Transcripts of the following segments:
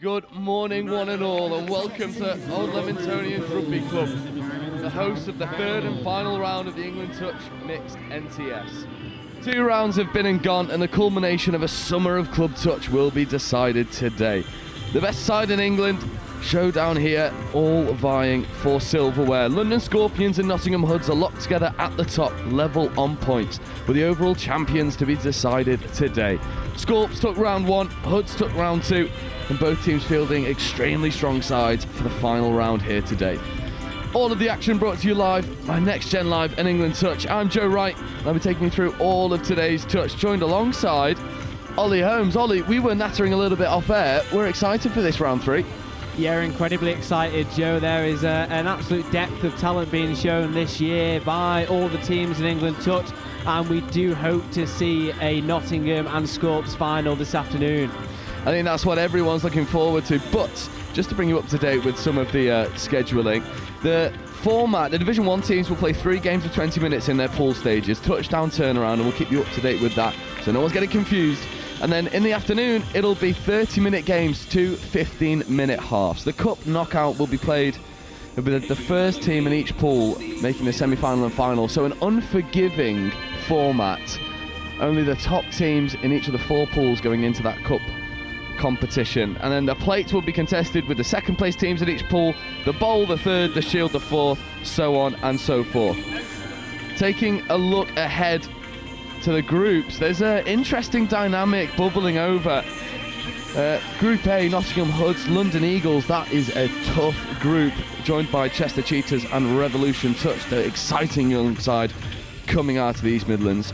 Good morning, one and all, and welcome to Old Leamingtonians Rugby Club, the host of the third and final round of the England Touch Mixed NTS. 2 rounds have been and gone, and the culmination of a summer of club touch will be decided today. The best side in England, showdown here, all vying for silverware. London Scorpions and Nottingham Hoods are locked together at the top, level on points, with the overall champions to be decided today. Scorps took round 1, Hoods took round 2, and both teams fielding extremely strong sides for the final round here today. All of the action brought to you live by Next Gen Live and England Touch. I'm Joe Wright, and I'll be taking you through all of today's touch, joined alongside Ollie Holmes. Ollie, we were nattering a little bit off air. We're excited for this round 3. Yeah, incredibly excited, Joe. There is an absolute depth of talent being shown this year by all the teams in England Touch, and we do hope to see a Nottingham and Scorps final this afternoon. I think that's what everyone's looking forward to, but just to bring you up to date with some of the scheduling, the format, the Division 1 teams will play 3 games of 20 minutes in their pool stages, touchdown turnaround, and we'll keep you up to date with that, so no one's getting confused. And then in the afternoon, it'll be 30-minute games, 2 15-minute halves. The cup knockout will be played with the first team in each pool making the semi-final and final, so an unforgiving format. Only the top teams in each of the 4 pools going into that cup competition, and then the plates will be contested with the second place teams in each pool, the bowl, the third, the shield, the fourth, so on and so forth. Taking a look ahead to the groups, there's an interesting dynamic bubbling over. Group A, Nottingham Hoods, London Eagles, that is a tough group, joined by Chester Cheetahs and Revolution Touch, the exciting young side coming out of the East Midlands.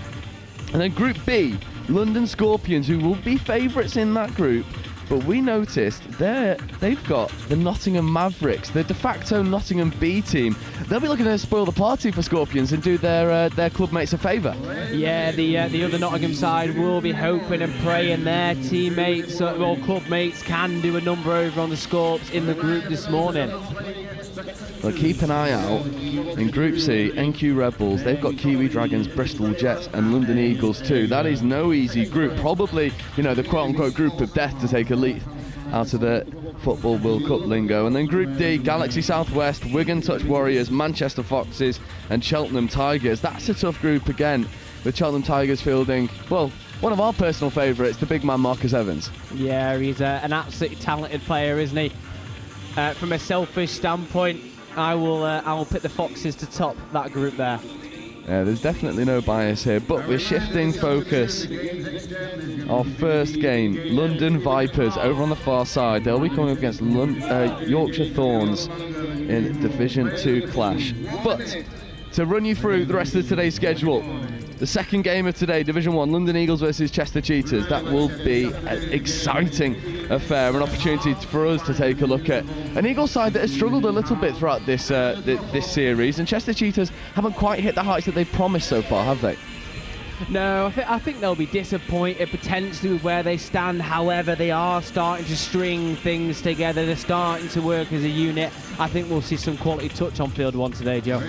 And then Group B, London Scorpions, who will be favourites in that group, but we noticed they've got the Nottingham Mavericks, the de facto Nottingham B team. They'll be looking to spoil the party for Scorpions and do their club mates a favour. Yeah, the other Nottingham side will be hoping and praying their teammates or club mates can do a number over on the Scorps in the group this morning. Well, keep an eye out in Group C, NQ Red Bulls. They've got Kiwi Dragons, Bristol Jets and London Eagles too. That is no easy group. Probably, the quote-unquote group of death, to take a leaf out of the Football World Cup lingo. And then Group D, Galaxy Southwest, Wigan Touch Warriors, Manchester Foxes and Cheltenham Tigers. That's a tough group again, with Cheltenham Tigers fielding, well, one of our personal favourites, the big man Marcus Evans. Yeah, he's an absolutely talented player, isn't he? From a selfish standpoint, I will pick the Foxes to top that group there. Yeah, there's definitely no bias here, but we're shifting focus. Our first game, London Vipers over on the far side. They'll be coming up against Yorkshire Thorns in Division 2 clash. But to run you through the rest of today's schedule, the second game of today, Division 1, London Eagles versus Chester Cheetahs. That will be an exciting affair, an opportunity for us to take a look at an Eagles side that has struggled a little bit throughout this this series, and Chester Cheetahs haven't quite hit the heights that they've promised so far, have they? No, I think they'll be disappointed potentially with where they stand. However, they are starting to string things together. They're starting to work as a unit. I think we'll see some quality touch on field 1 today, Joe.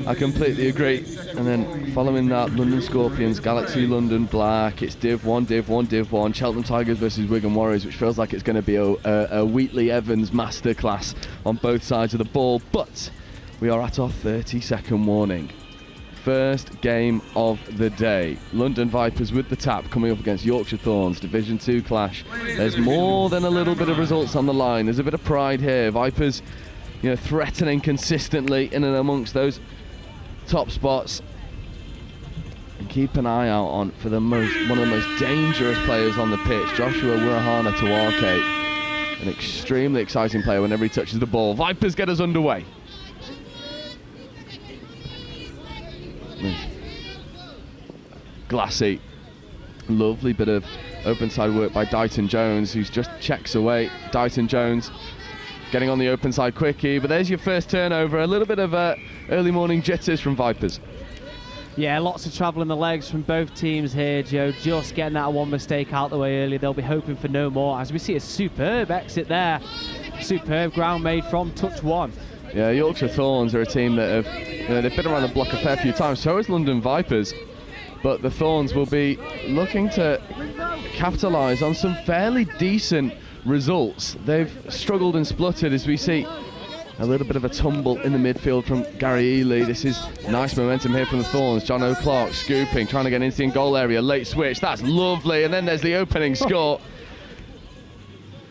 I completely agree. And then following that, London Scorpions, Galaxy London Black. It's Div 1, Div 1, Div 1. Cheltenham Tigers versus Wigan Warriors, which feels like it's going to be a Wheatley Evans masterclass on both sides of the ball. But we are at our 30-second warning. First game of the day, London Vipers with the tap coming up against Yorkshire Thorns, Division 2 clash. There's more than a little bit of results on the line. There's a bit of pride here. Vipers, threatening consistently in and amongst those top spots. And keep an eye out for one of the most dangerous players on the pitch, Joshua Wirahana Tawake. An extremely exciting player whenever he touches the ball. Vipers get us underway. Glassy, lovely bit of open side work by Dighton Jones, who's just checks away. Dighton Jones getting on the open side quickie, but there's your first turnover. A little bit of early morning jitters from Vipers. Yeah, lots of travel in the legs from both teams here, Joe. Just getting that one mistake out the way early. They'll be hoping for no more, as we see a superb exit there. Superb ground made from touch 1. Yeah, Yorkshire Thorns are a team that have they've been around the block a fair few times. So is London Vipers, but the Thorns will be looking to capitalise on some fairly decent results. They've struggled and spluttered as we see a little bit of a tumble in the midfield from Gary Ely. This is nice momentum here from the Thorns. John O'Clark scooping, trying to get into the goal area. Late switch, that's lovely. And then there's the opening score.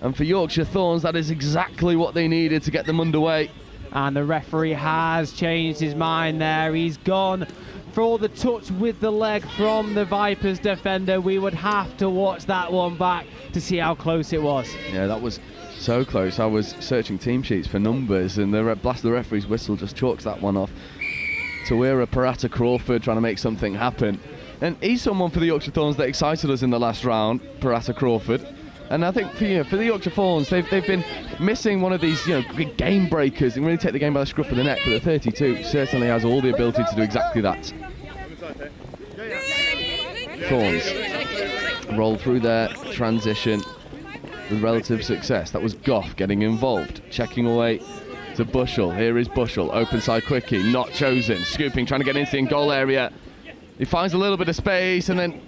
And for Yorkshire Thorns, that is exactly what they needed to get them underway. And the referee has changed his mind there. He's gone for the touch with the leg from the Vipers defender. We would have to watch that one back to see how close it was. Yeah, that was so close. I was searching team sheets for numbers, and the blast of the referee's whistle just chalks that one off. Tawira Parata Crawford trying to make something happen. And he's someone for the Yorkshire Thorns that excited us in the last round, Parata Crawford. And I think for the Yorkshire Thorns, they've been missing one of these game breakers and really take the game by the scruff of the neck. But the 32 certainly has all the ability to do exactly that. Thorns roll through their transition with relative success. That was Goff getting involved, checking away to Bushell. Here is Bushell, open side quickie, not chosen, scooping, trying to get into the goal area. He finds a little bit of space and then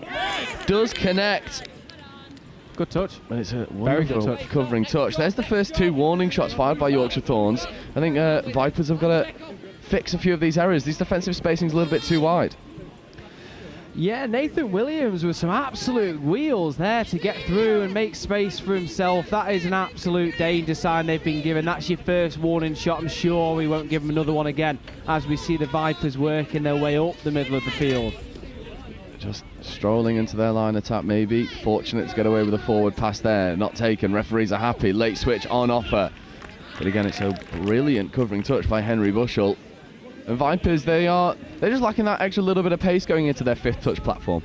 does connect. Good touch. And it's a very good touch. Covering touch. There's the first 2 warning shots fired by Yorkshire Thorns. I think Vipers have got to fix a few of these errors. These defensive spacing's a little bit too wide. Yeah, Nathan Williams with some absolute wheels there to get through and make space for himself. That is an absolute danger sign they've been given. That's your first warning shot. I'm sure we won't give them another one again as we see the Vipers working their way up the middle of the field. Just strolling into their line attack maybe. Fortunate to get away with a forward pass there. Not taken. Referees are happy. Late switch on offer. But again, it's a brilliant covering touch by Henry Bushell. And Vipers, they're just lacking that extra little bit of pace going into their 5th touch platform.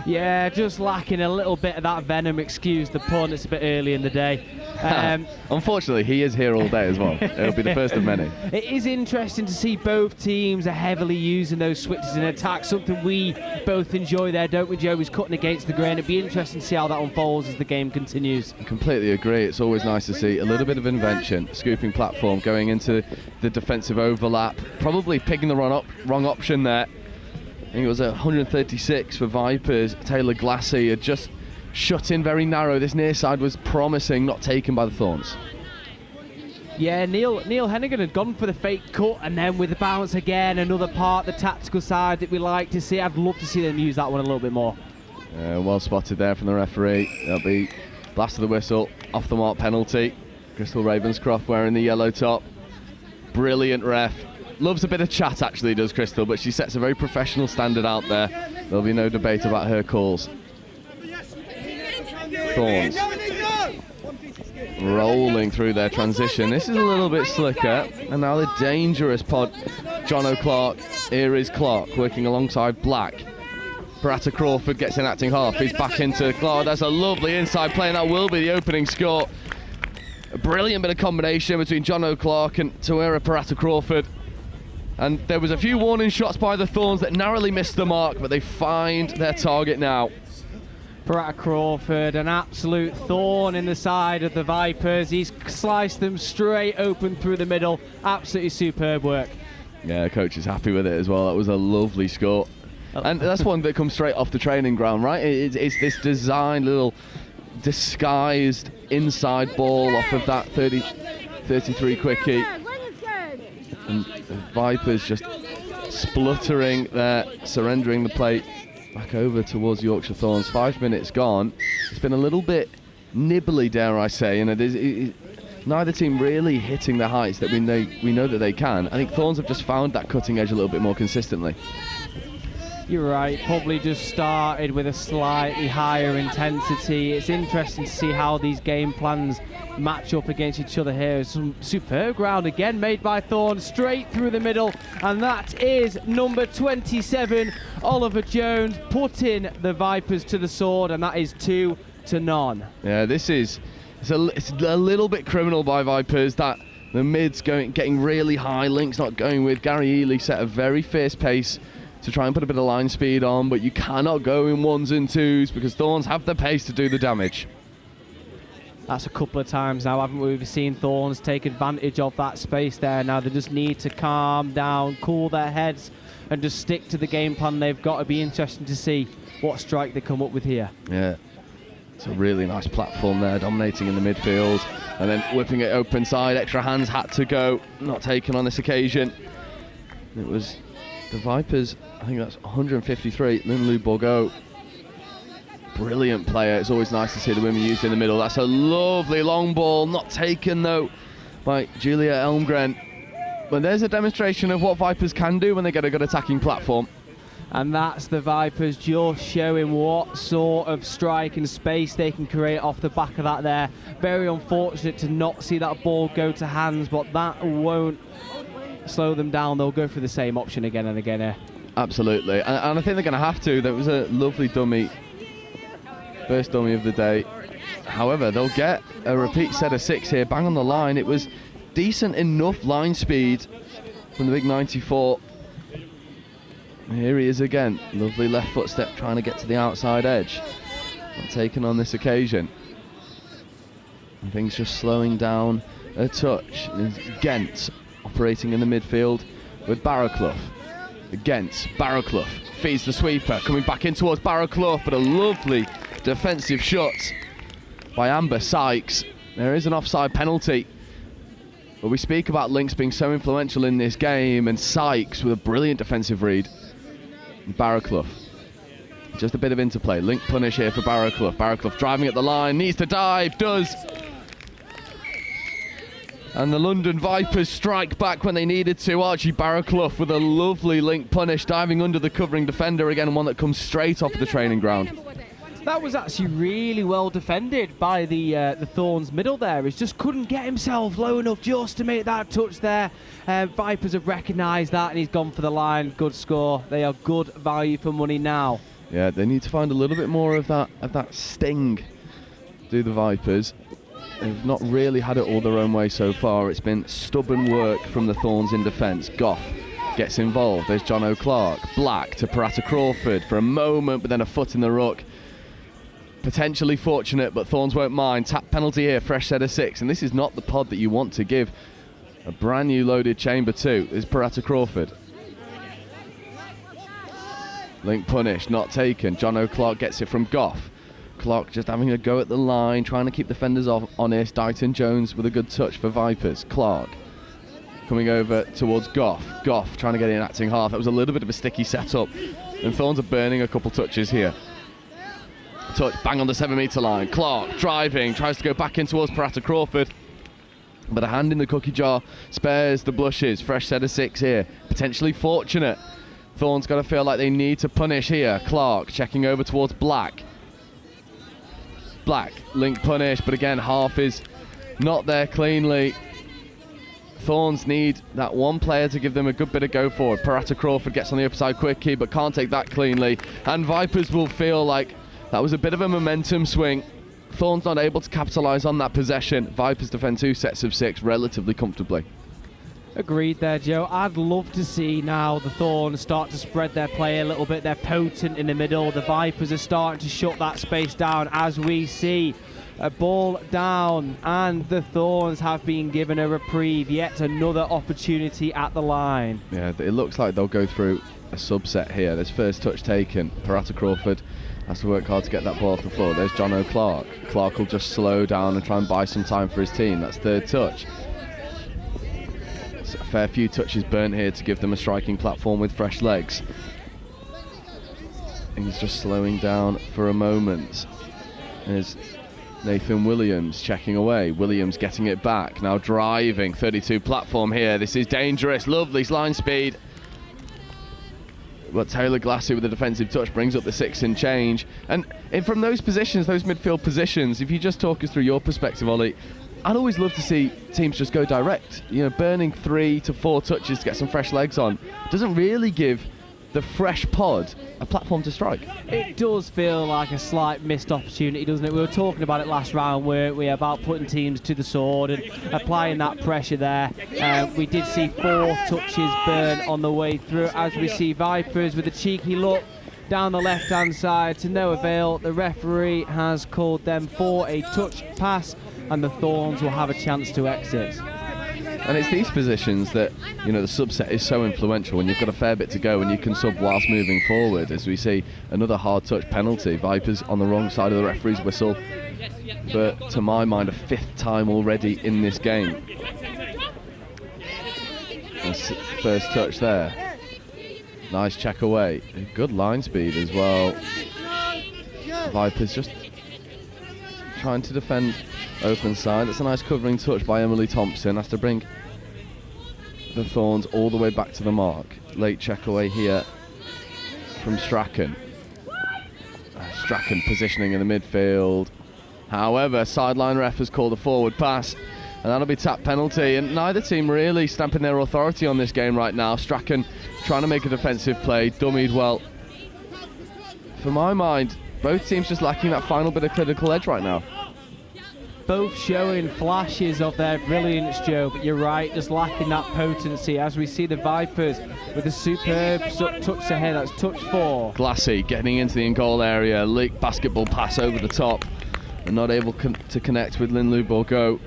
Yeah, just lacking a little bit of that venom. Excuse the pun, it's a bit early in the day. Unfortunately, he is here all day as well. It'll be the first of many. It is interesting to see both teams are heavily using those switches in attack, something we both enjoy there, don't we, Joe? He's cutting against the grain. It'd be interesting to see how that unfolds as the game continues. I completely agree. It's always nice to see a little bit of invention. Scooping platform, going into the defensive overlap, probably picking the wrong option there. I think it was 136 for Vipers. Taylor Glassy had just shut in very narrow. This near side was promising, not taken by the Thorns. Yeah, Neil Hennigan had gone for the fake cut, and then with the bounce again, another part, the tactical side that we like to see. I'd love to see them use that one a little bit more. Well spotted there from the referee. That'll be blast of the whistle, off the mark penalty. Crystal Ravenscroft wearing the yellow top. Brilliant ref. Loves a bit of chat, actually, does Crystal, but she sets a very professional standard out there. There'll be no debate about her calls. Thorns rolling through their transition. This is a little bit slicker. And now the dangerous pod, John O'Clark. Here is Clark working alongside Black. Parata Crawford gets in acting half. He's back into Clark. That's a lovely inside play, and that will be the opening score. A brilliant bit of combination between John O'Clark and Tawira Parata Crawford. And there was a few warning shots by the Thorns that narrowly missed the mark, but they find their target now. Parata Crawford, an absolute thorn in the side of the Vipers. He's sliced them straight open through the middle. Absolutely superb work. Yeah, coach is happy with it as well. That was a lovely score. And that's one that comes straight off the training ground, right? It's this designed little disguised inside ball off of that 33 quickie. And the Vipers just spluttering there, surrendering the plate back over towards Yorkshire Thorns. 5 minutes gone. It's been a little bit nibbly, dare I say, and it is neither team really hitting the heights that we know that they can. I think Thorns have just found that cutting edge a little bit more consistently. You're right, probably just started with a slightly higher intensity. It's interesting to see how these game plans match up against each other here. Some superb ground again made by Thorns, straight through the middle, and that is number 27, Oliver Jones, putting the Vipers to the sword, and that is 2-0. Yeah, it's a little bit criminal by Vipers that the mid's getting really high, Link's not going with. Gary Ely set a very fierce pace to try and put a bit of line speed on, but you cannot go in ones and twos because Thorns have the pace to do the damage. That's a couple of times now, haven't we? We've seen Thorns take advantage of that space there. Now they just need to calm down, cool their heads, and just stick to the game plan they've got. It'll be interesting to see what strike they come up with here. Yeah. It's a really nice platform there, dominating in the midfield, and then whipping it open side. Extra hands had to go, not taken on this occasion. It was the Vipers, I think that's 153, Linlou Borgo. Brilliant player. It's always nice to see the women used in the middle. That's a lovely long ball, not taken though by Julia Elmgren. But there's a demonstration of what Vipers can do when they get a good attacking platform. And that's the Vipers just showing what sort of strike and space they can create off the back of that there. Very unfortunate to not see that ball go to hands, but that won't slow them down. They'll go for the same option again and again here. Absolutely, and I think they're going to have to. That was a lovely dummy, first dummy of the day. However, they'll get a repeat set of 6 here, bang on the line. It was decent enough line speed from the big 94. Here he is again, lovely left footstep trying to get to the outside edge. Not taken on this occasion. And things just slowing down a touch. There's Gent operating in the midfield with Barrowclough. Gent, Barrowclough feeds the sweeper, coming back in towards Barrowclough, but a lovely defensive shot by Amber Sykes. There is an offside penalty. But we speak about links being so influential in this game, and Sykes with a brilliant defensive read. Barrowclough, just a bit of interplay. Link punish here for Barrowclough. Barrowclough driving at the line, needs to dive, does. And the London Vipers strike back when they needed to. Archie Barrowclough with a lovely link punish, diving under the covering defender again, one that comes straight off the training ground. That was actually really well defended by the Thorns middle there. He just couldn't get himself low enough just to make that touch there. Vipers have recognised that and he's gone for the line. Good score. They are good value for money now. Yeah, they need to find a little bit more of that sting, do the Vipers. They've not really had it all their own way so far. It's been stubborn work from the Thorns in defence. Goff gets involved. There's John O'Clark. Black to Parata Crawford for a moment, but then a foot in the ruck. Potentially fortunate, but Thorns won't mind. Tap penalty here, fresh set of 6, and this is not the pod that you want to give a brand new loaded chamber to. Is Parata Crawford. Link punish, not taken. John O'Clark gets it from Goff. Clark just having a go at the line, trying to keep defenders honest. Dighton Jones with a good touch for Vipers. Clark coming over towards Goff. Goff trying to get in acting half. That was a little bit of a sticky setup, and Thorns are burning a couple touches here. Touch, bang on the 7-metre line. Clark driving, tries to go back in towards Parata Crawford, but a hand in the cookie jar spares the blushes. Fresh set of 6 here, potentially fortunate. Thorns got to feel like they need to punish here. Clark checking over towards Black. Black, link punish, but again, half is not there cleanly. Thorns need that one player to give them a good bit of go forward. Parata Crawford gets on the upside quickie, but can't take that cleanly, and Vipers will feel like that was a bit of a momentum swing. Thorns not able to capitalise on that possession. Vipers defend 2 sets of 6 relatively comfortably. Agreed there, Joe. I'd love to see now the Thorns start to spread their play a little bit. They're potent in the middle. The Vipers are starting to shut that space down as we see a ball down, and the Thorns have been given a reprieve. Yet another opportunity at the line. Yeah, it looks like they'll go through a subset here. There's first touch taken. Parata Crawford has to work hard to get that ball off the floor. There's John O'Clark. Clark will just slow down and try and buy some time for his team. That's third touch. So a fair few touches burnt here to give them a striking platform with fresh legs. And he's just slowing down for a moment. There's Nathan Williams checking away. Williams getting it back. Now driving. 32 platform here. This is dangerous. Lovely line speed. But Taylor Glassy with a defensive touch brings up the 6 and change. And from those positions, those midfield positions, if you just talk us through your perspective, Ollie, I'd always love to see teams just go direct. You know, burning 3 to 4 touches to get some fresh legs on doesn't really give the fresh pod a platform to strike. It does feel like a slight missed opportunity, doesn't it? We were talking about it last round, weren't we, about putting teams to the sword and applying that pressure there. We did see 4 touches burn on the way through, as we see Vipers with a cheeky look down the left-hand side to no avail. The referee has called them for a touch pass, and the Thorns will have a chance to exit. And it's these positions that, you know, the subset is so influential when you've got a fair bit to go and you can sub whilst moving forward. As we see another hard touch penalty, Vipers on the wrong side of the referee's whistle for, to my mind, a 5th time already in this game. First touch there. Nice check away. Good line speed as well. Vipers just trying to defend open side. That's a nice covering touch by Emily Thompson. Has to bring the Thorns all the way back to the mark. Late check away here from Strachan. Strachan positioning in the midfield. However, sideline ref has called a forward pass, and that'll be tap penalty. And neither team really stamping their authority on this game right now. Strachan trying to make a defensive play, dummied well. For my mind, both teams just lacking that final bit of clinical edge right now. Both showing flashes of their brilliance, Joe, but you're right, just lacking that potency as we see the Vipers with a superb touch ahead. That's touch 4. Glassy getting into the in-goal area, leak basketball pass over the top and not able to connect with Linlou Bourgault.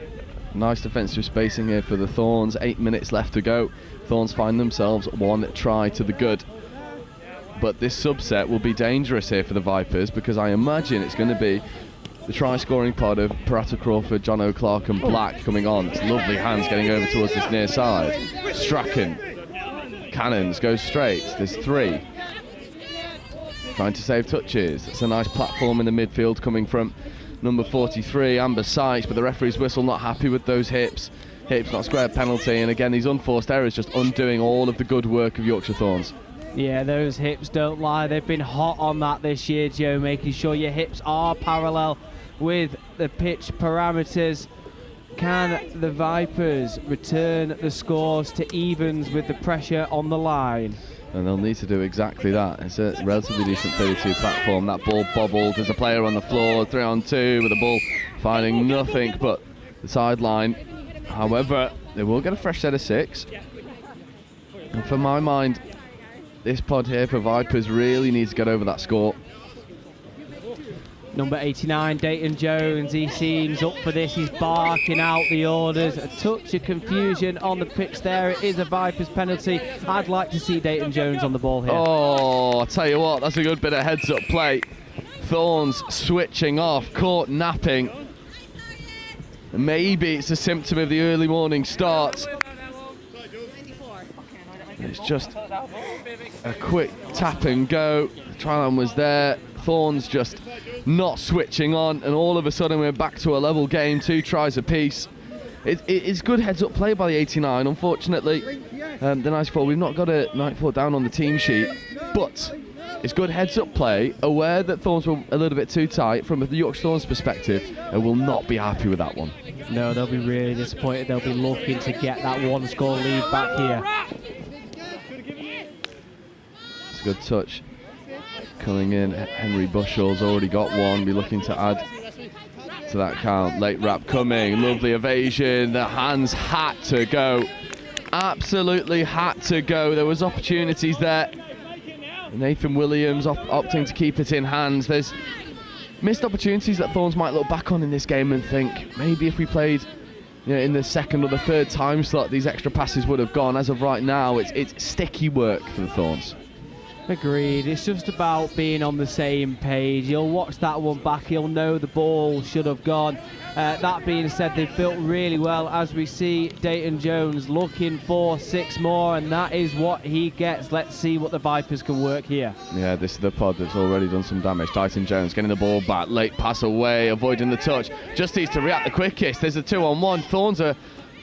Nice defensive spacing here for the Thorns. 8 minutes left to go. Thorns find themselves one try to the good. But this subset will be dangerous here for the Vipers, because I imagine it's going to be the try-scoring pod of Parata Crawford, John O'Clark and Black coming on. It's lovely hands getting over towards this near side. Strachan. Cannons goes straight. There's 3. Trying to save touches. It's a nice platform in the midfield coming from number 43, Amber Sykes, but the referee's whistle not happy with those hips. Hips not square penalty, and again these unforced errors just undoing all of the good work of Yorkshire Thorns. Yeah, those hips don't lie. They've been hot on that this year, Joe, making sure your hips are parallel with the pitch parameters. Can the Vipers return the scores to evens with the pressure on the line? And they'll need to do exactly that. It's a relatively decent 32 platform. That ball bobbled. There's a player on the floor, 3-on-2 with the ball finding nothing but the sideline. However, they will get a fresh set of 6. And for my mind, this pod here for Vipers really needs to get over that score. Number 89, Dayton Jones, he seems up for this. He's barking out the orders. A touch of confusion on the pitch there. It is a Vipers penalty. I'd like to see Dayton Jones on the ball here. Oh, I'll tell you what, that's a good bit of heads-up play. Thorns switching off, caught napping. Maybe it's a symptom of the early morning start. It's just a quick tap and go. The try line was there. Thorns just not switching on, and all of a sudden we're back to a level game, 2 tries apiece. It's good heads-up play by the 89. Unfortunately, the 94, we've not got a 94 down on the team sheet, but it's good heads-up play, aware that Thorns were a little bit too tight from the Yorkshire Thorns perspective, and will not be happy with that one. No, they'll be really disappointed. They'll be looking to get that 1-score lead back here. It's a good touch. Coming in, Henry Bushell's already got one. Be looking to add to that count. Late wrap coming, lovely evasion. The hands had to go, absolutely had to go. There was opportunities there. Nathan Williams opting to keep it in hands. There's missed opportunities that Thorns might look back on in this game and think maybe if we played, you know, in the second or the third time slot, these extra passes would have gone. As of right now, it's sticky work for the Thorns. Agreed. It's just about being on the same page. You'll watch that one back, you'll know the ball should have gone. That being said, they've built really well, as we see Dayton Jones looking for 6 more, and that is what he gets. Let's see what the Vipers can work here. Yeah, this is the pod that's already done some damage. Dayton Jones getting the ball back, late pass away, avoiding the touch. Just needs to react the quickest. There's a 2-on-1. Thorns are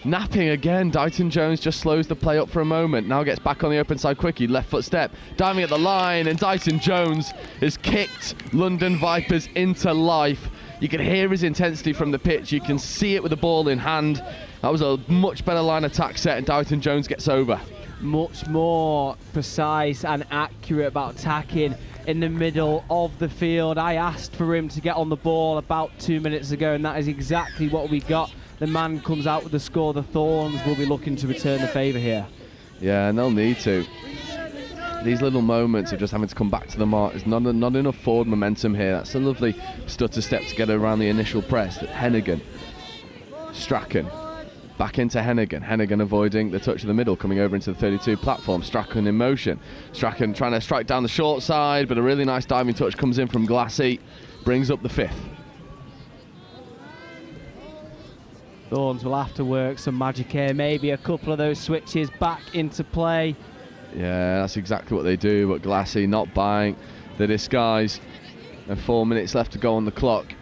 napping again. Dayton Jones just slows the play up for a moment. Now gets back on the open side quickly. Left foot step, diving at the line, and Dayton Jones has kicked London Vipers into life. You can hear his intensity from the pitch. You can see it with the ball in hand. That was a much better line attack set, and Dayton Jones gets over. Much more precise and accurate about attacking in the middle of the field. I asked for him to get on the ball about 2 minutes ago, and that is exactly what we got. The man comes out with the score. The Thorns will be looking to return the favour here. Yeah, and they'll need to. These little moments of just having to come back to the mark, there's not enough forward momentum here. That's a lovely stutter step to get around the initial press. Hennigan, Strachan, Back into Hennigan. Hennigan avoiding the touch of the middle, coming over into the 32 platform. Strachan in motion. Strachan trying to strike down the short side, but a really nice diving touch comes in from Glassy. Brings up the 5th. Thorns will have to work some magic here. Maybe a couple of those switches back into play. Yeah, that's exactly what they do, but Glassy not buying the disguise. And 4 minutes left to go on the clock.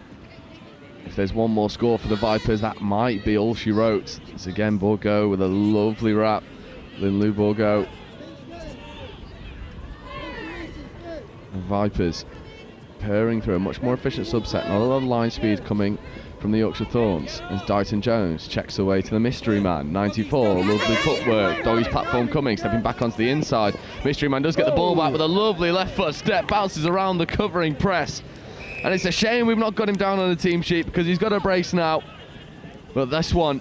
If there's one more score for the Vipers, that might be all she wrote. It's again Bourgo with a lovely wrap. Linlou Bourgo. The Vipers purring through a much more efficient subset. Not a lot of line speed coming from the Yorkshire Thorns as Dighton Jones checks away to the mystery man. 94, lovely footwork. Doggy's platform coming, stepping back onto the inside. Mystery man does get the ball back with a lovely left foot step, bounces around the covering press. And it's a shame we've not got him down on the team sheet because he's got a brace now. But this one,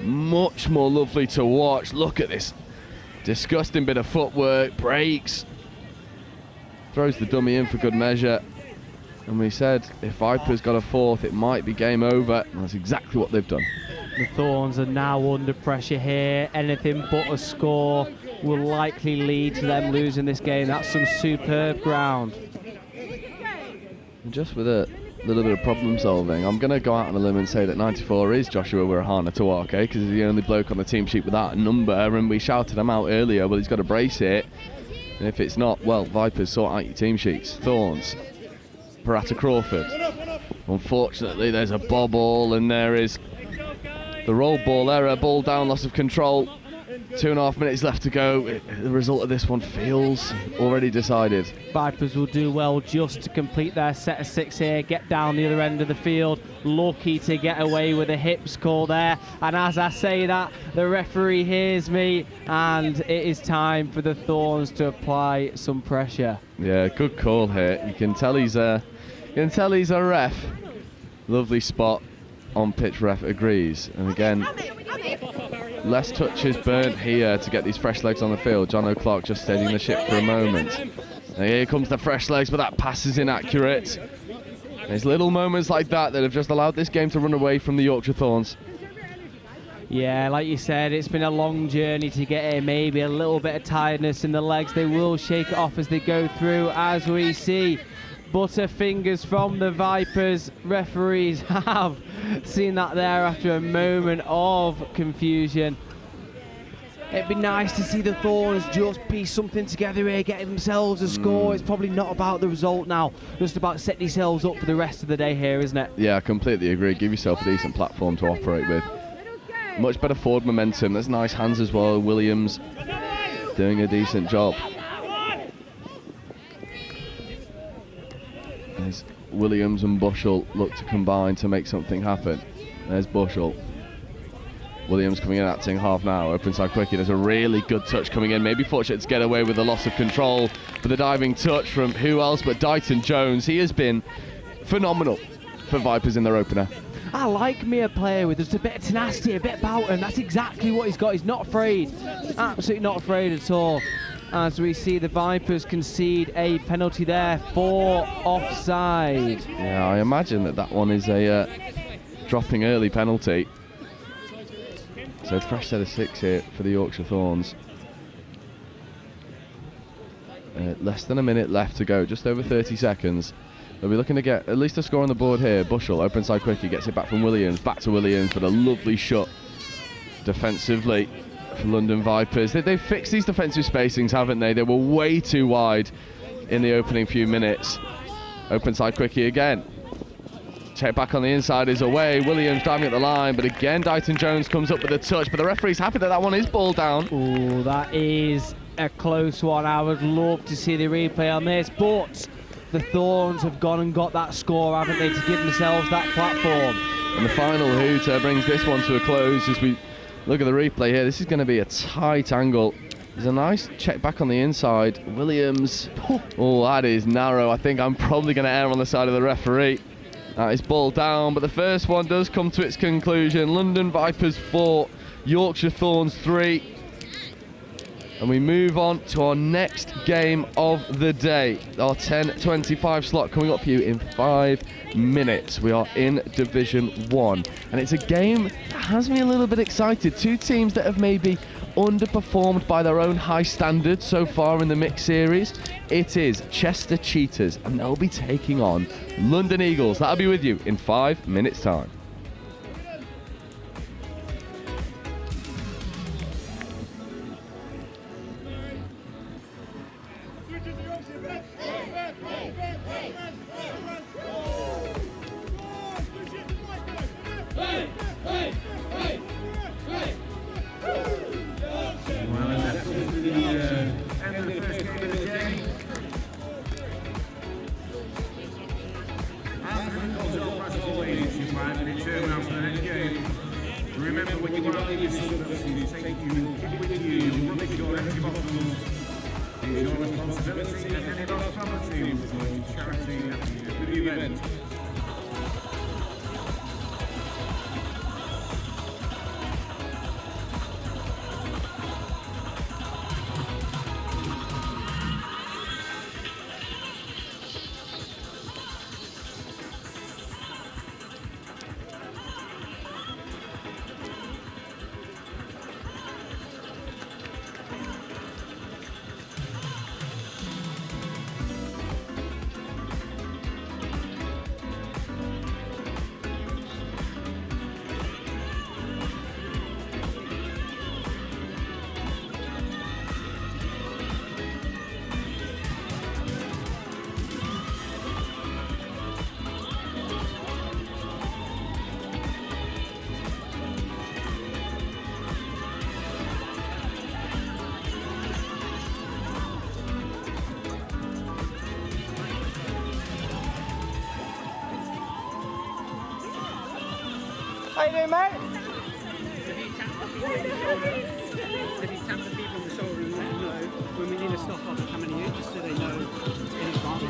much more lovely to watch. Look at this disgusting bit of footwork, breaks. Throws the dummy in for good measure. And we said if Vipers got a 4th, it might be game over. And that's exactly what they've done. The Thorns are now under pressure here. Anything but a score will likely lead to them losing this game. That's some superb ground. And just with a little bit of problem solving, I'm going to go out on a limb and say that 94 is Joshua Wirahana Tawake, because he's the only bloke on the team sheet without a number, and we shouted him out earlier. Well, he's got to brace it. And if it's not, well, Vipers, sort out your team sheets. Thorns. Parata Crawford. Unfortunately, there's a bobble, and there is the roll ball error, ball down, loss of control. 2.5 minutes left to go. The result of this one feels already decided. Vipers will do well just to complete their set of 6 here, get down the other end of the field. Lucky to get away with a hips call there. And as I say that, the referee hears me, and it is time for the Thorns to apply some pressure. Yeah, good call here. You can tell he's a ref. Lovely spot on pitch, ref agrees. And again, less touches burnt here to get these fresh legs on the field. John O'Clark just steadying the ship for a moment. And here comes the fresh legs, but that pass is inaccurate. There's little moments like that that have just allowed this game to run away from the Yorkshire Thorns. Yeah, like you said, it's been a long journey to get here. Maybe a little bit of tiredness in the legs. They will shake it off as they go through, as we see. Butterfingers from the Vipers. Referees have seen that there after a moment of confusion. It'd be nice to see the Thorns just piece something together here, get themselves a score. It's probably not about the result now, just about setting yourselves up for the rest of the day here, isn't it? Yeah, I completely agree. Give yourself a decent platform to operate with. Much better forward momentum. There's nice hands as well. Williams doing a decent job. As Williams and Bushell look to combine to make something happen. There's Bushell. Williams coming in, acting half now. Open side quickly. There's a really good touch coming in. Maybe fortunate to get away with the loss of control. But the diving touch from who else but Dighton Jones. He has been phenomenal for Vipers in their opener. I like me a player with just a bit of tenacity, a bit about him. That's exactly what he's got. He's not afraid. Absolutely not afraid at all. As we see the Vipers concede a penalty there for offside. Yeah, I imagine that one is a dropping early penalty. So fresh set of 6 here for the Yorkshire Thorns. Less than a minute left to go, just over 30 seconds. They'll be looking to get at least a score on the board here. Bushell, open side quickly, gets it back from Williams. Back to Williams, but a lovely shot defensively for London Vipers. They've fixed these defensive spacings, haven't they? They were way too wide in the opening few minutes. Open side quickie again. Check back on the inside is away. Williams driving at the line, but again Dighton Jones comes up with a touch, but the referee's happy that one is ball down. Oh, that is a close one. I would love to see the replay on this, but the Thorns have gone and got that score, haven't they, to give themselves that platform. And the final hooter brings this one to a close as we look at the replay here. This is going to be a tight angle. There's a nice check back on the inside. Williams, oh, that is narrow. I think I'm probably going to err on the side of the referee. That is ball down, but the first one does come to its conclusion. London Vipers 4, Yorkshire Thorns 3. And we move on to our next game of the day. Our 10:25 slot coming up for you in 5 minutes. We are in Division 1. And it's a game that has me a little bit excited. Two teams that have maybe underperformed by their own high standards so far in the mixed series. It is Chester Cheetahs, and they'll be taking on London Eagles. That'll be with you in 5 minutes' time. Remember, when you are leaving school, take you with you, your rubbish, your empty bottles. It is your responsibility, and any lost property will go to charity at the end of the event. How you doing, mate? If you tap the people on the shoulder and let them know when we need to stop off coming to you, just so they know in advance.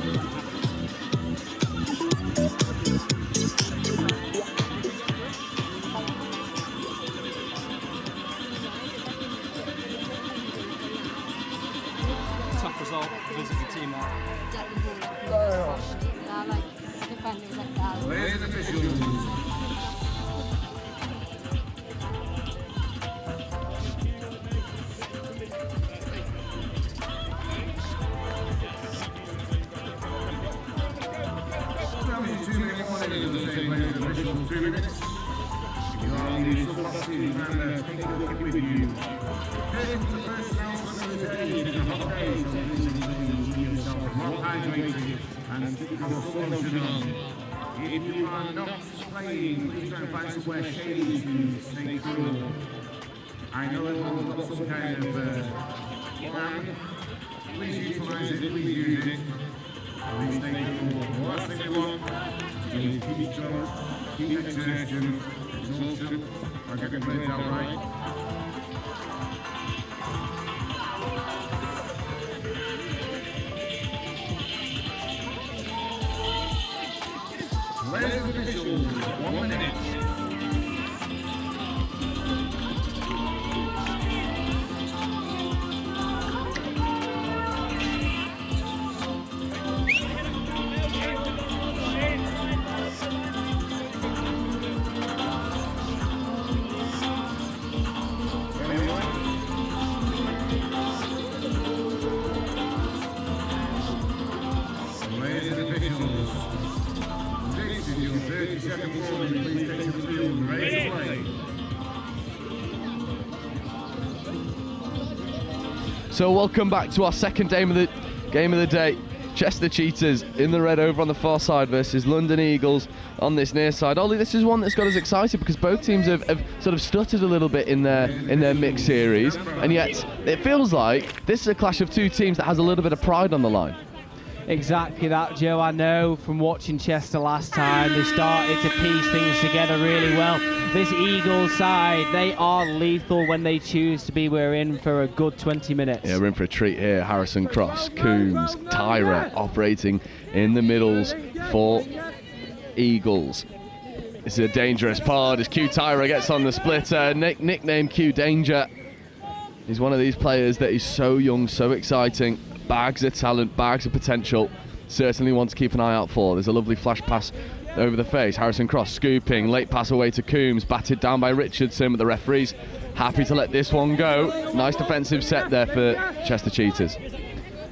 Tough result versus the team now. Ladies and officials. If you are not playing, please try and find somewhere shady to stay cool. I know everyone's got some kind of plan. Please utilise it, please use it. Please stay cool. The last thing we want is keep strong, keep exertion, exhaustion, or get the plays out right. Ladies and officials, 1 minute. Ladies and officials, this is your 30-second warning. Please take to the field. Ready to play. So welcome back to our second game of the day. Chester Cheetahs in the red over on the far side versus London Eagles on this near side. Ollie, this is one that's got us excited because both teams have sort of stuttered a little bit in their mixed series, and yet it feels like this is a clash of two teams that has a little bit of pride on the line. Exactly that, Joe. I know from watching Chester last time, they started to piece things together really well. This Eagles side, they are lethal when they choose to be. We're in for a good 20 minutes. Yeah, we're in for a treat here. Harrison Cross, Coombs, Tyra operating in the middles for Eagles. This is a dangerous part as Q Tyra gets on the splitter, nicknamed Q Danger. He's one of these players that is so young, so exciting, bags of talent, bags of potential. Certainly one to keep an eye out for. There's a lovely flash pass over the face. Harrison Cross scooping, late pass away to Coombs, batted down by Richardson, but the referee's happy to let this one go. Nice defensive set there for Chester Cheetahs.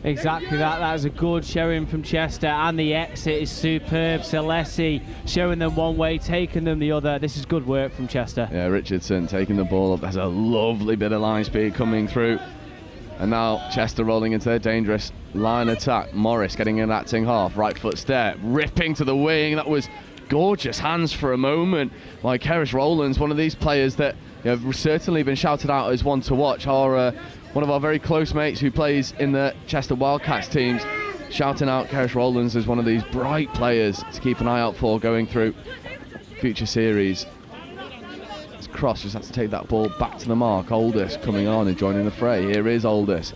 Exactly that. That is a good showing from Chester, and the exit is superb. Celesi showing them one way, taking them the other. This is good work from Chester. Yeah, Richardson taking the ball up. There's a lovely bit of line speed coming through. And now Chester rolling into their dangerous line attack. Morris getting in acting half. Right foot step, ripping to the wing. That was gorgeous hands for a moment. Like Kerris Rowlands, one of these players that have certainly been shouted out as one to watch. One of our very close mates who plays in the Chester Wildcats teams, shouting out Kerris Rowlands as one of these bright players to keep an eye out for going through future series. As Cross just has to take that ball back to the mark. Oldest coming on and joining the fray. Here is Oldest.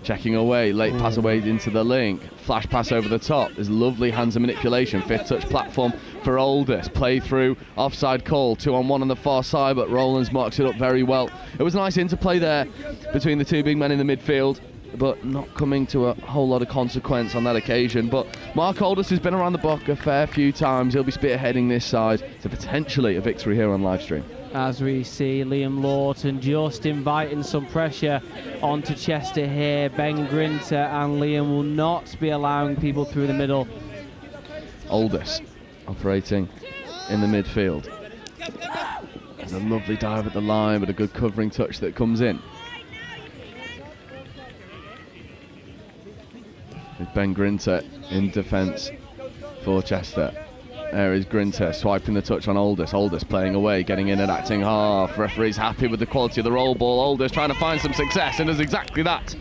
Checking away, late pass away into the link. Flash pass over the top. There's lovely hands and manipulation. Fifth touch platform for Oldest. Play through, offside call. 2-on-1 on the far side, but Rowlands marks it up very well. It was a nice interplay there between the two big men in the midfield, but not coming to a whole lot of consequence on that occasion. But Mark Oldest has been around the block a fair few times. He'll be spearheading this side to potentially a victory here on live stream. As we see Liam Lawton just inviting some pressure onto Chester here. Ben Grinter and Liam will not be allowing people through the middle. Oldest operating in the midfield. There's a lovely dive at the line, but a good covering touch that comes in. With Ben Grinter in defence for Chester. There is Grinter swiping the touch on Oldest. Oldest playing away, getting in at acting half. Referee's happy with the quality of the roll ball. Oldest trying to find some success, and does exactly that.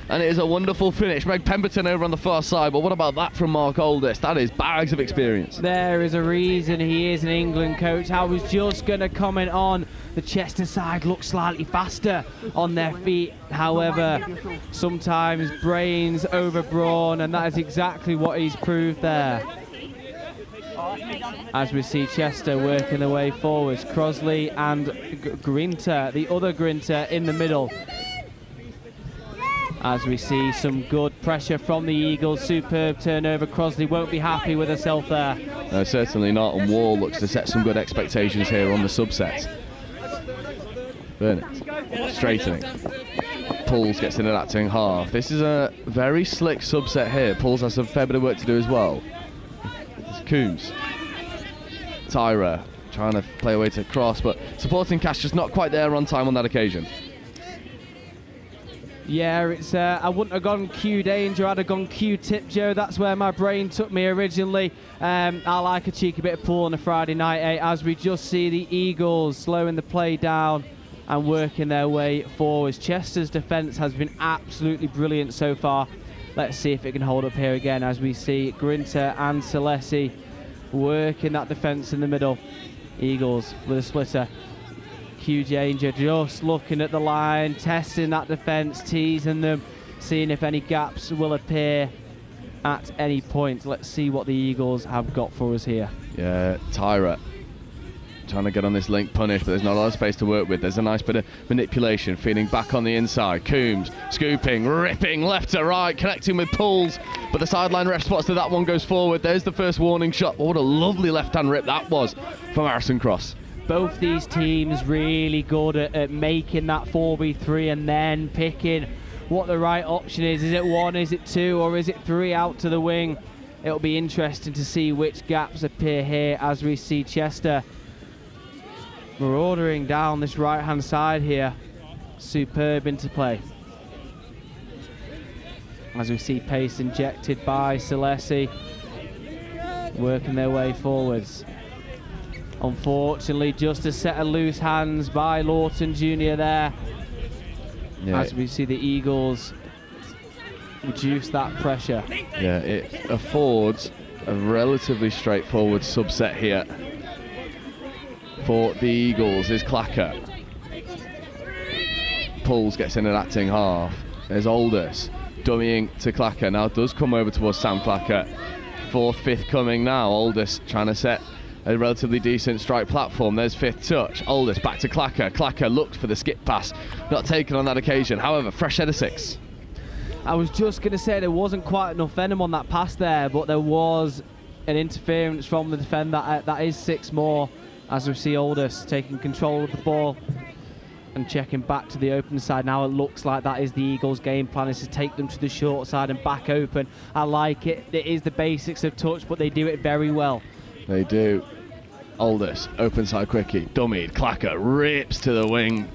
And it is a wonderful finish. Meg Pemberton over on the far side, but what about that from Mark Oldest? That is bags of experience. There is a reason he is an England coach. I was just going to comment on the Chester side looks slightly faster on their feet. However, sometimes brains over brawn, and that is exactly what he's proved there. As we see Chester working their way forwards, Crosley and Grinter, the other Grinter in the middle. As we see some good pressure from the Eagles, superb turnover. Crosley won't be happy with herself there. No, certainly not, and Wall looks to set some good expectations here on the subsets. Burnett, straightening. Pools gets into that acting half. This is a very slick subset here. Pools has a fair bit of work to do as well. Coombs, Tyra trying to play away to Cross, but supporting Cash just not quite there on time on that occasion. Yeah, it's I wouldn't have gone Q danger, I'd have gone Q tip, Joe. That's where my brain took me originally. I like a cheeky bit of pool on a Friday night, as we just see the Eagles slowing the play down and working their way forwards. Chester's defence has been absolutely brilliant so far. Let's see if it can hold up here again, as we see Grinter and Celesi working that defence in the middle. Eagles with a splitter. Q danger just looking at the line, testing that defence, teasing them, seeing if any gaps will appear at any point. Let's see what the Eagles have got for us here. Yeah, Tyra trying to get on this link punish, but there's not a lot of space to work with. There's a nice bit of manipulation, feeding back on the inside. Coombs scooping, ripping left to right, connecting with Pools, but the sideline ref spots that that one goes forward. There's the first warning shot. Oh, what a lovely left-hand rip that was from Harrison Cross. Both these teams really good at making that 4v3 and then picking what the right option is. Is it 1, is it 2, or is it 3 out to the wing? It'll be interesting to see which gaps appear here as we see Chester marauding down this right-hand side here. Superb interplay. As we see pace injected by Celesi, working their way forwards. Unfortunately, just a set of loose hands by Lawton Jr. there. Yeah. As we see the Eagles reduce that pressure. Yeah, it affords a relatively straightforward subset here for the Eagles. Is Clacker. Pulls gets in an acting half. There's Oldest dummying to Clacker. Now does come over towards Sam Clacker. 4th, 5th coming now. Oldest trying to set a relatively decent strike platform. There's fifth touch. Aldous back to Clacker. Clacker looked for the skip pass, not taken on that occasion. However, fresh set of 6. I was just going to say there wasn't quite enough venom on that pass there, but there was an interference from the defender. That is 6 more, as we see Aldous taking control of the ball and checking back to the open side. Now it looks like that is the Eagles' game plan, is to take them to the short side and back open. I like it. It is the basics of touch, but they do it very well. They do. Aldous, open side quickie, dummied. Clacker rips to the wing.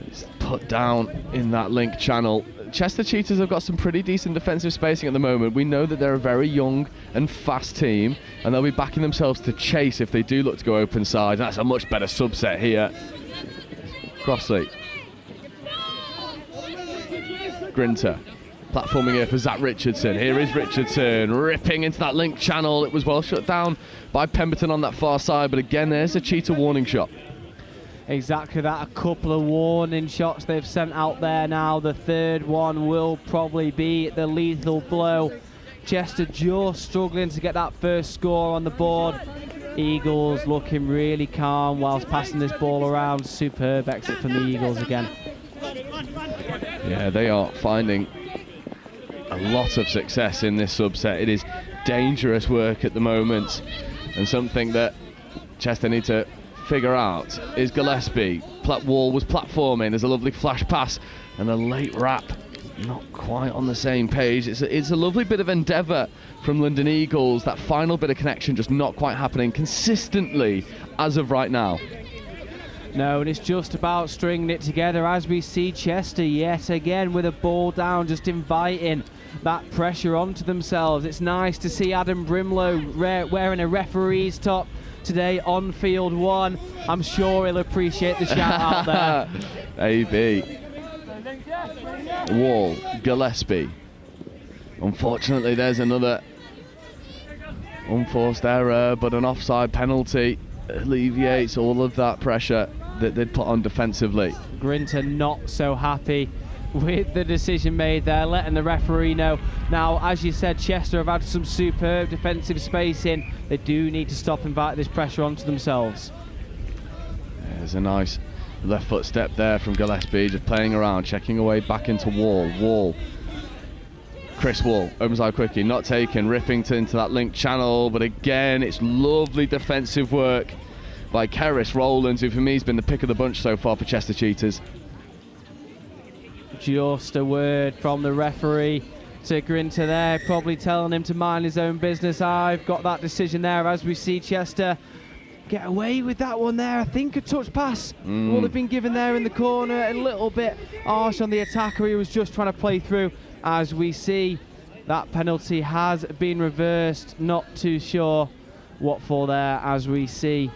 It's put down in that link channel. Chester Cheetahs have got some pretty decent defensive spacing at the moment. We know that they're a very young and fast team, and they'll be backing themselves to chase if they do look to go open side. That's a much better subset here. Crossley. Grinter. Platforming here for Zach Richardson. Here is Richardson ripping into that link channel. It was well shut down by Pemberton on that far side, but again, there's a Cheetah warning shot. Exactly that, a couple of warning shots they've sent out there now. The third one will probably be the lethal blow. Chester just struggling to get that first score on the board. Eagles looking really calm whilst passing this ball around. Superb exit from the Eagles again. Yeah, they are finding a lot of success in this subset. It is dangerous work at the moment, and something that Chester need to figure out is Gillespie. Wall was platforming. There's a lovely flash pass and a late wrap. Not quite on the same page. It's a lovely bit of endeavour from London Eagles. That final bit of connection just not quite happening consistently as of right now. No, and it's just about stringing it together as we see Chester yet again with a ball down, just inviting that pressure onto themselves. It's nice to see Adam Brimlow wearing a referee's top today on field 1. I'm sure he'll appreciate the shout out there. AB. Wall, Gillespie. Unfortunately, there's another unforced error, but an offside penalty alleviates all of that pressure that they'd put on defensively. Grinter not so happy with the decision made there, letting the referee know. Now, as you said, Chester have had some superb defensive spacing. They do need to stop inviting this pressure onto themselves. There's a nice left foot step there from Gillespie, just playing around, checking away back into Wall. Chris Wall, opens side quickie, not taken, ripping into that link channel, but again, it's lovely defensive work by Keris Rowlands, who for me has been the pick of the bunch so far for Chester Cheetahs. Just a word from the referee to Grinter there, probably telling him to mind his own business. I've got that decision there as we see Chester get away with that one there. I think a touch pass will have been given there in the corner. A little bit harsh on the attacker. He was just trying to play through. As we see, that penalty has been reversed. Not too sure what for there, as we see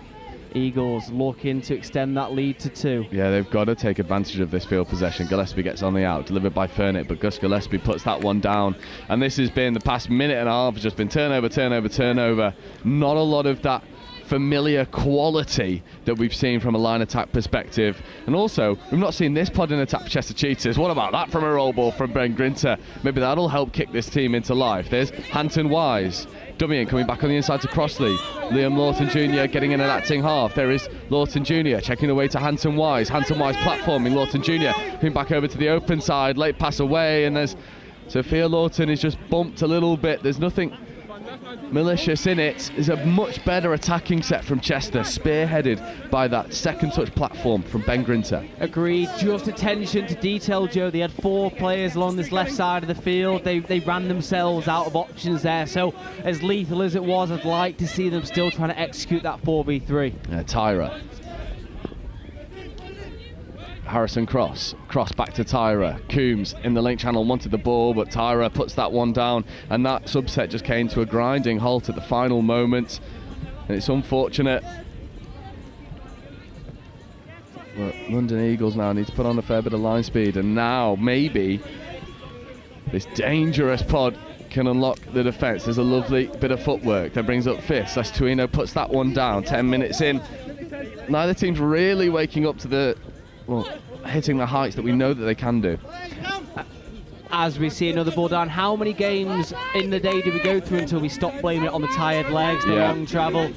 Eagles looking to extend that lead to 2. Yeah, they've got to take advantage of this field possession. Gillespie gets on the out, delivered by Furnett, but Gus Gillespie puts that one down. And this has been the past minute and a half, has just been turnover. Not a lot of that familiar quality that we've seen from a line attack perspective. And also, we've not seen this pod in attack for Chester Cheetahs. What about that from a roll ball from Ben Grinter? Maybe that'll help kick this team into life. There's Hampton Wise, dummying, coming back on the inside to Crossley. Liam Lawton Jr. getting in an acting half. There is Lawton Jr. checking away to Hampton Wise. Hampton Wise platforming. Lawton Jr. coming back over to the open side. Late pass away, and there's Sophia Lawton is just bumped a little bit. There's nothing malicious in it. Is a much better attacking set from Chester, spearheaded by that second touch platform from Ben Grinter. Agreed. Just attention to detail, Joe. They had 4 players along this left side of the field. They ran themselves out of options there. So as lethal as it was, I'd like to see them still trying to execute that 4v3. Tyra. Harrison Cross back to Tyra. Coombs in the link channel wanted the ball, but Tyra puts that one down, and that subset just came to a grinding halt at the final moment, and it's unfortunate. Well, London Eagles now need to put on a fair bit of line speed, and now maybe this dangerous pod can unlock the defence. There's a lovely bit of footwork that brings up fists. Estuino puts that one down. 10 minutes in, neither team's really waking up to the hitting the heights that we know that they can do. as we see another ball down. How many games in the day do we go through until we stop blaming it on the tired legs, the long travel?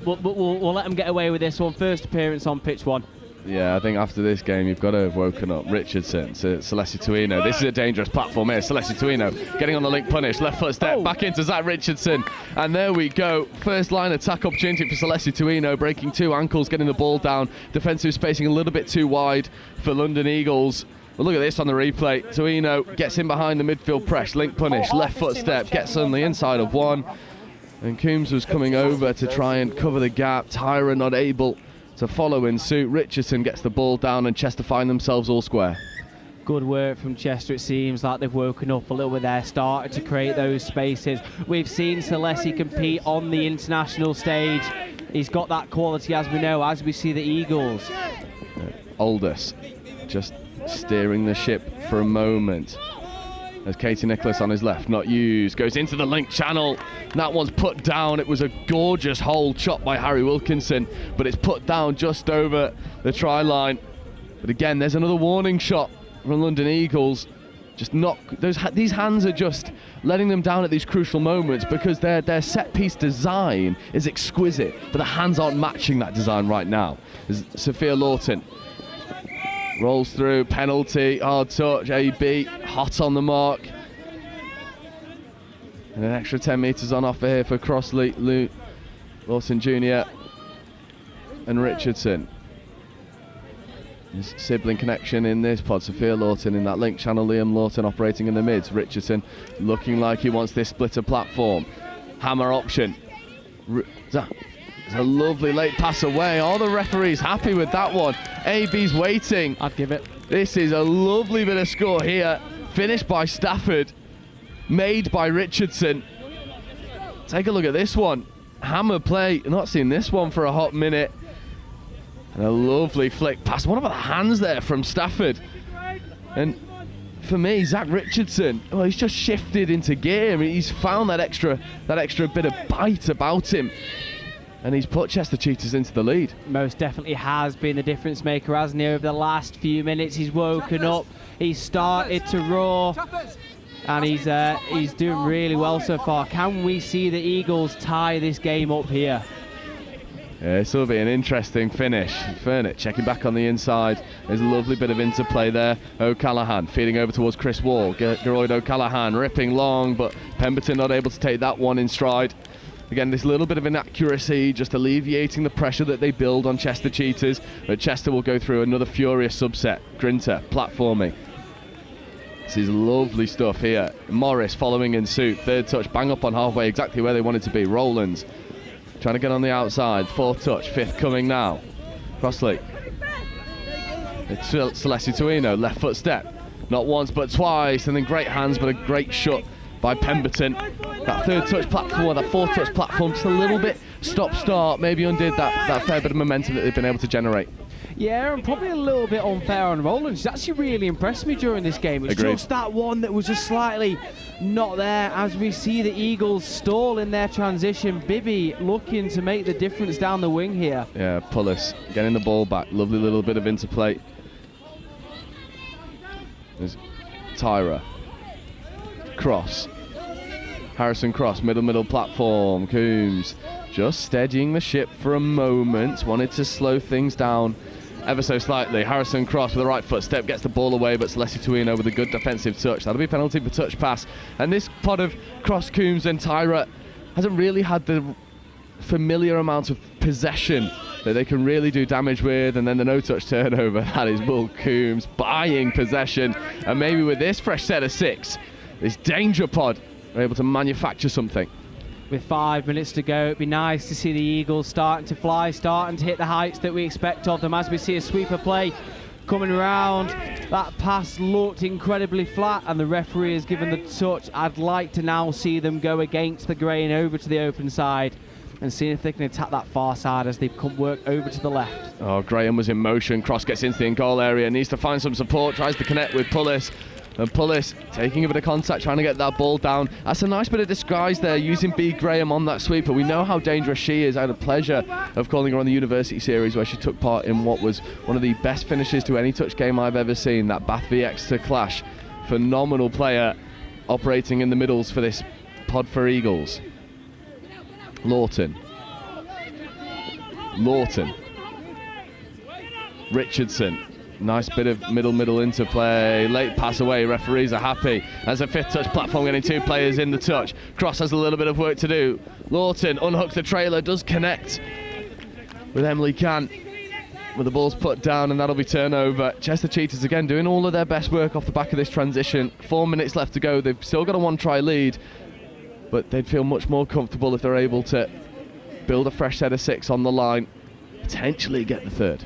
We'll let them get away with this one. First appearance on pitch 1. Yeah, I think after this game, you've got to have woken up Richardson to Celeste Tuino. This is a dangerous platform here. Celeste Tuino getting on the link punish. Left foot step back into Zach Richardson. And there we go. First line attack opportunity for Celeste Tuino. Breaking 2 ankles, getting the ball down. Defensive spacing a little bit too wide for London Eagles. But look at this on the replay. Tuino gets in behind the midfield press. Link punish. Left foot step. Gets on the inside of 1. And Coombs was coming over to try and cover the gap. Tyra not able to follow in suit. Richardson gets the ball down and Chester find themselves all square. Good work from Chester. It seems like they've woken up a little bit there, started to create those spaces. We've seen Celeste compete on the international stage. He's got that quality, as we know, as we see the Eagles. Aldous just steering the ship for a moment. As Katie Nicholas on his left, not used, goes into the link channel. That one's put down. It was a gorgeous hole chopped by Harry Wilkinson, but it's put down just over the try line. But again, there's another warning shot from London Eagles. Just not these hands are just letting them down at these crucial moments because their set piece design is exquisite, but the hands aren't matching that design right now. As Sophia Lawton rolls through, penalty, hard touch, AB, hot on the mark. And an extra 10 metres on offer here for Crossley, Lawson Jr. and Richardson. His sibling connection in this pod, Sophia Lawton in that link channel, Liam Lawton operating in the mids. Richardson looking like he wants this splitter platform. Hammer option. It's a lovely late pass away. All the referees happy with that one. AB's waiting. I'd give it. This is a lovely bit of score here. Finished by Stafford. Made by Richardson. Take a look at this one. Hammer play. Not seen this one for a hot minute. And a lovely flick pass. What about the hands there from Stafford? And for me, Zach Richardson, well, he's just shifted into gear. He's found that extra bit of bite about him. And he's put Chester Cheetahs into the lead. Most definitely has been the difference maker, hasn't he? Over the last few minutes, he's woken up. He's started to roar. And he's doing really well so far. Can we see the Eagles tie this game up here? Yeah, this will be an interesting finish. Furnett checking back on the inside. There's a lovely bit of interplay there. O'Callaghan feeding over towards Chris Wall. Geroyd O'Callaghan ripping long, but Pemberton not able to take that one in stride. Again, this little bit of inaccuracy, just alleviating the pressure that they build on Chester Cheetahs. But Chester will go through another furious subset. Grinter, platforming. This is lovely stuff here. Morris following in suit. Third touch, bang up on halfway, exactly where they wanted to be. Rowlands trying to get on the outside. Fourth touch, fifth coming now. Crossley. It's Celeste Tuino, left foot step. Not once, but twice. And then great hands, but a great shot by Pemberton. That third touch platform, or that fourth touch platform, just a little bit stop-start, maybe undid that fair bit of momentum that they've been able to generate. Yeah, and probably a little bit unfair on Rowland. She's actually really impressed me during this game. It's just that one that was just slightly not there. As we see the Eagles stall in their transition, Bibby looking to make the difference down the wing here. Yeah, Pullis getting the ball back. Lovely little bit of interplay. There's Tyra. Cross. Harrison Cross, middle platform. Coombs just steadying the ship for a moment. Wanted to slow things down ever so slightly. Harrison Cross with the right foot step gets the ball away, but Celeste Tuino with a good defensive touch. That'll be a penalty for touch pass. And this pod of Cross, Coombs and Tyra hasn't really had the familiar amount of possession that they can really do damage with. And then the no-touch turnover. That is Will Coombs buying possession. And maybe with this fresh set of 6, this danger pod are able to manufacture something. With 5 minutes to go, it'd be nice to see the Eagles starting to fly, starting to hit the heights that we expect of them. As we see a sweeper play coming around, that pass looked incredibly flat and the referee has given the touch. I'd like to now see them go against the grain over to the open side and see if they can attack that far side as they come work over to the left. Oh, Graham was in motion. Cross gets into the in-goal area, needs to find some support, tries to connect with Pullis. And Pullis taking a bit of contact, trying to get that ball down. That's a nice bit of disguise there, using B. Graham on that sweeper. We know how dangerous she is. I had the pleasure of calling her on the University Series, where she took part in what was one of the best finishes to any touch game I've ever seen, that Bath v Exeter clash. phenomenal player operating in the middles for this pod for Eagles. Lawton. Richardson. Nice bit of middle interplay. Late pass away. Referees are happy. As a 5th touch platform, getting 2 players in the touch. Cross has a little bit of work to do. Lawton unhooks the trailer, does connect with Emily Cant. But the ball's put down and that'll be turnover. Chester Cheetahs again doing all of their best work off the back of this transition. 4 minutes left to go. They've still got a 1-try lead, but they'd feel much more comfortable if they're able to build a fresh set of 6 on the line, potentially get the 3rd.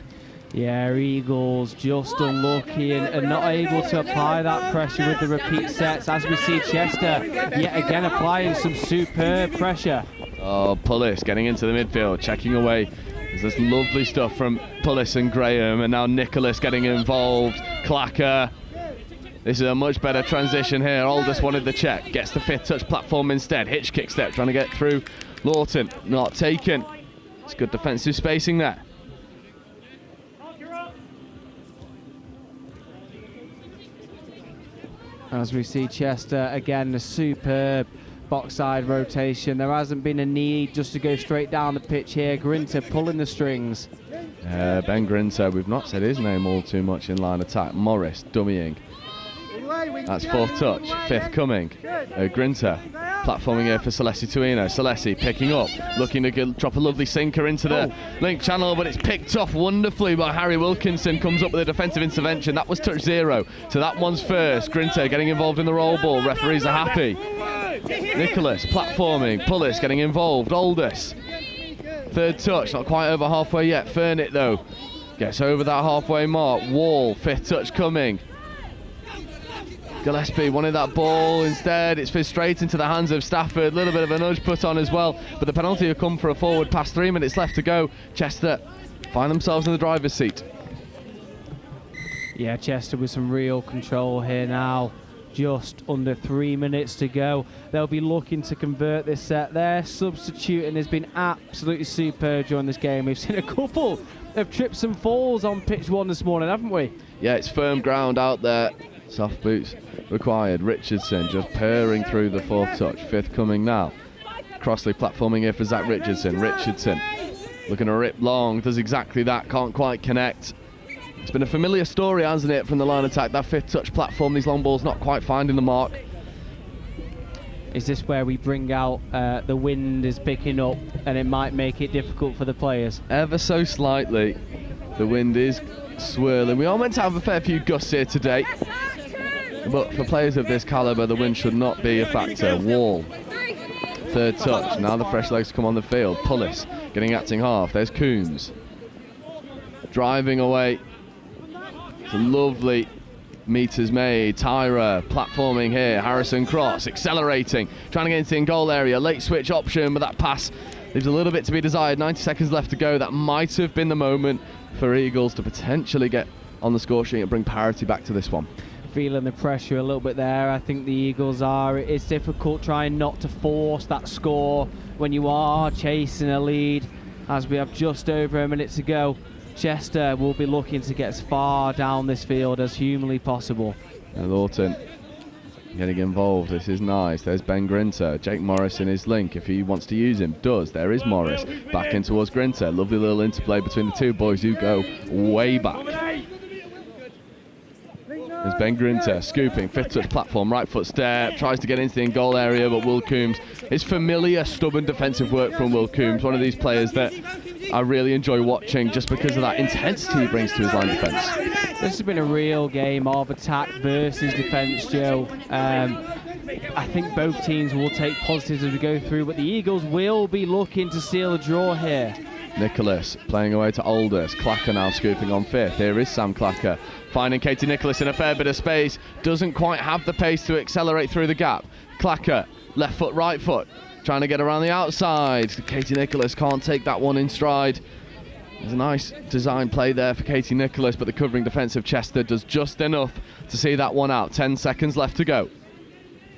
Yeah, Eagles just unlucky and not able to apply that pressure with the repeat sets, as we see Chester yet again applying some superb pressure. Oh, Pullis getting into the midfield, checking away. There's this lovely stuff from Pullis and Graham, and now Nicholas getting involved. Clacker. This is a much better transition here. Aldous wanted the check, gets the 5th touch platform instead. Hitch kick step, trying to get through. Lawton, not taken. It's good defensive spacing there. As we see Chester again, a superb box side rotation. There hasn't been a need just to go straight down the pitch here. Grinter pulling the strings. Ben Grinter, we've not said his name all too much in line attack. Morris dummying. That's 4th touch, 5th coming. Grinter platforming here for Celeste Tuino. Celeste picking up, looking to drop a lovely sinker into the link channel, but it's picked off wonderfully by Harry Wilkinson. Comes up with a defensive intervention. That was touch 0, so that one's first. Grinter getting involved in the roll ball. Referees are happy. Nicholas platforming. Pullis getting involved. Aldous. 3rd touch, not quite over halfway yet. Fernit though gets over that halfway mark. Wall, 5th touch coming. Gillespie wanted that ball, instead it's fizzed straight into the hands of Stafford. A little bit of a nudge put on as well, but the penalty will come for a forward pass. 3 minutes left to go. Chester find themselves in the driver's seat. Yeah, Chester with some real control here now. Just under 3 minutes to go. They'll be looking to convert this set. Their substituting has been absolutely superb during this game. We've seen a couple of trips and falls on pitch 1 this morning, haven't we? Yeah, it's firm ground out there. Soft boots required. Richardson just purring through the 4th touch. 5th coming now. Crossley platforming here for Zach Richardson. Richardson looking to rip long. Does exactly that. Can't quite connect. It's been a familiar story, hasn't it, from the line attack. That 5th touch platform, these long balls not quite finding the mark. Is this where we bring out the wind is picking up and it might make it difficult for the players? Ever so slightly. The wind is swirling. We are meant to have a fair few gusts here today, but for players of this calibre, the wind should not be a factor. Wall. 3rd touch. Now the fresh legs come on the field. Pullis getting acting half. There's Coombs. Driving away. It's a lovely meters made. Tyra platforming here. Harrison Cross accelerating. Trying to get into the goal area. Late switch option, but that pass leaves a little bit to be desired. 90 seconds left to go. That might have been the moment for Eagles to potentially get on the score sheet and bring parity back to this one. Feeling the pressure a little bit there. I think the Eagles are. It's difficult trying not to force that score when you are chasing a lead, as we have just over a minute to go. Chester will be looking to get as far down this field as humanly possible. And Lawton getting involved. This is nice. There's Ben Grinter. Jake Morris in his link if he wants to use him. Does. There is Morris. Back in towards Grinter. Lovely little interplay between the two boys who go way back. There's Ben Grinter scooping, 5th touch platform, right foot step, tries to get into the goal area, but Will Coombs, it's familiar stubborn defensive work from Will Coombs, one of these players that I really enjoy watching just because of that intensity he brings to his line defence. This has been a real game of attack versus defence, Joe. I think both teams will take positives as we go through, but the Eagles will be looking to seal a draw here. Nicholas playing away to Aldous. Clacker now scooping on 5th. Here is Sam Clacker finding Katie Nicholas in a fair bit of space. Doesn't quite have the pace to accelerate through the gap. Clacker, left foot, right foot, trying to get around the outside. Katie Nicholas can't take that one in stride. There's a nice design play there for Katie Nicholas, but the covering defence of Chester does just enough to see that one out. 10 seconds left to go.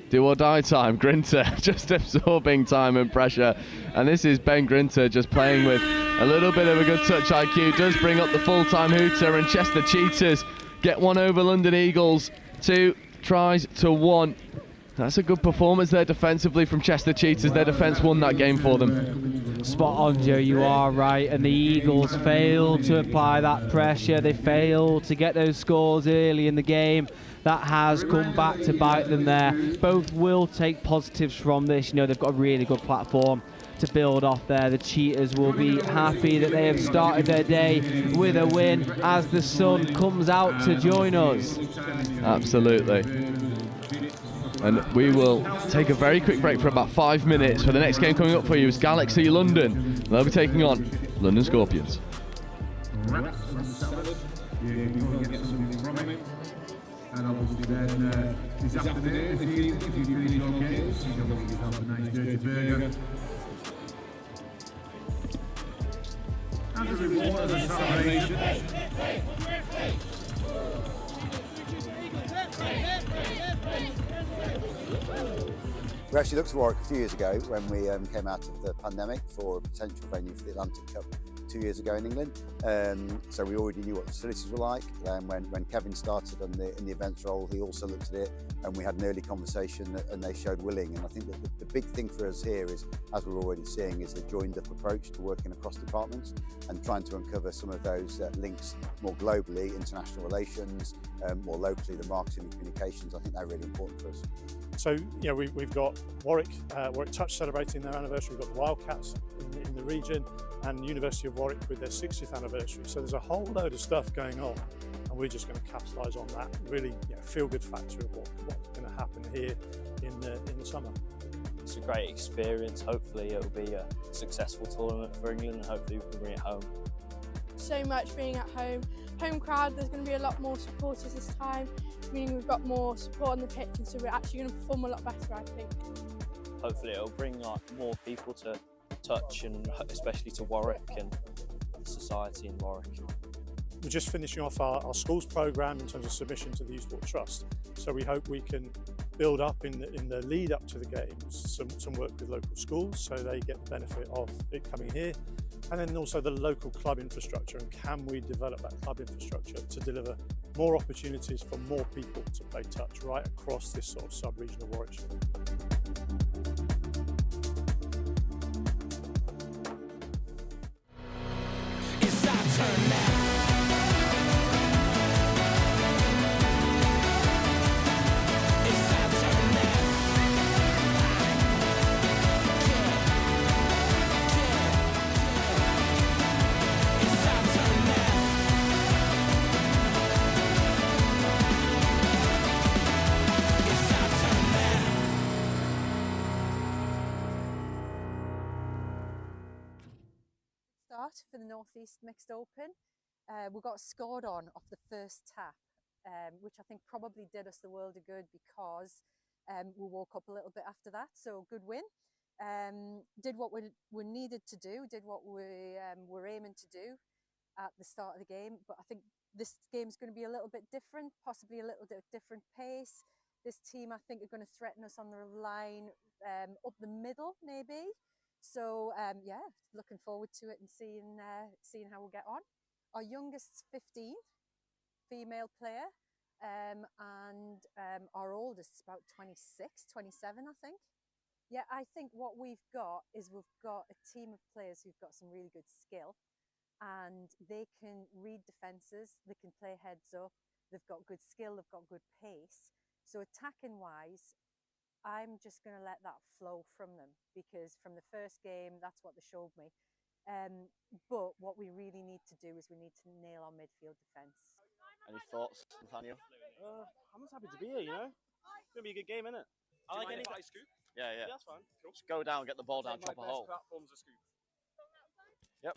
Do or die time. Grinter just absorbing time and pressure. And this is Ben Grinter just playing with a little bit of a good touch IQ. Does bring up the full-time hooter, and Chester Cheetahs get one over London Eagles to tries to 1. That's a good performance there defensively from Chester Cheetahs. Their defence won that game for them. Spot on, Joe, you are right. And the Eagles failed to apply that pressure. They failed to get those scores early in the game. That has come back to bite them there. Both will take positives from this. You know, they've got a really good platform to build off there. The Cheetahs will be happy that they have started their day with a win as the sun comes out to join us. Absolutely. And we will take a very quick break for about 5 minutes. For the next game coming up for you is Galaxy London. They'll be taking on London Scorpions. And obviously then this afternoon, this evening, if you finish your games, you can get yourself a nice dirty burger. As a reward, as a celebration. We actually looked at Warwick a few years ago when we came out of the pandemic for a potential venue for the Atlantic Cup 2 years ago in England. So we already knew what the facilities were like. When Kevin started in the events role, he also looked at it and we had an early conversation and they showed willing. And I think that the big thing for us here is, as we're already seeing, is the joined up approach to working across departments and trying to uncover some of those links more globally, international relations, more locally, the marketing and communications. I think they're really important for us. So, you know, we've got Warwick Touch celebrating their anniversary, we've got the Wildcats in the region, and University of Warwick with their 60th anniversary. So there's a whole load of stuff going on, and we're just going to capitalise on that. Really, feel-good factor of what's going to happen here in the summer. It's a great experience. Hopefully it'll be a successful tournament for England, and hopefully we can bring it home. So much being at home. Home crowd, there's going to be a lot more supporters this time, meaning we've got more support on the pitch, and so we're actually going to perform a lot better, I think. Hopefully it'll bring more people to touch, and especially to Warwick and the society in Warwick. We're just finishing off our schools programme in terms of submission to the Youth Sport Trust. So we hope we can build up in the lead up to the games some work with local schools so they get the benefit of it coming here. And then also the local club infrastructure, and can we develop that club infrastructure to deliver more opportunities for more people to play touch right across this sort of sub-region of Warwickshire. It's our turn now. For the North East Mixed Open. We got scored on off the first tap, which I think probably did us the world of good because we woke up a little bit after that, so good win. Did what we needed to do, did what we were aiming to do at the start of the game, but I think this game's going to be a little bit different, possibly a little bit different pace. This team, I think, are going to threaten us on the line up the middle, maybe. So yeah, looking forward to it and seeing how we'll get on. Our youngest's 15, female player, and our oldest's about 26, 27, I think. Yeah, I think what we've got is we've got a team of players who've got some really good skill, and they can read defences, they can play heads up, they've got good skill, they've got good pace. So attacking wise, I'm just going to let that flow from them, because from the first game, that's what they showed me. But what we really need to do is we need to nail our midfield defence. Any thoughts, Nathaniel? I'm just happy to be here, you know. It's going to be a good game, isn't it? I like any scoop? Yeah. That's fine. Cool. Just go down, get the ball down, chop a hole. Platform's a scoop. Yep.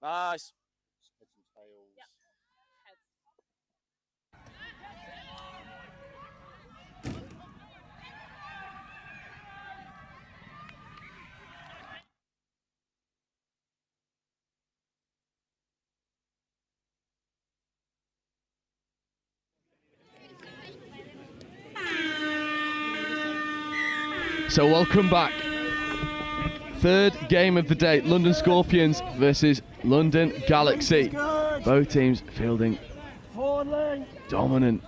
Nice. Heads and tails. Yep. So welcome back. Third game of the day, London Scorpions versus London Galaxy. Both teams fielding Dominant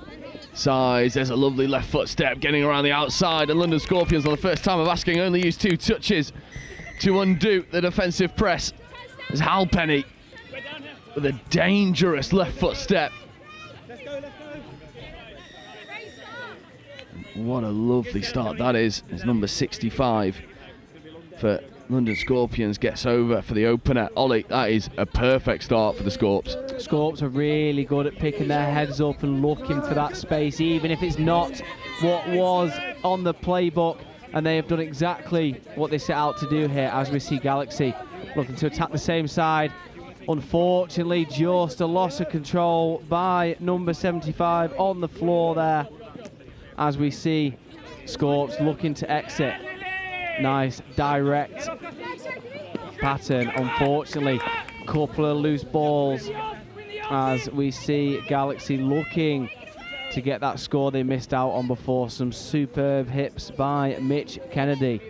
size. There's a lovely left foot step getting around the outside, and London Scorpions, on the first time of asking, only use 2 touches to undo the defensive press. There's Halpenny with a dangerous left foot step. What a lovely start that is. It's number 65 for London Scorpions, gets over for the opener. Ollie, that is a perfect start for the Scorps. Scorps are really good at picking their heads up and looking for that space, even if it's not what was on the playbook. And they have done exactly what they set out to do here, as we see Galaxy looking to attack the same side. Unfortunately, just a loss of control by number 75 on the floor there, as we see Scorps looking to exit. Nice direct pattern. Unfortunately, couple of loose balls as we see Galaxy looking to get that score they missed out on before. Some superb hips by Mitch Kennedy,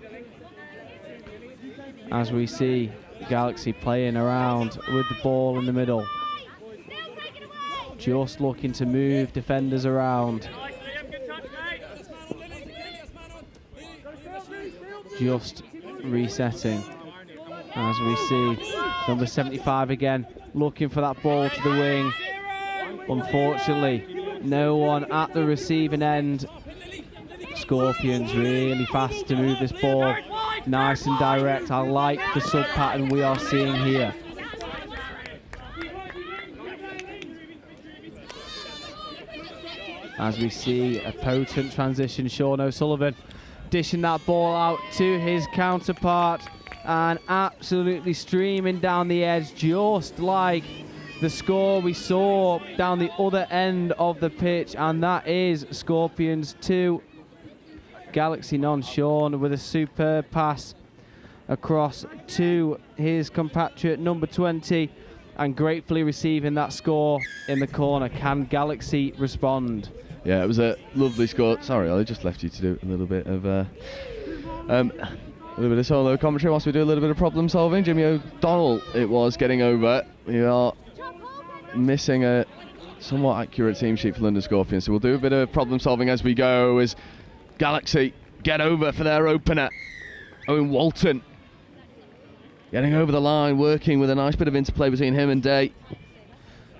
as we see Galaxy playing around with the ball in the middle, just looking to move defenders around. Just resetting, as we see number 75 again looking for that ball to the wing. Unfortunately, no one at the receiving end. Scorpions really fast to move this ball, nice and direct. I like the sub pattern we are seeing here. As we see a potent transition, Sean O'Sullivan dishing that ball out to his counterpart and absolutely streaming down the edge, just like the score we saw down the other end of the pitch, and that is Scorpions 2, Galaxy none. Sean with a superb pass across to his compatriot number 20, and gratefully receiving that score in the corner. Can Galaxy respond? Yeah, it was a lovely score. Sorry, I just left you to do a little bit of solo commentary whilst we do a little bit of problem solving. Jimmy O'Donnell, it was, getting over. We are missing a somewhat accurate team sheet for London Scorpions, so we'll do a bit of problem solving as we go, as Galaxy get over for their opener. Owen Walton getting over the line, working with a nice bit of interplay between him and Day.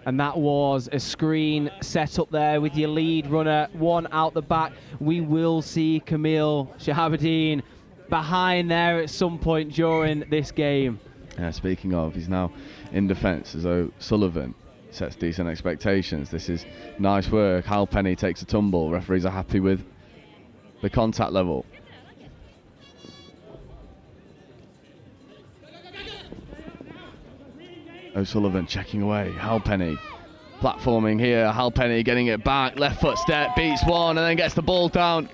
And that was a screen set up there with your lead runner, one out the back. We will see Camille Shahabuddin behind there at some point during this game. Speaking of, he's now in defence, as though Sullivan sets decent expectations. This is nice work. Halpenny takes a tumble. Referees are happy with the contact level. O'Sullivan checking away. Halpenny platforming here. Halpenny getting it back. Left foot step, beats one, and then gets the ball down.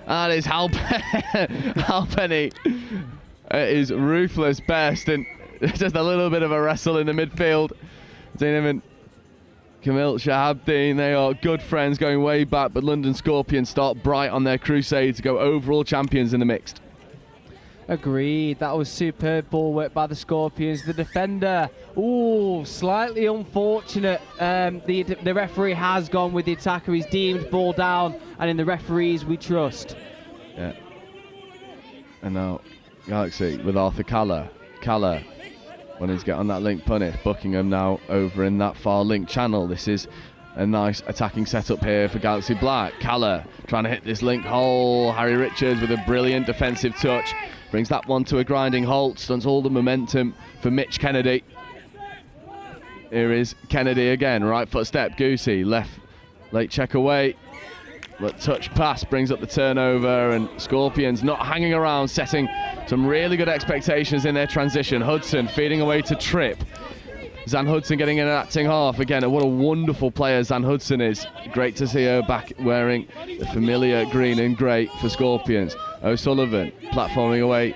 That is Halpenny at his ruthless best, and just a little bit of a wrestle in the midfield between him and Camille Shahabuddin. They are good friends going way back, but London Scorpions start bright on their crusade to go overall champions in the mixed. Agreed. That was superb ball work by the Scorpions. The defender, ooh, slightly unfortunate. The referee has gone with the attacker. He's deemed ball down, and in the referees we trust. Yeah. And now Galaxy with Arthur Calla. Calla wanting to get on that link punish. Buckingham now over in that far link channel. This is a nice attacking setup here for Galaxy Black. Calla trying to hit this link hole. Harry Richards with a brilliant defensive touch. Brings that one to a grinding halt, stunts all the momentum for Mitch Kennedy. Here is Kennedy again, right foot step, Goosey, left, late check away. But touch pass brings up the turnover, and Scorpions not hanging around, setting some really good expectations in their transition. Hudson feeding away to Tripp. Zan Hudson getting in an acting half. Again, what a wonderful player Zan Hudson is. Great to see her back wearing the familiar green and grey for Scorpions. O'Sullivan platforming away.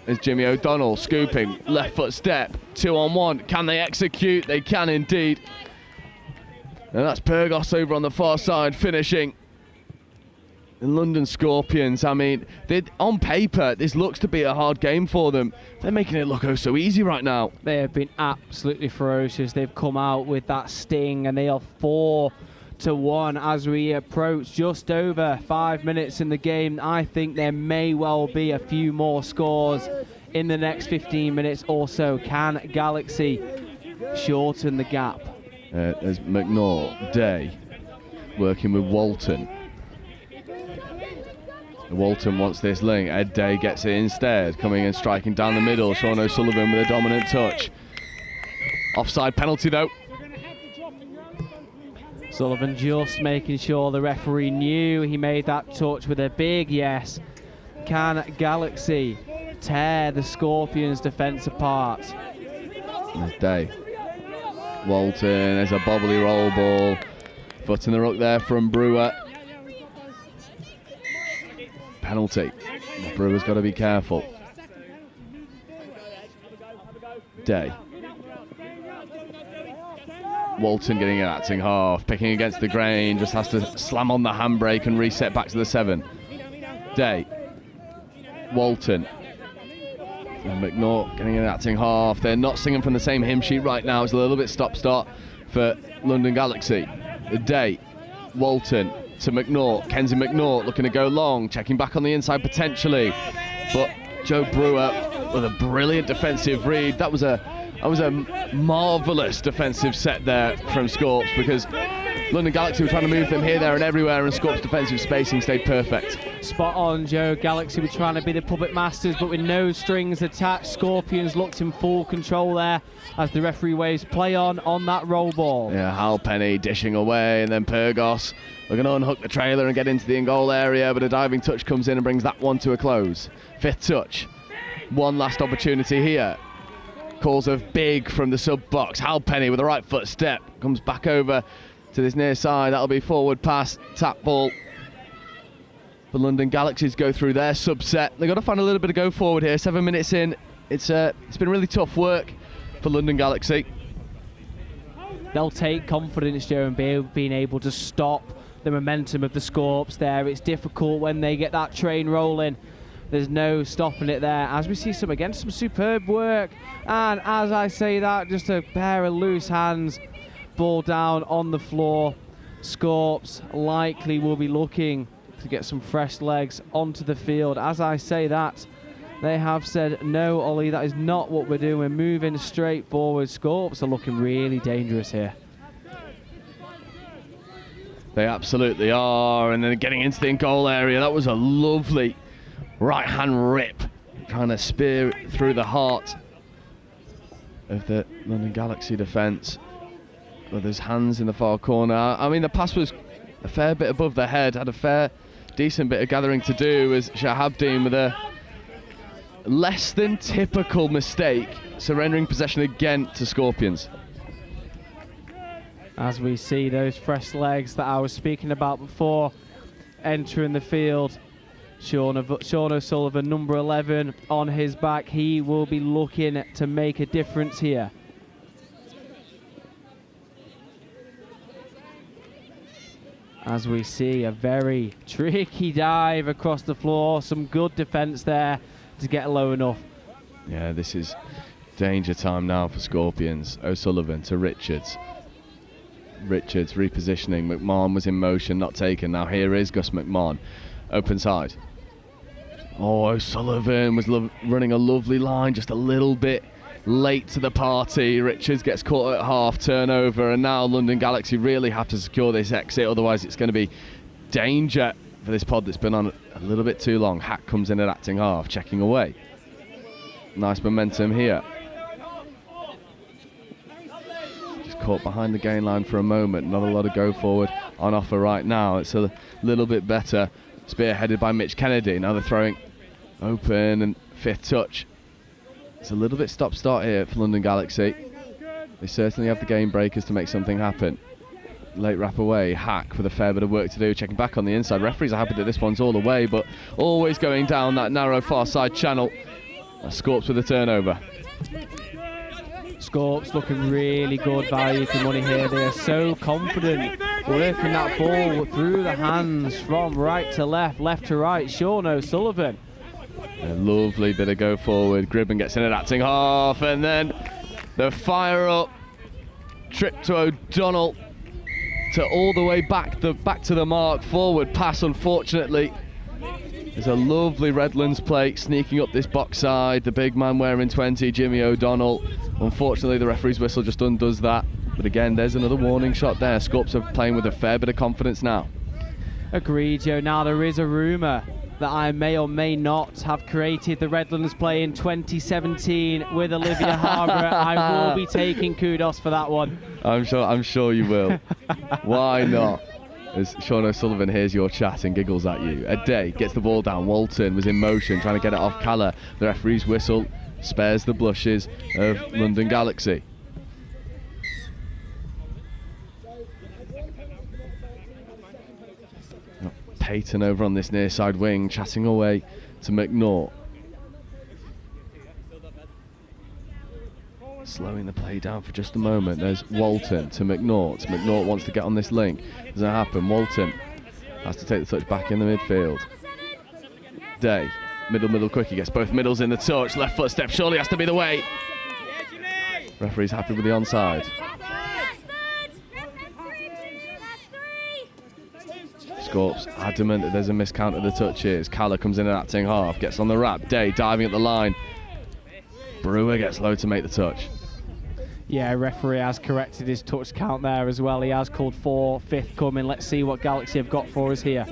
There's Jimmy O'Donnell scooping, left foot step, 2-on-1. Can they execute? They can indeed. And that's Pyrgos over on the far side finishing. And London Scorpions, I mean, on paper, this looks to be a hard game for them. They're making it look oh so easy right now. They have been absolutely ferocious. They've come out with that sting, and they are 4-1 as we approach just over 5 minutes in the game. I think there may well be a few more scores in the next 15 minutes or so. Can Galaxy shorten the gap? There's McNaught, Day, working with Walton. Walton wants this link. Ed Day gets it instead, coming and striking down the middle. Sean O'Sullivan with a dominant touch. Offside penalty though. Sullivan just making sure the referee knew he made that touch with a big yes. Can Galaxy tear the Scorpions' defence apart? There's Day. Walton, there's a bobbly roll ball. Foot in the ruck there from Brewer. Penalty. The Brewer's got to be careful. Day. Walton getting an acting half, picking against the grain, just has to slam on the handbrake and reset back to the 7. Day. Walton. And McNaught getting an acting half. They're not singing from the same hymn sheet right now. It's a little bit stop-start for London Galaxy. Day. Walton to McNaught. Kenzie McNaught looking to go long, checking back on the inside potentially. But Joe Brewer with a brilliant defensive read. That was a marvellous defensive set there from Scorps, because London Galaxy were trying to move them here, there and everywhere, and Scorps' defensive spacing stayed perfect. Spot on, Joe. Galaxy were trying to be the puppet masters, but with no strings attached. Scorpions looked in full control there as the referee waves play on that roll ball. Yeah, Hal Penny dishing away, and then Pyrgos looking to unhook the trailer and get into the in-goal area, but a diving touch comes in and brings that one to a close. 5th touch. One last opportunity here. Calls of big from the sub-box. Hal Penny with a right foot step. Comes back over to this near side. That'll be forward pass, tap ball. The London Galaxies go through their subset. They've got to find a little bit of go forward here. 7 minutes in. It's been really tough work for London Galaxy. They'll take confidence, Joe, in being able to stop the momentum of the Scorps there. It's difficult when they get that train rolling. There's no stopping it there, as we see some superb work. And as I say that, just a pair of loose hands, ball down on the floor. Scorps likely will be looking to get some fresh legs onto the field. As I say that, they have said, no, Ollie, that is not what we're doing. We're moving straight forward. Scorps are looking really dangerous here. They absolutely are, and then getting into the in-goal area. That was a lovely right-hand rip, trying to spear through the heart of the London Galaxy defence. With his hands in the far corner. I mean, the pass was a fair bit above their head, had a decent bit of gathering to do, as Shahabdeen with a less than typical mistake, surrendering possession again to Scorpions. As we see those fresh legs that I was speaking about before entering the field. Sean O'Sullivan, number 11, on his back. He will be looking to make a difference here. As we see a very tricky dive across the floor. Some good defence there to get low enough. Yeah, this is danger time now for Scorpions. O'Sullivan to Richards. Richards repositioning. McMahon was in motion, not taken. Now here is Gus McMahon. Open side. Oh, O'Sullivan was running a lovely line, just a little bit late to the party. Richards gets caught at half, turnover, and now London Galaxy really have to secure this exit, otherwise it's going to be danger for this pod that's been on a little bit too long. Hack comes in at acting half, checking away. Nice momentum here. Just caught behind the gain line for a moment. Not a lot of go forward on offer right now. It's a little bit better. Spearheaded by Mitch Kennedy. Now they're throwing open, and 5th touch. It's a little bit stop-start here for London Galaxy. They certainly have the game breakers to make something happen. Late wrap away. Hack with a fair bit of work to do, checking back on the inside. Referees are happy that this one's all the way, but always going down that narrow far side channel. Scorps with a turnover. Scorps looking really good value for money here. They are so confident Working that ball through the hands from right to left, left to right. Sean O'Sullivan. A lovely bit of go forward. Gribben gets in at acting half, and then the fire up. Trip to O'Donnell to all the way back to the mark. Forward pass, unfortunately. There's a lovely Redlands play sneaking up this box side. The big man wearing 20, Jimmy O'Donnell. Unfortunately, the referee's whistle just undoes that. But again, there's another warning shot there. Scorps are playing with a fair bit of confidence now. Agreed, Joe. Now there is a rumour that I may or may not have created the Redlands play in 2017 with Olivia Harborough. I will be taking kudos for that one. I'm sure you will. Why not? As Sean O'Sullivan hears your chat and giggles at you. A Day gets the ball down. Walton was in motion trying to get it off Calla. The referee's whistle spares the blushes of London Galaxy. Payton over on this near side wing, chatting away to McNaught. Slowing the play down for just a moment. There's Walton to McNaught. McNaught wants to get on this link. Doesn't happen. Walton has to take the touch back in the midfield. Day, middle quick. He gets both middles in the touch. Left foot step surely has to be the way. Referee's happy with the onside. Scorps adamant that there's a miscount of the touches. Calla comes in and acting half, gets on the wrap. Day diving at the line. Brewer gets low to make the touch. Yeah, referee has corrected his touch count there as well. He has called for fifth coming. Let's see what Galaxy have got for us here.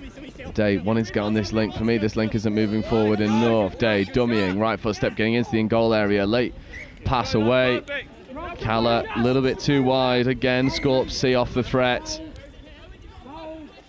Day wanting to get on this link. For me, this link isn't moving forward enough. Day dummying, right foot step getting into the in-goal area. Late pass away. Calla a little bit too wide again. Scorps see off the threat.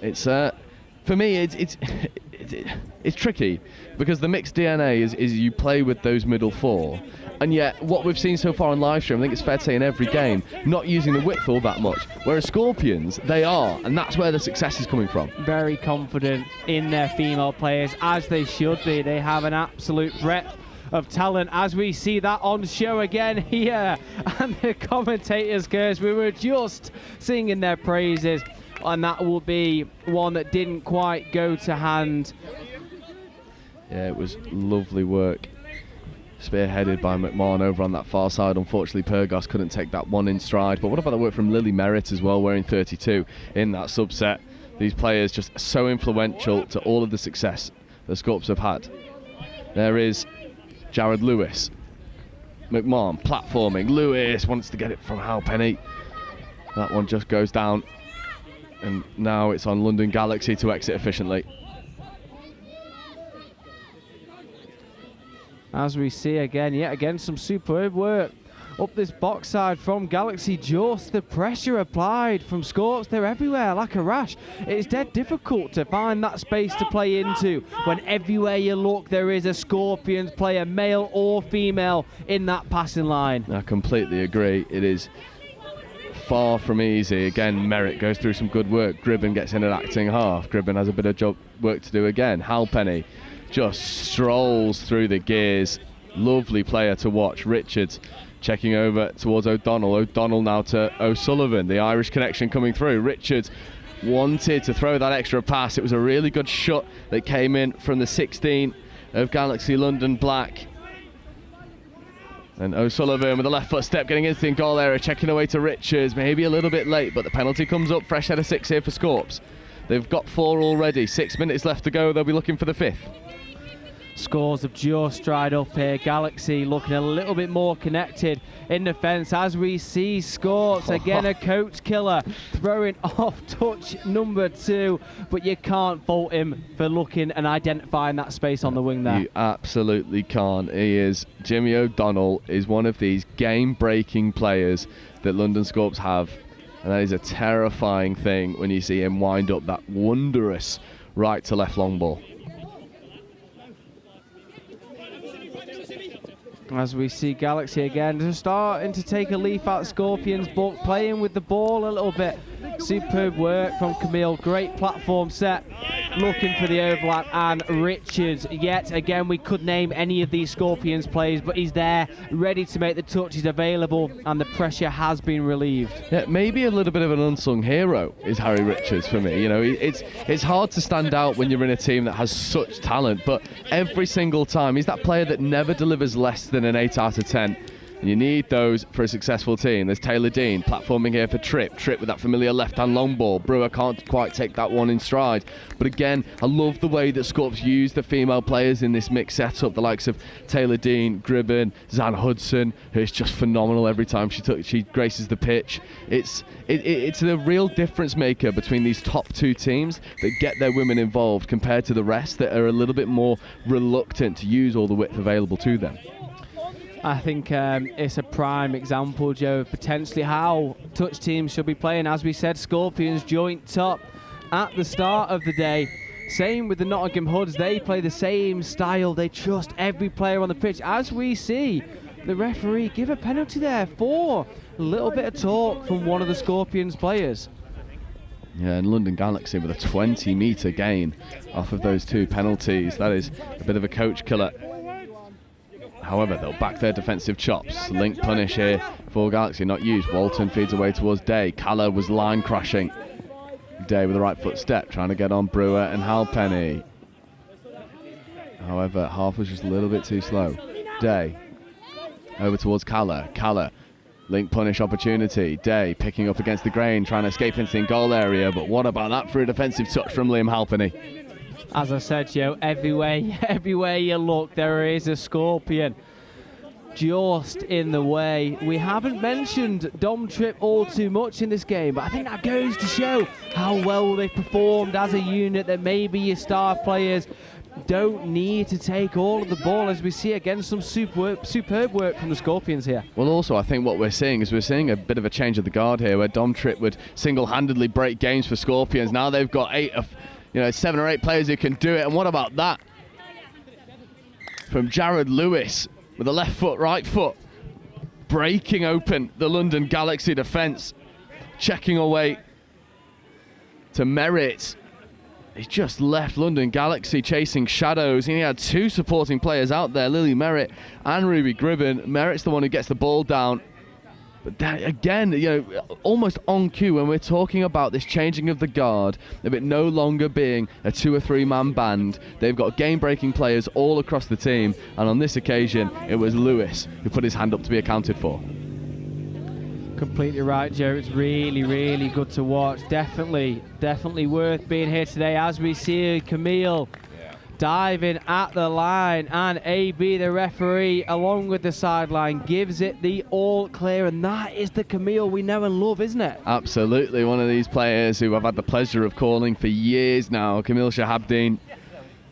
It's for me, it's tricky because the mixed DNA is you play with those middle four, and yet what we've seen so far on live stream, I think it's fair to say in every game, not using the width all that much. Whereas Scorpions, they are, and that's where the success is coming from. Very confident in their female players, as they should be. They have an absolute breadth of talent, as we see that on show again here, and the commentators, curse, we were just singing their praises. And that will be one that didn't quite go to hand. Yeah, it was lovely work. Spearheaded by McMahon over on that far side. Unfortunately, Pyrgos couldn't take that one in stride. But what about the work from Lily Merritt as well, wearing 32 in that subset? These players just so influential to all of the success the Scorps have had. There is Jared Lewis. McMahon platforming. Lewis wants to get it from Halpenny. That one just goes down. And now it's on London Galaxy to exit efficiently. As we see again, yet again, some superb work up this box side from Galaxy. Just the pressure applied from Scorps. They're everywhere like a rash. It's dead difficult to find that space to play into when everywhere you look there is a Scorpions player, male or female, in that passing line. I completely agree. It is far from easy. Again, Merritt goes through some good work. Gribben gets in at acting half. Gribben has a bit of work to do again. Halpenny just strolls through the gears. Lovely player to watch. Richards checking over towards O'Donnell. O'Donnell now to O'Sullivan. The Irish connection coming through. Richards wanted to throw that extra pass. It was a really good shot that came in from the 16 of Galaxy London Black. And O'Sullivan with a left foot step getting into the goal area, checking away to Richards, maybe a little bit late, but the penalty comes up. Fresh head of 6 here for Scorps. They've got 4 already, 6 minutes left to go. They'll be looking for the 5th. Scores have just dried up here. Galaxy looking a little bit more connected in defence, as we see Scorps again, a coach killer throwing off touch number 2, but you can't fault him for looking and identifying that space on the wing there. You absolutely can't. Jimmy O'Donnell is one of these game-breaking players that London Scorps have, and that is a terrifying thing when you see him wind up that wondrous right to left long ball. As we see Galaxy again just starting to take a leaf out of Scorpions' book, playing with the ball a little bit. Superb work from Camille, great platform set. looking for the overlap, and Richards, yet again, we could name any of these Scorpions players, but he's there, ready to make the touches available, and the pressure has been relieved. Yeah, maybe a little bit of an unsung hero is Harry Richards for me. You know, it's hard to stand out when you're in a team that has such talent, but every single time, he's that player that never delivers less than an 8 out of 10. And you need those for a successful team. There's Taylor Dean platforming here for Tripp. Tripp with that familiar left-hand long ball. Brewer can't quite take that one in stride. But again, I love the way that Scorps use the female players in this mixed setup. The likes of Taylor Dean, Gribben, Zan Hudson, who's just phenomenal every time she graces the pitch. It's a real difference maker between these top two teams that get their women involved compared to the rest that are a little bit more reluctant to use all the width available to them. I think it's a prime example, Joe, of potentially how touch teams should be playing. As we said, Scorpions joint top at the start of the day. Same with the Nottingham Hoods. They play the same style. They trust every player on the pitch. As we see the referee give a penalty there for a little bit of talk from one of the Scorpions players. Yeah, and London Galaxy with a 20-metre gain off of those two penalties. That is a bit of a coach killer. However, they'll back their defensive chops. Link punish here for Galaxy, not used. Walton feeds away towards Day. Caller was line crashing. Day with the right foot step, trying to get on Brewer and Halpenny. However, half was just a little bit too slow. Day over towards Caller. Caller, link punish opportunity. Day picking up against the grain, trying to escape into the goal area. But what about that for a defensive touch from Liam Halpenny? As I said, Joe, everywhere you look, there is a Scorpion just in the way. We haven't mentioned Dom Tripp all too much in this game, but I think that goes to show how well they've performed as a unit, that maybe your star players don't need to take all of the ball, as we see again some superb work from the Scorpions here. Well, also I think what we're seeing is a bit of a change of the guard here, where Dom Tripp would single-handedly break games for Scorpions. Now they've got 7 or 8 players who can do it. And what about that from Jared Lewis with a left foot, right foot, breaking open the London Galaxy defence, checking away to Merritt. He's just left London Galaxy chasing shadows. He had 2 supporting players out there, Lily Merritt and Ruby Gribben. Merritt's the one who gets the ball down. But that, again, almost on cue when we're talking about this changing of the guard, of it no longer being a 2 or 3 man band. They've got game-breaking players all across the team, and on this occasion, it was Lewis who put his hand up to be accounted for. Completely right, Joe. It's really, really good to watch. Definitely worth being here today, as we see Camille diving at the line, and AB, the referee, along with the sideline, gives it the all clear, and that is the Camille we know and love, isn't it? Absolutely, one of these players who I've had the pleasure of calling for years now. Camille Shahabdeen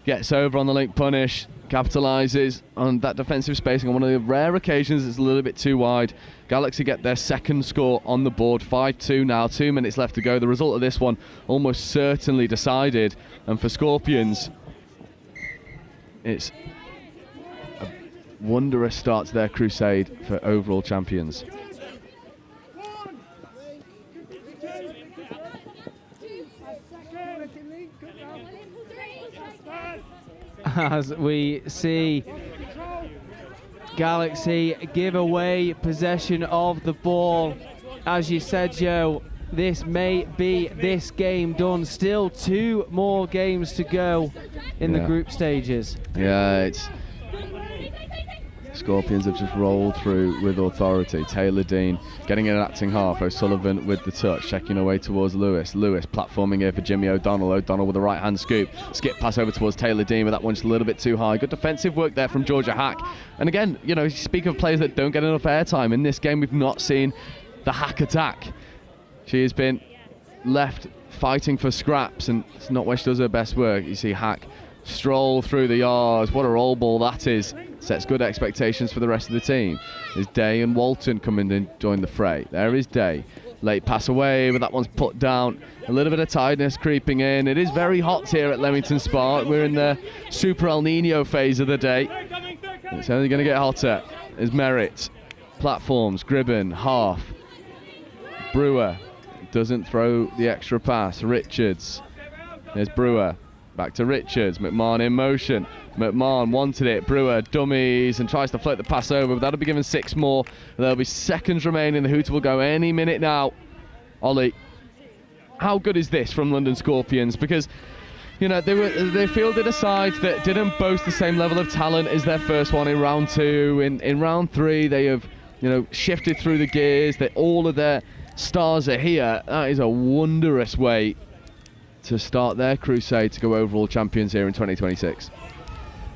gets over on the link punish, capitalises on that defensive spacing on one of the rare occasions it's a little bit too wide. Galaxy get their second score on the board, 5-2 now, 2 minutes left to go. The result of this one almost certainly decided, and for Scorpions, it's a wondrous start to their crusade for overall champions. As we see Galaxy give away possession of the ball. As you said, Joe, this may be this game done. Still 2 more games to go in the group stages. Yeah, it's Scorpions have just rolled through with authority. Taylor Dean getting in an acting half. O'Sullivan with the touch, checking away towards Lewis. Lewis platforming here for Jimmy O'Donnell. O'Donnell with a right hand scoop. Skip pass over towards Taylor Dean, but that one's a little bit too high. Good defensive work there from Georgia Hack. And again, you speak of players that don't get enough airtime. In this game, we've not seen the Hack attack. She has been left fighting for scraps, and it's not where she does her best work. You see Hack stroll through the yards. What a roll ball that is. Sets good expectations for the rest of the team. There's Day and Walton coming in, join the fray. There is Day. Late pass away, but that one's put down. A little bit of tiredness creeping in. It is very hot here at Leamington Spa. We're in the Super El Nino phase of the day. It's only going to get hotter. There's Merritt. Platforms, Gribben, half. Brewer doesn't throw the extra pass. Richards. There's Brewer. Back to Richards, McMahon in motion. McMahon wanted it, Brewer dummies and tries to float the pass over, but that'll be given 6 more. There'll be seconds remaining, the hooter will go any minute now. Ollie, how good is this from London Scorpions? Because, you know, they fielded a side that didn't boast the same level of talent as their first one in round 2. In round 3, they have, you know, shifted through the gears, that all of their stars are here. That is a wondrous way to start their crusade to go overall champions here in 2026.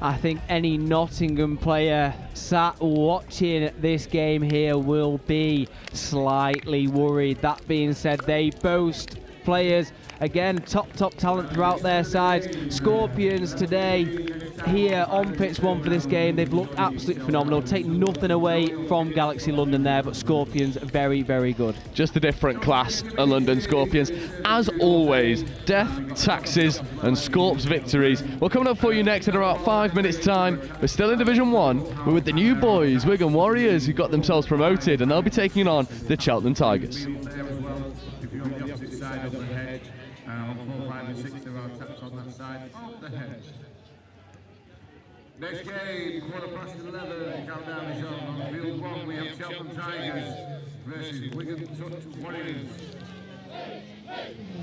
I think any Nottingham player sat watching this game here will be slightly worried. That being said, they boast players, again, top talent throughout their sides. Scorpions today here on pitch 1 for this game, they've looked absolutely phenomenal. Take nothing away from Galaxy London there, but Scorpions very, very good. Just a different class of London Scorpions. As always, death, taxes and Scorps victories. We're coming up for you next in about 5 minutes time. We're still in Division 1. We're with the new boys, Wigan Warriors, who got themselves promoted, and they'll be taking on the Cheltenham Tigers. Next game, 11:15, countdown is on. On field 1, we have Cheltenham Tigers versus Wigan Warriors.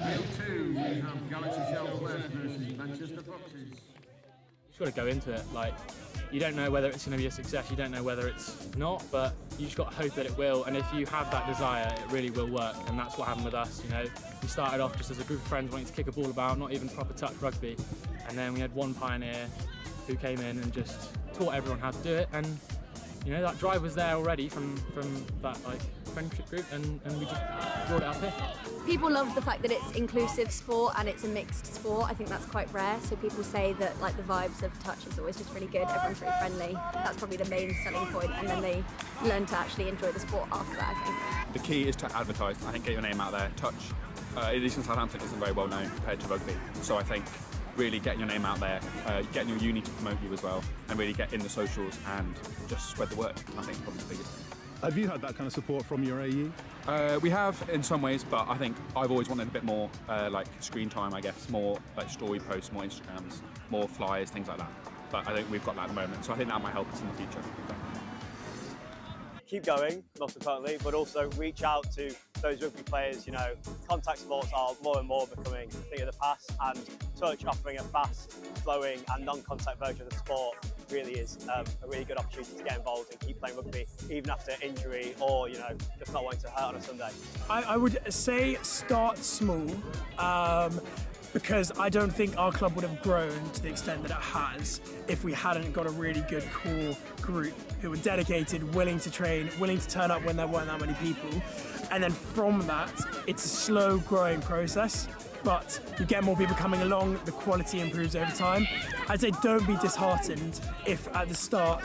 Field 2, we have Galaxy Southwest versus Manchester Foxes. You've got to go into it, like, you don't know whether it's going to be a success, you don't know whether it's not, but you just got to hope that it will, and if you have that desire, it really will work, and that's what happened with us, you know. We started off just as a group of friends wanting to kick a ball about, not even proper touch rugby, and then we had one pioneer who came in and just taught everyone how to do it, and you know, that drive was there already from that like friendship group, and we just brought it up here. People love the fact that it's inclusive sport and it's a mixed sport. I think that's quite rare, so people say that like the vibes of touch is always just really good, everyone's really friendly. That's probably the main selling point, and then they learn to actually enjoy the sport after that, I think. The key is to advertise, I think, get your name out there. Touch, at least in Southampton, isn't very well known compared to rugby, so I think really getting your name out there, getting your uni to promote you as well, and really get in the socials and just spread the word. I think probably the biggest thing. Have you had that kind of support from your AE? We have in some ways, but I think I've always wanted a bit more like screen time, I guess, more like story posts, more Instagrams, more flyers, things like that. But I think we've got that at the moment, so I think that might help us in the future. Keep going, most importantly, but also reach out to those rugby players. You know, contact sports are more and more becoming a thing of the past, and touch offering a fast, flowing and non-contact version of the sport really is a really good opportunity to get involved and keep playing rugby, even after injury or, you know, just not wanting to hurt on a Sunday. I would say start small, because I don't think our club would have grown to the extent that it has if we hadn't got a really good core group who were dedicated, willing to train, willing to turn up when there weren't that many people. And then from that, it's a slow growing process, but you get more people coming along, the quality improves over time. I'd say don't be disheartened if at the start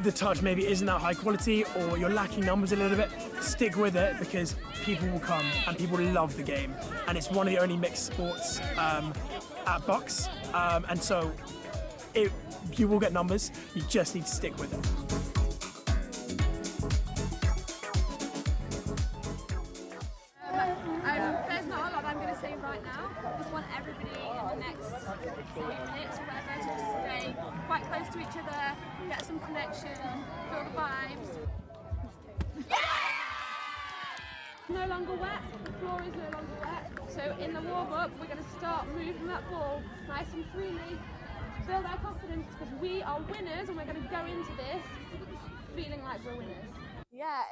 the touch maybe isn't that high quality or you're lacking numbers a little bit. Stick with it, because people will come and people love the game, and it's one of the only mixed sports at Bucks, and so you will get numbers, you just need to stick with it. There's not a lot I'm going to say right now. I just want everybody in the next 5 minutes or whatever to just stay quite close to each other, get some connection, feel the vibes. No longer wet, the floor is no longer wet. So in the warm-up, we're going to start moving that ball nice and freely, build our confidence, because we are winners and we're going to go into this feeling like we're winners. Yeah,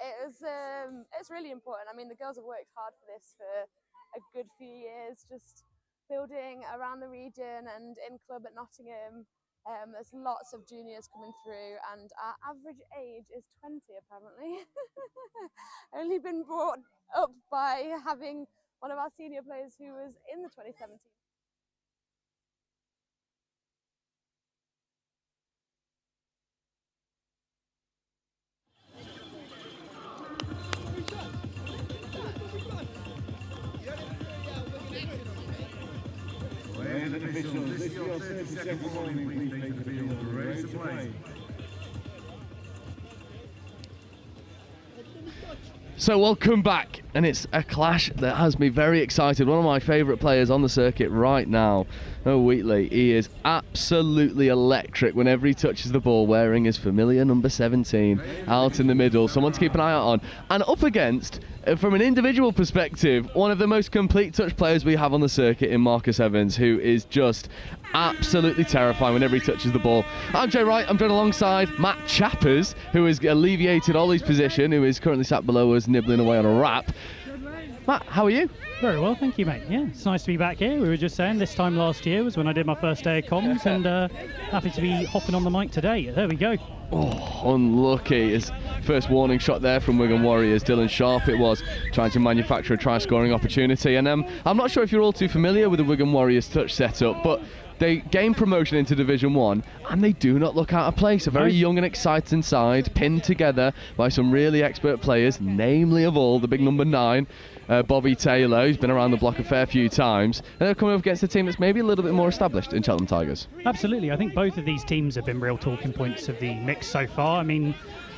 it's really important. I mean, the girls have worked hard for this for a good few years, just building around the region and in club at Nottingham. There's lots of juniors coming through, and our average age is 20 apparently. Only been brought up by having one of our senior players who was in the 2017. Ladies and officials, this is your 30-second warning. Please take the field. Ready to play. So welcome back, and it's a clash that has me very excited. One of my favourite players on the circuit right now, Wheatley. He is absolutely electric whenever he touches the ball, wearing his familiar number 17 out in the middle. Someone to keep an eye out on. And up against, from an individual perspective, one of the most complete touch players we have on the circuit in Marcus Evans, who is just absolutely terrifying whenever he touches the ball. I'm Jay Wright. I'm joined alongside Matt Chappers, who has alleviated Ollie's position, who is currently sat below us nibbling away on a wrap. Matt, how are you? Very well, thank you, mate. Yeah, it's nice to be back here. We were just saying this time last year was when I did my first day of comms, and happy to be hopping on the mic today. There we go. Oh, unlucky. His first warning shot there from Wigan Warriors. Dylan Sharp it was, trying to manufacture a try-scoring opportunity. And I'm not sure if you're all too familiar with the Wigan Warriors touch setup, but they gained promotion into Division 1 and they do not look out of place. A very young and exciting side, pinned together by some really expert players, namely of all, the big number 9, Bobby Taylor, who's been around the block a fair few times. And they're coming up against a team that's maybe a little bit more established in Cheltenham Tigers. Absolutely. I think both of these teams have been real talking points of the mix so far. I mean,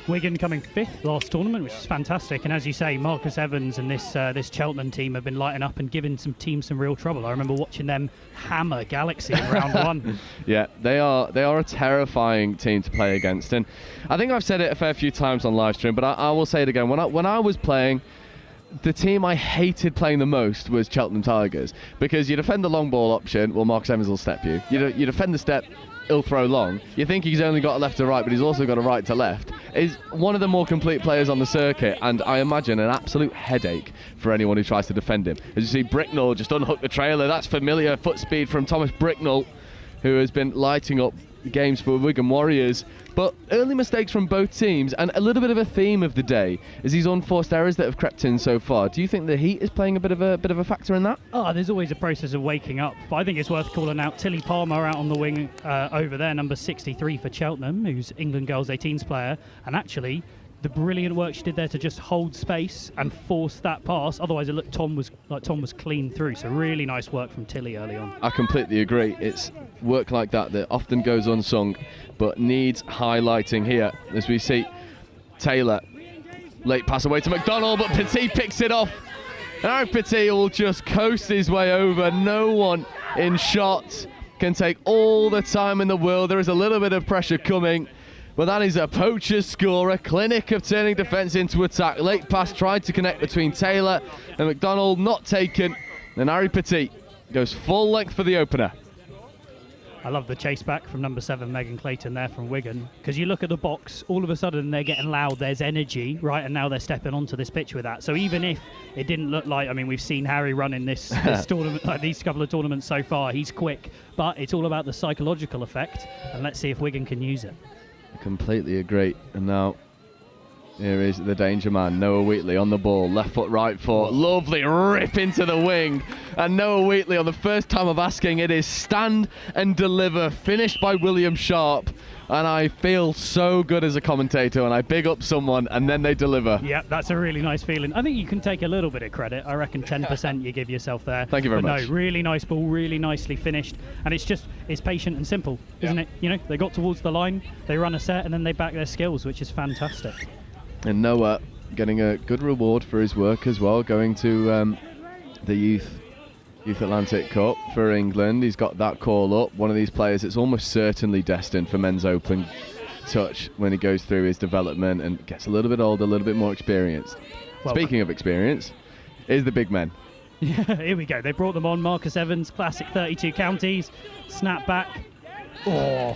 Wigan coming 5th last tournament, which is fantastic. And as you say, Marcus Evans and this Cheltenham team have been lighting up and giving some teams some real trouble. I remember watching them hammer Galaxy in round 1. Yeah, they are a terrifying team to play against. And I think I've said it a fair few times on live stream, but I will say it again. When I was playing, the team I hated playing the most was Cheltenham Tigers, because you defend the long ball option, well, Marcus Evans will step you. You defend the step, he'll throw long. You think he's only got a left to right, but he's also got a right to left. He's one of the more complete players on the circuit, and I imagine an absolute headache for anyone who tries to defend him. As you see, Bricknell just unhooked the trailer. That's familiar foot speed from Thomas Bricknell, who has been lighting up games for Wigan Warriors. But early mistakes from both teams, and a little bit of a theme of the day is these unforced errors that have crept in so far. Do you think the heat is playing a bit of a factor in that? Oh, there's always a process of waking up, but I think it's worth calling out Tilly Palmer out on the wing over there, number 63 for Cheltenham, who's England Girls 18s player, and actually the brilliant work she did there to just hold space and force that pass. Otherwise, it looked Tom was clean through. So really nice work from Tilly early on. I completely agree. It's work like that often goes unsung, but needs highlighting here. As we see Taylor, late pass away to McDonald, but Petit picks it off. And Eric Petit will just coast his way over. No one in shot can take all the time in the world. There is a little bit of pressure coming. But that is a poacher's score, a clinic of turning defence into attack. Late pass tried to connect between Taylor and McDonald, not taken. And Harry Petit goes full length for the opener. I love the chase back from number 7, Megan Clayton there from Wigan. Because you look at the box, all of a sudden they're getting loud, there's energy, right? And now they're stepping onto this pitch with that. So even if it didn't look like, I mean, we've seen Harry run in this tournament, like these couple of tournaments so far, he's quick. But it's all about the psychological effect. And let's see if Wigan can use it. Completely agree. And now here is the danger man, Noah Wheatley on the ball, left foot, right foot, lovely rip into the wing. And Noah Wheatley, on the first time of asking, it is stand and deliver, finished by William Sharp. And I feel so good as a commentator when I big up someone and then they deliver. Yeah, that's a really nice feeling. I think you can take a little bit of credit. I reckon 10% you give yourself there. Thank you very much. No, really nice ball, really nicely finished. And it's patient and simple, isn't it? You know, they got towards the line, they run a set, and then they back their skills, which is fantastic. And Noah getting a good reward for his work as well, going to the Youth Atlantic Cup for England. He's got that call up. One of these players that's almost certainly destined for men's open touch when he goes through his development and gets a little bit older, a little bit more experienced. Well, speaking of experience, is the big men. Yeah, here we go. They brought them on. Marcus Evans, classic 32 counties, snap back. Oh.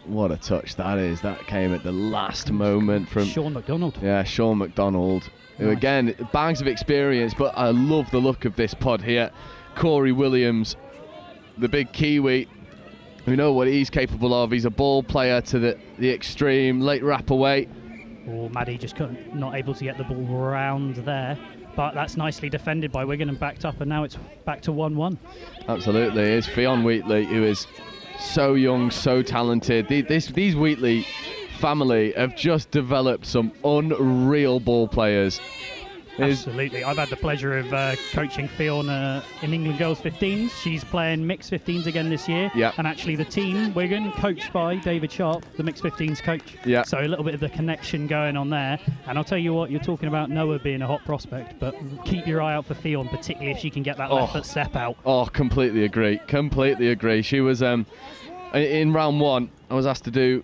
What a touch that is. That came at the last moment from Sean McDonald. Yeah, Sean McDonald. Who again, bags of experience, but I love the look of this pod here. Corey Williams, the big Kiwi, we know what he's capable of. He's a ball player to the extreme, late wrap away. Oh, Maddie just not able to get the ball round there. But that's nicely defended by Wigan and backed up, and now it's back to 1-1. Absolutely. It's Fionn Wheatley, who is so young, so talented. These Wheatley family have just developed some unreal ball players. Absolutely. I've had the pleasure of coaching Fiona in England Girls 15s. She's playing mixed 15s again this year. Yeah. And actually the team, Wigan, coached by David Sharp, the mixed 15s coach. Yeah. So a little bit of the connection going on there. And I'll tell you what, you're talking about Noah being a hot prospect, but keep your eye out for Fiona, particularly if she can get that left foot step out. Oh, completely agree. Completely agree. She was, in round 1, I was asked to do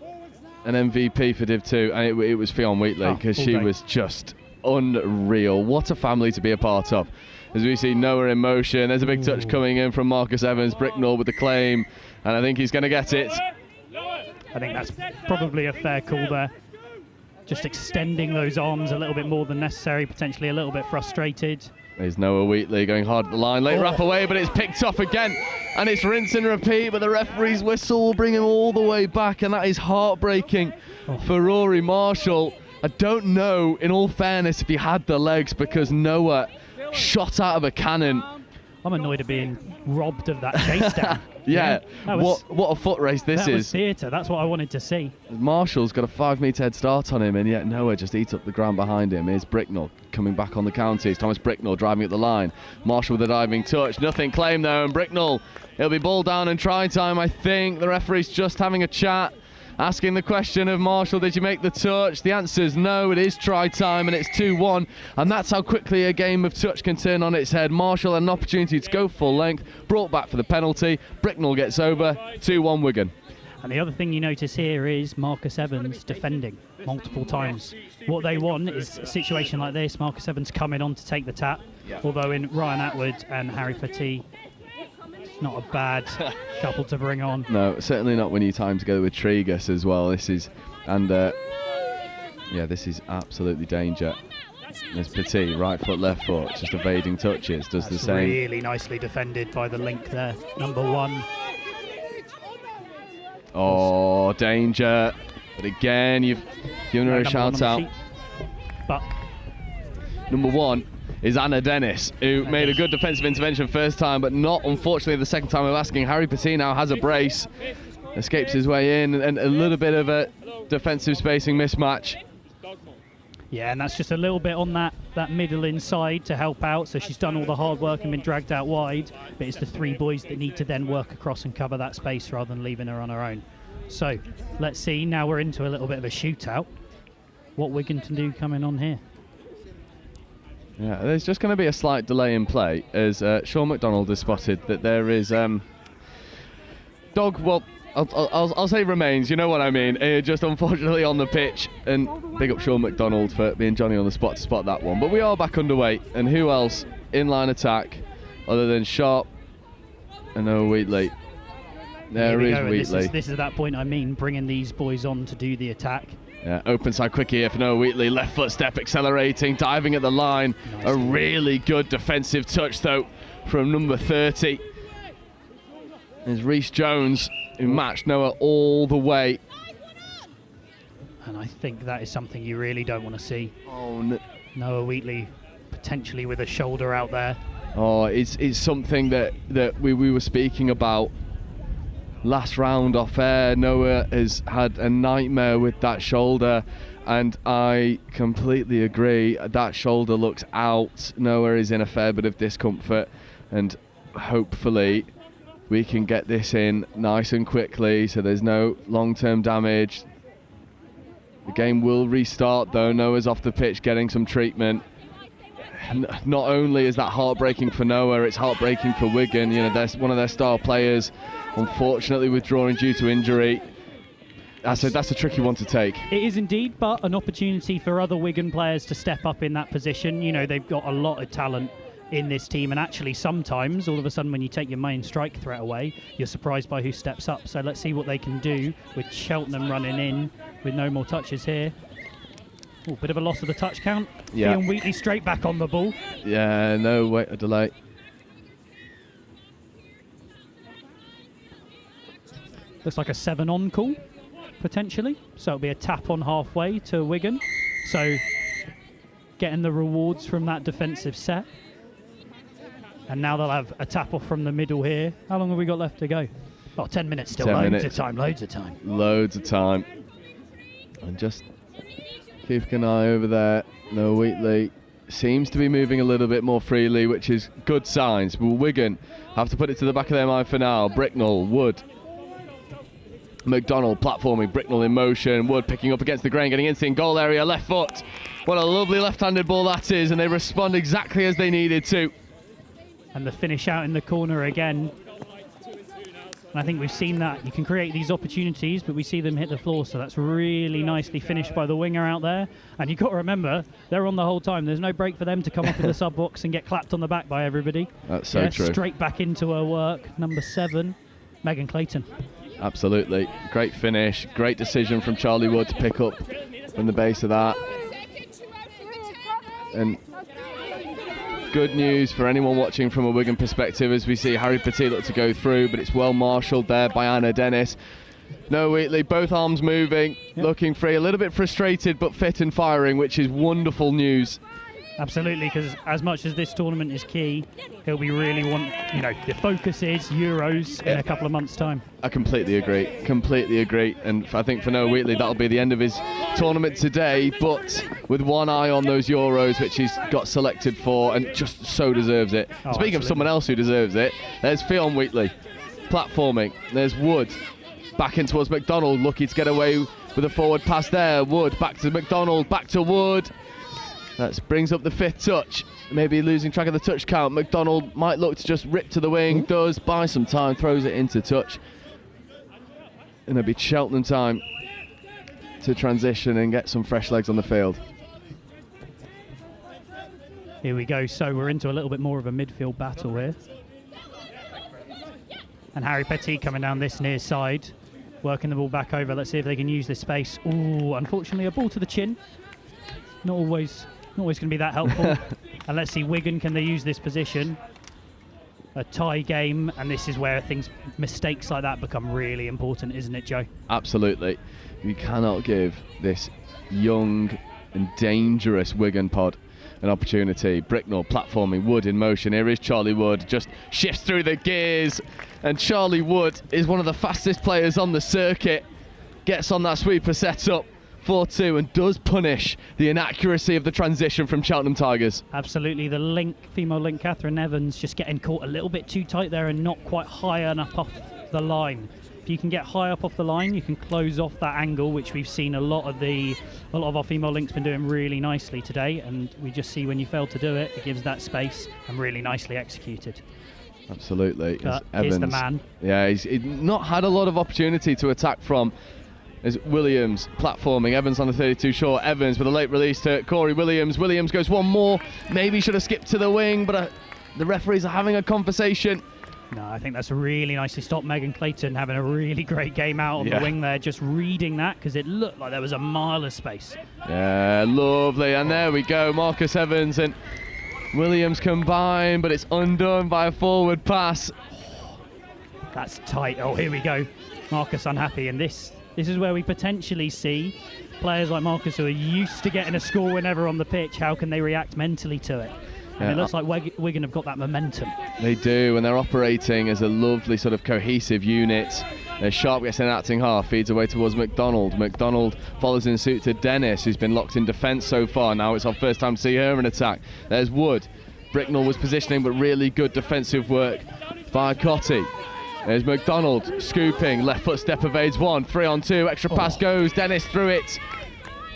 an MVP for Div 2, and it was Fiona Wheatley, because she was just unreal. What a family to be a part of. As we see Noah in motion, there's a big touch coming in from Marcus Evans. Bricknell with the claim, and I think he's going to get it. I think that's probably a fair call there. Just extending those arms a little bit more than necessary, potentially a little bit frustrated. There's Noah Wheatley going hard at the line, late wrap away, but it's picked off again, and it's rinse and repeat, but the referee's whistle will bring him all the way back, and that is heartbreaking for Rory Marshall. I don't know, in all fairness, if he had the legs, because Noah shot out of a cannon. I'm annoyed at being robbed of that chase down. Yeah, what a foot race this is. That was theatre, that's what I wanted to see. Marshall's got a 5 metre head start on him, and yet Noah just eats up the ground behind him. Here's Bricknell coming back on the counties. Thomas Bricknell driving at the line. Marshall with a diving touch. Nothing claimed though, and Bricknell, it'll be ball down and try time, I think. The referee's just having a chat, asking the question of Marshall, did you make the touch? The answer is no, it is try time, and it's 2-1, and that's how quickly a game of touch can turn on its head. Marshall had an opportunity to go full length, brought back for the penalty. Bricknell gets over, 2-1 Wigan. And the other thing you notice here is Marcus Evans defending multiple times. What they want is a situation like this, Marcus Evans coming on to take the tap, although in Ryan Atwood and Harry Petit, not a bad couple to bring on. No, certainly not when you time together with Tregus as well. This is, and yeah, this is absolutely danger. There's Petit, right foot, left foot, just evading touches, does the same. Really nicely defended by the link there, number 1. Oh, danger. But again, you've given her a shout out. But number 1 is Anna Dennis, who made a good defensive intervention first time, but not, unfortunately, the second time of asking. Harry Petit now has a brace, escapes his way in, and a little bit of a defensive spacing mismatch. Yeah, and that's just a little bit on that middle inside to help out, so she's done all the hard work and been dragged out wide, but it's the 3 boys that need to then work across and cover that space rather than leaving her on her own. So, let's see, now we're into a little bit of a shootout. What Wigan can do coming on here. Yeah, there's just going to be a slight delay in play as Sean McDonald has spotted that there is dog. Well, I'll say remains. You know what I mean. Just unfortunately on the pitch, and big up Sean McDonald for being Johnny on the spot to spot that one. But we are back underway, and who else in line attack other than Sharp and Noah Wheatley? There is Wheatley. This is that point I mean, bringing these boys on to do the attack. Yeah, open side quick here for Noah Wheatley. Left foot step accelerating, diving at the line. Nice. A really good defensive touch though from number 30. There's Reece Jones, who matched Noah all the way. And I think that is something you really don't want to see. Oh, no. Noah Wheatley potentially with a shoulder out there. Oh, it's something that we were speaking about last round off air. Noah has had a nightmare with that shoulder, and I completely agree. That shoulder looks out. Noah is in a fair bit of discomfort, and hopefully we can get this in nice and quickly so there's no long-term damage. The game will restart though. Noah's off the pitch getting some treatment. Not only is that heartbreaking for Noah, it's heartbreaking for Wigan. You know, that's one of their star players, unfortunately withdrawing due to injury. That's a tricky one to take. It is indeed, but an opportunity for other Wigan players to step up in that position. You know, they've got a lot of talent in this team, and actually sometimes all of a sudden when you take your main strike threat away, you're surprised by who steps up. So let's see what they can do with Cheltenham running in with no more touches here. Oh, bit of a loss of the touch count. Yeah. Fiona Wheatley straight back on the ball. Yeah, no, wait, a delay. Looks like a 7-on call, potentially. So it'll be a tap on halfway to Wigan. So getting the rewards from that defensive set. And now they'll have a tap off from the middle here. How long have we got left to go? Oh, 10 minutes still. 10 loads minutes. of time, loads of time. Loads of time. And just keeping an eye over there. Noah Wheatley seems to be moving a little bit more freely, which is good signs. But Wigan have to put it to the back of their mind for now. Bricknell, Wood, McDonald platforming, Bricknell in motion, Wood picking up against the grain, getting into in goal area, left foot. What a lovely left-handed ball that is, and they respond exactly as they needed to. And the finish out in the corner again. And I think we've seen that. You can create these opportunities, but we see them hit the floor, so that's really nicely finished by the winger out there. And you've got to remember, they're on the whole time. There's no break for them to come off in the sub-box and get clapped on the back by everybody. That's so true. Straight back into her work. Number 7, Megan Clayton. Absolutely. Great finish. Great decision from Charlie Wood to pick up from the base of that. And good news for anyone watching from a Wigan perspective as we see Harry Petit look to go through, but it's well marshalled there by Anna Dennis. No Wheatley, both arms moving, looking free, a little bit frustrated but fit and firing, which is wonderful news. Absolutely, because as much as this tournament is key, he'll be really the focus is Euros in a couple of months' time. I completely agree. And I think for Noah Wheatley, that'll be the end of his tournament today, but with one eye on those Euros, which he's got selected for and just so deserves it. Speaking absolutely. of someone else who deserves it, there's Fionn Wheatley, platforming. There's Wood, back in towards McDonald, lucky to get away with a forward pass there. Wood, back to McDonald, back to Wood. That brings up the 5th touch. Maybe losing track of the touch count. McDonald might look to just rip to the wing. Does, buy some time, throws it into touch. And it'll be Cheltenham time to transition and get some fresh legs on the field. Here we go. So we're into a little bit more of a midfield battle here. And Harry Petit coming down this near side, working the ball back over. Let's see if they can use this space. Ooh, unfortunately, a ball to the chin. Not always going to be that helpful. And let's see, Wigan, can they use this position? A tie game, and this is where mistakes like that become really important, isn't it, Joe? Absolutely. You cannot give this young and dangerous Wigan pod an opportunity. Bricknell platforming, Wood in motion. Here is Charlie Wood, just shifts through the gears, and Charlie Wood is one of the fastest players on the circuit. Gets on that sweeper setup. 4-2 and does punish the inaccuracy of the transition from Cheltenham Tigers. Absolutely, the female link, Catherine Evans, just getting caught a little bit too tight there and not quite high enough off the line. If you can get high up off the line, you can close off that angle, which we've seen a lot of our female links been doing really nicely today, and we just see when you fail to do it, it gives that space and really nicely executed. Absolutely. Here's the man. Yeah, he's not had a lot of opportunity to attack from. Is Williams platforming, Evans on the 32 short, Evans with a late release to Corey Williams. Williams goes one more, maybe should have skipped to the wing, but the referees are having a conversation. No, I think that's really nicely stopped. Megan Clayton having a really great game out on the wing there, just reading that, because it looked like there was a mile of space. Yeah, lovely, and there we go, Marcus Evans and Williams combine, but it's undone by a forward pass. That's tight. Oh, here we go. Marcus unhappy, and this is where we potentially see players like Marcus who are used to getting a score whenever on the pitch. How can they react mentally to it? And it looks like Wigan have got that momentum. They do, and they're operating as a lovely sort of cohesive unit. Sharp gets in an acting half, feeds away towards McDonald. McDonald follows in suit to Dennis, who's been locked in defence so far. Now it's our first time to see her in attack. There's Wood. Bricknell was positioning, but really good defensive work by Cotty. There's McDonald scooping, left foot step evades one, 3-on-2, extra pass goes, Dennis through it.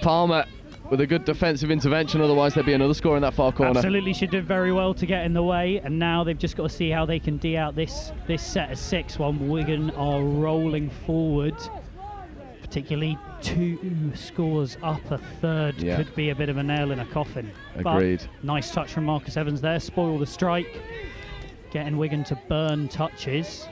Palmer with a good defensive intervention, otherwise there'd be another score in that far corner. Absolutely, she did very well to get in the way, and now they've just got to see how they can D out this set of 6 while Wigan are rolling forward. Particularly 2 scores up, a third could be a bit of a nail in a coffin. Agreed. But nice touch from Marcus Evans there, spoil the strike, getting Wigan to burn touches.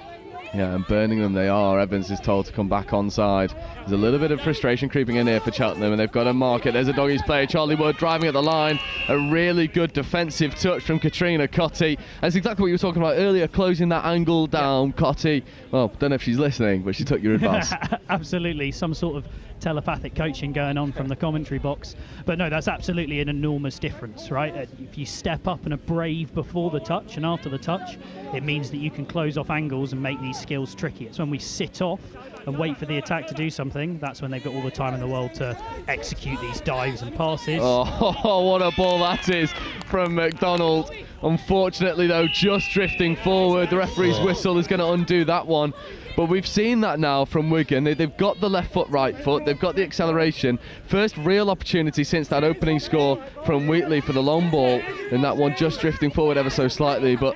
Yeah, and burning them they are. Evans is told to come back onside. There's a little bit of frustration creeping in here for Cheltenham, and they've got to mark it. There's a doggies play. Charlie Wood driving at the line. A really good defensive touch from Katrina Cotty. That's exactly what you were talking about earlier, closing that angle down. Cotty, well, don't know if she's listening, but she took your advice. Absolutely, some sort of telepathic coaching going on from the commentary box. But no, that's absolutely an enormous difference, right? If you step up and are brave before the touch and after the touch, it means that you can close off angles and make these skill's tricky. It's when we sit off and wait for the attack to do something, that's when they've got all the time in the world to execute these dives and passes. Oh, what a ball that is from McDonald. Unfortunately, though, just drifting forward. The referee's whistle is going to undo that one. But we've seen that now from Wigan. They've got the left foot, right foot. They've got the acceleration. First real opportunity since that opening score from Wheatley for the long ball. And that one just drifting forward ever so slightly. But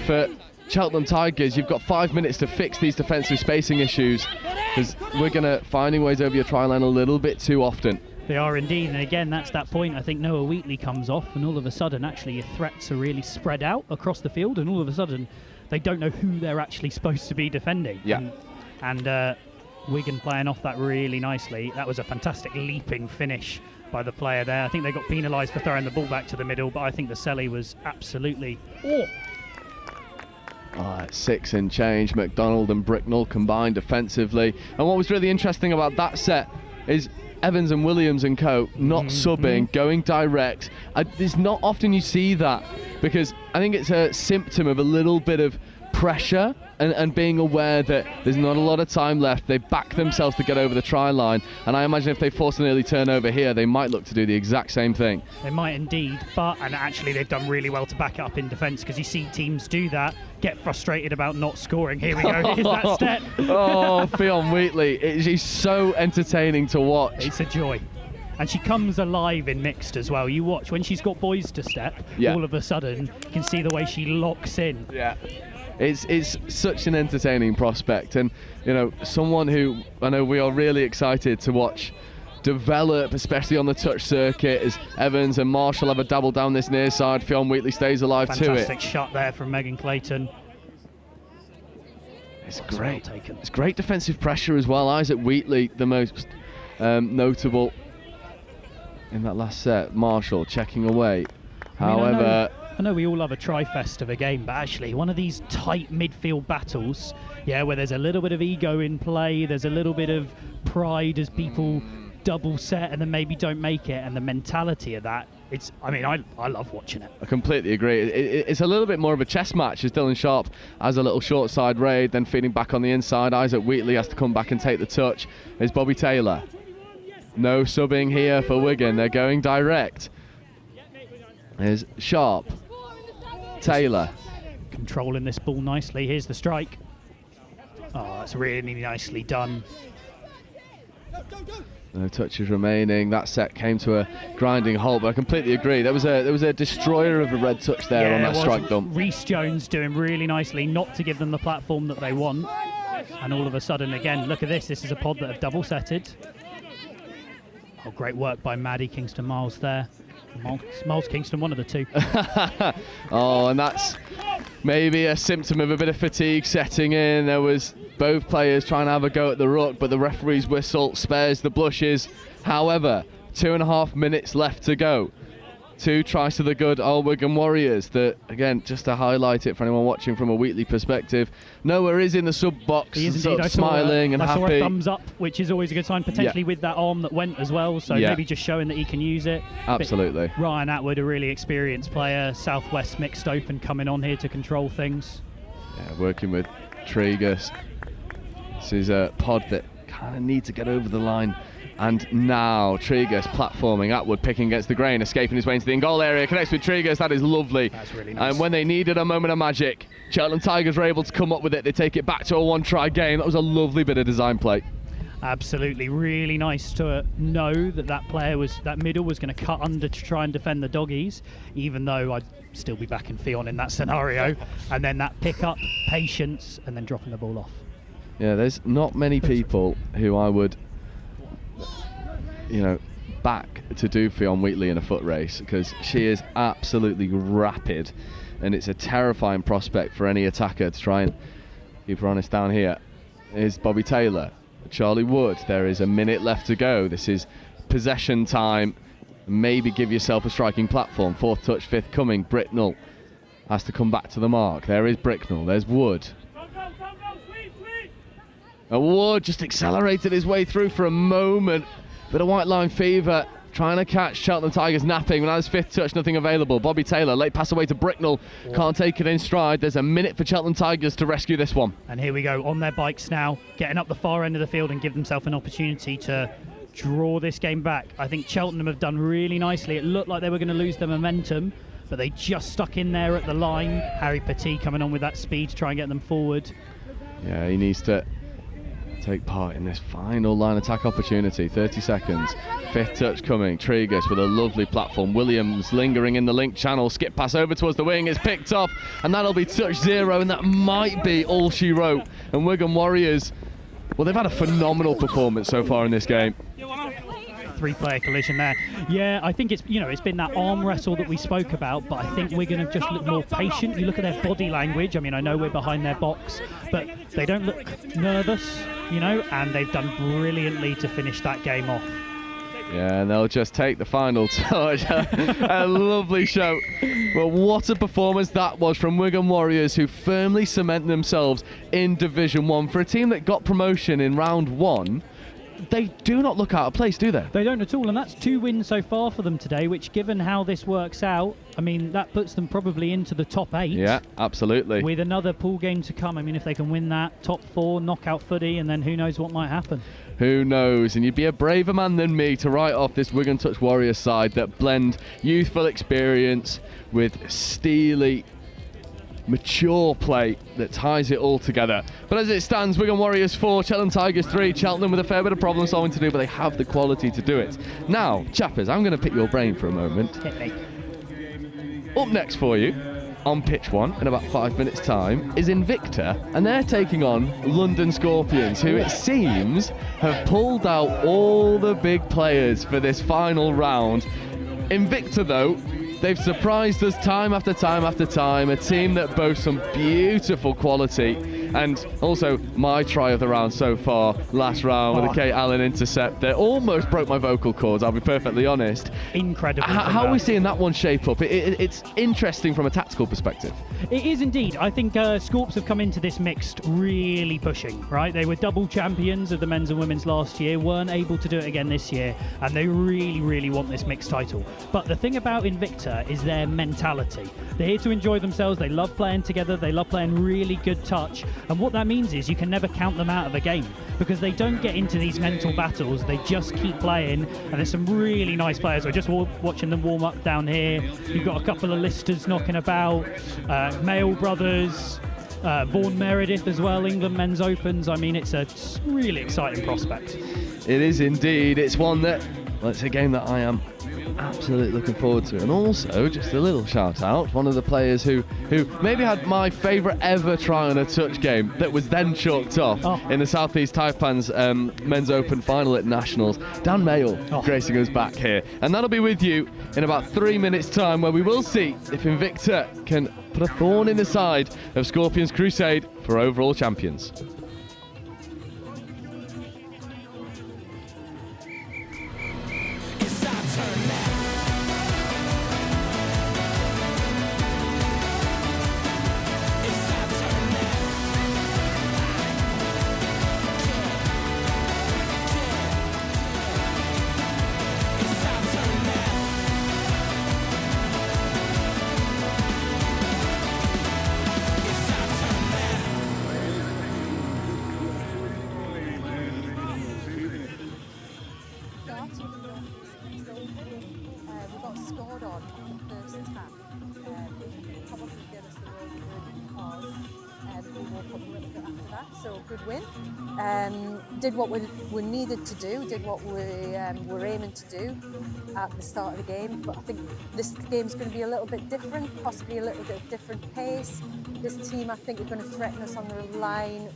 for Cheltenham Tigers, you've got 5 minutes to fix these defensive spacing issues, because we're going to finding ways over your try line a little bit too often. They are indeed, and again, that's that point. I think Noah Wheatley comes off, and all of a sudden, actually, your threats are really spread out across the field, and all of a sudden, they don't know who they're actually supposed to be defending. Yeah. And Wigan playing off that really nicely. That was a fantastic leaping finish by the player there. I think they got penalised for throwing the ball back to the middle, but I think the Selly was absolutely... It's 6 and change. McDonald and Bricknell combined defensively. And what was really interesting about that set is Evans and Williams and co not subbing, going direct. It's not often you see that, because I think it's a symptom of a little bit of pressure and being aware that there's not a lot of time left. They back themselves to get over the try line, and I imagine if they force an early turnover here, they might look to do the exact same thing. They might indeed, and actually they've done really well to back it up in defence, because you see teams do that, get frustrated about not scoring. Here we go, here's that step. Fionn Wheatley, she's so entertaining to watch. It's a joy. And she comes alive in mixed as well. You watch, when she's got boys to step, all of a sudden, you can see the way she locks in. Yeah. It's such an entertaining prospect, and someone who I know we are really excited to watch develop, especially on the touch circuit, as Evans and Marshall have a dabble down this near side. Fionn Wheatley stays alive to it. Fantastic shot there from Megan Clayton. It's great. Well taken. It's great defensive pressure as well. Isaac Wheatley, the most notable in that last set. Marshall checking away. However, I know we all love a tri-fest of a game, but actually one of these tight midfield battles, where there's a little bit of ego in play, there's a little bit of pride as people double set and then maybe don't make it, and the mentality of that, I love watching it. I completely agree. It's a little bit more of a chess match, as Dylan Sharp has a little short side raid, then feeding back on the inside. Isaac Wheatley has to come back and take the touch. Is Bobby Taylor. No subbing here for Wigan. They're going direct. Is Sharp. Taylor. Controlling this ball nicely. Here's the strike. That's really nicely done. No touches remaining. That set came to a grinding halt, but I completely agree. There was a destroyer of a red touch there on that strike dump. Reece Jones doing really nicely not to give them the platform that they want. And all of a sudden, again, look at this. This is a pod that have double setted. Great work by Maddie Kingston-Miles there. Miles Kingston, one of the two. And that's maybe a symptom of a bit of fatigue setting in. There was both players trying to have a go at the ruck, but the referee's whistle spares the blushes. However, 2.5 minutes left to go. 2 tries to the good old Wigan Warriors. That, again, just to highlight it for anyone watching from a Wheatley perspective, Noah is in the sub box, sort of smiling and happy. I saw a thumbs up, which is always a good sign, potentially with that arm that went as well, so maybe just showing that he can use it. Absolutely. But Ryan Atwood, a really experienced player, Southwest Mixed Open, coming on here to control things. Yeah, working with Tregus. This is a pod that kind of need to get over the line. And now Tregus platforming, Atwood picking against the grain, escaping his way into the in-goal area, connects with Tregus. That is lovely. That's really nice. And when they needed a moment of magic, Cheltenham Tigers were able to come up with it. They take it back to a one-try game. That was a lovely bit of design play. Absolutely, really nice to know that middle was going to cut under to try and defend the doggies, even though I'd still be backing Fionn in that scenario. And then that pick up, patience, and then dropping the ball off. Yeah, there's not many people who I would back to do Fionn Wheatley in a foot race, because she is absolutely rapid, and it's a terrifying prospect for any attacker to try and keep her honest. Down here is Bobby Taylor, Charlie Wood. There is a minute left to go. This is possession time. Maybe give yourself a striking platform. 4th touch, 5th coming. Bricknell has to come back to the mark. There is Bricknell. There's Wood. And Wood just accelerated his way through for a moment. Bit of white line fever trying to catch Cheltenham Tigers napping. When I was 5th touch, nothing available. Bobby Taylor, late pass away to Bricknell. Can't take it in stride. There's a minute for Cheltenham Tigers to rescue this one. And here we go, on their bikes now, getting up the far end of the field and give themselves an opportunity to draw this game back. I think Cheltenham have done really nicely. It looked like they were going to lose their momentum, but they just stuck in there at the line. Harry Petit coming on with that speed to try and get them forward. Yeah, he needs to take part in this final line attack opportunity. 30 seconds. 5th touch coming. Tregus with a lovely platform. Williams lingering in the link channel. Skip pass over towards the wing. It's picked off, and that'll be touch 0, and that might be all she wrote. And Wigan Warriors, well, they've had a phenomenal performance so far in this game. 3-player collision there. Yeah, I think it's been that arm wrestle that we spoke about, but I think Wigan have just looked more patient. You look at their body language. I mean, I know we're behind their box, but they don't look nervous, and they've done brilliantly to finish that game off. Yeah, and they'll just take the final touch. A lovely show. Well, what a performance that was from Wigan Warriors, who firmly cement themselves in Division 1. For a team that got promotion in round 1, they do not look out of place, do they? They don't at all, and that's 2 wins so far for them today, which, given how this works out, I mean, that puts them probably into the top 8. Yeah, absolutely. With another pool game to come. I mean, if they can win that, top 4, knockout footy, and then who knows what might happen. Who knows? And you'd be a braver man than me to write off this Wigan Touch Warriors side that blend youthful experience with steely, mature play that ties it all together. But as it stands, Wigan Warriors 4, Cheltenham Tigers 3. Cheltenham with a fair bit of problem solving to do, but they have the quality to do it. Now, chappers, I'm going to pick your brain for a moment. Hit me. Up next for you, on pitch 1 in about 5 minutes time, is Invicta, and they're taking on London Scorpions, who it seems have pulled out all the big players for this final round. Invicta, though, they've surprised us time after time after time, a team that boasts some beautiful quality. And also my try of the round so far, last round with a Kate Allen intercept that almost broke my vocal cords, I'll be perfectly honest. Incredible. How are we seeing that one shape up? It's interesting from a tactical perspective. It is indeed. I think Scorps have come into this mixed really pushing, right? They were double champions of the men's and women's last year, weren't able to do it again this year, and they really, really want this mixed title. But the thing about Invicta is their mentality. They're here to enjoy themselves, they love playing together, they love playing really good touch, and what that means is you can never count them out of a game because they don't get into these mental battles, they just keep playing, and there's some really nice players. We're just watching them warm up down here. You've got a couple of listers knocking about, Mail Brothers, Vaughan Meredith as well, England Men's Opens. I mean, it's a really exciting prospect. It is indeed. It's one that, well, it's a game that I am absolutely looking forward to. And also, just a little shout out, one of the players who maybe had my favourite ever try on a touch game that was then chalked off in the South East Taipans Men's Open final at Nationals. Dan Mayle gracing us back here. And that'll be with you in about 3 minutes time, where we will see if Invicta can put a thorn in the side of Scorpions' crusade for overall champions. Did what we needed to do, did what we were aiming to do at the start of the game, but I think this game's going to be a little bit different, possibly a little bit different pace. This team, I think, are going to threaten us on the line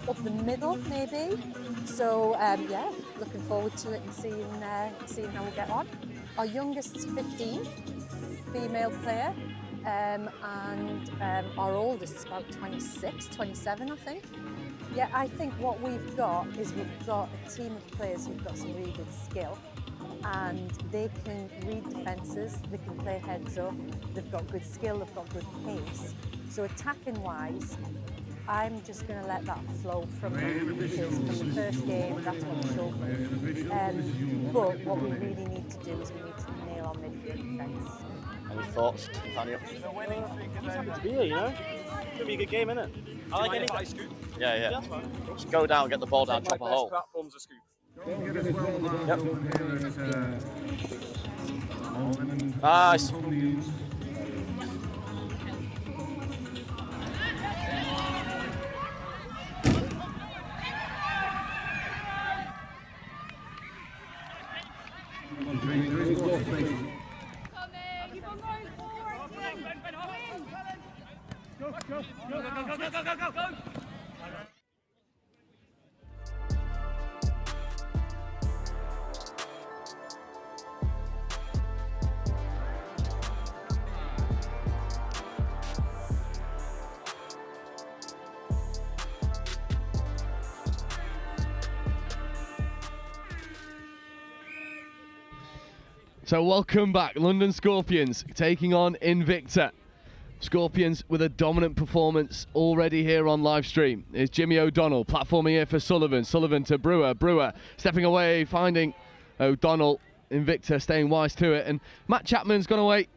up the middle, maybe. So, yeah, looking forward to it and seeing how we get on. Our youngest is 15, female player, and our oldest is about 26, 27, I think. Yeah, I think what we've got is we've got a team of players who've got some really good skill, and they can read defences, they can play heads up, they've got good skill, they've got good pace. So attacking wise, I'm just going to let that flow from them, because from the first game, that's what we showed them. But what we really need to do is we need to nail our midfield defence. Any thoughts, Daniel? I'm just happy to be here, you know? Could be a good game, innit? I like any scoop. Yeah, yeah. That's fine. Just go down, get the ball down, chop a hole. Platform's a scoop. Nice. So welcome back, London Scorpions taking on Invicta. Scorpions with a dominant performance already here on live stream. Is Jimmy O'Donnell platforming here for Sullivan. Sullivan to Brewer. Brewer stepping away, finding O'Donnell. Invicta staying wise to it. And Matt Chapman's gone away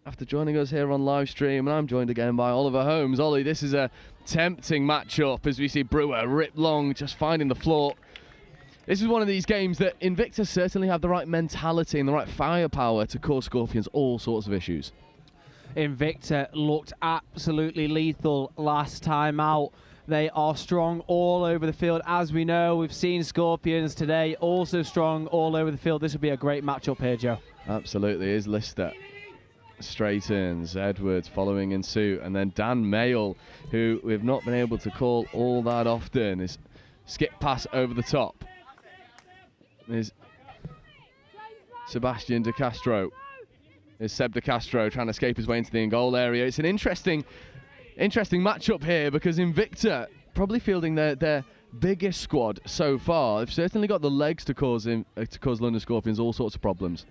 after joining us here on live stream. And I'm joined again by Oliver Holmes. Ollie, this is a tempting matchup as we see Brewer rip long, just finding the floor. This is one of these games that Invicta certainly have the right mentality and the right firepower to cause Scorpions all sorts of issues. Invicta looked absolutely lethal last time out. They are strong all over the field. As we know, we've seen Scorpions today also strong all over the field. This would be a great matchup here, Joe. Absolutely. Is Lister. Straightens, Edwards following in suit, and then Dan Mayall, who we've not been able to call all that often, is skip pass over the top. Is Sebastian De Castro. Is Seb De Castro trying to escape his way into the in-goal area. It's an interesting matchup here because Invicta probably fielding their biggest squad so far. They've certainly got the legs to cause London Scorpions all sorts of problems.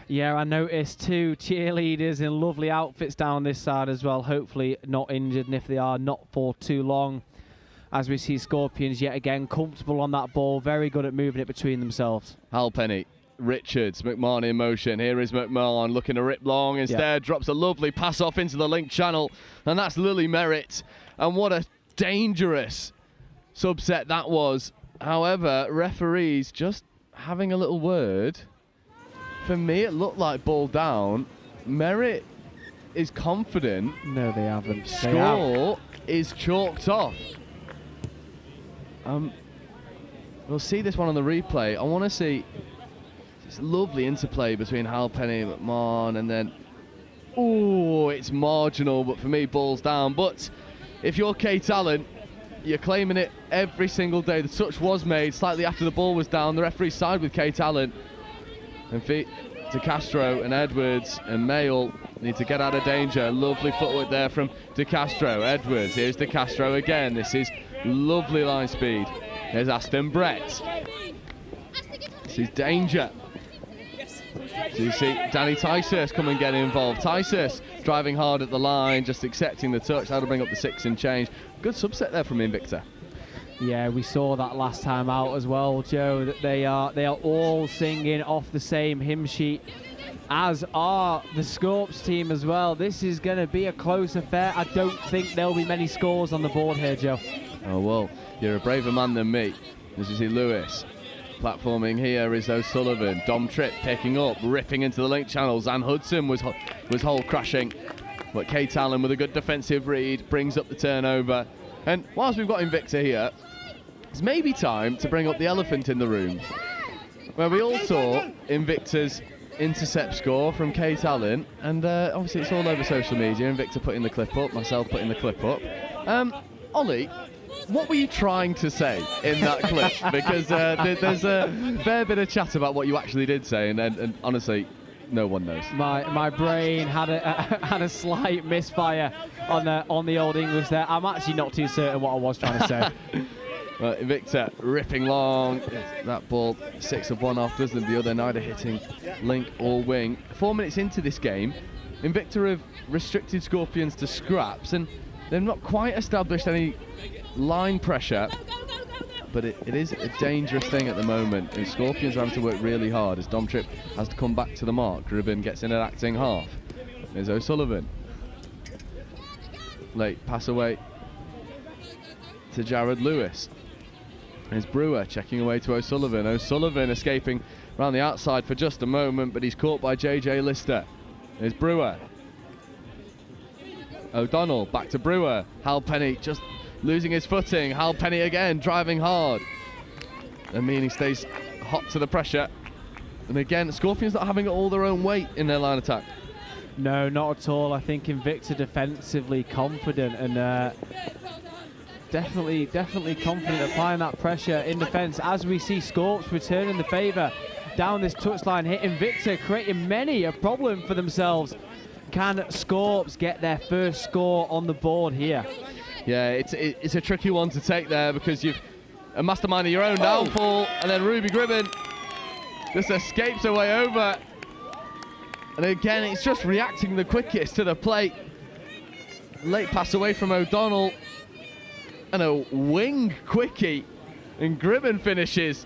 Yeah, I noticed two cheerleaders in lovely outfits down this side as well. Hopefully not injured, and if they are, not for too long. As we see Scorpions yet again comfortable on that ball, very good at moving it between themselves. Halpenny, Richards, McMahon in motion. Here is McMahon looking to rip long. Instead, drops a lovely pass off into the link channel, and that's Lily Merritt. And what a dangerous subset that was. However, referees just having a little word. For me, it looked like ball down. Merritt is confident. No, they haven't. Score is chalked off. We'll see this one on the replay. I want to see this lovely interplay between Halpenny and McMahon, and then, oh, it's marginal, but for me, ball's down. But if you're Kate Allen, you're claiming it every single day. The touch was made slightly after the ball was down. The referee side with Kate Allen. And feet to Castro and Edwards and Mayall need to get out of danger. Lovely footwork there from De Castro. Edwards, here's De Castro again. This is lovely line speed. There's Aston Brett. This is danger. So you see Danny Tysus come and get involved. Tysus driving hard at the line, just accepting the touch. That'll bring up the 6 and change. Good subset there from Invicta. Yeah, we saw that last time out as well, Joe, that they are all singing off the same hymn sheet, as are the Scorps team as well. This is going to be a close affair. I don't think there'll be many scores on the board here, Joe. Oh, well, you're a braver man than me. As you see Lewis platforming here is O'Sullivan. Dom Tripp picking up, ripping into the link channel. Zan Hudson was hole crashing. But Kate Allen with a good defensive read brings up the turnover. And whilst we've got Invicta here, it's maybe time to bring up the elephant in the room, where we all saw Invicta's intercept score from Kate Allen, and obviously it's all over social media. Invicta putting the clip up, myself putting the clip up. Ollie, what were you trying to say in that clip? Because there's a fair bit of chat about what you actually did say, and honestly, no one knows. My brain had a slight misfire on the old English there. I'm actually not too certain what I was trying to say. Invicta ripping long. That ball 6 of 1 off, doesn't the other, neither hitting link or wing. 4 minutes into this game, Invicta have restricted Scorpions to scraps, and They've not quite established any line pressure, but it is a dangerous thing at the moment. And Scorpions are having to work really hard as Dom Tripp has to come back to the mark. Gribben gets in an acting half. There's O'Sullivan. Late pass away to Jared Lewis. There's Brewer checking away to O'Sullivan. O'Sullivan escaping around the outside for just a moment, but he's caught by JJ Lister. There's Brewer. O'Donnell back to Brewer. Halpenny just losing his footing. Halpenny again driving hard. And Meany stays hot to the pressure. And again, Scorpions not having all their own weight in their line attack. No, not at all. I think Invicta defensively confident and definitely confident applying that pressure in defence as we see Scorps returning the favour down this touchline hit. Invicta creating many a problem for themselves. Can Scorps get their first score on the board here? Yeah, it's a tricky one to take there because you've a mastermind of your own downfall, and then Ruby Gribben just escapes her way over. And again, it's just reacting the quickest to the plate. Late pass away from O'Donnell. And a wing quickie. And Gribben finishes.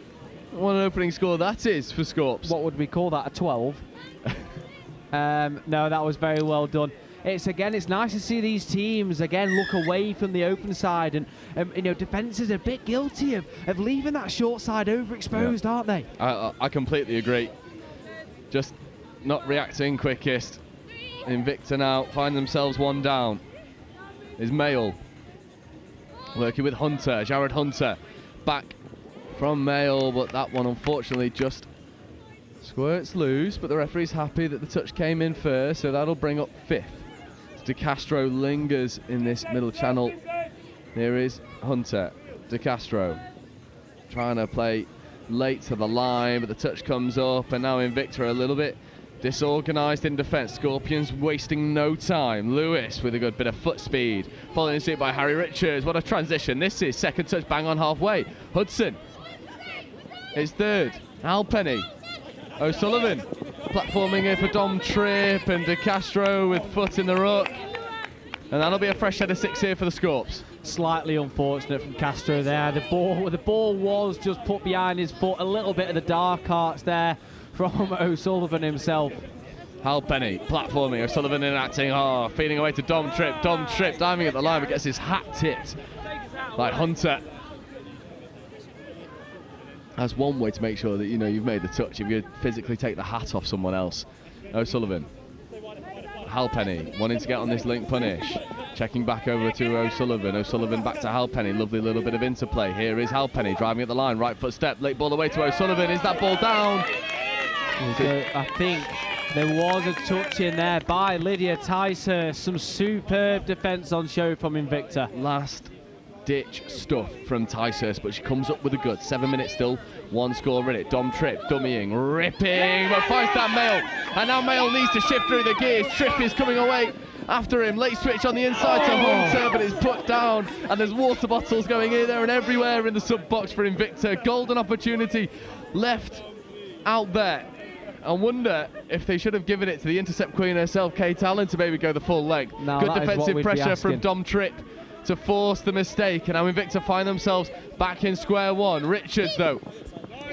What an opening score that is for Scorps. What would we call that, a 12? No, that was very well done. It's nice to see these teams again look away from the open side, and defence is a bit guilty of leaving that short side overexposed, aren't they? I completely agree. Just not reacting quickest. Invicta now find themselves one down. Is Mayle working with Hunter, Jared Hunter, back from Mayle, but that one unfortunately just squirts loose, but the referee's happy that the touch came in first, so that'll bring up 5th. De Castro lingers in this middle channel. Here is Hunter. De Castro trying to play late to the line, but the touch comes up, and now Invicta are a little bit disorganised in defence. Scorpions wasting no time. Lewis with a good bit of foot speed, following suit by Harry Richards. What a transition this is. Second touch bang on halfway. Hudson is third. Halpenny. O'Sullivan platforming here for Dom Tripp, and De Castro with foot in the ruck. And that'll be a fresh head of 6 here for the Scorps. Slightly unfortunate from Castro there. The ball was just put behind his foot. A little bit of the dark arts there from O'Sullivan himself. Halpenny platforming. O'Sullivan in acting. Feeding away to Dom Tripp. Dom Tripp diving at the line, but gets his hat tipped by Hunter. That's one way to make sure that you've made the touch, if you physically take the hat off someone else. O'Sullivan. Halpenny wanting to get on this link punish. Checking back over to O'Sullivan. O'Sullivan back to Halpenny. Lovely little bit of interplay. Here is Halpenny driving at the line. Right foot step. Late ball away to O'Sullivan. Is that ball down? I think there was a touch in there by Lydia Ticehurst. Some superb defence on show from Invicta. Last ditch stuff from Ticehurst, but she comes up with a good 7 minutes still, 1 score in it. Dom Tripp dummying, ripping, but finds that Mayle, and now Mayle needs to shift through the gears. Tripp is coming away after him. Late switch on the inside to Hunter, but it's put down, and there's water bottles going here, there and everywhere in the sub box for Invicta. Golden opportunity left out there. I wonder if they should have given it to the intercept queen herself, Kate Allen, to maybe go the full length. Good defensive pressure from Dom Tripp to force the mistake, and now Invicta find themselves back in square one. Richards, though,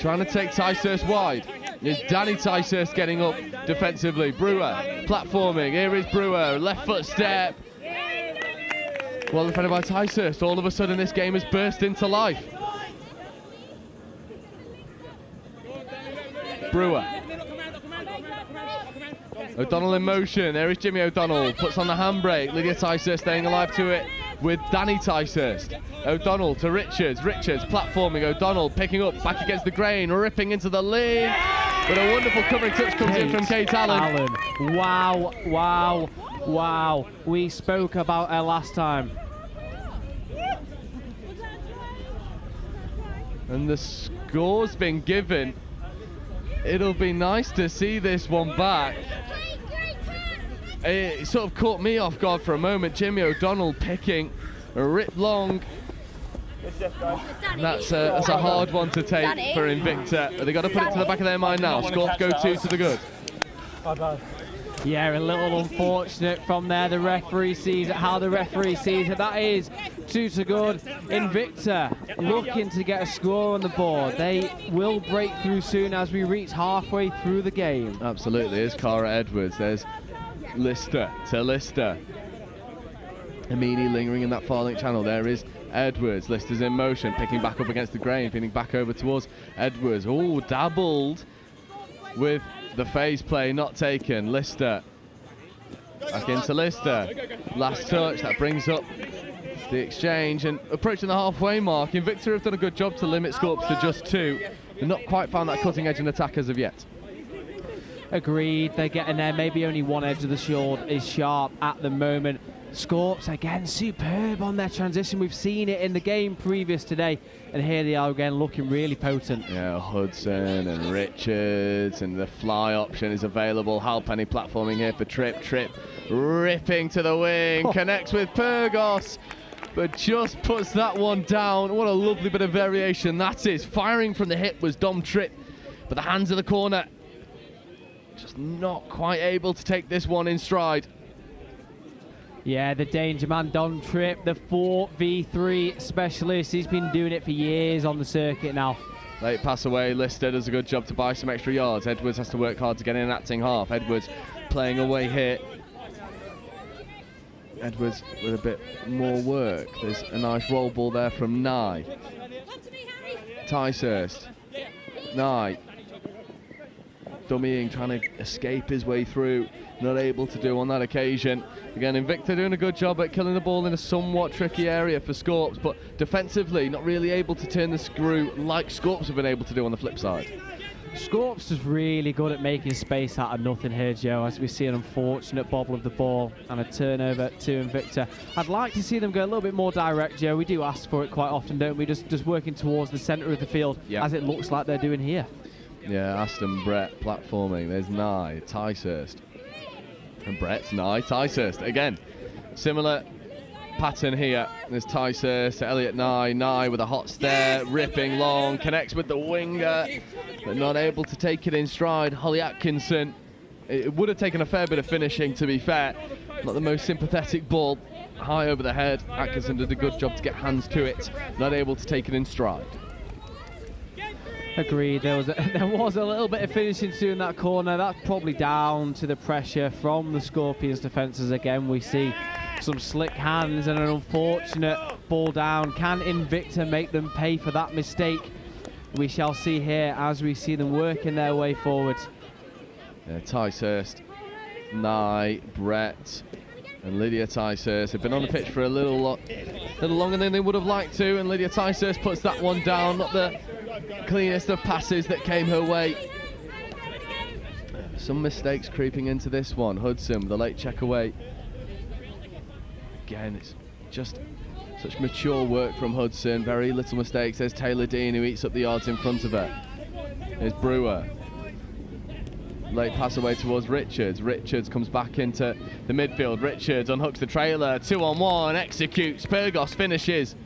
trying to take Ticehurst wide. Is Danny Ticehurst getting up defensively. Brewer platforming. Here is Brewer. Left foot step. Well defended by Ticehurst. All of a sudden, this game has burst into life. Brewer. O'Donnell in motion. There is Jimmy O'Donnell. Puts on the handbrake. Lydia Ticehurst staying alive to it with Danny Ticehurst. O'Donnell to Richards. Richards platforming. O'Donnell picking up back against the grain, ripping into the link. But a wonderful covering touch comes in from Kate Allen. Wow, wow, wow. We spoke about her last time. And the score's been given. It'll be nice to see this one back. It sort of caught me off guard for a moment. Jimmy O'Donnell picking a rip long. That's a hard one to take for Invicta. They got to put it to the back of their mind now. Scorps go 2 to the good. Yeah, a little unfortunate from there. The referee sees it, how the referee sees it. That is 2 to good. Invicta looking to get a score on the board. They will break through soon as we reach halfway through the game. Absolutely. There's Cara Edwards. There's Lister to Lister. Amini lingering in that far link channel. There is Edwards. Lister's in motion, picking back up against the grain, feeding back over towards Edwards. Oh, dabbled with the phase play, not taken. Lister back into Lister. Last touch, that brings up the exchange, and approaching the halfway mark. Invicta have done a good job to limit Scorps to just 2. They've not quite found that cutting edge in attack as of yet. Agreed, they're getting there. Maybe only one edge of the sword is sharp at the moment. Scorps again superb on their transition. We've seen it in the game previous today, and here they are again looking really potent. Yeah, Hudson and Richards, and the fly option is available. Halpenny platforming here for Tripp. Tripp ripping to the wing, connects with Pyrgos, but just puts that one down. What a lovely bit of variation that is. Firing from the hip was Dom Tripp, but the hands of the corner just not quite able to take this one in stride. Yeah, the danger man, Don Tripp, the 4v3 specialist. He's been doing it for years on the circuit now. Late pass away. Lister does a good job to buy some extra yards. Edwards has to work hard to get in an acting half. Edwards playing away here. Edwards with a bit more work. There's a nice roll ball there from Nye. Ticehurst. Nye. Dummying, trying to escape his way through. Not able to do on that occasion. Again, Invicta doing a good job at killing the ball in a somewhat tricky area for Scorps, but defensively not really able to turn the screw like Scorps have been able to do on the flip side. Scorps is really good at making space out of nothing here, Joe, as we see an unfortunate bobble of the ball and a turnover to Invicta. I'd like to see them go a little bit more direct, Joe. We do ask for it quite often, don't we? Just working towards the centre of the field, as it looks like they're doing here. Yeah, Aston Brett platforming. There's Nye, Ticehurst. And Brett, Nye, Ticehurst. Again, similar pattern here. There's Ticehurst, Elliot Nye. Nye with a hot stare, ripping long, connects with the winger, but not able to take it in stride. Holly Atkinson, it would have taken a fair bit of finishing, to be fair. Not the most sympathetic ball, high over the head. Atkinson did a good job to get hands to it, not able to take it in stride. Agreed. There was a little bit of finishing to in that corner. That's probably down to the pressure from the Scorpions defences. Again, we see some slick hands and an unfortunate ball down. Can Invicta make them pay for that mistake? We shall see here as we see them working their way forward. Yeah, Ticehurst, Nye, Brett and Lydia Ticehurst have been on the pitch for a little longer than they would have liked to, and Lydia Ticehurst puts that one down. Not the cleanest of passes that came her way. Some mistakes creeping into this one. Hudson with a late check away. Again, it's just such mature work from Hudson. Very little mistakes. There's Taylor Dean, who eats up the yards in front of her. There's Brewer. Late pass away towards Richards. Richards comes back into the midfield. Richards unhooks the trailer. 2-on-1, executes. Pyrgos finishes.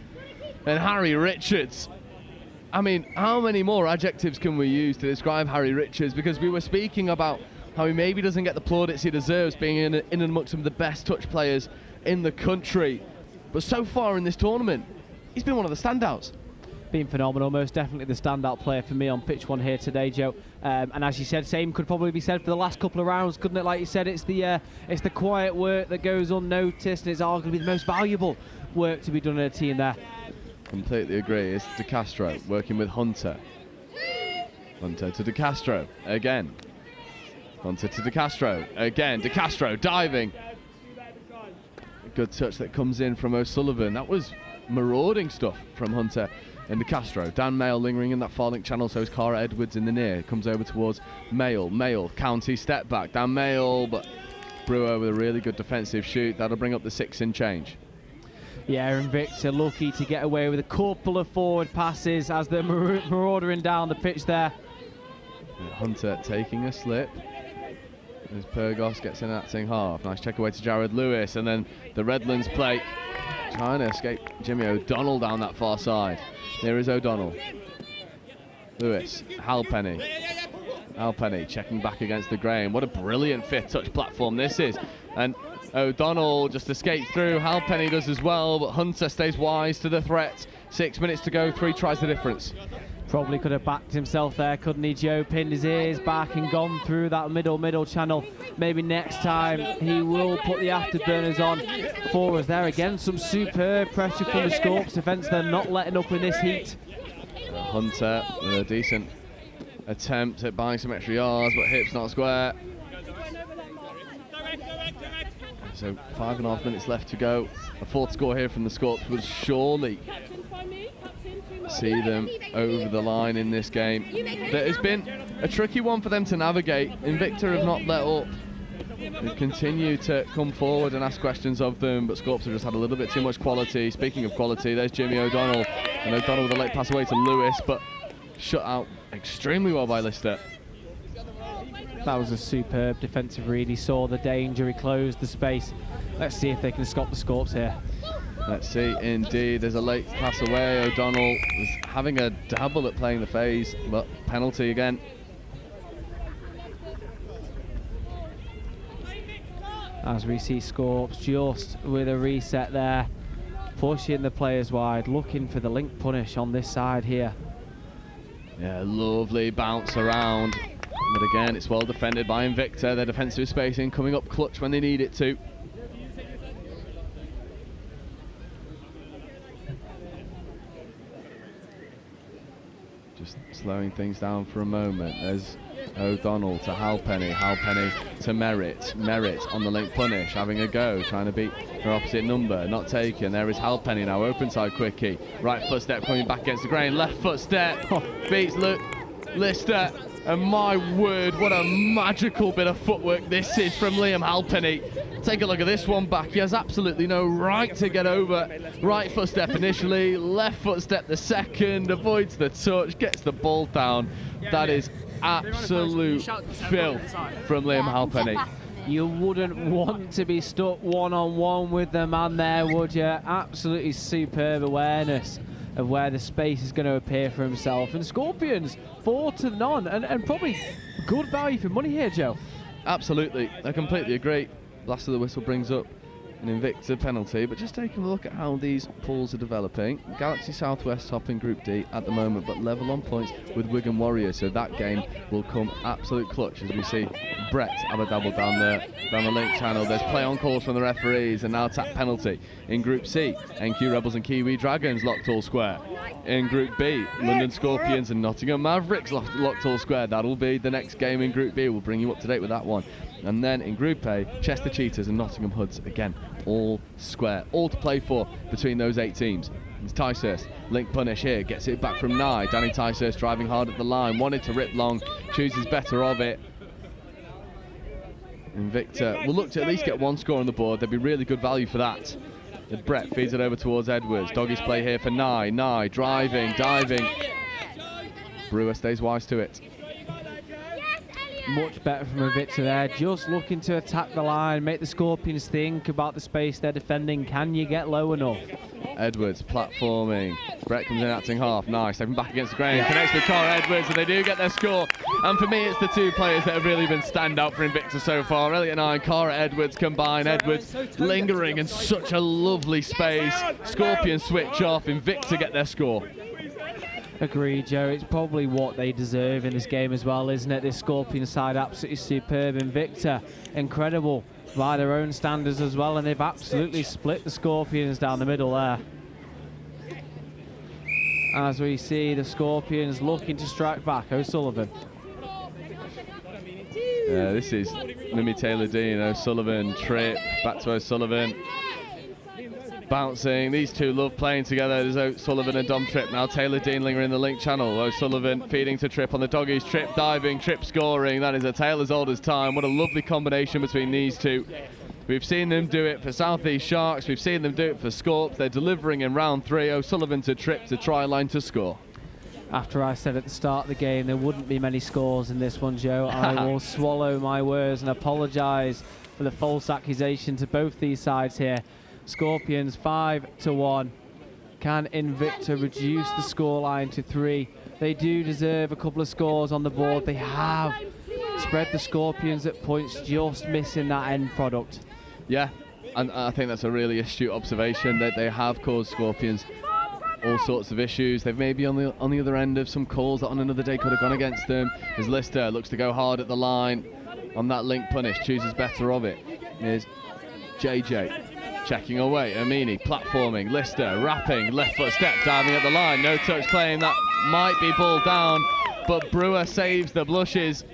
And Harry Richards. I mean, how many more adjectives can we use to describe Harry Richards? Because we were speaking about how he maybe doesn't get the plaudits he deserves, being in and amongst some of the best touch players in the country. But so far in this tournament, he's been one of the standouts. Been phenomenal, most definitely the standout player for me on pitch one here today, Joe. And as you said, same could probably be said for the last couple of rounds, couldn't it? Like you said, it's the quiet work that goes unnoticed, and it's arguably the most valuable work to be done in a team there. Completely agree. It's De Castro working with Hunter. Hunter to De Castro again. Hunter to De Castro again. De Castro diving. Good touch that comes in from O'Sullivan. That was marauding stuff from Hunter and De Castro. Dan Mayle lingering in that far link channel, so is Cara Edwards in the near. Comes over towards Mayle. Mayle, county step back. Dan Mayle, but Brewer with a really good defensive shoot. That'll bring up the 6 in change. Yeah, Invicta lucky to get away with a couple of forward passes as they're maraudering down the pitch there. Hunter taking a slip. As Pyrgos gets in acting half. Nice check away to Jared Lewis, and then the Redlands play. Trying to escape Jimmy O'Donnell down that far side. There is O'Donnell. Lewis, Halpenny. Halpenny checking back against the grain. What a brilliant fifth touch platform this is. And O'Donnell just escapes through. Halpenny does as well, but Hunter stays wise to the threat. 6 minutes to go, 3 tries the difference. Probably could have backed himself there, couldn't he, Joe? Pinned his ears back and gone through that middle channel. Maybe next time he will put the afterburners on for us there. Again, some superb pressure from the Scorps defence. They're not letting up in this heat. Hunter with a decent attempt at buying some extra yards, but hips not square. So 5.5 minutes left to go. A fourth score here from the Scorps would surely see them over the line in this game. That has been a tricky one for them to navigate. Invicta have not let up. They continue to come forward and ask questions of them, but Scorps have just had a little bit too much quality. Speaking of quality, there's Jimmy O'Donnell, and O'Donnell with a late pass away to Lewis, but shut out extremely well by Lister. That was a superb defensive read. He saw the danger, he closed the space. Let's see if they can stop the Scorps here. Let's see, indeed. There's a late pass away. O'Donnell was having a dabble at playing the phase, but penalty again. As we see Scorps just with a reset there, pushing the players wide, looking for the link punish on this side here. Yeah, lovely bounce around. But again, it's well defended by Invicta. Their defensive spacing coming up clutch when they need it to. Just slowing things down for a moment. There's O'Donnell to Halpenny. Halpenny to Merritt. Merritt on the link punish, having a go, trying to beat her opposite number. Not taken. There is Halpenny now. Open side quickie. Right footstep coming back against the grain. Left footstep. Beats Lister. And my word, what a magical bit of footwork this is from Liam Halpenny. Take a look at this one back. He has absolutely no right to get over. Right footstep initially, left footstep the second, avoids the touch, gets the ball down. That is absolute filth from Liam Halpenny. You wouldn't want to be stuck one-on-one with the man there, would you? Absolutely superb awareness of where the space is going to appear for himself. And Scorpions 4-0, and probably good value for money here, Joe. Absolutely, I completely agree. Blast of the whistle brings up an Invicta penalty, but just taking a look at how these pools are developing. Galaxy Southwest top in Group D at the moment, but level on points with Wigan Warriors, so that game will come absolute clutch as we see Brett have a double down the link channel. There's play on calls from the referees, and now tap penalty. In Group C, NQ Rebels and Kiwi Dragons locked all square. In Group B, London Scorpions and Nottingham Mavericks locked all square. That'll be the next game in Group B. We'll bring you up to date with that one. And then in Group A, Chester Cheetahs and Nottingham Hoods, again, all square. All to play for between those 8 teams. It's Ticehurst, link punish here, gets it back from Nye. Danny Ticehurst driving hard at the line, wanted to rip long, chooses better of it. Invicta will look to at least get 1 score on the board. There'd be really good value for that. And Brett feeds it over towards Edwards. Doggies play here for Nye. Nye driving, diving. Brewer stays wise to it. Much better from Invicta there, just looking to attack the line, make the Scorpions think about the space they're defending. Can you get low enough? Edwards platforming. Brett comes in acting half. Nice. Stepping back against the grain. Connects with Cara Edwards, and they do get their score. And for me, it's the 2 players that have really been standout for Invicta so far. Elliot and I, Cara Edwards combine. Edwards lingering in such a lovely space. Scorpions switch off. Invicta get their score. Agreed, Joe. It's probably what they deserve in this game as well, isn't it? This Scorpion side, absolutely superb. Invicta, incredible by their own standards as well, and they've absolutely split the Scorpions down the middle there. As we see the Scorpions looking to strike back. O'Sullivan. Yeah, this is Mimi Taylor-Dean. O'Sullivan, trip, back to O'Sullivan. Bouncing, these two love playing together. There's O'Sullivan and Dom Tripp. Now Taylor-Dean lingering in the link channel. O'Sullivan feeding to Tripp on the Doggies. Tripp diving, Tripp scoring. That is a tale as old as time. What a lovely combination between these two. We've seen them do it for South East Sharks. We've seen them do it for Scorps. They're delivering in round 3. O'Sullivan to Tripp to try line to score. After I said at the start of the game there wouldn't be many scores in this one, Joe, I will swallow my words and apologise for the false accusation to both these sides here. Scorpions 5-1. Can Invicta reduce the scoreline to 3 They do deserve a couple of scores on the board. They have spread the Scorpions at points, just missing that end product. Yeah, and I think that's a really astute observation, that they have caused Scorpions all sorts of issues. They've maybe on the other end of some calls that on another day could have gone against them. As Lister looks to go hard at the line on that link punish, chooses better of it. Here's JJ checking away. Amini platforming. Lister wrapping, left foot step, diving at the line. No touch claim. That might be ball down, but Brewer saves the blushes.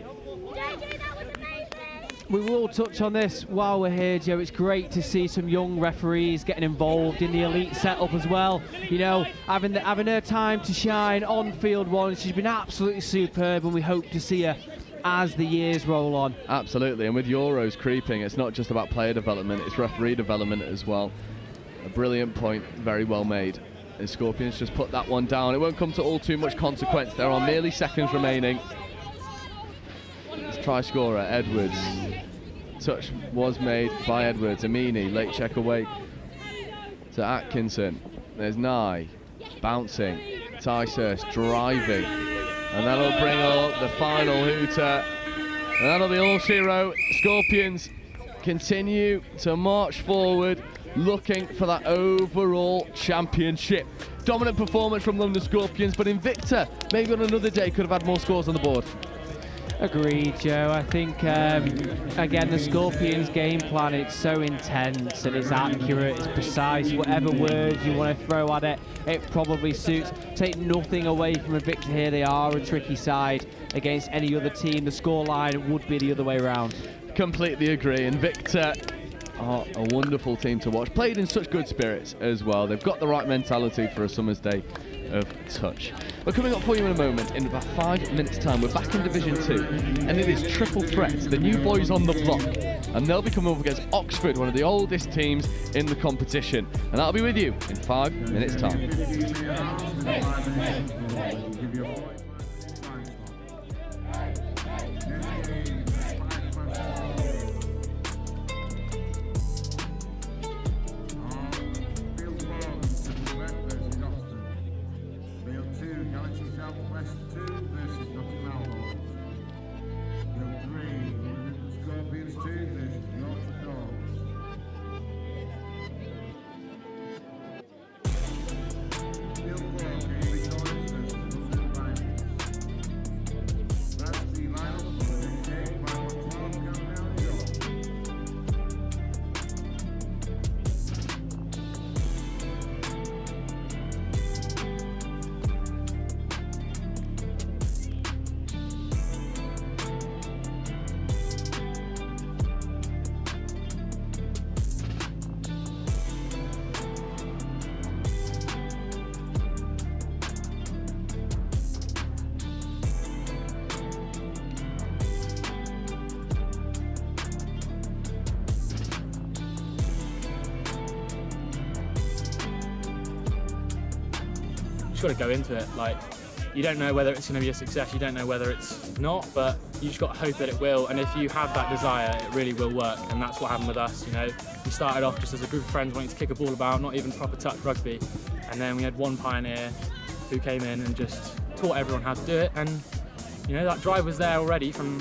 We will touch on this while we're here, Joe. It's great to see some young referees getting involved in the elite setup as well. You know, having her time to shine on field one. She's been absolutely superb, and we hope to see her as the years roll on. Absolutely, and with Euros creeping, it's not just about player development, it's referee development as well. A brilliant point, very well made. And Scorpions just put that one down. It won't come to all too much consequence. There are merely seconds remaining. Try scorer Edwards. Touch was made by Edwards. Amini, late check away to Atkinson. There's Nye bouncing. Tysers driving, and that'll bring up the final hooter, and that'll be all she wrote. Scorpions continue to march forward, looking for that overall championship. Dominant performance from London Scorpions, but Invicta maybe on another day could have had more scores on the board. Agreed, Joe. I think, again, the Scorpions game plan, it's so intense and it's accurate, it's precise. Whatever words you want to throw at it, it probably suits. Take nothing away from Invicta here. They are a tricky side against any other team. The scoreline would be the other way around. Completely agree. Invicta are a wonderful team to watch. Played in such good spirits as well. They've got the right mentality for a summer's day of touch. We're coming up for you in a moment. In about 5 minutes time, we're back in Division 2, and it is triple threats, the new boys on the block, and they'll be coming up against Oxford, one of the oldest teams in the competition, and that'll be with you in 5 minutes time. Got to go into it. Like, you don't know whether it's going to be a success, you don't know whether it's not, but you just got to hope that it will, and if you have that desire, it really will work, and that's what happened with us. You know, we started off just as a group of friends wanting to kick a ball about, not even proper touch rugby, and then we had one pioneer who came in and just taught everyone how to do it, and you know, that drive was there already from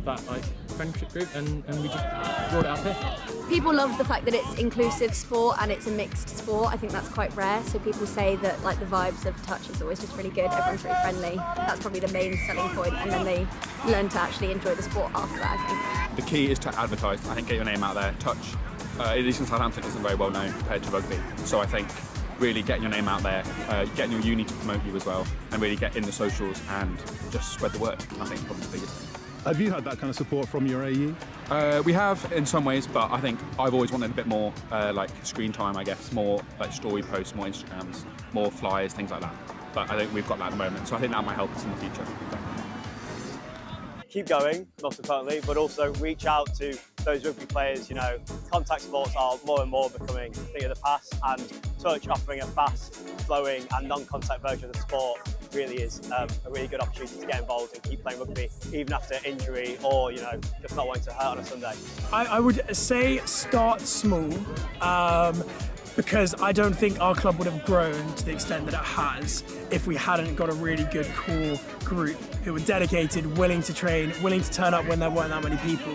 that like friendship group, and we just brought it up here. People love the fact that it's inclusive sport and it's a mixed sport. I think that's quite rare. So people say that like the vibes of touch is always just really good. Everyone's really friendly. That's probably the main selling point, and then they learn to actually enjoy the sport after that, I think. The key is to advertise. I think get your name out there. Touch, at least in Southampton, isn't very well known compared to rugby. So I think really getting your name out there, getting your uni to promote you as well, and really get in the socials and just spread the word. I think is probably the biggest thing. Have you had that kind of support from your AE? We have in some ways, but I think I've always wanted a bit more like screen time, I guess, more like story posts, more Instagrams, more flyers, things like that. But I think we've got that at the moment, so I think that might help us in the future. Keep going, most importantly, but also reach out to those rugby players. You know, contact sports are more and more becoming a thing of the past, and touch offering a fast, flowing and non-contact version of the sport really is a really good opportunity to get involved and keep playing rugby even after injury, or you know, just not wanting to hurt on a Sunday. I would say start small. because I don't think our club would have grown to the extent that it has if we hadn't got a really good core group who were dedicated, willing to train, willing to turn up when there weren't that many people.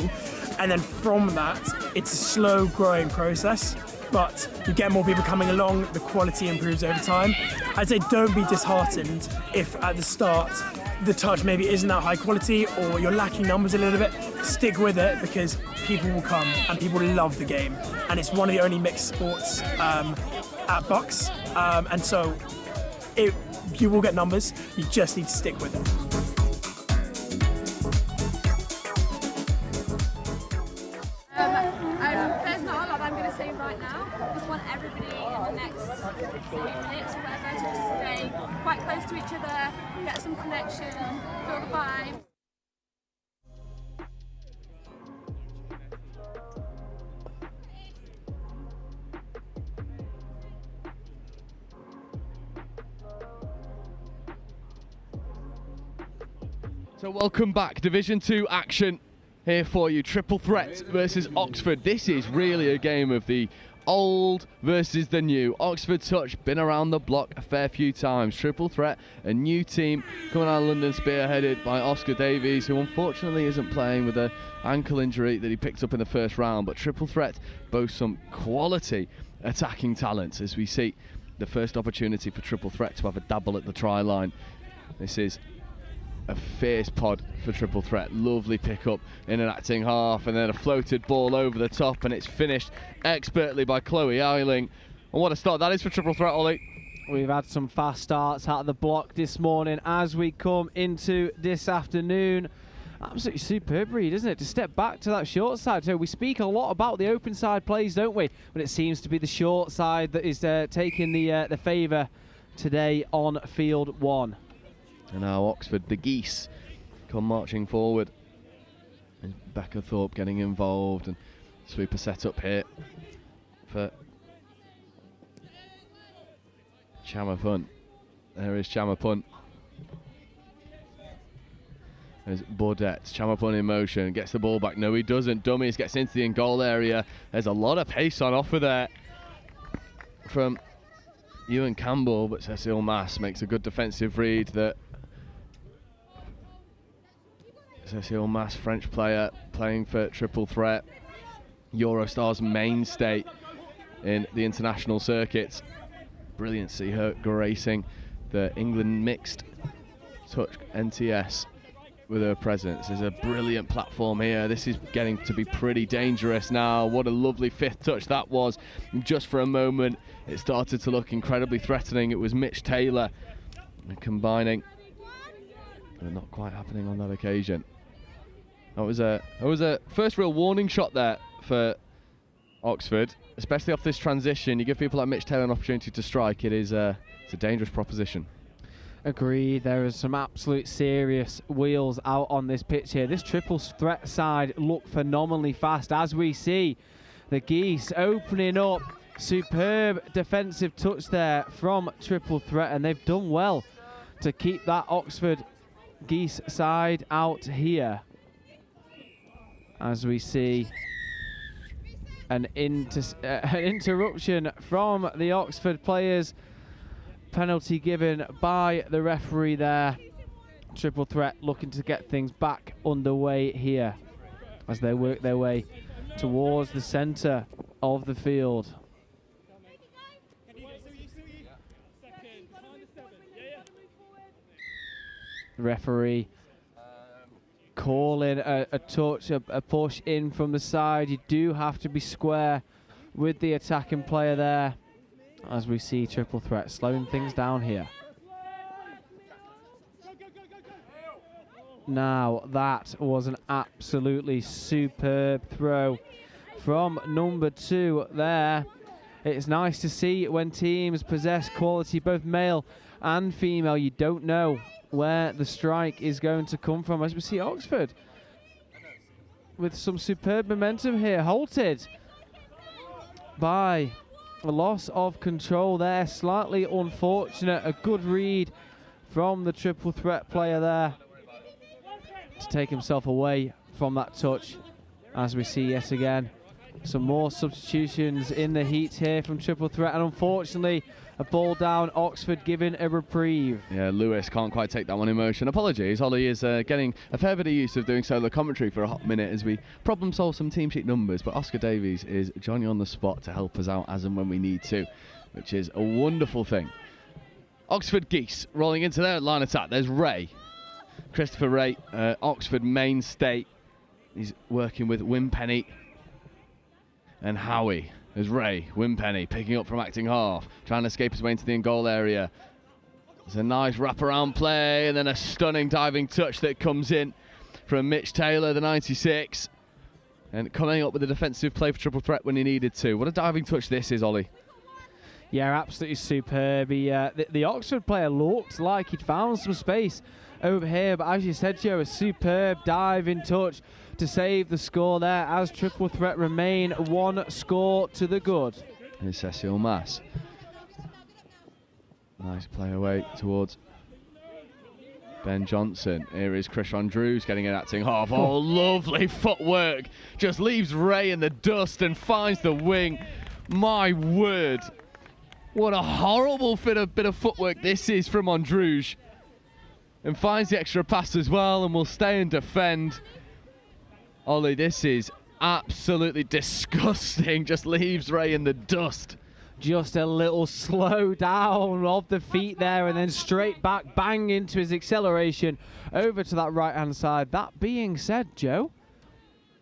And then from that, it's a slow growing process, but you get more people coming along, the quality improves over time. I'd say don't be disheartened if at the start the touch maybe isn't that high quality or you're lacking numbers a little bit. Stick with it because people will come and people love the game. And it's one of the only mixed sports at Bucks. And so you will get numbers, you just need to stick with it. There's not a lot I'm going to say right now. I just want everybody in the next few minutes or whatever to just stay quite close to each other, get some connection, feel the vibe. So welcome back, Division 2 action here for you. Triple threat versus Oxford. This is really a game of the old versus the new. Oxford Touch, been around the block a fair few times. Triple threat, a new team coming out of London, spearheaded by Oscar Davies, who unfortunately isn't playing with an ankle injury that he picked up in the first round. But Triple Threat boasts some quality attacking talents as we see the first opportunity for Triple Threat to have a dabble at the try line. This is a fierce pod for Triple Threat. Lovely pick up in an acting half, and then a floated ball over the top, and it's finished expertly by Chloe Eiling. And what a start that is for Triple Threat, Ollie. We've had some fast starts out of the block this morning as we come into this afternoon. Absolutely superb read, isn't it? To step back to that short side. So we speak a lot about the open side plays, don't we? But it seems to be the short side that is taking the favour today on field one. And now Oxford, the Geese, come marching forward. And Becca Thorpe getting involved, and sweeper set up here for Chamapunt. There is Chamapunt. There's Baudet. Chamapunt in motion, gets the ball back. No, he doesn't. Dummies, gets into the in-goal area. There's a lot of pace on offer there from Ewan Campbell, but Cecile Mass makes a good defensive read that Cecile Mass, French player, playing for Triple Threat, Eurostar's mainstay in the international circuits. Brilliant to see her gracing the England mixed touch NTS with her presence. There's a brilliant platform here. This is getting to be pretty dangerous now. What a lovely fifth touch that was. Just for a moment, it started to look incredibly threatening. It was Mitch Taylor combining, but not quite happening on that occasion. That was a first real warning shot there for Oxford, especially off this transition. You give people like Mitch Taylor an opportunity to strike, it's a dangerous proposition. Agreed. There is some absolute serious wheels out on this pitch here. This triple threat side look phenomenally fast as we see the Geese opening up. Superb defensive touch there from Triple Threat, and they've done well to keep that Oxford Geese side out here. As we see an interruption from the Oxford players. Penalty given by the referee there. Triple Threat looking to get things back underway here as they work their way towards the centre of the field. Referee calling a touch, a push in from the side. You do have to be square with the attacking player there, as we see Triple Threat slowing things down here. Now that was an absolutely superb throw from number 2 there. It's nice to see when teams possess quality, both male and female. You don't know where the strike is going to come from, as we see Oxford with some superb momentum here, halted by a loss of control there. Slightly unfortunate. A good read from the Triple Threat player there to take himself away from that touch, as we see yet again Some more substitutions in the heat here from Triple Threat, and unfortunately a ball down, Oxford given a reprieve. Yeah, Lewis can't quite take that one in motion. Apologies, Ollie is getting a fair bit of use of doing solo commentary for a hot minute as we problem solve some team sheet numbers, but Oscar Davies is Johnny on the spot to help us out as and when we need to, which is a wonderful thing. Oxford Geese rolling into their line attack. There's Ray. Christopher Ray, Oxford mainstay. He's working with Wimpenny and Howie. There's Ray, Wimpenny picking up from acting half, trying to escape his way into the in-goal area. There's a nice wraparound play and then a stunning diving touch that comes in from Mitch Taylor, the 96. And coming up with a defensive play for Triple Threat when he needed to. What a diving touch this is, Ollie. Yeah, absolutely superb. The Oxford player looked like he'd found some space over here, but as you said, Joe, a superb diving touch to save the score there as Triple Threat remain one score to the good. Here's Cecil Mass. Nice play away towards Ben Johnson. Here is Chris Andrews getting an acting half. Oh, lovely footwork. Just leaves Ray in the dust and finds the wing. My word. What a horrible bit of footwork this is from Andrews. And finds the extra pass as well and will stay and defend. Ollie, this is absolutely disgusting. Just leaves Ray in the dust. Just a little slow down of the feet there and then straight back, bang into his acceleration over to that right-hand side. That being said, Joe,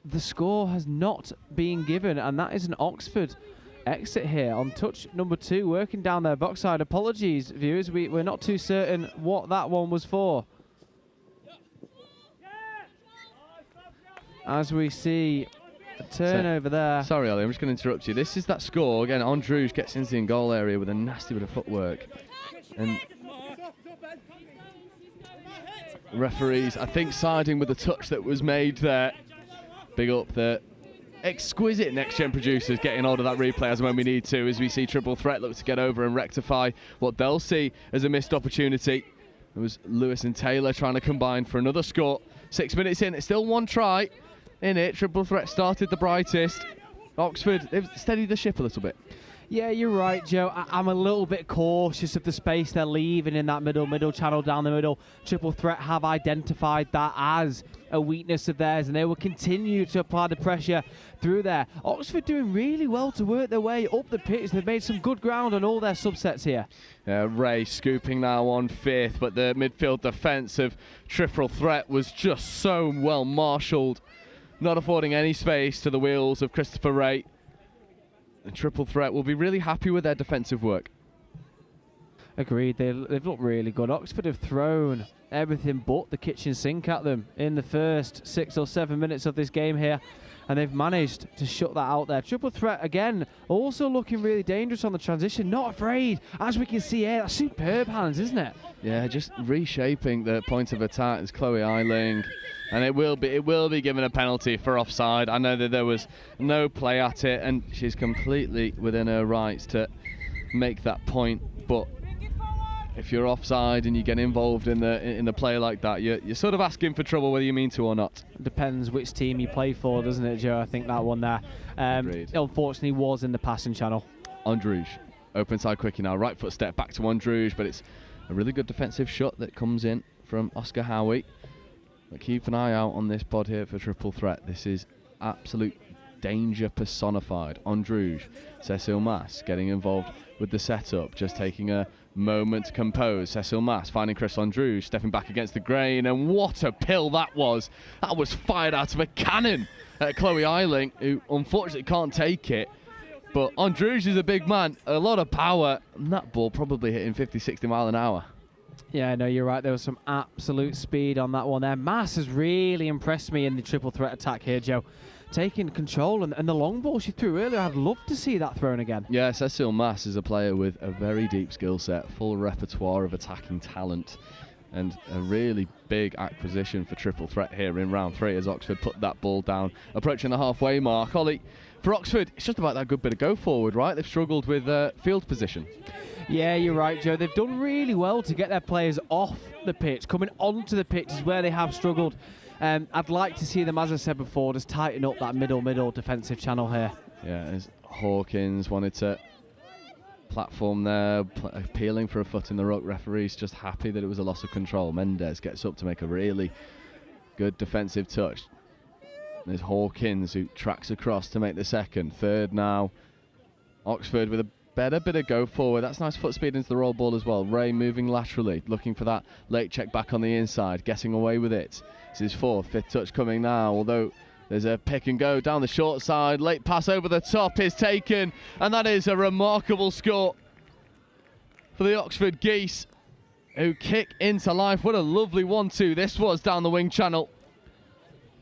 the score has not been given, and that is an Oxford exit here on touch number 2, working down their box side. Apologies, viewers, we're not too certain what that one was for. As we see a turnover there. Sorry, Ollie, I'm just going to interrupt you. This is that score. Again, Andrews gets into the goal area with a nasty bit of footwork. And referees, I think, siding with the touch that was made there. Big up the exquisite next-gen producers getting hold of that replay as and when we need to, as we see Triple Threat look to get over and rectify what they'll see as a missed opportunity. It was Lewis and Taylor trying to combine for another score. 6 minutes in, it's still one try in it. Triple Threat started the brightest. Oxford, they've steadied the ship a little bit. Yeah, you're right, Joe. I'm a little bit cautious of the space they're leaving in that middle channel down the middle. Triple Threat have identified that as a weakness of theirs, and they will continue to apply the pressure through there. Oxford doing really well to work their way up the pitch. They've made some good ground on all their subsets here. Ray scooping now on 5th, but the midfield defence of Triple Threat was just so well marshalled, not affording any space to the wheels of Christopher Ray. And Triple Threat will be really happy with their defensive work. Agreed, they've looked really good. Oxford have thrown everything but the kitchen sink at them in the first 6 or 7 minutes of this game here, and they've managed to shut that out there. Triple Threat, again, also looking really dangerous on the transition, not afraid. As we can see here, that's superb hands, isn't it? Yeah, just reshaping the point of attack. It's Chloe Eiling, and it will be given a penalty for offside. I know that there was no play at it, and she's completely within her rights to make that point. But if you're offside and you get involved in the play like that, you're sort of asking for trouble whether you mean to or not. Depends which team you play for, doesn't it, Joe? I think that one there, unfortunately, was in the passing channel. Andrews, open side quickie now, right foot step back to Andrews, but it's a really good defensive shot that comes in from Oscar Howie. But keep an eye out on this pod here for Triple Threat. This is absolute danger personified. Andrews, Cecil Mass getting involved with the setup, just taking a moment to compose. Cecil Mass finding Chris Andrews, stepping back against the grain, and what a pill that was. That was fired out of a cannon at Chloe Eiling, who unfortunately can't take it. But Andrews is a big man, a lot of power, and that ball probably hitting 50, 60 mile an hour. Yeah, no, you're right. There was some absolute speed on that one there. Mass has really impressed me in the Triple Threat attack here, Joe. Taking control, and the long ball she threw earlier, I'd love to see that thrown again. Yeah, Cecil Mass is a player with a very deep skill set, full repertoire of attacking talent, and a really big acquisition for Triple Threat here in round 3 as Oxford put that ball down, approaching the halfway mark. Ollie, for Oxford, it's just about that good bit of go forward, right? They've struggled with field position. Yeah, you're right, Joe. They've done really well to get their players off the pitch. Coming onto the pitch is where they have struggled. I'd like to see them, as I said before, just tighten up that middle defensive channel here. Yeah, as Hawkins wanted to platform there, appealing for a foot in the ruck. Referee's just happy that it was a loss of control. Mendes gets up to make a really good defensive touch. There's Hawkins who tracks across to make the second. Third now. Oxford with a better bit of go forward. That's nice foot speed into the roll ball as well. Ray moving laterally, looking for that late check back on the inside, getting away with it. This is fourth, fifth touch coming now, although there's a pick and go down the short side. Late pass over the top is taken, and that is a remarkable score for the Oxford Geese, who kick into life. What a lovely 1-2 this was down the wing channel.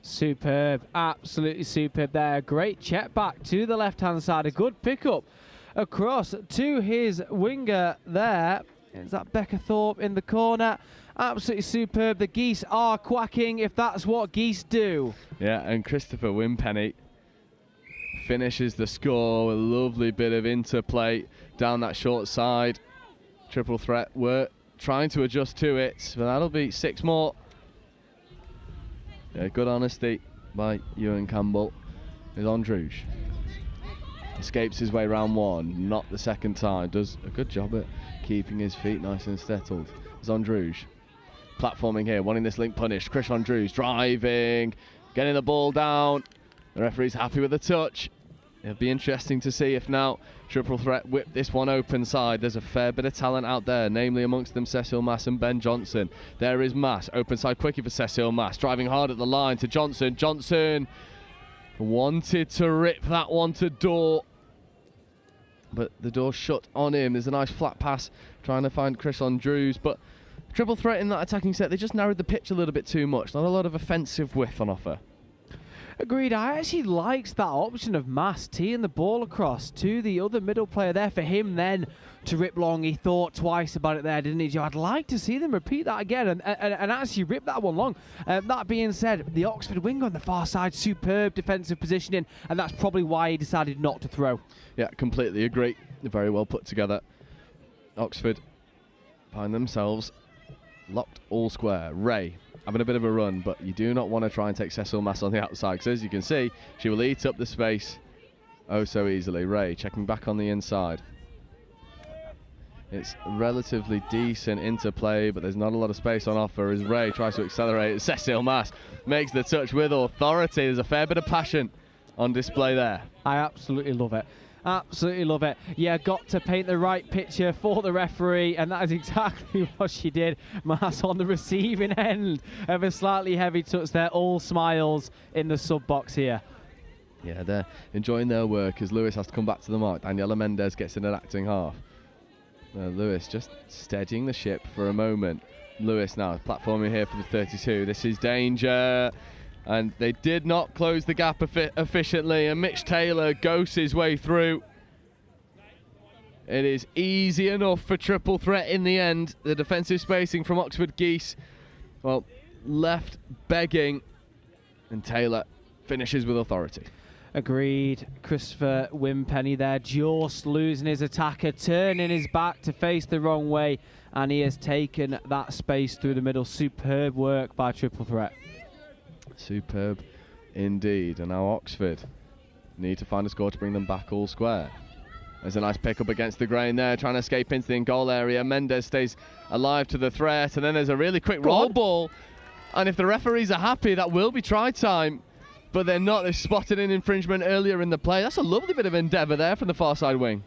Superb, absolutely superb there. Great check back to the left-hand side. A good pickup across to his winger there. Is that Becca Thorpe in the corner? Absolutely superb. The Geese are quacking if that's what Geese do. Yeah, and Christopher Wimpenny finishes the score. A lovely bit of interplay down that short side. Triple threat were trying to adjust to it, but that'll be 6 more. Yeah, good honesty by Ewan Campbell. Is Andrews. Escapes his way round one, not the second time. Does a good job at keeping his feet nice and settled. Is Andrews. Platforming here, wanting this link punished. Chris Andrews driving, getting the ball down. The referee's happy with the touch. It'll be interesting to see if now Triple Threat whip this one open side. There's a fair bit of talent out there, namely amongst them Cecil Mass and Ben Johnson. There is Mass, open side quickie for Cecil Mass, driving hard at the line to Johnson. Johnson wanted to rip that one to Door, but the door shut on him. There's a nice flat pass trying to find Chris Andrews, but Triple Threat in that attacking set, they just narrowed the pitch a little bit too much. Not a lot of offensive width on offer. Agreed. I actually liked that option of Mass teeing the ball across to the other middle player there for him then to rip long. He thought twice about it there, didn't he, Joe? I'd like to see them repeat that again and actually rip that one long. That being said, the Oxford winger on the far side, superb defensive positioning, and that's probably why he decided not to throw. Yeah, completely agree. Very well put together. Oxford find themselves locked all square. Ray having a bit of a run, but you do not want to try and take Cecil Mass on the outside, because as you can see, she will eat up the space oh so easily. Ray checking back on the inside. It's relatively decent interplay, but there's not a lot of space on offer as Ray tries to accelerate. Cecil Mass makes the touch with authority. There's a fair bit of passion on display there. I absolutely love it. Absolutely love it. Yeah, got to paint the right picture for the referee, and that is exactly what she did. Mass on the receiving end of a slightly heavy touch there. All smiles in the sub box here. Yeah, they're enjoying their work as Lewis has to come back to the mark. Daniela Mendes gets in an acting half. Lewis just steadying the ship for a moment. Lewis now platforming here for the 32. This is danger. And they did not close the gap efficiently, and Mitch Taylor goes his way through. It is easy enough for Triple Threat in the end. The defensive spacing from Oxford Geese, well, left begging, and Taylor finishes with authority. Agreed. Christopher Wimpenny there just losing his attacker, turning his back to face the wrong way, and he has taken that space through the middle. Superb work by Triple Threat. Superb indeed. And now Oxford need to find a score to bring them back all square. There's a nice pick up against the grain there, trying to escape into the in-goal area. Mendes stays alive to the threat, and then there's a really quick roll ball. And if the referees are happy, that will be try time. But they're not. They spotted an infringement earlier in the play. That's a lovely bit of endeavour there from the far side wing.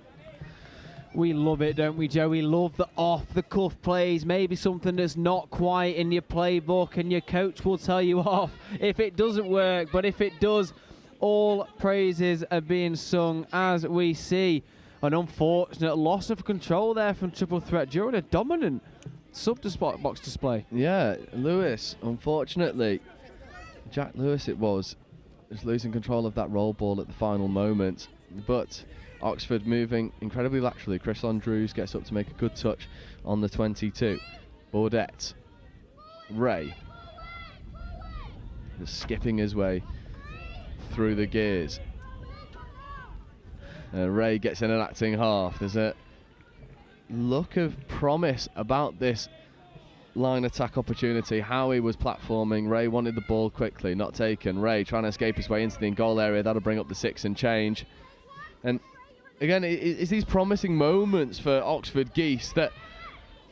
We love it, don't we, Joe? We love the off-the-cuff plays, maybe something that's not quite in your playbook, and your coach will tell you off if it doesn't work. But if it does, all praises are being sung as we see an unfortunate loss of control there from Triple Threat during a dominant sub-box display. Yeah, Lewis, unfortunately, Jack Lewis it was losing control of that roll ball at the final moment. But Oxford moving incredibly laterally. Chris Andrews gets up to make a good touch on the 22. Baudette. Ray. Just skipping his way through the gears. Ray gets in an acting half. There's a look of promise about this line attack opportunity. Howie was platforming. Ray wanted the ball quickly, not taken. Ray trying to escape his way into the in-goal area. That'll bring up the 6 and change. And again, it's these promising moments for Oxford Geese that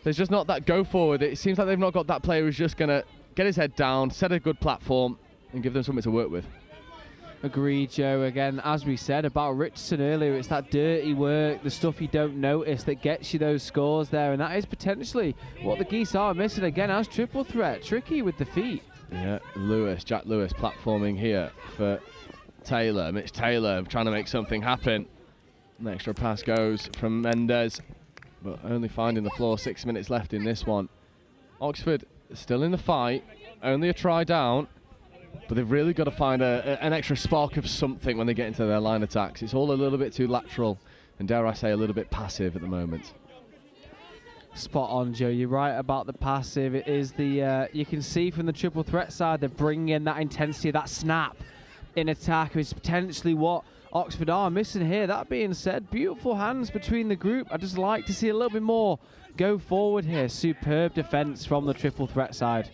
there's just not that go forward. It seems like they've not got that player who's just going to get his head down, set a good platform, and give them something to work with. Agreed, Joe. Again, as we said about Richardson earlier, it's that dirty work, the stuff you don't notice that gets you those scores there, and that is potentially what the Geese are missing again as triple threat. Tricky with the feet. Yeah, Jack Lewis platforming here for Taylor. Mitch Taylor trying to make something happen. An extra pass goes from Mendes, but only finding the floor. 6 minutes left in this one. Oxford still in the fight, only a try down, but they've really got to find an extra spark of something when they get into their line attacks. It's all a little bit too lateral and, dare I say, a little bit passive at the moment. Spot on, Joe. You're right about the passive. It is the you can see from the triple threat side they're bringing in that intensity, that snap in attack, which is potentially what Oxford are missing here. That being said, beautiful hands between the group. I'd just like to see a little bit more go forward here. Superb defence from the triple threat side.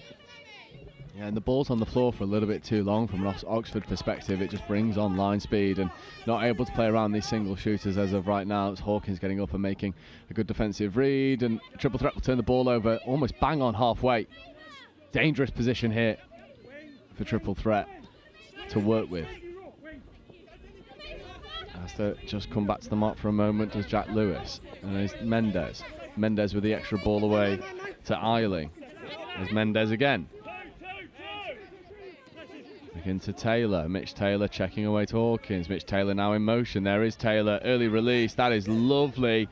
Yeah, and the ball's on the floor for a little bit too long from an Oxford perspective. It just brings on line speed and not able to play around these single shooters as of right now. It's Hawkins getting up and making a good defensive read, and triple threat will turn the ball over almost bang on halfway. Dangerous position here for triple threat to work with. Has to just come back to the mark for a moment as Jack Lewis. And there's Mendes. Mendes with the extra ball away to Eiling. There's Mendes again. Back into Taylor. Mitch Taylor checking away to Hawkins. Mitch Taylor now in motion. There is Taylor. Early release. That is lovely.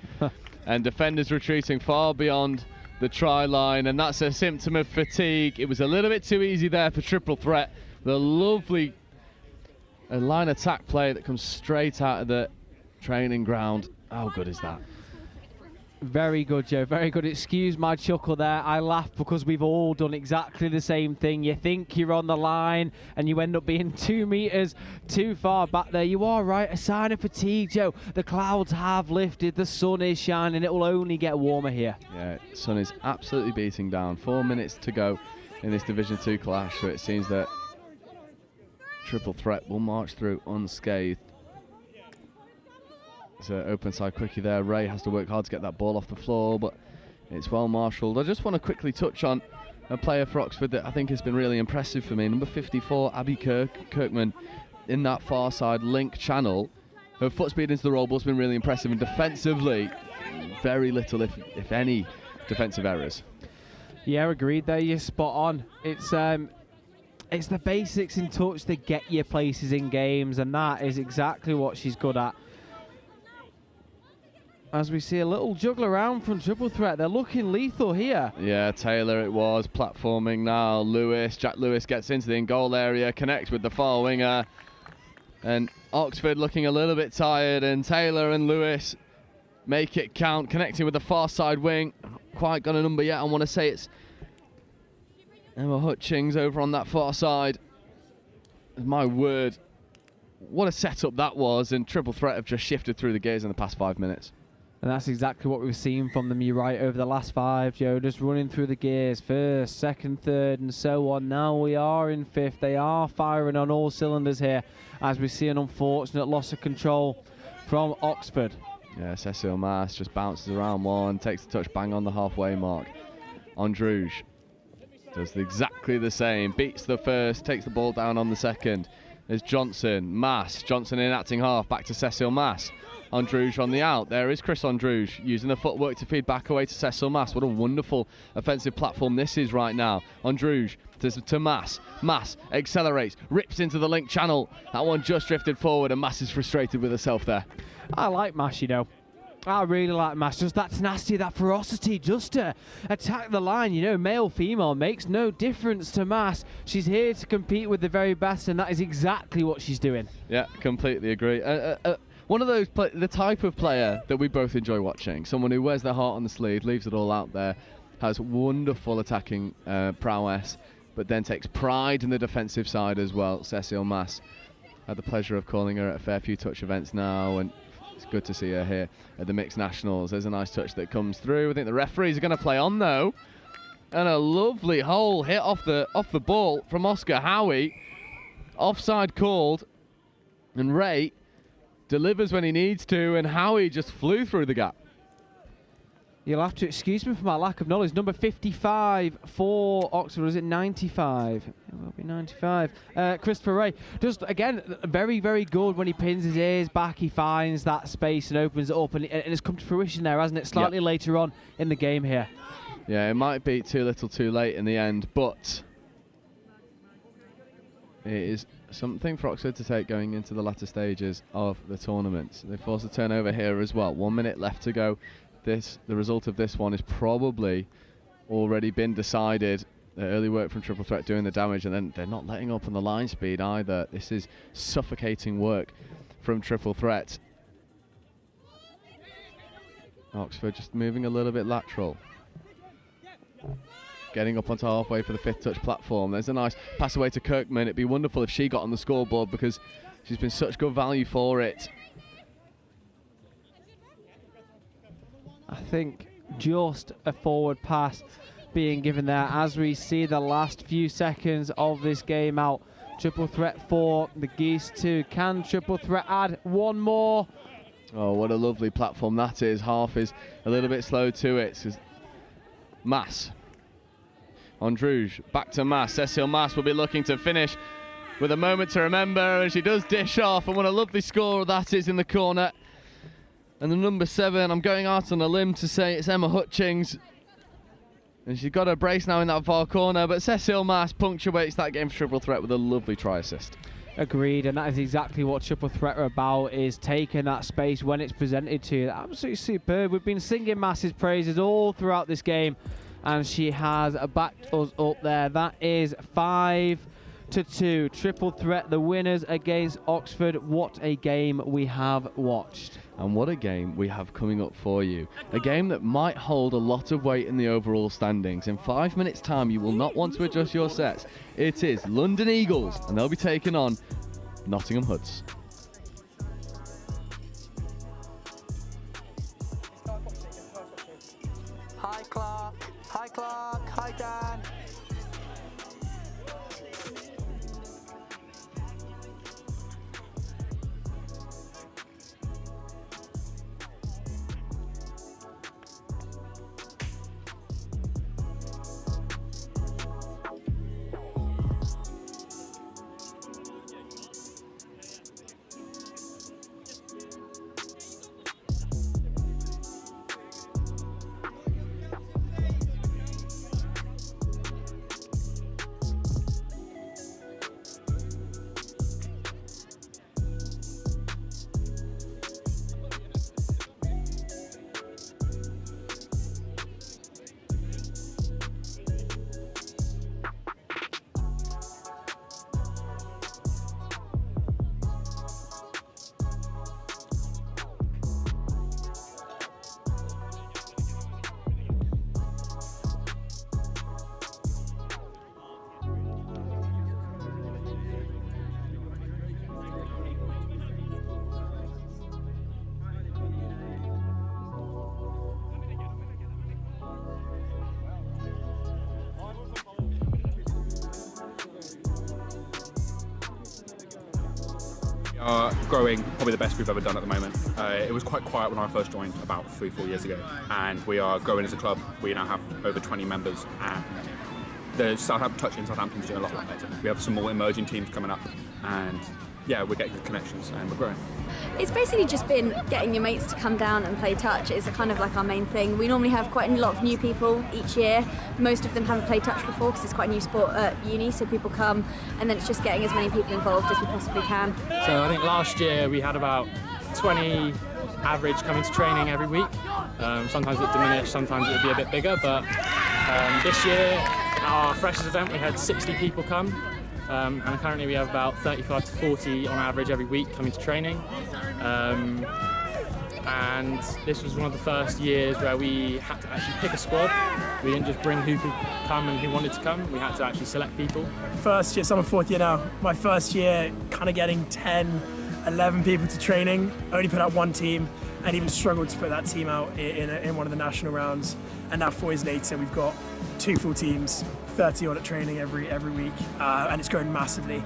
And defenders retreating far beyond the try line. And that's a symptom of fatigue. It was a little bit too easy there for triple threat. The lovely line attack play that comes straight out of the training ground. How good is that? Very good, Joe. Very good. Excuse my chuckle there. I laugh because we've all done exactly the same thing. You think you're on the line and you end up being 2 meters too far back there. You are right. A sign of fatigue, Joe. The clouds have lifted. The sun is shining. It will only get warmer here. Yeah, sun is absolutely beating down. 4 minutes to go in this Division 2 clash. So it seems that triple threat will march through unscathed. It's an open side quickie there. Ray has to work hard to get that ball off the floor, but it's well marshalled. I just want to quickly touch on a player for Oxford that I think has been really impressive for me. Number 54, Abby Kirkman, in that far side link channel. Her foot speed into the roll ball's been really impressive, and defensively, very little, if any, defensive errors. Yeah, agreed there. You're spot on. It's the basics in touch that get you places in games, and that is exactly what she's good at. As we see a little juggle around from triple threat, they're looking lethal here. Yeah, Taylor it was, platforming now. Lewis, Jack Lewis gets into the in-goal area, connects with the far winger. And Oxford looking a little bit tired, and Taylor and Lewis make it count, connecting with the far side wing. Not quite got a number yet. I want to say it's Emma Hutchings over on that far side. My word, what a setup that was, and triple threat have just shifted through the gears in the past 5 minutes. And that's exactly what we've seen from them. You're right, over the last 5, Joe, just running through the gears, first, second, third, and so on. Now we are in 5th. They are firing on all cylinders here, as we see an unfortunate loss of control from Oxford. Yeah, Cecile Mass just bounces around one, takes the touch bang on the halfway mark. Androuge does exactly the same, beats the first, takes the ball down on the second. There's Johnson, Mass, Johnson in acting half, back to Cecile Mass. Androuge on the out. There is Chris Androuge using the footwork to feed back away to Cecil Mass. What a wonderful offensive platform this is right now. Androuge to Mass. Mass accelerates, rips into the link channel. That one just drifted forward, and Mass is frustrated with herself there. I like Mass, you know. I really like Mass. Just that tenacity, that ferocity, just to attack the line. You know, male, female, makes no difference to Mass. She's here to compete with the very best, and that is exactly what she's doing. Yeah, completely agree. One of those, the type of player that we both enjoy watching. Someone who wears their heart on the sleeve, leaves it all out there, has wonderful attacking prowess, but then takes pride in the defensive side as well. Cecile Mass. Had the pleasure of calling her at a fair few touch events now, and it's good to see her here at the Mixed Nationals. There's a nice touch that comes through. I think the referees are going to play on though. And a lovely hole hit off the ball from Oscar Howie. Offside called. And Ray delivers when he needs to, and Howie just flew through the gap. You'll have to excuse me for my lack of knowledge. Number 55 for Oxford, is it 95? It will be 95. Christopher Ray, just again, very, very good when he pins his ears back. He finds that space and opens it up, and it's come to fruition there, hasn't it? Slightly later on in the game here. Yeah, it might be too little too late in the end, but it is something for Oxford to take going into the latter stages of the tournament. They forced a turnover here as well. 1 minute left to go. The result of this one is probably already been decided. The early work from Triple Threat doing the damage, and then they're not letting up on the line speed either. This is suffocating work from Triple Threat. Oxford just moving a little bit lateral. Getting up onto halfway for the fifth touch platform. There's a nice pass away to Kirkman. It'd be wonderful if she got on the scoreboard because she's been such good value for it. I think just a forward pass being given there as we see the last few seconds of this game out. Triple Threat 4, the Geese 2. Can Triple Threat add one more? Oh, what a lovely platform that is. Half is a little bit slow to it. Mass. Androuge, back to Mass. Cecile Mass will be looking to finish with a moment to remember, and she does dish off, and what a lovely score that is in the corner. And the number 7, I'm going out on a limb to say it's Emma Hutchings. And she's got her brace now in that far corner, but Cecile Mass punctuates that game for Triple Threat with a lovely try assist. Agreed, and that is exactly what Triple Threat are about, is taking that space when it's presented to you. Absolutely superb. We've been singing Mass's praises all throughout this game, and she has backed us up there. That is 5-2. Triple Threat, the winners against Oxford. What a game we have watched. And what a game we have coming up for you. A game that might hold a lot of weight in the overall standings. In 5 minutes' time, you will not want to adjust your sets. It is London Eagles, and they'll be taking on Nottingham Hoods. Hi Clark, hi Clark, hi Dan. Are growing, probably the best we've ever done at the moment. It was quite quiet when I first joined about 3-4 years ago, and we are growing as a club. We now have over 20 members, and the Southampton touch in Southampton's doing a lot better. We have some more emerging teams coming up, and yeah, we're getting good connections and we're growing. It's basically just been getting your mates to come down and play touch. It's kind of like our main thing. We normally have quite a lot of new people each year. Most of them haven't played touch before because it's quite a new sport at uni, so people come, and then it's just getting as many people involved as we possibly can. So I think last year we had about 20 average coming to training every week. Sometimes it diminished, sometimes it would be a bit bigger, but this year at our freshers event we had 60 people come. And currently we have about 35 to 40 on average every week coming to training. And this was one of the first years where we had to actually pick a squad. We didn't just bring who could come and who wanted to come, we had to actually select people. First year, so I'm a fourth year now. My first year kind of getting 10, 11 people to training, only put out one team, and even struggled to put that team out in one of the national rounds. And now 4 years later we've got 2 full teams, 30 odd at training every week, and it's grown massively.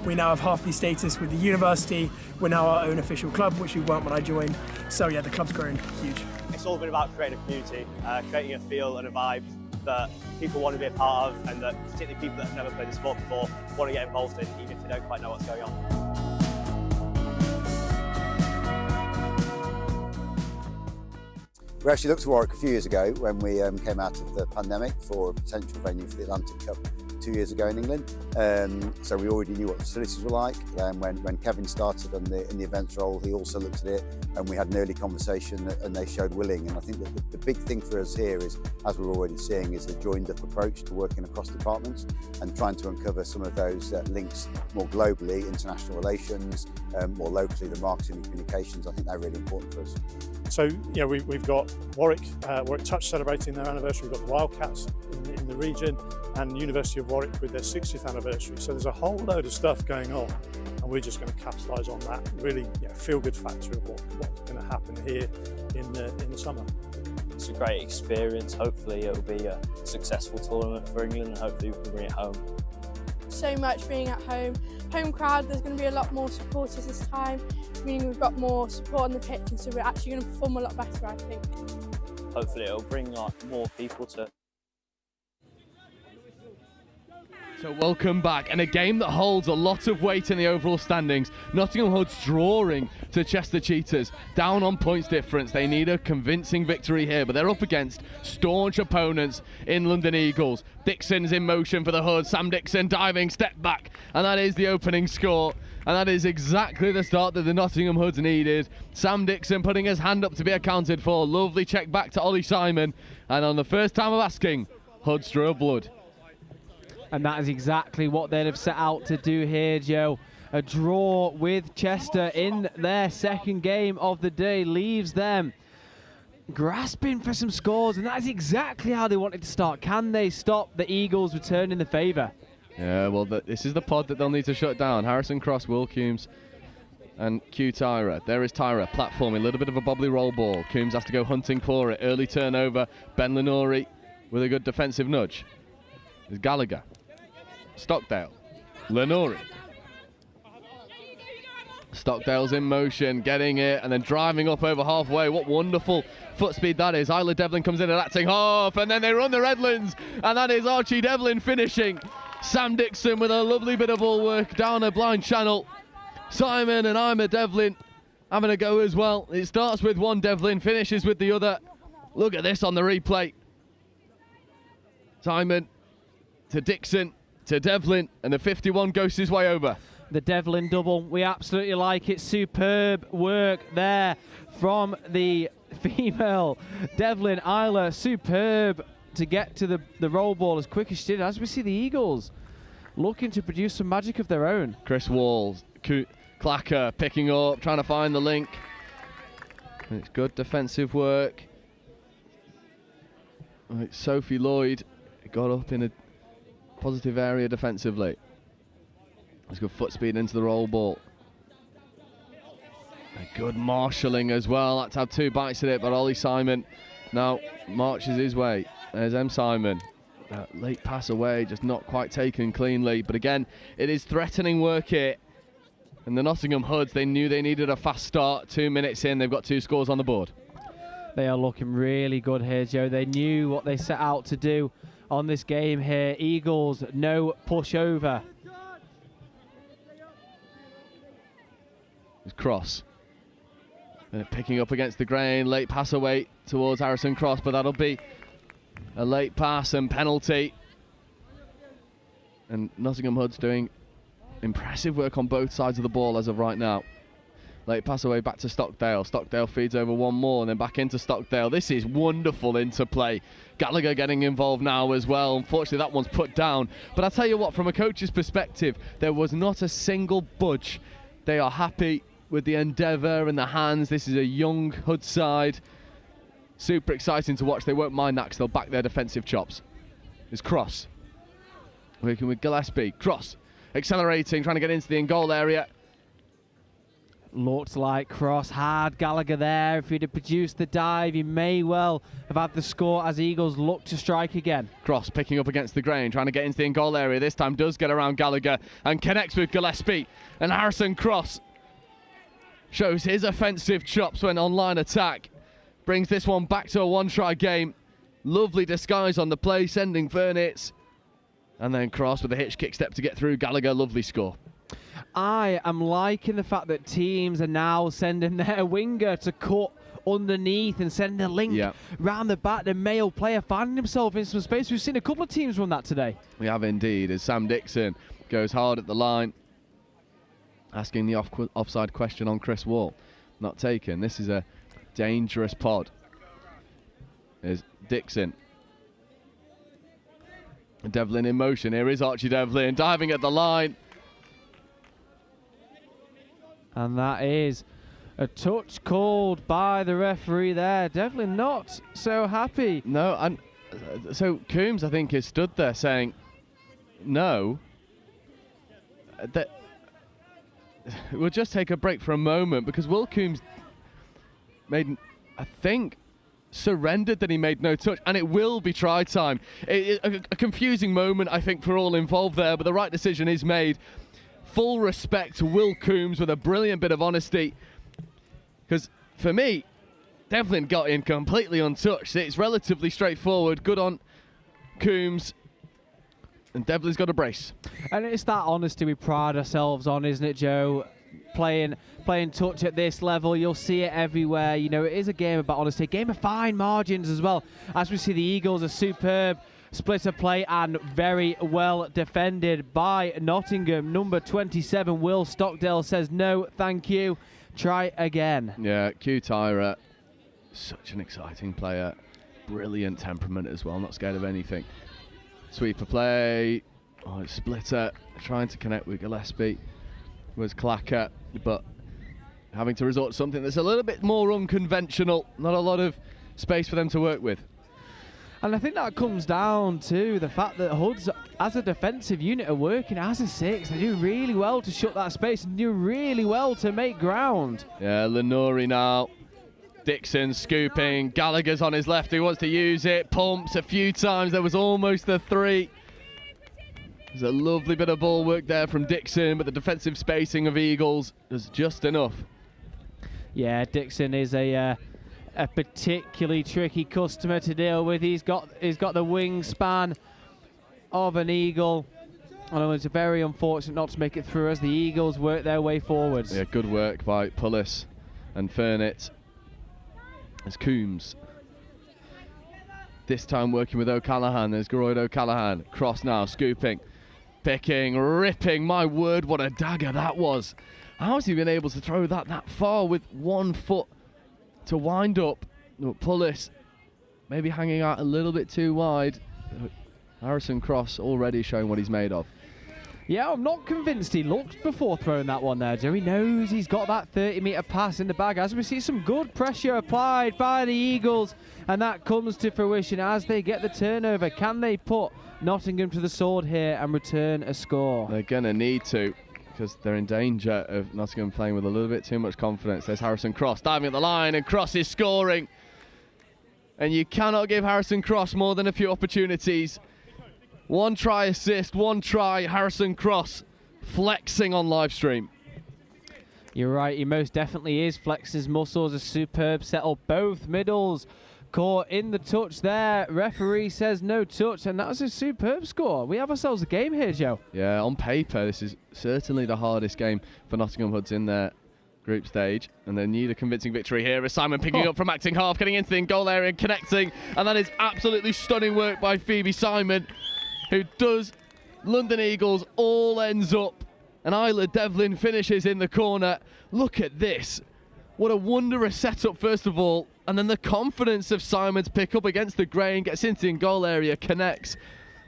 We now have half the status with the university. We're now our own official club, which we weren't when I joined. So yeah, the club's grown huge. It's all been about creating a community, creating a feel and a vibe that people want to be a part of, and that particularly people that have never played the sport before want to get involved in, even if they don't quite know what's going on. We actually looked at Warwick a few years ago when we came out of the pandemic for a potential venue for the Atlantic Cup 2 years ago in England. So we already knew what the facilities were like. When Kevin started in the events role, he also looked at it, and we had an early conversation, and they showed willing. And I think that the big thing for us here is, as we're already seeing, is the joined-up approach to working across departments and trying to uncover some of those links more globally, international relations, more locally, the marketing and communications. I think they're really important for us. So yeah, we've got Warwick Touch celebrating their anniversary. We've got the Wildcats in the region, and University of Warwick with their 60th anniversary. So there's a whole load of stuff going on, and we're just going to capitalise on that. Really, feel-good factor of what's going to happen here in the summer. It's a great experience. Hopefully, it'll be a successful tournament for England, and hopefully we can bring it home. So much being at home crowd. There's going to be a lot more supporters this time, meaning we've got more support on the pitch, and so we're actually going to perform a lot better, I think. Hopefully it'll bring more people to. So welcome back, and a game that holds a lot of weight in the overall standings. Nottingham Hood's drawing to Chester Cheetahs, down on points difference. They need a convincing victory here, but they're up against staunch opponents in London Eagles. Dixon's in motion for the Hood. Sam Dixon diving, step back, and that is the opening score. And that is exactly the start that the Nottingham Hoods needed. Sam Dixon putting his hand up to be accounted for. Lovely check back to Ollie Simon, and on the first time of asking, Hoods drew blood. And that is exactly what they'd have set out to do here, Joe. A draw with Chester in their second game of the day leaves them grasping for some scores, and that is exactly how they wanted to start. Can they stop the Eagles returning the favour? Yeah, well, this is the pod that they'll need to shut down. Harrison Cross, Will Coombs, and Q Tyra. There is Tyra, platforming, a little bit of a bobbly roll ball. Coombs has to go hunting for it. Early turnover. Ben Lenori with a good defensive nudge. There's Gallagher. Stockdale. Lenori. Stockdale's in motion, getting it, and then driving up over halfway. What wonderful foot speed that is. Isla Devlin comes in and acting half, and then they run the Redlands, and that is Archie Devlin finishing. Sam Dixon with a lovely bit of ball work down a blind channel. Simon and Ima Devlin having a go as well. It starts with one Devlin, finishes with the other. Look at this on the replay. Simon to Dixon to Devlin, and the 51 goes his way over. The Devlin double, we absolutely like it. Superb work there from the female Devlin. Isla, superb to get to the roll ball as quick as she did. As we see the Eagles looking to produce some magic of their own. Chris Walls, Clacker picking up, trying to find the link. And it's good defensive work. Right, Sophie Lloyd got up in a positive area defensively. There's good foot speed into the roll ball. A good marshalling as well. That's had two bites at it, but Ollie Simon now marches his way. There's M. Simon. Late pass away, just not quite taken cleanly. But again, it is threatening work here. And the Nottingham Hoods, they knew they needed a fast start. 2 minutes in, they've got 2 scores on the board. They are looking really good here, Joe. They knew what they set out to do on this game here. Eagles, no pushover. Cross. And picking up against the grain. Late pass away towards Harrison Cross, but that'll be a late pass and penalty. And Nottingham Hood's doing impressive work on both sides of the ball as of right now. Late pass away back to Stockdale. Stockdale feeds over one more and then back into Stockdale. This is wonderful interplay. Gallagher getting involved now as well. Unfortunately, that one's put down. But I'll tell you what, from a coach's perspective, there was not a single budge. They are happy with the endeavour and the hands. This is a young Hood side. Super exciting to watch. They won't mind that because they'll back their defensive chops. It's Cross. Working with Gillespie. Cross. Accelerating, trying to get into the in-goal area. Looked like cross hard. Gallagher there. If he'd have produced the dive, he may well have had the score as Eagles look to strike again. Cross picking up against the grain, trying to get into the in-goal area. This time does get around Gallagher and connects with Gillespie. And Harrison Cross shows his offensive chops when online attack. Brings this one back to a one-try game. Lovely disguise on the play, sending Furnitz. And then Cross with a hitch kick step to get through. Gallagher, lovely score. I am liking the fact that teams are now sending their winger to cut underneath and send a link round the back. The male player finding himself in some space. We've seen a couple of teams run that today. We have indeed, as Sam Dixon goes hard at the line, asking the offside question on Chris Wall. Not taken. This is a dangerous pod. There's Dixon. Devlin in motion. Here is Archie Devlin diving at the line. And that is a touch called by the referee there. Devlin not so happy. No, and so Coombs, I think, is stood there saying, no. We'll just take a break for a moment because Will Coombs made, I think, surrendered that he made no touch, and it will be try time. A confusing moment, I think, for all involved there, but the right decision is made. Full respect to Will Coombs with a brilliant bit of honesty, because for me, Devlin got in completely untouched. It's relatively straightforward. Good on Coombs, and Devlin's got a brace. And it's that honesty we pride ourselves on, isn't it, Joe? Playing touch at this level, you'll see it everywhere. You know, it is a game about honesty, a game of fine margins as well. As we see, the Eagles are superb. Split of play and very well defended by Nottingham. Number 27, Will Stockdale, says no, thank you. Try again. Yeah, Q Tyra, such an exciting player. Brilliant temperament as well, not scared of anything. Sweeper play. Oh, it's Splitter trying to connect with Gillespie. Was Clacker, but having to resort to something that's a little bit more unconventional. Not a lot of space for them to work with. And I think that comes down to the fact that Hoods, as a defensive unit, are working as a six. They do really well to shut that space and do really well to make ground. Yeah, Lenori now. Dixon scooping. Gallagher's on his left. He wants to use it. Pumps a few times. There was almost the three. There's a lovely bit of ball work there from Dixon, but the defensive spacing of Eagles is just enough. Yeah, Dixon is a particularly tricky customer to deal with. He's got the wingspan of an Eagle, and it's very unfortunate not to make it through as the Eagles work their way forwards. Yeah, good work by Pullis and Furnett. As Coombs, this time working with O'Callaghan. There's Geroyd O'Callaghan. Cross now, scooping, picking, ripping. My word, what a dagger that was. How has he been able to throw that far with 1 foot to wind up? Pullis maybe hanging out a little bit too wide. Harrison Cross already showing what he's made of. Yeah, I'm not convinced he looked before throwing that one there, Joe. He knows he's got that 30-metre pass in the bag. As we see some good pressure applied by the Eagles, and that comes to fruition as they get the turnover. Can they put Nottingham to the sword here and return a score? They're going to need to, because they're in danger of Nottingham playing with a little bit too much confidence. There's Harrison Cross diving at the line, and Cross is scoring. And you cannot give Harrison Cross more than a few opportunities. 1 try assist, 1 try, Harrison Cross flexing on live stream. You're right, he most definitely is. Flex his muscles, a superb settle. Both middles caught in the touch there. Referee says no touch, and that was a superb score. We have ourselves a game here, Joe. Yeah, on paper, this is certainly the hardest game for Nottingham Hoods in their group stage, and they need a convincing victory here. As Simon picking up from acting half, getting into the goal area and connecting, and that is absolutely stunning work by Phoebe Simon, who does London Eagles all ends up, and Isla Devlin finishes in the corner. Look at this. What a wondrous setup, first of all, and then the confidence of Simon to pick up against the grain, gets into the goal area, connects.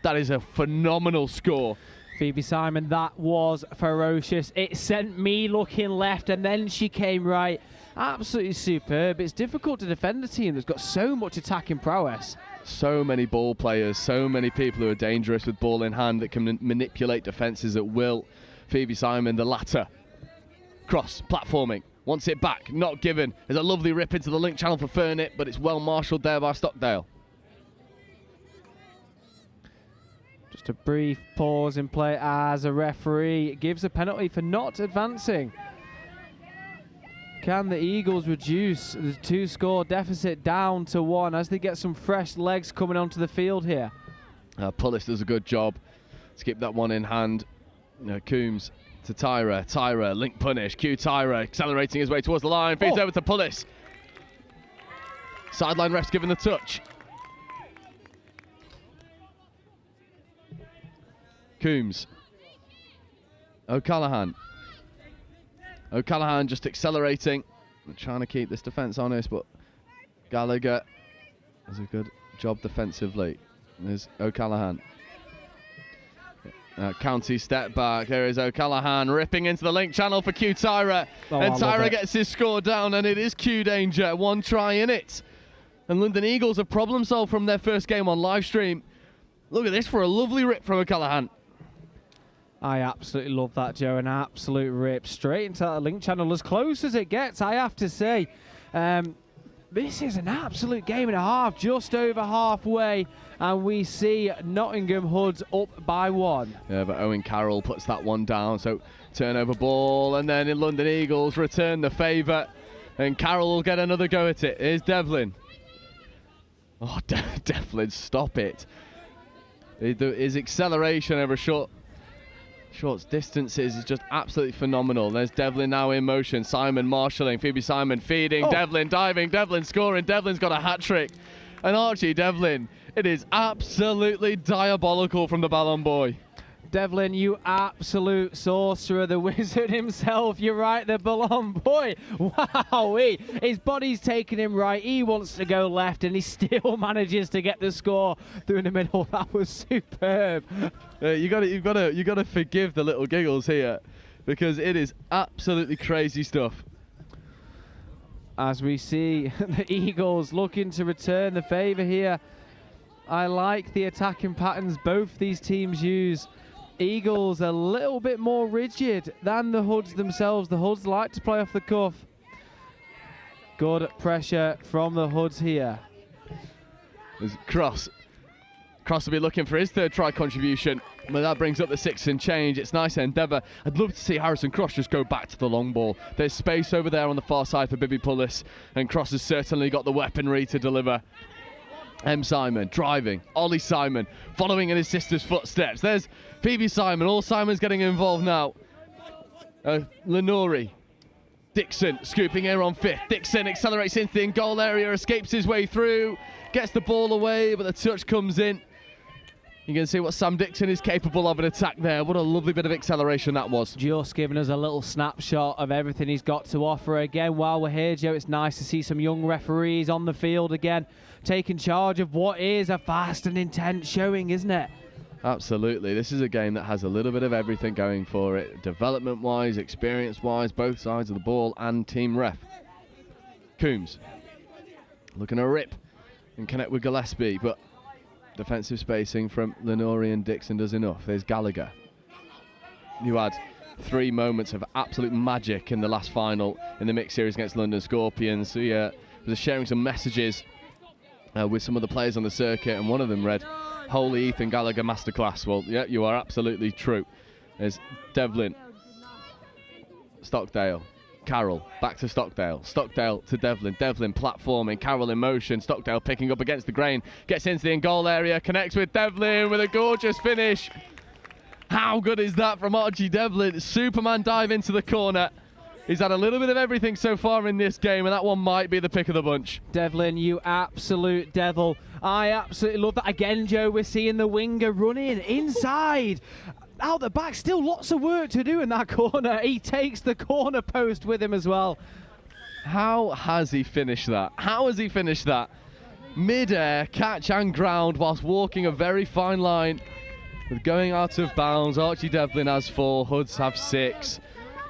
That is a phenomenal score. Phoebe Simon, that was ferocious. It sent me looking left, and then she came right. Absolutely superb. It's difficult to defend a team that's got so much attacking prowess. So many ball players, so many people who are dangerous with ball in hand that can manipulate defences at will. Phoebe Simon, the latter. Cross, platforming. Wants it back, not given. There's a lovely rip into the link channel for Furnett, but it's well marshalled there by Stockdale. Just a brief pause in play as a referee gives a penalty for not advancing. Can the Eagles reduce the 2-score deficit down to 1 as they get some fresh legs coming onto the field here? Pullis does a good job to keep that one in hand. Coombs to Tyra, link punish, Tyra accelerating his way towards the line, feeds over to Pullis. Sideline ref's given the touch. Coombs. O'Callaghan just accelerating, trying to keep this defence honest, but Gallagher does a good job defensively. There's O'Callaghan. County step back. There is O'Callaghan ripping into the link channel for Tyra. And Tyra gets his score down, and it is Q danger. 1 try in it. And London Eagles have problem solved from their first game on live stream. Look at this for a lovely rip from O'Callaghan. I absolutely love that, Joe. An absolute rip straight into that link channel, as close as it gets, I have to say. This is an absolute game and a half, just over halfway, and we see Nottingham Hoods up by 1. Yeah, but Owen Carroll puts that one down, so turnover ball, and then in London Eagles return the favour, and Carroll will get another go at it. Here's Devlin. Oh, Devlin, stop it. His acceleration over short distances is just absolutely phenomenal. There's Devlin now in motion. Simon marshalling. Phoebe Simon feeding. Devlin diving. Devlin scoring. Devlin's got a hat-trick. And Archie Devlin, it is absolutely diabolical from the Ballon Boy. Devlin, you absolute sorcerer, the wizard himself. You're right, the Ballon Boy. Wow, his body's taking him right. He wants to go left, and he still manages to get the score through in the middle. That was superb. You got to forgive the little giggles here, because it is absolutely crazy stuff. As we see the Eagles looking to return the favour here. I like the attacking patterns both these teams use. Eagles a little bit more rigid than the Hoods themselves. The Hoods like to play off the cuff. Good pressure from the Hoods here. There's Cross will be looking for his 3rd try contribution, but that brings up the 6 and change. It's nice endeavour. I'd love to see Harrison Cross just go back to the long ball. There's space over there on the far side for Bibby Pullis, and Cross has certainly got the weaponry to deliver. M. Simon driving. Ollie Simon following in his sister's footsteps. There's Phoebe Simon. All Simon's getting involved now. Lenori. Dixon scooping here on 5th. Dixon accelerates into the goal area, escapes his way through, gets the ball away, but the touch comes in. You can see what Sam Dixon is capable of in attack there. What a lovely bit of acceleration that was. Just giving us a little snapshot of everything he's got to offer. Again, while we're here, Joe, it's nice to see some young referees on the field again, taking charge of what is a fast and intense showing, isn't it? Absolutely. This is a game that has a little bit of everything going for it. Development-wise, experience-wise, both sides of the ball, and team ref. Coombs looking to rip and connect with Gillespie, but defensive spacing from Lenori and Dixon does enough. There's Gallagher. You had 3 moments of absolute magic in the last final in the mixed series against London Scorpions. So yeah, was sharing some messages with some of the players on the circuit, and one of them read, "Holy Ethan Gallagher masterclass." Well, yeah, you are absolutely true. There's Devlin. Stockdale. Carroll, back to Stockdale. Stockdale to Devlin. Devlin platforming. Carroll in motion. Stockdale picking up against the grain. Gets into the in-goal area. Connects with Devlin with a gorgeous finish. How good is that from Archie Devlin? Superman dive into the corner. He's had a little bit of everything so far in this game, and that one might be the pick of the bunch. Devlin, you absolute devil. I absolutely love that. Again, Joe, we're seeing the winger running inside. Out the back, still lots of work to do in that corner. He takes the corner post with him as well. How has he finished that? How has he finished that? Mid-air, catch and ground, whilst walking a very fine line. With going out of bounds, Archie Devlin has 4, Hoods have 6.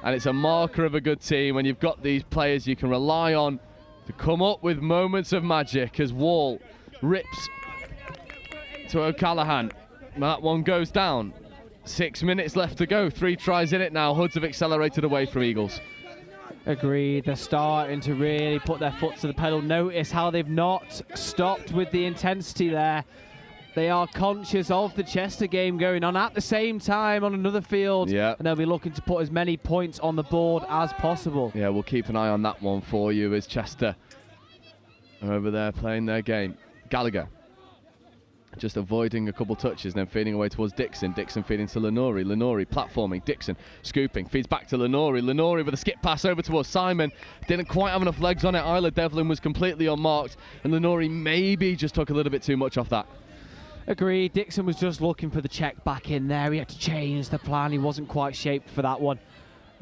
And it's a marker of a good team when you've got these players you can rely on to come up with moments of magic, as Wall rips to O'Callaghan. That one goes down. 6 minutes left to go. 3 tries in it now. Hoods have accelerated away from Eagles. Agreed. They're starting to really put their foot to the pedal. Notice how they've not stopped with the intensity there. They are conscious of the Chester game going on at the same time on another field. Yeah. And they'll be looking to put as many points on the board as possible. Yeah, we'll keep an eye on that one for you as Chester are over there playing their game. Gallagher just avoiding a couple touches and then feeding away towards Dixon. Dixon feeding to Lenore. Lenore platforming. Dixon scooping. Feeds back to Lenore. Lenore with a skip pass over towards Simon. Didn't quite have enough legs on it. Isla Devlin was completely unmarked. And Lenore maybe just took a little bit too much off that. Agreed. Dixon was just looking for the check back in there. He had to change the plan. He wasn't quite shaped for that one.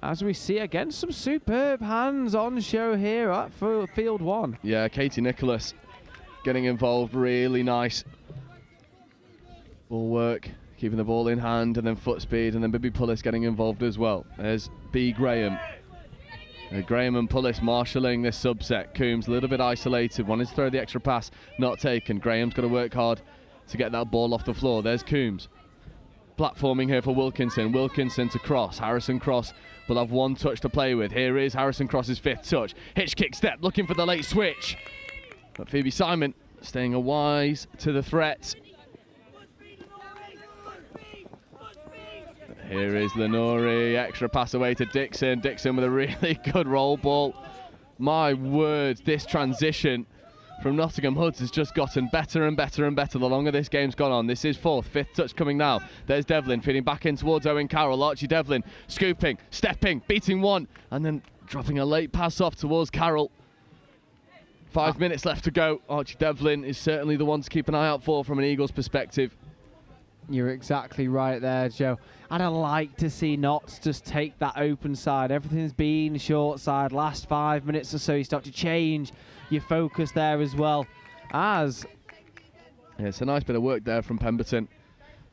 As we see again, some superb hands on show here at field one. Yeah, Katie Nicholas getting involved. Really nice ball work, keeping the ball in hand, and then foot speed, and then Bibi Pullis getting involved as well. There's B. Graham. Graham and Pullis marshalling this subset. Coombs a little bit isolated, wanted to throw the extra pass, not taken. Graham's got to work hard to get that ball off the floor. There's Coombs. Platforming here for Wilkinson. Wilkinson to Cross. Harrison Cross will have one touch to play with. Here is Harrison Cross's fifth touch. Hitch kick step, looking for the late switch. But Phoebe Simon staying wise to the threat. Here is Lenore, extra pass away to Dixon. Dixon with a really good roll ball. My word, this transition from Nottingham Hoods has just gotten better and better and better the longer this game's gone on. This is fourth, fifth touch coming now. There's Devlin feeding back in towards Owen Carroll. Archie Devlin scooping, stepping, beating one, and then dropping a late pass off towards Carroll. 5 minutes left to go. Archie Devlin is certainly the one to keep an eye out for from an Eagles perspective. You're exactly right there, Joe. And I'd like to see Notts just take that open side. Everything's been short side. Last 5 minutes or so, you start to change your focus there as well. Yeah, it's a nice bit of work there from Pemberton,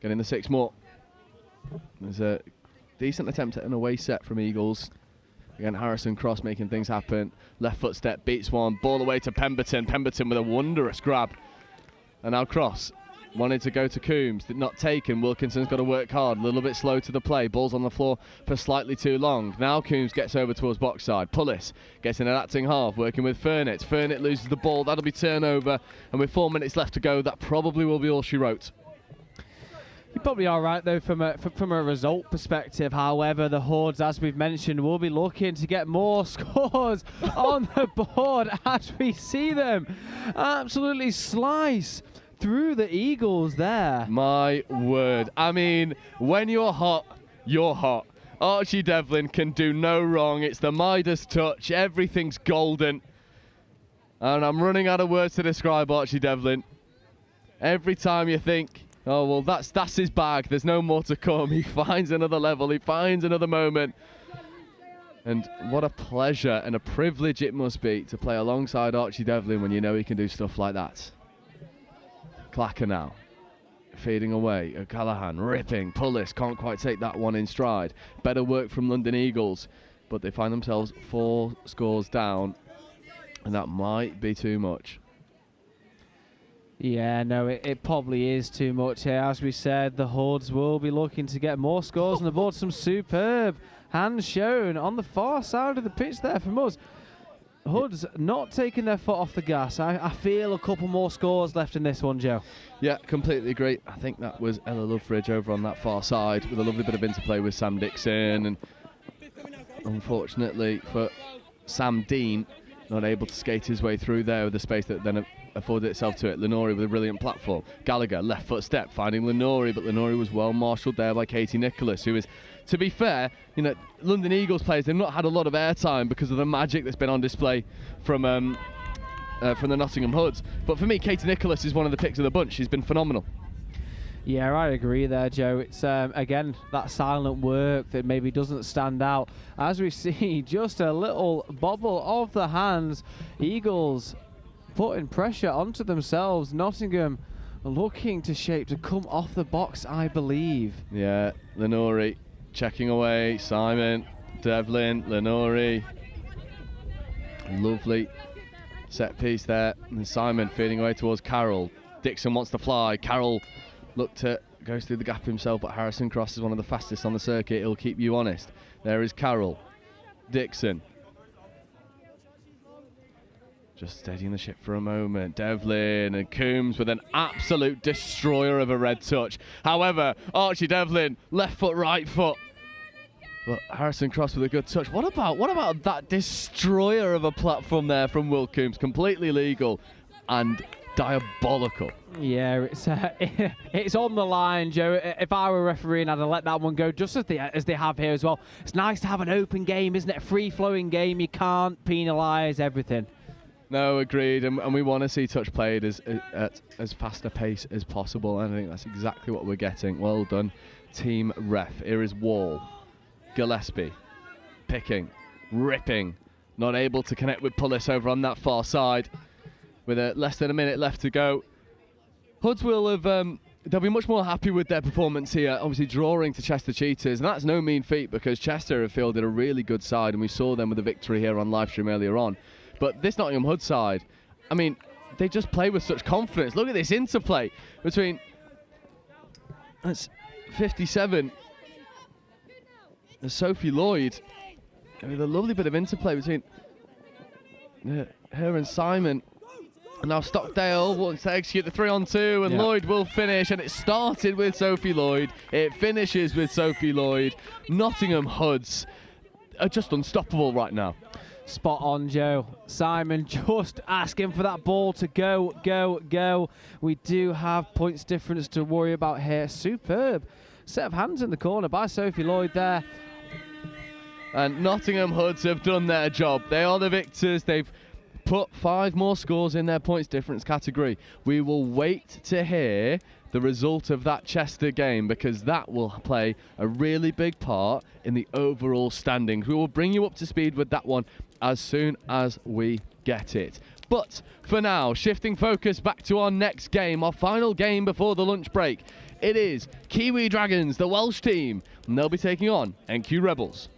getting the 6 more. There's a decent attempt at an away set from Eagles. Again, Harrison Cross making things happen. Left foot step, beats one. Ball away to Pemberton. Pemberton with a wondrous grab. And now Cross wanted to go to Coombs, did not taken. Wilkinson's got to work hard, a little bit slow to the play. Ball's on the floor for slightly too long. Now Coombs gets over towards box side. Pullis gets in an acting half, working with Furnett. Furnett loses the ball, that'll be turnover. And with 4 minutes left to go, that probably will be all she wrote. You're probably all right, though, from a result perspective. However, the Hordes, as we've mentioned, will be looking to get more scores on the board as we see them absolutely slice through the Eagles there. My word. I mean, when you're hot, you're hot. Archie Devlin can do no wrong. It's the Midas touch. Everything's golden. And I'm running out of words to describe Archie Devlin. Every time you think, oh, well, that's his bag. There's no more to come. He finds another level. He finds another moment. And what a pleasure and a privilege it must be to play alongside Archie Devlin when you know he can do stuff like that. Clacker now, feeding away. O'Callaghan ripping. Pullis can't quite take that one in stride. Better work from London Eagles, but they find themselves 4 scores down, and that might be too much. Yeah, no, it probably is too much here. As we said, the Hordes will be looking to get more scores on the board. Some superb hands shown on the far side of the pitch there from us. Hoods not taking their foot off the gas. I feel a couple more scores left in this one, Joe. Yeah, completely agree. I think that was Ella Lovebridge over on that far side with a lovely bit of interplay with Sam Dixon. And unfortunately for Sam Dean, not able to skate his way through there with the space that then afforded itself to it. Lenore with a brilliant platform. Gallagher, left foot step, finding Lenore, but Lenore was well marshalled there by Katie Nicholas, who is, to be fair, you know, London Eagles players, they've not had a lot of airtime because of the magic that's been on display from the Nottingham Hoods. But for me, Katie Nicholas is one of the picks of the bunch. She's been phenomenal. Yeah, I agree there, Joe. It's, again, that silent work that maybe doesn't stand out. As we see, just a little bobble of the hands. Eagles putting pressure onto themselves. Nottingham looking to shape to come off the box, I believe. Yeah, Lenore checking away. Simon, Devlin, Lenore. Lovely set piece there. And Simon feeding away towards Carroll. Dixon wants to fly. Carroll goes through the gap himself, but Harrison Cross is one of the fastest on the circuit. He'll keep you honest. There is Carroll. Dixon. Just steadying the ship for a moment. Devlin and Coombs with an absolute destroyer of a red touch. However, Archie Devlin, left foot, right foot. But Harrison Cross with a good touch. What about that destroyer of a platform there from Will Coombs? Completely legal and diabolical. Yeah, it's on the line, Joe. If I were refereeing, I'd have let that one go, just as they have here as well. It's nice to have an open game, isn't it? A free-flowing game. You can't penalise everything. No, agreed. And we want to see touch played at as fast a pace as possible. And I think that's exactly what we're getting. Well done, team ref. Here is Wall. Gillespie. Picking. Ripping. Not able to connect with Pullis over on that far side. With less than a minute left to go. Hoods will have, they'll be much more happy with their performance here, obviously drawing to Chester Cheetahs, and that's no mean feat because Chester have fielded a really good side, and we saw them with a victory here on live stream earlier on. But this Nottingham Hood side, I mean, they just play with such confidence. Look at this interplay between, that's 57, and Sophie Lloyd. I mean, a lovely bit of interplay between her and Simon. And now Stockdale wants to execute the 3-on-2, and Lloyd will finish. And it started with Sophie Lloyd. It finishes with Sophie Lloyd. Nottingham Hoods are just unstoppable right now. Spot on, Joe. Simon just asking for that ball to go. We do have points difference to worry about here. Superb set of hands in the corner by Sophie Lloyd there. And Nottingham Hoods have done their job. They are the victors. They've put 5 more scores in their points difference category. We will wait to hear the result of that Chester game because that will play a really big part in the overall standings. We will bring you up to speed with that one as soon as we get it. But for now, shifting focus back to our next game, our final game before the lunch break. It is Kiwi Dragons, the Welsh team, and they'll be taking on NQ Rebels.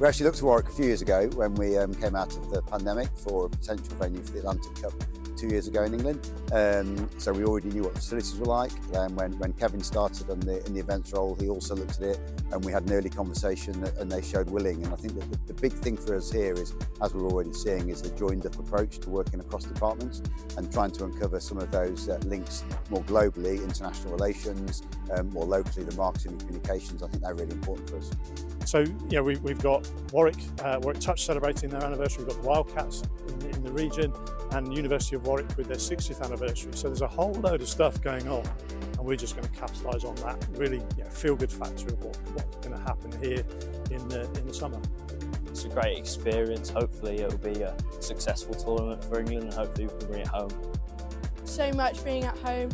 We actually looked at Warwick a few years ago when we came out of the pandemic for a potential venue for the Atlantic Cup 2 years ago in England. So we already knew what the facilities were like. When Kevin started in the events role, he also looked at it, and we had an early conversation, and they showed willing. And I think that the big thing for us here is, as we're already seeing, is the joined-up approach to working across departments and trying to uncover some of those links more globally, international relations, more locally, the marketing and communications. I think they're really important for us. So yeah, we've got Warwick Touch celebrating their anniversary. We've got the Wildcats in the region, and University of Warwick with their 60th anniversary. So there's a whole load of stuff going on, and we're just going to capitalise on that. Really, feel-good factor of what's going to happen here in the summer. It's a great experience. Hopefully, it'll be a successful tournament for England, and hopefully we can bring it home. So much being at home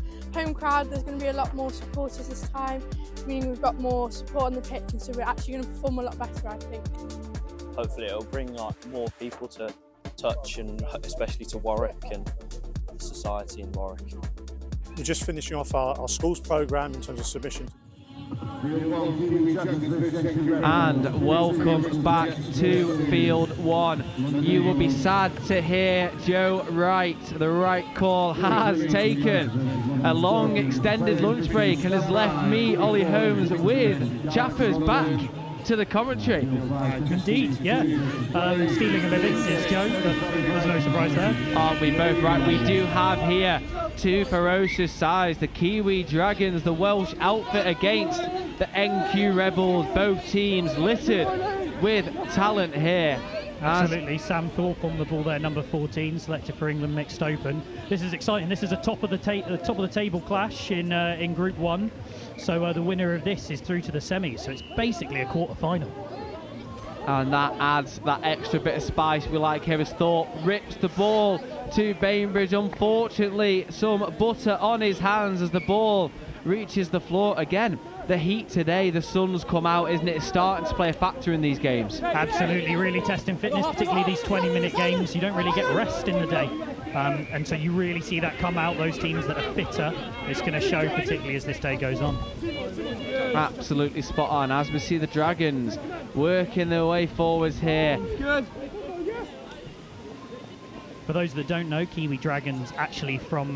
crowd. There's going to be a lot more supporters this time, meaning we've got more support on the pitch, and so we're actually going to perform a lot better, I think. Hopefully it'll bring more people to touch, and especially to Warwick and the society in Warwick. We're just finishing off our schools programme in terms of submission. And welcome back to Field 1. You will be sad to hear Joe Wright, the right call, has taken a long extended lunch break and has left me, Ollie Holmes, with Chappers back to the commentary. Indeed, yeah. Stealing a living is Joe, but there's no surprise there. Aren't we both right? We do have here two ferocious sides, the Kiwi Dragons, the Welsh outfit, against the NQ Rebels, both teams littered with talent here. Absolutely. Sam Thorpe on the ball there, number 14, selected for England Mixed Open. This is exciting. This is a top of the table clash in Group 1. So the winner of this is through to the semis. So it's basically a quarter-final. And that adds that extra bit of spice we like here as Thorpe rips the ball to Bainbridge. Unfortunately, some butter on his hands as the ball reaches the floor again. The heat today, the sun's come out, isn't it? It's starting to play a factor in these games. Absolutely, really testing fitness, particularly these 20-minute games. You don't really get rest in the day. And so you really see that come out, those teams that are fitter. It's going to show, particularly as this day goes on. Absolutely spot on, as we see the Dragons working their way forwards here. For those that don't know, Kiwi Dragons actually from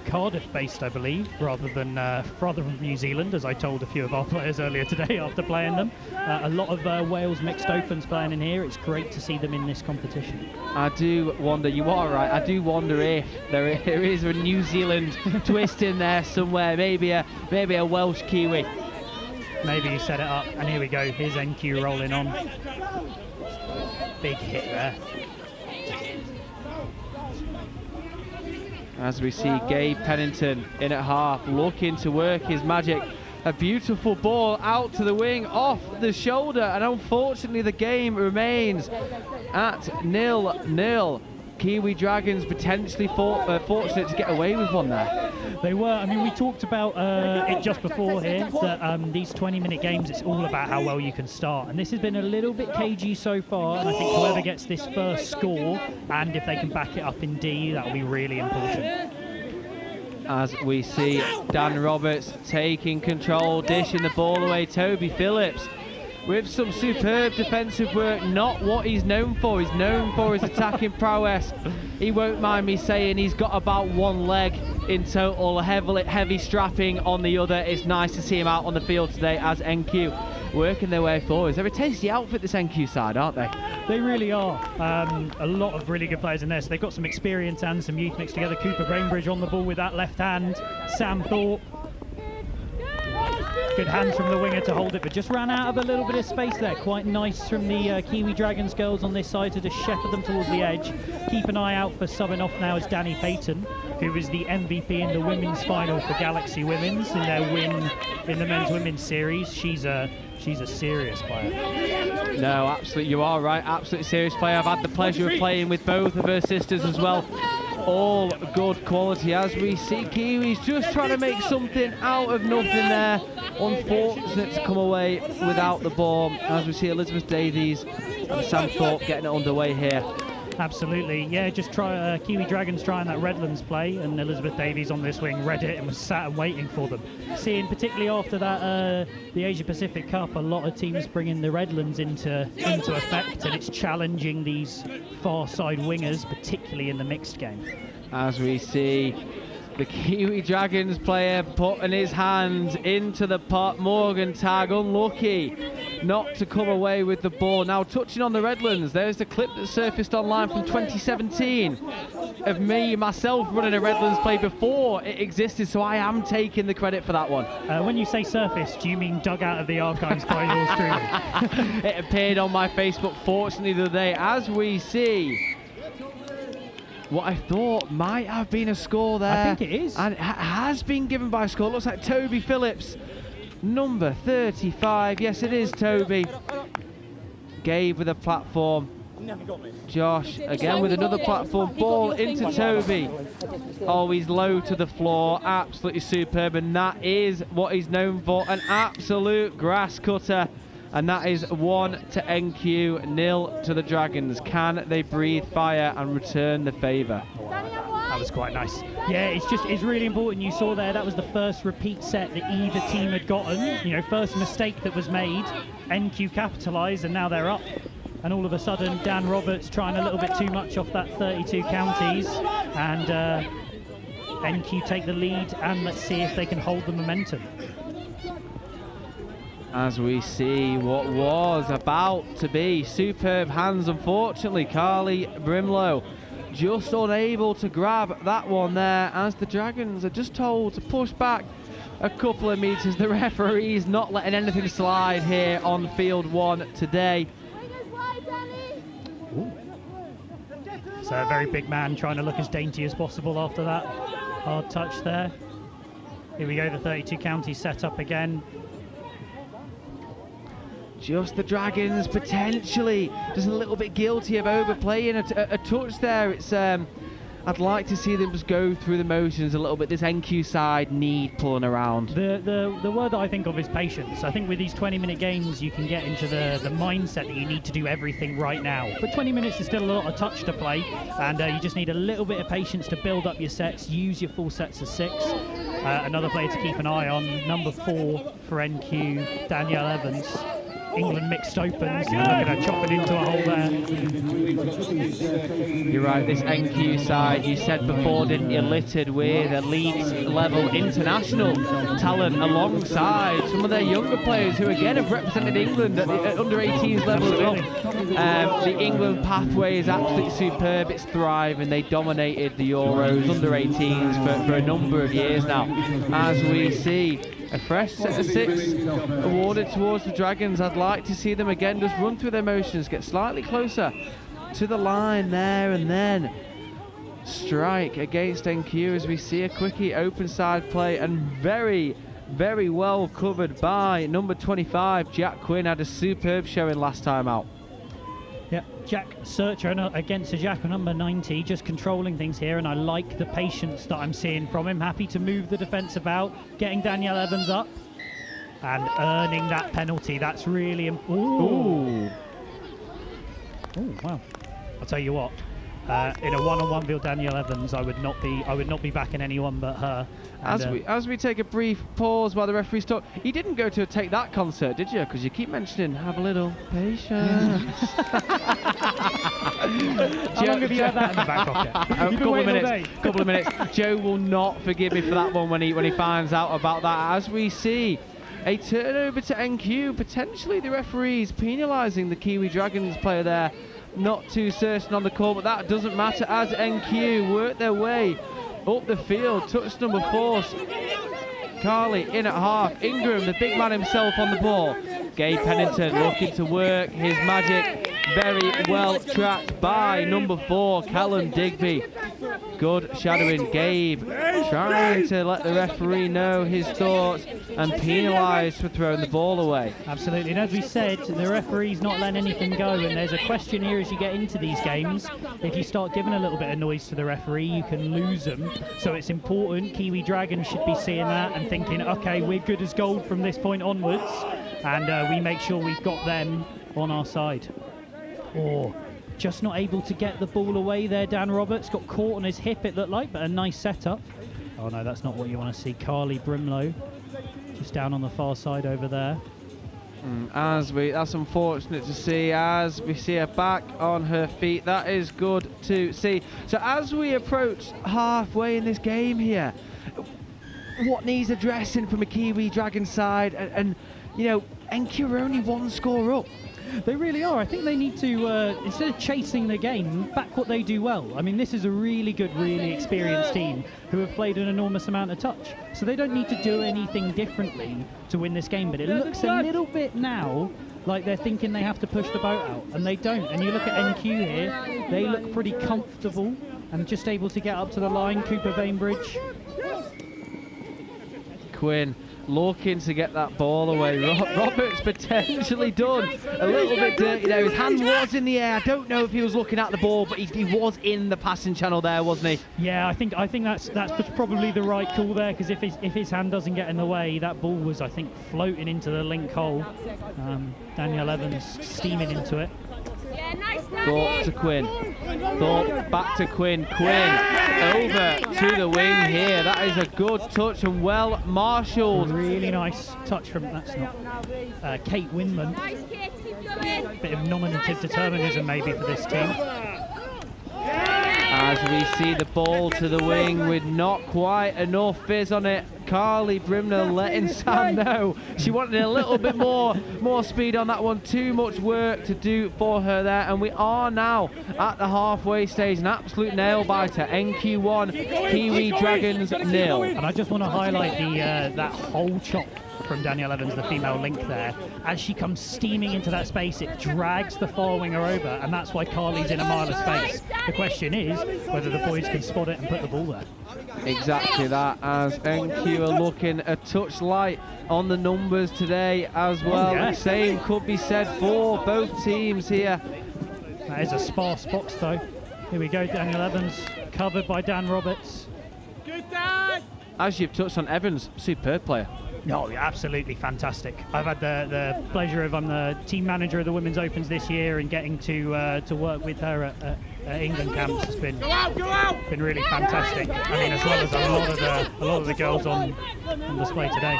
Cardiff based, I believe, rather than from New Zealand, as I told a few of our players earlier today after playing them. A lot of Wales Mixed Opens playing in here. It's great to see them in this competition. I do wonder, you are right, I do wonder if there is a New Zealand twist in there somewhere, maybe a Welsh Kiwi. Maybe he set it up, and here we go, here's NQ rolling on. Big hit there. As we see Gabe Pennington in at half, looking to work his magic. A beautiful ball out to the wing, off the shoulder, and unfortunately the game remains at 0-0. Kiwi Dragons potentially fortunate to get away with one there. They were. I mean, we talked about it just before here, that these 20-minute games, it's all about how well you can start. And this has been a little bit cagey so far, and I think whoever gets this first score, and if they can back it up in D, that'll be really important. As we see Dan Roberts taking control, dishing the ball away, Toby Phillips with some superb defensive work, not what he's known for. He's known for his attacking prowess. He won't mind me saying he's got about one leg in total, heavy strapping on the other. It's nice to see him out on the field today as NQ working their way forwards. They're a tasty outfit, this NQ side, aren't they? They really are. A lot of really good players in there. So they've got some experience and some youth mixed together. Cooper Bainbridge on the ball with that left hand. Sam Thorpe. Good hands from the winger to hold it, but just ran out of a little bit of space there. Quite nice from the Kiwi Dragons girls on this side to just shepherd them towards the edge. Keep an eye out for subbing off now is Danny Payton, who was the MVP in the women's final for Galaxy Women's in their win in the men's women's series. She's a serious player. No, absolutely, you are right. Absolutely serious player. I've had the pleasure of playing with both of her sisters as well. All good quality, as we see Kiwis just trying to make something out of nothing there. Unfortunate to come away without the ball, as we see Elizabeth Davies and Sam Thorpe getting it underway here. Absolutely, yeah. Just try Kiwi Dragons trying that Redlands play, and Elizabeth Davies on this wing read it and was sat and waiting for them. Seeing particularly after that the Asia Pacific Cup, a lot of teams bringing the Redlands into effect, and it's challenging these far side wingers, particularly in the mixed game. As we see the Kiwi Dragons player putting his hand into the pot. Morgan Tag unlucky not to come away with the ball. Now touching on the Redlands, there's the clip that surfaced online from 2017 of myself running a Redlands play before it existed, so I am taking the credit for that one. When you say surfaced, do you mean dug out of the archives by yours truly? It appeared on my Facebook fortunately the other day, as we see what I thought might have been a score there. I think it is. And it has been given by a score. Looks like Toby Phillips, number 35. Yes, it is Toby. Gabe with a platform. Josh again with another platform. Ball into Toby. Always low to the floor. Absolutely superb. And that is what he's known for. An absolute grass cutter. And that is 1 to NQ, 0 to the Dragons. Can they breathe fire and return the favour? That was quite nice. Yeah, it's really important. You saw there, that was the first repeat set that either team had gotten. You know, first mistake that was made. NQ capitalised, and now they're up. And all of a sudden, Dan Roberts trying a little bit too much off that 32 counties. And NQ take the lead, and let's see if they can hold the momentum. As we see what was about to be superb hands, unfortunately, Carly Brimlow just unable to grab that one there, as the Dragons are just told to push back a couple of metres. The referee's not letting anything slide here on field 1 today. So a very big man trying to look as dainty as possible after that hard touch there. Here we go, the 32 counties set up again. Just the Dragons potentially just a little bit guilty of overplaying a touch there. It's I'd like to see them just go through the motions a little bit. This NQ side need pulling around. The word that I think of is patience. I think with these 20-minute games you can get into the mindset that you need to do everything right now. But 20 minutes is still a lot of touch to play, and you just need a little bit of patience to build up your sets, use your full sets of 6. Another player to keep an eye on, number 4 for NQ, Danielle Evans. England mixed opens, and look at her chopping into a hole there. You're right, this NQ side, you said before, didn't you, littered with elite level international talent alongside some of their younger players who again have represented England at the under 18s level as well. The England pathway is absolutely superb, it's thriving. They dominated the Euros under 18s for a number of years now. As we see a fresh set of 6 awarded towards the Dragons. I'd like to see them again just run through their motions, get slightly closer to the line there, and then strike against NQ as we see a quickie open side play, and very, very well covered by number 25, Jack Quinn. Had a superb showing last time out. Yeah, Jack Searcher against a Jack number 90, just controlling things here, and I like the patience that I'm seeing from him. Happy to move the defence about, getting Danielle Evans up, and earning that penalty. That's really important. Ooh, wow! I'll tell you what. In a one-on-one field, Danielle Evans, I would not be backing anyone but her. And, as we take a brief pause while the referees talk, you didn't go to Take That concert, did you? Because you keep mentioning have a little patience. How long have you had that in the back pocket? Couple of minutes. Joe will not forgive me for that one when he finds out about that. As we see a turnover to NQ, potentially the referees penalising the Kiwi Dragons player there. Not too certain on the call, but that doesn't matter as NQ work their way up the field. Touch number 4. Carly in at half. Ingram, the big man himself, on the ball. Gabe Pennington looking to work his magic. Very well tracked by number 4, Callum Digby. Good shadowing. Gabe trying to let the referee know his thoughts and penalised for throwing the ball away. Absolutely, and as we said, the referee's not letting anything go, and there's a question here as you get into these games. If you start giving a little bit of noise to the referee, you can lose them. So it's important. Kiwi Dragons should be seeing that and thinking, okay, we're good as gold from this point onwards, and we make sure we've got them on our side. Oh, just not able to get the ball away there. Dan Roberts got caught on his hip, it looked like, but a nice setup. Oh no, that's not what you want to see. Carly Brimlow just down on the far side over there. That's unfortunate to see as we see her back on her feet. That is good to see. So as we approach halfway in this game here, what needs addressing from a Kiwi Dragon side? And you know, NQ are only one score up. They really are. I think they need to, instead of chasing the game, back what they do well. I mean, this is a really good, really experienced team who have played an enormous amount of touch. So they don't need to do anything differently to win this game. But it looks a little bit now like they're thinking they have to push the boat out, and they don't. And you look at NQ here, they look pretty comfortable and just able to get up to the line. Cooper Bainbridge. Quinn looking to get that ball away. Roberts potentially done a little bit dirty there. His hand was in the air. I don't know if he was looking at the ball, but he was in the passing channel there, wasn't he? Yeah, I think that's probably the right call there, because if his hand doesn't get in the way, that ball was, I think, floating into the link hole. Danielle Evans steaming into it. Thought to Quinn. Thought back to Quinn. Quinn over to the wing here. That is a good touch and well marshalled. Really nice touch from, that's not, Kate Winman. Bit of nominative determinism maybe for this team. As we see the ball to the wing with not quite enough fizz on it. Carly Brimner letting Sam know she wanted a little bit more speed on that one. Too much work to do for her there, and we are now at the halfway stage. An absolute nail biter. NQ 1, Kiwi Dragons 0. And I just want to highlight the that whole chop from Danielle Evans, the female link there. As she comes steaming into that space, it drags the far winger over, and that's why Carly's in a mile of space. The question is whether the boys can spot it and put the ball there. Exactly that, as NQ are looking a touch light on the numbers today as well. Yeah. The same could be said for both teams here. That is a sparse box though. Here we go, Danielle Evans, covered by Dan Roberts. Good, Dan! As you've touched on, Evans, superb player. No, yeah, absolutely fantastic. I've had the pleasure of, I'm the team manager of the Women's Opens this year, and getting to work with her at England camps has been really fantastic. I mean, as well as a lot of the girls on display today.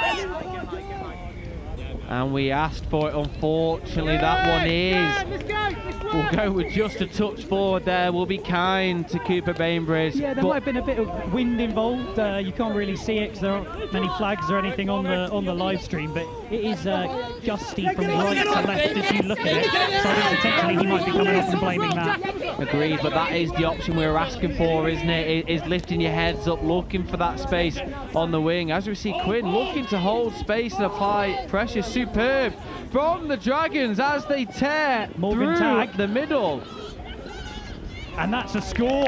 And we asked for it, unfortunately. That one is. We'll go with just a touch forward there. We'll be kind to Cooper Bainbridge. Yeah, there might have been a bit of wind involved. You can't really see it because there aren't many flags or anything on the live stream, but it is gusty from right to left as you look at it. So I think potentially he might be coming off and blaming that. Agreed, but that is the option we were asking for, isn't it? Is lifting your heads up, looking for that space on the wing. As we see Quinn looking to hold space and apply pressure. Superb from the Dragons as they tear through the middle. And that's a score.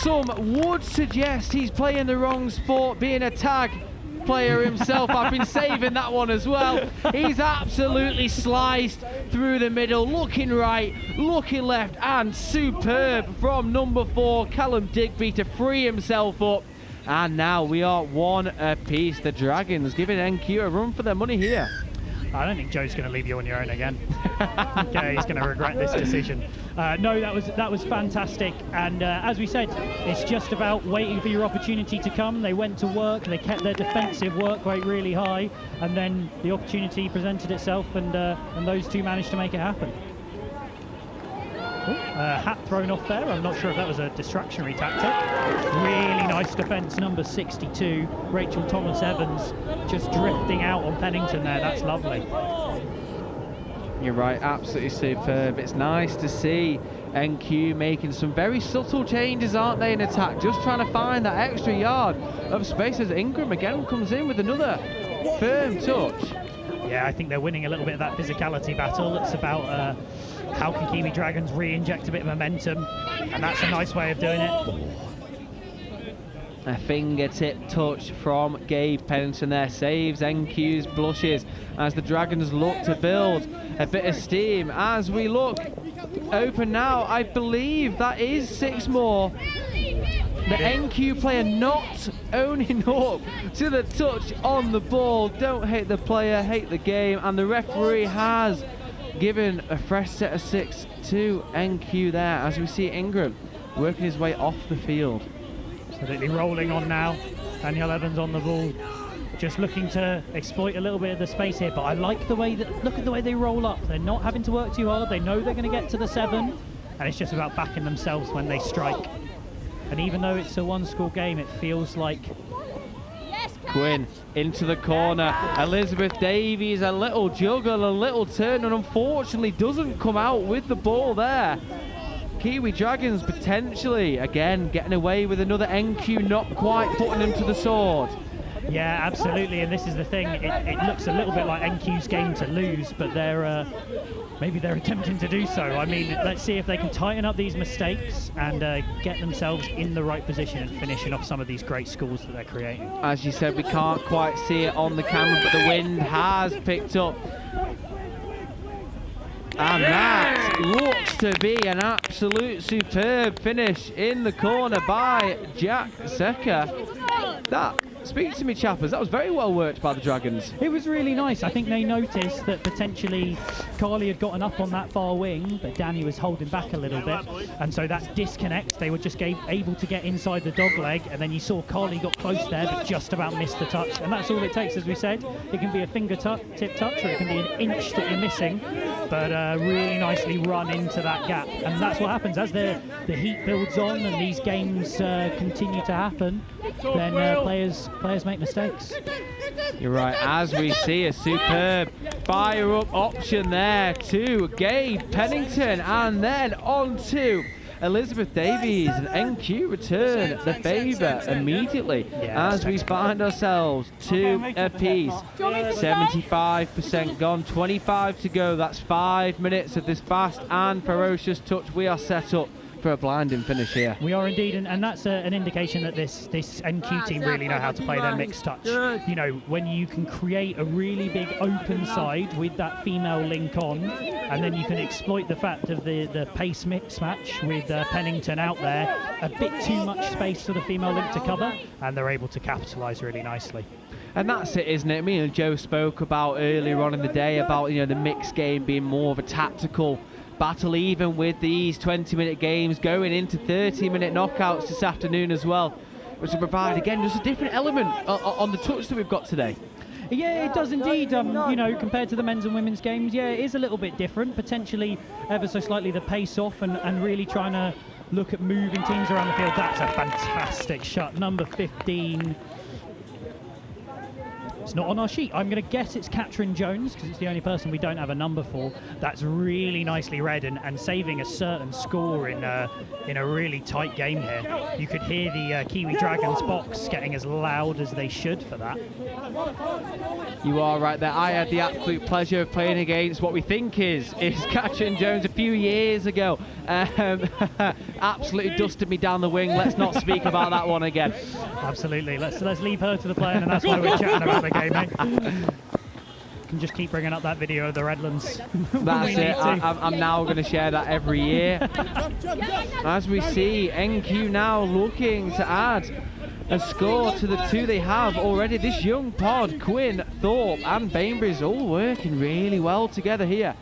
Some would suggest he's playing the wrong sport, being a tag player himself. I've been saving that one as well. He's absolutely sliced through the middle, looking right, looking left, and superb from number 4, Callum Digby, to free himself up. And now we are one apiece. The Dragons giving NQ a run for their money here. I don't think Joe's going to leave you on your own again. Okay, he's going to regret this decision. No, that was fantastic. And as we said, it's just about waiting for your opportunity to come. They went to work, they kept their defensive work rate really high, and then the opportunity presented itself, and those two managed to make it happen. Hat thrown off there. I'm not sure if that was a distractionary tactic. Really nice defence, number 62, Rachel Thomas-Evans, just drifting out on Pennington there. That's lovely. You're right, absolutely superb. It's nice to see NQ making some very subtle changes, aren't they, in attack? Just trying to find that extra yard of space as Ingram again comes in with another firm touch. Yeah, I think they're winning a little bit of that physicality battle. It's about how can Kiwi Dragons re-inject a bit of momentum, and that's a nice way of doing it. A fingertip touch from Gabe Pennington there saves NQ's blushes as the Dragons look to build a bit of steam. As we look open now, I believe that is 6 more. The NQ player not owning up to the touch on the ball. Don't hate the player, hate the game, and the referee has given a fresh set of 6 to NQ there, as we see Ingram working his way off the field. Absolutely rolling on now. Daniel Evans on the ball, just looking to exploit a little bit of the space here, but I like the way that, look at the way they roll up. They're not having to work too hard. They know they're going to get to the 7, and it's just about backing themselves when they strike. And even though it's a one-score game, it feels like... Quinn into the corner. Elizabeth Davies, a little juggle, a little turn, and unfortunately doesn't come out with the ball there. Kiwi Dragons potentially, again, getting away with another NQ, not quite putting them to the sword. Yeah, absolutely, and this is the thing. It looks a little bit like NQ's game to lose, but maybe they're attempting to do so. I mean, let's see if they can tighten up these mistakes and get themselves in the right position and finishing off some of these great scores that they're creating. As you said, we can't quite see it on the camera, but the wind has picked up. And that looks to be an absolute superb finish in the corner by Jack Secker. That, speak to me, chappers, that was very well worked by the Dragons. It was really nice. I think they noticed that potentially Carly had gotten up on that far wing, but Danny was holding back a little bit. And so that disconnect, they were just able to get inside the dog leg, and then you saw Carly got close there, but just about missed the touch. And that's all it takes, as we said. It can be a fingertip touch, or it can be an inch that you're missing, but really nicely run into that gap. And that's what happens as the heat builds on and these games continue to happen, then players make mistakes. You're right, as we see a superb fire-up option there to Gabe Pennington, and then on to Elizabeth Davies, and NQ return the favour immediately as we find ourselves 2 apiece. 75% gone, 25 to go. That's 5 minutes of this fast and ferocious touch. We are set up for a blinding finish here. We are indeed, and that's an indication that this NQ team really know how to play their mixed touch. You know, when you can create a really big open side with that female link on, and then you can exploit the fact of the pace mix match with Pennington out there, a bit too much space for the female link to cover, and they're able to capitalise really nicely. And that's it, isn't it? Me and Joe spoke about earlier on in the day about, you know, the mixed game being more of a tactical battle, even with these 20-minute games going into 30-minute knockouts this afternoon as well, which will provide, again, just a different element on the touch that we've got today. Yeah, it does indeed. You know, compared to the men's and women's games, yeah, it is a little bit different. Potentially ever so slightly the pace off and really trying to look at moving teams around the field. That's a fantastic shot. Number 15. It's not on our sheet. I'm going to guess it's Katrin Jones because it's the only person we don't have a number for. That's really nicely read and saving a certain score in a really tight game here. You could hear the Kiwi Dragons box getting as loud as they should for that. You are right there. I had the absolute pleasure of playing against what we think is Katrin Jones a few years ago. Absolutely dusted me down the wing. Let's not speak about that one again. Absolutely. Let's leave her to the play, and that's why we're chatting about the game, mate. Can just keep bringing up that video of the Redlands. That's it. I'm now going to share that every year. As we see NQ now looking to add a score to the 2 they have already. This young pod, Quinn, Thorpe and Bainbridge, all working really well together here.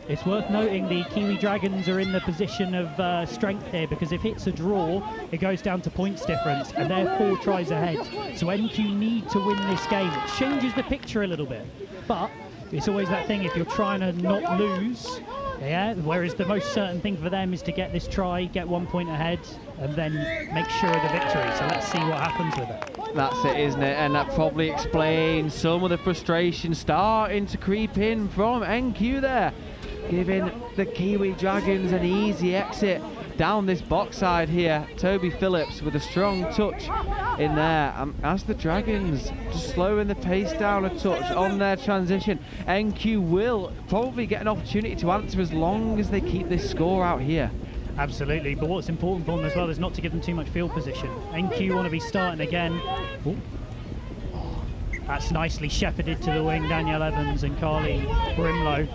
It's worth noting the Kiwi Dragons are in the position of strength here, because if it's a draw, it goes down to points difference, and they're 4 tries ahead. So NQ need to win this game. It changes the picture a little bit, but it's always that thing, if you're trying to not lose, yeah, whereas the most certain thing for them is to get this try, get 1 point ahead, and then make sure of the victory. So let's see what happens with it. That's it, isn't it? And that probably explains some of the frustration starting to creep in from NQ there, giving the Kiwi Dragons an easy exit down this box side here. Toby Phillips with a strong touch in there. As the Dragons just slowing the pace down a touch on their transition, NQ will probably get an opportunity to answer as long as they keep this score out here. Absolutely, but what's important for them as well is not to give them too much field position. NQ want to be starting again. Ooh. That's nicely shepherded to the wing, Danielle Evans and Carly Brimlow.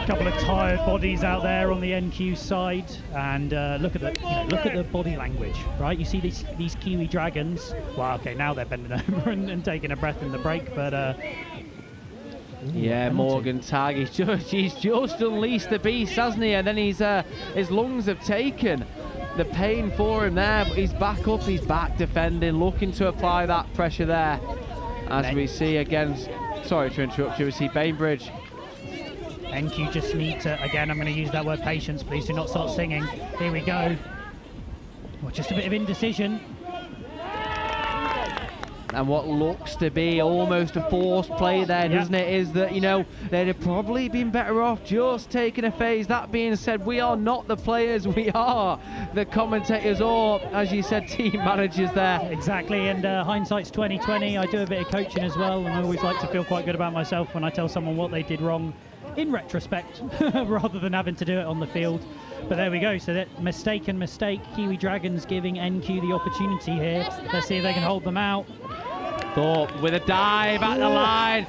A couple of tired bodies out there on the NQ side, and look at the body language, right? You see these Kiwi Dragons. Well, okay, now they're bending over and taking a breath in the break, but Yeah, Morgan Tagg, he's just unleashed the beast, hasn't he? And then his lungs have taken the pain for him there, but he's back up, he's back defending, looking to apply that pressure there. As we see again, sorry to interrupt you, we see Bainbridge. NQ just need to, again, I'm going to use that word patience, please do not start singing. Here we go. Well, just a bit of indecision. And what looks to be almost a forced play there, doesn't it, is that, you know, they'd have probably been better off just taking a phase. That being said, we are not the players, we are the commentators, or, as you said, team managers there. Exactly, and hindsight's 2020. I do a bit of coaching as well, and I always like to feel quite good about myself when I tell someone what they did wrong in retrospect, rather than having to do it on the field. But there we go, so that mistake. Kiwi Dragons giving NQ the opportunity here. Let's see if they can hold them out. Thorpe with a dive at the line,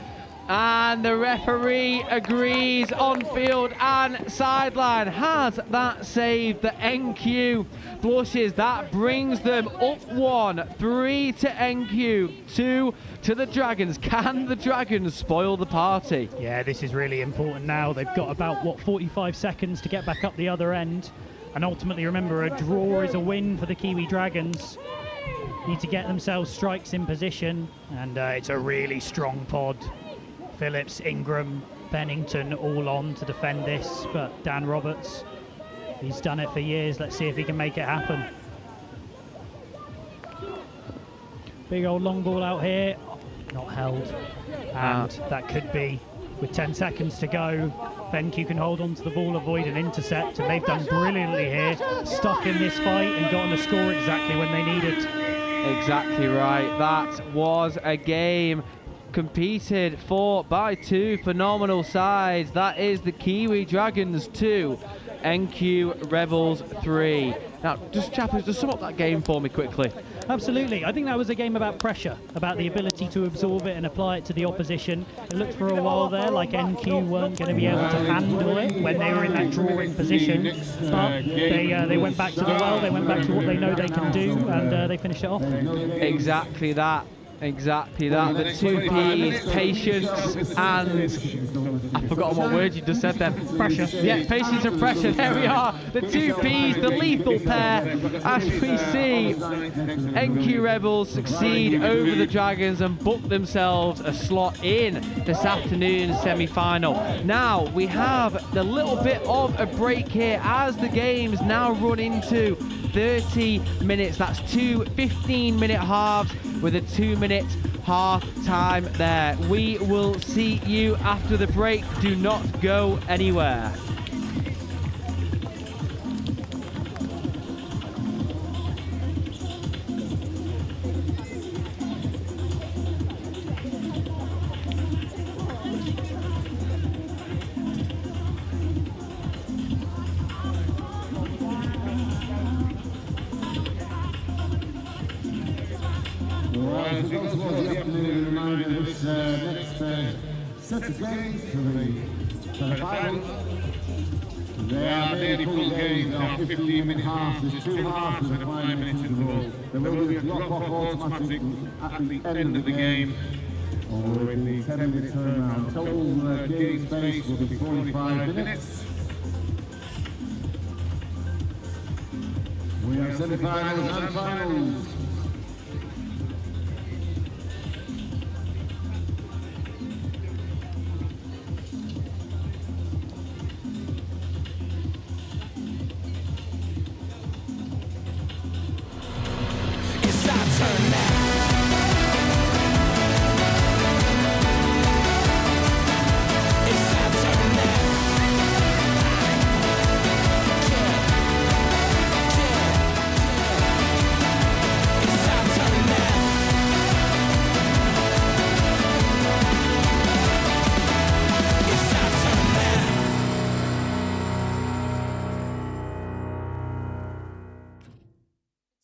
and the referee agrees on field and sideline. Has that saved the NQ blushes? That brings them up 1-3 to NQ, 2 to the Dragons. Can the Dragons spoil the party? Yeah, this is really important now. They've got about, 45 seconds to get back up the other end. And ultimately, remember, a draw is a win for the Kiwi Dragons. Need to get themselves strikes in position, and it's a really strong pod. Phillips, Ingram, Pennington all on to defend this, but Dan Roberts, he's done it for years. Let's see if he can make it happen. Big old long ball out here, not held, and that could be, with 10 seconds to go, NQ can hold on to the ball, avoid an intercept, and they've done brilliantly here, stuck in this fight and gotten the score exactly when they needed. Exactly right. That was a game competed for by two phenomenal sides. That is the Kiwi Dragons 2, NQ Rebels 3. Now, just chappers, just sum up that game for me quickly. Absolutely. I think that was a game about pressure, about the ability to absorb it and apply it to the opposition. It looked for a while there like NQ weren't going to be able to handle it when they were in that drawing position, but they went back to the well, they went back to what they know they can do, and they finished it off. Exactly that. Exactly that. The two P's, patience and I've forgotten what word you just said then. Pressure. Yeah, patience and pressure. There we are. The two P's, the lethal pair. As we see NQ Rebels succeed over the Dragons and book themselves a slot in this afternoon's semi-final. Now we have the little bit of a break here as the games now run into 30 minutes. That's two 15-minute halves with a 2-minute half time there. We will see you after the break. Do not go anywhere. As we go towards the afternoon, reminder this next set of games for the semi-finals. They are nearly full games, they are 15-minute halves. There's two halves with a 5-minute interval. There will be a drop-off automatic at the end of the game, or in the 10-minute turnaround. Total game space will be 45 minutes. We have semi-finals and finals.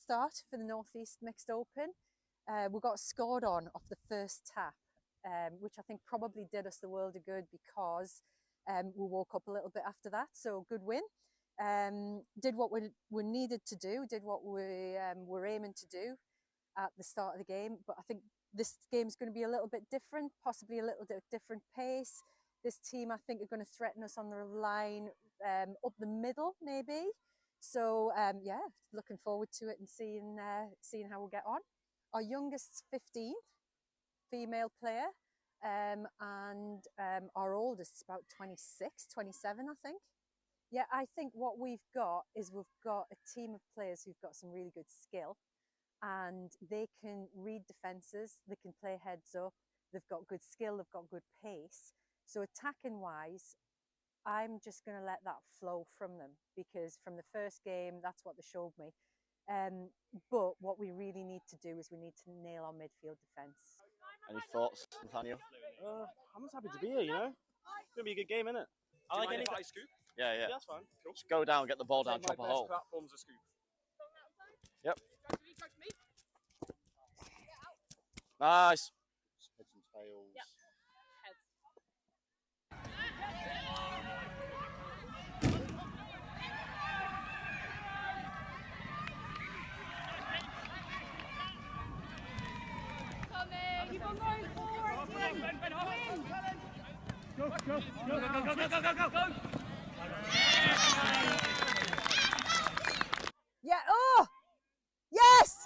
Start for the North East Mixed Open. We got scored on off the first tap, which I think probably did us the world of good because we woke up a little bit after that. So good win. Did what we needed to do, did what we were aiming to do. at the start of the game, but I think this game's going to be a little bit different, possibly a little bit different pace. This team, I think, are going to threaten us on the line up the middle, maybe. So yeah, looking forward to it and seeing how we'll get on. Our youngest's 15, female player, and our oldest is about 26, 27, I think. Yeah, I think what we've got is we've got a team of players who've got some really good skill, and they can read defences, they can play heads up, they've got good skill, they've got good pace. So attacking wise, I'm just going to let that flow from them, because from the first game, that's what they showed me. But what we really need to do is we need to nail our midfield defence. Any thoughts, Nathaniel? I'm just happy to be here, you know. It's going to be a good game, isn't it? I like any anything. scoop? Yeah, yeah. Yeah, that's fine. Cool. Just go down, get the ball down, chop a hole. Platform's a scoop. Yep. Nice. Heads and tails. Yep. Keep on going forward, team. Win. Go. Yeah, oh! Yes!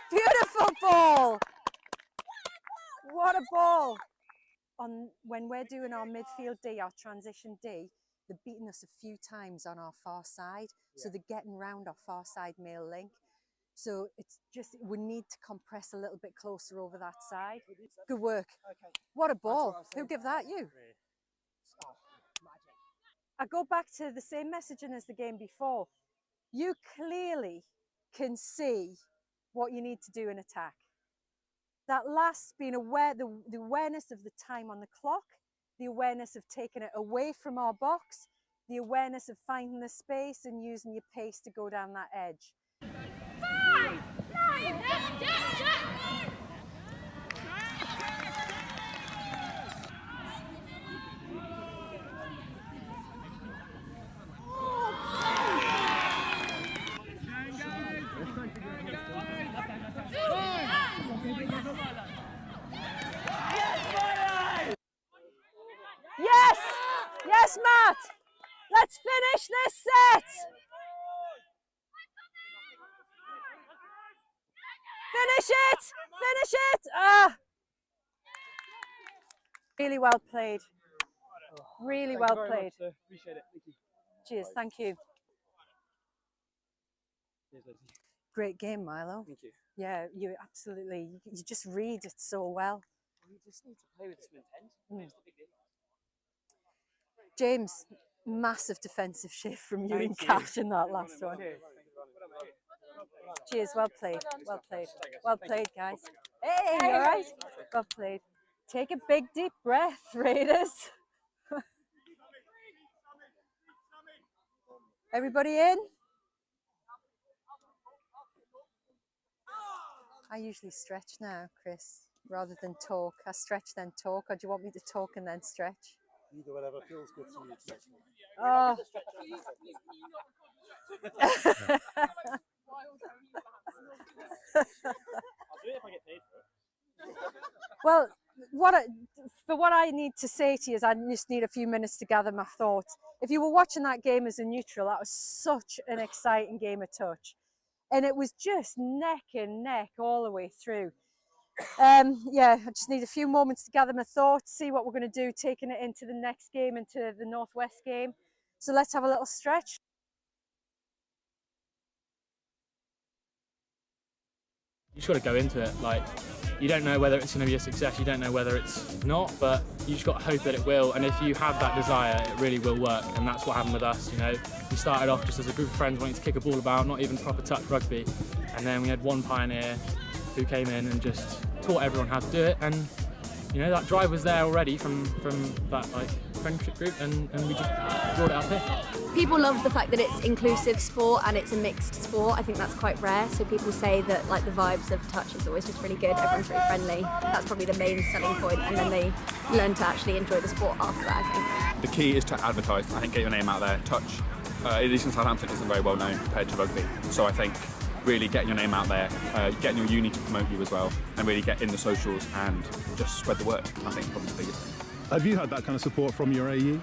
Beautiful ball! What a ball! When we're doing our midfield D, our transition D, they're beating us a few times on our far side. So they're getting round our far side male link. So it's just, we need to compress a little bit closer over that side. Good work. Okay. What a ball. Who gave that? You? I go back to the same messaging as the game before. You clearly can see what you need to do in attack. That last, being aware, the awareness of the time on the clock, the awareness of taking it away from our box, the awareness of finding the space and using your pace to go down that edge. Yes! Yes, Matt! Let's finish this set! Finish it! Finish it! Ah! Really well played. Really well played. Appreciate it. Thank you. Cheers, thank you. Cheers, Lizzie. Great game, Milo. Thank you. Yeah, you absolutely, you just read it so well. We just need to play with some intent. Mm. It's the big deal. James, massive defensive shift from you Thank and you. Cash in that last one. Cheers, well played, well played. Well played, guys. Hey, all right? Well played. Take a big, deep breath, Raiders. Everybody in? I usually stretch now, Chris, rather than talk. I stretch then talk, or do you want me to talk and then stretch? Either whatever feels good to you. Oh. I'll do it if I get paid for it. Well, for what I need to say to you is I just need a few minutes to gather my thoughts. If you were watching that game as a neutral, that was such an exciting game of touch. And it was just neck and neck all the way through. Yeah, I just need a few moments to gather my thoughts, see what we're going to do, taking it into the next game, into the Northwest game. So let's have a little stretch. You just got to go into it. Like, you don't know whether it's going to be a success, you don't know whether it's not, but you just got to hope that it will. And if you have that desire, it really will work. And that's what happened with us. You know, we started off just as a group of friends wanting to kick a ball about, not even proper touch rugby. And then we had one pioneer who came in and just taught everyone how to do it. And you know, that drive was there already from that like friendship group, and we just brought it up here. People love the fact that it's inclusive sport and it's a mixed sport. I think that's quite rare. So people say that like the vibes of touch is always just really good. Everyone's really friendly. That's probably the main selling point, and then they learn to actually enjoy the sport after that, I think. The key is to advertise. I think get your name out there. Touch, at least in Southampton, isn't very well known compared to rugby. So I think really getting your name out there, getting your uni to promote you as well, and really get in the socials and just spread the word. I think probably the biggest thing. Have you had that kind of support from your AE?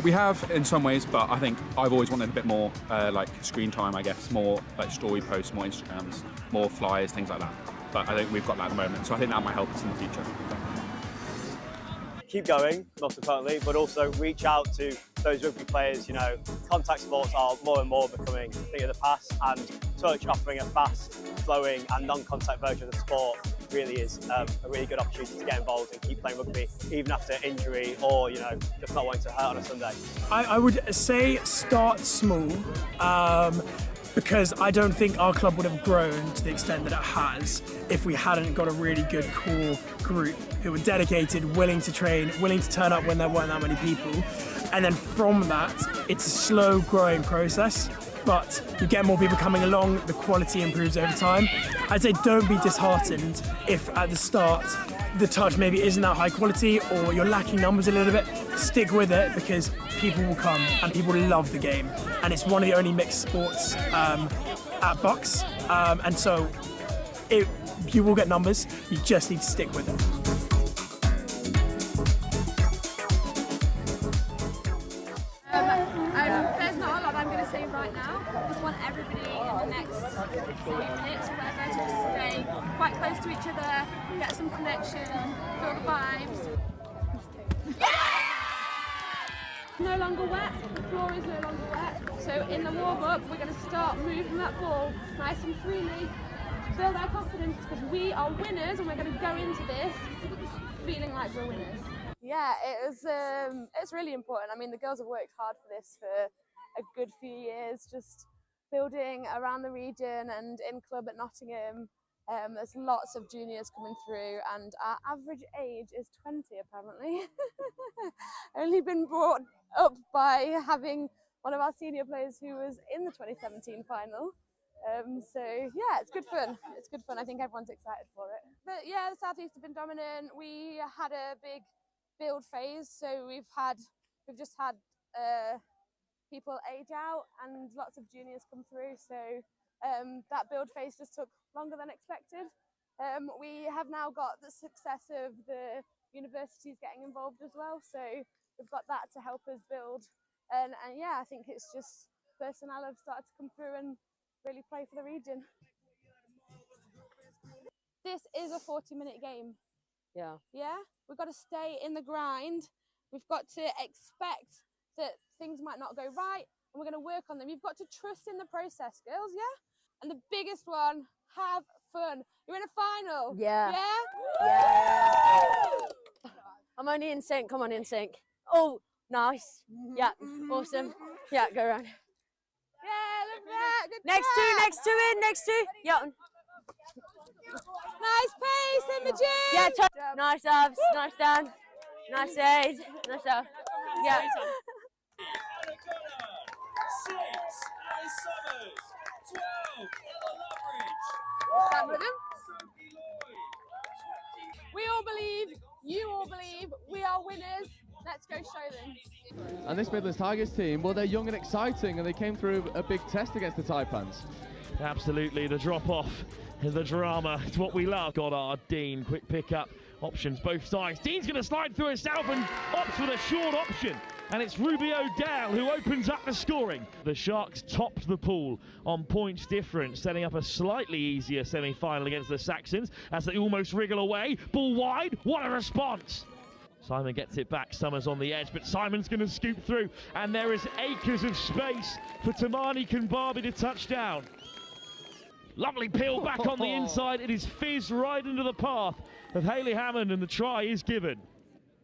We have in some ways, but I think I've always wanted a bit more like screen time, I guess, more like story posts, more Instagrams, more flyers, things like that. But I think we've got that at the moment, so I think that might help us in the future. Keep going, most importantly, but also reach out to those rugby players. You know, contact sports are more and more becoming a thing of the past, and touch offering a fast, flowing and non-contact version of the sport really is a really good opportunity to get involved and keep playing rugby, even after injury or, you know, just not wanting to hurt on a Sunday. I would say start small, because I don't think our club would have grown to the extent that it has if we hadn't got a really good core group who were dedicated, willing to train, willing to turn up when there weren't that many people. And then from that, it's a slow growing process, but you get more people coming along, the quality improves over time. I'd say don't be disheartened if at the start the touch maybe isn't that high quality or you're lacking numbers a little bit. Stick with it because people will come and people love the game. And it's one of the only mixed sports at Bucks. And so you will get numbers, you just need to stick with it. There's not a lot I'm going to say right now. I just want everybody in the next few minutes or whatever to just stay quite close to each other, get some connection, feel the vibes. No longer wet, the floor is no longer wet. So in the warm-up, we're going to start moving that ball nice and freely, build our confidence because we are winners and we're going to go into this feeling like we're winners. Yeah, it's really important. I mean, the girls have worked hard for this for a good few years, just building around the region and in club at Nottingham. There's lots of juniors coming through and our average age is 20 apparently. Only been brought up by having one of our senior players who was in the 2017 final. So yeah, it's good fun. It's good fun. I think everyone's excited for it. But yeah, the South East have been dominant. We had a big build phase, so we've just had people age out and lots of juniors come through, so that build phase just took longer than expected. We have now got the success of the universities getting involved as well, so we've got that to help us build, and yeah, I think it's just personnel have started to come through and really play for the region. This is a 40-minute game. Yeah, we've got to stay in the grind. We've got to expect that things might not go right, and we're going to work on them. You've got to trust in the process, girls, yeah? And the biggest one, have fun. You're in a final. Yeah. I'm only in sync. Come on, in sync. Oh, nice. Yeah, awesome. Yeah, go around. Yeah, look at that. Good Next two. Yeah. Nice pace, Imogen. Yeah, nice abs, nice down, nice aid, nice out. Yeah. Stand with them. We all believe, you all believe, we are winners. Let's go show them. And this Midlands Tigers team, well, they're young and exciting, and they came through a big test against the Taipans. Absolutely, the drop-off, the drama, it's what we love. Goddard, Dean, quick pick-up, options both sides. Dean's going to slide through himself and opts for the short option. And it's Ruby O'Dell who opens up the scoring. The Sharks topped the pool on points difference, setting up a slightly easier semi-final against the Saxons as they almost wriggle away. Ball wide, what a response! Simon gets it back, Summers on the edge, but Simon's going to scoop through, and there is acres of space for Tamani Kumbabi to touch down. Lovely peel back on the inside. It is fizzed right into the path of Hayley Hammond, and the try is given.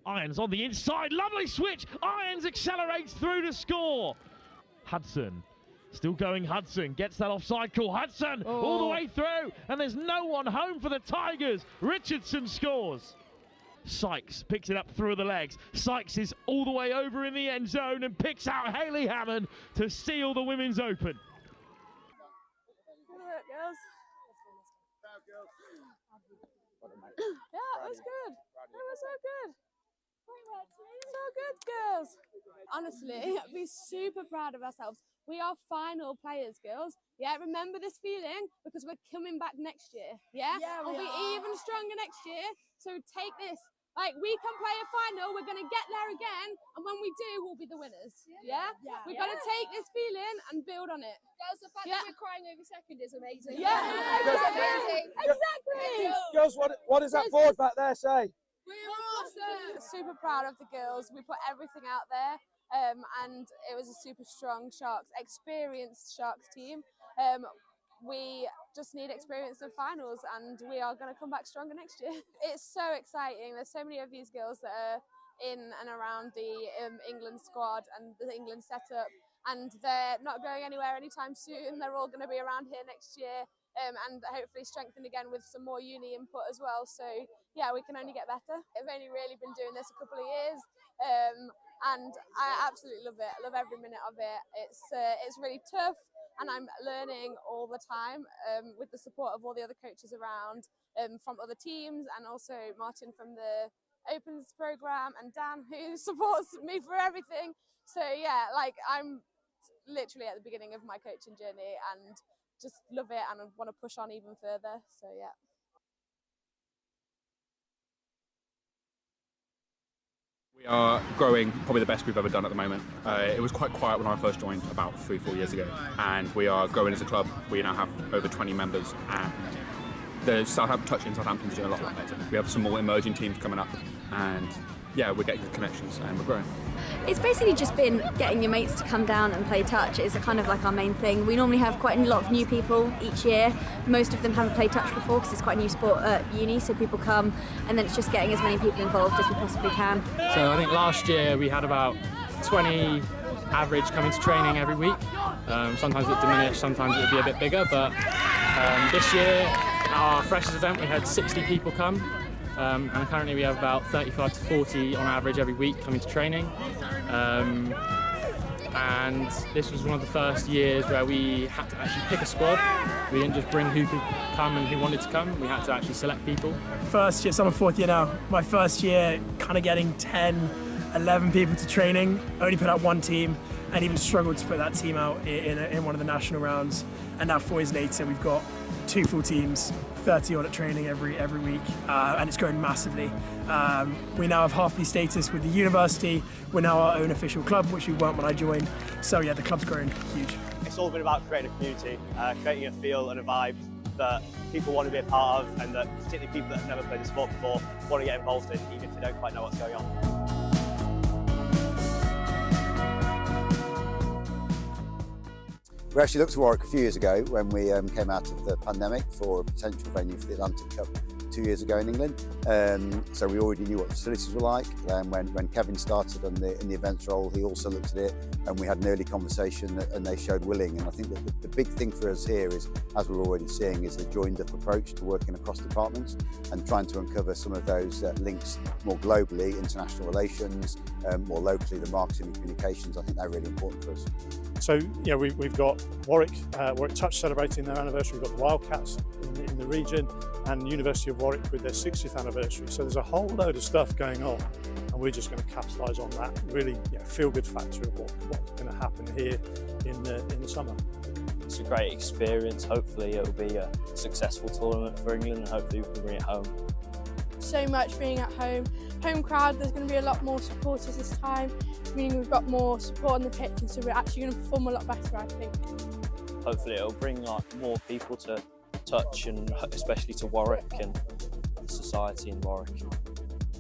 Irons on the inside, lovely switch. Irons accelerates through to score. Hudson, still going Hudson, gets that offside call. Hudson all the way through, and there's no one home for the Tigers. Richardson scores. Sykes picks it up through the legs. Sykes is all the way over in the end zone and picks out Hayley Hammond to seal the women's open. Girls. Yeah, it was good. It was so good. So good, girls. Honestly, be super proud of ourselves. We are final players, girls. Yeah, remember this feeling because we're coming back next year. Yeah, we'll be even stronger next year. So take this. Like, we can play a final, we're going to get there again, and when we do, we'll be the winners. Yeah? We've got to take this feeling and build on it. Girls, the fact that we're crying over second is amazing. Yeah, exactly. Girls, what does that board back there say? We're awesome. Super proud of the girls. We put everything out there, and it was a super strong Sharks, experienced Sharks team. We just need experience in finals, and we are going to come back stronger next year. It's so exciting. There's so many of these girls that are in and around the England squad and the England setup, and they're not going anywhere anytime soon. They're all going to be around here next year, and hopefully strengthened again with some more uni input as well. So yeah, we can only get better. I've only really been doing this a couple of years, and I absolutely love it. I love every minute of it. It's really tough, and I'm learning all the time with the support of all the other coaches around, from other teams, and also Martin from the Opens program, and Dan, who supports me for everything. So yeah, like, I'm literally at the beginning of my coaching journey and just love it, and I want to push on even further. So yeah. We are growing, probably the best we've ever done at the moment. It was quite quiet when I first joined about 3-4 years ago, and we are growing as a club. We now have over 20 members, and the Southampton touch in Southampton is doing a lot better. We have some more emerging teams coming up, and yeah, we're getting good connections and we're growing. It's basically just been getting your mates to come down and play touch is kind of like our main thing. We normally have quite a lot of new people each year. Most of them haven't played touch before because it's quite a new sport at uni, so people come, and then it's just getting as many people involved as we possibly can. So I think last year we had about 20 average coming to training every week. Sometimes it diminished, sometimes it would be a bit bigger, but this year at our freshers event we had 60 people come. And currently we have about 35 to 40 on average every week coming to training. And this was one of the first years where we had to actually pick a squad. We didn't just bring who could come and who wanted to come. We had to actually select people. First year, so I'm a fourth year now. My first year, kind of getting 10, 11 people to training. Only put out one team, and even struggled to put that team out in one of the national rounds. And now 4 years later, we've got 2 full teams, 30 odd at training every week, and it's grown massively. We now have half-fee status with the university. We're now our own official club, which we weren't when I joined. So yeah, the club's grown huge. It's all been about creating a community, creating a feel and a vibe that people want to be a part of, and that particularly people that have never played the sport before want to get involved in, even if they don't quite know what's going on. We actually looked at Warwick a few years ago when we came out of the pandemic for a potential venue for the Atlantic Cup 2 years ago in England. So we already knew what the facilities were like. When Kevin started in the events role, he also looked at it, and we had an early conversation and they showed willing. And I think that the big thing for us here is, as we're already seeing, is the joined up approach to working across departments and trying to uncover some of those links more globally, international relations, more locally, the marketing and communications. I think they're really important for us. So yeah, we've got Warwick Touch celebrating their anniversary. We've got the Wildcats in the region, and University of Warwick with their 60th anniversary. So there's a whole load of stuff going on, and we're just going to capitalise on that. Really, feel-good factor of what's going to happen here in the summer. It's a great experience. Hopefully, it'll be a successful tournament for England, and hopefully we can bring it home. So much being at home crowd. There's going to be a lot more supporters this time, meaning we've got more support on the pitch, and so we're actually going to perform a lot better, I think. Hopefully it'll bring more people to touch, and especially to Warwick and society in Warwick.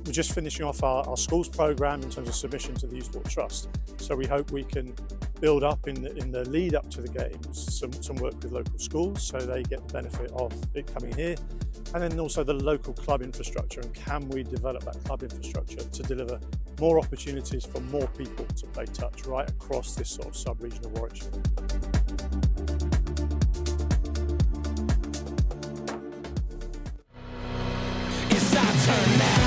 We're just finishing off our schools programme in terms of submission to the Youth Sport Trust. So we hope we can build up in the lead up to the games some work with local schools, so they get the benefit of it coming here. And then also the local club infrastructure, and can we develop that club infrastructure to deliver more opportunities for more people to play touch right across this sort of sub-region of Warwickshire. It's our turn now.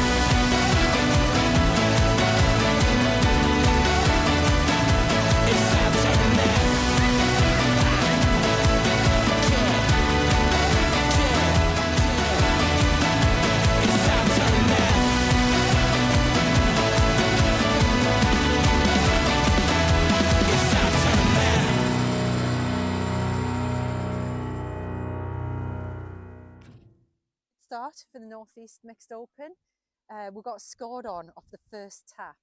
start for the North East Mixed Open. We got scored on off the first tap,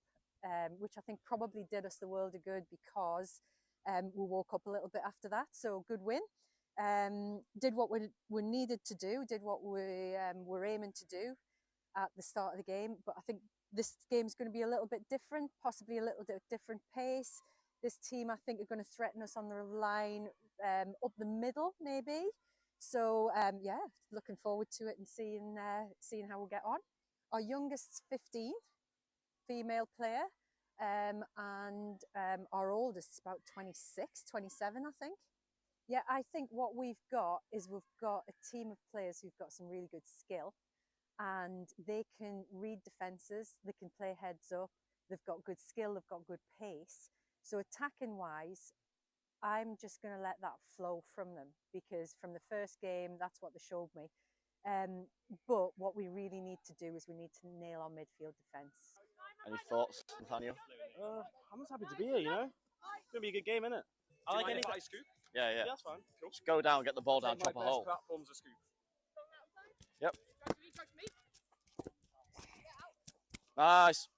which I think probably did us the world of good because we woke up a little bit after that. So good win. Did what we needed to do, did what we were aiming to do at the start of the game. But I think this game's going to be a little bit different, possibly a little bit different pace. This team, I think, are going to threaten us on the line up the middle, maybe. So yeah, looking forward to it and seeing how we get on. Our youngest's 15, female player, and our oldest is about 26, 27, I think. Yeah, I think what we've got is we've got a team of players who've got some really good skill, and they can read defences, they can play heads up, they've got good skill, they've got good pace. So attacking wise, I'm just going to let that flow from them, because from the first game, that's what they showed me. But what we really need to do is we need to nail our midfield defence. Any thoughts, Nathaniel? I'm just happy to be here, you know. It's going to be a good game, isn't it? I like any scoop. Yeah, yeah. That's fine. Cool. Just go down, get the ball down, chop a hole. Platform's a scoop. Yep. Nice.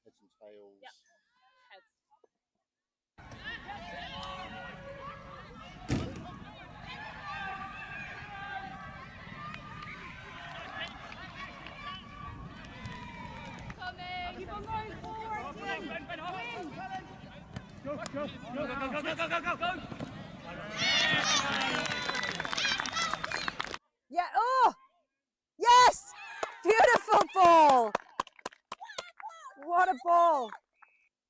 Heads and tails. Yep. Keep on going forward, team. Go, go, go, go, go, go, go, go, go. Yeah, oh! Yes! Beautiful ball! What a ball!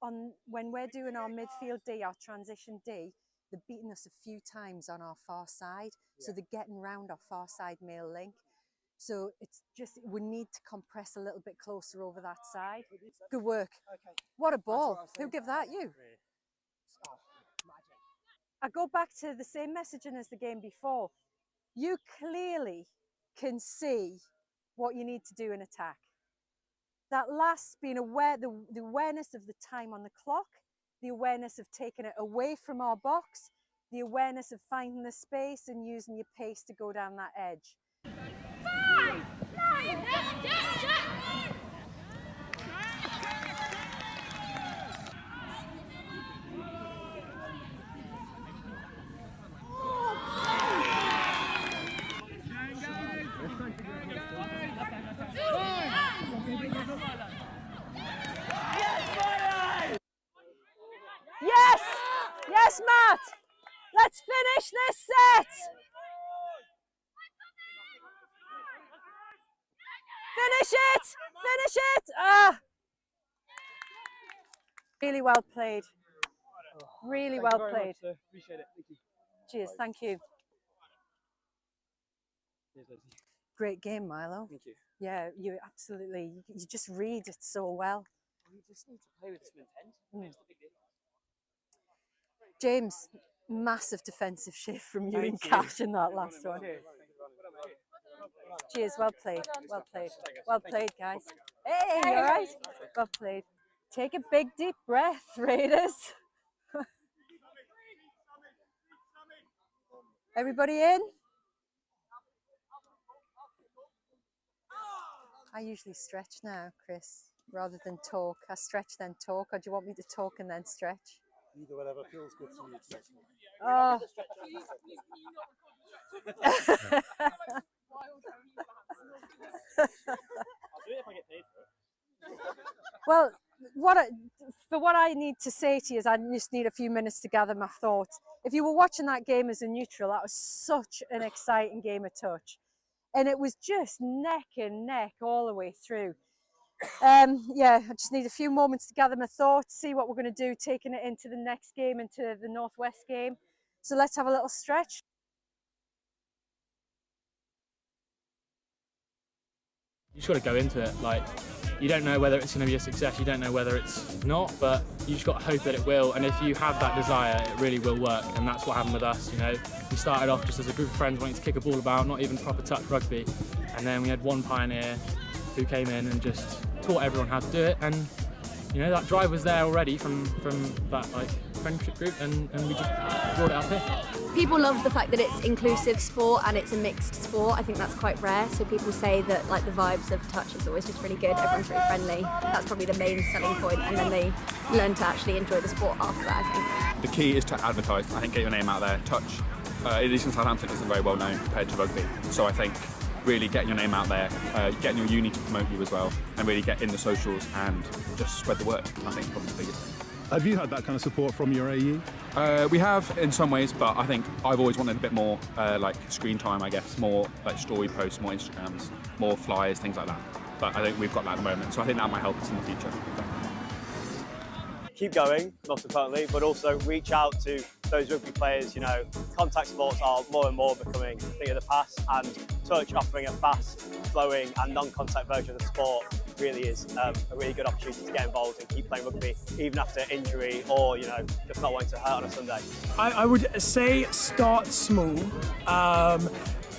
When we're doing our midfield D, our transition D, they're beating us a few times on our far side. So they're getting round our far side male link. So it's just, we need to compress a little bit closer over that side. Good work. Okay. What a ball. Who gave that? You? I go back to the same messaging as the game before. You clearly can see what you need to do in attack. That last, being aware, the awareness of the time on the clock, the awareness of taking it away from our box, the awareness of finding the space and using your pace to go down that edge. Yes! Yes, Matt! Let's finish this set! Finish it! Finish it! Ah! Really well played. Really well played. Appreciate it. Thank you. Cheers, thank you. Cheers, Lucy. Great game, Milo. Thank you. Yeah, you absolutely, you just read it so well. You just need to play with some intent. It's the big deal. James, massive defensive shift from you and Thank you. Cash in that last one. Cheers, well played, well played. Well played, guys. Hey, all right? Well played. Take a big deep breath, Raiders. Everybody in? I usually stretch now, Chris, rather than talk. I stretch then talk, or do you want me to talk and then stretch? Either whatever feels good to you. Oh. Well, what I need to say to you is I just need a few minutes to gather my thoughts. If you were watching that game as a neutral, that was such an exciting game of touch. And it was just neck and neck all the way through. Yeah, I just need a few moments to gather my thoughts, see what we're going to do, taking it into the next game, into the Northwest game. So let's have a little stretch. You just got to go into it. Like, you don't know whether it's going to be a success, you don't know whether it's not, but you just got to hope that it will. And if you have that desire, it really will work. And that's what happened with us. You know, we started off just as a group of friends wanting to kick a ball about, not even proper touch rugby. And then we had one pioneer who came in and just taught everyone how to do it. And you know, that drive was there already from that like friendship group, and we just brought it up here. People love the fact that it's inclusive sport and it's a mixed sport. I think that's quite rare. So people say that like the vibes of touch is always just really good. Everyone's really friendly. That's probably the main selling point, and then they learn to actually enjoy the sport after that, I think. The key is to advertise. I think get your name out there. Touch, at least in Southampton, isn't very well known compared to rugby. So I think really getting your name out there, getting your uni to promote you as well, and really get in the socials and just spread the word. I think probably the biggest thing. Have you had that kind of support from your AE? We have in some ways, but I think I've always wanted a bit more like screen time, I guess, more like story posts, more Instagrams, more flyers, things like that. But I think we've got that at the moment, so I think that might help us in the future. Keep going, most importantly, but also reach out to those rugby players. You know, contact sports are more and more becoming a thing of the past, and touch offering a fast, flowing and non-contact version of the sport really is a really good opportunity to get involved and keep playing rugby even after injury or, you know, just not wanting to hurt on a Sunday. I would say start small,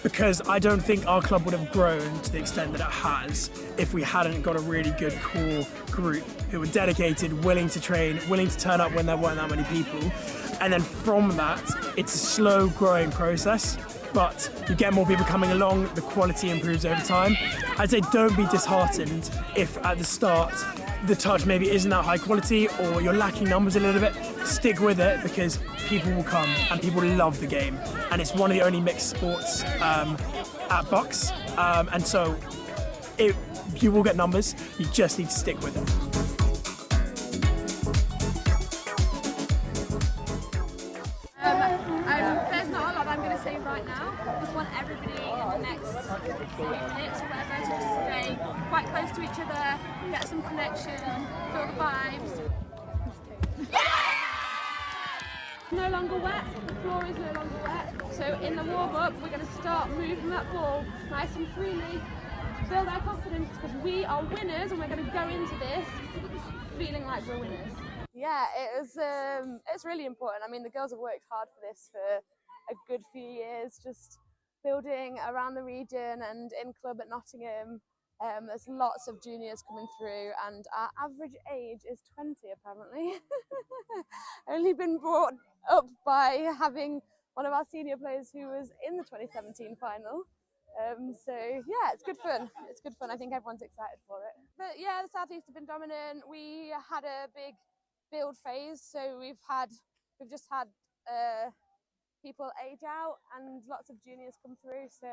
because I don't think our club would have grown to the extent that it has if we hadn't got a really good core group who were dedicated, willing to train, willing to turn up when there weren't that many people. And then from that, it's a slow growing process, but you get more people coming along, the quality improves over time. I'd say don't be disheartened if at the start the touch maybe isn't that high quality or you're lacking numbers a little bit. Stick with it, because people will come and people love the game. And it's one of the only mixed sports at Bucks. And so you will get numbers, you just need to stick with it. There's not a lot I'm going to say right now. I just want everybody in the next 5 minutes or whatever to just stay quite close to each other, get some connection, feel the vibes. No longer wet, the floor is no longer wet. So in the warm-up, we're going to start moving that ball nice and freely, build our confidence, because we are winners and we're going to go into this feeling like we're winners. Yeah, it's really important. I mean, the girls have worked hard for this for a good few years, just building around the region and in club at Nottingham. There's lots of juniors coming through, and our average age is 20 apparently. Only been brought up by having one of our senior players who was in the 2017 final. So yeah, it's good fun. It's good fun. I think everyone's excited for it. But yeah, the South East have been dominant. We had a big build phase, so we've just had people age out and lots of juniors come through, so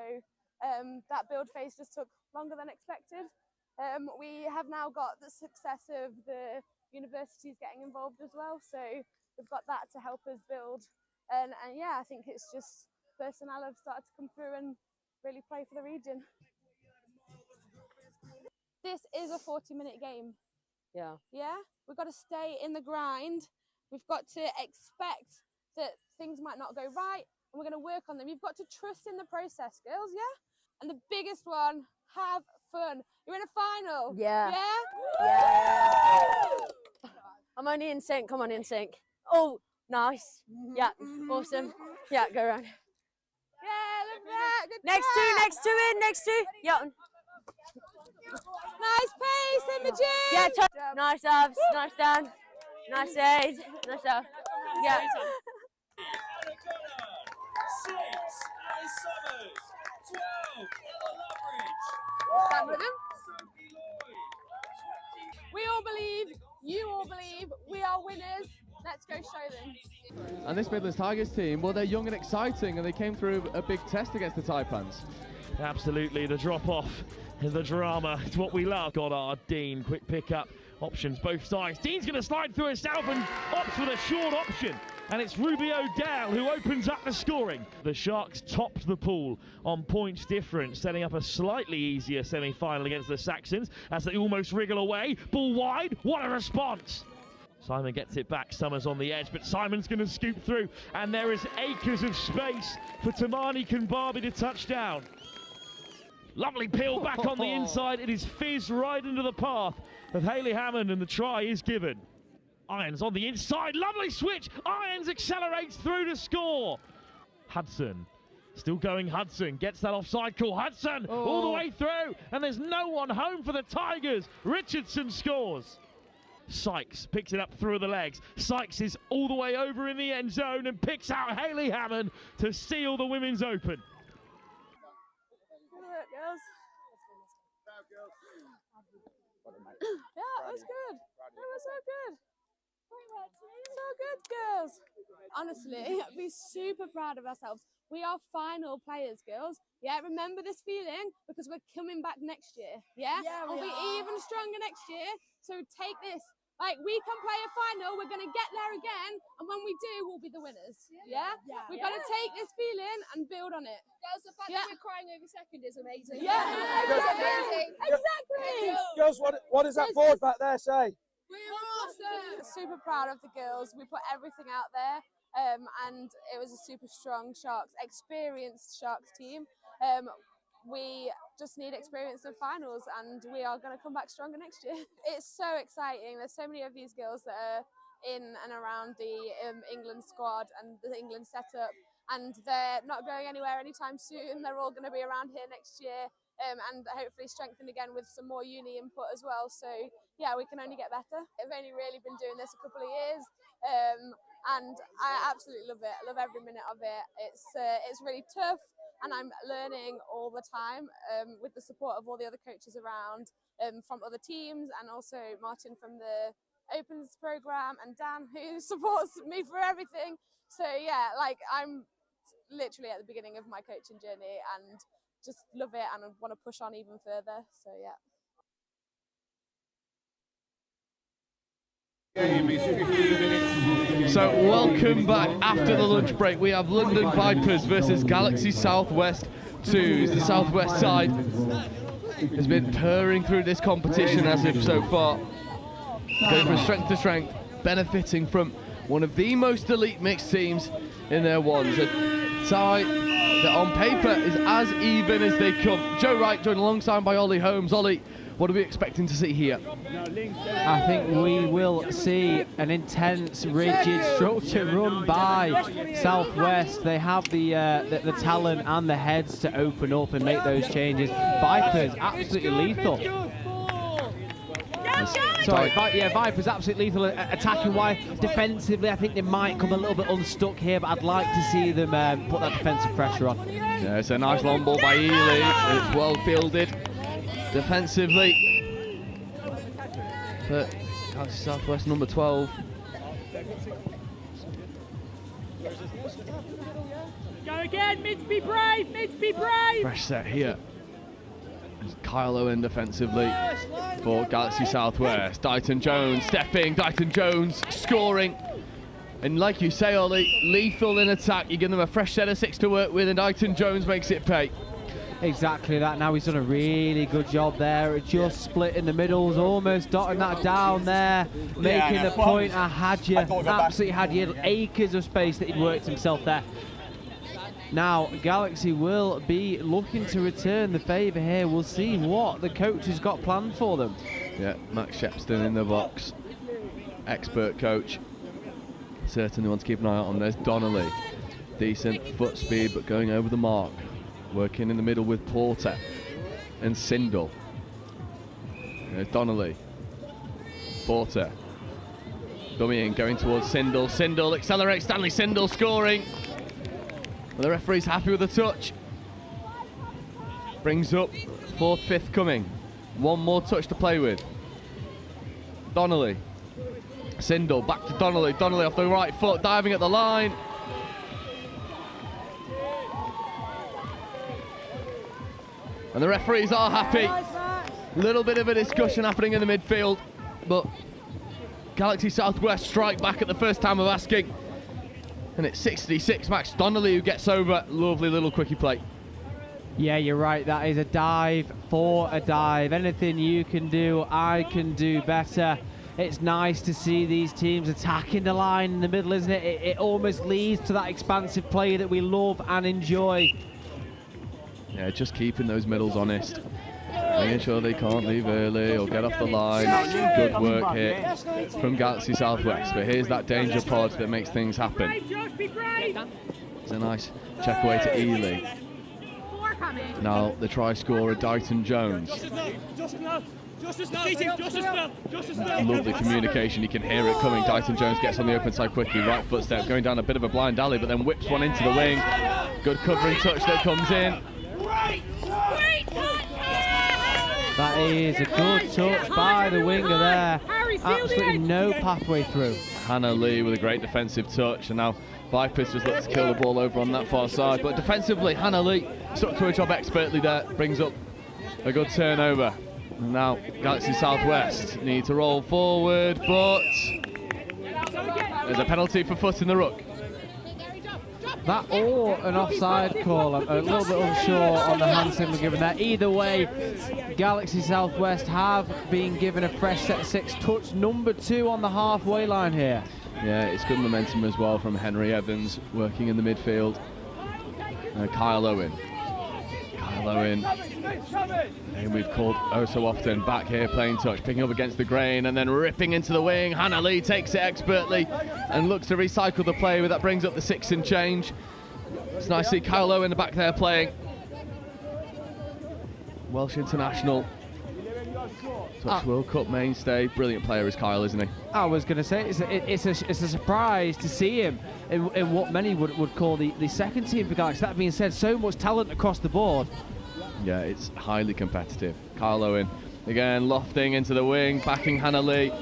that build phase just took longer than expected. We have now got the success of the universities getting involved as well, so we've got that to help us build, and yeah, I think it's just personnel have started to come through and really play for the region. This is a 40-minute game. Yeah. Yeah, we've got to stay in the grind. We've got to expect that things might not go right, and we're going to work on them. You've got to trust in the process, girls, yeah? And the biggest one, have fun. You're in a final. Yeah. Yeah? Yeah. I'm only in sync. Come on, in sync. Oh, nice. Yeah, awesome. Yeah, go around. Yeah, look at that. Good Next job. two, next two. Yeah. Nice pace, Imogen. Yeah, nice abs, nice down. Nice aid. Nice down. Yeah. Stand with them. We all believe, you all believe, we are winners. Let's go show them. And this Midlands Tigers team, well, they're young and exciting, and they came through a big test against the Taipans. Absolutely, the drop-off, the drama, it's what we love. Got our Dean, quick pick-up, options both sides. Dean's going to slide through himself and opts for the short option. And it's Ruby O'Dell who opens up the scoring. The Sharks topped the pool on points difference, setting up a slightly easier semi-final against the Saxons as they almost wriggle away. Ball wide, what a response! Simon gets it back, Summers on the edge, but Simon's going to scoop through, and there is acres of space for Tamani Kumbabi to touch down. Lovely peel back on the inside. It is fizzed right into the path of Hayley Hammond, and the try is given. Irons on the inside, lovely switch. Irons accelerates through to score. Hudson, still going Hudson, gets that offside call. Hudson all the way through, and there's no one home for the Tigers. Richardson scores. Sykes picks it up through the legs. Sykes is all the way over in the end zone and picks out Hayley Hammond to seal the Women's Open. Yeah, it was good. It was so good. So good, girls. Honestly, be super proud of ourselves. We are final players, girls. Yeah, remember this feeling because we're coming back next year. Yeah, we'll be even stronger next year. So take this. Like, we can play a final, we're going to get there again, and when we do, we'll be the winners. Yeah? We've got to take this feeling and build on it. Girls, the fact that we're crying over second is amazing. Yeah, exactly. Girls, what does that board back there say? We're awesome. Super proud of the girls. We put everything out there, and it was a super strong Sharks, experienced Sharks team. We just need experience in finals, and we are going to come back stronger next year. It's so exciting. There's so many of these girls that are in and around the England squad and the England setup, and they're not going anywhere anytime soon. They're all going to be around here next year, and hopefully strengthened again with some more uni input as well. So yeah, we can only get better. I've only really been doing this a couple of years, and I absolutely love it. I love every minute of it. It's really tough, and I'm learning all the time with the support of all the other coaches around, from other teams, and also Martin from the Opens program, and Dan, who supports me for everything. So yeah, like, I'm literally at the beginning of my coaching journey and just love it, and I want to push on even further. So yeah. So welcome back after the lunch break. We have London Vipers versus Galaxy Southwest 2s. The Southwest side has been purring through this competition as if so far, going from strength to strength, benefiting from one of the most elite mixed teams in their ones. A tie that on paper is as even as they come. Joe Wright joined alongside by Ollie Holmes. Ollie, what are we expecting to see here? I think we will see an intense, rigid, structured run by Southwest. They have the talent and the heads to open up and make those changes. Vipers, absolutely lethal. Sorry, Vipers absolutely lethal attacking wise. Defensively, I think they might come a little bit unstuck here, but I'd like to see them put that defensive pressure on. Yeah, it's a nice long ball by Ely, and it's well fielded defensively. But Galaxy Southwest number 12. Go again, mid to be brave, mid to be brave. Fresh set here. There's Kyle Owen defensively for Galaxy Southwest. Dighton Jones stepping, Dighton Jones scoring. And like you say, Ollie, lethal in attack. You give them a fresh set of 6 to work with, and Dighton Jones makes it pay. Exactly that. Now he's done a really good job there. Just split in the middles, almost dotting that down there, making the point. I had you, absolutely had you. Acres of space that he'd worked himself there. Now Galaxy will be looking to return the favour here. We'll see what the coach has got planned for them. Yeah, Max Shepston in the box, expert coach. Certainly want to keep an eye out on. There's Donnelly, decent foot speed but going over the mark. Working in the middle with Porter and Sindel. There's Donnelly. Porter. Dummying, going towards Sindel. Sindel accelerates. Stanley Sindel scoring. Well, the referee's happy with the touch. Brings up 4th, 5th coming. One more touch to play with. Donnelly. Sindel back to Donnelly. Donnelly off the right foot, diving at the line. And the referees are happy. Little bit of a discussion happening in the midfield, but Galaxy Southwest strike back at the first time of asking. And it's 66, Max Donnelly who gets over. Lovely little quickie play. Yeah, you're right. That is a dive for a dive. Anything you can do, I can do better. It's nice to see these teams attacking the line in the middle, isn't it? It almost leads to that expansive play that we love and enjoy. Yeah, just keeping those middles honest. Making sure they can't leave early or get off the line. Good work here from Galaxy Southwest. But here's that danger pod that makes things happen. It's a nice check away to Ely. Now the try scorer, Dighton Jones. Lovely communication, you can hear it coming. Dyson Jones gets on the open side quickly, right footstep, going down a bit of a blind alley, but then whips one into the wing. Good covering touch that comes in. That is a good touch by the winger there. Absolutely no pathway through. Hannah Lee with a great defensive touch, and now Vipers just look to kill the ball over on that far side. But defensively, Hannah Lee stuck to her job expertly there, brings up a good turnover. Now Galaxy Southwest need to roll forward, but there's a penalty for foot in the ruck. That or an offside call. I'm a little bit unsure on the hand signal given there. Either way, Galaxy Southwest have been given a fresh set 6, touch number 2 on the halfway line here. Yeah, it's good momentum as well from Henry Evans working in the midfield. Kyle Owen. And we've called oh so often, back here playing touch, picking up against the grain and then ripping into the wing. Hannah Lee takes it expertly and looks to recycle the play, but that brings up the 6 and change. It's nice to see Kyle Owen in the back there playing. Welsh international, Touch World Cup mainstay, brilliant player is Kyle, isn't he? I was going to say, it's a surprise to see him in what many would call the second team for Galaxy. That being said, so much talent across the board. Yeah, it's highly competitive. Kyle Owen, again, lofting into the wing, backing Hannah Lee.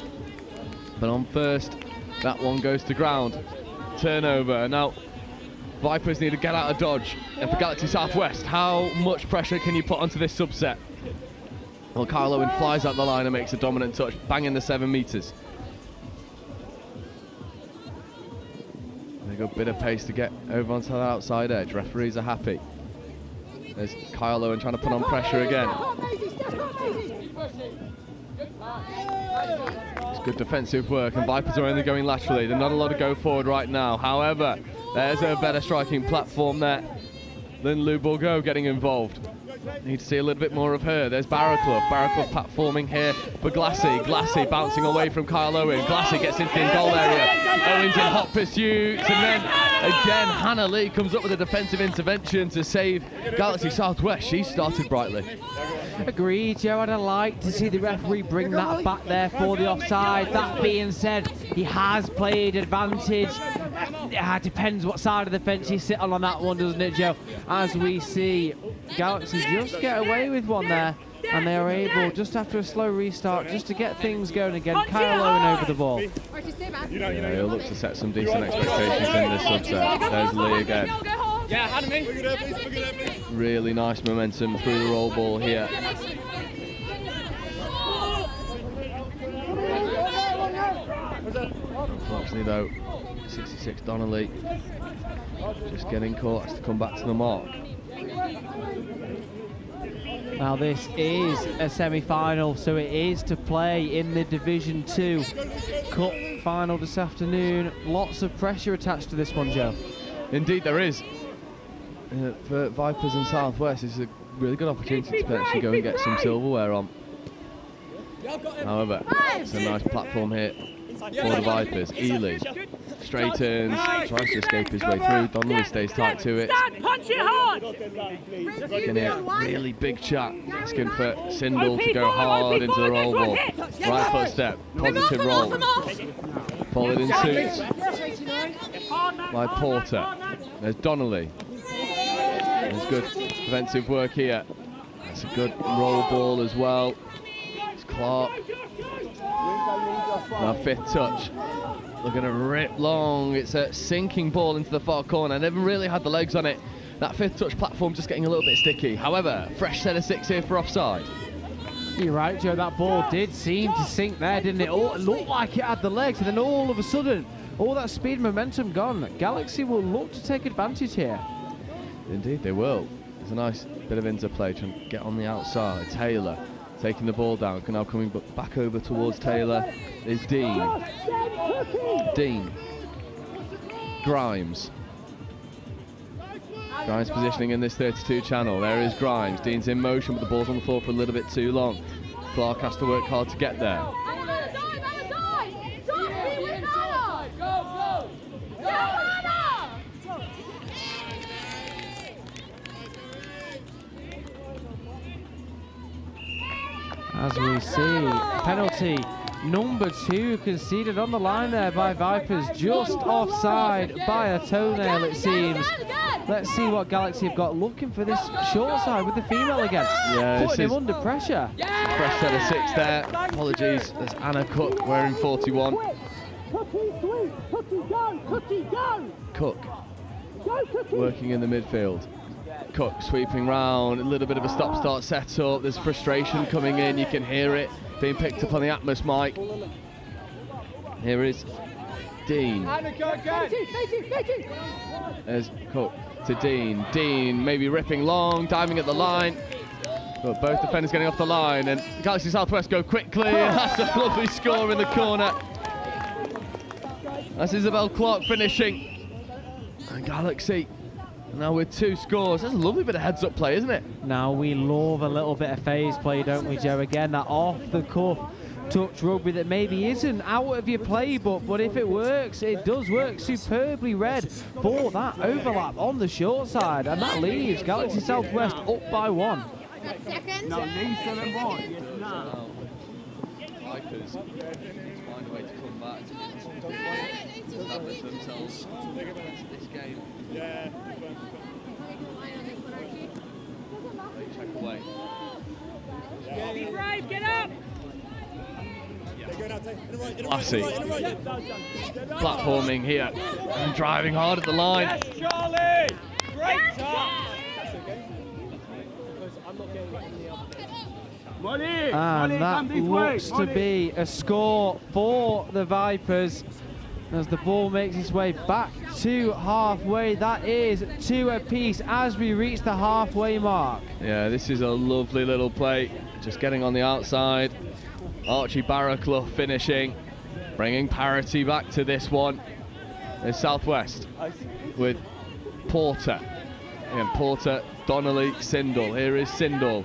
But on first, that one goes to ground. Turnover. Now, Vipers need to get out of dodge. And for Galaxy Southwest, how much pressure can you put onto this subset? Well, Kyle Owen flies out the line and makes a dominant touch, banging the 7 metres. They got a bit of pace to get over onto the outside edge. Referees are happy. There's Kyle Owen trying to put on pressure again. It's good defensive work, and Vipers are only going laterally. They're not allowed to go forward right now. However, there's a better striking platform there than Lou Bourgeau getting involved. Need to see a little bit more of her. There's Barraclough. Barraclough platforming here for Glassy. Glassy bouncing away from Kyle Owen. Glassy gets into the goal area. Owen's in hot pursuit, and then again Hannah Lee comes up with a defensive intervention to save Galaxy Southwest. She started brightly. Agreed, Joe, and I'd like to see the referee bring that back there for the offside. That being said, he has played advantage. It depends what side of the fence you sit on that one, doesn't it, Joe? As we see Galaxy just get away with one there, and they are able, just after a slow restart, just to get things going again. Kyle Owen over the ball. Yeah, he'll look to set some decent expectations in this subset. There's Lee again. Yeah, hand me. Look at that, please. Really nice momentum through the roll ball here. Unfortunately though, 66 Donnelly just getting caught, has to come back to the mark. Now this is a semi-final, so it is to play in the Division 2 Cup final this afternoon. Lots of pressure attached to this one, Joe. Indeed there is. For Vipers and Southwest, it's a really good opportunity to potentially go and get some silverware on. However, it's a nice platform here for the Vipers. Ely straightens, tries to escape his way through. Donnelly stays tight to it. Punch it hard! Looking at really big chat, asking for Sindel to go hard into the roll ball. Right footstep, positive roll. Followed in suit by Porter. There's Donnelly. There's good defensive work here. That's a good roll ball as well. It's Clark. Now 5th touch. Looking to rip long. It's a sinking ball into the far corner. Never really had the legs on it. That 5th touch platform just getting a little bit sticky. However, fresh set of 6 here for offside. You're right, Joe. That ball did seem to sink there, didn't it? Oh, it looked like it had the legs, and then all of a sudden, all that speed and momentum gone. Galaxy will look to take advantage here. Indeed, they will. There's a nice bit of interplay trying to get on the outside. Taylor taking the ball down, now coming back over towards Taylor is Dean. Dean. Grimes. Grimes positioning in this 32 channel. There is Grimes. Dean's in motion, but the ball's on the floor for a little bit too long. Clark has to work hard to get there. As we see, penalty number 2 conceded on the line there by Vipers, just offside by a toenail it seems. Let's see what Galaxy have got looking for this short side with the female again. Yeah, putting him under pressure. Fresh set of 6 there. Apologies, there's Anna Cook wearing 41. Cook working in the midfield. Cook sweeping round, a little bit of a stop-start set-up. There's frustration coming in, you can hear it being picked up on the Atmos mic. Here is Dean. There's Cook to Dean. Dean maybe ripping long, diving at the line. But both defenders getting off the line, and Galaxy Southwest go quickly. That's a lovely score in the corner. That's Isabel Clark finishing. And Galaxy now with 2 scores. That's a lovely bit of heads-up play, isn't it? Now we love a little bit of phase play, don't we, Joe? Again, that off-the-cuff touch rugby that maybe isn't out of your playbook, but if it works, it does work. Superbly read for that overlap on the short side, and that leaves Galaxy Southwest up by 1. No, Vipers find a way to come back, establish themselves into this game. They check away. Be brave, get up! Classy. Platforming here and driving hard at the line. Yes, Charlie! Great start! And that looks to be a score for the Vipers as the ball makes its way back to halfway. That is 2 apiece as we reach the halfway mark. Yeah, this is a lovely little play. Just getting on the outside. Archie Barraclough finishing, bringing parity back to this one. There's Southwest with Porter. And Porter, Donnelly, Sindel. Here is Sindel.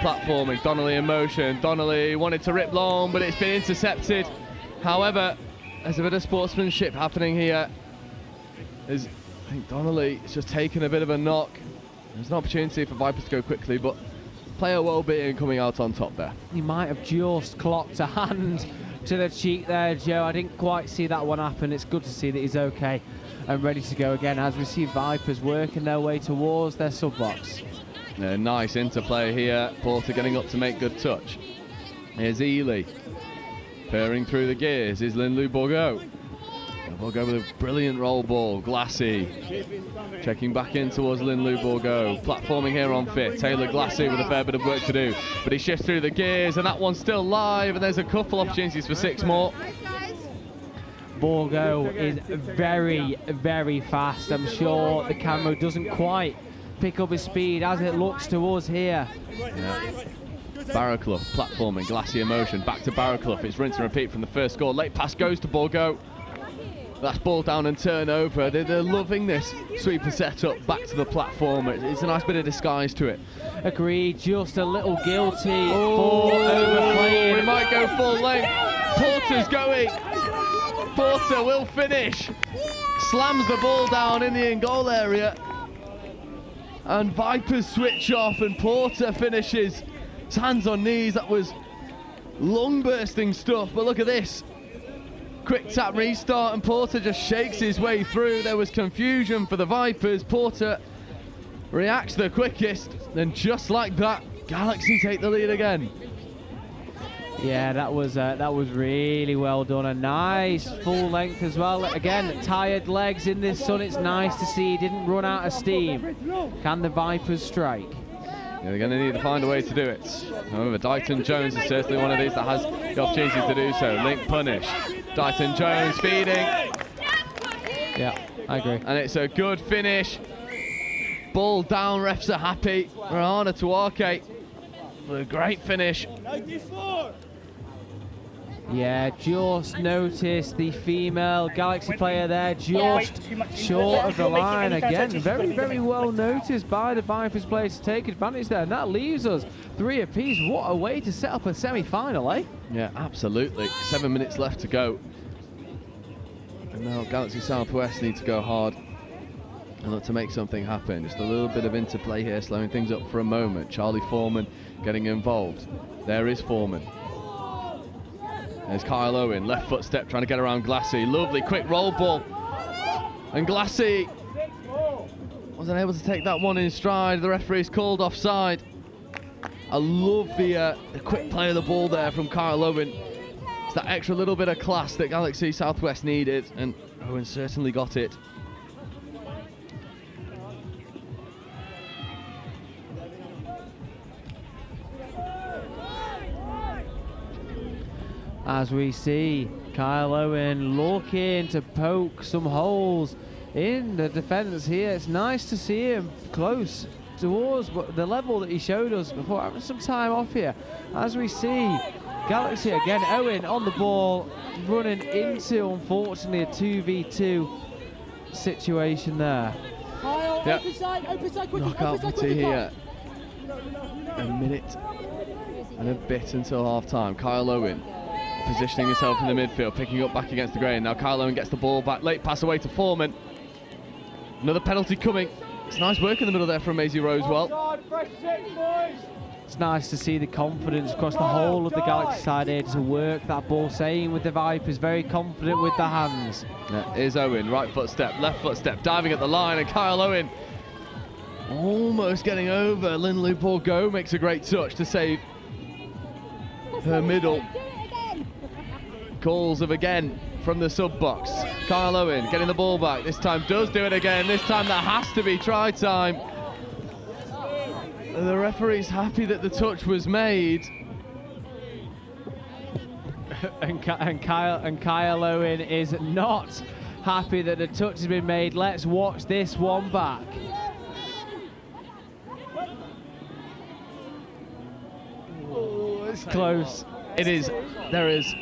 Platforming, Donnelly in motion. Donnelly wanted to rip long, but it's been intercepted. However, there's a bit of sportsmanship happening here. I think Donnelly is just taking a bit of a knock. There's an opportunity for Vipers to go quickly, but player well-being coming out on top there. He might have just clocked a hand to the cheek there, Joe. I didn't quite see that one happen. It's good to see that he's okay and ready to go again as we see Vipers working their way towards their sub-box. A nice interplay here. Porter getting up to make good touch. Here's Ely. Pairing through the gears is Lin-Lu Bourgo. Bourgo with a brilliant roll ball. Glassy checking back in towards Lin-Lu Bourgo. Platforming here on fit. Taylor Glassy with a fair bit of work to do. But he shifts through the gears and that one's still live, and there's a couple opportunities for 6 more. Bourgo is very, very fast. I'm sure the camera doesn't quite pick up his speed as it looks towards here. Yeah. Barraclough platforming, Glassy in motion, back to Barraclough. It's rinse and repeat from the first score. Late pass goes to Bourgo. That's ball down and turnover. They're loving this sweep and set up back to the platform. It's a nice bit of disguise to it. Agreed, just a little guilty for overplaying. We might go full length. Porter's going. Porter will finish. Slams the ball down in the in-goal area. And Vipers switch off and Porter finishes. His hands on knees. That was lung-bursting stuff, but look at this. Quick tap restart and Porter just shakes his way through. There was confusion for the Vipers. Porter reacts the quickest, and just like that, Galaxy take the lead again. Yeah, that was really well done. A nice full length as well. Again, tired legs in this sun. It's nice to see he didn't run out of steam. Can the Vipers strike? Yeah, they're going to need to find a way to do it. However, Dighton Jones is certainly one of these that has the opportunity to do so. Link punish. Dighton Jones feeding. Yeah, I agree. And it's a good finish. Ball down, refs are happy. Rahana Tuake with a great finish. 94. Yeah, just noticed the female Galaxy player there just short of the line again. Very, very well noticed by the Vipers player to take advantage there. And that leaves us 3 apiece. What a way to set up a semi-final, eh? Yeah, absolutely. 7 minutes left to go. And now Galaxy Southwest need to go hard and look to make something happen. Just a little bit of interplay here, slowing things up for a moment. Charlie Foreman getting involved. There is Foreman. There's Kyle Owen, left foot step, trying to get around Glassy. Lovely quick roll ball. And Glassy wasn't able to take that one in stride. The referee's called offside. I love the quick play of the ball there from Kyle Owen. It's that extra little bit of class that Galaxy Southwest needed, and Owen certainly got it. As we see Kyle Owen looking to poke some holes in the defence here. It's nice to see him close towards the level that he showed us before, having some time off here. As we see Galaxy again, Owen on the ball, running into, unfortunately, a 2v2 situation there. Yep. Knockout for here. A minute and a bit until half time. Kyle Owen positioning himself in the midfield, picking up back against the grain. Now Kyle Owen gets the ball back, late pass away to Foreman. Another penalty coming. It's nice work in the middle there from Maisie Rosewell. It's nice to see the confidence across the whole of the Galaxy side here to work that ball. Same with the Vipers, very confident with the hands. That is Owen, right foot step, left foot step, diving at the line, and Kyle Owen almost getting over. Linley Bourgo makes a great touch to save her middle. Calls of again from the sub box. Kyle Owen getting the ball back. This time does do it again. This time that has to be try time. The referee's happy that the touch was made. and Kyle Owen is not happy that the touch has been made. Let's watch this one back. Oh, it's close. It is. There is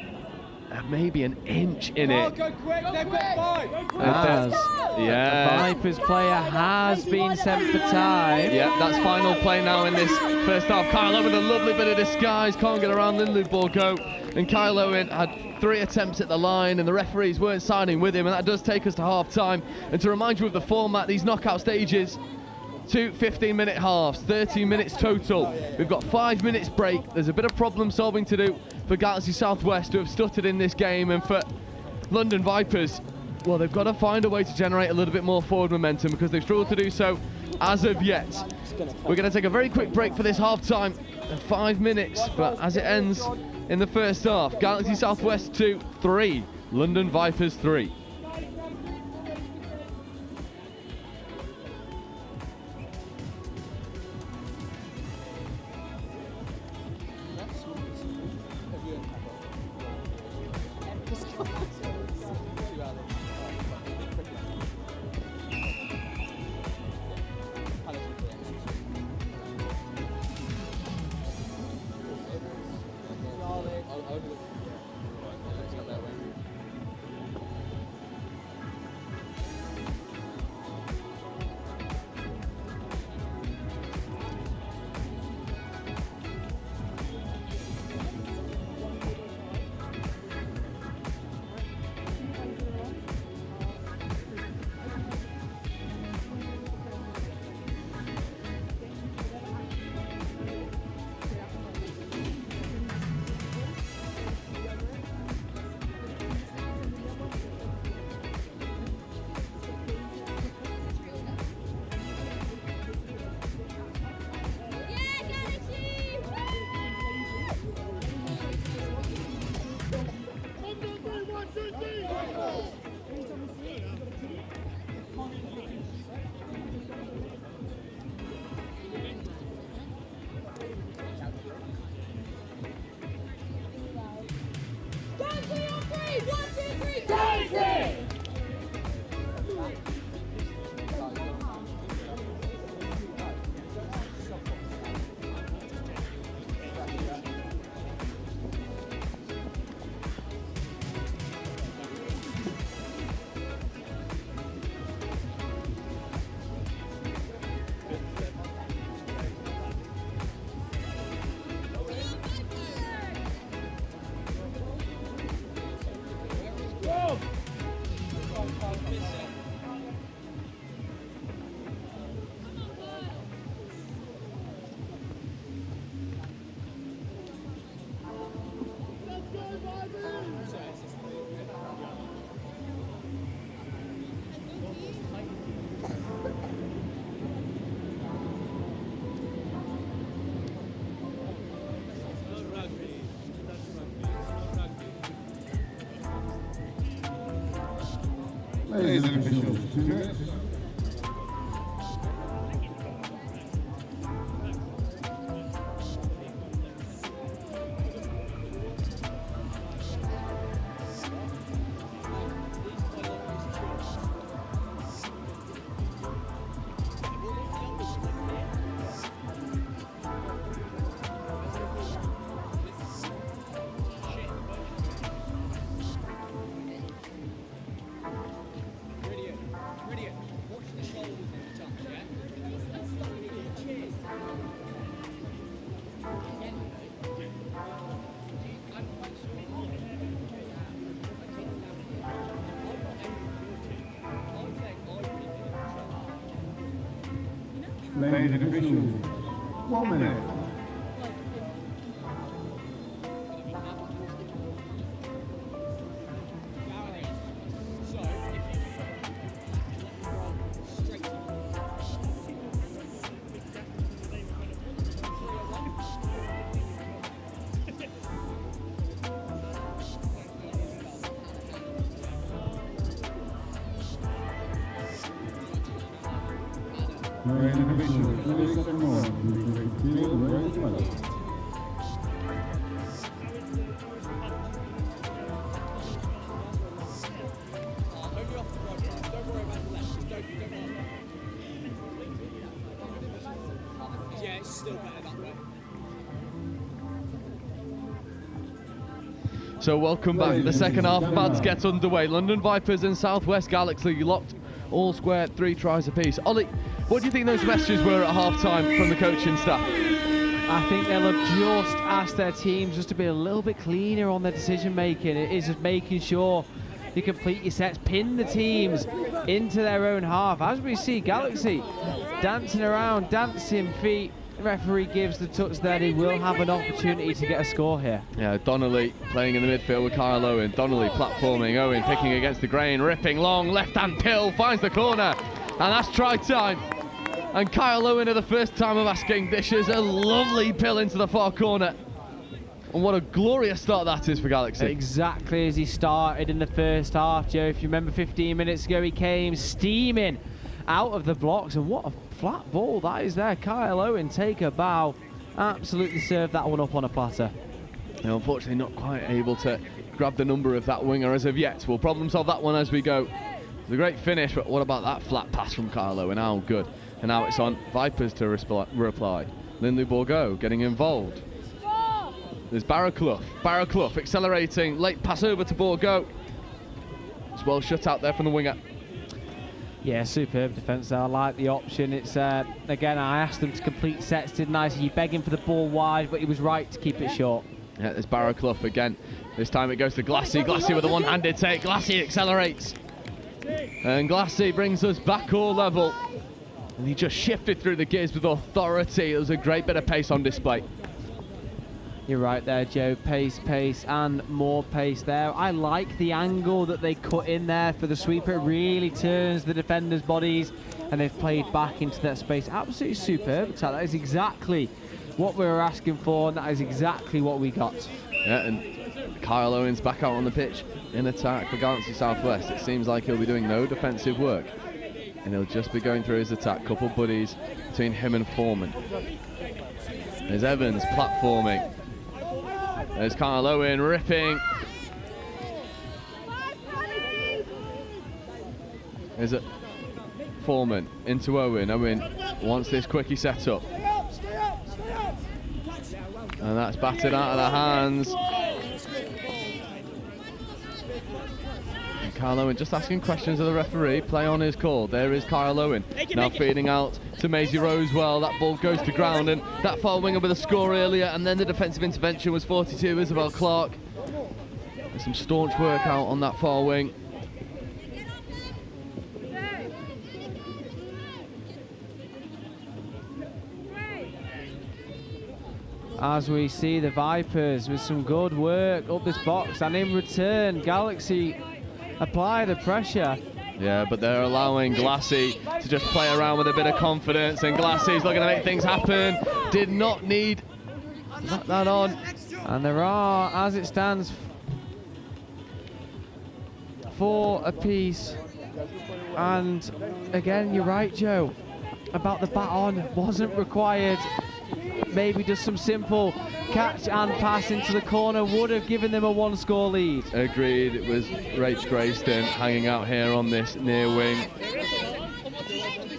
maybe an inch in it. Go quick, they've got 5. Yeah. The Vipers player has been sent for time. Yeah, that's final play now in this first half. Kyle Owen with a lovely bit of disguise, can't get around Linley Bourgo. And Kyle Owen had 3 attempts at the line, and the referees weren't signing with him, and that does take us to half time. And to remind you of the format, these knockout stages, 2 15-minute halves, 30 minutes total. We've got 5 minutes break. There's a bit of problem solving to do for Galaxy Southwest, who have stuttered in this game, and for London Vipers, well, they've got to find a way to generate a little bit more forward momentum because they've struggled to do so as of yet. We're going to take a very quick break for this half-time, 5 minutes, but as it ends in the first half, Galaxy Southwest 2, 3, London Vipers 3. Ladies and officials, 2 minutes. Ladies and officials, 1 minute. Ladies and officials, 30 seconds more. Field ready to play. Yeah, it's still better that way. So welcome back. The second half about to get underway. London Vipers and Southwest Galaxy locked all square, 3 tries apiece. Ollie, what do you think those messages were at half-time from the coaching staff? I think they'll have just asked their teams just to be a little bit cleaner on their decision-making. It is just making sure you complete your sets, pin the teams into their own half. As we see Galaxy dancing around, dancing feet. The referee gives the touch there. He will have an opportunity to get a score here. Yeah, Donnelly playing in the midfield with Kyle Owen. Donnelly platforming, Owen picking against the grain, ripping long, left-hand pill, finds the corner. And that's try time. And Kyle Owen at the first time of asking, dishes a lovely pill into the far corner. And what a glorious start that is for Galaxy. Exactly as he started in the first half, Joe. If you remember 15 minutes ago, he came steaming out of the blocks. And what a flat ball that is there. Kyle Owen, take a bow. Absolutely served that one up on a platter. Now, unfortunately, not quite able to grab the number of that winger as of yet. We'll problem solve that one as we go. It's a great finish, but what about that flat pass from Kyle Owen? How good. And now it's on Vipers to reply. Lindley Bourgeau getting involved. There's Barraclough. Barraclough accelerating. Late pass over to Bourgeau. It's well shut out there from the winger. Yeah, superb defence there. I like the option. It's again, I asked them to complete sets, didn't I? So you begging for the ball wide, but he was right to keep it short. Yeah, there's Barraclough again. This time it goes to Glassy. Glassy with a one-handed take. Glassy accelerates. And Glassy brings us back all level. And he just shifted through the gears with authority. It was a great bit of pace on display. You're right there, Joe. Pace, pace, and more pace there. I like the angle that they cut in there for the sweeper. It really turns the defenders' bodies, and they've played back into that space. Absolutely superb attack. That is exactly what we were asking for, and that is exactly what we got. Yeah, and Kyle Owens back out on the pitch in attack for Galaxy Southwest. It seems like he'll be doing no defensive work, and he'll just be going through his attack. Couple buddies between him and Foreman. There's Evans platforming. There's Kyle Owen ripping. There's a Foreman into Owen. Owen wants this quickie set up. And that's battered out of the hands. And Kyle Owen just asking questions of the referee. Play on his call. There is Kyle Owen. Now feeding out to Maisie Rosewell. That ball goes to ground, and that far winger with a score earlier, and then the defensive intervention was 42, Isabel Clark. There's some staunch work out on that far wing. As we see the Vipers with some good work up this box, and in return, Galaxy apply the pressure. Yeah, but they're allowing Glassy to just play around with a bit of confidence, and Glassy's looking to make things happen. Did not need that on. And there are, as it stands, 4 apiece And again, you're right, Joe, about the baton. Wasn't required. Maybe just some simple catch and pass into the corner would have given them a 1-score lead. Agreed. It was Rach Grayston hanging out here on this near wing.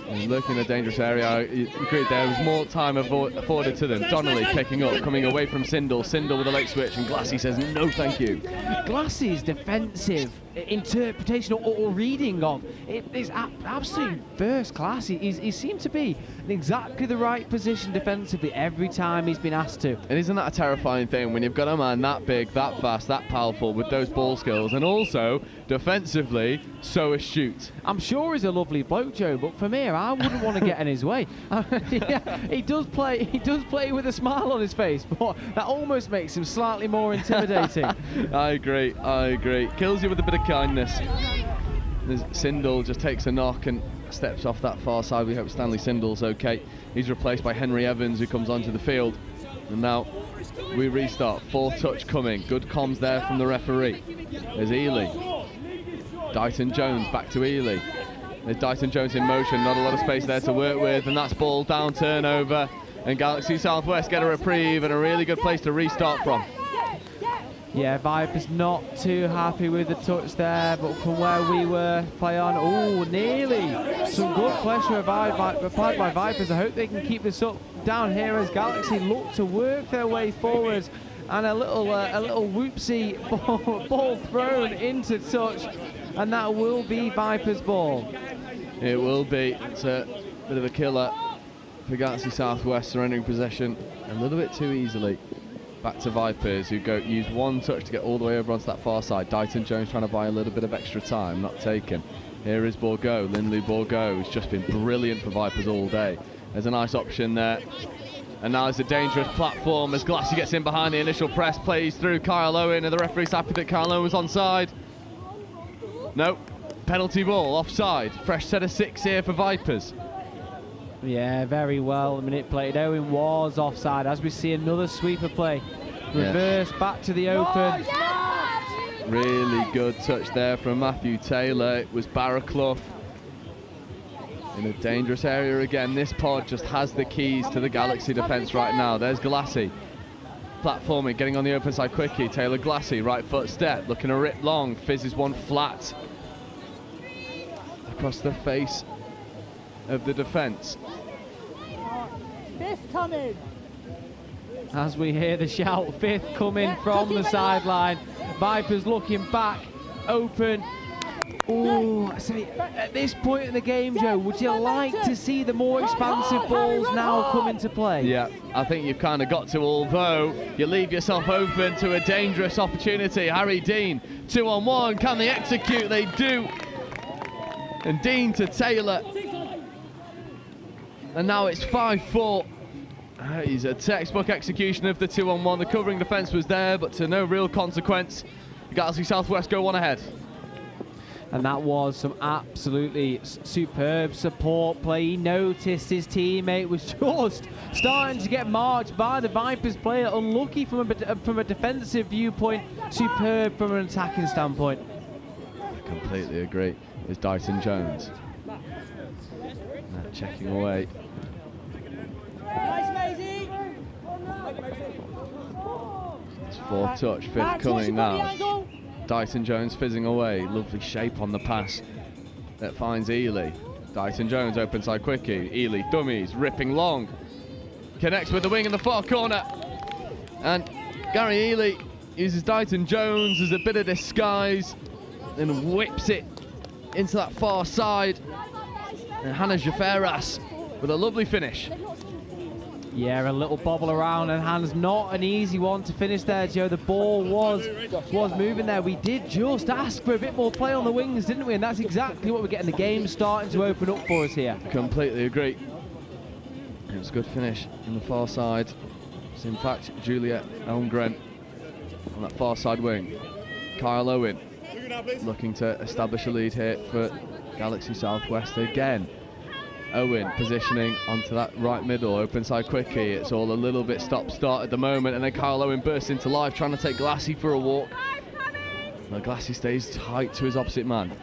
And looking in a dangerous area. I agreed, there was more time afforded to them. Donnelly picking up, coming away from Sindel. Sindel with a late switch, and Glassy says no thank you. Glassy's defensive interpretation or reading of it is absolutely first class. He seemed to be in exactly the right position defensively every time he's been asked to. And isn't that a terrifying thing when you've got a man that big, that fast, that powerful with those ball skills, and also defensively so astute? I'm sure he's a lovely bloke, Joe, but for me, I wouldn't want to get in his way. Yeah, he does play with a smile on his face, but that almost makes him slightly more intimidating. I agree. Kills you with a bit of kindness. Sindel just takes a knock and steps off that far side. We hope Stanley Sindel's okay. He's replaced by Henry Evans, who comes onto the field. And now we restart. 4-touch coming. Good comms there from the referee. There's Ely. Dighton Jones back to Ely. There's Dighton Jones in motion. Not a lot of space there to work with. And that's ball down, turnover. And Galaxy Southwest get a reprieve and a really good place to restart from. Yeah, Vipers not too happy with the touch there, but from where we were, play on. Oh, nearly. Some good pressure applied by Vipers. I hope they can keep this up down here as Galaxy look to work their way forwards. And a little whoopsie ball thrown into touch, and that will be Vipers' ball. It will be. It's a bit of a killer for Galaxy Southwest, surrendering possession a little bit too easily. Back to Vipers, who use 1 touch to get all the way over onto that far side. Dighton Jones trying to buy a little bit of extra time, not taken. Here is Bourgault, Lindley Bourgault, who's just been brilliant for Vipers all day. There's a nice option there. And now it's a dangerous platform as Glassy gets in behind the initial press, plays through Kyle Owen, and the referee's happy that Kyle Owen was onside. Nope, penalty ball, offside. Fresh set of 6 here for Vipers. Yeah, very well manipulated. Owen was offside as we see another sweeper play. Reverse back to the open. Really good touch there from Matthew Taylor. It was Barraclough in a dangerous area again. This pod just has the keys to the Galaxy defence right now. There's Glassy. Platforming, getting on the open side quickly. Taylor Glassy, right foot step, looking to rip long. Fizzes one flat across the face of the defence. Fifth coming. As we hear the shout, 5th coming from the sideline. Vipers looking back, open. Oh, I say, at this point in the game, Joe, would you like to see the more expansive balls now come into play? Yeah, I think you've kind of got to, although you leave yourself open to a dangerous opportunity. Harry Dean, 2-on-1, can they execute? They do. And Dean to Taylor. And now it's 5-4. He's a textbook execution of the 2-on-1. The covering defence was there, but to no real consequence. Galaxy Southwest go on ahead. And that was some absolutely superb support play. He noticed his teammate was just starting to get marched by the Vipers player. Unlucky from a defensive viewpoint, superb from an attacking standpoint. I completely agree. It's Dighton Jones. Checking away. It's 4-touch, 5th coming now. Dighton Jones fizzing away. Lovely shape on the pass that finds Ely. Dighton Jones open side quickie. Ely dummies, ripping long. Connects with the wing in the far corner. And Gary Ely uses Dighton Jones as a bit of disguise and whips it into that far side. And Hannah Jaferas with a lovely finish. Yeah, a little bobble around, and Hannah's not an easy one to finish there, Joe. The ball was moving there. We did just ask for a bit more play on the wings, didn't we? And that's exactly what we're getting. The game starting to open up for us here. Completely agree. It was a good finish on the far side. It's in fact Juliet Elmgren on that far side wing. Kyle Owen looking to establish a lead here for Galaxy Southwest again. Owen positioning onto that right middle, open side quickie. It's all a little bit stop-start at the moment, and then Kyle Owen bursts into life, trying to take Glassy for a walk. Well, Glassy stays tight to his opposite man.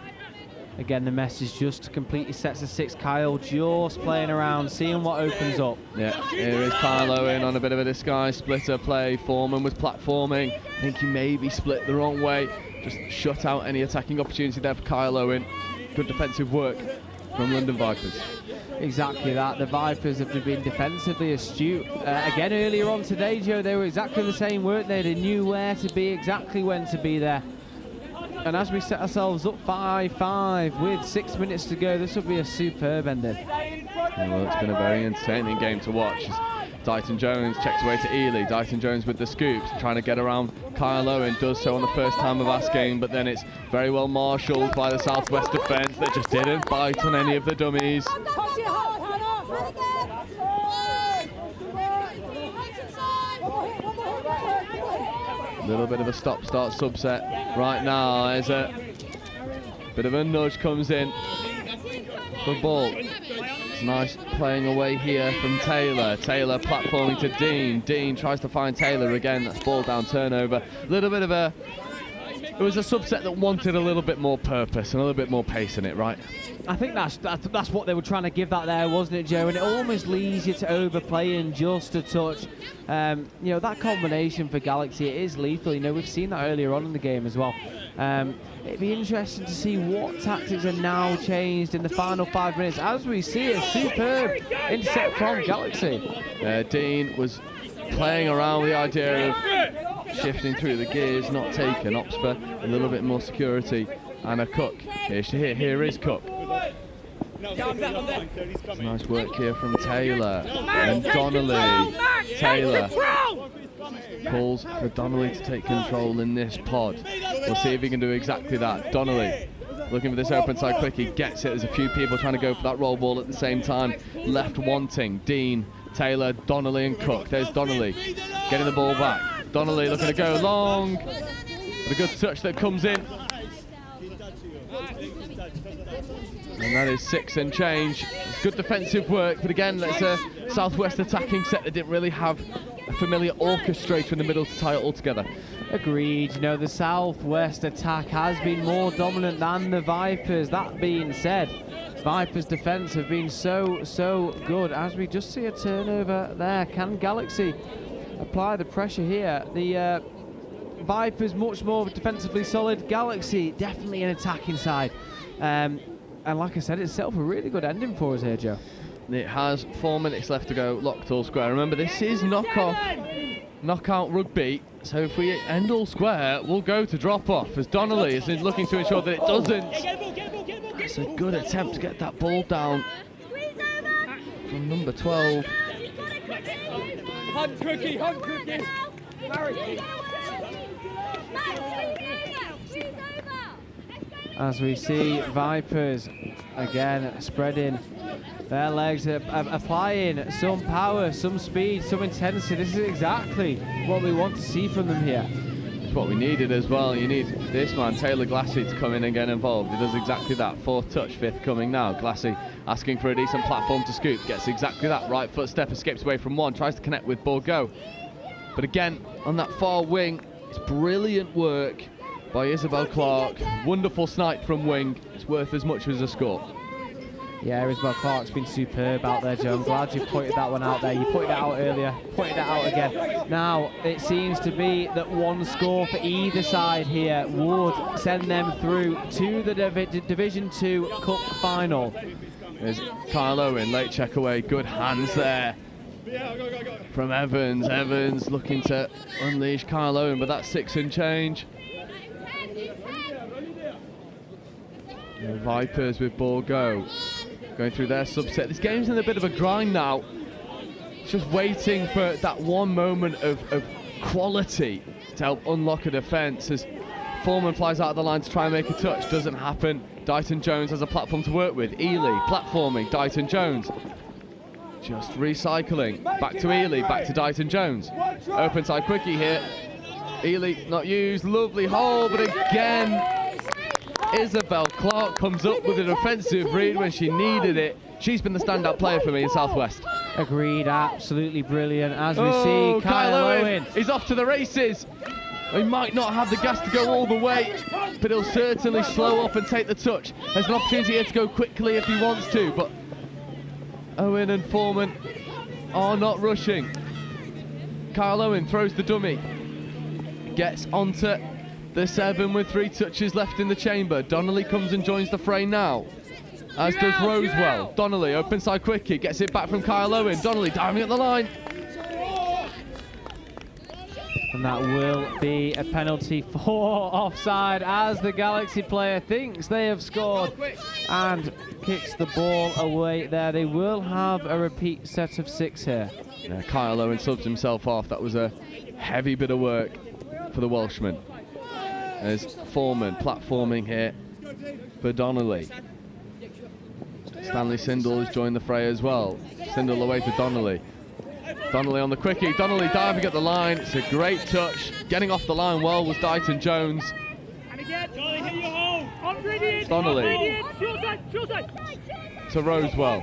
Again, the message just completely sets the 6. Kyle just playing around, seeing what opens up. Yeah, here is Kyle Owen on a bit of a disguise splitter play. Foreman was platforming. I think he maybe split the wrong way. Just shut out any attacking opportunity there for Kyle Owen. Good defensive work from London Vipers. Exactly that. The Vipers have been defensively astute. Again, earlier on today, Joe, they were exactly the same, weren't they? They knew where to be, exactly when to be there. And as we set ourselves up 5-5 with 6 minutes to go, this will be a superb ending. Yeah, well, it's been a very entertaining game to watch. Dighton Jones checks away to Ely. Dighton Jones with the scoops, trying to get around Kyle Owen. Does so on the first time of asking, but then it's very well marshalled by the Southwest defence that just didn't bite on any of the dummies. A little bit of a stop-start subset right now as a bit of a nudge comes in for ball. It's nice playing away here from Taylor. Taylor platforming to Dean. Dean tries to find Taylor again. That's ball down turnover. A little bit of a... It was a subset that wanted a little bit more purpose and a little bit more pace in it, right? I think that's what they were trying to give that there, wasn't it, Joe? And it almost leads you to overplaying just a touch. You know, that combination for Galaxy, it is lethal. You know, we've seen that earlier on in the game as well. It'd be interesting to see what tactics are now changed in the final 5 minutes as we see a superb intercept from Galaxy. Dean was playing around with the idea of shifting through the gears, not taken. Opts for a little bit more security. And a Cook. Here is Cook. Nice work here from Taylor. And Donnelly. Taylor calls for Donnelly to take control in this pod. We'll see if he can do exactly that. Donnelly looking for this open side quick. He gets it. There's a few people trying to go for that roll ball at the same time. Left wanting. Dean, Taylor, Donnelly and Cook. There's Donnelly getting the ball back. Donnelly looking to go long. But a good touch that comes in. And that is 6 and change. It's good defensive work, but again, that's a Southwest attacking set that didn't really have a familiar orchestrator in the middle to tie it all together. Agreed. You know, the Southwest attack has been more dominant than the Vipers. That being said, Vipers' defence have been so good. As we just see a turnover there, can Galaxy apply the pressure here? The Vipers much more defensively solid. Galaxy definitely an attacking side. And like I said, it's set up a really good ending for us here, Joe. It has 4 minutes left to go, locked all square. Remember, this is knockout rugby, so if we end all square, we'll go to drop-off, as Donnelly is looking to ensure that it doesn't. It's a good attempt to get that ball down from number 12. Hunt cookie, hunt cookie. As we see Vipers again spreading their legs, applying some power, some speed, some intensity. This is exactly what we want to see from them here. It's what we needed as well. You need this man, Taylor Glassy, to come in and get involved. He does exactly that. 4th touch, 5th coming now. Glassy asking for a decent platform to scoop. Gets exactly that. Right foot step, escapes away from one. Tries to connect with Borgo. But again, on that far wing, it's brilliant work by Isabel Clark. Wonderful snipe from wing. It's worth as much as a score. Yeah, Isabel Clark's been superb out there, Joe. I'm glad you pointed that one out there. You pointed it out earlier, pointed it out again. Now, it seems to be that one score for either side here would send them through to the Division 2 Cup final. There's Kyle Owen, late check away. Good hands there from Evans. Evans looking to unleash Kyle Owen, but that's 6 and change. The Vipers with Borgo going through their subset. This game's in a bit of a grind now. It's just waiting for that one moment of quality to help unlock a defence as Foreman flies out of the line to try and make a touch. Doesn't happen. Dighton Jones has a platform to work with. Ely platforming. Dighton Jones just recycling. Back to Ely. Back to Dighton Jones. Open side quickie here. Ely not used. Lovely hole, but again Isabel Clark comes up with a defensive read when she needed it. She's been the standout player for me in Southwest. Agreed, absolutely brilliant. As we see Kyle Owen. He's off to the races. He might not have the gas to go all the way, but he'll certainly slow up and take the touch. There's an opportunity here to go quickly if he wants to, but Owen and Foreman are not rushing. Kyle Owen throws the dummy. Gets onto the 7 with 3 touches left in the chamber. Donnelly comes and joins the fray now, as does Rosewell. Donnelly, open side quickie, gets it back from Kyle Owen. Donnelly diving at the line. And that will be a penalty for offside, as the Galaxy player thinks they have scored and kicks the ball away there. They will have a repeat set of 6 here. Yeah, Kyle Owen subs himself off. That was a heavy bit of work for the Welshman. There's Foreman platforming here for Donnelly. Stanley Sindel has joined the fray as well. Sindel away to Donnelly. Donnelly on the quickie. Donnelly diving at the line. It's a great touch. Getting off the line well was Dighton Jones. Donnelly to Rosewell.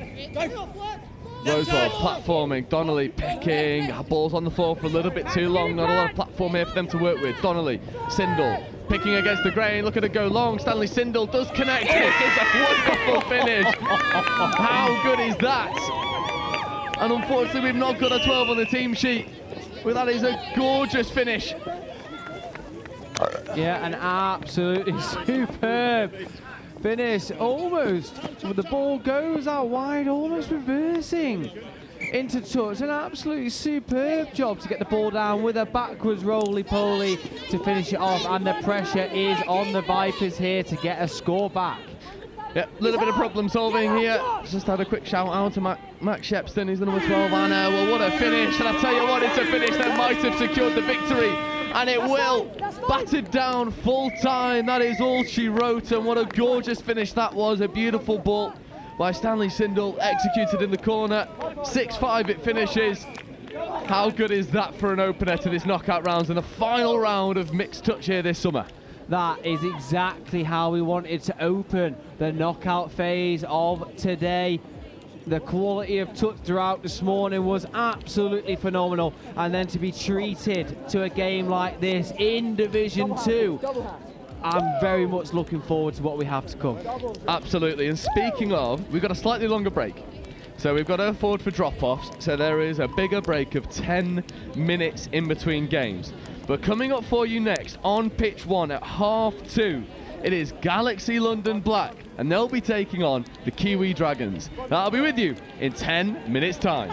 Rosewell platforming. Donnelly picking. Ball's on the floor for a little bit too long. Not a lot of platform here for them to work with. Donnelly, Sindel picking against the grain. Look at it go long. Stanley Sindel does connect. It's a wonderful finish. How good is that? And unfortunately, we've not got a 12 on the team sheet. But that is a gorgeous finish. Yeah, an absolutely superb finish. Almost, the ball goes out wide, almost reversing into touch. An absolutely superb job to get the ball down with a backwards roly-poly to finish it off. And the pressure is on the Vipers here to get a score back. Yeah, a little bit of problem solving here. Just had a quick shout out to Max Shepston, who's the number 12 on now. Well, what a finish. And I tell you what, it's a finish that might have secured the victory. And it will. Battered down full time. That is all she wrote. And what a gorgeous finish that was. A beautiful ball by Stanley Sindel, executed in the corner. 6-5 it finishes. How good is that for an opener to this knockout rounds and the final round of mixed touch here this summer? That is exactly how we wanted to open the knockout phase of today. The quality of touch throughout this morning was absolutely phenomenal. And then to be treated to a game like this in Division 2, I'm very much looking forward to what we have to come. Absolutely. And speaking of, we've got a slightly longer break. So we've got to afford for drop-offs. So there is a bigger break of 10 minutes in between games. But coming up for you next on pitch 1 at 2:30, it is Galaxy London Black, and they'll be taking on the Kiwi Dragons. That'll be with you in 10 minutes time.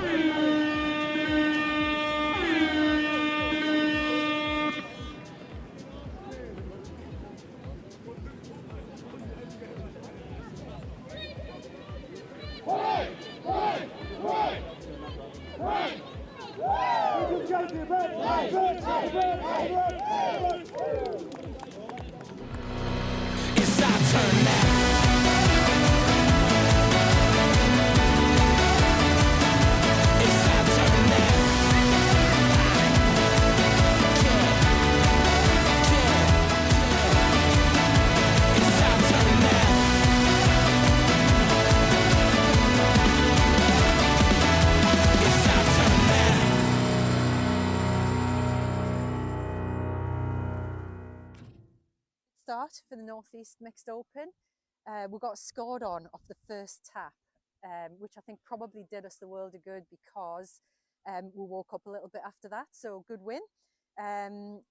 It's our turn now. It's our turn now. It's our turn now. It's our turn now. Start for the Northeast Mixed Open. We got scored on off the first tap, which I think probably did us the world of good because we woke up a little bit after that. So good win.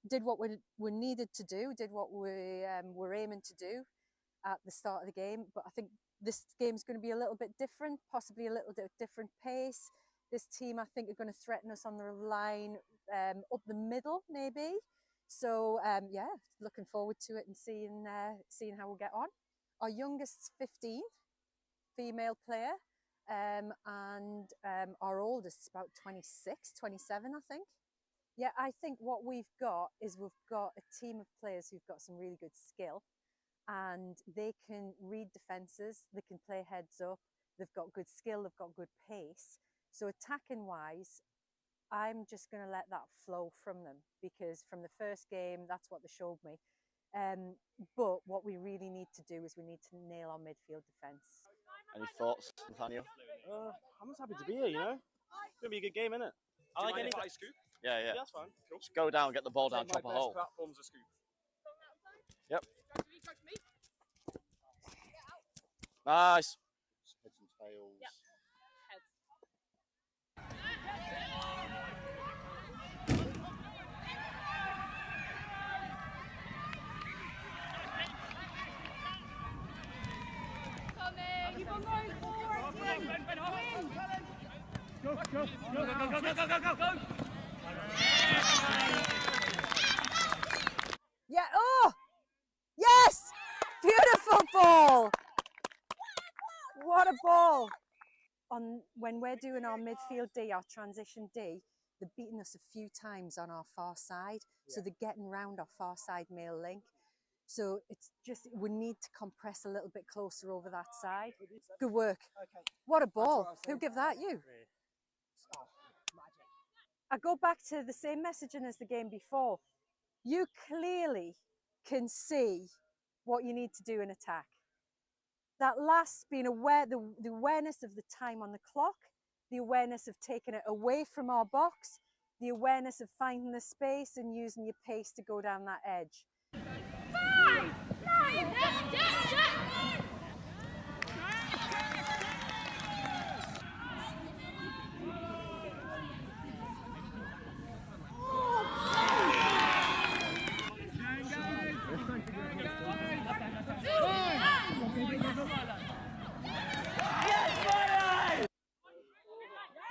Did what we needed to do, did what we were aiming to do at the start of the game. But I think this game's going to be a little bit different, possibly a little bit different pace. This team, I think, are going to threaten us on the line up the middle, maybe. So yeah, looking forward to it and seeing how we get on. Our youngest's 15, female player, and our oldest is about 26, 27, I think. Yeah, I think what we've got is we've got a team of players who've got some really good skill, and they can read defences, they can play heads up, they've got good skill, they've got good pace. So attacking wise, I'm just going to let that flow from them because from the first game, that's what they showed me. But what we really need to do is we need to nail our midfield defence. Any thoughts, Nathaniel? I'm just happy to be here, you know. It's going to be a good game, isn't it? I like anything. Yeah, yeah. That's fine. Cool. Just go down, get the ball down, chop a hole. Platform's a scoop. Yep. Nice. Heads and tails. Yep. Keep on going forward, team. Go. Yeah, oh! Yes! Beautiful ball! What a ball! When we're doing our midfield D, our transition D, they're beating us a few times on our far side. So they're getting round our far side male link. So it's just, we need to compress a little bit closer over that side. Good work. Okay. What a ball. Who gave that? You? I go back to the same messaging as the game before. You clearly can see what you need to do in attack. That last being aware, the awareness of the time on the clock, the awareness of taking it away from our box, the awareness of finding the space and using your pace to go down that edge.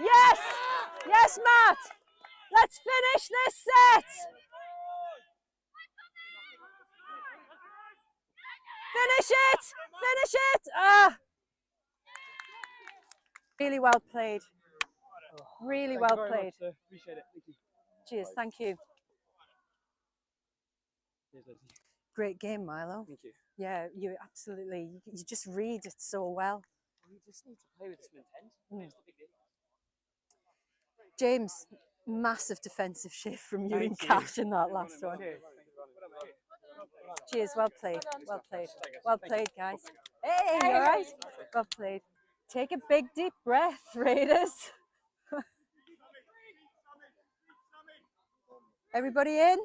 Yes! Yes, Matt! Let's finish this set! Finish it! Finish it! Ah! Really well played. Really well played. Appreciate it. Thank you. Cheers, thank you. Cheers, Lucy. Great game, Milo. Thank you. Yeah, you absolutely, you just read it so well. We just need to play with some intent. It's the big deal. James, massive defensive shift from you and Thank you. Cash in that last one. Cheers, well played, well played. Well played, guys. Hey, all right? Well played. Take a big, deep breath, Raiders. Everybody in?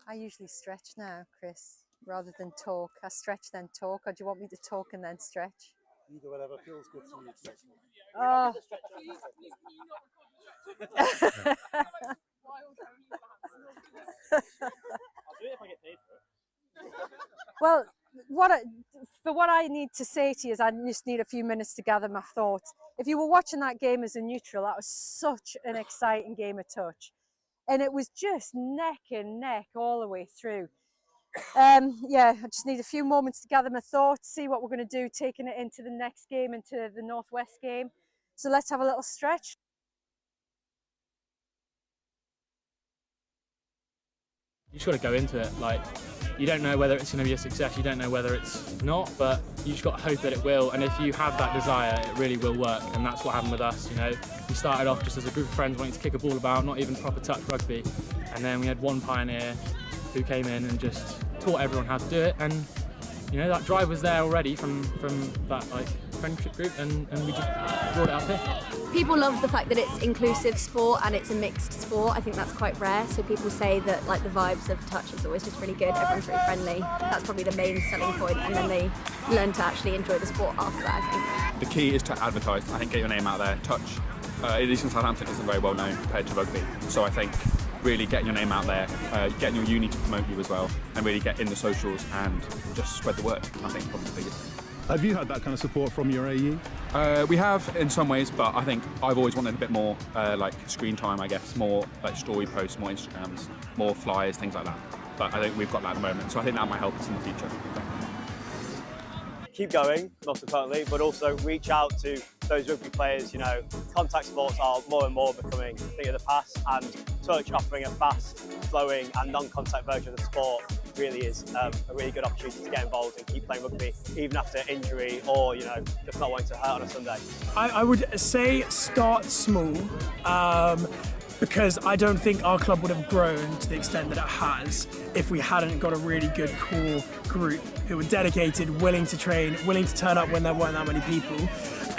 I usually stretch now, Chris, rather than talk. I stretch then talk, or do you want me to talk and then stretch? Either whatever feels good to you. Oh. I'll do it if I get paid for it. Well, what I need to say to you is I just need a few minutes to gather my thoughts. If you were watching that game as a neutral, that was such an exciting game of touch. And it was just neck and neck all the way through. Yeah, I just need a few moments to gather my thoughts, see what we're going to do, taking it into the next game, into the Northwest game. So let's have a little stretch. You just got to go into it. Like, you don't know whether it's going to be a success, you don't know whether it's not, but you just got to hope that it will. And if you have that desire, it really will work. And that's what happened with us. You know, we started off just as a group of friends wanting to kick a ball about, not even proper touch rugby. And then we had one pioneer who came in and just taught everyone how to do it. And you know, that drive was there already from that like friendship group, and we just brought it up here. People love the fact that it's inclusive sport and it's a mixed sport. I think that's quite rare. So people say that like the vibes of touch is always just really good. Everyone's really friendly. That's probably the main selling point, and then they learn to actually enjoy the sport after that, I think. The key is to advertise. I think get your name out there. Touch, at least in Southampton, isn't very well known compared to rugby. So I think really getting your name out there, getting your uni to promote you as well, and really get in the socials and just spread the word. I think probably the biggest. Have you had that kind of support from your AE? We have in some ways, but I think I've always wanted a bit more like screen time, I guess, more like story posts, more Instagrams, more flyers, things like that. But I think we've got that at the moment, so I think that might help us in the future. Keep going, most importantly, but also reach out to those rugby players. You know, contact sports are more and more becoming a thing of the past, and touch offering a fast, flowing and non-contact version of the sport really is a really good opportunity to get involved and keep playing rugby, even after injury or, you know, just not wanting to hurt on a Sunday. I would say start small, because I don't think our club would have grown to the extent that it has if we hadn't got a really good core group who were dedicated, willing to train, willing to turn up when there weren't that many people.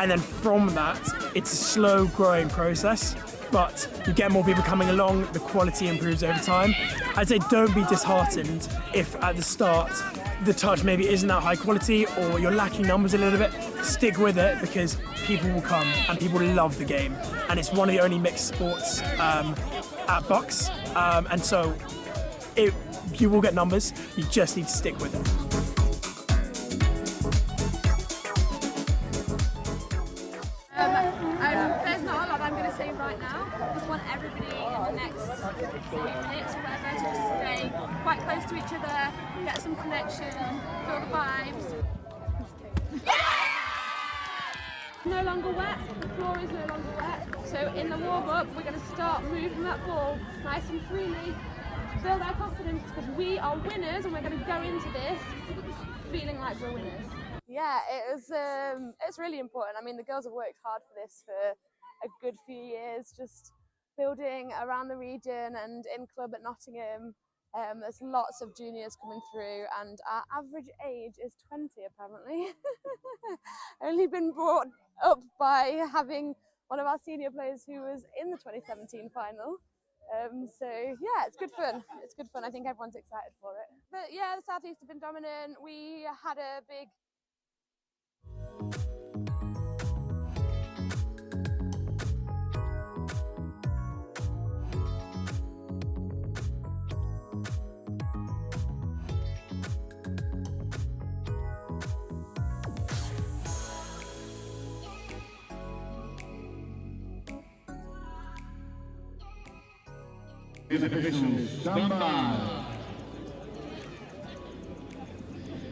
And then from that, it's a slow growing process, but you get more people coming along, the quality improves over time. I'd say don't be disheartened if at the start the touch maybe isn't that high quality or you're lacking numbers a little bit. Stick with it because people will come and people love the game. And it's one of the only mixed sports at Bucks. And so you will get numbers, you just need to stick with it. There's not a lot I'm going to say right now. I just want everybody in the next few minutes or whatever to just stay quite close to each other, get some connection, feel the vibes. No longer wet, the floor is no longer wet. So in the warm-up, we're going to start moving that ball nice and freely, build our confidence because we are winners and we're going to go into this feeling like we're winners. Yeah, it's really important. I mean, the girls have worked hard for this for a good few years, just building around the region and in club at Nottingham. There's lots of juniors coming through and our average age is 20 apparently. Only been brought up by having one of our senior players who was in the 2017 final. So yeah, it's good fun. It's good fun. I think everyone's excited for it. But yeah, the South East have been dominant. We had a big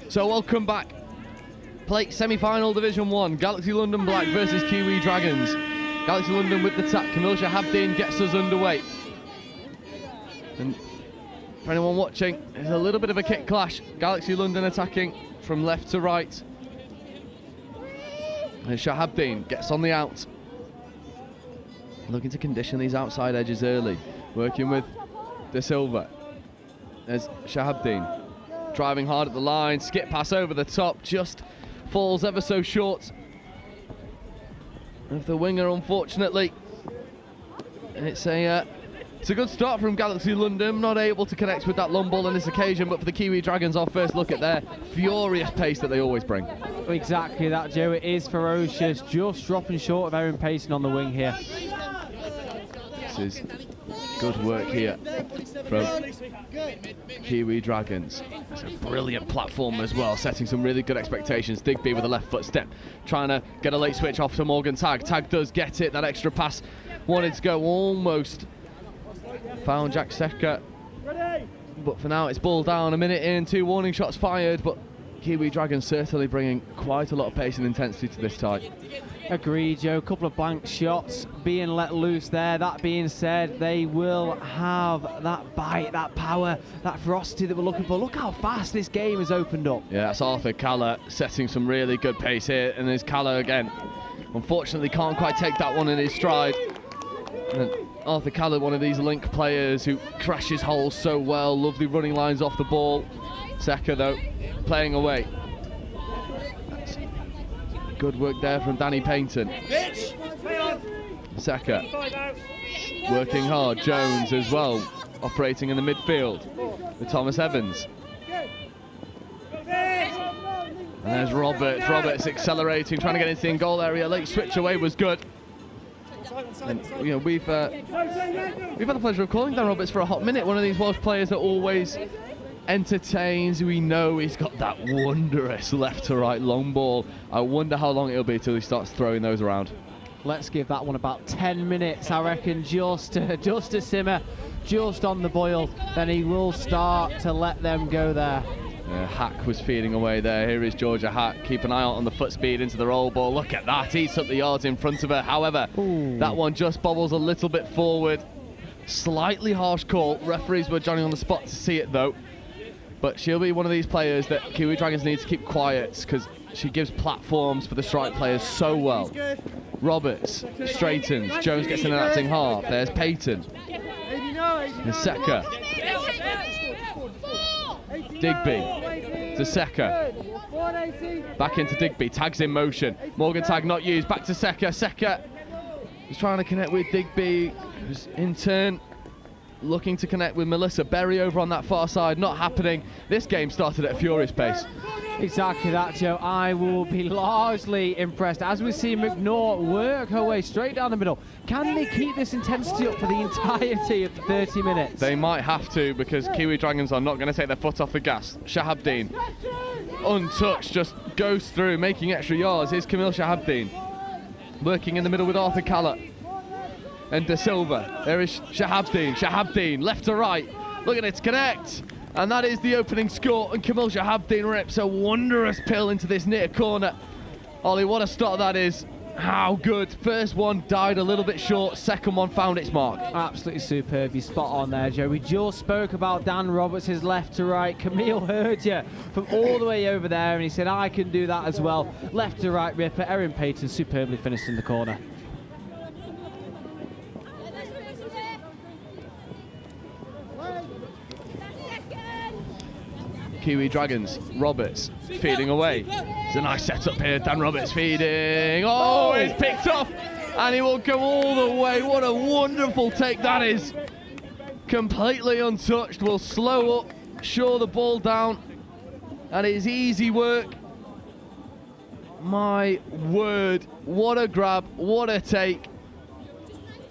So welcome back. Play semi-final Division 1, Galaxy London Black versus Kiwi Dragons. Galaxy London with the tap. Camille Shahabdin gets us underway. And for anyone watching, there's a little bit of a kick clash. Galaxy London attacking from left to right. And Shahabdin gets on the out. Looking to condition these outside edges early. Working with De Silva. There's Shahabdin. Driving hard at the line. Skip pass over the top. Just falls ever so short of the winger, unfortunately. And it's a good start from Galaxy London. Not able to connect with that long ball on this occasion, but for the Kiwi Dragons, our first look at their furious pace that they always bring. Exactly that, Joe. It is ferocious. Just dropping short of Erin Payson on the wing here. This is good work here from Kiwi Dragons. It's a brilliant platform as well, setting some really good expectations. Digby with a left foot step, trying to get a late switch off to Morgan Tagg. Tagg does get it, that extra pass wanted to go, almost found Jack Secker. But for now it's ball down, a minute in, 2 warning shots fired, but Kiwi Dragons certainly bringing quite a lot of pace and intensity to this tie. Agreed, Joe. A couple of blank shots being let loose there. That being said, they will have that bite, that power, that ferocity that we're looking for. Look how fast this game has opened up. Yeah, that's Arthur Caller setting some really good pace here, and there's Caller again. Unfortunately, can't quite take that one in his stride. And Arthur Caller, one of these link players who crashes holes so well, lovely running lines off the ball. Secker, though, playing away. Good work there from Danny Payton. Secker working hard. Jones as well, operating in the midfield with Thomas Evans. And there's Roberts. Roberts accelerating, trying to get into the goal area. Late switch away was good. And, you know, we've had the pleasure of calling Dan Roberts for a hot minute. One of these Welsh players that always entertains. We know he's got that wondrous left to right long ball. I wonder how long it'll be till he starts throwing those around. Let's give that one about 10 minutes, I reckon, just to simmer, just on the boil. Then he will start to let them go there. Hack was feeding away there. Here is Georgia Hack. Keep an eye out on the foot speed into the roll ball. Look at that. Eats up the yards in front of her. However, that one just bobbles a little bit forward. Slightly harsh call. Referees were joining on the spot to see it, though. But she'll be one of these players that Kiwi Dragons need to keep quiet because she gives platforms for the strike players so well. Roberts straightens. Jones gets in an acting half. There's Payton. And Secker. Digby to Secker. Back into Digby, Tag's in motion. Morgan Tag not used, back to Seka. Seka is trying to connect with Digby, who's in turn looking to connect with Melissa Berry over on that far side. Not happening. This game started at a furious pace. Exactly that, Joe. I will be largely impressed as we see McNaught work her way straight down the middle. Can they keep this intensity up for the entirety of the 30 minutes? They might have to, because Kiwi Dragons are not going to take their foot off the gas. Shahabdeen, untouched, just goes through, making extra yards. Here's Camille Shahabdeen, working in the middle with Arthur Calla and De Silva. There is Shahabdeen. Shahabdeen, left to right, looking to connect. And that is the opening score, and Camille Shahabdeen rips a wondrous pill into this near corner. Ollie, what a start that is. How good. First one died a little bit short, second one found its mark. Absolutely superb. You're spot on there, Joe. We just spoke about Dan Roberts, his left to right. Camille heard you from all the way over there, and he said, I can do that as well. Left to right ripper. Erin Payton superbly finished in the corner. Kiwi Dragons, Roberts feeding away. It's a nice setup here. Dan Roberts feeding. Oh, it's picked off, and he will go all the way. What a wonderful take that is. Completely untouched. Will slow up, shore the ball down, and it's easy work. My word, what a grab, what a take.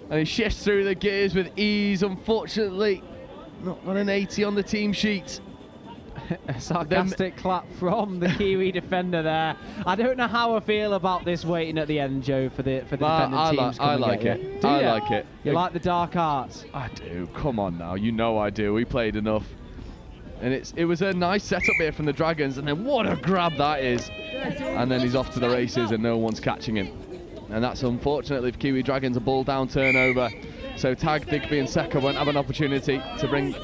And he shifts through the gears with ease. Unfortunately, not got an 80 on the team sheet. A sarcastic clap from the Kiwi defender there. I don't know how I feel about this waiting at the end, Joe, for the defending teams. I like it. I like it. You like the dark arts? I do. Come on now. You know I do. We played enough. And it was a nice setup here from the Dragons, and then what a grab that is. And then he's off to the races and no one's catching him. And that's unfortunately for Kiwi Dragons, a ball down turnover. So Tag, Digby and Seka won't have an opportunity to bring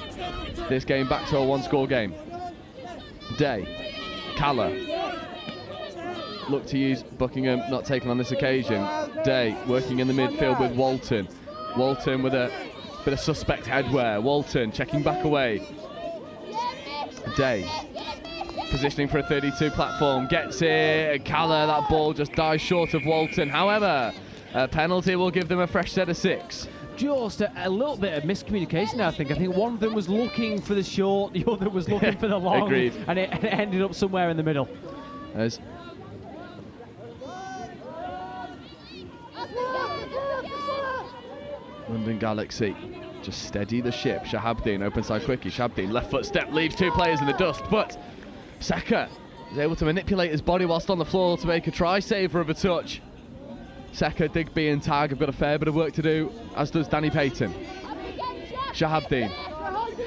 this game back to a one-score game. Day, Calla, look to use Buckingham, not taken on this occasion. Day working in the midfield with Walton. Walton with a bit of suspect headwear. Walton checking back away. Day positioning for a 32 platform, gets it. Calla, that ball just dies short of Walton. However, a penalty will give them a fresh set of 6. Just a little bit of miscommunication, I think. I think one of them was looking for the short, the other was looking for the long. Agreed. And it ended up somewhere in the middle. As London Galaxy just steady the ship. Shahabdeen, open side quickie. Shahabdeen, left foot step, leaves 2 players in the dust, but Seka is able to manipulate his body whilst on the floor to make a try-saver of a touch. Seka, Digby and Tag have got a fair bit of work to do, as does Danny Payton. Shahabdeen,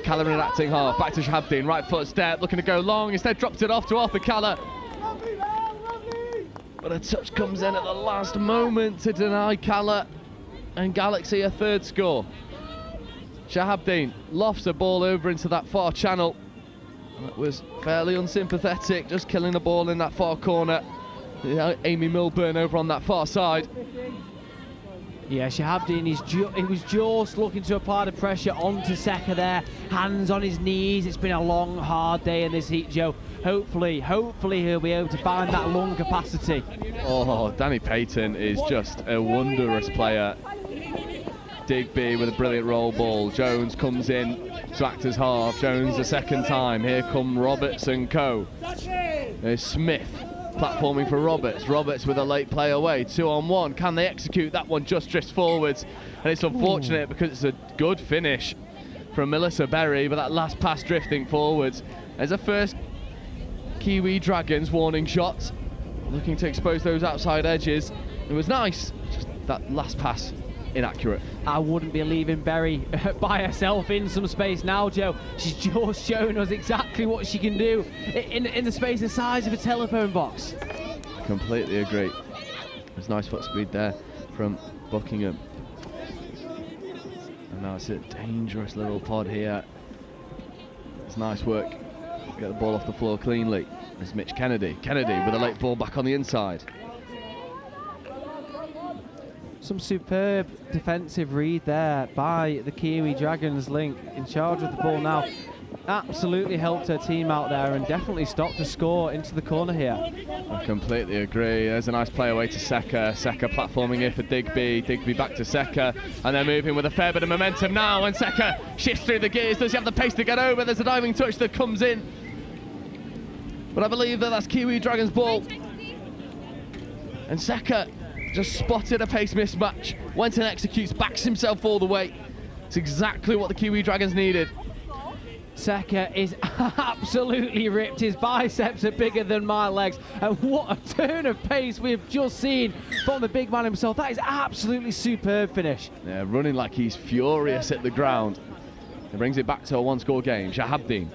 Calla in acting half, back to Shahabdeen, right foot step, looking to go long, instead dropped it off to Arthur Calla. But a touch comes in at the last moment to deny Calla, and Galaxy a 3rd score. Shahabdeen lofts the ball over into that far channel. That was fairly unsympathetic, just killing the ball in that far corner. Amy Milburn over on that far side. Yeah, Shahabdeen, he was just looking to apply the pressure onto Seka there. Hands on his knees. It's been a long, hard day in this heat, Joe. Hopefully he'll be able to find that lung capacity. Oh, Danny Payton is just a wondrous player. Digby with a brilliant roll ball. Jones comes in to act as half. Jones the second time. Here come Roberts and co. There's Smith platforming for Roberts. Roberts with a late play away. 2-on-1. Can they execute? That one just drifts forwards. And it's unfortunate because it's a good finish from Melissa Berry, but that last pass drifting forwards. There's a first Kiwi Dragons warning shot. Looking to expose those outside edges. It was nice. Just that last pass inaccurate. I wouldn't be leaving Berry by herself in some space now, Joe. She's just shown us exactly what she can do in the space the size of a telephone box. Completely agree. There's nice foot speed there from Buckingham. And now it's a dangerous little pod here. It's nice work. Get the ball off the floor cleanly. There's Mitch Kennedy. Kennedy with a late ball back on the inside. Some superb defensive read there by the Kiwi Dragons. Link in charge with the ball now. absolutely helped her team out there and definitely stopped a score into the corner here. I completely agree. There's a nice play away to Seka. Seka platforming here for Digby. Digby back to Seka, and they're moving with a fair bit of momentum now, and Seka shifts through the gears. Does he have the pace to get over? There's a diving touch that comes in, but I believe that's Kiwi Dragons ball. And Seka just spotted a pace mismatch, went and executes, backs himself all the way. It's exactly what the Kiwi Dragons needed. Seka is absolutely ripped. His biceps are bigger than my legs. And what a turn of pace we've just seen from the big man himself. That is absolutely superb finish. Yeah, running like he's furious at the ground. He brings it back to a one-score game. Shahabdeen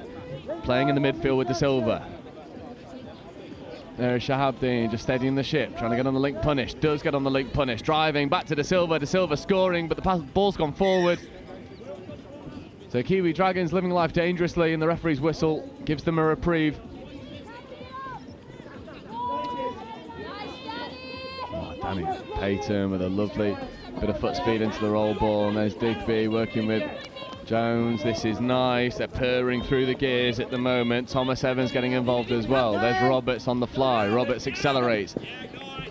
playing in the midfield with De Silva. There's Shahabdeen just steadying the ship, trying to get on the link punish. Does get on the link punish. Driving back to De Silva. De Silva scoring, but the ball's gone forward. So Kiwi Dragons living life dangerously, and the referee's whistle gives them a reprieve. Oh, Danny Payton with a lovely bit of foot speed into the roll ball, and there's Digby working with Jones. This is nice. They're purring through the gears at the moment. Thomas Evans getting involved as well. There's Roberts on the fly. Roberts accelerates.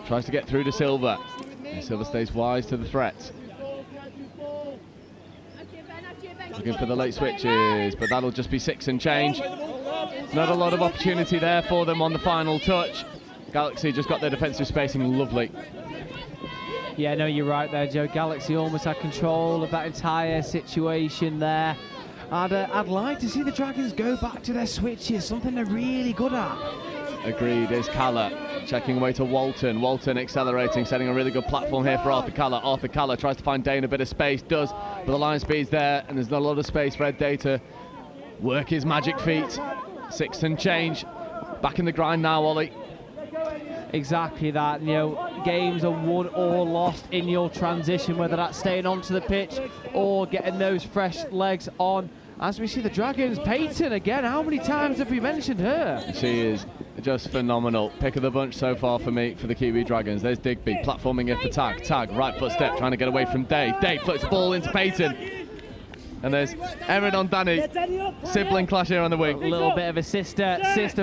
Tries to get through to Silva. And Silva stays wise to the threat. Looking for the late switches, but that'll just be 6 and change. Not a lot of opportunity there for them on the final touch. Galaxy just got their defensive spacing lovely. Yeah, no, you're right there, Joe. Galaxy almost had control of that entire situation there. I'd like to see the Dragons go back to their switches, something they're really good at. Agreed. Is Kalla checking away to Walton. Walton accelerating, setting a really good platform here for Arthur Kalla. Arthur Kalla tries to find Dane a bit of space, does, but the line speed's there, and there's not a lot of space for Ed Day to work his magic feet. 6 and change. Back in the grind now, Ollie. Exactly that. You know, games are won or lost in your transition, whether that's staying onto the pitch or getting those fresh legs on. As we see the Dragons, Payton again. How many times have we mentioned her? She is just phenomenal. Pick of the bunch so far for me for the Kiwi Dragons. There's Digby platforming it for Tag. Tag, right foot step, trying to get away from Day. Day flips the ball into Payton. And there's Erin on Danny. Sibling clash here on the wing. A little bit of a sister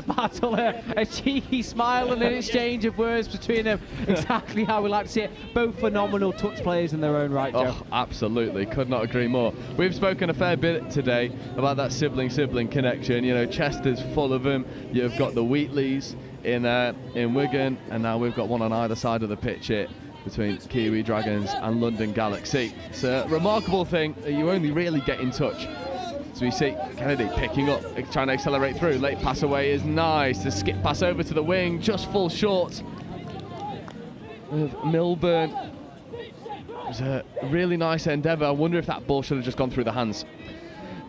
battle, a cheeky smile and an exchange of words between them. Exactly how we like to see it. Both phenomenal touch players in their own right, Joe. Oh, absolutely. Could not agree more. We've spoken a fair bit today about that sibling connection. You know, Chester's full of them. You've got the Wheatleys in Wigan, and now we've got one on either side of the pitch here between Kiwi Dragons and London Galaxy. It's a remarkable thing that you only really get in touch. So we see Kennedy picking up, trying to accelerate through. Late pass away is nice. The skip pass over to the wing, just falls short of Milburn. It was a really nice endeavour. I wonder if that ball should have just gone through the hands.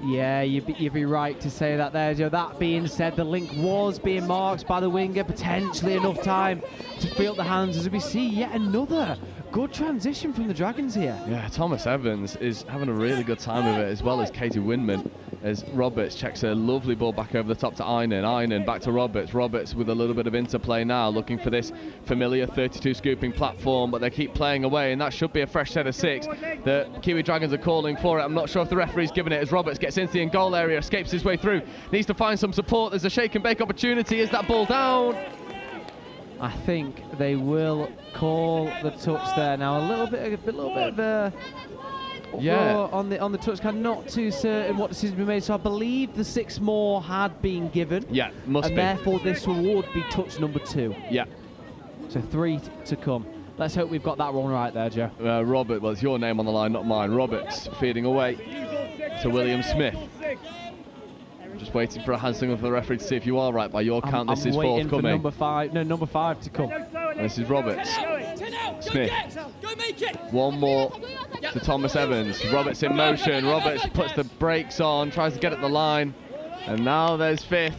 Yeah, you'd be right to say that there, Joe. That being said, the link was being marked by the winger, potentially enough time to feel the hands as we see yet another good transition from the Dragons here. Yeah, Thomas Evans is having a really good time of it, as well as Katie Windman, as Roberts checks a lovely ball back over the top to Einan. Einan back to Roberts. Roberts with a little bit of interplay now, looking for this familiar 32 scooping platform, but they keep playing away, and that should be a fresh set of 6. The Kiwi Dragons are calling for it. I'm not sure if the referee's given it, as Roberts gets into the in-goal area, escapes his way through, needs to find some support. There's a shake and bake opportunity. Is that ball down? I think they will call the touch there now. A little bit of a on the touch card. Not too certain what decision we made. So I believe the 6 more had been given. Yeah, must be. And therefore this would be touch number 2. Yeah. So 3 to come. Let's hope we've got that one right there, Joe. Robert, well, it's your name on the line, not mine. Roberts feeding away to William Smith. Just waiting for a hand signal for the referee to see if you are right. By your count, this is waiting forthcoming. For number five to come. And this is Roberts. Smith. One more to Thomas Evans. Roberts in motion. Roberts puts the brakes on, tries to get at the line. And now there's 5th.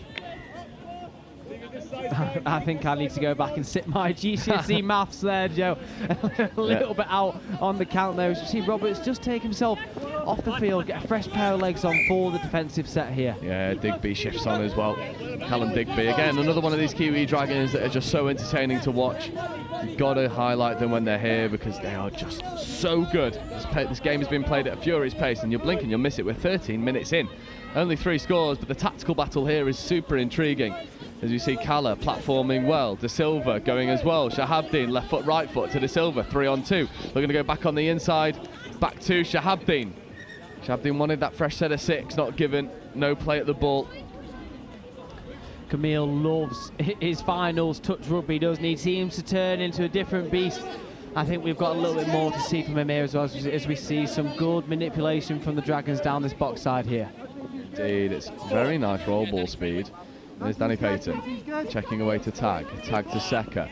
I think I need to go back and sit my GCSE maths there, Joe. A little bit out on the count there. As you see, Roberts just take himself off the field, get a fresh pair of legs on for the defensive set here. Yeah, Digby shifts on as well. Callum Digby, again, another one of these Kiwi Dragons that are just so entertaining to watch. You've got to highlight them when they're here because they are just so good. This game has been played at a furious pace, and you'll blink and you'll miss it. We're 13 minutes in. Only 3 scores, but the tactical battle here is super intriguing. As you see Kalla platforming well, De Silva going as well. Shahabdeen, left foot, right foot to De Silva, 3-on-2. They're going to go back on the inside, back to Shahabdeen. Shahabdeen wanted that fresh set of 6, not given, no play at the ball. Camille loves his finals touch rugby, doesn't he? Seems to turn into a different beast. I think we've got a little bit more to see from him here as well, as we see some good manipulation from the Dragons down this box side here. Indeed, it's very nice roll ball speed. There's Danny Payton, checking away to Tag to Seka.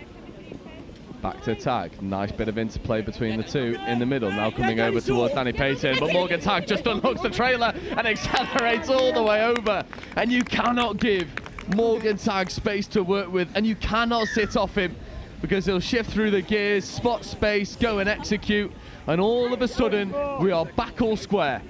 Back to Tag, nice bit of interplay between the two in the middle, now coming over towards Danny Payton, but Morgan Tag just unhooks the trailer and accelerates all the way over. And you cannot give Morgan Tag space to work with, and you cannot sit off him because he'll shift through the gears, spot space, go and execute, and all of a sudden we are back all square.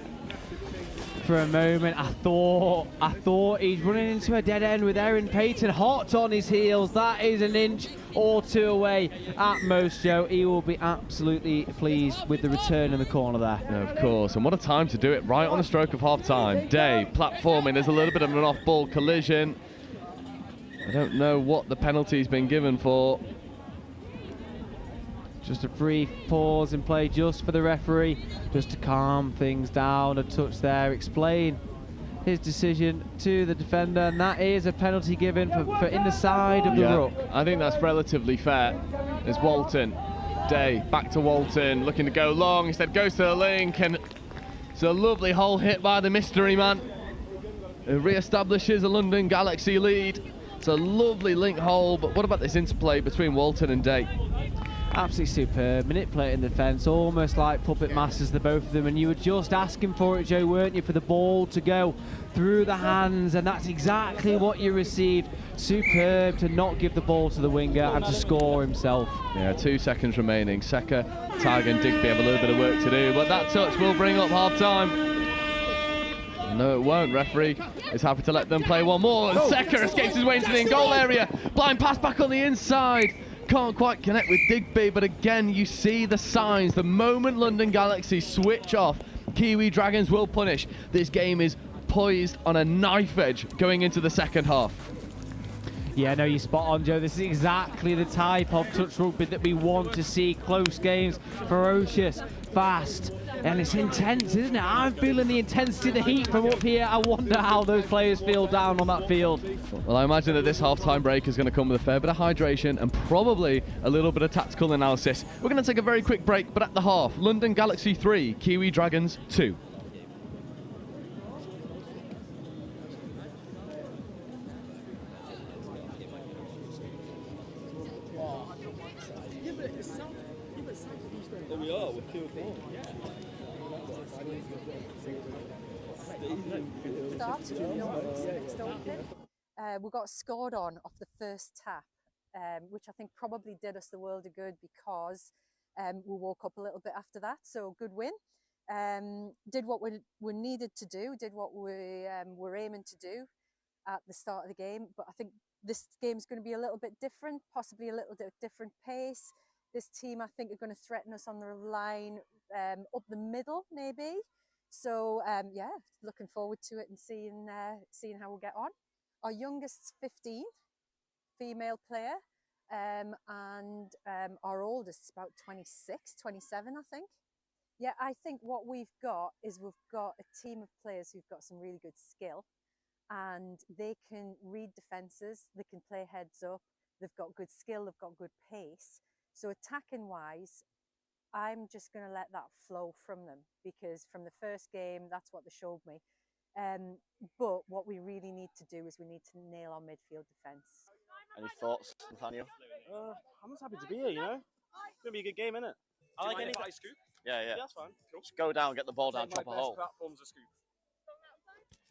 For a moment, I thought he's running into a dead end with Erin Payton hot on his heels. That is an inch or 2 away at most, Joe. He will be absolutely pleased with the return in the corner there. Yeah, of course, and what a time to do it, right on the stroke of half-time. Day platforming, there's a little bit of an off-ball collision. I don't know what the penalty's been given for. Just a brief pause in play just for the referee, just to calm things down. A touch there, explain his decision to the defender, and that is a penalty given for in the side of the ruck. I think that's relatively fair. There's Walton, Day, back to Walton, looking to go long, instead goes to the link, and it's a lovely hole hit by the mystery man. It re-establishes a London Galaxy lead. It's a lovely link hole, but what about this interplay between Walton and Day? Absolutely superb, manipulating the defence, almost like puppet masters, the both of them, and you were just asking for it, Joe, weren't you, for the ball to go through the hands, and that's exactly what you received. Superb to not give the ball to the winger and to score himself. Yeah, 2 seconds remaining. Seka, Tag and Digby have a little bit of work to do, but that touch will bring up half-time. No, it won't. Referee is happy to let them play one more, and Seka escapes his way into the in-goal area. Blind pass back on the inside. Can't quite connect with Digby, but again, you see the signs. The moment London Galaxy switch off, Kiwi Dragons will punish. This game is poised on a knife edge going into the second half. Yeah, no, you're spot on, Joe. This is exactly the type of touch rugby that we want to see. Close games, ferocious, fast, and it's intense, isn't it? I'm feeling the intensity, the heat from up here. I wonder how those players feel down on that field. Well, I imagine that this half-time break is going to come with a fair bit of hydration and probably a little bit of tactical analysis. We're going to take a very quick break, but at the half, London Galaxy 3, Kiwi Dragons 2. There we are, we're killed. We got scored on off the first tap, which I think probably did us the world of good because we woke up a little bit after that. So good win. Did what we needed to do, did what we were aiming to do at the start of the game. But I think this game's going to be a little bit different, possibly a little bit different pace. This team, I think, are going to threaten us on the line up the middle, maybe. So, yeah, looking forward to it and seeing how we'll get on. Our youngest's 15, female player, and our oldest is about 26, 27, I think. Yeah, I think what we've got is we've got a team of players who've got some really good skill, and they can read defences, they can play heads up, they've got good skill, they've got good pace. So attacking wise, I'm just going to let that flow from them because from the first game, that's what they showed me. But what we really need to do is we need to nail our midfield defence. Any thoughts, Nathaniel? I'm just happy to be here, you know? It's going to be a good game, isn't it? I like any any scoop. Yeah. That's fine. Cool. Just go down, get the ball down, chop a hole. Platform's a scoop.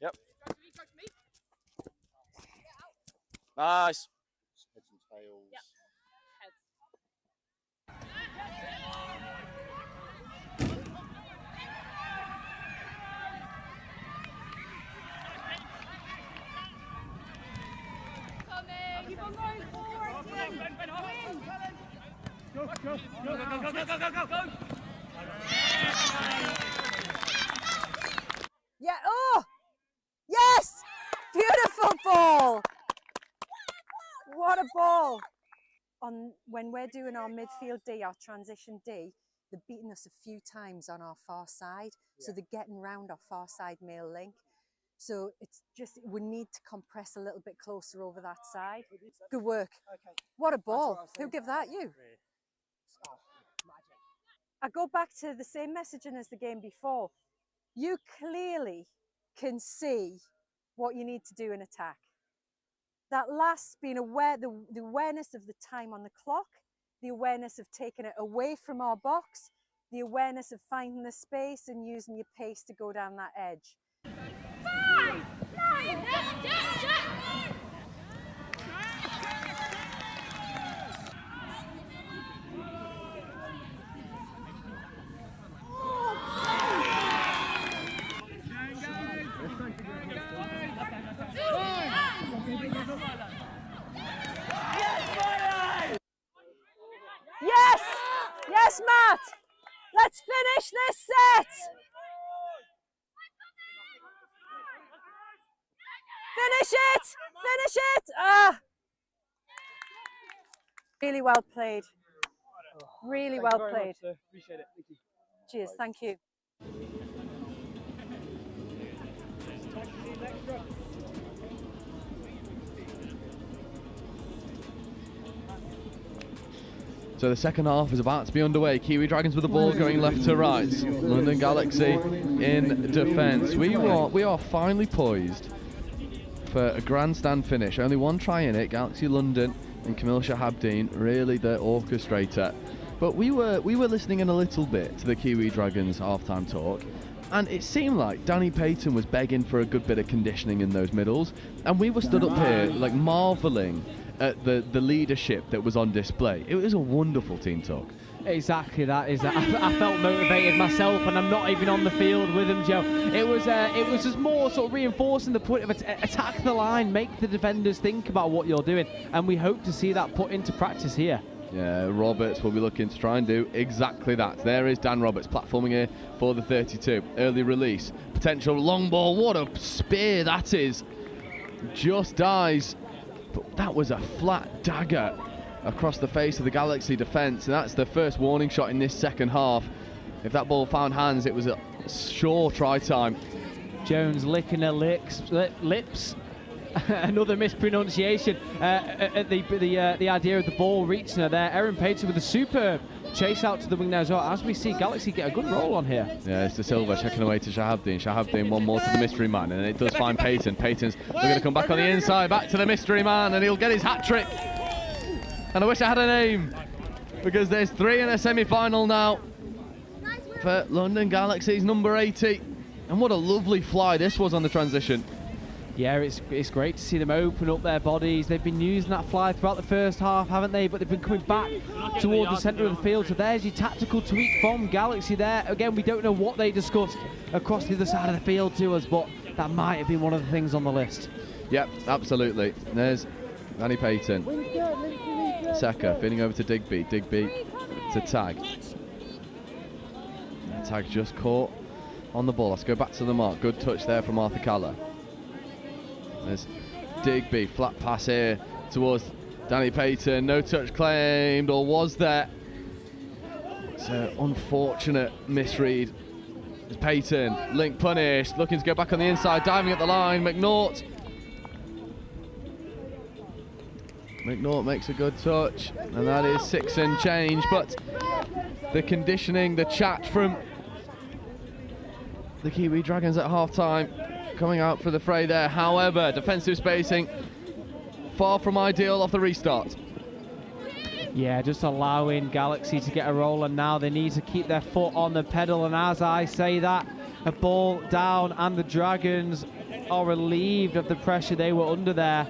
Yep. Nice. Heads and tails. Yep. Yeah, oh! Yes! Beautiful ball! What a ball! When we're doing our midfield D, our transition D, they're beating us a few times on our far side. So they're getting round our far side male link. So it's just, we need to compress a little bit closer over that side. Good work. Okay. What a ball. Who gave that? You? I go back to the same messaging as the game before. You clearly can see what you need to do in attack. That last being aware, the awareness of the time on the clock, the awareness of taking it away from our box, the awareness of finding the space and using your pace to go down that edge. Yes! Yes, Matt! Let's finish this set! Finish it! Finish it! Ah! Really well played. Really well played. Appreciate it. Thank you. Cheers, thank you. So the second half is about to be underway. Kiwi Dragons with the ball going left to right. London Galaxy in defence. We are finally poised for a grandstand finish. Only one try in it. Galaxy London and Camille Shahabdeen, really the orchestrator. But we were listening in a little bit to the Kiwi Dragons halftime talk, and it seemed like Danny Payton was begging for a good bit of conditioning in those middles, and we were stood up here like marvelling at the leadership that was on display. It was a wonderful team talk. Exactly that is. I felt motivated myself, and I'm not even on the field with them, Joe. It was just more sort of reinforcing the point of attack the line, make the defenders think about what you're doing, and we hope to see that put into practice here. Yeah, Roberts will be looking to try and do exactly that. There is Dan Roberts platforming here for the 32. Early release, potential long ball. What a spear that is. Just dies. But that was a flat dagger across the face of the Galaxy defence, and that's the first warning shot in this second half. If that ball found hands, it was a sure try time. Jones licking her lips. Another mispronunciation at the idea of the ball reaching her there. Erin Payton with a superb chase out to the wing now as well, as we see Galaxy get a good roll on here. Yeah, it's De Silva checking away to Shahabdeen. Shahabdeen one more to the mystery man, and it does find Payton. Payton's going to come back on the inside, back to the mystery man, and he'll get his hat-trick. And I wish I had a name, because there's 3 in a semi-final now for London Galaxy's number 80. And what a lovely fly this was on the transition. Yeah, it's great to see them open up their bodies. They've been using that fly throughout the first half, haven't they? But they've been coming back toward the centre of the field. So there's your tactical tweak from Galaxy there. Again, we don't know what they discussed across the other side of the field to us, but that might have been one of the things on the list. Yep, absolutely. There's Danny Payton. Seka feeding over to Digby. Digby to Tag. Tag just caught on the ball. Let's go back to the mark. Good touch there from Arthur Calla. There's Digby, flat pass here towards Danny Payton. No touch claimed, or was there? It's an unfortunate misread. It's Payton, link punished, looking to go back on the inside, diving at the line. McNaught makes a good touch, and that is 6 and change. But the conditioning, the chat from the Kiwi Dragons at half-time coming out for the fray there. However, defensive spacing far from ideal off the restart. Yeah, just allowing Galaxy to get a roll, and now they need to keep their foot on the pedal. And as I say that, a ball down, and the Dragons are relieved of the pressure they were under there.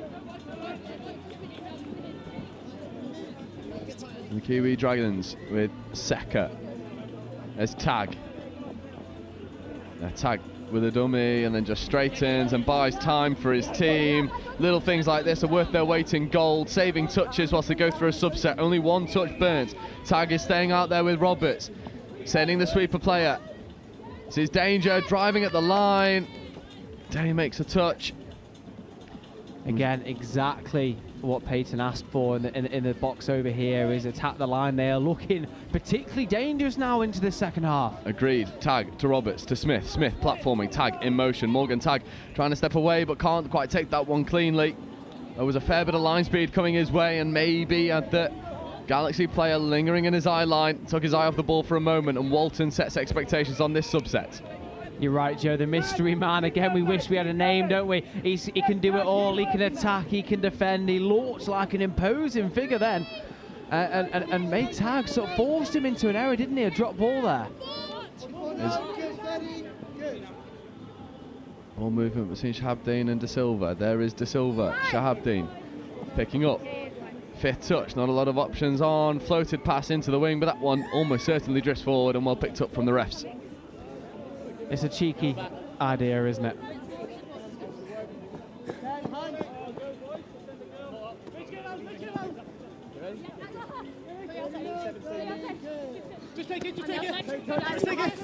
The Kiwi Dragons with Seka as Tag. Tag with a dummy and then just straightens and buys time for his team. Little things like this are worth their weight in gold. Saving touches whilst they go through a subset. Only one touch burnt. Tag is staying out there with Roberts. Sending the sweeper player. This is Danger driving at the line. Danny makes a touch. Again, exactly what Peyton asked for in the box over here is attack the line. They are looking particularly dangerous now into the second half. Agreed. Tag to Roberts, to Smith. Smith platforming, Tag in motion. Morgan Tag trying to step away but can't quite take that one cleanly. There was a fair bit of line speed coming his way, and maybe at the Galaxy player lingering in his eye line, took his eye off the ball for a moment, and Walton sets expectations on this subset. You're right, Joe, the mystery man. Again, we wish we had a name, don't we? He can do it all. He can attack, he can defend. He looks like an imposing figure then. And made Tag sort of forced him into an error, didn't he? A drop ball there. Ball movement between Shahabdeen and De Silva. There is De Silva. Shahabdeen picking up. Fifth touch, not a lot of options on. Floated pass into the wing, but that one almost certainly drifts forward and well picked up from the refs. It's a cheeky idea, isn't it? Just take it, just take it. Just take it.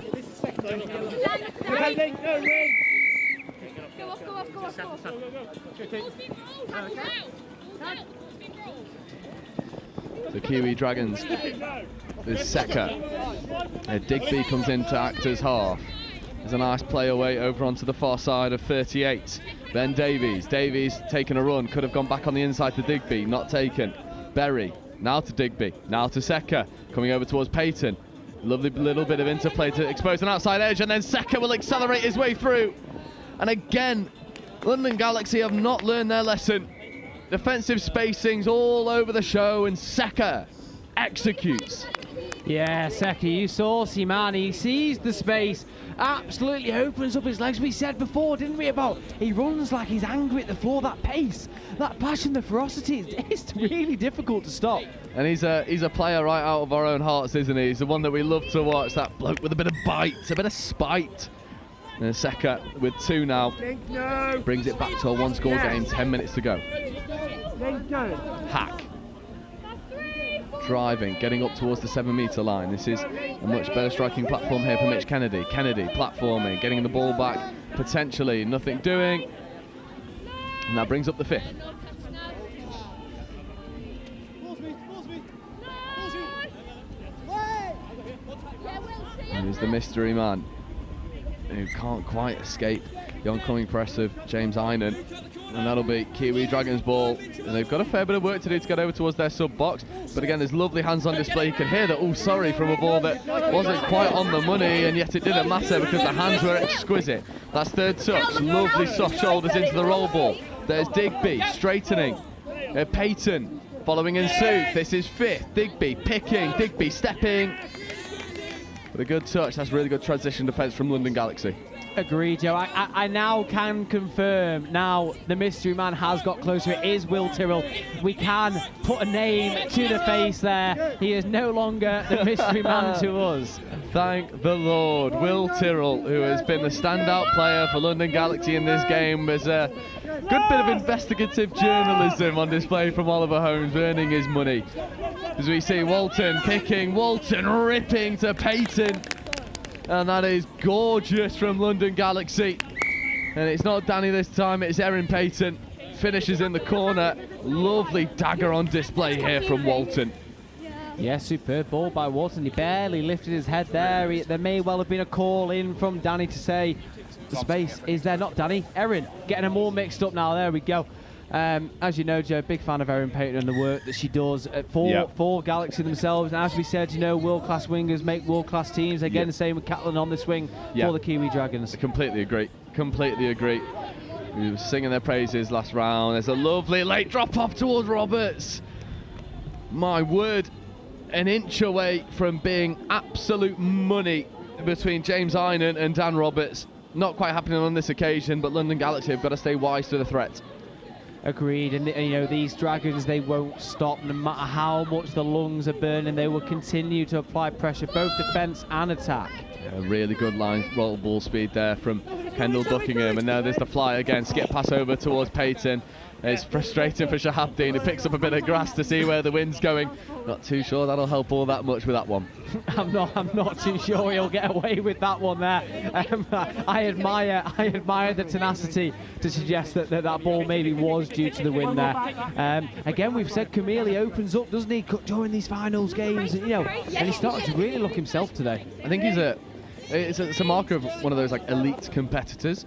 Go off. The Kiwi Dragons with Seka. Digby comes in to act as half. There's a nice play away over onto the far side of 38. Ben Davies. Davies taking a run. Could have gone back on the inside to Digby. Not taken. Berry. Now to Digby. Now to Seka. Coming over towards Peyton. Lovely little bit of interplay to expose an outside edge. And then Seka will accelerate his way through. And again, London Galaxy have not learned their lesson. Defensive spacings all over the show. And Seka executes. Yeah, Seka, you saucy man. He sees the space, absolutely opens up his legs. We said before, didn't we, about he runs like he's angry at the floor. That pace, that passion, the ferocity, it's really difficult to stop. And he's a player right out of our own hearts, isn't he? He's the one that we love to watch, that bloke with a bit of bite, a bit of spite. And Seka with two now, brings it back to a one-score game, 10 minutes to go. Hack. Driving, getting up towards the 7-metre line. This is a much better striking platform here for Mitch Kennedy. Kennedy platforming, getting the ball back, potentially nothing doing. And that brings up the fifth. And here's the mystery man who can't quite escape the oncoming press of James Einan. And that'll be Kiwi Dragons ball. And they've got a fair bit of work to do to get over towards their sub-box. But again, there's lovely hands on display. You can hear the "oh, sorry" from a ball that wasn't quite on the money, and yet it didn't matter because the hands were exquisite. That's third touch. Lovely soft shoulders into the roll ball. There's Digby straightening. Peyton following in suit. This is fifth. Digby picking. Digby stepping. But a good touch. That's really good transition defence from London Galaxy. Agreed, Joe. I now can confirm, now the mystery man has got closer. It is Will Tyrrell. We can put a name to the face there. He is no longer the mystery man to us. Thank the Lord. Will Tyrrell, who has been the standout player for London Galaxy in this game, was a good bit of investigative journalism on display from Oliver Holmes, earning his money. As we see Walton picking, Walton ripping to Peyton. And that is gorgeous from London Galaxy. And it's not Danny this time, it's Erin Peyton. Finishes in the corner. Lovely dagger on display here from Walton. Yeah, superb ball by Walton. He barely lifted his head there. There may well have been a call in from Danny to say the space is there. Not Danny, Erin. Getting them all mixed up now. There we go. As you know, Joe, big fan of Erin Peyton and the work that she does for Galaxy themselves. And as we said, you know, world-class wingers make world-class teams. Again, the same with Catlin on this wing for the Kiwi Dragons. I completely agree. Completely agree. We were singing their praises last round. There's a lovely late drop-off towards Roberts. My word, an inch away from being absolute money between James Einan and Dan Roberts. Not quite happening on this occasion, but London Galaxy have got to stay wise to the threat. Agreed, and you know, these Dragons, they won't stop no matter how much the lungs are burning. They will continue to apply pressure, both defence and attack. Yeah, really good line roll ball speed there from Kendall Buckingham, and now there's the fly again. Skip pass over towards Peyton. It's frustrating for Shahabdeen. He picks up a bit of grass to see where the wind's going. Not too sure that'll help all that much with that one. I'm not too sure he'll get away with that one there. I admire the tenacity to suggest that ball maybe was due to the wind there. Again, we've said Camille opens up, doesn't he, during these finals games, and he's starting to really look himself today. I think it's a marker of one of those like elite competitors.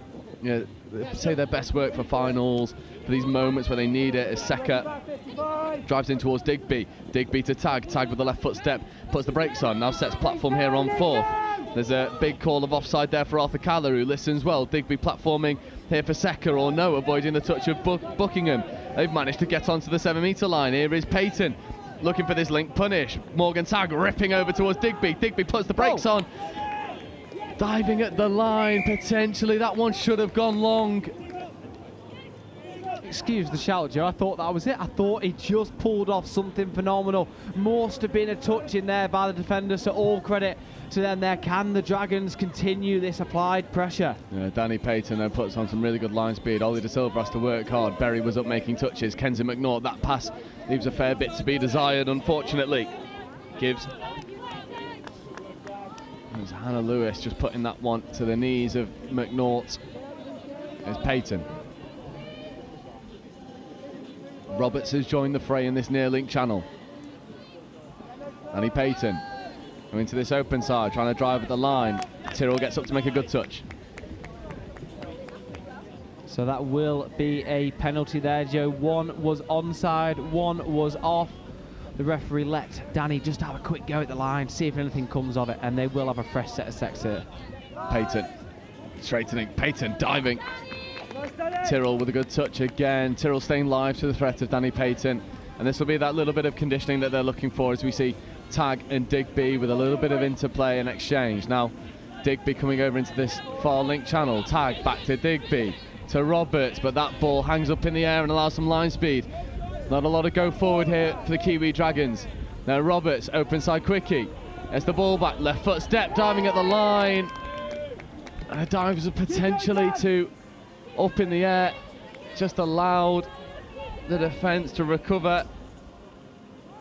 Say their best work for finals, for these moments where they need it. As Seka drives in towards Digby. Digby to Tag with the left foot step, puts the brakes on, now sets platform here on fourth. There's a big call of offside there for Arthur Caller, who listens well. Digby platforming here for Seka, or no, avoiding the touch of Buckingham. They've managed to get onto the 7 metre line. Here is Peyton looking for this link punish. Morgan Tag ripping over towards Digby. Digby puts the brakes on. Diving at the line, potentially. That one should have gone long. Excuse the shout, Joe. I thought that was it. I thought he just pulled off something phenomenal. Must have been a touch in there by the defender, so all credit to them there. Can the Dragons continue this applied pressure? Yeah, Danny Peyton puts on some really good line speed. Ollie De Silva has to work hard. Berry was up making touches. Kenzie McNaught, that pass leaves a fair bit to be desired, unfortunately. Gives. There's Hannah Lewis just putting that one to the knees of McNaught. There's Peyton. Roberts has joined the fray in this near link channel. Danny Peyton going into this open side, trying to drive at the line. Tyrrell gets up to make a good touch. So that will be a penalty there, Joe. One was onside, one was off. The referee let Danny just have a quick go at the line, see if anything comes of it, and they will have a fresh set of sets here. Peyton straightening, Peyton diving. Tyrrell with a good touch again. Tyrrell staying live to the threat of Danny Peyton, and this will be that little bit of conditioning that they're looking for as we see Tag and Digby with a little bit of interplay and exchange. Now Digby coming over into this far link channel. Tag back to Digby, to Roberts, but that ball hangs up in the air and allows some line speed. Not a lot of go forward here for the Kiwi Dragons. Now Roberts, open side quickie. There's the ball back, left foot step, diving at the line. Dives potentially to up in the air. Just allowed the defence to recover.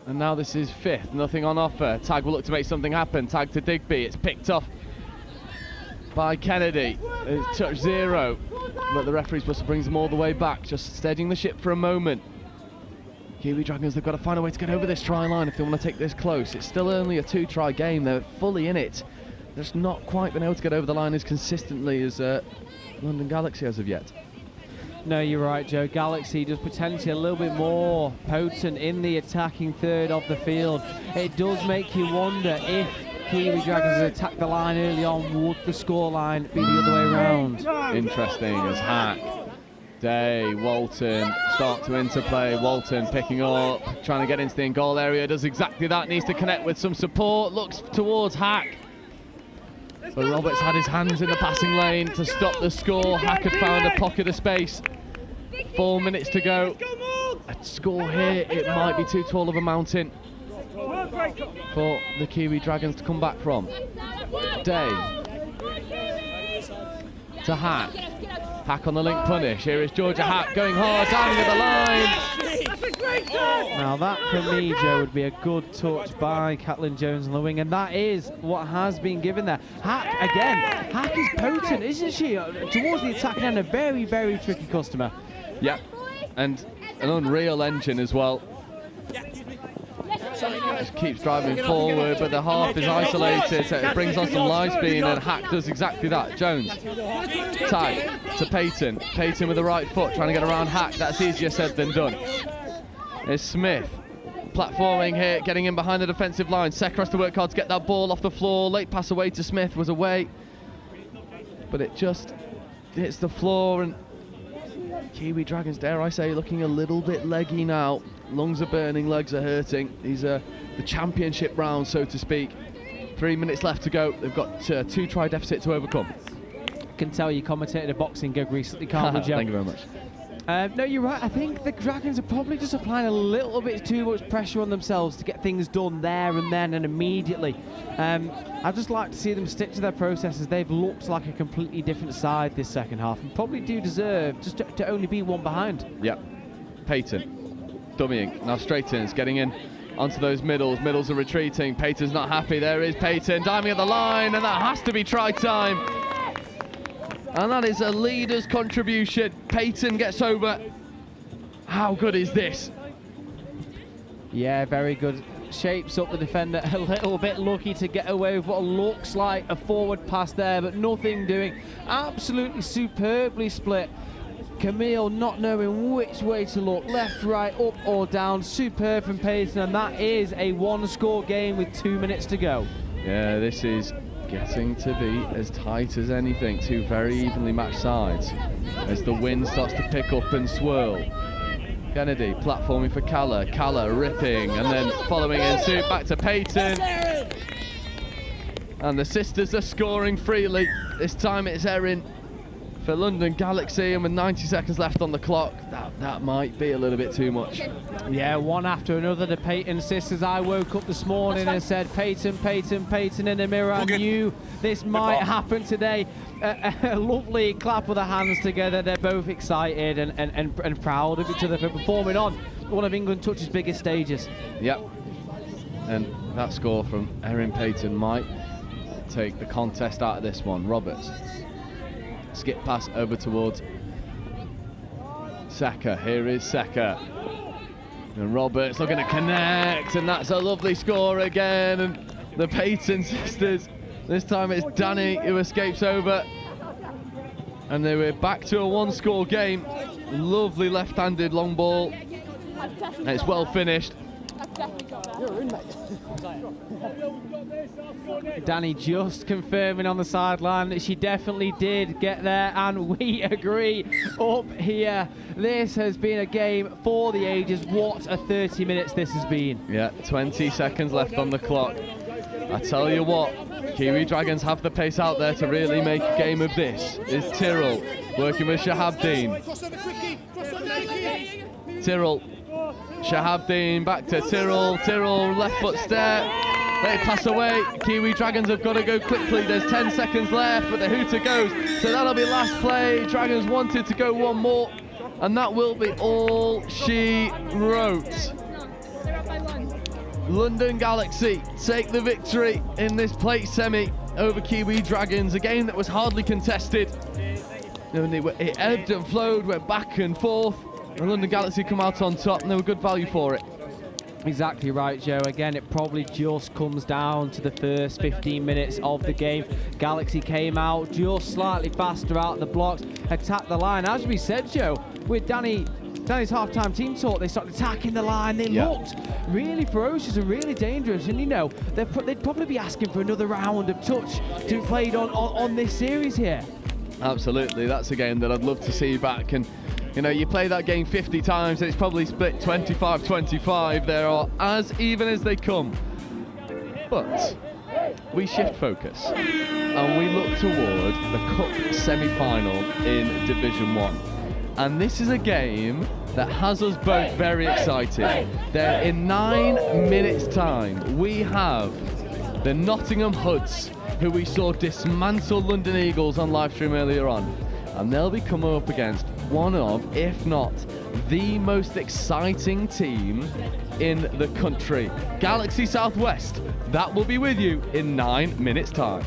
And now this is fifth, nothing on offer. Tag will look to make something happen. Tag to Digby, it's picked off by Kennedy. It's touch zero, but the referee's whistle brings them all the way back, just steadying the ship for a moment. Kiwi Dragons, they've got to find a way to get over this try line if they want to take this close. It's still only a 2-try game, they're fully in it. They're just not quite been able to get over the line as consistently as London Galaxy as of yet. No, you're right, Joe. Galaxy just potentially a little bit more potent in the attacking third of the field. It does make you wonder if Kiwi Dragons had attacked the line early on, would the scoreline be the other way around? Interesting as Hack, Day, Walton start to interplay. Walton picking up, trying to get into the in-goal area, does exactly that, needs to connect with some support, looks towards Hack. But Roberts had his hands in the passing lane to stop the score. Hack had found a pocket of space. 4 minutes to go. A score here, it might be too tall of a mountain for the Kiwi Dragons to come back from. Day to Hack. Hack on the link punish. Here is Georgia Hack going hard, diving at the line. Now that for me, Joe, would be a good touch by Caitlin Jones on the wing, and that is what has been given there. Hack again. Hack is potent, isn't she? Towards the attacking end, a very, very tricky customer. Yeah, and an unreal engine as well. Just keeps driving forward, but the half is isolated, so it brings on some line speed, and Hack does exactly that. Jones, tag to Peyton. Peyton with the right foot, trying to get around Hack. That's easier said than done. There's Smith, platforming here, getting in behind the defensive line. Seka has to work hard to get that ball off the floor. Late pass away to Smith was away, but it just hits the floor, and Kiwi Dragons, dare I say, looking a little bit leggy now. Lungs are burning, legs are hurting. These are the championship round, so to speak. 3 minutes left to go. They've got a 2-try deficit to overcome. I can tell you commentated a boxing gig recently, can't we, Joe? Thank you very much. No, you're right. I think the Dragons are probably just applying a little bit too much pressure on themselves to get things done there and then and immediately. I'd just like to see them stick to their processes. They've looked like a completely different side this second half and probably do deserve just to only be one behind. Yep. Peyton, dummying. Now Straighton's getting in onto those middles. Middles are retreating. Peyton's not happy. There is Peyton diving at the line, and that has to be try time. And that is a leader's contribution. Peyton gets over. How good is this? Yeah, very good. Shapes up the defender a little bit, lucky to get away with what looks like a forward pass there, but nothing doing. Absolutely superbly split. Camille not knowing which way to look, left, right, up or down. Superb from Peyton, and that is a one-score game with 2 minutes to go. Yeah, this is getting to be as tight as anything. Two very evenly matched sides as the wind starts to pick up and swirl. Kennedy platforming for Calla. Calla ripping and then following in suit back to Peyton. And the sisters are scoring freely. This time it's Erin for London Galaxy, and with 90 seconds left on the clock, that might be a little bit too much. Yeah, one after another, the Peyton sisters. I woke up this morning and said, Peyton, Peyton, Peyton in the mirror. I knew this might happen today. A lovely clap of the hands together. They're both excited and proud of each other for performing on one of England Touch's biggest stages. Yep. And that score from Erin Peyton might take the contest out of this one. Roberts. Skip pass over towards Saka. Here is Saka. And Roberts looking to connect, and that's a lovely score again. And the Peyton sisters, this time it's Danny who escapes over. And they were back to a one-score game. Lovely left-handed long ball. And it's well finished. You're in, mate. Danny just confirming on the sideline that she definitely did get there, and we agree up here. This has been a game for the ages. What a 30 minutes this has been. Yeah, 20 seconds left on the clock. I tell you what, Kiwi Dragons have the pace out there to really make a game of this. Is Tyrrell working with Shahabdeen. Tyrrell. Shahabdeen back to Tyrrell. Tyrrell left foot step. They pass away. Kiwi Dragons have got to go quickly. There's 10 seconds left, but the hooter goes. So that'll be last play. Dragons wanted to go one more, and that will be all she wrote. London Galaxy take the victory in this plate semi over Kiwi Dragons. A game that was hardly contested. It ebbed and flowed, went back and forth. And London Galaxy come out on top, and they were good value for it. Exactly right, Joe. Again, it probably just comes down to the first 15 minutes of the game. Galaxy came out just slightly faster out the blocks, attacked the line. As we said, Joe, with Danny's half-time team talk, they started attacking the line. They looked really ferocious and really dangerous. And, you know, they'd probably be asking for another round of touch to be played on this series here. Absolutely. That's a game that I'd love to see back. And you know, you play that game 50 times, it's probably split 25-25. They are as even as they come. But we shift focus and we look toward the Cup semi-final in Division 1. And this is a game that has us both very excited. There, in 9 minutes' time, we have the Nottingham Hoods, who we saw dismantle London Eagles on live stream earlier on. And they'll be coming up against one of, if not the most exciting team in the country. Galaxy Southwest, that will be with you in 9 minutes' time.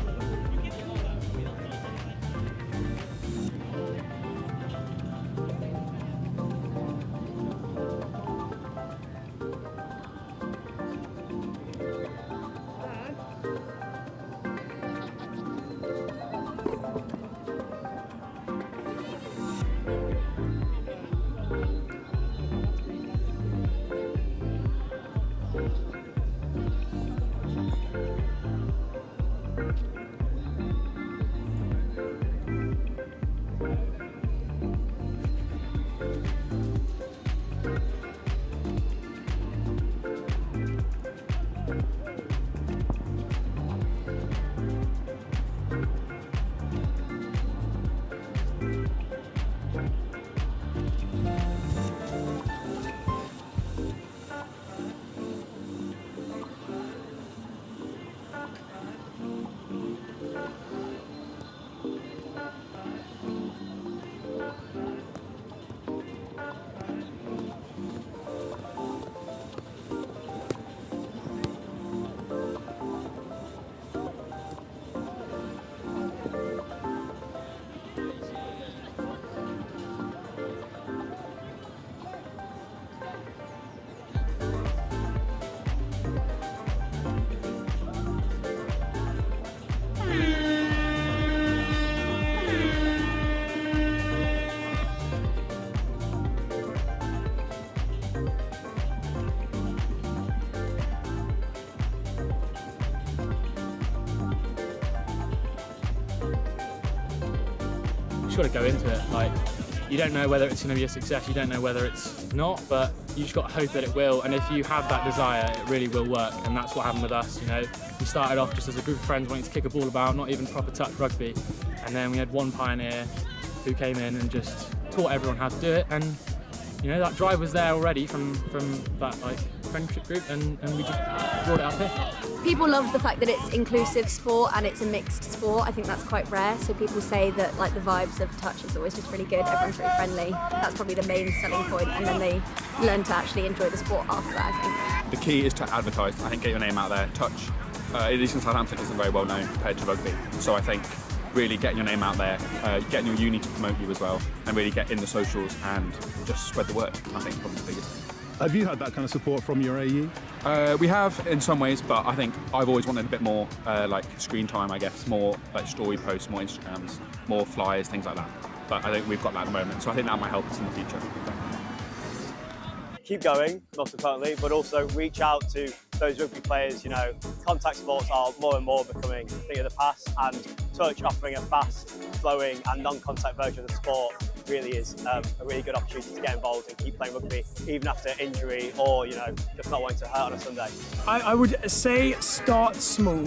got to go into it. Like, you don't know whether it's going to be a success, you don't know whether it's not, but you just got to hope that it will. And if you have that desire, it really will work. And that's what happened with us. You know, we started off just as a group of friends wanting to kick a ball about, not even proper touch rugby. And then we had one pioneer who came in and just taught everyone how to do it. And you know, that drive was there already from that like friendship group, and we just brought it up here. People love the fact that it's inclusive sport and it's a mixed sport. I think that's quite rare. So people say that like the vibes of touch is always just really good. Everyone's really friendly. That's probably the main selling point, and then they learn to actually enjoy the sport after that, I think. The key is to advertise. I think get your name out there. Touch, at least in Southampton, isn't very well known compared to rugby. So I think really getting your name out there, getting your uni to promote you as well, and really get in the socials and just spread the word. I think is probably the biggest thing. Have you had that kind of support from your AE? We have in some ways, but I think I've always wanted a bit more like screen time, I guess, more like story posts, more Instagrams, more flyers, things like that. But I think we've got that at the moment, so I think that might help us in the future. Keep going, most importantly, but also reach out to those rugby players. You know, contact sports are more and more becoming a thing of the past, and touch offering a fast, flowing and non-contact version of the sport really is a really good opportunity to get involved and keep playing rugby even after injury, or you know, just not wanting to hurt on a Sunday. I would say start small,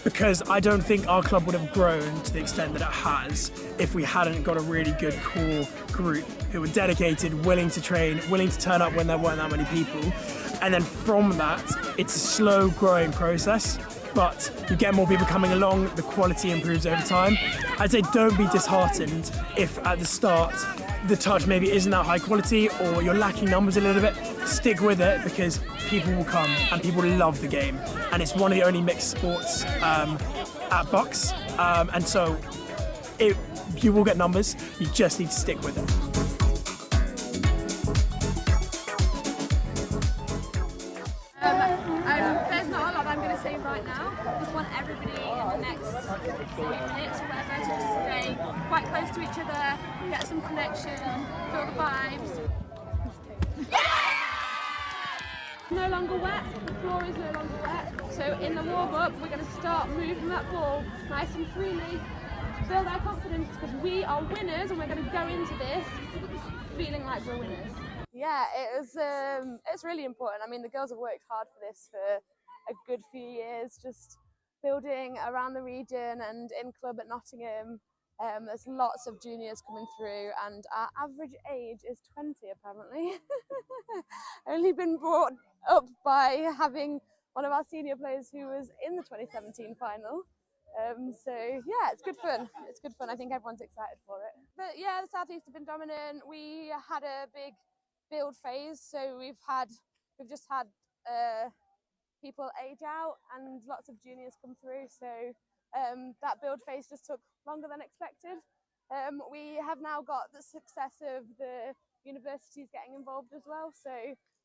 because I don't think our club would have grown to the extent that it has if we hadn't got a really good core group who were dedicated, willing to train, willing to turn up when there weren't that many people. And then from that, it's a slow growing process, but you get more people coming along, the quality improves over time. I'd say don't be disheartened if at the start the touch maybe isn't that high quality or you're lacking numbers a little bit. Stick with it, because people will come and people love the game. And it's one of the only mixed sports at Bucks. And so you will get numbers, you just need to stick with it. There's not a lot I'm going to say right now. Just want everybody in the next 3 minutes or whatever to just stay quite close to each other, get some connection, feel the vibes. No longer wet, the floor is no longer wet. So in the warm-up, we're going to start moving that ball nice and freely, build our confidence, because we are winners and we're going to go into this feeling like we're winners. Yeah, it's really important. I mean, the girls have worked hard for this for a good few years, just building around the region and in club at Nottingham. There's lots of juniors coming through, and our average age is 20 apparently. Only been brought up by having one of our senior players who was in the 2017 final. So yeah, it's good fun. It's good fun. I think everyone's excited for it. But yeah, the South East have been dominant. We had a big build phase, so we've just had people age out and lots of juniors come through, so that build phase just took longer than expected. We have now got the success of the universities getting involved as well, so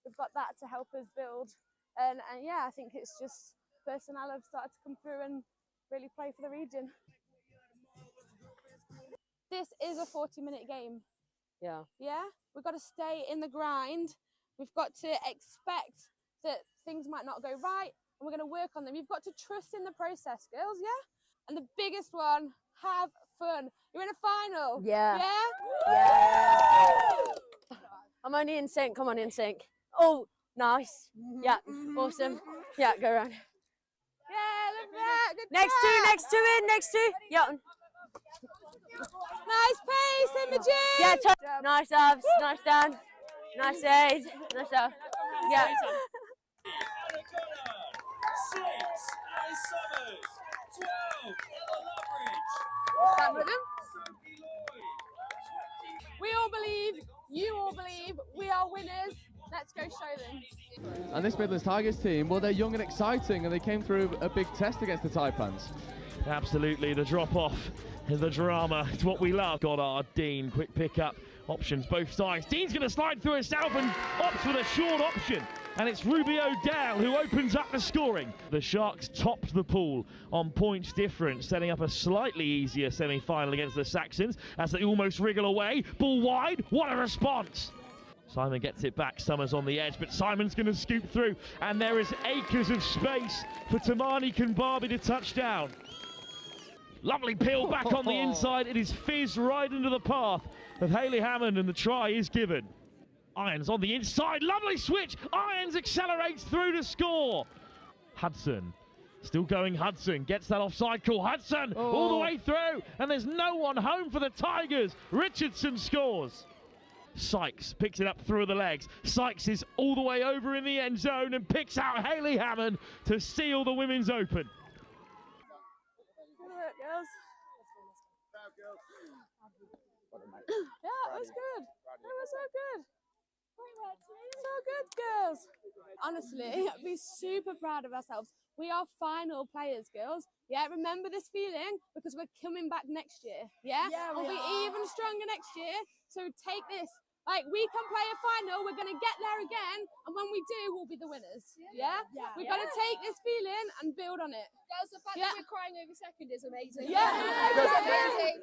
we've got that to help us build, and yeah, I think it's just personnel have started to come through and really play for the region. This is a 40-minute game. Yeah. Yeah, we've got to stay in the grind. We've got to expect that things might not go right, and we're going to work on them. You've got to trust in the process, girls, yeah? And the biggest one, have fun. You're in a final. Yeah. Yeah? Yeah. I'm only in sync. Come on, in sync. Oh, nice. Yeah, awesome. Yeah, go around. Yeah, look at that. Good Next job. two, next two in, next two. Yeah. Nice pace, Imogen. Yeah, nice abs, nice down. Nice aid, nice down. Yeah. Stand with them. We all believe, you all believe, we are winners. Let's go show them. And this Midlands Tigers team, well, they're young and exciting, and they came through a big test against the Taipans. Absolutely, the drop-off, the drama, it's what we love. Got our Dean, quick pick-up, options both sides. Dean's going to slide through himself and opts for the short option. And it's Ruby O'Dell who opens up the scoring. The Sharks topped the pool on points difference, setting up a slightly easier semi-final against the Saxons as they almost wriggle away. Ball wide, what a response! Simon gets it back, Summers on the edge, but Simon's going to scoop through, and there is acres of space for Tamani Kumbabi to touch down. Lovely peel back on the inside. It is fizzed right into the path of Hayley Hammond, and the try is given. Irons on the inside. Lovely switch. Irons accelerates through to score. Hudson. Still going, Hudson gets that offside call. Hudson all the way through, and there's no one home for the Tigers. Richardson scores. Sykes picks it up through the legs. Sykes is all the way over in the end zone and picks out Hayley Hammond to seal the women's open. Yeah, it was good. It was so good. So good, girls. Honestly, be super proud of ourselves. We are final players, girls. Yeah, remember this feeling because we're coming back next year. Yeah, we'll be even stronger next year. So take this. Like, we can play a final, we're going to get there again, and when we do, we'll be the winners. Yeah? We've got to take this feeling and build on it. Girls, the fact that we're crying over second is amazing. Yeah, exactly.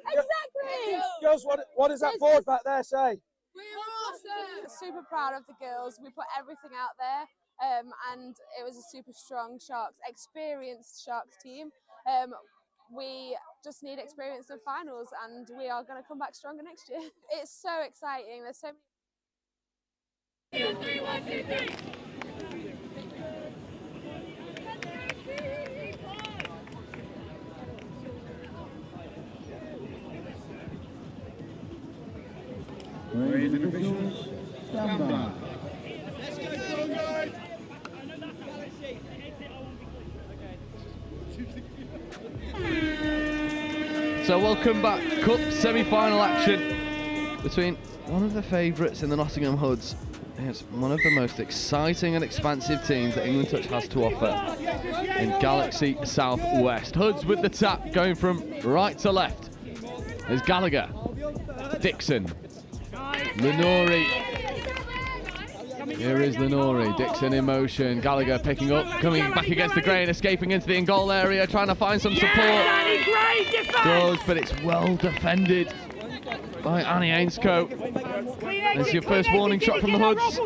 Girls, what does that board back there say? We're awesome. Super proud of the girls. We put everything out there, and it was a super strong Sharks, experienced Sharks team. We just need experience in finals, and we are going to come back stronger next year. It's so exciting. There's so many. 2, 3, 1, 2, 3. Raising officials, stand by. Let's go, guys. So welcome back, Cup semi-final action between one of the favourites in the Nottingham Hoods. It's one of the most exciting and expansive teams that England Touch has to offer in Galaxy South West. Hoods with the tap going from right to left. There's Gallagher, Dixon, Lenori. Here is Lenori, Dixon in motion, Gallagher picking up, coming back against the grain, escaping into the in-goal area, trying to find some support. Does, but it's well defended by Annie Ainscote. There's your first warning shot from the Hoods.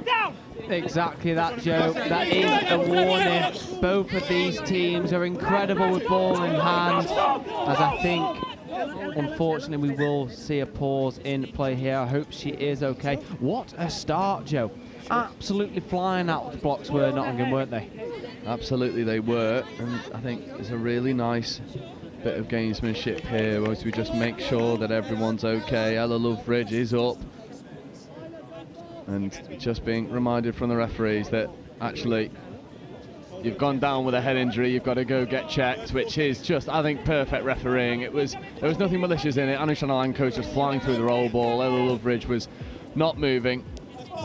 Exactly that, Joe. That is a warning. Both of these teams are incredible with ball in hand, as I think, unfortunately, we will see a pause in play here. I hope she is okay. What a start, Joe. Absolutely flying out the blocks were Nottingham, weren't they? Absolutely they were, and I think it's a really nice bit of gamesmanship here, as we just make sure that everyone's okay. Ella Loveridge is up, and just being reminded from the referees that actually you've gone down with a head injury, you've got to go get checked, which is just, I think, perfect refereeing. There was nothing malicious in it. Anusha Nalanko was just flying through the roll ball. Ella Loveridge was not moving,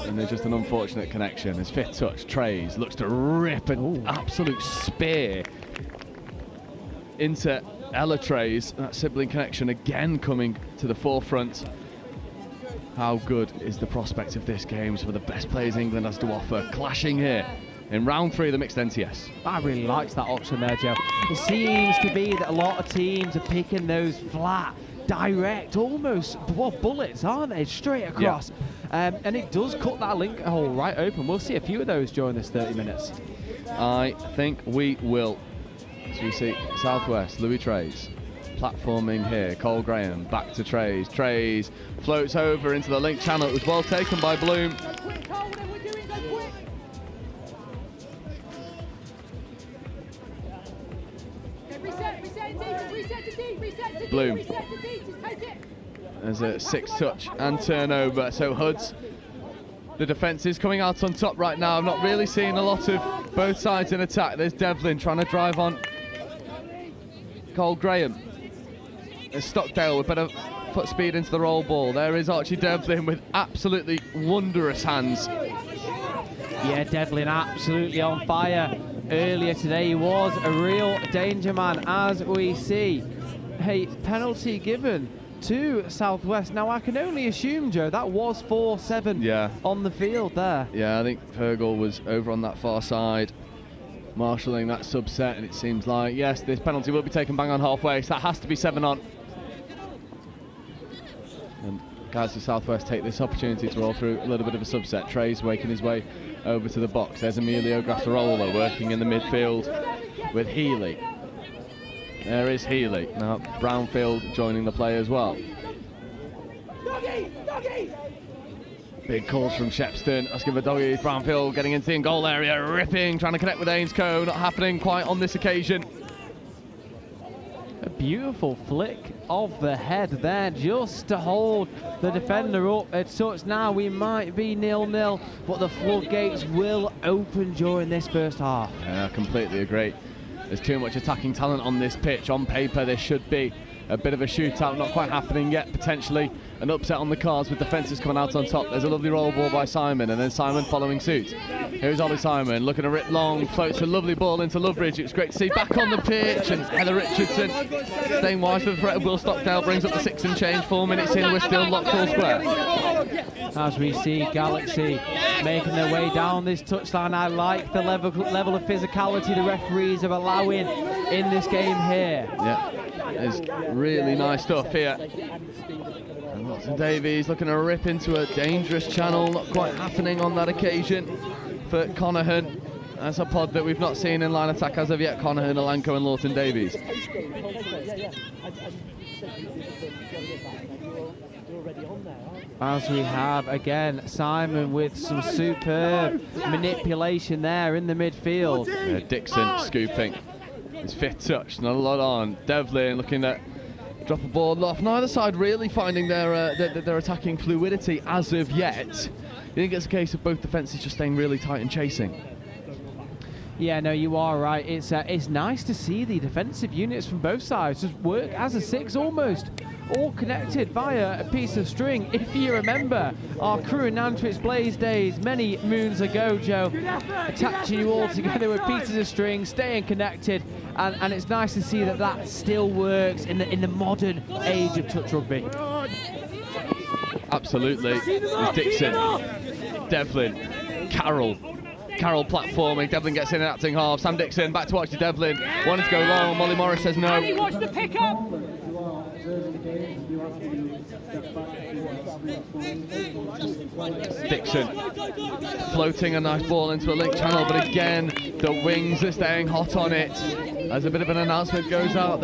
and there's just an unfortunate connection. His fifth touch, Trays, looks to rip an absolute spear into Ella Trays. That sibling connection again coming to the forefront. How good is the prospect of this game? Some of the best players England has to offer clashing here in round 3 of the mixed NTS. I really liked that option there, Joe. It seems to be that a lot of teams are picking those flat, direct, almost bullets, aren't they? Straight across. Yeah. And it does cut that link hole right open. We'll see a few of those during this 30 minutes. I think we will. So we see Southwest, Louis Trays, platforming here. Cole Graham back to Trays. Trays floats over into the link channel. It was well taken by Bloom. Bloom. There's a 6 touch and turnover. So Hoods, the defence is coming out on top right now. I'm not really seeing a lot of both sides in attack. There's Devlin trying to drive on Cole Graham. There's Stockdale with better foot speed into the roll ball. There is Archie Devlin with absolutely wondrous hands. Yeah, Devlin absolutely on fire. Earlier today he was a real danger man, as we see. A penalty given to Southwest. Now I can only assume, Joe, that was 4-7 on the field there. Yeah, I think Fergal was over on that far side, marshalling that subset, and it seems like, yes, this penalty will be taken bang on halfway, so that has to be 7 on. And guys of Southwest take this opportunity to roll through a little bit of a subset. Trey's making his way over to the box. There's Emilio Grassarola working in the midfield with Healy. There is Healy. Now Brownfield joining the play as well. Big calls from Shepston, asking for doggies. Brownfield getting into the in-goal area, ripping, trying to connect with Ainscoe. Not happening quite on this occasion. A beautiful flick of the head there, just to hold the defender up at touch. Now we might be 0-0, but the floodgates will open during this first half. Yeah, I completely agree. There's too much attacking talent on this pitch. On paper, there should be a bit of a shootout, not quite happening yet. Potentially an upset on the cards with defences coming out on top. There's a lovely roll ball by Simon, and then Simon following suit. Here's Ollie Simon looking to rip long, floats a lovely ball into Loveridge. It was great to see back on the pitch, and Heather Richardson staying wise for the threat of Will Stockdale, brings up the 6 and change. 4 minutes in, we're still locked all square. As we see Galaxy making their way down this touchline, I like the level of physicality the referees are allowing in this game here. Yeah, it's really nice stuff here. And Watson Davies looking to rip into a dangerous channel, not quite happening on that occasion for Connahan. That's a pod that we've not seen in line attack as of yet. Connahan, Alanko and Lawton Davies. As we have again Simon with some superb manipulation there in the midfield. Yeah, Dixon scooping his 5th touch, not a lot on. Devlin looking at drop a ball off. Neither side really finding their attacking fluidity as of yet. You think it's a case of both defences just staying really tight and chasing? Yeah, no, you are right. It's nice to see the defensive units from both sides just work as a 6 almost, all connected via a piece of string. If you remember our crew in Nantwich Blaze days many moons ago, Joe, attaching you all together with pieces of string, staying connected, and it's nice to see that that still works in the modern age of touch rugby. Absolutely. There's Dixon, Devlin, Carroll platforming. Devlin gets in and acting half. Sam Dixon back to watch to Devlin. Wanted to go long. Molly Morris says no. Annie, watch the pick up. Dixon floating a nice ball into a link channel, but again the wings are staying hot on it. As a bit of an announcement goes out,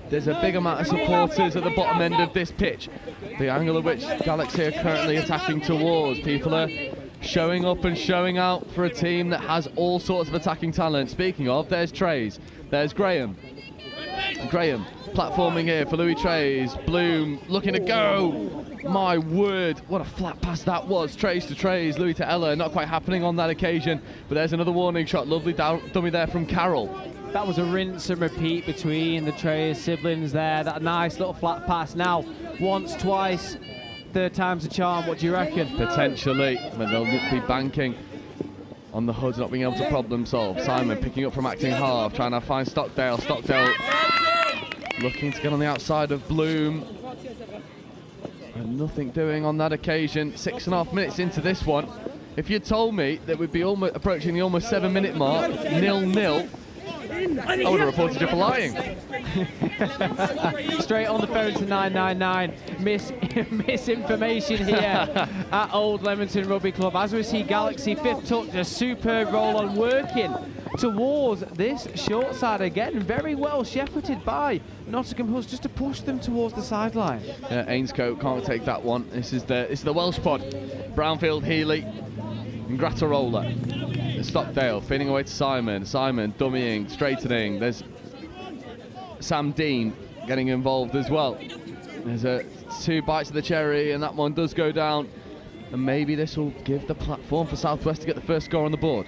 there's a big amount of supporters at the bottom end of this pitch, the angle of which Galaxy are currently attacking towards. People are showing up and showing out for a team that has all sorts of attacking talent. Speaking of, there's Trays, there's Graham platforming here for Louis Trays. Bloom looking to go. My word, what a flat pass that was. Trays to Trays, Louis to Ella. Not quite happening on that occasion, but there's another warning shot. Lovely dummy there from Carroll. That was a rinse and repeat between the Trays siblings there. That nice little flat pass. Now, once, twice, 3rd time's a charm. What do you reckon? Potentially, but they'll be banking on the Hoods not being able to problem solve. Simon picking up from acting half, trying to find Stockdale. Stockdale looking to get on the outside of Bloom. And nothing doing on that occasion. 6.5 minutes into this one. If you'd told me that we'd be almost approaching the almost 7-minute mark, 0-0, I would have reported you for lying. Straight on the phone to 999. Misinformation here at Old Leamington Rugby Club. As we see Galaxy 5th touch, a superb roll on, working towards this short side again. Very well shepherded by Nottingham Hoods just to push them towards the sideline. Ainscoe can't take that one. This is the Welsh pod. Brownfield, Healy, and Grattarola. Stockdale feeding away to Simon. Simon dummying, straightening. There's Sam Dean getting involved as well. There's 2 bites of the cherry, and that one does go down. And maybe this will give the platform for Southwest to get the first score on the board.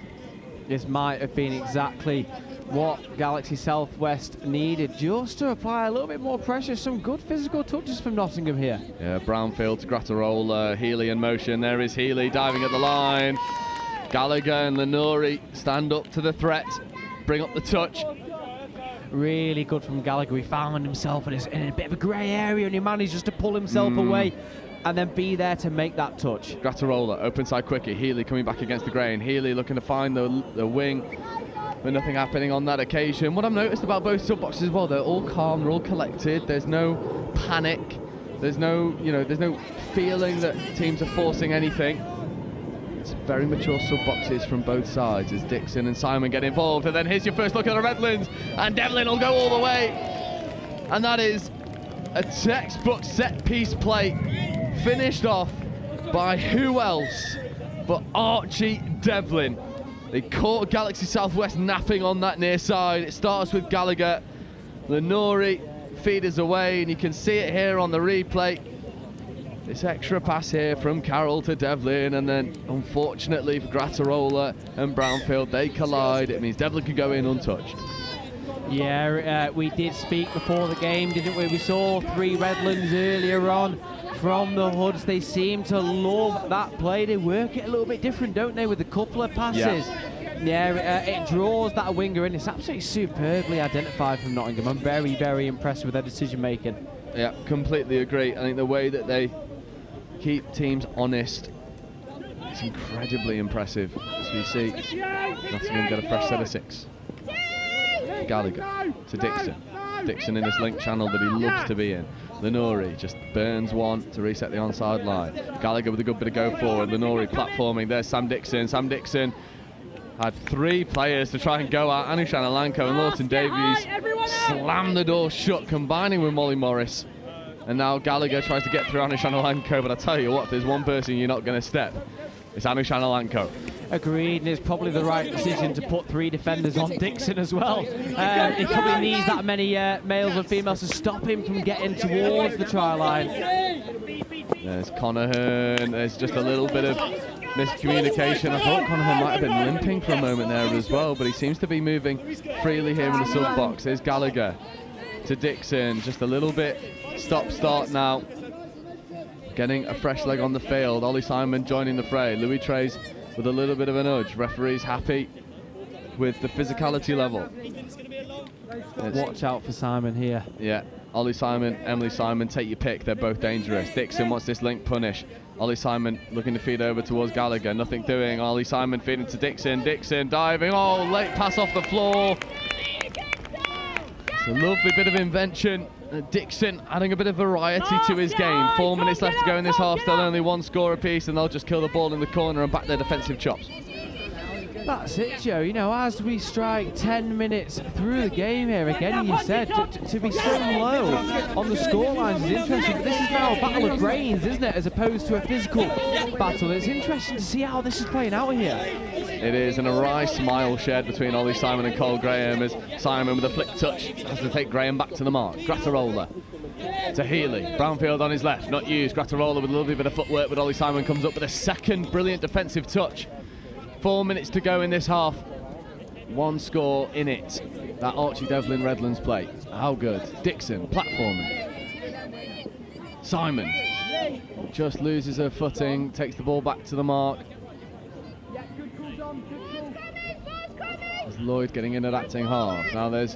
This might have been exactly what Galaxy Southwest needed, just to apply a little bit more pressure. Some good physical touches from Nottingham here. Yeah, Brownfield to Grattarola, Healy in motion. There is Healy diving at the line. Gallagher and Lenori stand up to the threat, bring up the touch. Really good from Gallagher. He found himself in a bit of a grey area, and he managed just to pull himself away and then be there to make that touch. Grattarola, open side quickie. Healy coming back against the grain. Healy looking to find the wing, but nothing happening on that occasion. What I've noticed about both sub boxes as well, they're all calm, they're all collected. There's no panic. There's no feeling that teams are forcing anything. It's very mature sub boxes from both sides as Dixon and Simon get involved. And then here's your first look at the Redlands, and Devlin will go all the way. And that is a textbook set-piece play, finished off by who else but Archie Devlin. They caught Galaxy Southwest napping on that near side. It starts with Gallagher. Lenori feeders away, and you can see it here on the replay. This extra pass here from Carroll to Devlin, and then unfortunately for Grattarola and Brownfield, they collide. It means Devlin can go in untouched. Yeah, we did speak before the game, didn't we? We saw 3 Redlands earlier on from the Hoods. They seem to love that play. They work it a little bit different, don't they, with a couple of passes? Yeah, it draws that winger in. It's absolutely superbly identified from Nottingham. I'm very, very impressed with their decision making. Yeah, completely agree. I think the way that they keep teams honest, it's incredibly impressive. As we see Nottingham get a fresh set of 6. Gallagher to Dixon. Dixon in this link channel that he loves to be in. Lenori just burns one to reset the onside line. Gallagher with a good bit of go forward. Lenori platforming. There's Sam Dixon. Sam Dixon had 3 players to try and go out. Anushan Alanko and Lawton Davies slam the door shut, combining with Molly Morris. And now Gallagher tries to get through Anushan Alanko, but I tell you what, if there's one person you're not going to step, it's Anushan Alanko. Agreed, and it's probably the right decision to put 3 defenders on Dixon as well. He probably needs that many males and females to stop him from getting towards the try line. There's Conahan. There's just a little bit of miscommunication. I thought Conahan might have been limping for a moment there as well, but he seems to be moving freely here in the sub box. There's Gallagher to Dixon. Just a little bit stop-start now. Getting a fresh leg on the field. Ollie Simon joining the fray. Louis Trays with a little bit of a nudge. Referee's happy with the physicality level. Watch out for Simon here. Yeah, Ollie Simon, Emily Simon, take your pick. They're both dangerous. Dixon wants this link punish. Ollie Simon looking to feed over towards Gallagher. Nothing doing. Ollie Simon feeding to Dixon. Dixon diving. Oh, late pass off the floor. It's a lovely bit of invention. Dixon adding a bit of variety to his game. 4 minutes left to go in this half. Still only 1 score apiece, and they'll just kill the ball in the corner and back their defensive chops. That's it, Joe. You know, as we strike 10 minutes through the game here, again, you said, to be so low on the scorelines is interesting. But this is now a battle of brains, isn't it, as opposed to a physical battle. It's interesting to see how this is playing out here. It is, and a wry smile shared between Ollie Simon and Cole Graham as Simon with a flick touch has to take Graham back to the mark. Grattarola to Healy. Brownfield on his left, not used. Grattarola with a lovely bit of footwork, but Ollie Simon comes up with a second brilliant defensive touch. 4 minutes to go in this half. 1 score in it. That Archie Devlin Redlands play. How good. Dixon platforming. Simon just loses her footing, takes the ball back to the mark. There's Lloyd getting in at acting half. Now there's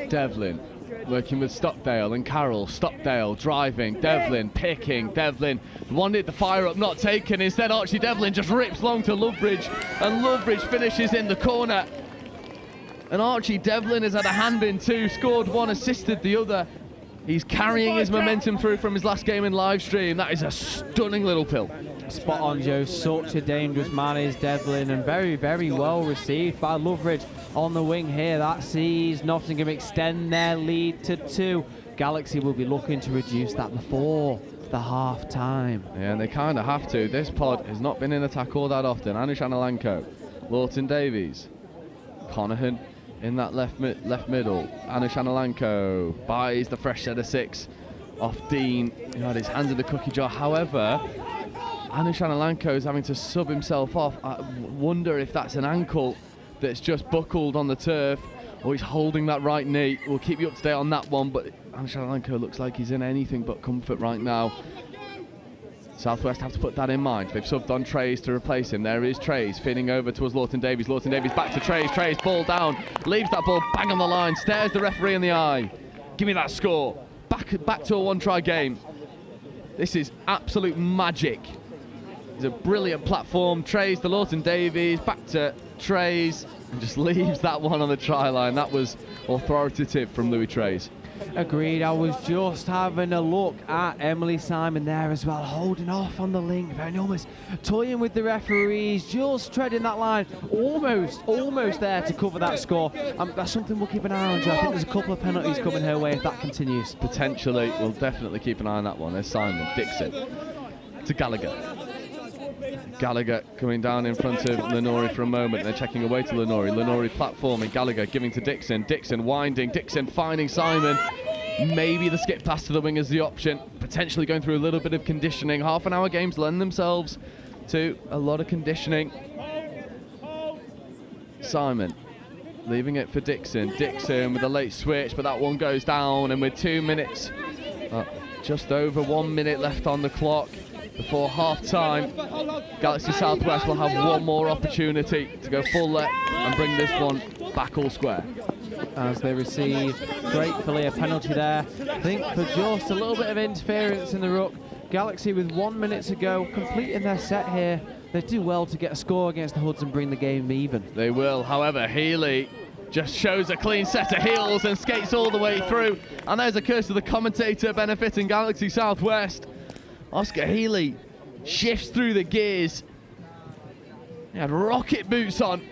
Devlin working with Stockdale and Carroll. Stockdale driving, Devlin picking, Devlin wanted the fire up, not taken. Instead Archie Devlin just rips long to Lovebridge, and Lovebridge finishes in the corner. And Archie Devlin has had a hand in 2, scored 1, assisted the other. He's carrying his momentum through from his last game in live stream. That is a stunning little pill. Spot on, Joe. Such a dangerous man is Devlin, and very, very well received by Loveridge on the wing here. That sees Nottingham extend their lead to 2. Galaxy will be looking to reduce that before the half time. Yeah, and they kind of have to. This pod has not been in attack all that often. Anushan Alanko, Lawton Davies, Conahan in that left middle. Anushan Alanko buys the fresh set of 6 off Dean, who had his hands in the cookie jar. However, Anushan Alanko is having to sub himself off. I wonder if that's an ankle that's just buckled on the turf, or he's holding that right knee. We'll keep you up to date on that one, but Anushan Alanko looks like he's in anything but comfort right now. Southwest have to put that in mind. They've subbed on Trays to replace him. There is Trays feeding over towards Lawton Davies. Lawton Davies back to Trays. Trays ball down, leaves that ball bang on the line, stares the referee in the eye. Give me that score. Back to a 1-try game. This is absolute magic. It's a brilliant platform. Trays to Lawton Davies, back to Trays, and just leaves that one on the try line. That was authoritative from Louis Trays. Agreed. I was just having a look at Emily Simon there as well, holding off on the link, very almost toying with the referees, just treading that line, almost there to cover that score. That's something we'll keep an eye on, Joe. I think there's a couple of penalties coming her way if that continues. Potentially, we'll definitely keep an eye on that one. There's Simon, Dixon to Gallagher. Gallagher coming down in front of Lenori for a moment. They're checking away to Lenori. Lenori platforming. Gallagher giving to Dixon. Dixon winding. Dixon finding Simon. Maybe the skip pass to the wing is the option. Potentially going through a little bit of conditioning. Half an hour games lend themselves to a lot of conditioning. Simon leaving it for Dixon. Dixon with a late switch, but that one goes down. And with 2 minutes, just over 1 minute left on the clock before half-time, Galaxy Southwest will have one more opportunity to go full let and bring this one back all square. As they receive, gratefully, a penalty there. I think for just a little bit of interference in the ruck. Galaxy with 1 minute to go, completing their set here. They do well to get a score against the Hoods and bring the game even. They will, however, Healy just shows a clean set of heels and skates all the way through. And there's a curse to the commentator benefiting Galaxy Southwest. Oscar Healy shifts through the gears. He had rocket boots on.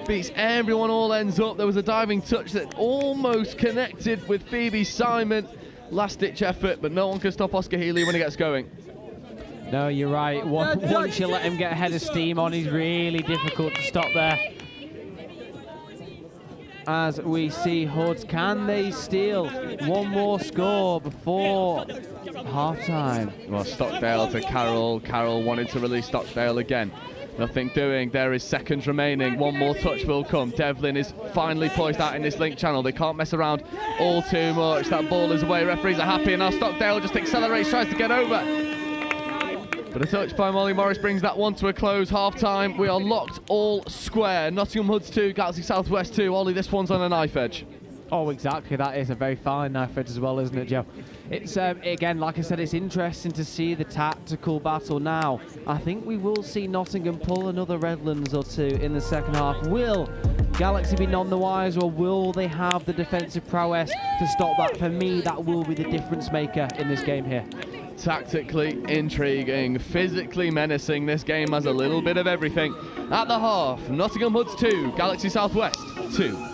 Beats everyone, all ends up. There was a diving touch that almost connected with Phoebe Simon. Last ditch effort, but no one can stop Oscar Healy when he gets going. No, you're right. Once you let him get ahead of steam on, he's really difficult to stop there. As we see Hoods, can they steal one more score before half-time? Well, Stockdale to Carroll. Carroll wanted to release Stockdale again. Nothing doing. There is seconds remaining. One more touch will come. Devlin is finally poised out in this link channel. They can't mess around all too much. That ball is away. Referees are happy. And now Stockdale just accelerates, tries to get over. But a touch by Molly Morris brings that one to a close. Half-time. We are locked all square. Nottingham Hoods 2, Galaxy Southwest 2. Ollie, this one's on a knife edge. Oh, exactly. That is a very fine knife edge as well, isn't it, Joe? It's, again, like I said, it's interesting to see the tactical battle now. I think we will see Nottingham pull another Redlands or two in the second half. Will Galaxy be none the wiser, or will they have the defensive prowess to stop that? For me, that will be the difference maker in this game here. Tactically intriguing, physically menacing. This game has a little bit of everything. At the half, Nottingham Hoods 2, Galaxy Southwest 2.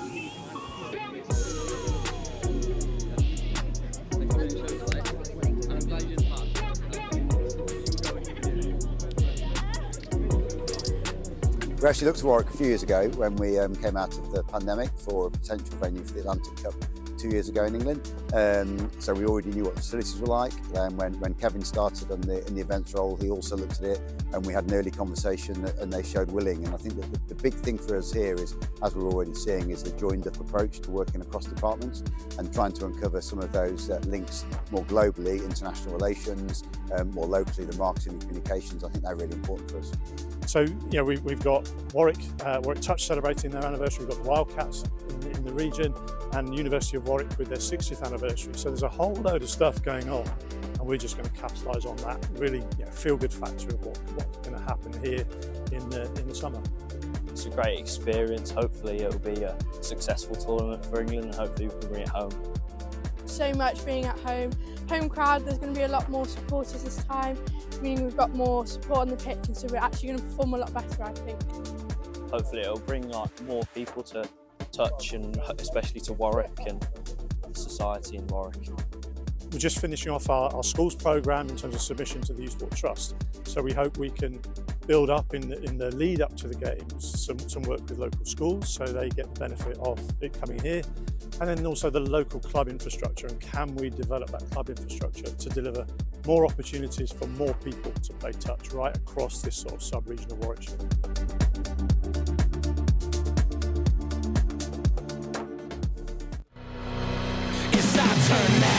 We actually looked at Warwick a few years ago when we came out of the pandemic for a potential venue for the Atlantic Cup 2 years ago in England. So we already knew what the facilities were like. When Kevin started in the events role, he also looked at it, and we had an early conversation and they showed willing. And I think that the big thing for us here is, as we're already seeing, is the joined up approach to working across departments and trying to uncover some of those links more globally, international relations, more locally, the marketing and communications. I think they're really important for us. So, you know, we've got Warwick Touch celebrating their anniversary. We've got the Wildcats in the region, and University of Warwick with their 60th anniversary. So there's a whole load of stuff going on, and we're just going to capitalise on that. Really, feel-good factor of what's going to happen here in the summer. It's a great experience. Hopefully, it'll be a successful tournament for England, and hopefully we can bring it home. So much being at home. Home crowd, there's going to be a lot more supporters this time, meaning we've got more support on the pitch, and so we're actually going to perform a lot better, I think. Hopefully it'll bring more people to touch, and especially to Warwick and society in Warwick. We're just finishing off our schools programme in terms of submission to the Youth Sport Trust. So we hope we can build up in the lead up to the games some work with local schools, so they get the benefit of it coming here. And then also the local club infrastructure, and can we develop that club infrastructure to deliver more opportunities for more people to play touch right across this sort of sub-region of Warwickshire. It's our turn now.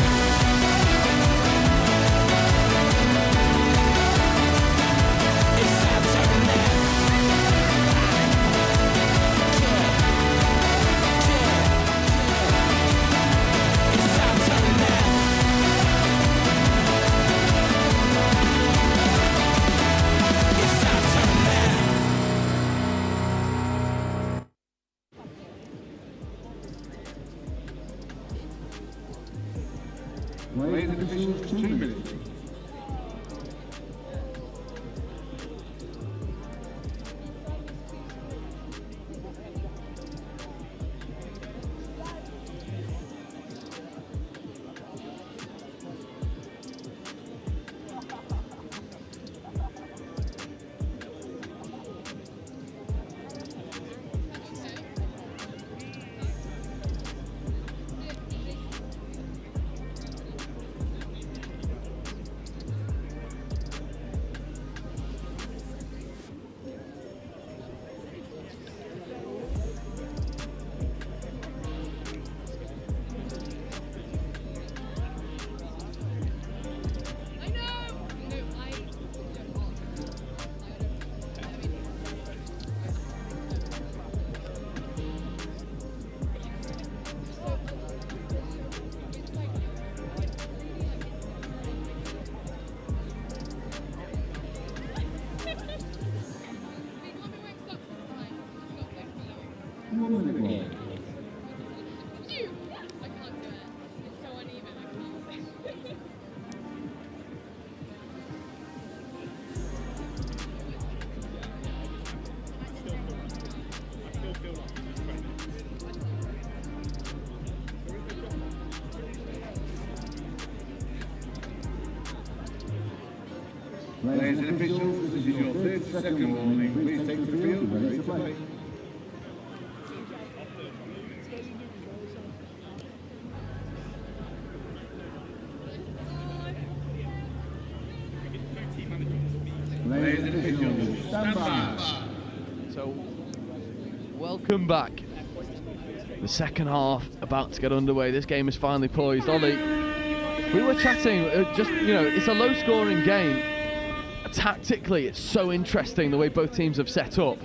Ladies and officials, this is your 30-second warning. Please take the field and ready to play. Ladies and officials, stand by. So, welcome back. The second half about to get underway. This game is finally poised. Ollie, we were chatting, it's a low-scoring game. Tactically, it's so interesting the way both teams have set up.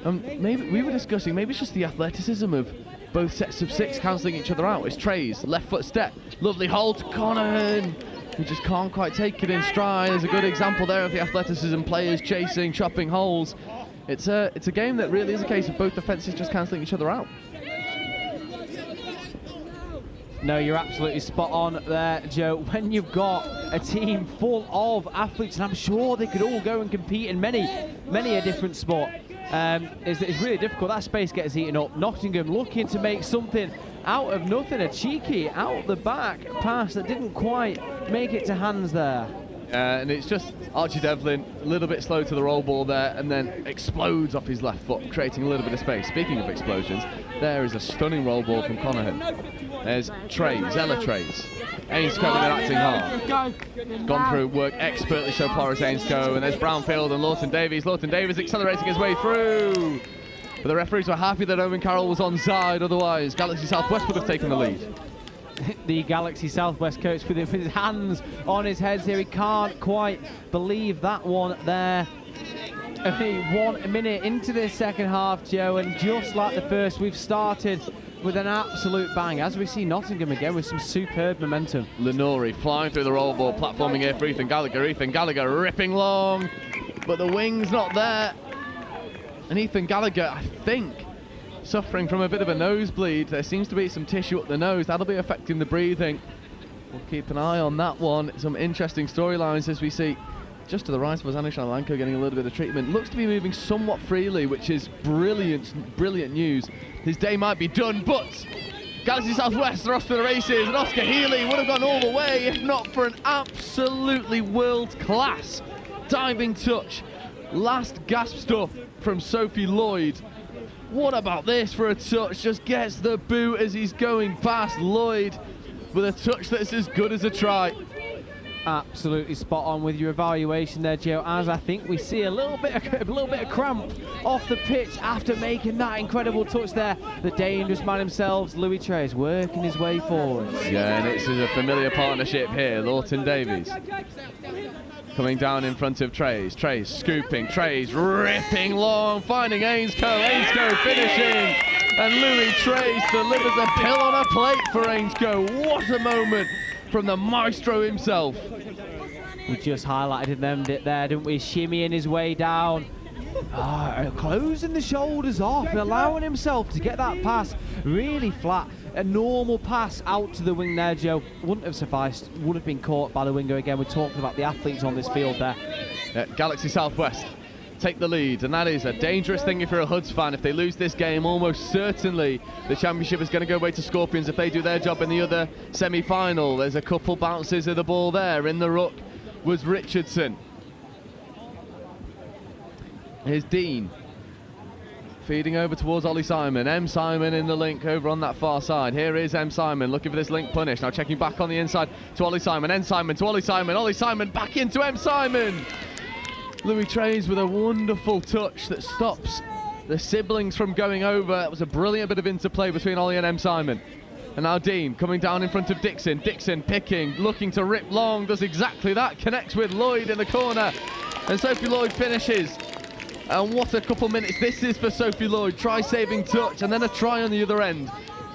Maybe we were discussing, maybe it's just the athleticism of both sets of six cancelling each other out. It's Trey's left foot step, lovely hold to Conahan, who just can't quite take it in stride. There's a good example there of the athleticism, players chasing, chopping holes. It's a game that really is a case of both defences just cancelling each other out. No, you're absolutely spot on there, Joe. When you've got a team full of athletes, and I'm sure they could all go and compete in many a different sport, it's really difficult. That space gets eaten up. Nottingham looking to make something out of nothing. A cheeky out the back pass that didn't quite make it to hands there. And it's just Archie Devlin, a little bit slow to the roll ball there, and then explodes off his left foot, creating a little bit of space. Speaking of explosions, there is a stunning roll ball from Conahan. There's Trey's, Ella Trey's. Ainscoe with an acting half. Gone through work expertly so far as Ainscoe, and there's Brownfield and Lawton Davies. Lawton Davies accelerating his way through. But the referees were happy that Owen Carroll was onside, otherwise Galaxy Southwest would have taken the lead. The Galaxy Southwest coach with his hands on his head here. He can't quite believe that one there. Only 1 minute into this second half, Joe, and just like the first, we've started with an absolute bang, as we see Nottingham again with some superb momentum. Lenori flying through the roll ball, platforming here for Ethan Gallagher. Ethan Gallagher ripping long, but the wing's not there. And Ethan Gallagher, I think, suffering from a bit of a nosebleed. There seems to be some tissue up the nose. That'll be affecting the breathing. We'll keep an eye on that one. Some interesting storylines as we see just to the right of us, Anish Alanko getting a little bit of treatment. Looks to be moving somewhat freely, which is brilliant news. His day might be done, but Galaxy Southwest are off to the races, and Oscar Healy would have gone all the way if not for an absolutely world-class diving touch. Last gasp stuff from Sophie Lloyd. What about this for a touch? Just gets the boot as he's going past Lloyd with a touch that's as good as a try. Absolutely spot on with your evaluation there, Joe, as I think we see a little bit of cramp off the pitch after making that incredible touch there. The dangerous man himself, Louis Trey's working his way forward. Yeah, and it's a familiar partnership here. Lawton Davies coming down in front of Trey's. Trey's scooping, Trey's ripping long, finding Ainscoe. Ainscoe finishing, and Louis Trey's delivers a pill on a plate for Ainscoe. What a moment from the maestro himself. We just highlighted them there, didn't we? Shimmying his way down, closing the shoulders off, allowing himself to get that pass really flat. A normal pass out to the wing there, Joe, wouldn't have sufficed, would have been caught by the winger again. We're talking about the athletes on this field there. Galaxy Southwest take the lead, and that is a dangerous thing if you're a Hoods fan. If they lose this game, almost certainly the championship is going to go away to Scorpions if they do their job in the other semi-final. There's a couple bounces of the ball there. In the ruck was Richardson. Here's Dean feeding over towards Ollie Simon. M. Simon in the link over on that far side. Here is M. Simon looking for this link punish. Now checking back on the inside to Ollie Simon. M. Simon to Ollie Simon. Ollie Simon back into M. Simon. Louis Trey's with a wonderful touch that stops the siblings from going over. It was a brilliant bit of interplay between Ollie and M. Simon. And now Dean coming down in front of Dixon. Dixon picking, looking to rip long, does exactly that. Connects with Lloyd in the corner. And Sophie Lloyd finishes. And what a couple minutes this is for Sophie Lloyd. Try saving touch and then a try on the other end.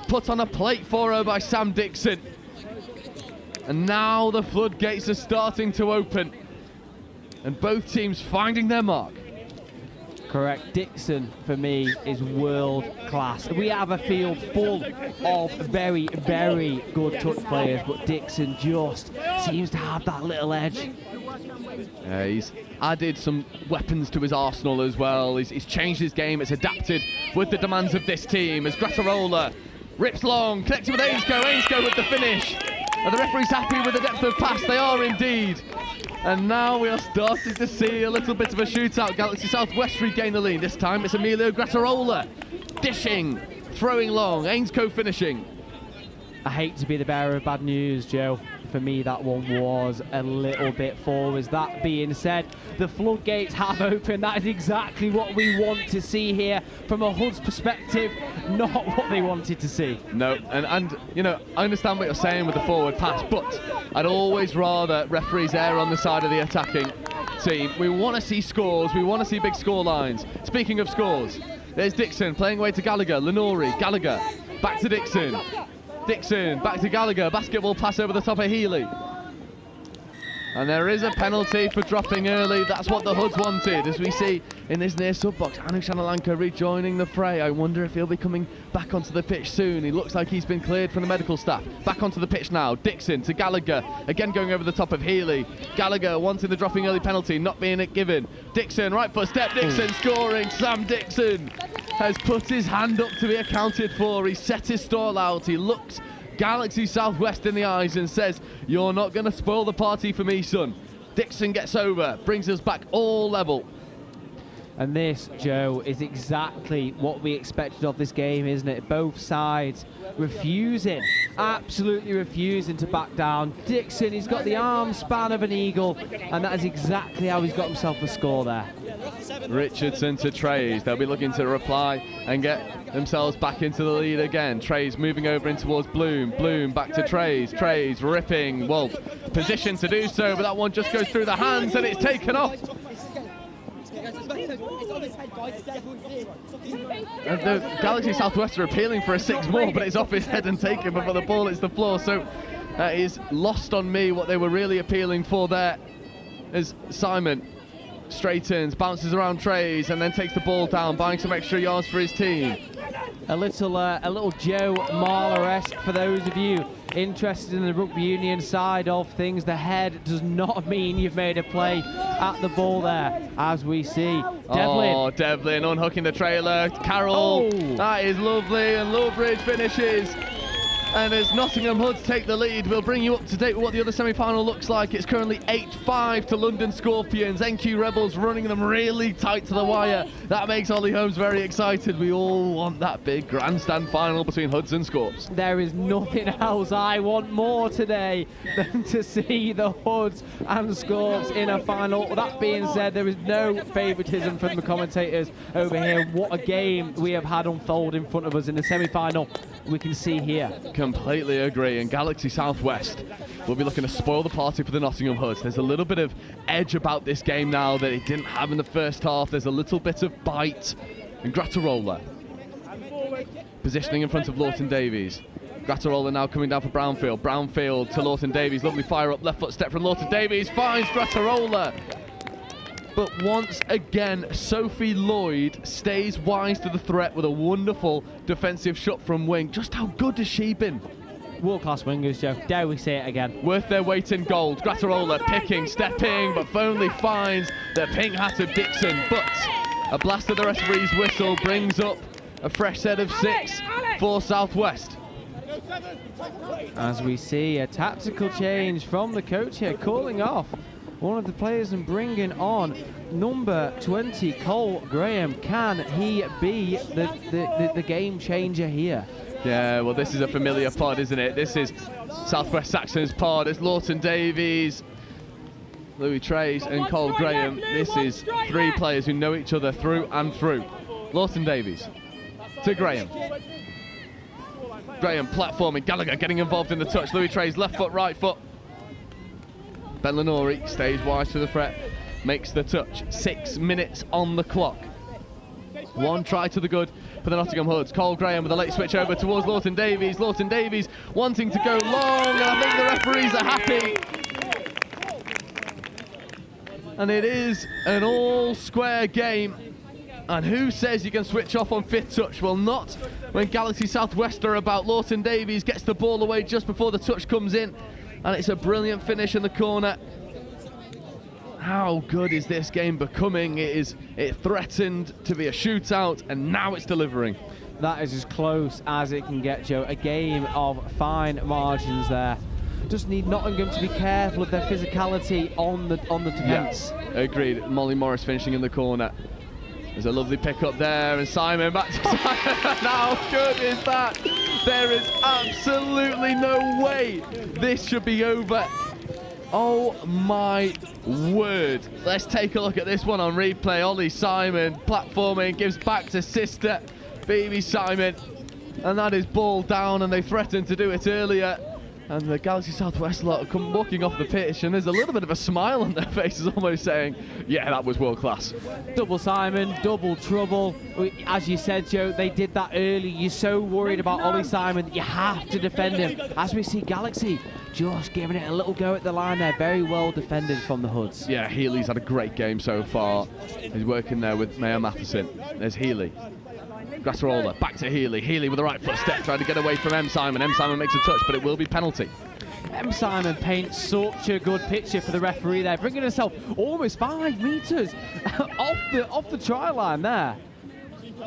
Put on a plate for her by Sam Dixon. And now the floodgates are starting to open. And both teams finding their mark. Correct. Dixon, for me, is world class. We have a field full of very, very good touch players, but Dixon just seems to have that little edge. He's added some weapons to his arsenal as well. He's changed his game. It's adapted with the demands of this team. As Grattarola rips long, connecting with Ainscoe. Ainscoe with the finish. Are the referees happy with the depth of pass? They are indeed. And now we are starting to see a little bit of a shootout. Galaxy Southwest regain the lead. This time it's Emilio Grattarola dishing, throwing long, Ainscoe finishing. I hate to be the bearer of bad news, Joe. For me, that one was a little bit forwards. That being said, the floodgates have opened. That is exactly what we want to see here from a Hoods perspective, not what they wanted to see. No, and you know, I understand what you're saying with the forward pass, but I'd always rather referees err on the side of the attacking team. We want to see scores. We want to see big score lines. Speaking of scores, there's Dixon playing away to Gallagher. Lenore, Gallagher, back to Dixon. Dixon, back to Gallagher, basketball pass over the top of Healy. And there is a penalty for dropping early. That's what the Hoods wanted, as we see in this near sub-box. Anu Shanalanka rejoining the fray. I wonder if he'll be coming back onto the pitch soon. He looks like he's been cleared from the medical staff. Back onto the pitch now. Dixon to Gallagher, again going over the top of Healy. Gallagher wanting the dropping early penalty, not being it given. Dixon, right foot step, Dixon scoring. Sam Dixon has put his hand up to be accounted for. He set his stall out. He looks Galaxy Southwest in the eyes and says, "You're not going to spoil the party for me, son." Dixon gets over, brings us back all level. And this, Joe, is exactly what we expected of this game, isn't it? Both sides refusing, absolutely refusing to back down. Dixon, he's got the arm span of an eagle, and that is exactly how he's got himself a score there. Richardson to Trays. They'll be looking to reply and get themselves back into the lead again. Trays moving over in towards Bloom. Bloom back to Trays. Trays ripping. Well, position to do so, but that one just goes through the hands and it's taken off. The Galaxy Southwest are appealing for a 6 more, but it's off his head and taken before the ball hits the floor. So that is lost on me what they were really appealing for there, as Simon straightens, bounces around Trays, and then takes the ball down, buying some extra yards for his team. A little Joe Marler-esque for those of you interested in the rugby union side of things. The head does not mean you've made a play at the ball there, as we see. Devlin. Oh, Devlin unhooking the trailer. Carroll, that is lovely, and Loveridge finishes. And as Nottingham Hoods take the lead, we'll bring you up to date with what the other semi-final looks like. It's currently 8-5 to London Scorpions. NQ Rebels running them really tight to the wire. That makes Ollie Holmes very excited. We all want that big grandstand final between Hoods and Scorps. There is nothing else I want more today than to see the Hoods and Scorps in a final. That being said, there is no favouritism from the commentators over here. What a game we have had unfold in front of us in the semi-final. We can see here. Completely agree, and Galaxy Southwest will be looking to spoil the party for the Nottingham Hoods. There's a little bit of edge about this game now that it didn't have in the first half. There's a little bit of bite. And Grattarola positioning in front of Lawton Davies. Grattarola now coming down for Brownfield. Brownfield to Lawton Davies. Lovely fire up, left foot step from Lawton Davies. Finds Grattarola. But once again, Sophie Lloyd stays wise to the threat with a wonderful defensive shot from wing. Just how good has she been? World-class wingers, Joe. Dare we say it again? Worth their weight in gold. Grattarola picking, stepping, but only finds the pink-hatted Dixon. But a blast of the referee's whistle brings up a fresh set of 6 for Southwest. As we see a tactical change from the coach here, calling off one of the players and bringing on number 20, Cole Graham. Can he be the game changer here? Yeah, well, this is a familiar pod, isn't it? This is Southwest Saxon's pod. It's Lawton Davies, Louis Trays and Cole Graham. This is 3 players who know each other through and through. Lawton Davies to Graham. Graham platforming, Gallagher getting involved in the touch. Louis Trays left foot, right foot. Ben Lenore stays wise to the threat, makes the touch. 6 minutes on the clock. 1 try to the good for the Nottingham Hoods. Cole Graham with a late switch over towards Lawton Davies. Lawton Davies wanting to go long, and I think the referees are happy. And it is an all-square game. And who says you can switch off on 5th touch? Well, not when Galaxy Southwest are about. Lawton Davies gets the ball away just before the touch comes in. And it's a brilliant finish in the corner. How good is this game becoming? It threatened to be a shootout, and now it's delivering. That is as close as it can get, Joe. A game of fine margins there. just need Nottingham to be careful of their physicality on the defence. Yeah, agreed. Molly Morris finishing in the corner. There's a lovely pick up there, and Simon back to Simon. How good is that? There is absolutely no way this should be over. Oh my word. Let's take a look at this one on replay. Ollie Simon platforming, gives back to sister, baby Simon. And that is ball down, and they threatened to do it earlier. And the Galaxy Southwest lot have come walking off the pitch, and there's a little bit of a smile on their faces, almost saying, yeah, that was world class. Double Simon, double trouble. As you said, Joe, they did that early. You're so worried about Ollie Simon that you have to defend him. As we see Galaxy just giving it a little go at the line there. Very well defended from the Hoods. Yeah, Healy's had a great game so far. He's working there with Mayor Matheson. There's Healy. Grassarola, back to Healy. Healy with the right footstep, trying to get away from M. Simon. M. Simon makes a touch, but it will be penalty. M. Simon paints such a good picture for the referee there, bringing herself almost 5 metres off the try line there.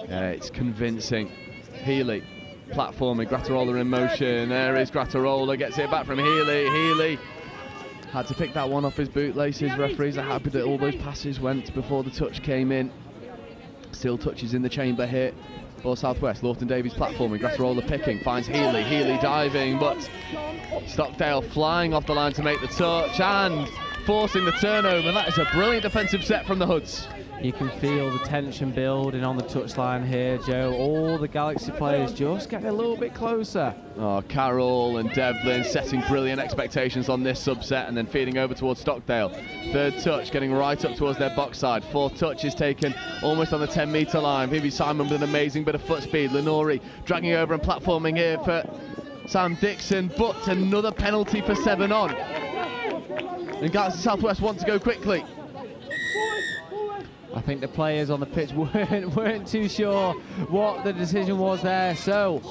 Yeah, it's convincing. Healy platforming, Grassarola in motion. There is Grassarola, gets it back from Healy. Healy had to pick that one off his bootlaces. Referees are happy that all those passes went before the touch came in. Still touches in the chamber here for Southwest. Lawton Davies platforming, Grassarola picking, finds Healy. Healy diving, but Stockdale flying off the line to make the touch and forcing the turnover. That is a brilliant defensive set from the Hoods. You can feel the tension building on the touchline here, Joe. All the Galaxy players just getting a little bit closer. Oh, Carroll and Devlin setting brilliant expectations on this subset and then feeding over towards Stockdale. Third touch getting right up towards their box side. Fourth touch is taken almost on the 10-metre line. Vivi Simon with an amazing bit of foot speed. Lenori dragging over and platforming here for Sam Dixon, but another penalty for 7 on. And Galaxy Southwest want to go quickly. I think the players on the pitch weren't too sure what the decision was there. So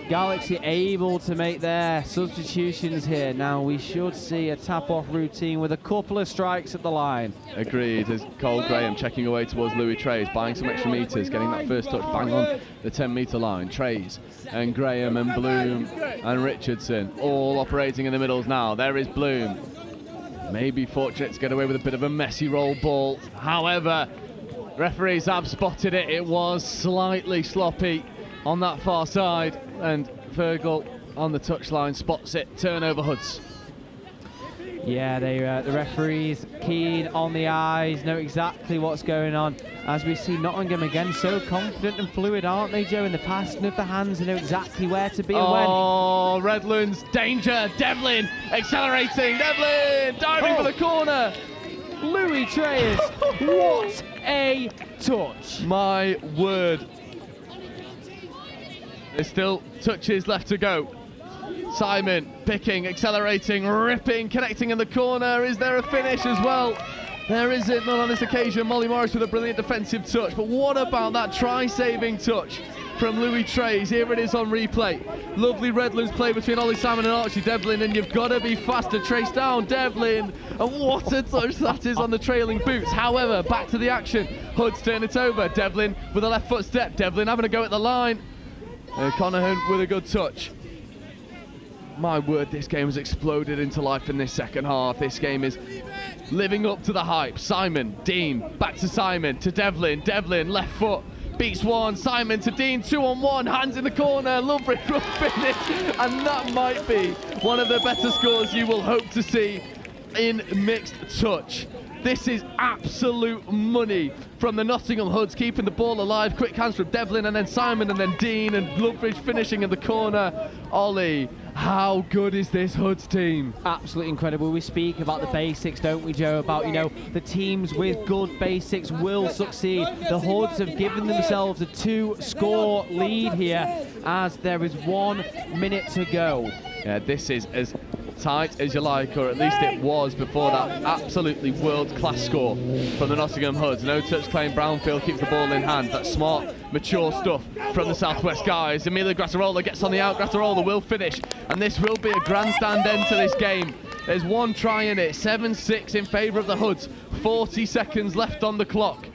Galaxy able to make their substitutions here. Now we should see a tap-off routine with a couple of strikes at the line. Agreed, as Cole Graham checking away towards Louis Trays, buying some extra metres, getting that first touch bang on the 10-metre line. Trays and Graham and Bloom and Richardson all operating in the middles now. There is Bloom. Maybe fortunate to get away with a bit of a messy roll ball. However, referees have spotted it. It was slightly sloppy on that far side, and Fergal on the touchline spots it. Turnover Hoods. Yeah, the referees keen on the eyes, know exactly what's going on. As we see Nottingham again, so confident and fluid, aren't they, Joe? In the passing of the hands, they know exactly where to be and when. Oh, Redlands, danger. Devlin accelerating. Devlin diving for the corner. Louis Trays, what a touch. My word. There's still touches left to go. Simon picking, accelerating, ripping, connecting in the corner. Is there a finish as well? There isn't, not on this occasion. Molly Morris with a brilliant defensive touch. But what about that try-saving touch from Louis Trays? Here it is on replay. Lovely Redlands play between Ollie Simon and Archie Devlin, and you've got to be faster. Trace down Devlin, and what a touch that is on the trailing boots. However, back to the action. Hoods turn it over. Devlin with a left foot step. Devlin having a go at the line. Conahan with a good touch. My word, this game has exploded into life in this second half. This game is living up to the hype. Simon, Dean, back to Simon, to Devlin. Devlin, left foot, beats one. Simon to Dean, 2-on-1, hands in the corner. Lovely rough finish. And that might be one of the better scores you will hope to see in mixed touch. This is absolute money from the Nottingham Hoods, keeping the ball alive. Quick hands from Devlin, and then Simon, and then Dean, and Lovebridge finishing in the corner. Ollie, how good is this Hoods team? Absolutely incredible. We speak about the basics, don't we, Joe? About, you know, the teams with good basics will succeed. The Hoods have given themselves a 2-score lead here as there is 1 minute to go. Yeah, this is as tight as you like, or at least it was before that absolutely world-class score from the Nottingham Hoods. No touch claim, Brownfield keeps the ball in hand. That's smart, mature stuff from the Southwest guys. Emilio Grassarola gets on the out. Grassarola will finish, and this will be a grandstand end to this game. There's 1 try in it, 7-6 in favour of the Hoods. 40 seconds left on the clock.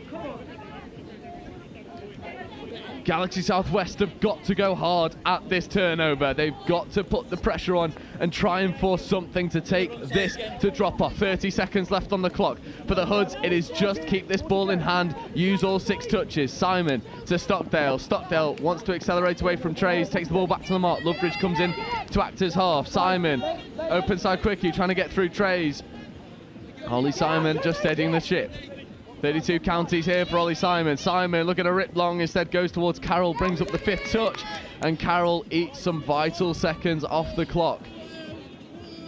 Galaxy Southwest have got to go hard at this turnover. They've got to put the pressure on and try and force something to take this to drop off. 30 seconds left on the clock. For the Hoods, it is just keep this ball in hand, use all 6 touches. Simon to Stockdale. Stockdale wants to accelerate away from Trays, takes the ball back to the mark. Loveridge comes in to act as half. Simon, open side quickie, trying to get through Trays. Ollie Simon just steadying the ship. 32 counties here for Ollie Simon. Simon looking to rip long, instead goes towards Carroll, brings up the 5th touch, and Carroll eats some vital seconds off the clock.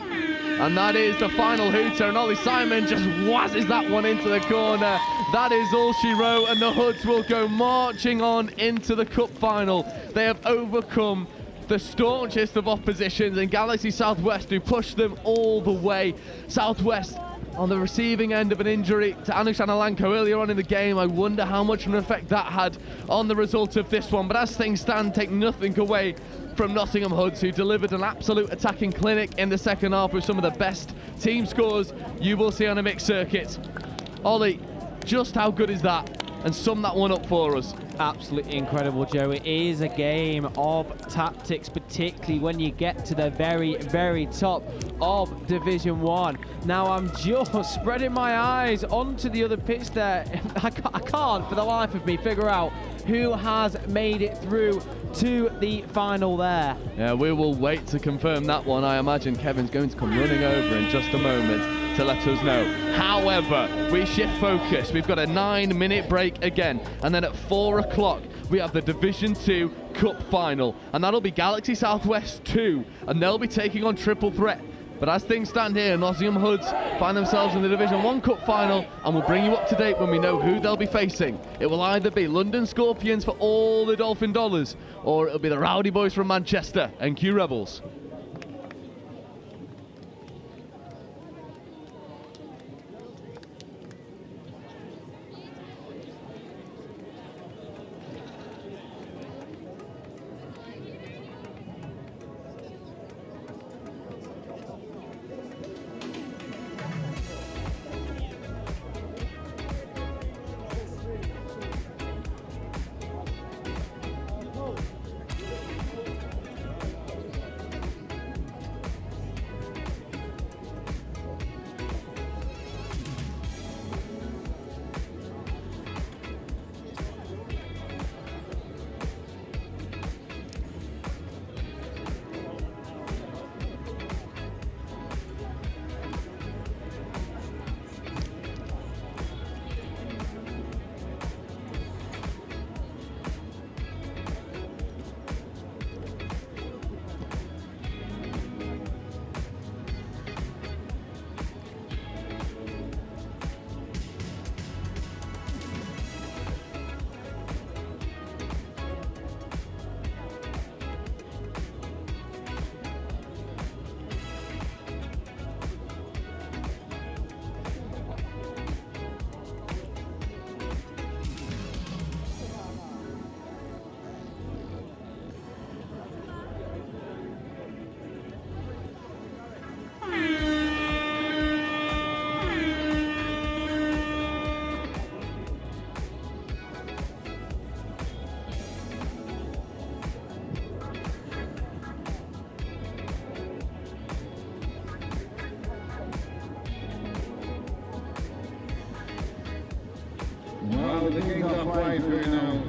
And that is the final hooter, and Ollie Simon just whizzes that one into the corner. That is all she wrote, and the Hoods will go marching on into the cup final. They have overcome the staunchest of oppositions in Galaxy Southwest, who pushed them all the way. Southwest on the receiving end of an injury to Anush Analanko earlier on in the game. I wonder how much of an effect that had on the result of this one. But as things stand, take nothing away from Nottingham Hoods, who delivered an absolute attacking clinic in the second half with some of the best team scores you will see on a mixed circuit. Ollie, just how good is that? And sum that one up for us. Absolutely incredible, Joe. It is a game of tactics, particularly when you get to the very, very top of Division 1. Now I'm just spreading my eyes onto the other pitch there. I can't for the life of me figure out who has made it through to the final there. Yeah, we will wait to confirm that one. I imagine Kevin's going to come running over in just a moment to let us know. However, we shift focus. We've got a 9-minute break again, and then at 4 o'clock we have the Division 2 Cup Final, and that'll be Galaxy Southwest 2, and they'll be taking on Triple Threat. But as things stand here, Nottingham Hoods find themselves in the Division 1 Cup Final, and we'll bring you up to date when we know who they'll be facing. It will either be London Scorpions for all the Dolphin Dollars, or it'll be the Rowdy Boys from Manchester, NQ Rebels. Well, the game's halfway through now.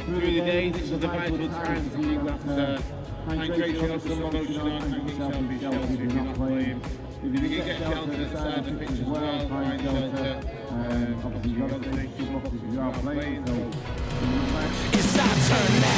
Through the day, this is the vital time for you after hydration or some motion on and keep yourself in shelter if you're not playing. If you can get shelter at the side of the pitch as well, find shelter. Obviously, you've got to take two boxes if you are playing. So, it's our turn now.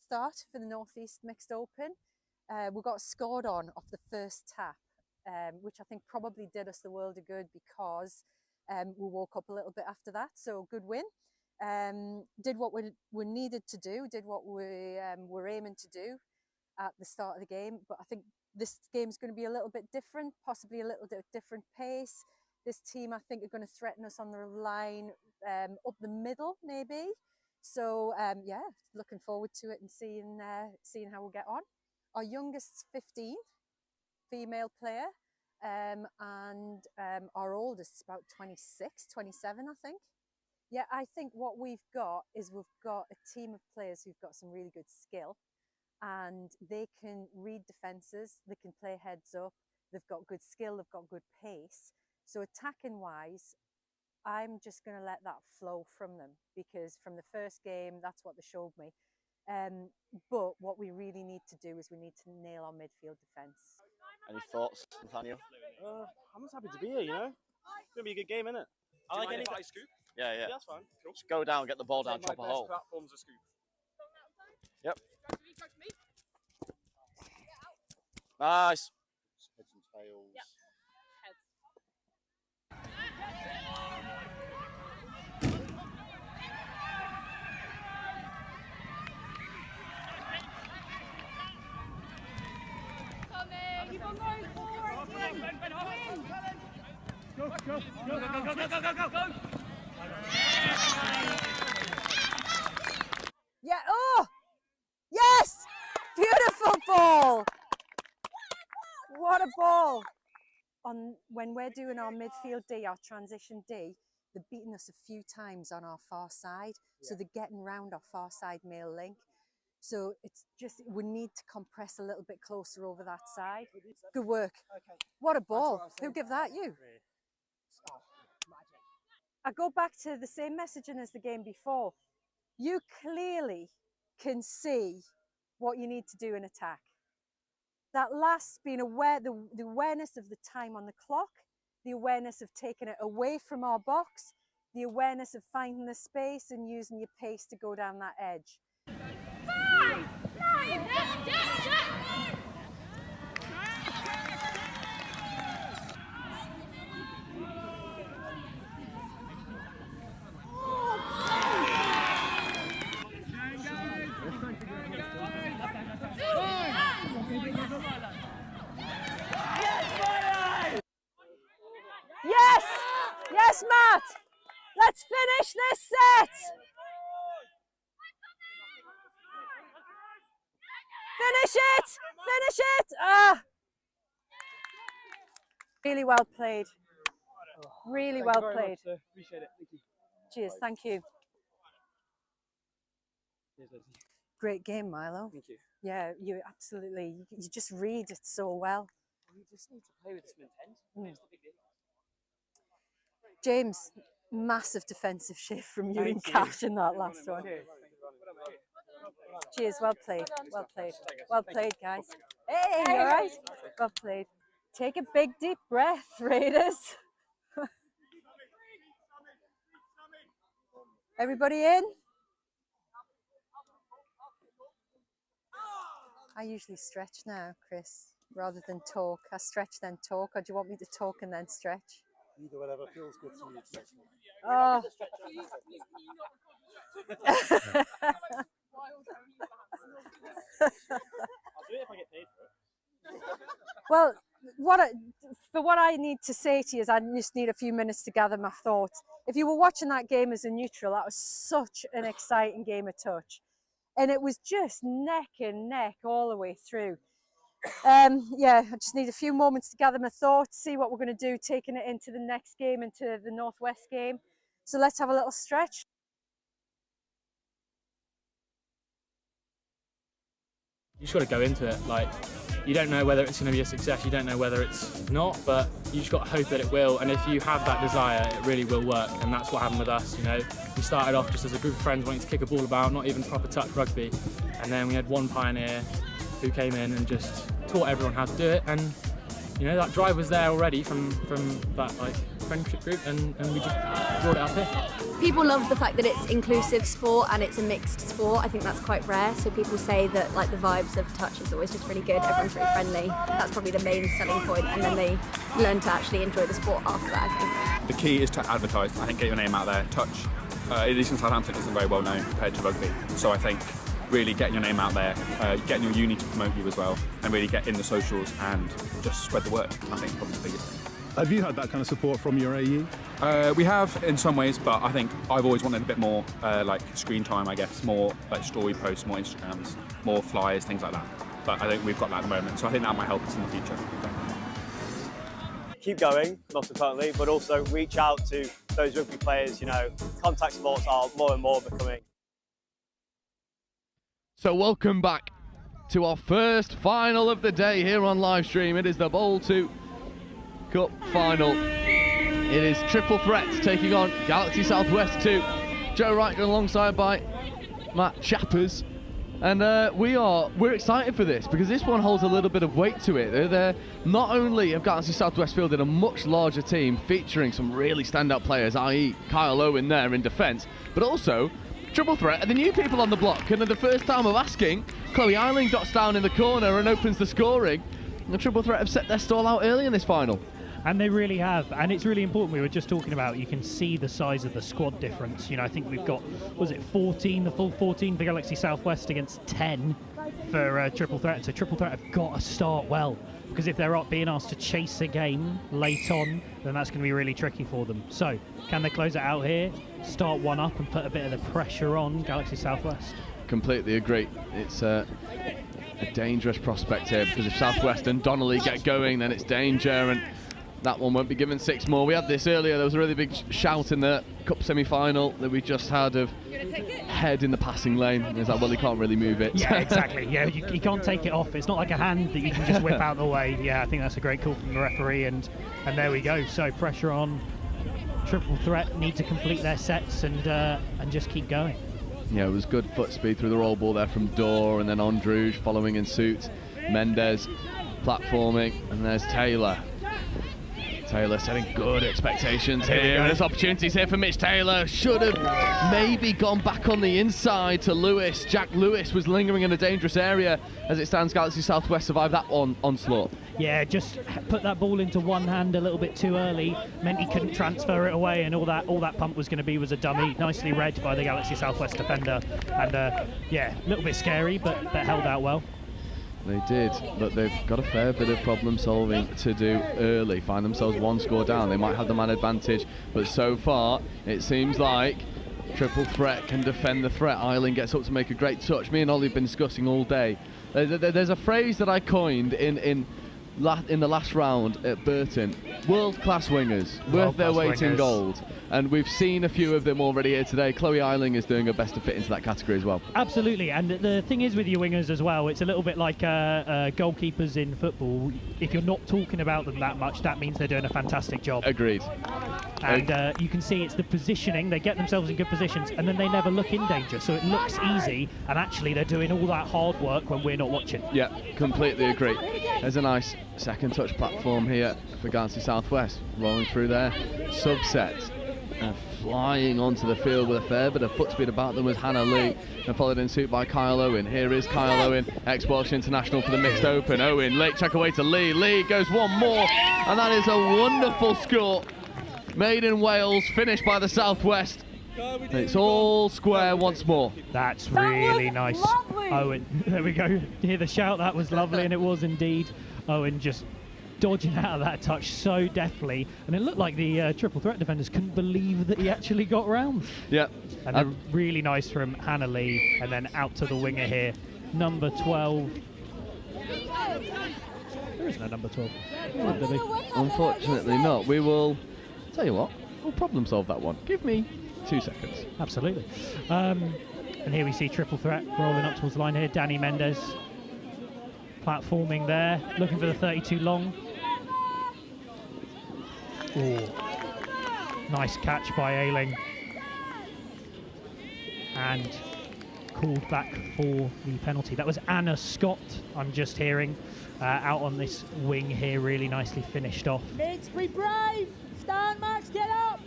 Start for the North East Mixed Open. We got scored on off the first tap, which I think probably did us the world of good because we woke up a little bit after that. So good win. Did what we needed to do, did what we were aiming to do at the start of the game. But I think this game's going to be a little bit different, possibly a little bit different pace. This team, I think, are going to threaten us on the line up the middle, maybe. So yeah, looking forward to it and seeing how we get on. Our youngest's 15, female player, and our oldest is about 26, 27, I think. Yeah, I think what we've got is we've got a team of players who've got some really good skill, and they can read defences, they can play heads up, they've got good skill, they've got good pace. So attacking wise, I'm just going to let that flow from them, because from the first game, that's what they showed me. But what we really need to do is we need to nail our midfield defence. Any thoughts, Nathaniel? I'm just happy to be here, you know. It's going to be a good game, isn't it? I like any scoop. Yeah. Yeah, that's fine. Cool. Just go down, get the ball down, chop a hole. Platform's a scoop. Yep. Nice. Heads and tails. Yep. Keep on going forward, team. Go. Yeah, oh! Yes! Beautiful ball! What a ball! When we're doing our midfield D, our transition D, they're beating us a few times on our far side. So they're getting round our far side male link. So it's just, we need to compress a little bit closer over that side. Good work. Okay. What a ball. Who gave that? You? I go back to the same messaging as the game before. You clearly can see what you need to do in attack. That last being aware, the awareness of the time on the clock, the awareness of taking it away from our box, the awareness of finding the space and using your pace to go down that edge. Yes! Yes, Matt! Let's finish this set! Finish it! Finish it! Ah! Really well played. Really well played. Appreciate it. Thank you. Cheers, thank you. Cheers, Lizzie. Great game, Milo. Thank you. Yeah, you absolutely, you just read it so well. You just need to play with some intent. It's the big deal. James, massive defensive shift from you and Cash in that last one. Cheers, well played, well played. Well played, guys. Hey, all right? Well played. Take a big deep breath, Raiders. Everybody in? I usually stretch now, Chris, rather than talk. I stretch then talk, or do you want me to talk and then stretch? Either whatever feels good to you. Oh. I'll do it if I get paid for it. Well, what I need to say to you is I just need a few minutes to gather my thoughts. If you were watching that game as a neutral, that was such an exciting game of touch. And it was just neck and neck all the way through. Yeah, I just need a few moments to gather my thoughts, see what we're going to do, taking it into the next game, into the Northwest game. So let's have a little stretch. You just got to go into it. Like, you don't know whether it's going to be a success, you don't know whether it's not, but you just got to hope that it will. And if you have that desire, it really will work. And that's what happened with us. You know, we started off just as a group of friends wanting to kick a ball about, not even proper touch rugby. And then we had one pioneer who came in and just taught everyone how to do it. And you know, that drive was there already from that like friendship group, and we just brought it up here. People love the fact that it's inclusive sport and it's a mixed sport. I think that's quite rare. So people say that like the vibes of touch is always just really good. Everyone's really friendly. That's probably the main selling point, and then they learn to actually enjoy the sport after that, I think. The key is to advertise. I think get your name out there. Touch, at least in Southampton, isn't very well known compared to rugby. So I think really getting your name out there, getting your uni to promote you as well, and really get in the socials and just spread the word. I think probably the biggest thing. Have you had that kind of support from your AE? We have in some ways, but I think I've always wanted a bit more like screen time, I guess, more like story posts, more Instagrams, more flyers, things like that. But I think we've got that at the moment, so I think that might help us in the future. Keep going, most importantly, but also reach out to those rugby players. You know, contact sports are more and more becoming. So welcome back to our first final of the day here on live stream. It is the Bowl 2 Cup final. It is Triple Threats taking on Galaxy Southwest 2. Joe Wright alongside by Matt Chappers. And we're excited for this because this one holds a little bit of weight to it. They're not only have Galaxy Southwest fielded a much larger team featuring some really standout players, i.e. Kyle Owen there in defence, but also Triple Threat are the new people on the block, and at the first time of asking, Chloe Eiling dots down in the corner and opens the scoring. The Triple Threat have set their stall out early in this final. And they really have, and it's really important. We were just talking about, you can see the size of the squad difference. You know, I think we've got, was it 14, the full 14 for Galaxy Southwest against 10 for Triple Threat. So Triple Threat have got to start well, because if they're up being asked to chase a game late on, then that's going to be really tricky for them. So, can they close it out here, start one up and put a bit of the pressure on Galaxy Southwest? Completely agree. It's a dangerous prospect here, because if Southwest and Donnelly get going, then it's danger, and that one won't be given 6 more. We had this earlier. There was a really big shout in the Cup semi-final that we just had of head in the passing lane. And it's like, well, he can't really move it. Yeah, exactly. Yeah, you can't take it off. It's not like a hand that you can just whip out the way. Yeah, I think that's a great call from the referee. And there we go. So pressure on. Triple Threat need to complete their sets and just keep going. Yeah, it was good foot speed through the roll ball there from Dorr, and then Androuge following in suit. Mendez platforming, and there's Taylor. Taylor setting good expectations here. There's opportunities here for Mitch Taylor. Should have maybe gone back on the inside to Lewis. Jack Lewis was lingering in a dangerous area. As it stands, Galaxy Southwest survived that onslaught. Yeah, just put that ball into one hand a little bit too early. Meant he couldn't transfer it away, and all that pump was going to be was a dummy. Nicely read by the Galaxy Southwest defender. And yeah, a little bit scary, but held out well. They did, but they've got a fair bit of problem solving to do early. Find themselves 1 score down. They might have the man advantage, but so far it seems like Triple Threat can defend the threat. Eiling gets up to make a great touch. Me and Ollie have been discussing all day. There's a phrase that I coined in the last round at Burton. World-class wingers, worth their weight in gold. And we've seen a few of them already here today. Chloe Eiling is doing her best to fit into that category as well. Absolutely, and the thing is with your wingers as well, it's a little bit like goalkeepers in football. If you're not talking about them that much, that means they're doing a fantastic job. Agreed. And you can see it's the positioning. They get themselves in good positions, and then they never look in danger, so it looks easy, and actually they're doing all that hard work when we're not watching. Yeah, completely agree. There's a nice second touch platform here for Galaxy Southwest, rolling through there. Subset. Flying onto the field with a fair bit of foot speed about them was Hannah Lee, and followed in suit by Kyle Owen. Here is Kyle Owen, ex-Welsh international for the mixed open. Owen, late check away to Lee. Lee goes one more, and that is a wonderful score. Made in Wales, finished by the Southwest. It's all square once more. That's really nice. Lovely. Owen, there we go. Hear the shout, that was lovely, and it was indeed. Owen just dodging out of that touch so deftly, and it looked like the Triple Threat defenders couldn't believe that he actually got round. Yeah. And then really nice from Hannah Lee, and then out to the winger here, number 12. There isn't a number 12. Unfortunately not. We will, tell you what, we'll problem solve that one. Give me 2 seconds. Absolutely. And here we see Triple Threat rolling up towards the line here. Danny Mendez platforming there, looking for the 32 long. Ooh. Nice catch by Ailing. And called back for the penalty. That was Anna Scott, I'm just hearing, out on this wing here, really nicely finished off. Mitch, be brave! Stand, Max, get up!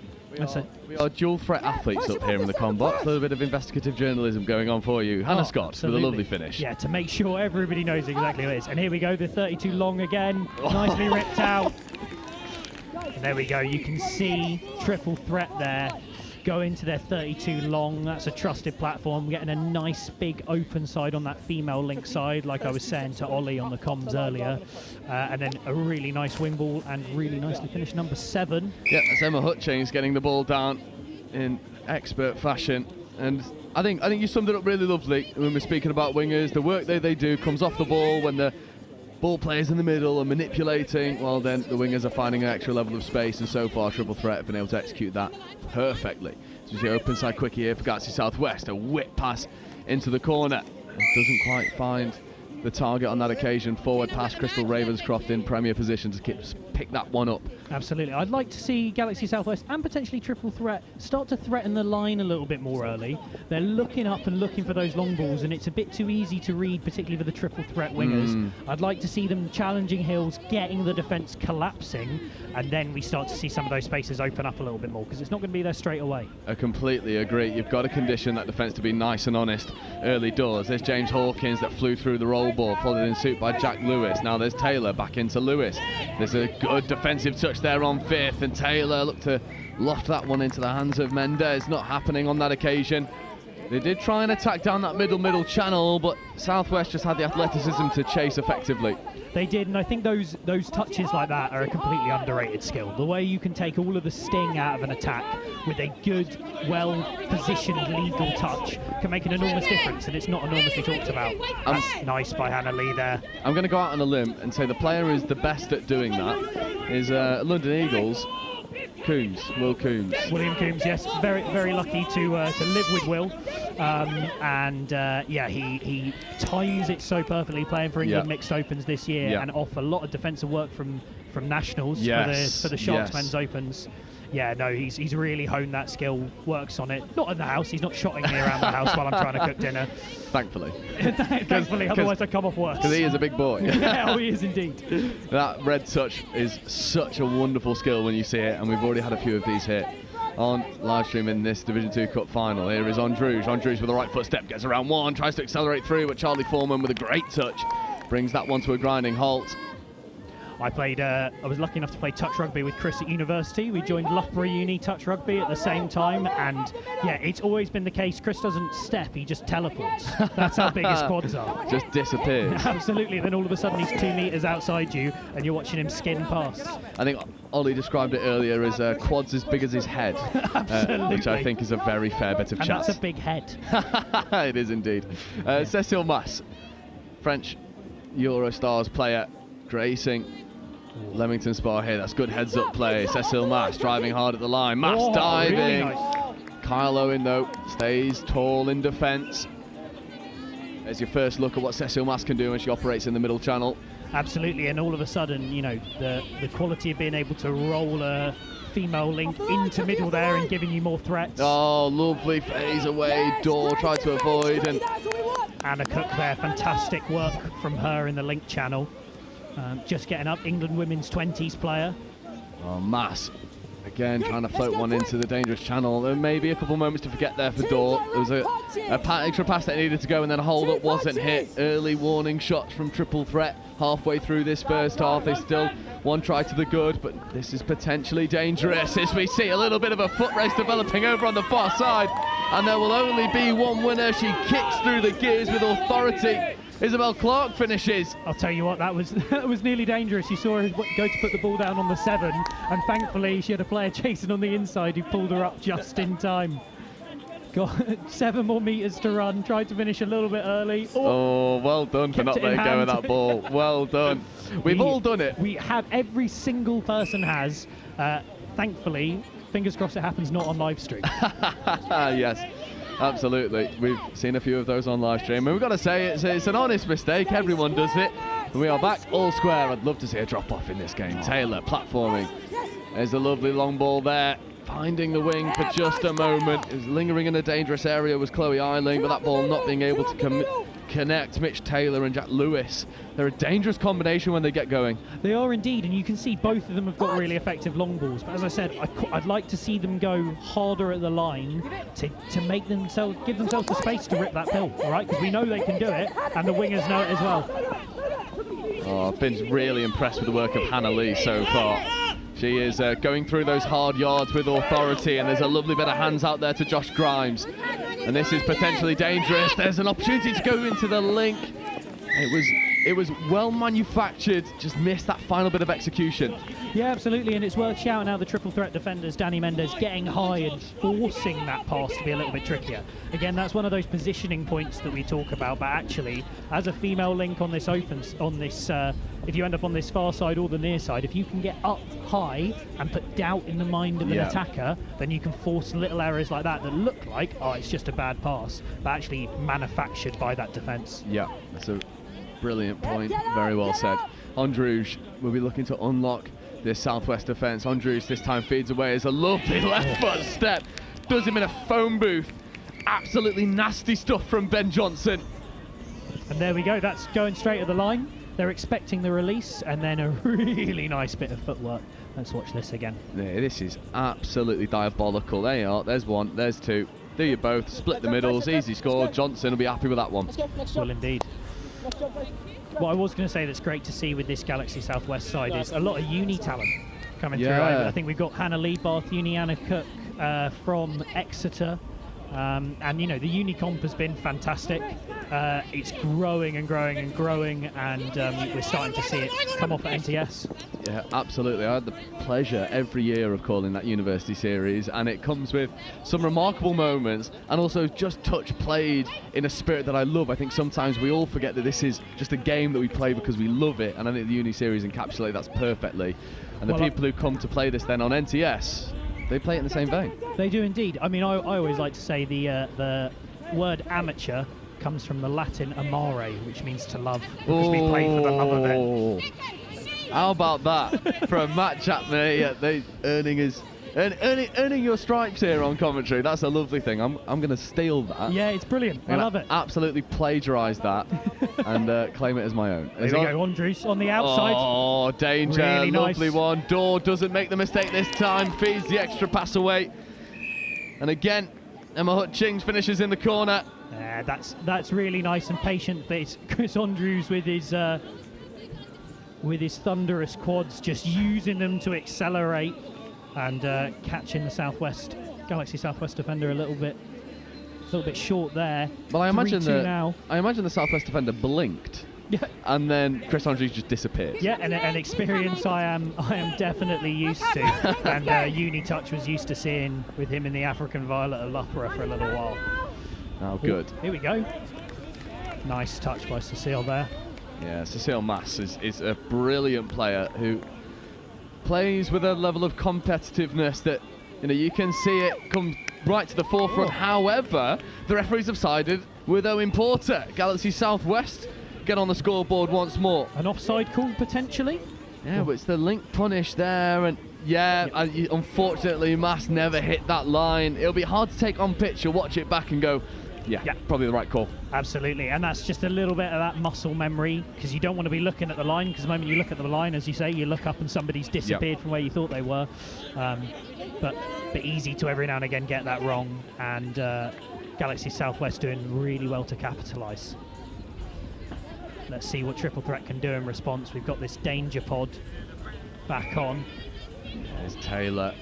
We are dual threat athletes up here in the com box. A little bit of investigative journalism going on for you. Hannah Scott absolutely. With a lovely finish. Yeah, to make sure everybody knows exactly what it is. And here we go, the 32 long again, nicely ripped out. And there we go, you can see Triple Threat there. go into their 32 long. That's a trusted platform, getting a nice big open side on that female link side, like I was saying to Ollie on the comms earlier. And then a really nice wing ball and really nicely finished number 7. Yeah, that's Emma Hutchings getting the ball down in expert fashion. And I think you summed it up really lovely when we're speaking about wingers. The work they do comes off the ball when the ball players in the middle are manipulating. Well, then the wingers are finding an extra level of space, and so far Triple Threat have been able to execute that perfectly. So we see open side quickie here for Galaxy Southwest, a whip pass into the corner. Doesn't quite find the target on that occasion. Forward pass, Crystal Ravenscroft in premier position to pick that one up. Absolutely. I'd like to see Galaxy Southwest and potentially Triple Threat start to threaten the line a little bit more early. They're looking up and looking for those long balls, and it's a bit too easy to read, particularly for the Triple Threat wingers. I'd like to see them challenging Hills, getting the defence collapsing, and then we start to see some of those spaces open up a little bit more, because it's not going to be there straight away. I completely agree. You've got to condition that defence to be nice and honest early doors. There's James Hawkins that flew through the roll ball, followed in suit by Jack Lewis. Now there's Taylor back into Lewis. There's a good defensive touch there on 5th, and Taylor looked to loft that one into the hands of Mendez. Not happening on that occasion. They did try and attack down that middle channel, but Southwest just had the athleticism to chase effectively. They did, and I think those touches like that are a completely underrated skill. The way you can take all of the sting out of an attack with a good, well-positioned legal touch can make an enormous difference, and it's not enormously talked about. That's nice by Hannah Lee there. I'm going to go out on a limb and say the player who is the best at doing that is London Eagles. Will Coombs. William Coombs, yes, very lucky to live with Will, yeah, he times it so perfectly, playing for England mixed opens this year, and off a lot of defensive work from nationals for the Sharks men's opens. Yeah, no, he's really honed that skill, works on it. Not in the house, he's not shotting me around the house while I'm trying to cook dinner. Thankfully. Thankfully, otherwise I'd come off worse. Because he is a big boy. Yeah, he is indeed. That red touch is such a wonderful skill when you see it, and we've already had a few of these here on live stream in this Division 2 Cup final. Here is Andrews. Andrews with the right foot step, gets around one, tries to accelerate through, but Charlie Foreman with a great touch brings that one to a grinding halt. I was lucky enough to play touch rugby with Chris at university. We joined Loughborough Uni touch rugby at the same time, and yeah, it's always been the case. Chris doesn't step, he just teleports. That's how big his quads are. Just disappears. Absolutely, then all of a sudden he's 2 metres outside you and you're watching him skin past. I think Ollie described it earlier as quads as big as his head, which I think is a very fair bit of chat. And that's a big head. It is indeed. Cécile Mas, French Eurostars player, gracing Leamington Spa here. That's good heads-up play. Cécile Mas driving hard at the line. Mas diving. Really nice. Kyle Owen, though, stays tall in defence. There's your first look at what Cécile Mas can do when she operates in the middle channel. Absolutely, and all of a sudden, you know, the quality of being able to roll a female link into middle there and giving you more threats. Oh, lovely phase away. Door tried to avoid. And Anna Cook there, fantastic work from her in the link channel. Just getting up, England women's 20s player. Oh, Mas again trying to float one into the dangerous channel. There may be a couple moments to forget there for Dor. There was a extra pass that needed to go, and then a hold up wasn't hit. Early warning shots from Triple Threat halfway through this first half. There's still one try to the good, but this is potentially dangerous as we see a little bit of a foot race developing over on the far side, and there will only be one winner. She kicks through the gears with authority. Isabel Clark finishes. I'll tell you what, that was nearly dangerous. You saw her go to put the ball down on the 7, and thankfully she had a player chasing on the inside who pulled her up just in time. Got 7 more metres to run, tried to finish a little bit early. Oh, well done for not letting go of that ball. Well done. We've all done it. We have, every single person has. Thankfully, fingers crossed it happens not on live stream. Yes. Absolutely. We've seen a few of those on live stream, and we've got to say it's an honest mistake. Everyone does it. We are back all square. I'd love to see a drop off in this game. Taylor platforming. There's a lovely long ball there, finding the wing for just a moment. It was lingering in a dangerous area was Chloe Eiling, but that ball not being able to connect. Mitch Taylor and Jack Lewis, they're a dangerous combination when they get going. They are indeed, and you can see both of them have got really effective long balls, but as I said, I'd like to see them go harder at the line to make themselves, give themselves the space to rip that pill, all right, because we know they can do it, and the wingers know it as well. Oh, I've been really impressed with the work of Hannah Lee so far. She is going through those hard yards with authority, and there's a lovely bit of hands out there to Josh Grimes. And this is potentially dangerous. There's an opportunity to go into the link. It was well manufactured, just missed that final bit of execution. Yeah, absolutely, and it's worth shouting out the triple threat defenders, Danny Mendes, getting high and forcing that pass to be a little bit trickier. Again, that's one of those positioning points that we talk about, but actually, as a female link on this if you end up on this far side or the near side, if you can get up high and put doubt in the mind of an attacker, then you can force little errors like that look like, oh, it's just a bad pass, but actually manufactured by that defence. Yeah, that's a brilliant point. Very well said. Andrews will be looking to unlock this Southwest defence. Andrews this time feeds away as a lovely left foot step. Does him in a phone booth. Absolutely nasty stuff from Ben Johnson. And there we go. That's going straight at the line. They're expecting the release and then a really nice bit of footwork. Let's watch this again. Yeah, this is absolutely diabolical. There you are. There's one. There's two. Do you both. Split the middles. Easy score. Johnson will be happy with that one. Well, indeed. What I was going to say that's great to see with this Galaxy Southwest side is a lot of uni talent coming through. I think we've got Hannah Lee, Bath Uni, Anna Cook from Exeter. And, you know, the uni comp has been fantastic. It's growing and growing and growing, and we're starting to see it come off at NTS. Yeah, absolutely. I had the pleasure every year of calling that university series, and it comes with some remarkable moments and also just touch played in a spirit that I love. I think sometimes we all forget that this is just a game that we play because we love it, and I think the uni series encapsulates that perfectly. And the people who come to play this then on NTS, they play it in the same vein. They do indeed. I mean, I always like to say the word amateur comes from the Latin amare, which means to love, because we play for the love of it. How about that from Matt Chapman? Yeah, they earning your stripes here on commentary. That's a lovely thing. I'm going to steal that. Yeah, it's brilliant. I love it. Absolutely plagiarise that and claim it as my own. There we go, Andrews on the outside. Oh, danger. Really lovely nice. One. Dorr doesn't make the mistake this time. Feeds the extra pass away. And again, Emma Hutchings finishes in the corner. Yeah, that's really nice and patient. But it's Chris Andrews with his thunderous quads, just using them to accelerate and catching the Galaxy Southwest defender a little bit short there. Well, I imagine the Southwest defender blinked. Yeah. And then Chris Andrews just disappeared. Yeah, and an experience I am definitely used to, and Unitouch was used to seeing with him in the African Violet of Loughborough for a little while. Oh, good. Here we go. Nice touch by Cecile there. Yeah, Cecile Mass is a brilliant player who plays with a level of competitiveness that, you know, you can see it come right to the forefront. However, the referees have sided with Owen Porter. Galaxy Southwest get on the scoreboard once more. An offside call potentially? Yeah, but it's the link punish there, and unfortunately Mass never hit that line. It'll be hard to take on pitch. You'll watch it back and go, yeah, probably the right call. Absolutely, and that's just a little bit of that muscle memory, because you don't want to be looking at the line, because the moment you look at the line, as you say, you look up and somebody's disappeared from where you thought they were. But easy to every now and again get that wrong, and Galaxy Southwest doing really well to capitalise. Let's see what Triple Threat can do in response. We've got this danger pod back on. There's Taylor.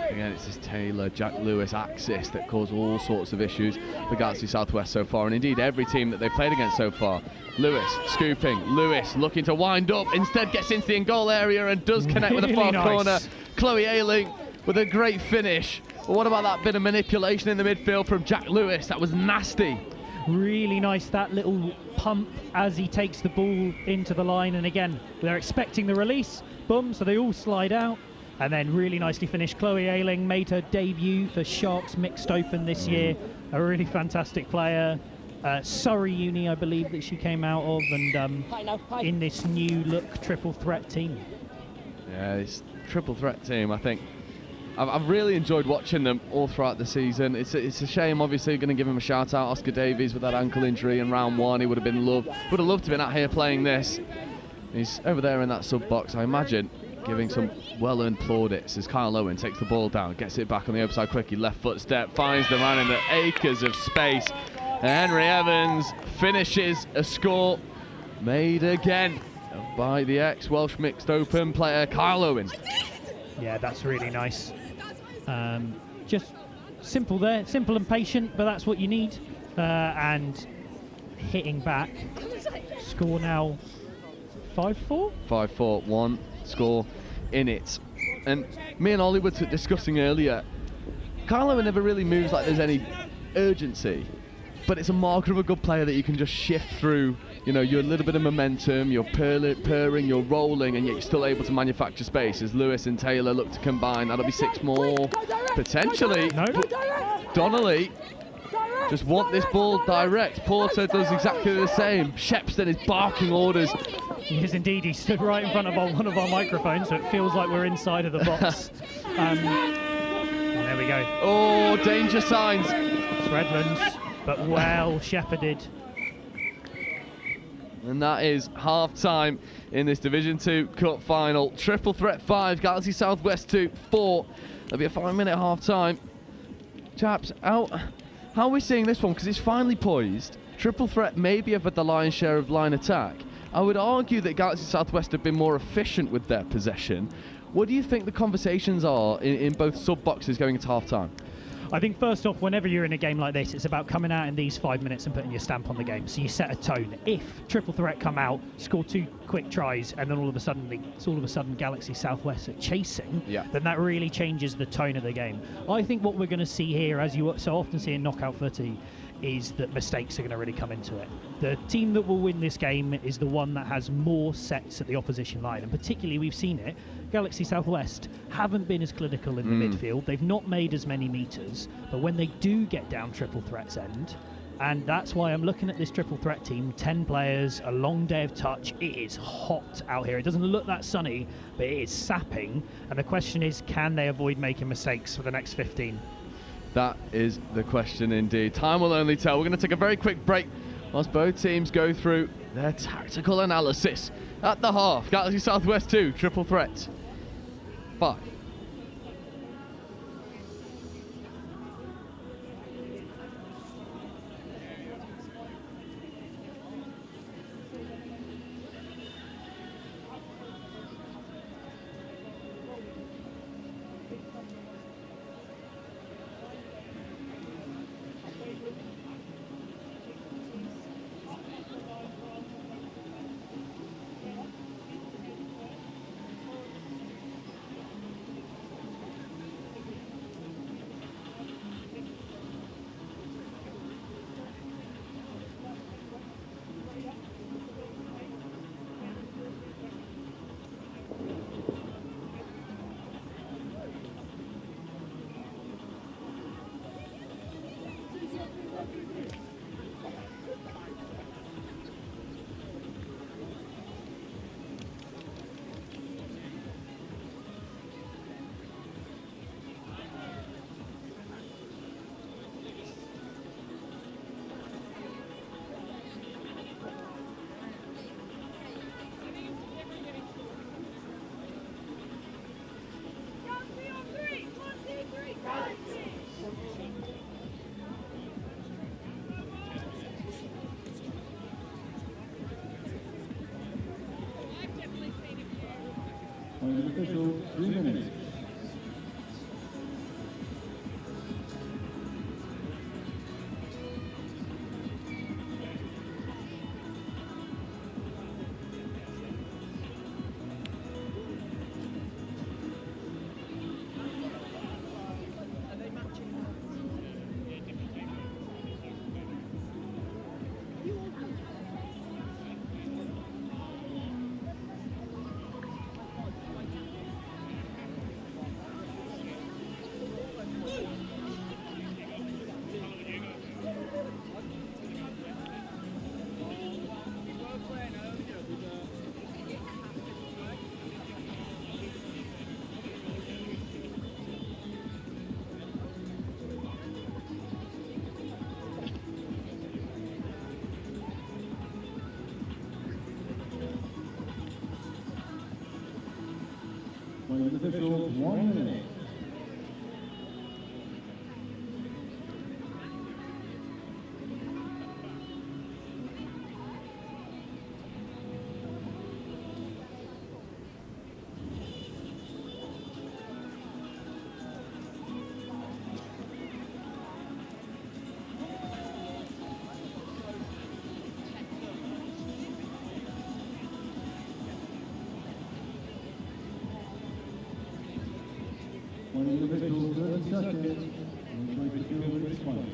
Again, it's this Taylor, Jack Lewis axis that caused all sorts of issues for Galaxy Southwest so far, and indeed every team that they've played against so far. Lewis scooping, Lewis looking to wind up, instead gets into the in-goal area and does connect with the far corner. Chloe Ayling with a great finish. But what about that bit of manipulation in the midfield from Jack Lewis? That was nasty. Really nice, that little pump as he takes the ball into the line, and again they're expecting the release, boom, so they all slide out, and then really nicely finished. Chloe Ayling made her debut for Sharks Mixed Open this year, a really fantastic player. Surrey Uni, I believe that she came out of, and in this new look Triple Threat team. Yeah, this Triple Threat team, I think I've really enjoyed watching them all throughout the season. It's a shame, obviously. Going to give him a shout out, Oscar Davies, with that ankle injury in round one. He would have loved to been out here playing this. He's over there in that sub box, I imagine, giving some well-earned plaudits as Kyle Owen takes the ball down, gets it back on the outside quickly, left foot step, finds the man in the acres of space. And Henry Evans finishes a score made again by the ex-Welsh Mixed Open player Kyle Owen. Yeah, that's really nice. Just simple there, simple and patient, but that's what you need. And hitting back. Score now 5-4? 5-4, 1 score in it. And me and Ollie were discussing earlier, Carlo never really moves like there's any urgency, but it's a marker of a good player that you can just shift through. You know, you're a little bit of momentum, you're purring, you're rolling, and yet you're still able to manufacture space as Lewis and Taylor look to combine. That'll be 6 more, potentially. No. Donnelly just want this ball direct. Porter does exactly the same. Shepston is barking orders. He is indeed. He stood right in front of one of our microphones, so it feels like we're inside of the box. And there we go. Oh, danger signs. It's Redlands, but well shepherded. And that is half-time in this Division 2 Cup final. Triple Threat 5, Galaxy Southwest 2, 4. There'll be a 5-minute half-time. Chaps, how are we seeing this one? Because it's finally poised. Triple Threat maybe have had the lion's share of line attack. I would argue that Galaxy Southwest have been more efficient with their possession. What do you think the conversations are in both sub-boxes going into half-time? I think first off, whenever you're in a game like this, it's about coming out in these 5 minutes and putting your stamp on the game. So you set a tone. If Triple Threat come out, score 2 quick tries, and then all of a sudden Galaxy Southwest are chasing, then that really changes the tone of the game. I think what we're going to see here, as you so often see in knockout footy, is that mistakes are going to really come into it. The team that will win this game is the one that has more sets at the opposition line, and particularly we've seen it, Galaxy Southwest haven't been as clinical in the midfield. They've not made as many meters, but when they do get down Triple Threat's end, and that's why I'm looking at this Triple Threat team, 10 players, a long day of touch. It is hot out here. It doesn't look that sunny, but it is sapping, and the question is, can they avoid making mistakes for the next 15? That is the question indeed. Time will only tell. We're going to take a very quick break whilst both teams go through their tactical analysis. At the half, Galaxy Southwest 2, Triple Threat 5. Official 3 minutes. Officials 1 minute. seconds. And wait for field expires.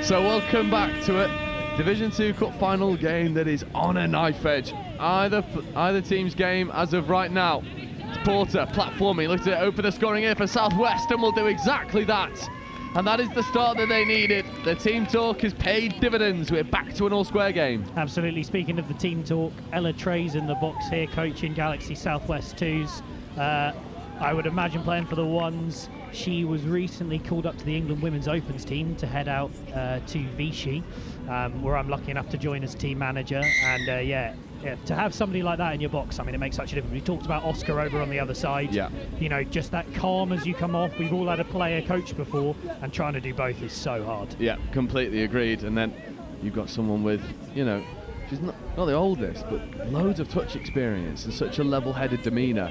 So welcome back to a Division 2 Cup final game that is on a knife edge. Either team's game as of right now. It's Porter platforming, looks to open the scoring here for South West, and will do exactly that. And that is the start that they needed. The team talk has paid dividends. We're back to an all-square game. Absolutely. Speaking of the team talk, Ella Trey's in the box here, coaching Galaxy Southwest 2s. I would imagine playing for the ones. She was recently called up to the England Women's Opens team to head out to Vichy, where I'm lucky enough to join as team manager. And yeah, to have somebody like that in your box, I mean, it makes such a difference. We talked about Oscar over on the other side. Yeah. You know, just that calm as you come off. We've all had a player coach before, and trying to do both is so hard. Yeah, completely agreed. And then you've got someone with, you know, she's not the oldest, but loads of touch experience and such a level-headed demeanour.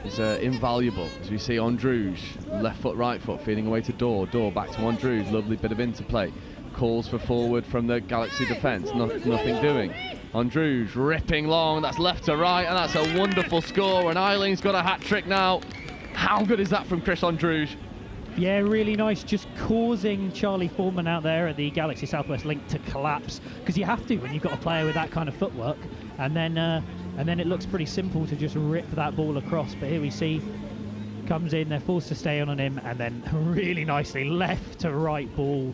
Is invaluable, as we see Androuge, left foot, right foot, feeding away to Door back to Androuge, lovely bit of interplay, calls for forward from the Galaxy defence, nothing doing. Androuge ripping long, that's left to right, and that's a wonderful score, and Eileen's got a hat-trick now. How good is that from Chris Androuge? Yeah, really nice, just causing Charlie Foreman out there at the Galaxy Southwest link to collapse, because you have to when you've got a player with that kind of footwork, and then it looks pretty simple to just rip that ball across. But here we see, comes in, they're forced to stay on him, and then really nicely left to right ball,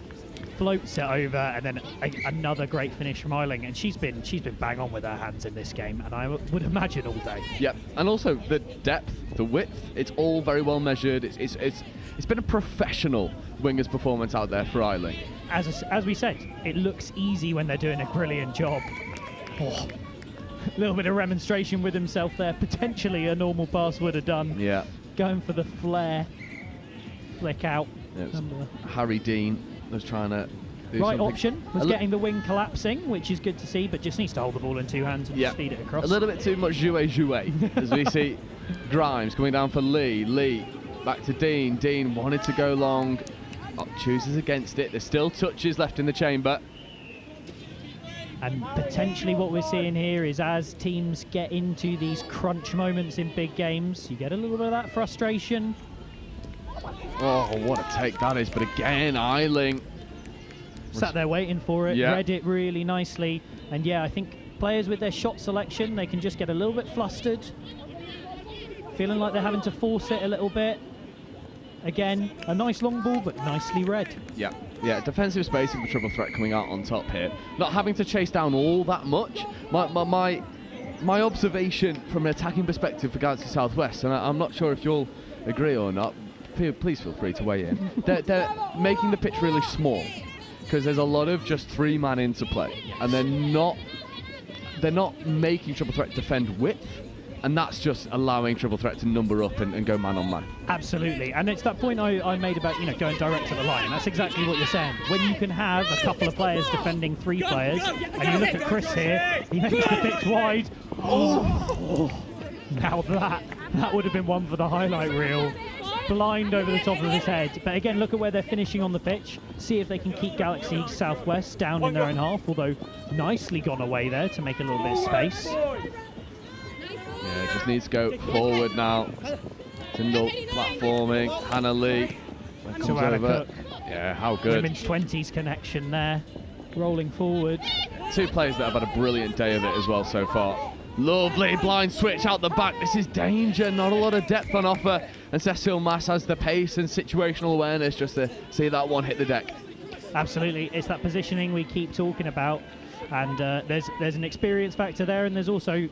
floats it over, and then another great finish from Eiling. And she's been bang on with her hands in this game, and I would imagine all day. Yep, and also the depth, the width, it's all very well measured. It's been a professional winger's performance out there for Eiling. As we said, it looks easy when they're doing a brilliant job. Oh. A little bit of remonstration with himself there. Potentially a normal pass would have done. Yeah. Going for the flare. Flick out. Harry Dean was trying to do right something. Option was getting the wing collapsing, which is good to see, but just needs to hold the ball in two hands and just feed it across. A little bit too much jouet as we see Grimes coming down for Lee. Lee back to Dean. Dean wanted to go long. Chooses against it. There's still touches left in the chamber. And potentially what we're seeing here is as teams get into these crunch moments in big games, you get a little bit of that frustration. Oh, what a take that is. But again, Eiling sat there waiting for it, read it really nicely. And yeah, I think players with their shot selection, they can just get a little bit flustered, feeling like they're having to force it a little bit. Again, a nice long ball, but nicely read. Yeah, defensive spacing for triple threat coming out on top here. Not having to chase down all that much. My observation from an attacking perspective for Galaxy Southwest, and I'm not sure if you'll agree or not, please feel free to weigh in. They're making the pitch really small, because there's a lot of just three-man interplay, and they're not making triple threat defend width. And that's just allowing triple threat to number up and go man on man. Absolutely, and it's that point I made about going direct to the line. And that's exactly what you're saying. When you can have a couple of players defending three players, and you look at Chris here, he makes the pitch wide. Oh. Now that would have been one for the highlight reel. Blind over the top of his head. But again, look at where they're finishing on the pitch. See if they can keep Galaxy Southwest down in their own half. Although nicely gone away there to make a little bit of space. Yeah, just needs to go forward now. Tyndall platforming. Hannah Lee. Comes over. Yeah, how good. Women's 20s connection there. Rolling forward. Two players that have had a brilliant day of it as well so far. Lovely blind switch out the back. This is danger. Not a lot of depth on offer. And Cecile Mass has the pace and situational awareness just to see that one hit the deck. Absolutely. It's that positioning we keep talking about. And there's an experience factor there, and there's also,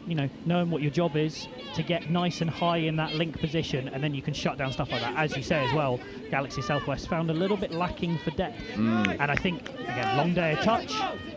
knowing what your job is to get nice and high in that link position, and then you can shut down stuff like that. As you say as well, Galaxy Southwest found a little bit lacking for depth. And I think, again, long day of touch,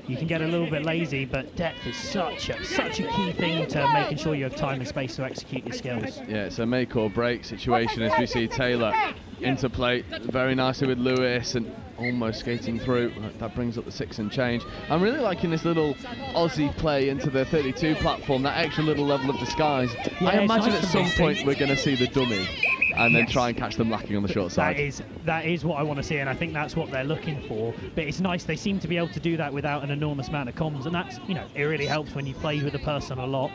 you can get a little bit lazy, but depth is such a key thing to making sure you have time and space to execute your skills. Yeah, it's a make or break situation as we see Taylor interplay very nicely with Lewis, and almost skating through. That brings up the 6 and change. I'm really liking this little Aussie play into the 32 platform, that extra little level of disguise. Yeah, I imagine nice at some point we're going to see the dummy and then try and catch them lacking on the short side. That is what I want to see, and I think that's what they're looking for. But it's nice they seem to be able to do that without an enormous amount of comms, and that's, you know, it really helps when you play with a person a lot.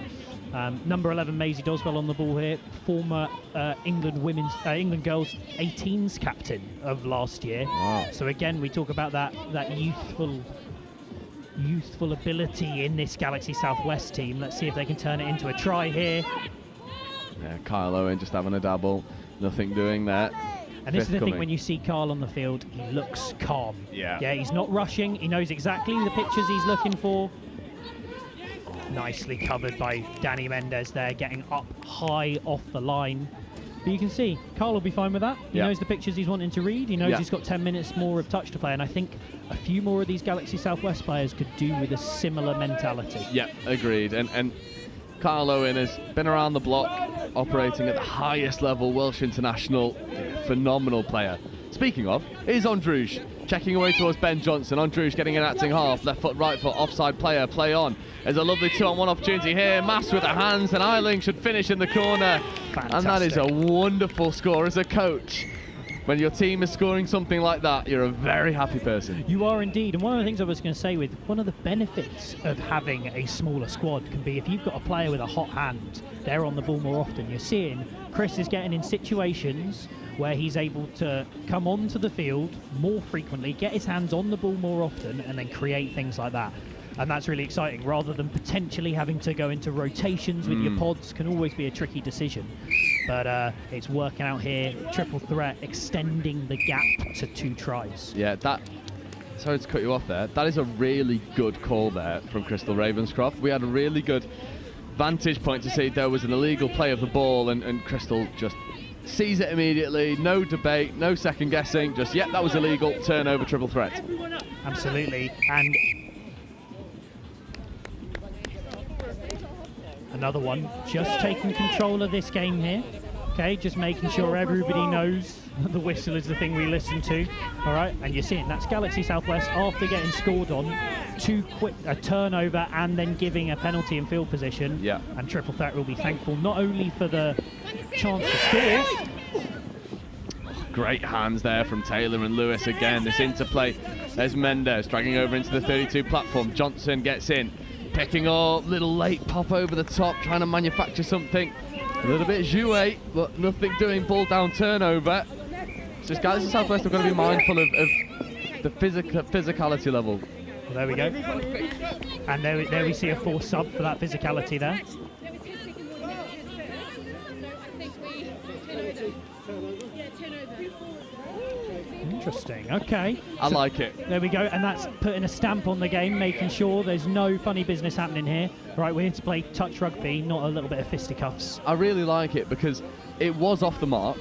Number 11, Maisie Doswell on the ball here, former England girls 18s captain of last year. Wow. So again, we talk about that youthful ability in this Galaxy Southwest team. Let's see if they can turn it into a try here. Yeah, Kyle Owen just having a dabble, nothing doing there. And this is the thing, when you see Carl on the field, he looks calm. Yeah, he's not rushing. He knows exactly the pictures he's looking for. Nicely covered by Danny Mendez there, getting up high off the line. But you can see, Carl will be fine with that. He knows the pictures he's wanting to read. He knows he's got 10 minutes more of touch to play. And I think a few more of these Galaxy Southwest players could do with a similar mentality. Yeah, agreed. And Kyle Owen has been around the block, operating at the highest level, Welsh international, phenomenal player. Speaking of, here's Androuge, checking away towards Ben Johnson. Androuge getting an acting half, left foot, right foot, offside player, play on. There's a lovely 2-on-1 opportunity here. Mass with the hands, and Eiling should finish in the corner. Fantastic. And that is a wonderful score. As a coach, when your team is scoring something like that, you're a very happy person. You are indeed. And one of the things I was going to say, with one of the benefits of having a smaller squad can be if you've got a player with a hot hand, they're on the ball more often. You're seeing Chris is getting in situations where he's able to come onto the field more frequently, get his hands on the ball more often, and then create things like that. And that's really exciting, rather than potentially having to go into rotations with your pods. Can always be a tricky decision. But it's working out here. Triple threat, extending the gap to 2 tries. Yeah, sorry to cut you off there. That is a really good call there from Crystal Ravenscroft. We had a really good vantage point to see there was an illegal play of the ball, and Crystal just sees it immediately. No debate, no second guessing. Just, yep, that was illegal. Turnover, triple threat. Absolutely. And another one, just taking control of this game here. Okay, just making sure everybody knows that the whistle is the thing we listen to. All right, and you're seeing that's Galaxy Southwest after getting scored on, too quick a turnover and then giving a penalty in field position. Yeah. And triple threat will be thankful not only for the chance to score. Great hands there from Taylor and Lewis again. This interplay. There's Mendez dragging over into the 32 platform. Johnson gets in, picking up, little late pop over the top, trying to manufacture something. A little bit jouet, but nothing doing. Ball down turnover. So Galaxy Southwest have got to be mindful of the physicality level. Well, there we go. And there we see a forced sub for that physicality there. Interesting. Okay. I like it. There we go. And that's putting a stamp on the game, making sure there's no funny business happening here. Right, we're here to play touch rugby, not a little bit of fisticuffs. I really like it because it was off the mark.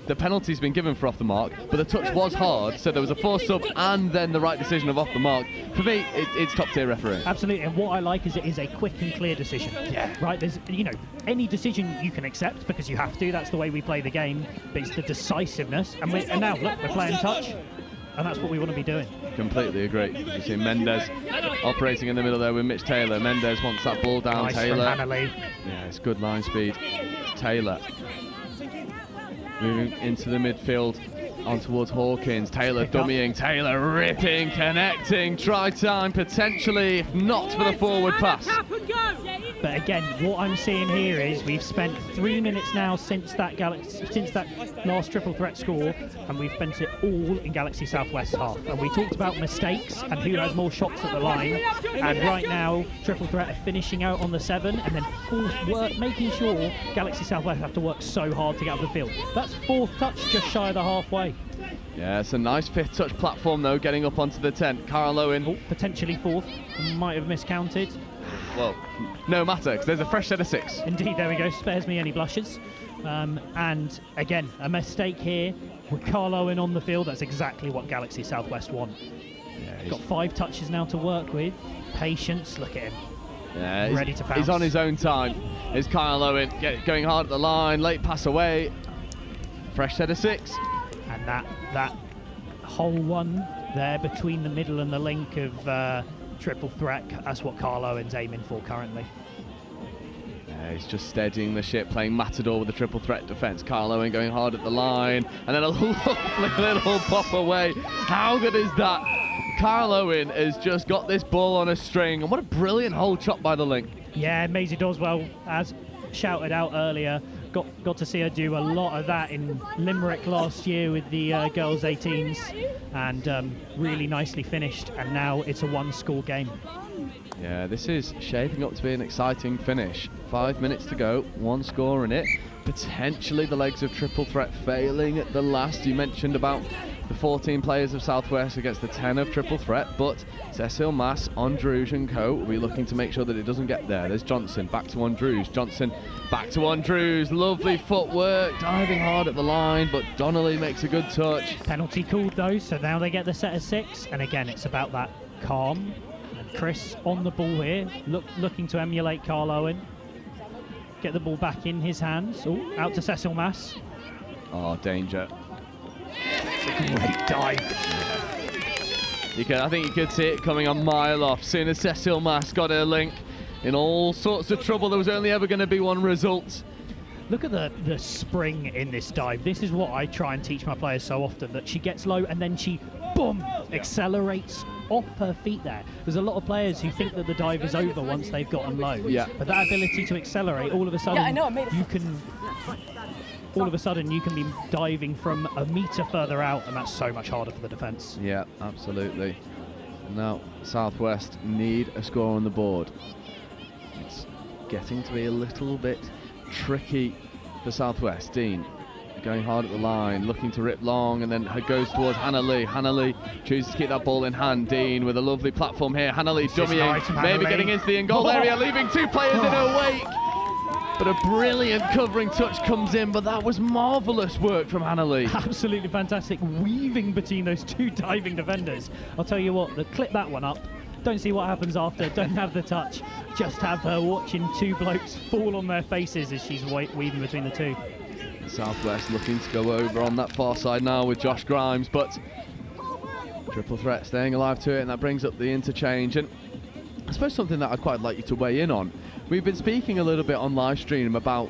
The penalty's been given for off the mark, but the touch was hard, so there was a forced sub and then the right decision of off the mark. For me, it's top tier refereeing. Absolutely, and what I like is it is a quick and clear decision. Yeah. Right, there's, you know, any decision you can accept because you have to, that's the way we play the game, but it's the decisiveness. And now, look, we're playing touch, and that's what we want to be doing. Completely agree. You see Mendez operating in the middle there with Mitch Taylor. Mendez wants that ball down. Nice Taylor. from Hannah Lee. Yeah, it's good line speed. It's Taylor. Moving into the midfield on towards Hawkins. Taylor dummying. Taylor ripping, connecting. Try time potentially, if not for the forward pass. But again, what I'm seeing here is we've spent 3 minutes now since that last triple threat score, and we've spent it all in Galaxy Southwest half. And we talked about mistakes and who has more shots at the line. And right now, triple threat are finishing out on the 7, and then fourth work, making sure Galaxy Southwest have to work so hard to get up the field. That's 4th touch, just shy of the halfway. Yeah, it's a nice 5th touch platform though, getting up onto the 10. Carl Owen. Oh, potentially 4th, might have miscounted. Well, no matter, because there's a fresh set of 6. Indeed, there we go, spares me any blushes. And again, a mistake here with Carl Owen on the field. That's exactly what Galaxy Southwest want. Yeah, he's got 5 touches now to work with. Patience, look at him. Yeah, ready to bounce. He's on his own time. Is Kyle Owen going hard at the line, late pass away. Fresh set of 6. And that whole one there between the middle and the link of triple threat. That's what Carl Owen's aiming for currently. Yeah, he's just steadying the ship, playing Matador with the triple threat defence. Carl Owen going hard at the line, and then a lovely little pop away. How good is that? Carl Owen has just got this ball on a string, and what a brilliant hold chop by the link. Yeah, Maisie Doswell, as shouted out earlier, got to see her do a lot of that in Limerick last year with the girls 18s, and really nicely finished, and now it's a one-score game. Yeah, this is shaping up to be an exciting finish. 5 minutes to go, one score in it. Potentially the legs of triple threat failing at the last. You mentioned about the 14 players of Southwest against the 10 of triple threat, but Cecil Mass, Andrews and co will be looking to make sure that it doesn't get there. There's Johnson, back to Andrews, Johnson, back to Andrews, lovely footwork, diving hard at the line, but Donnelly makes a good touch. Penalty called though, so now they get the set of 6, and again it's about that calm. And Chris on the ball here, looking to emulate Carl Owen. Get the ball back in his hands. Oh, out to Cecil Mass. Oh, danger. Great dive. I think you could see it coming a mile off. Soon as Cecil Mass got her link in all sorts of trouble, there was only ever going to be one result. Look at the spring in this dive. This is what I try and teach my players so often, that she gets low and then she, boom, accelerates off her feet there. There's a lot of players who think that the dive is over once they've gotten low. Yeah. But that ability to accelerate, all of a sudden, you can be diving from a metre further out, and that's so much harder for the defence. Yeah, absolutely. Now, Southwest need a score on the board. It's getting to be a little bit tricky for Southwest. Dean going hard at the line, looking to rip long, and then goes towards Hannah Lee. Hannah Lee chooses to keep that ball in hand. Dean with a lovely platform here. Hannah Lee dummying, maybe getting into the in-goal area, leaving 2 players in her wake. But a brilliant covering touch comes in, but that was marvellous work from Hannah Lee. Absolutely fantastic, weaving between those 2 diving defenders. I'll tell you what, clip that one up. Don't see what happens after, don't have the touch. Just have her watching 2 blokes fall on their faces as she's weaving between the 2. Southwest looking to go over on that far side now with Josh Grimes, but triple threat staying alive to it, and that brings up the interchange. And I suppose something that I'd quite like you to weigh in on. We've been speaking a little bit on live stream about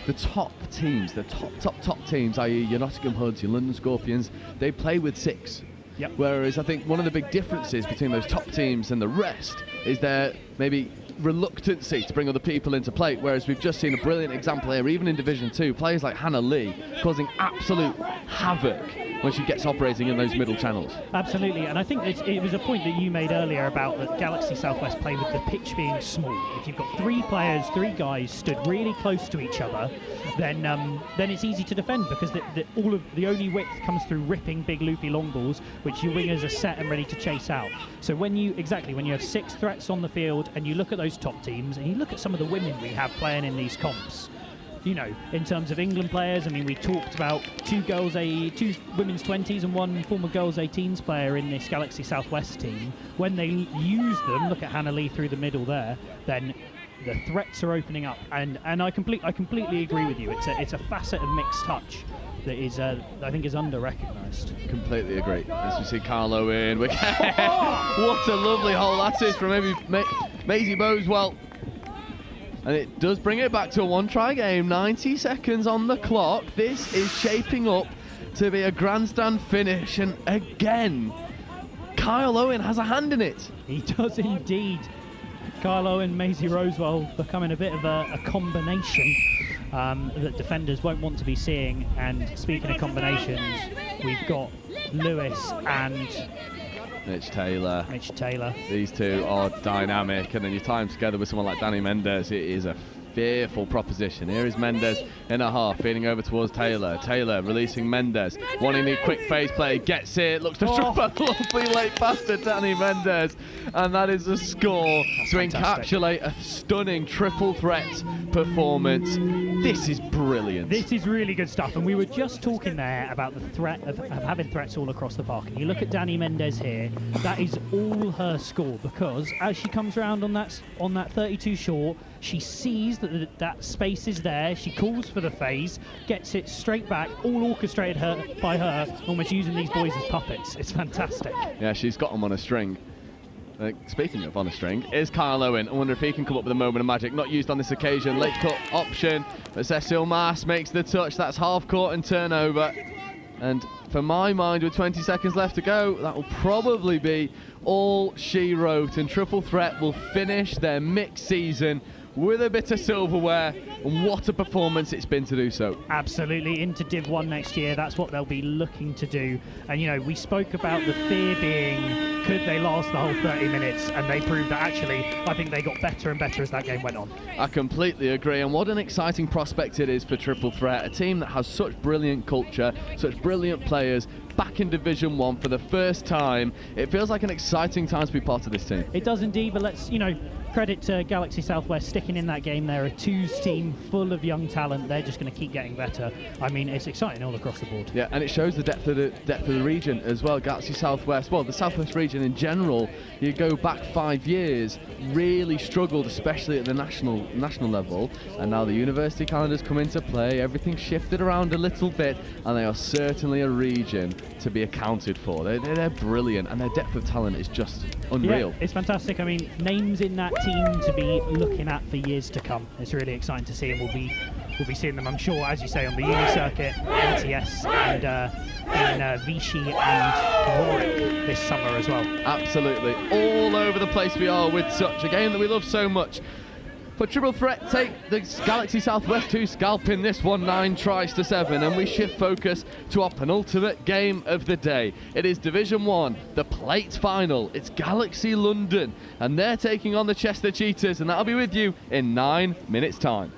the top teams, the top teams, i.e. your Nottingham Hoods, your London Scorpions. They play with 6. Yep. Whereas I think one of the big differences between those top teams and the rest is their maybe reluctancy to bring other people into play, whereas we've just seen a brilliant example here, even in Division 2, players like Hannah Lee causing absolute havoc when she gets operating in those middle channels. Absolutely, and I think it was a point that you made earlier about that Galaxy Southwest play with the pitch being small. If you've got 3 players, 3 guys stood really close to each other, then it's easy to defend, because the only width comes through ripping big loopy long balls, which your wingers are set and ready to chase out. So when you have 6 threats on the field, and you look at those top teams, and you look at some of the women we have playing in these comps, you know, in terms of England players, I mean, we talked about 2 women's 20s and 1 former girls 18s player in this Galaxy Southwest team. When they use them, look at Hannah Lee through the middle there, then the threats are opening up, and I completely agree with you. It's a facet of mixed touch that is I think is under-recognised. Completely agree. As we see Carl Owen, what a lovely hole that is from Maisie Boswell. And it does bring it back to a 1-try game. 90 seconds on the clock. This is shaping up to be a grandstand finish, and again, Kyle Owen has a hand in it. He does indeed. Kyle Owen, Maisie Rosewell becoming a bit of a combination that defenders won't want to be seeing. And speaking of combinations, we've got Lewis and Mitch Taylor. These 2 are dynamic, and then you tie them together with someone like Danny Mendes, it is a fearful proposition. Here is Mendes in a half, feeding over towards Taylor. Taylor releasing Mendes, wanting the quick phase play, gets it, looks to drop a lovely late pass to Danny Mendes, and that is a score to encapsulate a stunning triple threat performance. This is brilliant. This is really good stuff, and we were just talking there about the threat of having threats all across the park. And you look at Dani Mendes here; that is all her score, because as she comes around on that 32 short, she sees that that space is there. She calls for the phase, gets it straight back, all orchestrated by her, almost using these boys as puppets. It's fantastic. Yeah, she's got them on a string. Speaking of on a string, is Kyle Owen. I wonder if he can come up with a moment of magic. Not used on this occasion. Late cut option, but Cecil Maas makes the touch. That's half court and turnover. And for my mind, with 20 seconds left to go, that will probably be all she wrote. And Triple Threat will finish their mixed season with a bit of silverware, and what a performance it's been to do so. Absolutely, into Div 1 next year, that's what they'll be looking to do. And, you know, we spoke about the fear being, could they last the whole 30 minutes? And they proved that actually, I think they got better and better as that game went on. I completely agree, and what an exciting prospect it is for Triple Threat, a team that has such brilliant culture, such brilliant players, back in Division 1 for the first time. It feels like an exciting time to be part of this team. It does indeed, but let's, you know, credit to Galaxy Southwest sticking in that game. They're a twos team full of young talent. They're just going to keep getting better. I mean, it's exciting all across the board. Yeah, and it shows the depth of the region as well. Galaxy Southwest, well, the Southwest region in general, you go back 5 years, really struggled, especially at the national level. And now the university calendars come into play. Everything's shifted around a little bit, and they are certainly a region to be accounted for. They're brilliant, and their depth of talent is just unreal. Yeah, it's fantastic. I mean, names in that team to be looking at for years to come. It's really exciting to see, and we'll be seeing them, I'm sure, as you say, on the uni circuit, MTS, and in Vichy and Warwick this summer as well. Absolutely, all over the place we are with such a game that we love so much. But Triple Threat take the Galaxy Southwest 2 scalping this one 9-7, and we shift focus to our penultimate game of the day. It is Division 1, the plate final. It's Galaxy London, and they're taking on the Chester Cheetahs, and that'll be with you in 9 minutes' time.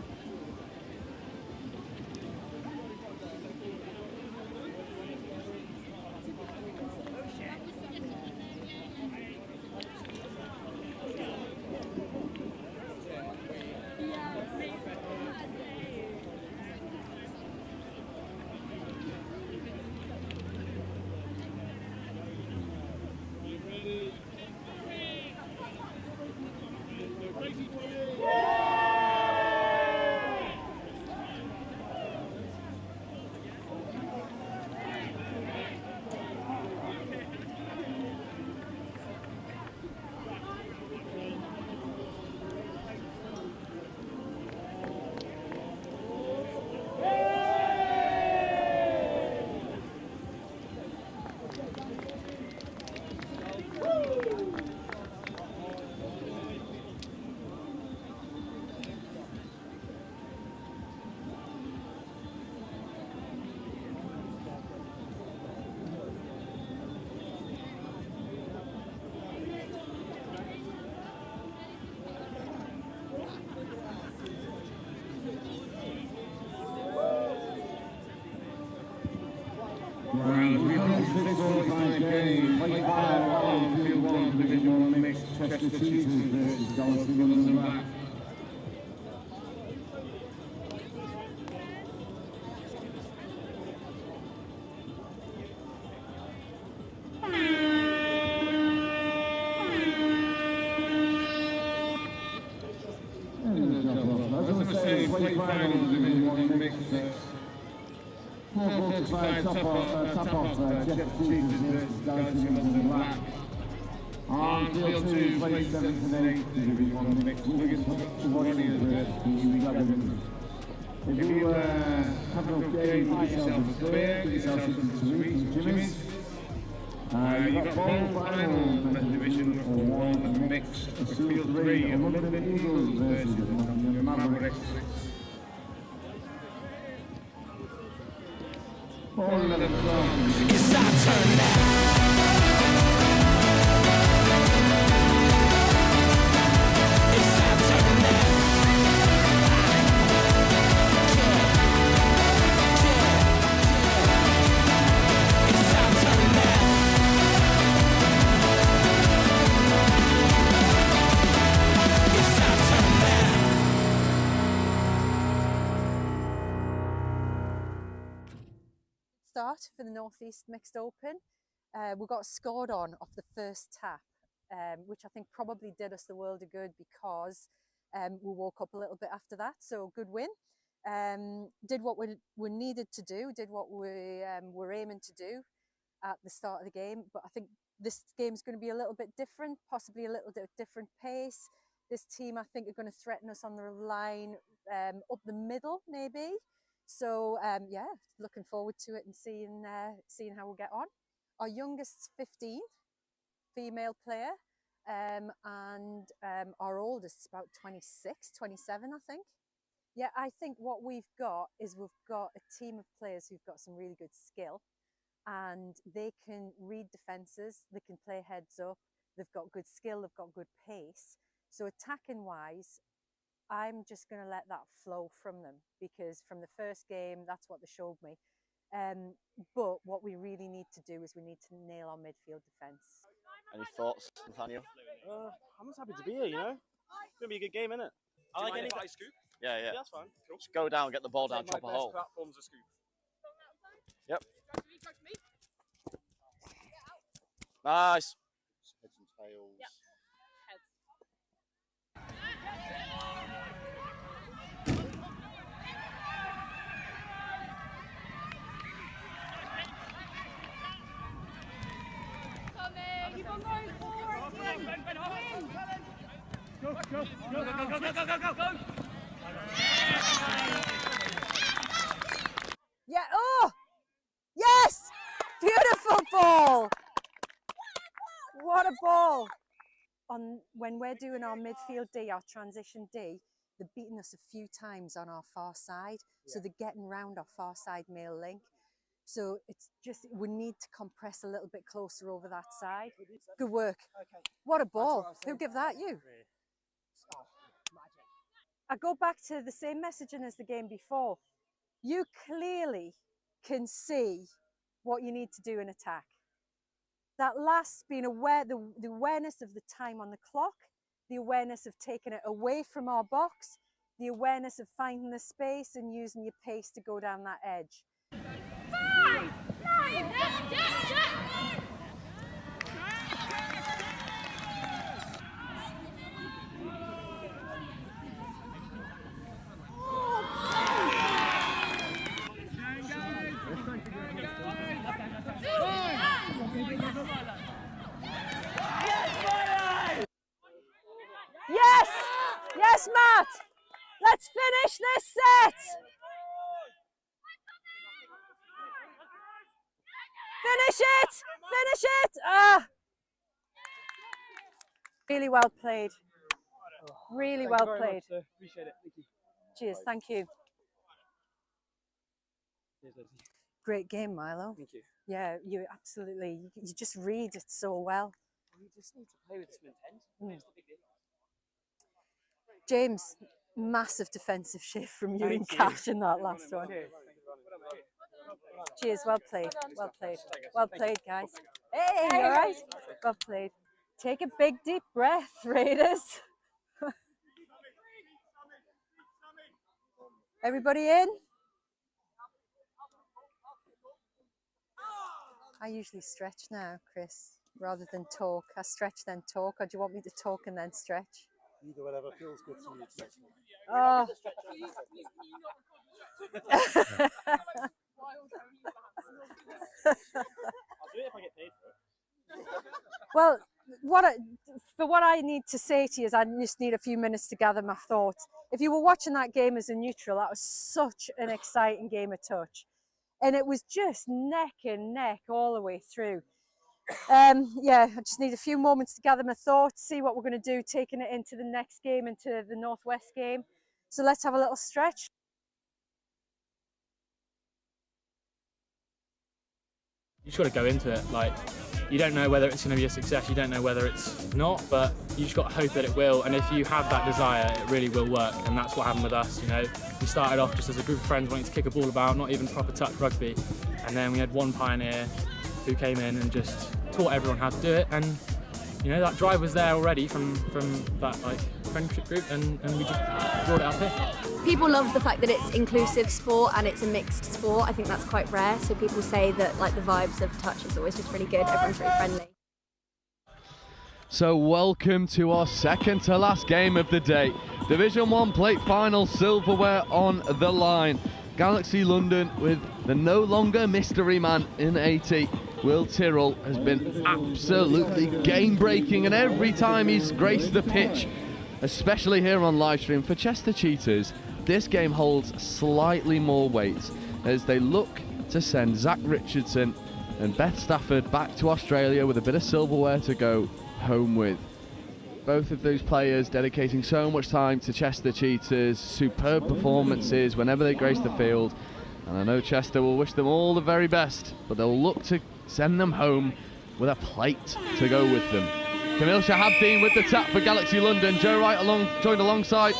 Round 306 qualified game, plate final, field 1, Division 1 mixed, Chester Cheetahs versus Galaxy London. Plate final, Division 1 mixed. 445 top off, Chester Cheetahs versus Galaxy London Black. On field 2, plate 7th and 8th, Division 1 mixed. Wigan Warriors versus the Dragons. If you have no game, get yourself a beer, get yourself something to eat from Jimmy's. You've got ball final, Division 1 mixed. Field 3, London Eagles versus the Mavericks. It's our turn now. start for the North East Mixed Open. We got scored on off the first tap, which I think probably did us the world of good because we woke up a little bit after that. So good win. Did what we needed to do, did what we were aiming to do at the start of the game. But I think this game's going to be a little bit different, possibly a little bit different pace. This team, I think, are going to threaten us on the line up the middle, maybe. So yeah, looking forward to it and seeing how we'll get on. Our youngest's 15, female player, and our oldest is about 26, 27, I think. Yeah, I think what we've got is we've got a team of players who've got some really good skill, and they can read defences, they can play heads up, they've got good skill, they've got good pace. So attacking wise, I'm just going to let that flow from them, because from the first game, that's what they showed me. But what we really need to do is we need to nail our midfield defence. Any thoughts, Nathaniel? I'm just happy to be here, you know. It's going to be a good game, isn't it? I like any it. scoop? Yeah. Yeah, that's fine. Cool. Just go down, get the ball down, chop a hole. Platform's a scoop. Yep. Nice. Heads and tails. Yep. Keep on going forward, team. Go. Yeah, oh! Yes! Beautiful ball! What a ball! When we're doing our midfield D, our transition D, they're beating us a few times on our far side. Yeah. So they're getting round our far side male link. So it's just, we need to compress a little bit closer over that side. Good work. Okay. What a ball. Who gave that? You? Oh, I go back to the same messaging as the game before. You clearly can see what you need to do in attack. That last, being aware, the awareness of the time on the clock, the awareness of taking it away from our box, the awareness of finding the space and using your pace to go down that edge. 5, 9, Yes! Yes, Matt! Let's finish this set! Finish it! Finish it! Ah! Really well played. Really well played. Appreciate it. Thank you. Cheers, thank you. Cheers, Lindsay. Great game, Milo. Thank you. Yeah, you absolutely, you just read it so well. We just need to play with some intent. James, massive defensive shift from you and Cash in that last one. Cheers, well played, well played. Well played, guys. Hey, you all right? Well played. Take a big, deep breath, Raiders. Everybody in? I usually stretch now, Chris, rather than talk. I stretch then talk, or do you want me to talk and then stretch? Either whatever feels good to you. Oh. I'll do it if I get paid for it. Well, what I need to say to you is I just need a few minutes to gather my thoughts. If you were watching that game as a neutral, that was such an exciting game of touch. And it was just neck and neck all the way through. Yeah, I just need a few moments to gather my thoughts, see what we're going to do, taking it into the next game, into the Northwest game. So let's have a little stretch. You just got to go into it. Like, you don't know whether it's going to be a success, you don't know whether it's not, but you just got to hope that it will. And if you have that desire, it really will work. And that's what happened with us. You know, we started off just as a group of friends wanting to kick a ball about, not even proper touch rugby. And then we had one pioneer who came in and just taught everyone how to do it, and you know, that drive was there already from that like friendship group, and we just brought it up here. People love the fact that it's inclusive sport and it's a mixed sport. I think that's quite rare. So people say that like the vibes of touch is always just really good. Everyone's really friendly. So welcome to our second to last game of the day. Division 1 plate final, silverware on the line. Galaxy London with the no longer mystery man in 80. Will Tyrrell has been absolutely game-breaking, and every time he's graced the pitch, especially here on live stream for Chester Cheetahs, this game holds slightly more weight as they look to send Zach Richardson and Beth Stafford back to Australia with a bit of silverware to go home with. Both of those players dedicating so much time to Chester Cheetahs, superb performances whenever they grace the field, and I know Chester will wish them all the very best, but they'll look to send them home with a plate to go with them. Camille Shahabdeen with the tap for Galaxy London. Joe Wright joined alongside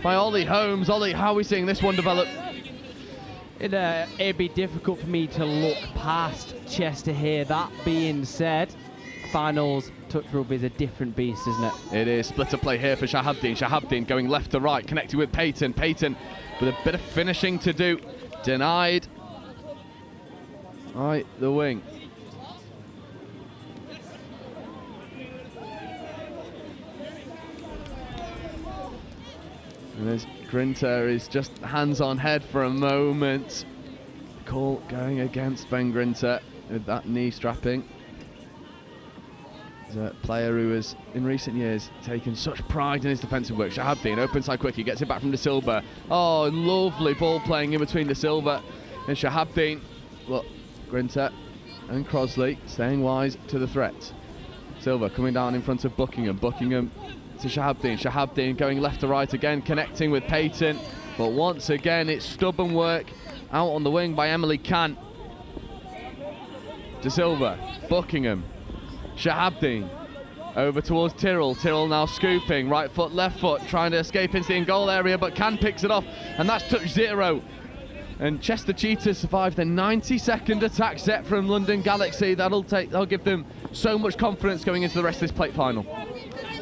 by Ollie Holmes. Ollie, how are we seeing this one develop? It'd be difficult for me to look past Chester here. That being said, finals touch rugby is a different beast, isn't it? It is. Splitter play here for Shahabdeen. Shahabdeen going left to right, connected with Peyton. Peyton with a bit of finishing to do. Denied. Right, the wing. And as Grinter is just hands on head for a moment. Call going against Ben Grinter with that knee strapping. He's a player who has, in recent years, taken such pride in his defensive work. Shahabdeen, open side quick, he gets it back from De Silva. Oh, lovely ball playing in between De Silva and Shahabdeen. Look, Grinter and Crosley staying wise to the threat. Silva coming down in front of Buckingham. Buckingham to Shahabdeen. Shahabdeen going left to right again, connecting with Peyton. But once again, it's stubborn work out on the wing by Emily Kant. De Silva, Buckingham, Shahabdeen over towards Tyrrell. Tyrrell now scooping, right foot, left foot, trying to escape into the in-goal area, but Kant picks it off, and that's touch zero. And Chester Cheetahs survive the 90-second attack set from London Galaxy. That'll give them so much confidence going into the rest of this plate final.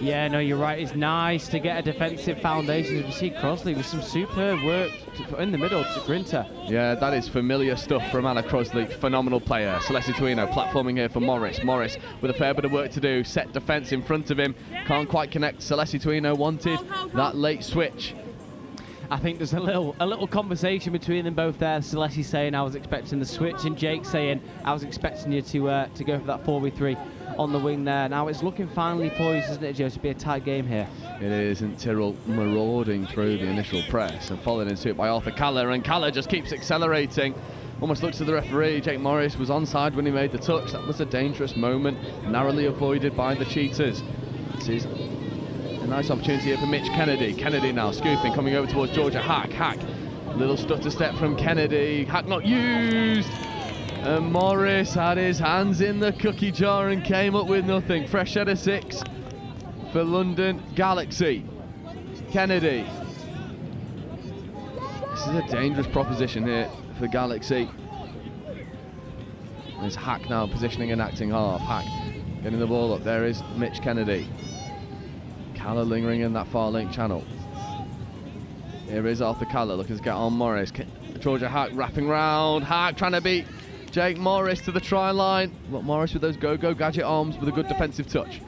Yeah, no, you're right. It's nice to get a defensive foundation. We see Crosley with some superb work in the middle to Grinter. Yeah, that is familiar stuff from Anna Crosley. Phenomenal player. Celeste Tuino platforming here for Morris. Morris with a fair bit of work to do. Set defence in front of him. Can't quite connect. Celeste Tuino wanted that late switch. I think there's a little conversation between them both there. Celeste saying I was expecting the switch, and Jake saying I was expecting you to go for that 4v3 on the wing there. Now it's looking finally poised, isn't it, Joe, to be a tight game here? It is, and Tyrrell marauding through the initial press and followed in suit by Arthur Caller, and Caller just keeps accelerating. Almost looks to the referee. Jake Morris was onside when he made the touch. That was a dangerous moment, narrowly avoided by the Cheetahs. This is a nice opportunity here for Mitch Kennedy. Kennedy now scooping, coming over towards Georgia Hack. Hack, little stutter step from Kennedy. Hack not used. And Morris had his hands in the cookie jar and came up with nothing. Fresh header 6 for London Galaxy. Kennedy. This is a dangerous proposition here for Galaxy. There's Hack now positioning and acting half. Hack getting the ball up. There is Mitch Kennedy. Caller lingering in that far link channel. Here is Arthur Caller looking to get on Morris. Georgia Hack wrapping round. Hack trying to beat Jake Morris to the try line. But Morris with those go-go gadget arms with a good defensive touch.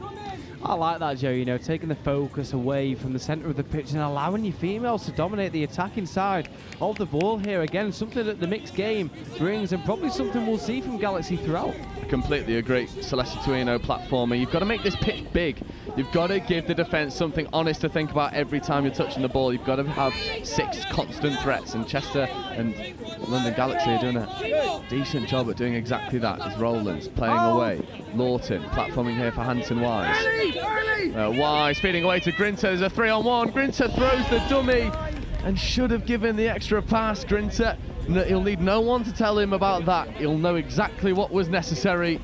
I like that, Joe, you know, taking the focus away from the centre of the pitch and allowing your females to dominate the attacking side of the ball here. Again, something that the mixed game brings, and probably something we'll see from Galaxy throughout. I completely agree. Celeste Tuino platformer. You've got to make this pitch big. You've got to give the defence something honest to think about every time you're touching the ball. You've got to have 6 constant threats, and Chester and London Galaxy are doing a decent job at doing exactly that. As Rowlands playing away. Lawton platforming here for Hanson Wise. Wise feeding away to Grinter. There's a 3-on-1. Grinter throws the dummy and should have given the extra pass. Grinter, he'll need no one to tell him about that. He'll know exactly what was necessary,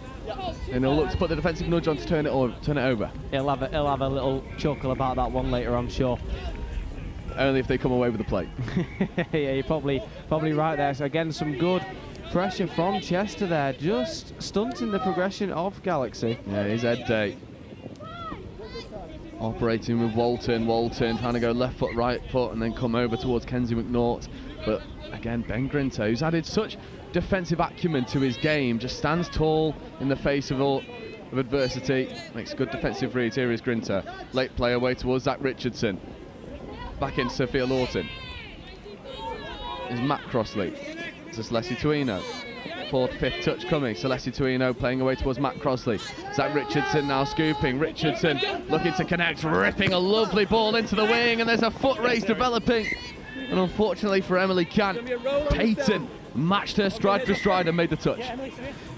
and he'll look to put the defensive nudge on to turn it over. He'll have a little chuckle about that one later, I'm sure. Only if they come away with the plate. Yeah, you're probably right there. So again, some good pressure from Chester there, just stunting the progression of Galaxy. Yeah, he's Ed Day. operating with Walton. Walton trying to go left foot, right foot, and then come over towards Kenzie McNaught. But again, Ben Grinter, who's added such defensive acumen to his game, just stands tall in the face of all of adversity, makes good defensive reads. Here is Grinter, late play away towards Zach Richardson, back into Sophia Lawton. Is Matt Crossley to Celessi Tuino. 4th, 5th touch coming. Celessi Tuino playing away towards Matt Crossley. Zach Richardson now scooping. Richardson looking to connect, ripping a lovely ball into the wing, and there's a foot race developing. And unfortunately for Emily Can, Peyton matched her stride for stride and made the touch.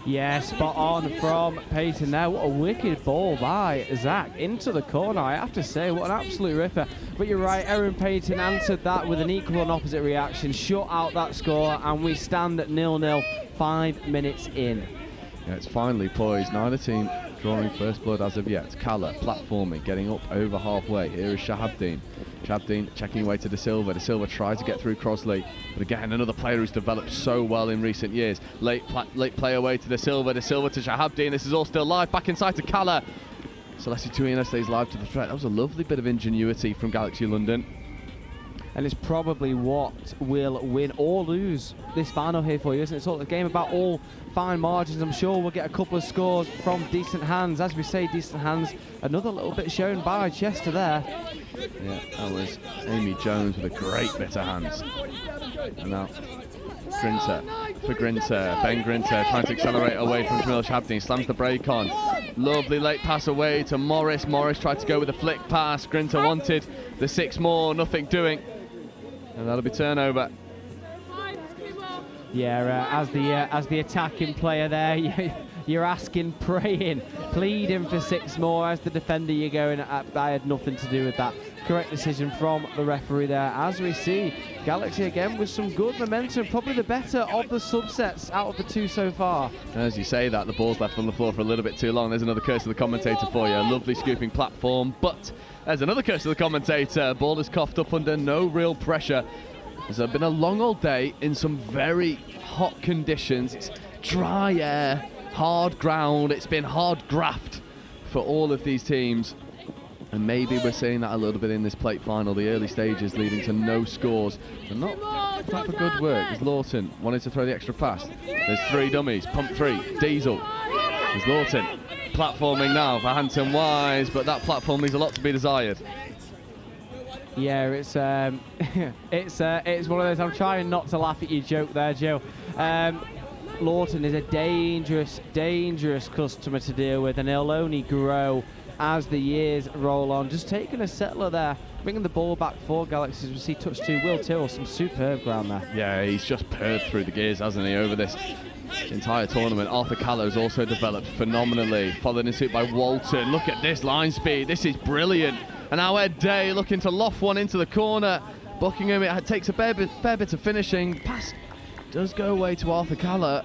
Yeah, spot on from Peyton there. What a wicked ball by Zach into the corner, I have to say. What an absolute ripper. But you're right, Erin Peyton answered that with an equal and opposite reaction, shut out that score, and we stand at 0-0, 5 minutes in. Yeah, it's finally poised. Neither team drawing first blood as of yet. Kalla platforming, getting up over halfway. Here is Shahabdeen. Shahabdeen checking away to De Silva. De Silva tried to get through Crossley, but again, another player who's developed so well in recent years. Late play away to De Silva. De Silva to Shahabdeen. This is all still live. Back inside to Kalla. Celessi Tuino stays live to the threat. That was a lovely bit of ingenuity from Galaxy London. And it's probably what will win or lose this final here for you, isn't it? It's sort of a game about all fine margins. I'm sure we'll get a couple of scores from decent hands. As we say, decent hands. Another little bit shown by Chester there. Yeah, that was Amy Jones with a great bit of hands. And now Grinter for Grinter. Ben Grinter trying to accelerate away from Camille Shahabdeen. Slams the break on. Lovely late pass away to Morris. Morris tried to go with a flick pass. Grinter wanted the 6 more, nothing doing. And that'll be turnover. Yeah, as the attacking player there, you're asking, praying, pleading for 6 more. As the defender, you're going, I had nothing to do with that. Correct decision from the referee there. As we see, Galaxy again with some good momentum, probably the better of the subsets out of the 2 so far. As you say that, the ball's left on the floor for a little bit too long. There's another curse of the commentator for you. A lovely scooping platform, but there's another curse of the commentator. Ball is coughed up under no real pressure. It's been a long old day in some very hot conditions. It's dry air, hard ground. It's been hard graft for all of these teams. And maybe we're seeing that a little bit in this plate final, the early stages leading to no scores. And not for good work, as Lawton wanted to throw the extra pass. There's 3 dummies, pump 3, Diesel. There's Lawton platforming now for Hampton Wise, but that platform leaves a lot to be desired. Yeah, it's one of those. I'm trying not to laugh at your joke there, Joe. Lawton is a dangerous customer to deal with, and he'll only grow as the years roll on. Just taking a settler there, bringing the ball back for Galaxy. We see touch 2, Will Tyrrell, some superb ground there. Yeah, he's just purred through the gears, hasn't he, over this entire tournament. Arthur Kalla has also developed phenomenally, followed in suit by Walton. Look at this line speed, this is brilliant. And now Ed Day looking to loft one into the corner. Buckingham, it takes a fair bit of finishing. Pass does go away to Arthur Kalla.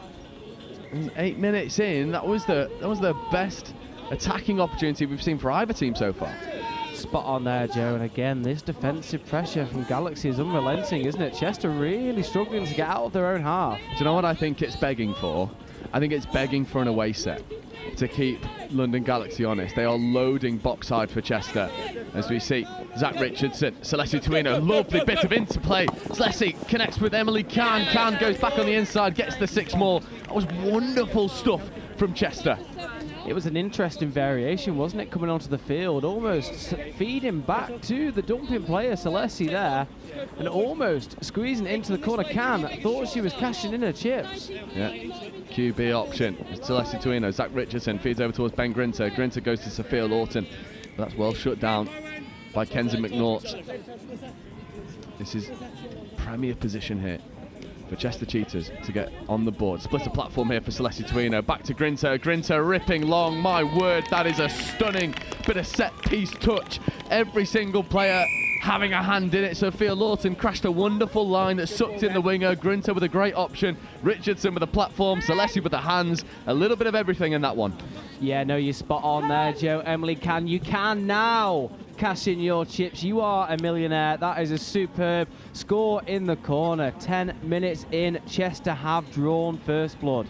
And 8 minutes in, that was the best attacking opportunity we've seen for either team so far. Spot on there, Joe. And again, this defensive pressure from Galaxy is unrelenting, isn't it? Chester really struggling to get out of their own half. Do you know what I think it's begging for? I think it's begging for an away set to keep London Galaxy honest. They are loading box side for Chester. As we see, Zach Richardson, Celessi Tuino, lovely bit of interplay. Celessi connects with Emily Can. Can goes back on the inside, gets the 6 more. That was wonderful stuff from Chester. It was an interesting variation, wasn't it, coming onto the field, almost feeding back to the dumping player, Celessi there, and almost squeezing into the corner. Can thought she was cashing in her chips. Yeah, QB option. Celessi Tuino, Zach Richardson feeds over towards Ben Grinter. Grinter goes to Sophia Lawton, but that's well shut down by Kenzie McNaught. This is premier position here for Chester Cheetahs to get on the board. Split a platform here for Celessi Tuino. Back to Grinter. Grinter ripping long. My word, that is a stunning bit of set-piece touch. Every single player having a hand in it. Sophia Lawton crashed a wonderful line that sucked in the winger. Grinter with a great option. Richardson with a platform. Celessi with the hands. A little bit of everything in that one. Yeah, no, you're spot on there, Joe. Emily Can, you can now cash in your chips. You are a millionaire. That is a superb score in the corner. 10 minutes in, Chester have drawn first blood.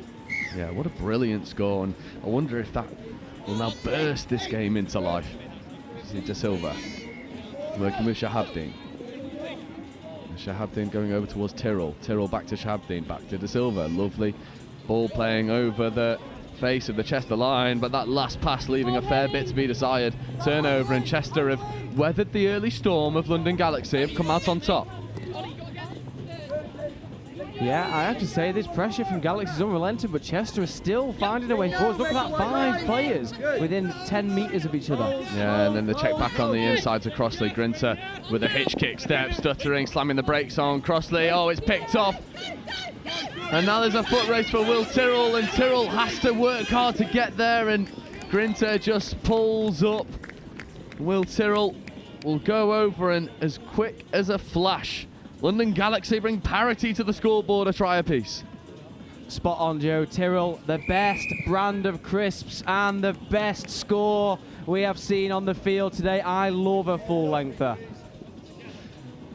Yeah, what a brilliant score. And I wonder if that will now burst this game into life. See De Silva working with Shahabdin. Shahabdin going over towards Tyrrell. Tyrrell back to Shahabdin, back to De Silva. Lovely ball playing over the face of the Chester line, but that last pass leaving a fair bit to be desired. Turnover, and Chester have weathered the early storm of London Galaxy, have come out on top. Yeah, I have to say this pressure from Galaxy is unrelenting, but Chester is still finding a way forward. Look at that, 5 players within 10 metres of each other. Yeah, and then the check back on the inside to Crossley. Grinter with a hitch kick step, stuttering, slamming the brakes on. Crossley, oh, it's picked off. And now there's a foot race for Will Tyrrell, and Tyrrell has to work hard to get there, and Grinter just pulls up. Will Tyrrell will go over, and as quick as a flash, London Galaxy bring parity to the scoreboard, a try apiece. Spot on, Joe. Tyrrell, the best brand of crisps and the best score we have seen on the field today. I love a full-lengther.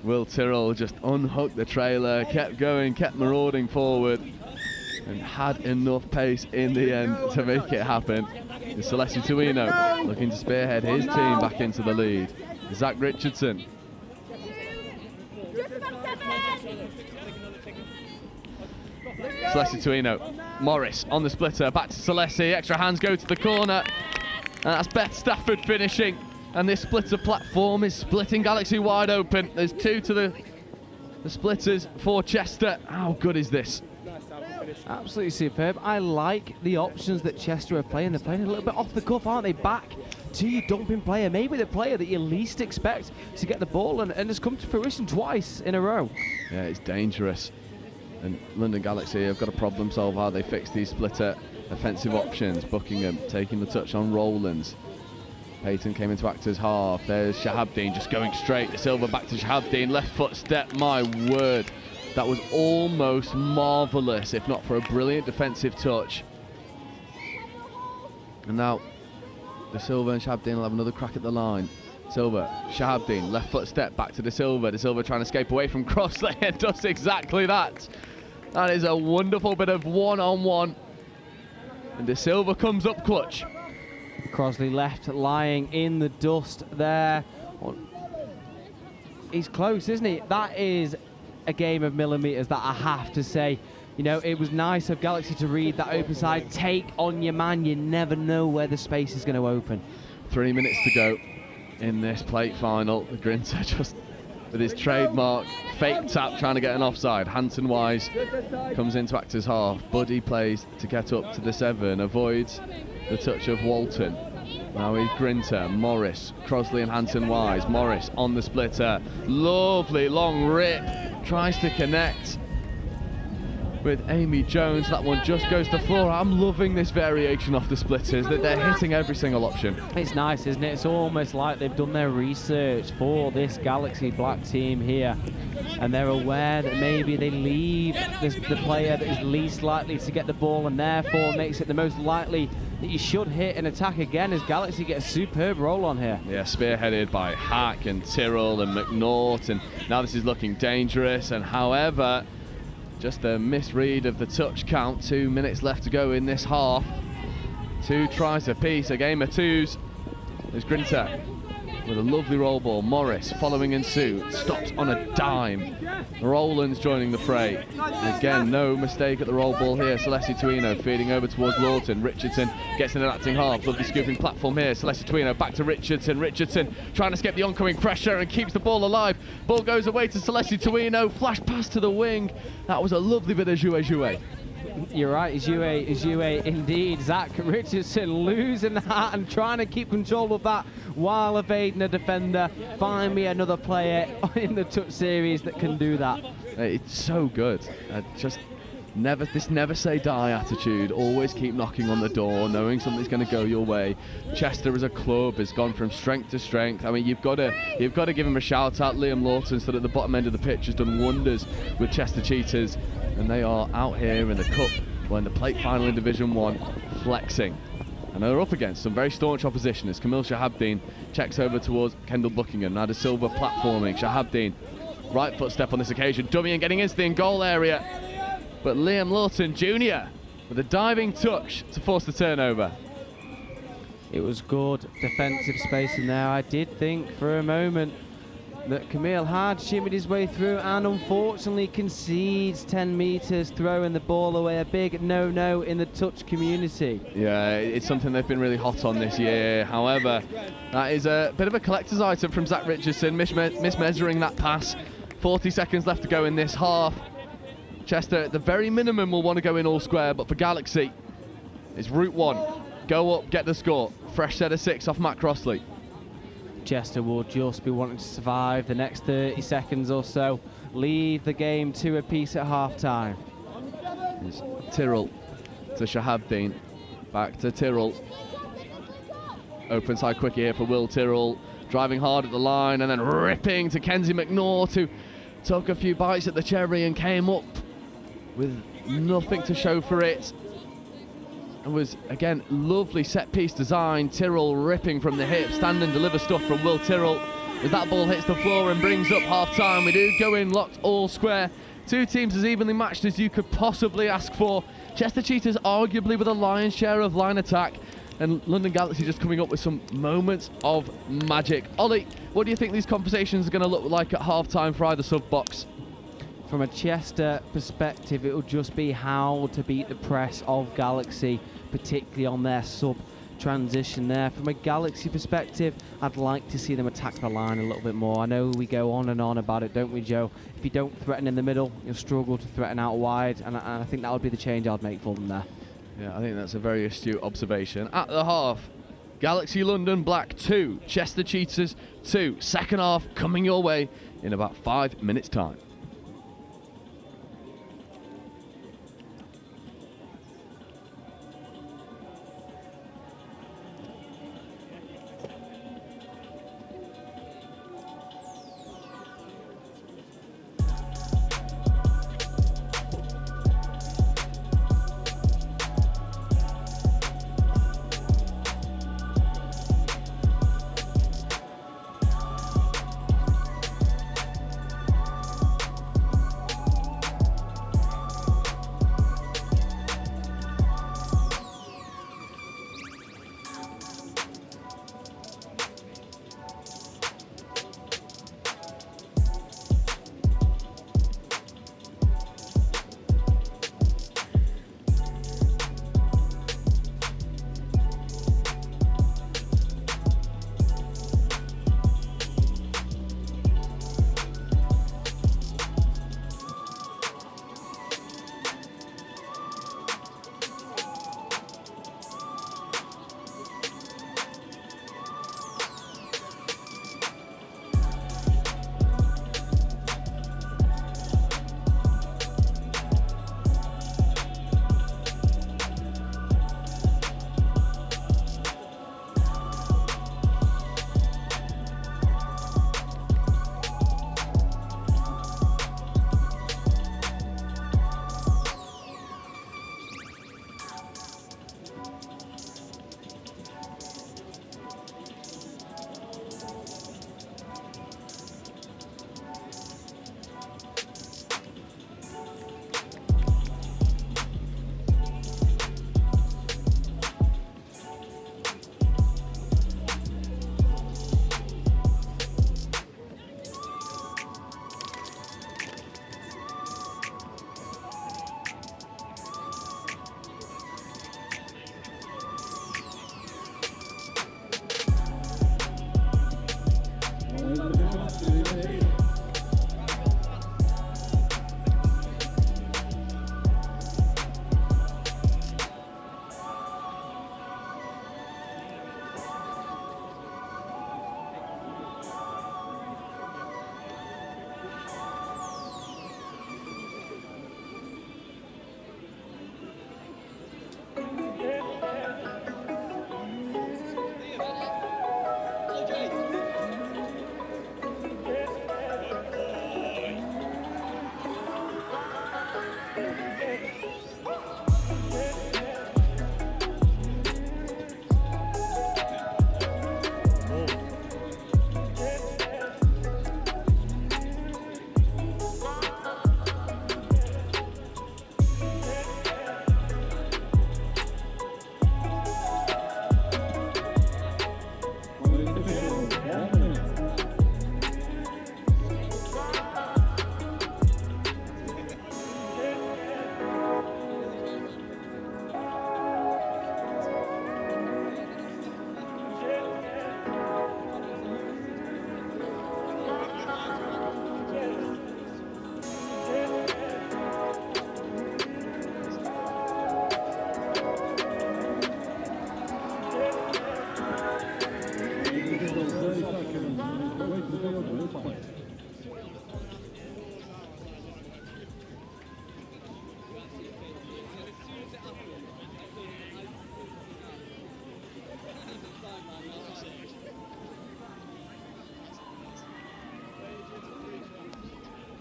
Will Tyrrell just unhooked the trailer, kept going, kept marauding forward, and had enough pace in the end to make it happen. It's Celeste Tuino looking to spearhead his team back into the lead. Zach Richardson. Celeste Tuino. Morris on the splitter, back to Celeste. Extra hands go to the corner. And that's Beth Stafford finishing. And this splitter platform is splitting Galaxy wide open. There's 2 to the splitters for Chester. How good is this? Absolutely superb. I like the options that Chester are playing. They're playing a little bit off the cuff, aren't they? Back to your dumping player, maybe the player that you least expect to get the ball, and has come to fruition twice in a row. Yeah, it's dangerous. And London Galaxy have got a problem solve how they fix these splitter offensive options. Buckingham taking the touch on Rowlands. Payton came into act as half. There's Shahabdin just going straight. De Silva back to Shahabdin. Left foot step. My word. That was almost marvellous, if not for a brilliant defensive touch. And now De Silva and Shahabdin will have another crack at the line. Silva, Shahabdin, left foot step back to De Silva. De Silva trying to escape away from Crossley and does exactly that. That is a wonderful bit of one-on-one. And De Silva comes up clutch. Crossley left lying in the dust there. He's close, isn't he? That is a game of millimetres that I have to say. You know, it was nice of Galaxy to read that open side. Take on your man. You never know where the space is going to open. 3 minutes to go in this plate final. Grinter just with his trademark fake tap trying to get an offside. Hanson Wise comes into act as half. Buddy plays to get up to the 7. Avoids the touch of Walton. Now he's Grinter, Morris, Crossley and Hanson Wise. Morris on the splitter. Lovely long rip. Tries to connect with Amy Jones. That one just goes to the floor. I'm loving this variation off the splitters, that they're hitting every single option. It's nice, isn't it? It's almost like they've done their research for this Galaxy Black team here, and they're aware that maybe they leave the player that is least likely to get the ball, and therefore makes it the most likely that you should hit and attack again, as Galaxy get a superb roll on here. Yeah, spearheaded by Hack and Tyrrell and McNaught, and now this is looking dangerous. And however, just a misread of the touch count. 2 minutes left to go in this half. 2 tries apiece, a game of 2s. There's Grinter with a lovely roll ball. Morris following in suit, stops on a dime. Rowlands joining the fray. Again, no mistake at the roll ball here. Celeste Tuino feeding over towards Lawton. Richardson gets in an acting half. Lovely scooping platform here. Celeste Tuino back to Richardson. Richardson trying to escape the oncoming pressure and keeps the ball alive. Ball goes away to Celeste Tuino. Flash pass to the wing. That was a lovely bit of jouet. You're right, jouet indeed. Zach Richardson losing that and trying to keep control of that while evading a defender. Find me another player in the touch series that can do that. It's so good. Just never say die attitude. Always keep knocking on the door, knowing something's going to go your way. Chester as a club has gone from strength to strength. I mean, you've got to give him a shout out. Liam Lawton stood at the bottom end of the pitch, has done wonders with Chester Cheetahs, and they are out here in the cup, well, in the plate final in Division 1, flexing. And they're up against some very staunch opposition as Camille Shahabdin checks over towards Kendall Buckingham. Now De Silva platforming. Shahabdin, right foot step on this occasion, dummy and getting into the in-goal area. But Liam Lawton Jr. with a diving touch to force the turnover. It was good defensive space in there. I did think for a moment that Camille had shimmied his way through and unfortunately concedes 10 metres, throwing the ball away. A big no-no in the touch community. Yeah, it's something they've been really hot on this year. However, that is a bit of a collector's item from Zach Richardson, mismeasuring that pass. 40 seconds left to go in this half. Chester, at the very minimum, will want to go in all square, but for Galaxy, it's route one. Go up, get the score. Fresh set of 6 off Matt Crossley. Chester will just be wanting to survive the next 30 seconds or so. Leave the game 2 apiece at half-time. It's Tyrrell to Shahabdeen. Back to Tyrrell. Open side quick here for Will Tyrrell. Driving hard at the line and then ripping to Kenzie McNaught, who took a few bites at the cherry and came up with nothing to show for it. It was, again, lovely set-piece design. Tyrrell ripping from the hip. Stand and deliver stuff from Will Tyrrell. As that ball hits the floor and brings up half-time, we do go in locked all square. 2 teams as evenly matched as you could possibly ask for. Chester Cheetahs arguably with a lion's share of line attack, and London Galaxy just coming up with some moments of magic. Ollie, what do you think these conversations are going to look like at half-time for either sub-box? From a Chester perspective, it will just be how to beat the press of Galaxy, particularly on their sub-transition there. From a Galaxy perspective, I'd like to see them attack the line a little bit more. I know we go on and on about it, don't we, Joe? If you don't threaten in the middle, you'll struggle to threaten out wide, and I think that would be the change I'd make for them there. Yeah, I think that's a very astute observation. At the half, Galaxy London Black 2, Chester Cheetahs 2. Second half coming your way in about 5 minutes' time.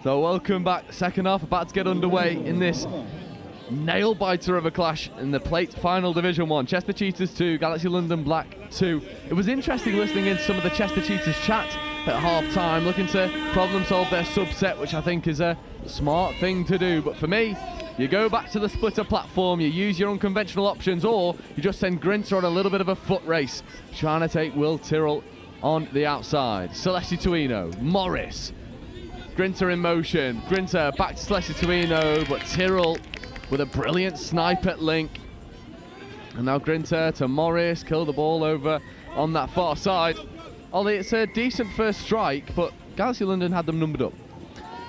So welcome back, second half about to get underway in this nail-biter of a clash in the Plate Final Division 1. Chester Cheetahs 2, Galaxy London Black 2. It was interesting listening in some of the Chester Cheetahs chat at half-time, looking to problem-solve their subset, which I think is a smart thing to do. But for me, you go back to the splitter platform, you use your unconventional options, or you just send Grinter on a little bit of a foot race, trying to take Will Tyrrell on the outside. Celeste Tuino, Morris, Grinter in motion, Grinter back to Celeste Tuino, but Tyrrell with a brilliant snipe at link. And now Grinter to Morris, kill the ball over on that far side. Ollie, it's a decent first strike, but Galaxy London had them numbered up.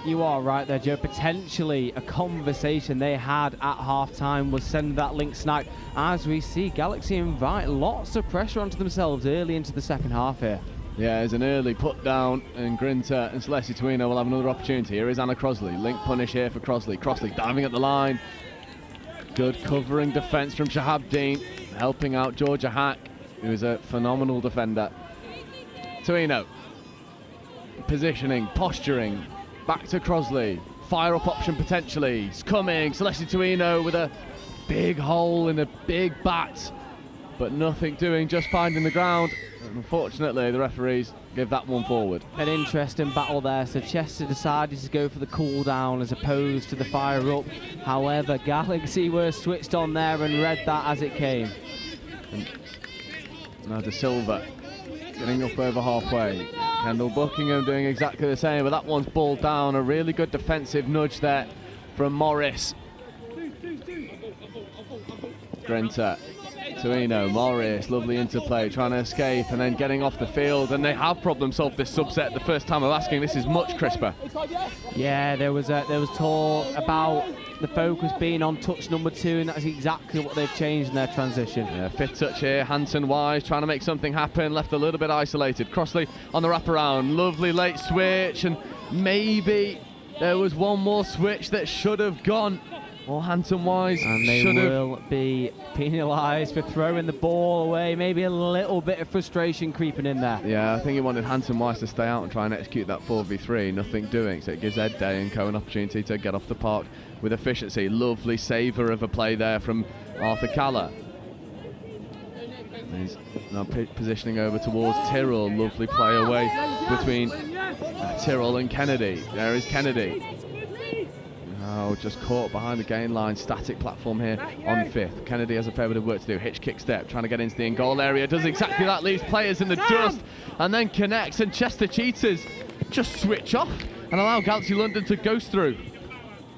You are right there, Joe. Potentially a conversation they had at half-time was send that link snipe. As we see, Galaxy invite lots of pressure onto themselves early into the second half here. Yeah, there's an early put down, and Grinter and Celeste Tuino will have another opportunity. Here is Anna Crosley. Link punish here for Crosley. Crosley diving at the line. Good covering defence from Shahab Dean, helping out Georgia Hack, who is a phenomenal defender. Tuino. Positioning, posturing. Back to Crosley. Fire up option potentially. It's coming. Celeste Tuino with a big hole in a big bat. But nothing doing, just finding the ground. Unfortunately, the referees give that one forward. An interesting battle there. So Chester decided to go for the cool down as opposed to the fire up. However, Galaxy were switched on there and read that as it came. And now De Silva getting up over halfway. Kendall Buckingham doing exactly the same, but that one's balled down. A really good defensive nudge there from Morris. Grinter. Tuino, Morris, lovely interplay, trying to escape and then getting off the field, and they have problem solved this subset the first time of asking. This is much crisper. Yeah, there was talk about the focus being on touch number 2, and that's exactly what they've changed in their transition. Yeah, fifth touch here, Hanson Wise trying to make something happen, left a little bit isolated. Crossley on the wraparound, lovely late switch, and maybe there was one more switch that should have gone. Or Hanson Wise and they will be penalised for throwing the ball away. Maybe a little bit of frustration creeping in there. Yeah, I think he wanted Hanson Wise to stay out and try and execute that 4v3. Nothing doing, so it gives Ed Day and Co an opportunity to get off the park with efficiency. Lovely savour of a play there from Arthur Calla. He's now positioning over towards Tyrrell. Lovely play away between Tyrrell and Kennedy. There is Kennedy. Oh, just caught behind the gain line. Static platform here on fifth. Kennedy has a fair bit of work to do. Hitch kick step, trying to get into the in-goal area. Does exactly that, leaves players in the dust, and then connects, and Chester Cheetahs just switch off and allow Galaxy London to ghost through.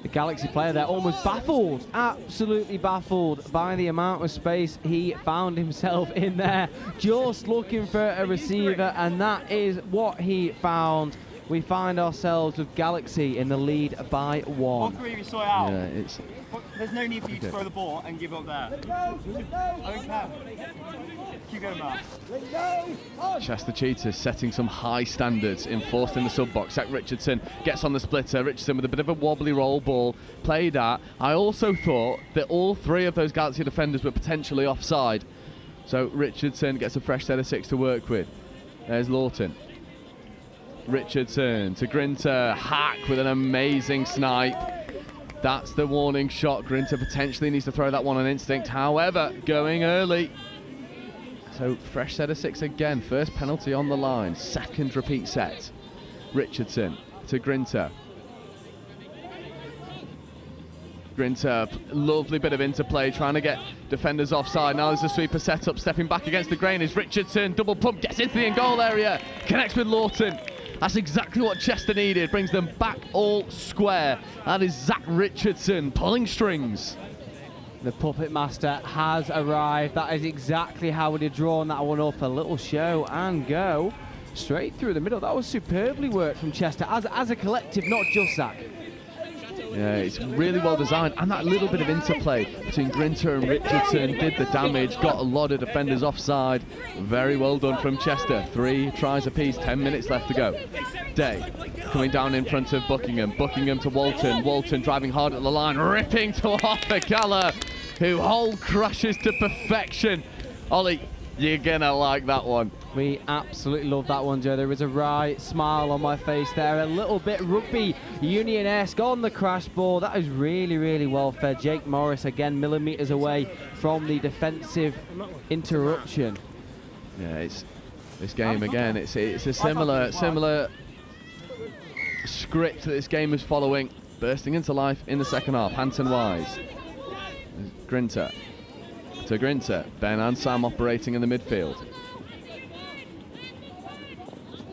The Galaxy player there almost baffled, absolutely baffled by the amount of space he found himself in there, just looking for a receiver, and that is what he found. We find ourselves with Galaxy in the lead by 1. All three of you saw it out. Yeah, there's no need for you to throw the ball and give up there. I don't care. Keep going, Matt. Chester Cheetahs setting some high standards, enforced in the sub-box. Zach Richardson gets on the splitter. Richardson with a bit of a wobbly roll ball played at. I also thought that all three of those Galaxy defenders were potentially offside. So Richardson gets a fresh set of 6 to work with. There's Lawton. Richardson to Grinter, Hack with an amazing snipe. That's the warning shot. Grinter potentially needs to throw that one on instinct, however, going early. So fresh set of 6 again, first penalty on the line, second repeat set. Richardson to Grinter. Grinter, lovely bit of interplay, trying to get defenders offside. Now there's a sweeper set up, stepping back against the grain is Richardson, double pump, gets into the in-goal area, connects with Lawton. That's exactly what Chester needed, brings them back all square. That is Zach Richardson pulling strings. The puppet master has arrived. That is exactly how we'd have drawn that one up. A little show and go straight through the middle. That was superbly worked from Chester as a collective, not just Zach. Yeah, it's really well designed, and that little bit of interplay between Grinter and Richardson did the damage, got a lot of defenders offside. Very well done from Chester. 3 tries apiece, 10 minutes left to go. Day coming down in front of Buckingham. Buckingham to Walton. Walton driving hard at the line, ripping to Arthur, who hold crashes to perfection. Ollie, you're gonna like that one. We absolutely love that one, Joe. There is a right smile on my face there. A little bit rugby union-esque on the crash ball. That is really, really well fed. Jake Morris, again, millimetres away from the defensive interruption. Yeah, it's this game again. It's a similar script that this game is following, bursting into life in the second half. Hanson-Wise, Grinter to Grinter. Ben and Sam operating in the midfield.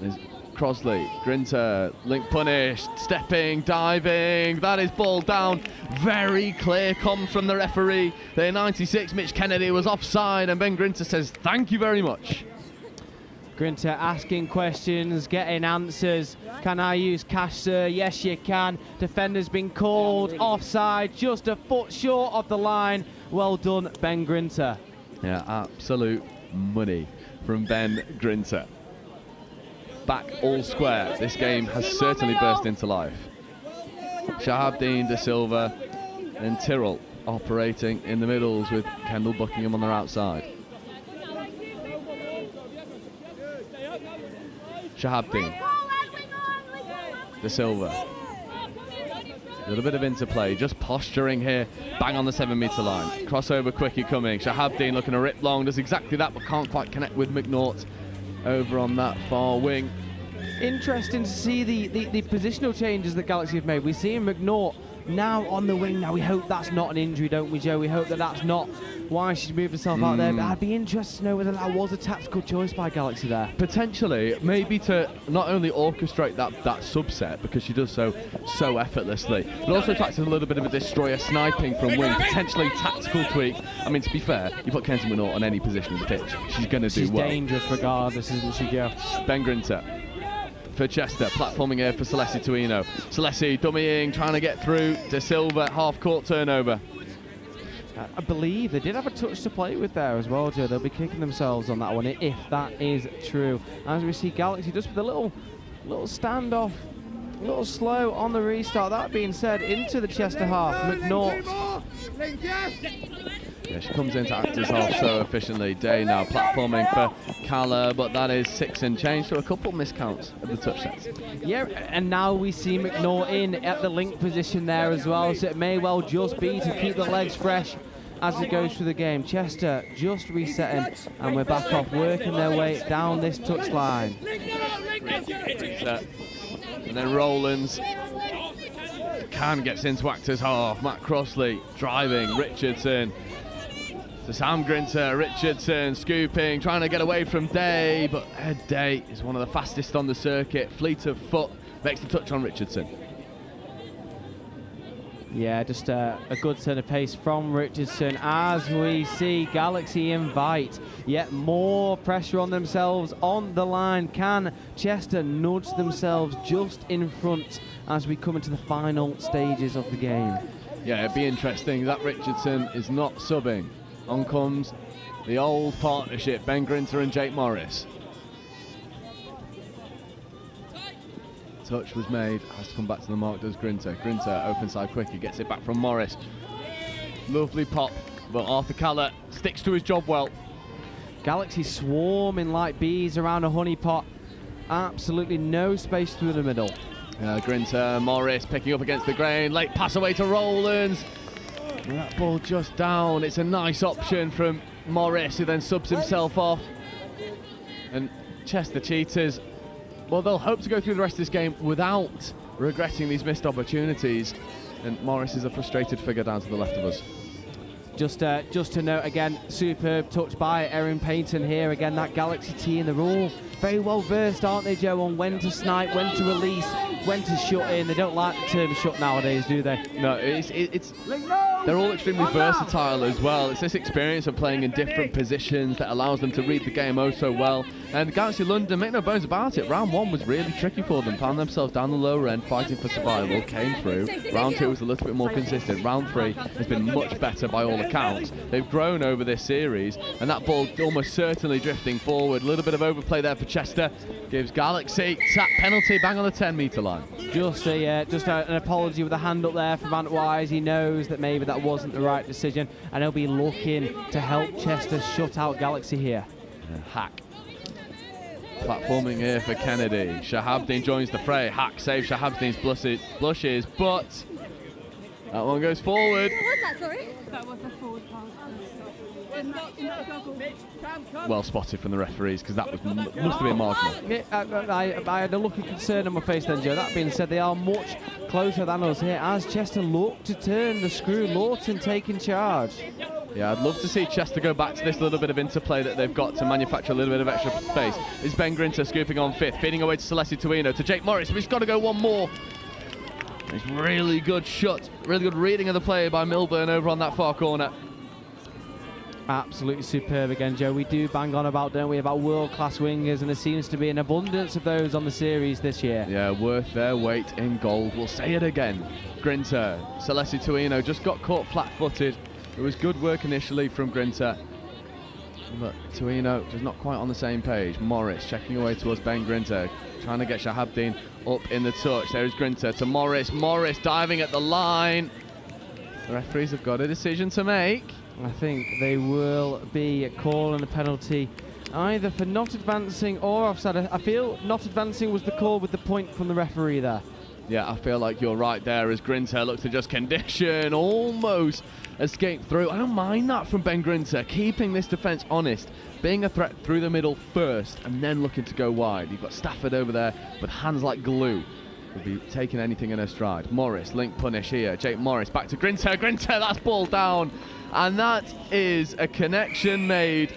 There's Crosley, Grinter, link punished, stepping, diving. That is ball down. Very clear comm from the referee. The 96, Mitch Kennedy, was offside, and Ben Grinter says thank you very much. Grinter asking questions, getting answers. Can I use cash, sir? Yes, you can. Defender's been called offside, just a foot short of the line. Well done, Ben Grinter. Yeah, absolute money from Ben Grinter. Back all square. This game has certainly burst into life. Shahabdeen, De Silva and Tyrrell operating in the middles with Kendall Buckingham on their outside. Shahabdeen, De Silva. A little bit of interplay, just posturing here, bang on the 7-metre line. Crossover quickie coming. Shahabdeen looking to rip long, does exactly that, but can't quite connect with McNaught over on that far wing. Interesting to see the positional changes that Galaxy have made. We're seeing McNaught now on the wing. Now we hope that's not an injury, don't we, Joe? We hope that that's not why she's moved herself out there. But I'd be interested to know whether that was a tactical choice by Galaxy there. Potentially, maybe to not only orchestrate that subset, because she does so effortlessly, but also to act as a little bit of a destroyer, sniping from wing, potentially tactical tweak. I mean, to be fair, you put Kenzie McNaught on any position of the pitch, she's going to do well. She's dangerous regardless, isn't she, Joe? Ben Grinter for Chester, platforming here for Celeste Tuino. Celeste dummying, trying to get through. De Silva, half-court turnover. I believe they did have a touch to play with there as well, Joe. They'll be kicking themselves on that one if that is true. As we see Galaxy just with a little standoff, a little slow on the restart. That being said, into the Chester half, McNaught. Yeah, she comes into act as half so efficiently. Day now platforming for Calla, but that is 6 and change, so a couple miscounts of the touch sets. Yeah, and now we see McNaught in at the link position there as well, so it may well just be to keep the legs fresh as it goes through the game. Chester just resetting, and we're back off, working their way down this touch line. And then Rowlands. Can gets into Actors half. Matt Crossley driving. Richardson. So Sam Grinter, Richardson scooping, trying to get away from Day, but Ed Day is one of the fastest on the circuit. Fleet of foot makes the touch on Richardson. Yeah, just a good turn of pace from Richardson as we see Galaxy invite yet more pressure on themselves on the line. Can Chester nudge themselves just in front as we come into the final stages of the game? Yeah, it'd be interesting. That Richardson is not subbing. On comes the old partnership, Ben Grinter and Jake Morris. Touch was made, has to come back to the mark, does Grinter. Grinter, open side quickie, gets it back from Morris. Lovely pop, but Arthur Calla sticks to his job well. Galaxy swarming like bees around a honeypot. Absolutely no space through the middle. Grinter, Morris picking up against the grain. Late pass away to Rowlands. That ball just down. It's a nice option from Morris, who then subs himself off. And Chester Cheetahs, well, they'll hope to go through the rest of this game without regretting these missed opportunities. And Morris is a frustrated figure down to the left of us. Just to note again, superb touch by Erin Payton here. Again, that Galaxy team, they're all very well versed, aren't they, Joe, on when to snipe, when to release, when to shut in. They don't like the term shut nowadays, do they? No, they're all extremely versatile as well. It's this experience of playing in different positions that allows them to read the game oh so well. And Galaxy London, make no bones about it, round 1 was really tricky for them. Found themselves down the lower end, fighting for survival, came through. Round 2 was a little bit more consistent. Round 3 has been much better by all accounts. They've grown over this series, and that ball almost certainly drifting forward. A little bit of overplay there for Chester. Gives Galaxy tap penalty bang on the 10-metre line. Just an apology with a hand up there from Ant Wise. He knows that maybe that wasn't the right decision, and he'll be looking to help Chester shut out Galaxy here. Hack. Platforming here for Kennedy. Shahabdin joins the fray. Hack saves Shahabdin's blushes, but that one goes forward. What was that, sorry? That was a forward pass. Well spotted from the referees, because that must have been marginal. I had a look of concern on my face then, Joe. That being said, they are much closer than us here as Chester look to turn the screw. Lawton taking charge. Yeah, I'd love to see Chester go back to this little bit of interplay that they've got to manufacture a little bit of extra space. Is Ben Grinter scooping on 5th, feeding away to Celeste Tuino, to Jake Morris, but he's got to go one more. It's really good shot, really good reading of the play by Milburn over on that far corner. Absolutely superb again, Joe. We do bang on about, don't we, about world-class wingers, and there seems to be an abundance of those on the series this year. Yeah, worth their weight in gold. We'll say it again. Grinter, Celeste Tuino just got caught flat-footed. It was good work initially from Grinter, but Tuino just not quite on the same page. Morris checking away towards Ben Grinter, trying to get Shahabdin up in the touch. There is Grinter to Morris. Morris diving at the line. The referees have got a decision to make. I think they will be calling a penalty either for not advancing or offside. I feel not advancing was the call with the point from the referee there. Yeah, I feel like you're right there as Grinter looks to just condition, almost escape through. I don't mind that from Ben Grinter, keeping this defence honest, being a threat through the middle first and then looking to go wide. You've got Stafford over there with hands like glue. Will be taking anything in her stride. Morris, link punish here. Jake Morris back to Grinter. Grinter, that's ball down. And that is a connection made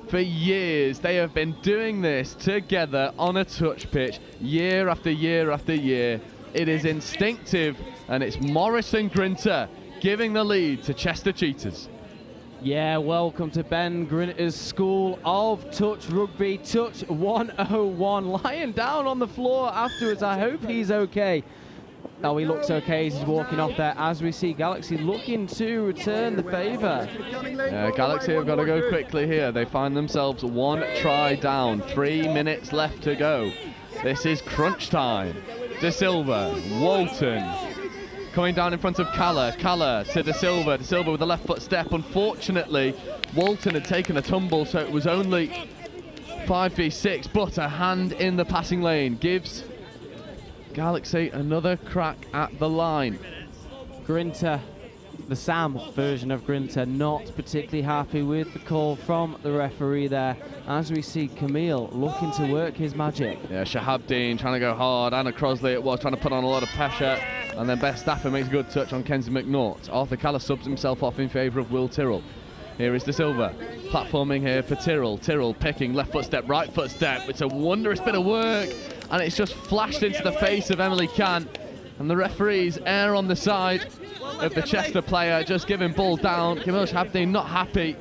for years. They have been doing this together on a touch pitch year after year after year. It is instinctive, and it's Morris and Grinter giving the lead to Chester Cheetahs. Yeah, welcome to Ben Grinter's School of Touch Rugby. Touch 101, lying down on the floor afterwards. I hope he's okay. Oh, he looks okay as he's walking off there, as we see Galaxy looking to return the favour. Galaxy have got to go quickly here. They find themselves one try down, 3 minutes left to go. This is crunch time. De Silva, Walton, coming down in front of Calla to De Silva. De Silva with the left foot step. Unfortunately, Walton had taken a tumble, so it was only 5v6, but a hand in the passing lane gives Galaxy another crack at the line. Grinter, the Sam version of Grinter, not particularly happy with the call from the referee there, as we see Camille looking to work his magic. Yeah, Shahabdin trying to go hard. Anna Crosley it was, trying to put on a lot of pressure. And then Beth Stafford makes a good touch on Kenzie McNaught. Arthur Calla subs himself off in favour of Will Tyrrell. Here is De Silva, platforming here for Tyrrell. Tyrrell picking left foot step, right foot step. It's a wondrous bit of work, and it's just flashed into the face of Emily Can. And the referees err on the side of the Chester player, just giving ball down. Camille Shahabdin not happy.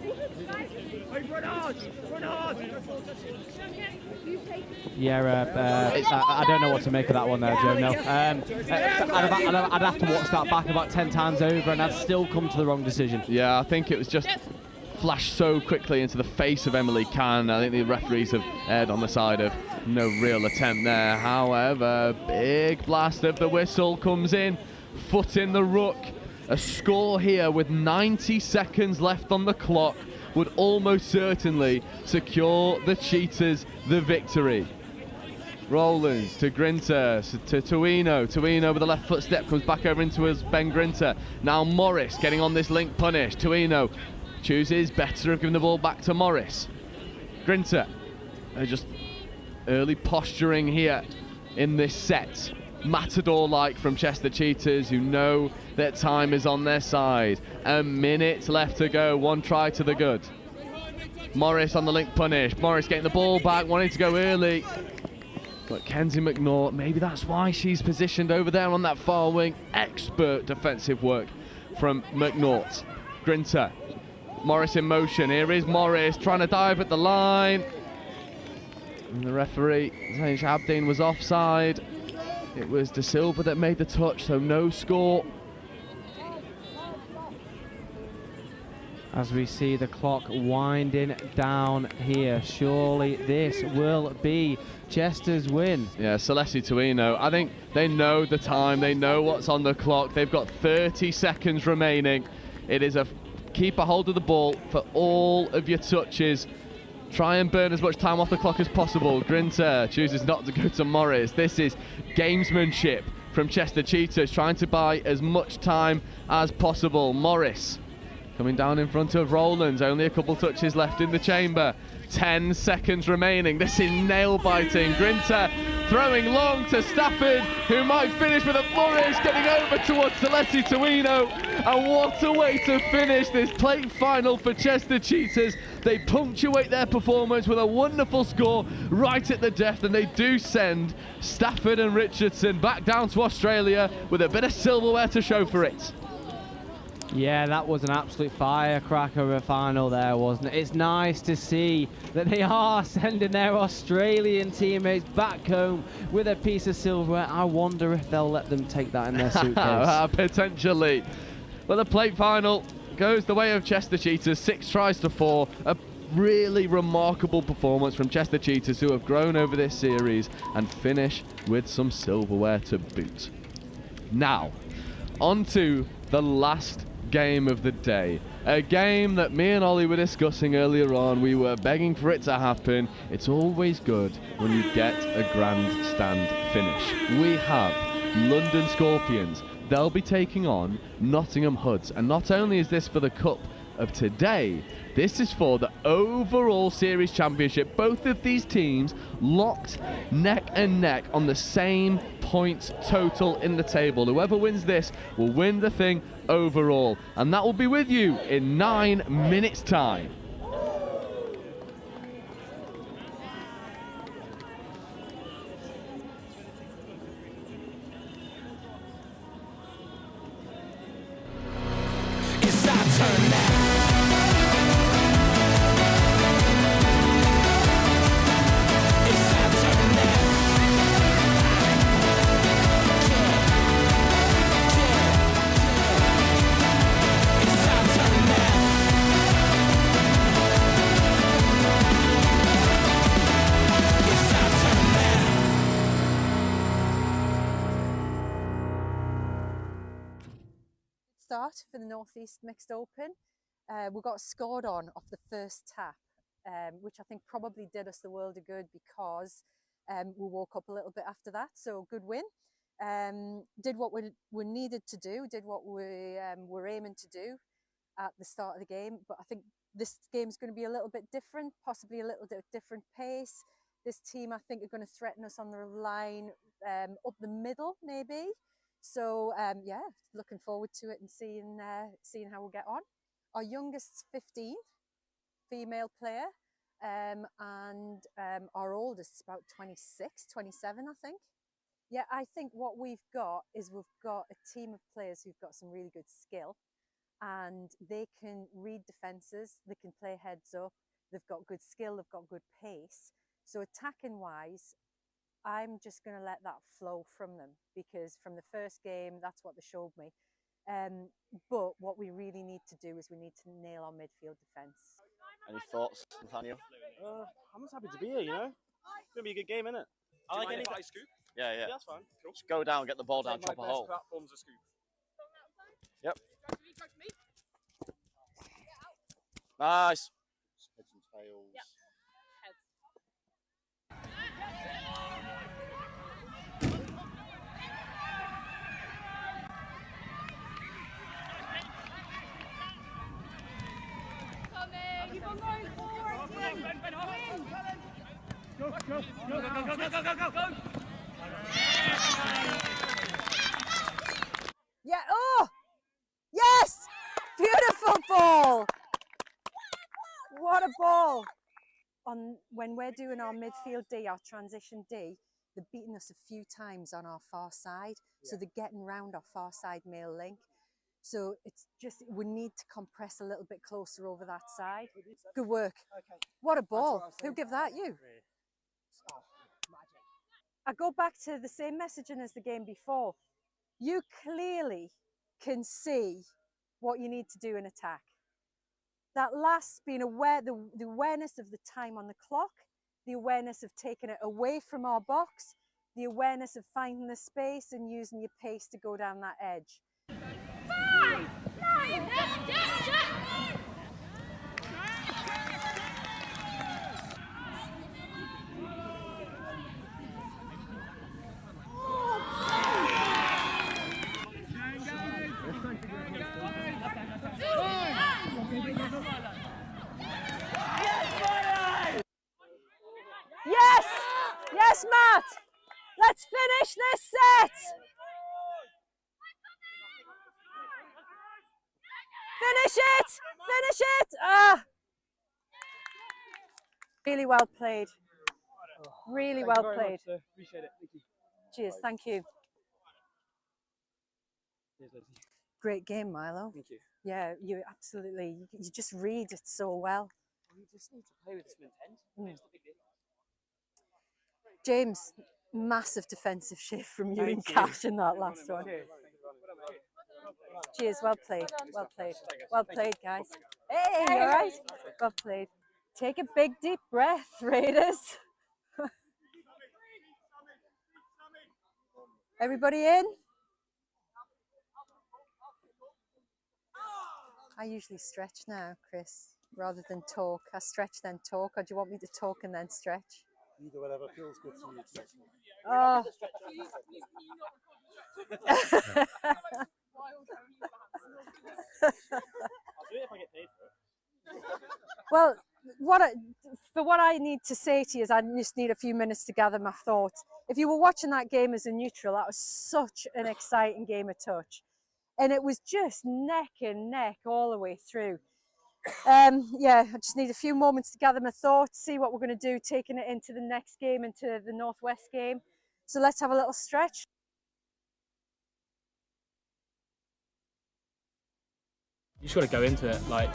Yeah, I don't know what to make of that one there, Joe. No, I'd have to watch that back about 10 times over, and I'd still come to the wrong decision. Yeah, I think it was just flashed so quickly into the face of Emily Can. I think the referees have erred on the side of no real attempt there. However, big blast of the whistle comes in, foot in the ruck. A score here with 90 seconds left on the clock would almost certainly secure the Cheetahs the victory. Rowlands to Grinter, to Tuino. Tuino with the left foot step comes back over into his Ben Grinter. Now Morris getting on this link punish. Tuino chooses better of giving the ball back to Morris. Grinter, just early posturing here in this set. Matador-like from Chester Cheetahs, who know that time is on their side. A minute left to go, one try to the good. Morris on the link punish. Morris getting the ball back, wanting to go early. But Kenzie McNaught, maybe that's why she's positioned over there on that far wing. Expert defensive work from McNaught. Grinter, Morris in motion. Here is Morris trying to dive at the line. And the referee, Zayn Abdeen, was offside. It was De Silva that made the touch, so no score. As we see the clock winding down here, surely this will be Chester's win. Yeah, Celeste Tuino, I think they know the time, they know what's on the clock. They've got 30 seconds remaining. It is a keep a hold of the ball for all of your touches. Try and burn as much time off the clock as possible. Grinter chooses not to go to Morris. This is gamesmanship from Chester Cheetahs, trying to buy as much time as possible. Morris coming down in front of Rowlands. Only a couple touches left in the chamber. 10 seconds remaining. This is nail-biting. Grinter throwing long to Stafford, who might finish with a flourish, getting over towards Celeste Tuino. And what a way to finish this plate final for Chester Cheetahs. They punctuate their performance with a wonderful score right at the death, and they do send Stafford and Richardson back down to Australia with a bit of silverware to show for it. Yeah, that was an absolute firecracker of a final there, wasn't it? It's nice to see that they are sending their Australian teammates back home with a piece of silverware. I wonder if they'll let them take that in their suitcase. Potentially. Well, the plate final goes the way of Chester Cheetahs, 6 tries to 4. A really remarkable performance from Chester Cheetahs, who have grown over this series and finish with some silverware to boot. Now, on to the last game of the day. A game that me and Ollie were discussing earlier on. We were begging for it to happen. It's always good when you get a grandstand finish. We have London Scorpions. They'll be taking on Nottingham Hoods. And not only is this for the Cup of today, this is for the overall series championship. Both of these teams locked neck and neck on the same points total in the table. Whoever wins this will win the thing overall, and that will be with you in 9 minutes time. It's our turn now. Start for the Northeast Mixed Open. We got scored on off the first tap, which I think probably did us the world of good because we woke up a little bit after that. So good win. Did what we needed to do, did what we were aiming to do at the start of the game. But I think this game's going to be a little bit different, possibly a little bit different pace. This team, I think, are going to threaten us on the line up the middle, maybe. So yeah, looking forward to it and seeing how we'll get on. Our youngest's 15, female player, and our oldest is about 26, 27, I think. Yeah, I think what we've got is we've got a team of players who've got some really good skill, and they can read defences, they can play heads up, they've got good skill, they've got good pace. So attacking wise, I'm just going to let that flow from them, because from the first game, that's what they showed me. But what we really need to do is we need to nail our midfield defence. Any thoughts, Nathaniel? I'm just happy to be here, you know. It's going to be a good game, isn't it? I like any scoop. Yeah, yeah. That's fine. Cool. Just go down, get the ball down, chop a hole. Platform's a scoop. Yep. Nice. Heads and tails. Yep. Keep on going forward, Tim. Go. Yeah, oh! Yes! Beautiful ball! What a ball! When we're doing our midfield D, our transition D, they're beating us a few times on our far side. So they're getting round our far side male link. So it's just, we need to compress a little bit closer over that side. Good work. Okay. What a That's what ball. I was Who saying. gave that? You? I go back to the same messaging as the game before. You clearly can see what you need to do in attack. That last being aware, the awareness of the time on the clock, the awareness of taking it away from our box, the awareness of finding the space and using your pace to go down that edge. Yes! Yes, Matt! Let's finish this set! Finish it! Finish it! Ah! Really well played. Really well played. Appreciate it. Thank you. Cheers, thank you. Cheers, Lucy. Great game, Milo. Thank you. Yeah, you absolutely, you just read it so well. We just need to play with some intent. Mm. James, massive defensive shift from you and Cash in that last one. Cheers, well played, well played. Well played, guys. Hey, all right? Well played. Take a big, deep breath, Raiders. Everybody in? I usually stretch now, Chris, rather than talk. I stretch then talk, or do you want me to talk and then stretch? Either whatever feels good to you. Oh. Well, what I need to say to you is I just need a few minutes to gather my thoughts. If you were watching that game as a neutral, that was such an exciting game of touch. And it was just neck and neck all the way through. Yeah, I just need a few moments to gather my thoughts, see what we're going to do, taking it into the next game, into the Northwest game. So let's have a little stretch. You just got to go into it. Like,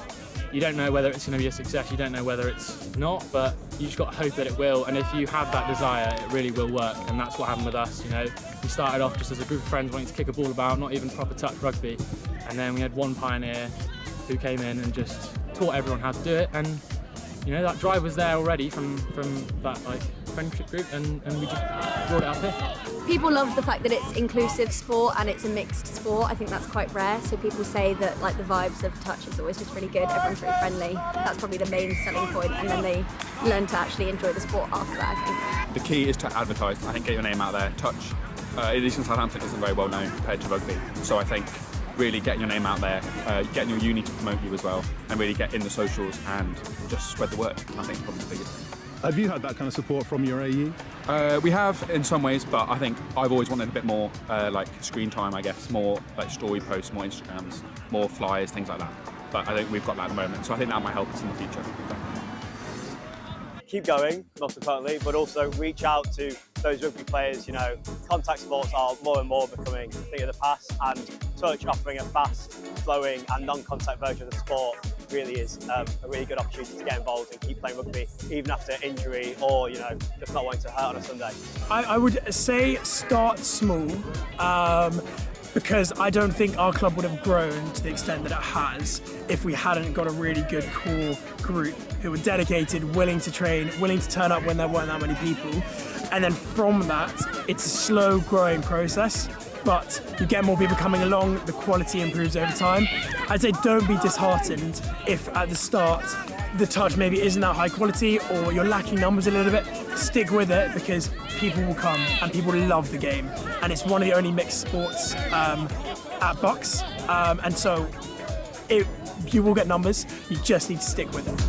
you don't know whether it's going to be a success, you don't know whether it's not, but you just got to hope that it will. And if you have that desire, it really will work. And that's what happened with us. You know, we started off just as a group of friends wanting to kick a ball about, not even proper touch rugby. And then we had one pioneer who came in and just taught everyone how to do it. And you know, that drive was there already from that like friendship group, and we just brought it up here. People love the fact that it's inclusive sport and it's a mixed sport. I think that's quite rare. So people say that like the vibes of touch is always just really good. Everyone's really friendly. That's probably the main selling point, and then they learn to actually enjoy the sport after that, I think. The key is to advertise. I think get your name out there. Touch, at least in Southampton, isn't very well known compared to rugby. So I think really getting your name out there, getting your uni to promote you as well, and really get in the socials and just spread the word. I think probably the biggest thing. Have you had that kind of support from your AE? We have in some ways, but I think I've always wanted a bit more like screen time, I guess, more like story posts, more Instagrams, more flyers, things like that. But I think we've got that at the moment, so I think that might help us in the future. Keep going, most importantly, but also reach out to those rugby players. You know, contact sports are more and more becoming a thing of the past, and touch offering a fast, flowing and non-contact version of the sport really is a really good opportunity to get involved and keep playing rugby, even after injury or, you know, just not wanting to hurt on a Sunday. I would say start small, because I don't think our club would have grown to the extent that it has if we hadn't got a really good core group who were dedicated, willing to train, willing to turn up when there weren't that many people. And then from that, it's a slow growing process, but you get more people coming along, the quality improves over time. I'd say don't be disheartened if at the start the touch maybe isn't that high quality or you're lacking numbers a little bit. Stick with it, because people will come and people love the game. And it's one of the only mixed sports at Bucks. And so you will get numbers, you just need to stick with it.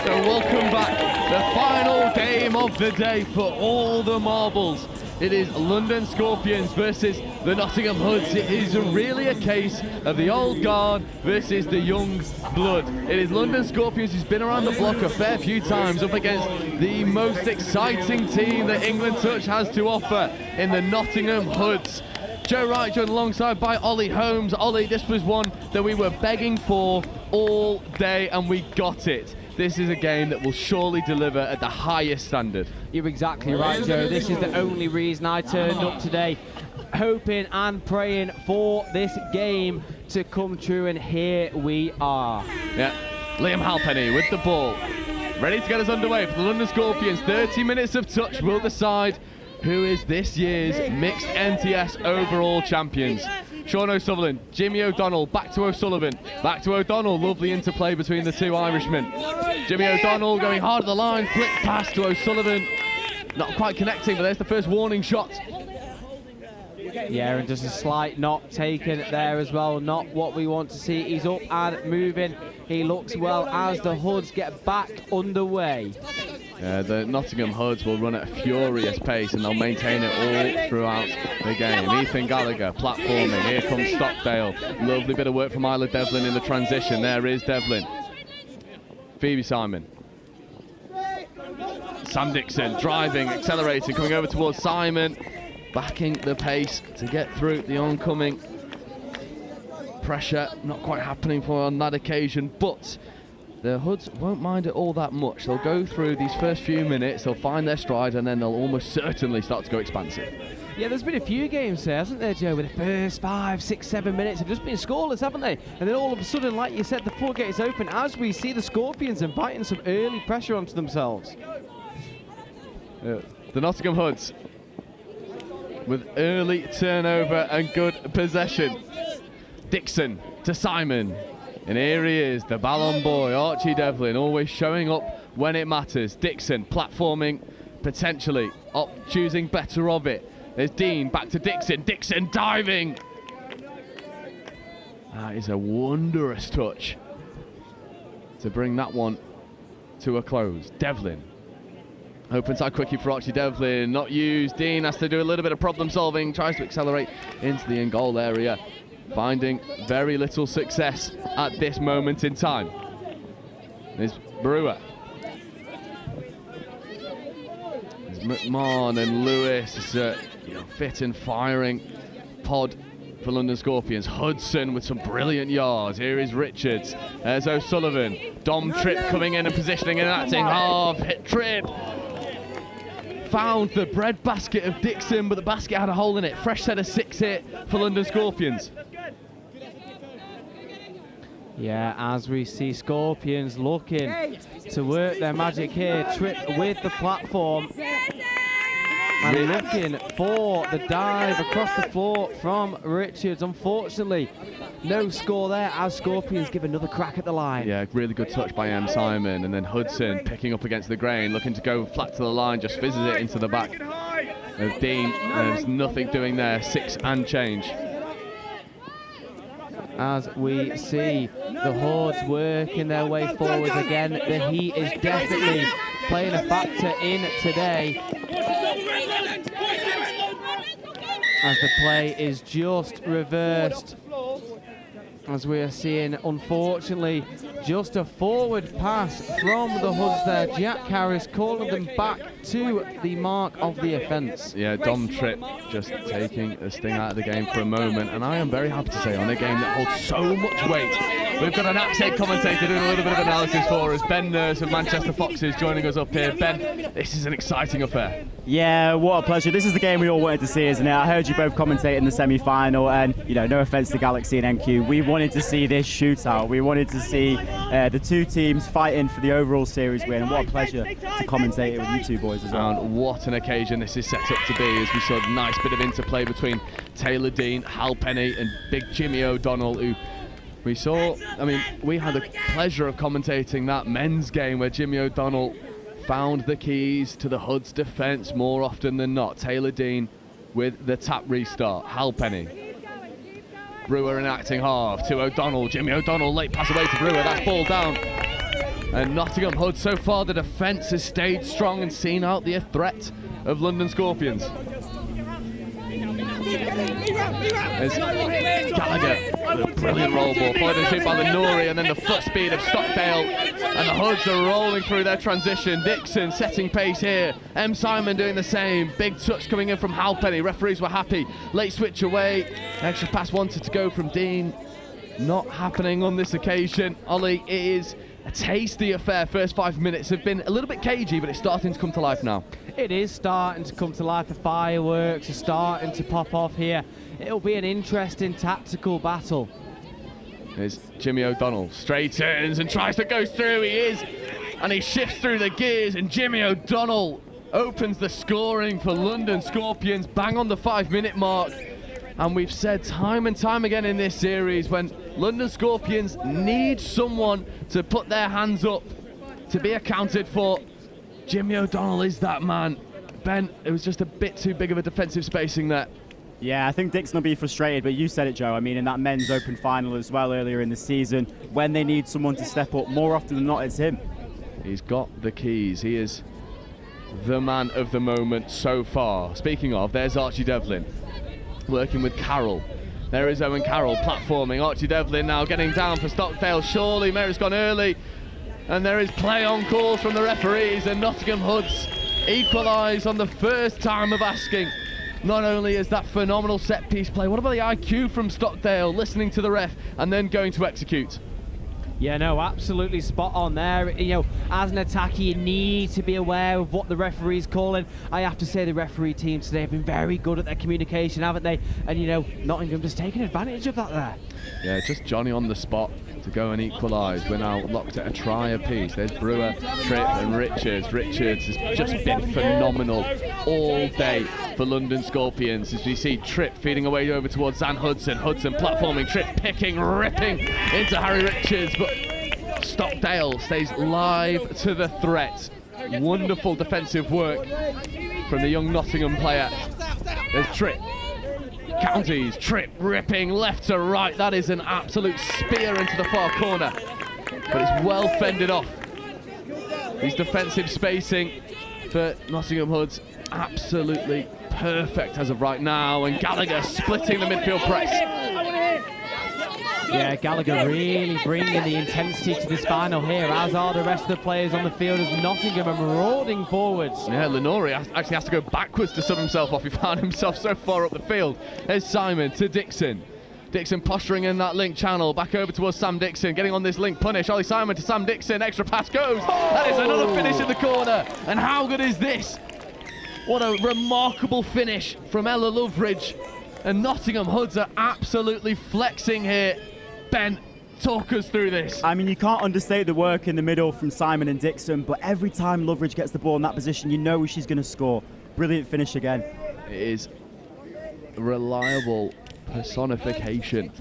So welcome back. The final game of the day for all the marbles. It is London Scorpions versus the Nottingham Hoods. It is really a case of the old guard versus the young blood. It is London Scorpions who's been around the block a fair few times up against the most exciting team that England Touch has to offer in the Nottingham Hoods. Joe Wright joined alongside by Ollie Holmes. Ollie, this was one that we were begging for all day and we got it. This is a game that will surely deliver at the highest standard. You're exactly right, Joe. This is the only reason I turned up today, hoping and praying for this game to come true, and here we are. Yeah, Liam Halpenny with the ball, ready to get us underway for the London Scorpions. 30 minutes of touch will decide who is this year's mixed NTS overall champions. Sean O'Sullivan, Jimmy O'Donnell, back to O'Sullivan, back to O'Donnell. Lovely interplay between the two Irishmen. Jimmy O'Donnell going hard at the line, flick pass to O'Sullivan. Not quite connecting, but there's the first warning shot. Yeah, and just a slight knock taken there as well. Not what we want to see. He's up and moving. He looks well as the Hoods get back underway. The Nottingham Hoods will run at a furious pace and they'll maintain it all throughout the game. Ethan Gallagher platforming. Here comes Stockdale. Lovely bit of work from Isla Devlin in the transition. There is Devlin. Phoebe Simon. Sam Dixon driving, accelerating, coming over towards Simon. Backing the pace to get through the oncoming pressure. Not quite happening for on that occasion, but the Hoods won't mind it all that much. They'll go through these first few minutes, they'll find their stride, and then they'll almost certainly start to go expansive. Yeah, there's been a few games there, hasn't there, Joe, where the first 5, 6, 7 minutes have just been scoreless, haven't they? And then all of a sudden, like you said, the floodgates open as we see the Scorpions inviting some early pressure onto themselves. The Nottingham Hoods with early turnover and good possession. Dixon to Simon. And here he is, the Ballon boy, Archie Devlin, always showing up when it matters. Dixon platforming, potentially choosing better of it. There's Dean, back to Dixon. Dixon diving. That is a wondrous touch to bring that one to a close. Devlin. Open side quickie for Archie Devlin, not used. Dean has to do a little bit of problem solving, tries to accelerate into the in-goal area, finding very little success at this moment in time. There's Brewer. There's McMahon and Lewis. It's fit and firing pod for London Scorpions. Hudson with some brilliant yards. Here is Richards. There's O'Sullivan. Dom Tripp coming in and positioning and acting half. Hit Tripp. Found the bread basket of Dixon, but the basket had a hole in it. Fresh set of 6 hit for London Scorpions. Yeah, as we see Scorpions looking to work their magic here. Tripp with the platform. And looking for the dive across the floor from Richards. Unfortunately, no score there as Scorpions give another crack at the line. Yeah, really good touch by M. Simon. And then Hudson picking up against the grain, looking to go flat to the line, just fizzes it into the back of Dean. There's nothing doing there, 6 and change. As we see the Hordes working their way forwards again, the heat is definitely playing a factor in today. As the play is just reversed. As we are seeing, unfortunately, just a forward pass from the Hoods there. Jack Harris calling them back to the mark of the offence. Yeah, Dom Tripp just taking the sting out of the game for a moment, and I am very happy to say on a game that holds so much weight. We've got an accent commentator doing a little bit of analysis for us. Ben Nurse of Manchester Foxes joining us up here. Ben, this is an exciting affair. Yeah, what a pleasure. This is the game we all wanted to see, isn't it? I heard you both commentate in the semi-final, and no offence to Galaxy and NQ, we wanted to see this shootout. We wanted to see the two teams fighting for the overall series win, and what a pleasure to commentate it with you two boys as well. And what an occasion this is set up to be, as we saw a nice bit of interplay between Taylor Dean, Hal Penny and big Jimmy O'Donnell, who we saw, we had the pleasure of commentating that men's game where Jimmy O'Donnell found the keys to the Hoods' defence more often than not. Taylor Dean with the tap restart. Hal Penny. Brewer in acting half to O'Donnell. Jimmy O'Donnell, late pass away to Brewer. That's ball down. And Nottingham Hood, so far the defence has stayed strong and seen out the threat of London Scorpions. There's Gallagher with a brilliant roll ball, followed in by Lenori, and then the foot speed of Stockdale. And the Hoods are rolling through their transition. Dixon setting pace here. M. Simon doing the same. Big touch coming in from Halpenny. Referees were happy. Late switch away. Extra pass wanted to go from Dean. Not happening on this occasion. Ollie, it is a tasty affair. First 5 minutes have been a little bit cagey, but it's starting to come to life now. It is starting to come to life. The fireworks are starting to pop off here. It'll be an interesting tactical battle. There's Jimmy O'Donnell, straightens and tries to go through. He is, and he shifts through the gears, and Jimmy O'Donnell opens the scoring for London Scorpions, bang on the 5-minute mark. And we've said time and time again in this series, when London Scorpions need someone to put their hands up, to be accounted for, Jimmy O'Donnell is that man. Ben, it was just a bit too big of a defensive spacing there. Yeah, I think Dixon will be frustrated, but you said it, Joe. I mean, in that men's open final as well earlier in the season, when they need someone to step up, more often than not, it's him. He's got the keys. He is the man of the moment so far. Speaking of, there's Archie Devlin working with Carroll. There is Owen Carroll platforming. Archie Devlin now getting down for Stockdale. Surely Merritt's gone early. And there is play on calls from the referees, and Nottingham Hoods equalise on the first time of asking. Not only is that phenomenal set-piece play, what about the IQ from Stockdale, listening to the ref and then going to execute? Yeah, no, absolutely spot on there. You know, as an attacker, you need to be aware of what the referee's calling. I have to say the referee team today have been very good at their communication, haven't they? And, you know, Nottingham just taking advantage of that there. Yeah, just Johnny on the spot to go and equalise. We're now locked at a try apiece. There's Brewer, Tripp and Richards. Richards has just been phenomenal all day for London Scorpions, as we see Tripp feeding away over towards Zan Hudson. Hudson platforming, Tripp picking, ripping into Harry Richards, but Stockdale stays live to the threat. Wonderful defensive work from the young Nottingham player. There's Tripp. Counties, Tripp ripping left to right. That is an absolute spear into the far corner, but it's well fended off. His defensive spacing for Nottingham Hoods absolutely perfect as of right now, and Gallagher splitting the midfield press. Yeah, Gallagher really bringing the intensity to this final here, as are the rest of the players on the field, as Nottingham are marauding forwards. Yeah, Lenori actually has to go backwards to sub himself off. He found himself so far up the field. There's Simon to Dixon. Dixon posturing in that link channel, back over towards Sam Dixon, getting on this link punish. Ollie Simon to Sam Dixon, extra pass goes. That is another finish in the corner. And how good is this? What a remarkable finish from Ella Loveridge. And Nottingham Hoods are absolutely flexing here. Ben, talk us through this. I mean, you can't understate the work in the middle from Simon and Dixon, but every time Loveridge gets the ball in that position, you know she's going to score. Brilliant finish again. It is reliable personification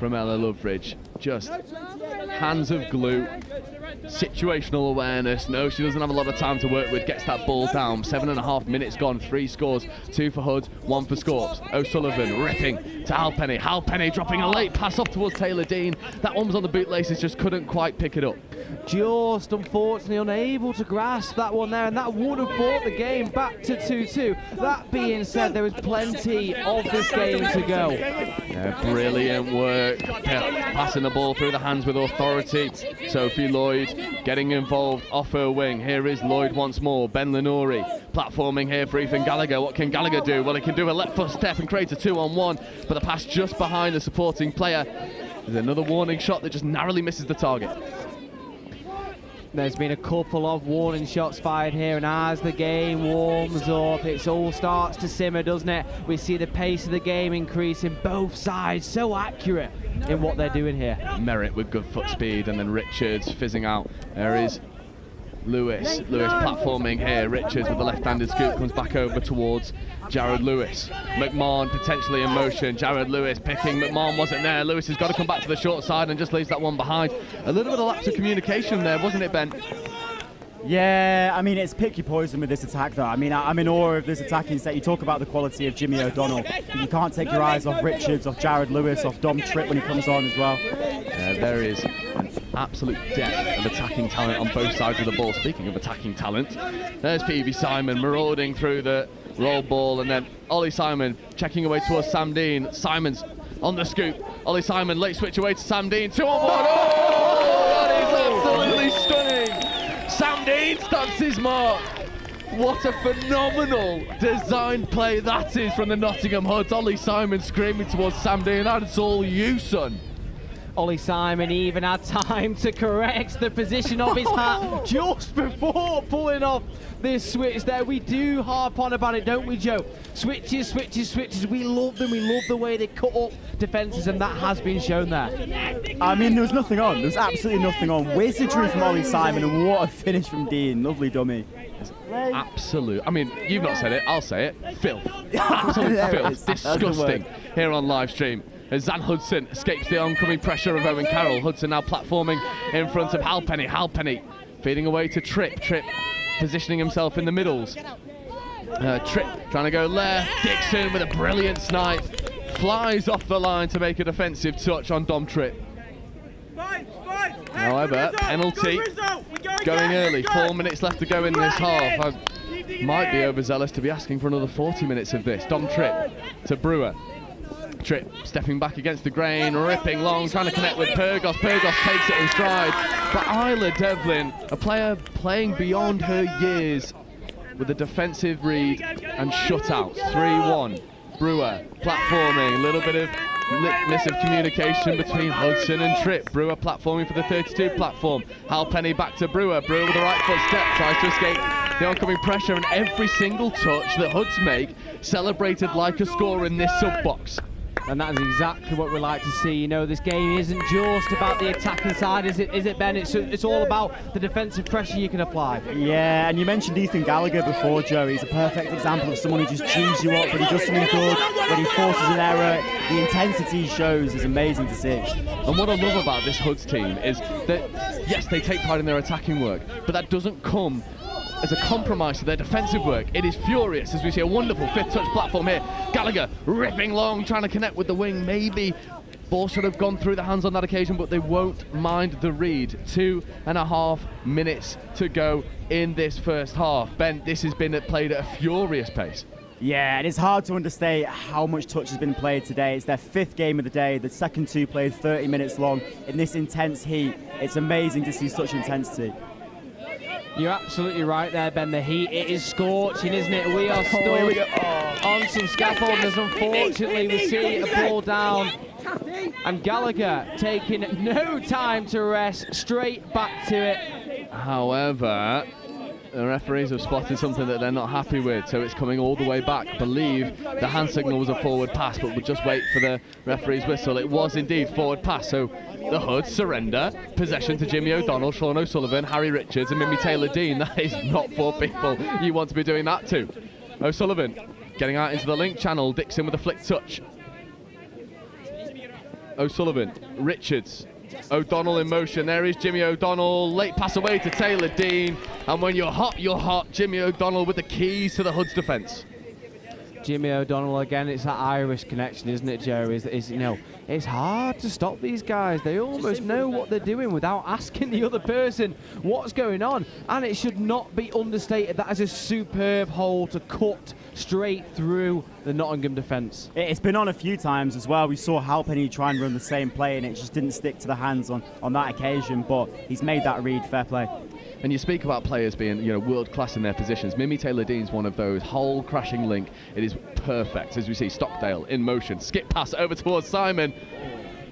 from Ella Loveridge. Just hands of glue, situational awareness. No, she doesn't have a lot of time to work with. Gets that ball down. 7.5 minutes gone. 3 scores. 2 for Hoods, 1 for Scorps. O'Sullivan ripping to Halpenny. Halpenny dropping a late pass off towards Taylor Dean. That one was on the bootlaces, just couldn't quite pick it up. Just unfortunately unable to grasp that one there, and that would have brought the game back to 2-2. That being said, there is plenty of this game to go. Yeah, brilliant work. Passing the ball through the hands with authority. Sophie Lloyd getting involved off her wing. Here is Lloyd once more. Ben Lenori platforming here for Ethan Gallagher. What can Gallagher do? Well, he can do a left foot step and create a 2-on-1, but the pass just behind the supporting player. There's another warning shot that just narrowly misses the target. There's been a couple of warning shots fired here, and as the game warms up, it all starts to simmer, doesn't it? We see the pace of the game increasing, both sides so accurate in what they're doing here. Merritt with good foot speed, and then Richards fizzing out. There is Lewis platforming here. Richards with the left-handed scoop comes back over towards Jared Lewis. McMahon potentially in motion. Jared Lewis picking. McMahon wasn't there. Lewis has got to come back to the short side and just leaves that one behind. A little bit of lapse of communication there, wasn't it, Ben? Yeah, I mean, it's pick your poison with this attack, though. I mean, I'm in awe of this attacking set. You talk about the quality of Jimmy O'Donnell, but you can't take your eyes off Richards, off Jared Lewis, off Dom Tripp when he comes on as well. There is an absolute depth of attacking talent on both sides of the ball. Speaking of attacking talent, there's Phoebe Simon marauding through the roll ball, and then Ollie Simon checking away towards Sam Dean. Simon's on the scoop. Ollie Simon late switch away to Sam Dean. 2 on 1. Oh, that is absolutely stunning. Sam Dean stops his mark. What a phenomenal design play that is from the Nottingham Hoods. Ollie Simon screaming towards Sam Dean. That's all you, son. Ollie Simon even had time to correct the position of his hat just before pulling off this switch there. We do harp on about it, don't we, Joe? Switches, switches, switches. We love them. We love the way they cut up defences, and that has been shown there. I mean, there was nothing on. There was absolutely nothing on. Wizardry from Ollie Simon, and what a finish from Dean. Lovely dummy. Absolute. I mean, you've not said it. I'll say it. Filth. Absolute filth. Disgusting. Here on live stream, as Zan Hudson escapes the oncoming pressure of Owen Carroll. Hudson now platforming in front of Halpenny. Halpenny feeding away to Tripp. Tripp positioning himself in the middles. Tripp trying to go left. Dixon with a brilliant snipe. Flies off the line to make a defensive touch on Dom Tripp. However, penalty going early. 4 minutes left to go in this half. I might be overzealous to be asking for another 40 minutes of this. Dom Tripp to Brewer. Tripp stepping back against the grain, ripping long, trying to connect with Pyrgos. Pyrgos takes it in stride. But Isla Devlin, a player playing beyond her years with a defensive read and shutouts. 3-1. Brewer platforming, a little bit of miss of communication between Hudson and Tripp. Brewer platforming for the 32 platform. Halpenny back to Brewer. Brewer with the right foot step, tries to escape the oncoming pressure, and every single touch that Hoods make celebrated like a score in this sub-box. And that is exactly what we like to see. You know, this game isn't just about the attacking side, is it, Ben? It's all about the defensive pressure you can apply. Yeah, and you mentioned Ethan Gallagher before, Joe. He's a perfect example of someone who just chews you up when he does something good, when he forces an error. The intensity he shows is amazing to see. And what I love about this Hoods team is that, yes, they take pride in their attacking work, but that doesn't come as a compromise to their defensive work. It is furious as we see a wonderful fifth touch platform here. Gallagher ripping long, trying to connect with the wing. Maybe ball should have gone through the hands on that occasion, but they won't mind the read. 2.5 minutes to go in this first half. Ben, this has been played at a furious pace. Yeah, and it's hard to understate how much touch has been played today. It's their 5th game of the day. The second 2 played 30 minutes long in this intense heat. It's amazing to see such intensity. You're absolutely right there, Ben. The heat, it is scorching, isn't it? We are stood on some scaffolders. Unfortunately, we see a ball down, and Gallagher taking no time to rest, straight back to it. However, the referees have spotted something that they're not happy with, so it's coming all the way back. I believe the hand signal was a forward pass, but we'll just wait for the referee's whistle. It was indeed forward pass, so the Hoods surrender possession to Jimmy O'Donnell, Sean O'Sullivan, Harry Richards and Mimi Taylor-Dean. That is not for people you want to be doing that to. O'Sullivan getting out into the link channel. Dixon with a flick touch. O'Sullivan, Richards, O'Donnell in motion. There is Jimmy O'Donnell. Late pass away to Taylor-Dean. And when you're hot, you're hot. Jimmy O'Donnell with the keys to the Hoods defence. Jimmy O'Donnell again. It's that Irish connection, isn't it, Joe? Is you know, it's hard to stop these guys. They almost know what they're doing without asking the other person what's going on. And it should not be understated. That is a superb hole to cut straight through the Nottingham defence. It's been on a few times as well. We saw Halpenny try and run the same play, and it just didn't stick to the hands on that occasion. But he's made that read. Fair play. And you speak about players being, you know, world class in their positions. Mimi Taylor-Dean's one of those. Hole crashing link. It is perfect. As we see Stockdale in motion. Skip pass over towards Simon.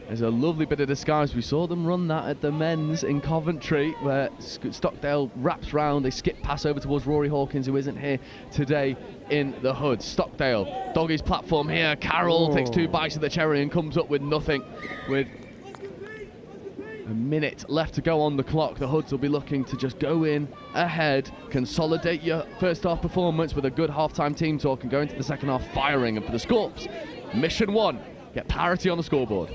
There's a lovely bit of disguise. We saw them run that at the men's in Coventry, where Stockdale wraps round. They skip pass over towards Rory Hawkins, who isn't here today in the Hoods. Stockdale, doggy's platform here. Carroll takes 2 bites of the cherry and comes up with nothing. With a minute left to go on the clock, the Hoods will be looking to just go in ahead, consolidate your first half performance with a good half-time team talk, and go into the second half firing. And for the Scorps, mission 1, get parity on the scoreboard.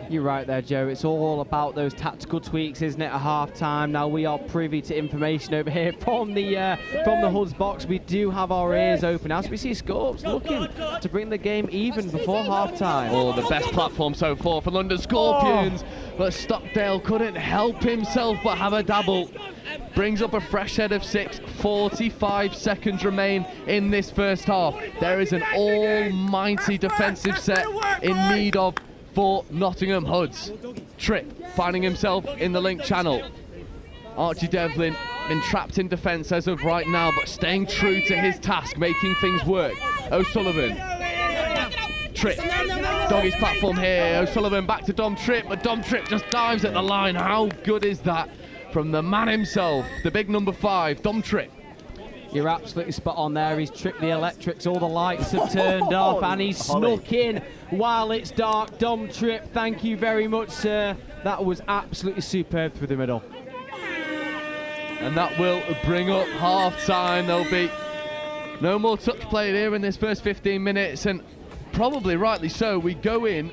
You're right there, Joe. It's all about those tactical tweaks, isn't it, at half-time? Now, we are privy to information over here from the Hoods box. We do have our ears open as we see Scorps looking to bring the game even before half-time. Oh, the best platform so far for London Scorpions. But Stockdale couldn't help himself but have a dabble. Brings up a fresh head of 6. 45 seconds remain in this first half. There is an almighty defensive set in need of for Nottingham Hoods. Tripp finding himself in the link channel. Archie Devlin been trapped in defence as of right now, but staying true to his task, making things work. O'Sullivan. Tripp. Doggy's platform here. O'Sullivan back to Dom Tripp, but Dom Tripp just dives at the line. How good is that from the man himself, the big number 5, Dom Tripp? You're absolutely spot on there. He's tripped the electrics, all the lights have turned off, and he's snuck in while it's dark. Dom Tripp, thank you very much, sir. That was absolutely superb through the middle. And that will bring up half-time. There'll be no more touch played here in this first 15 minutes, and probably rightly so. We go in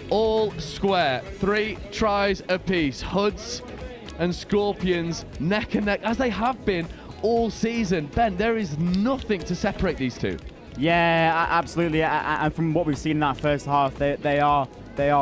all square, 3 tries apiece. Hoods and Scorpions neck and neck, as they have been all season. Ben, there is nothing to separate these two. Yeah, absolutely. And from what we've seen in that first half, they are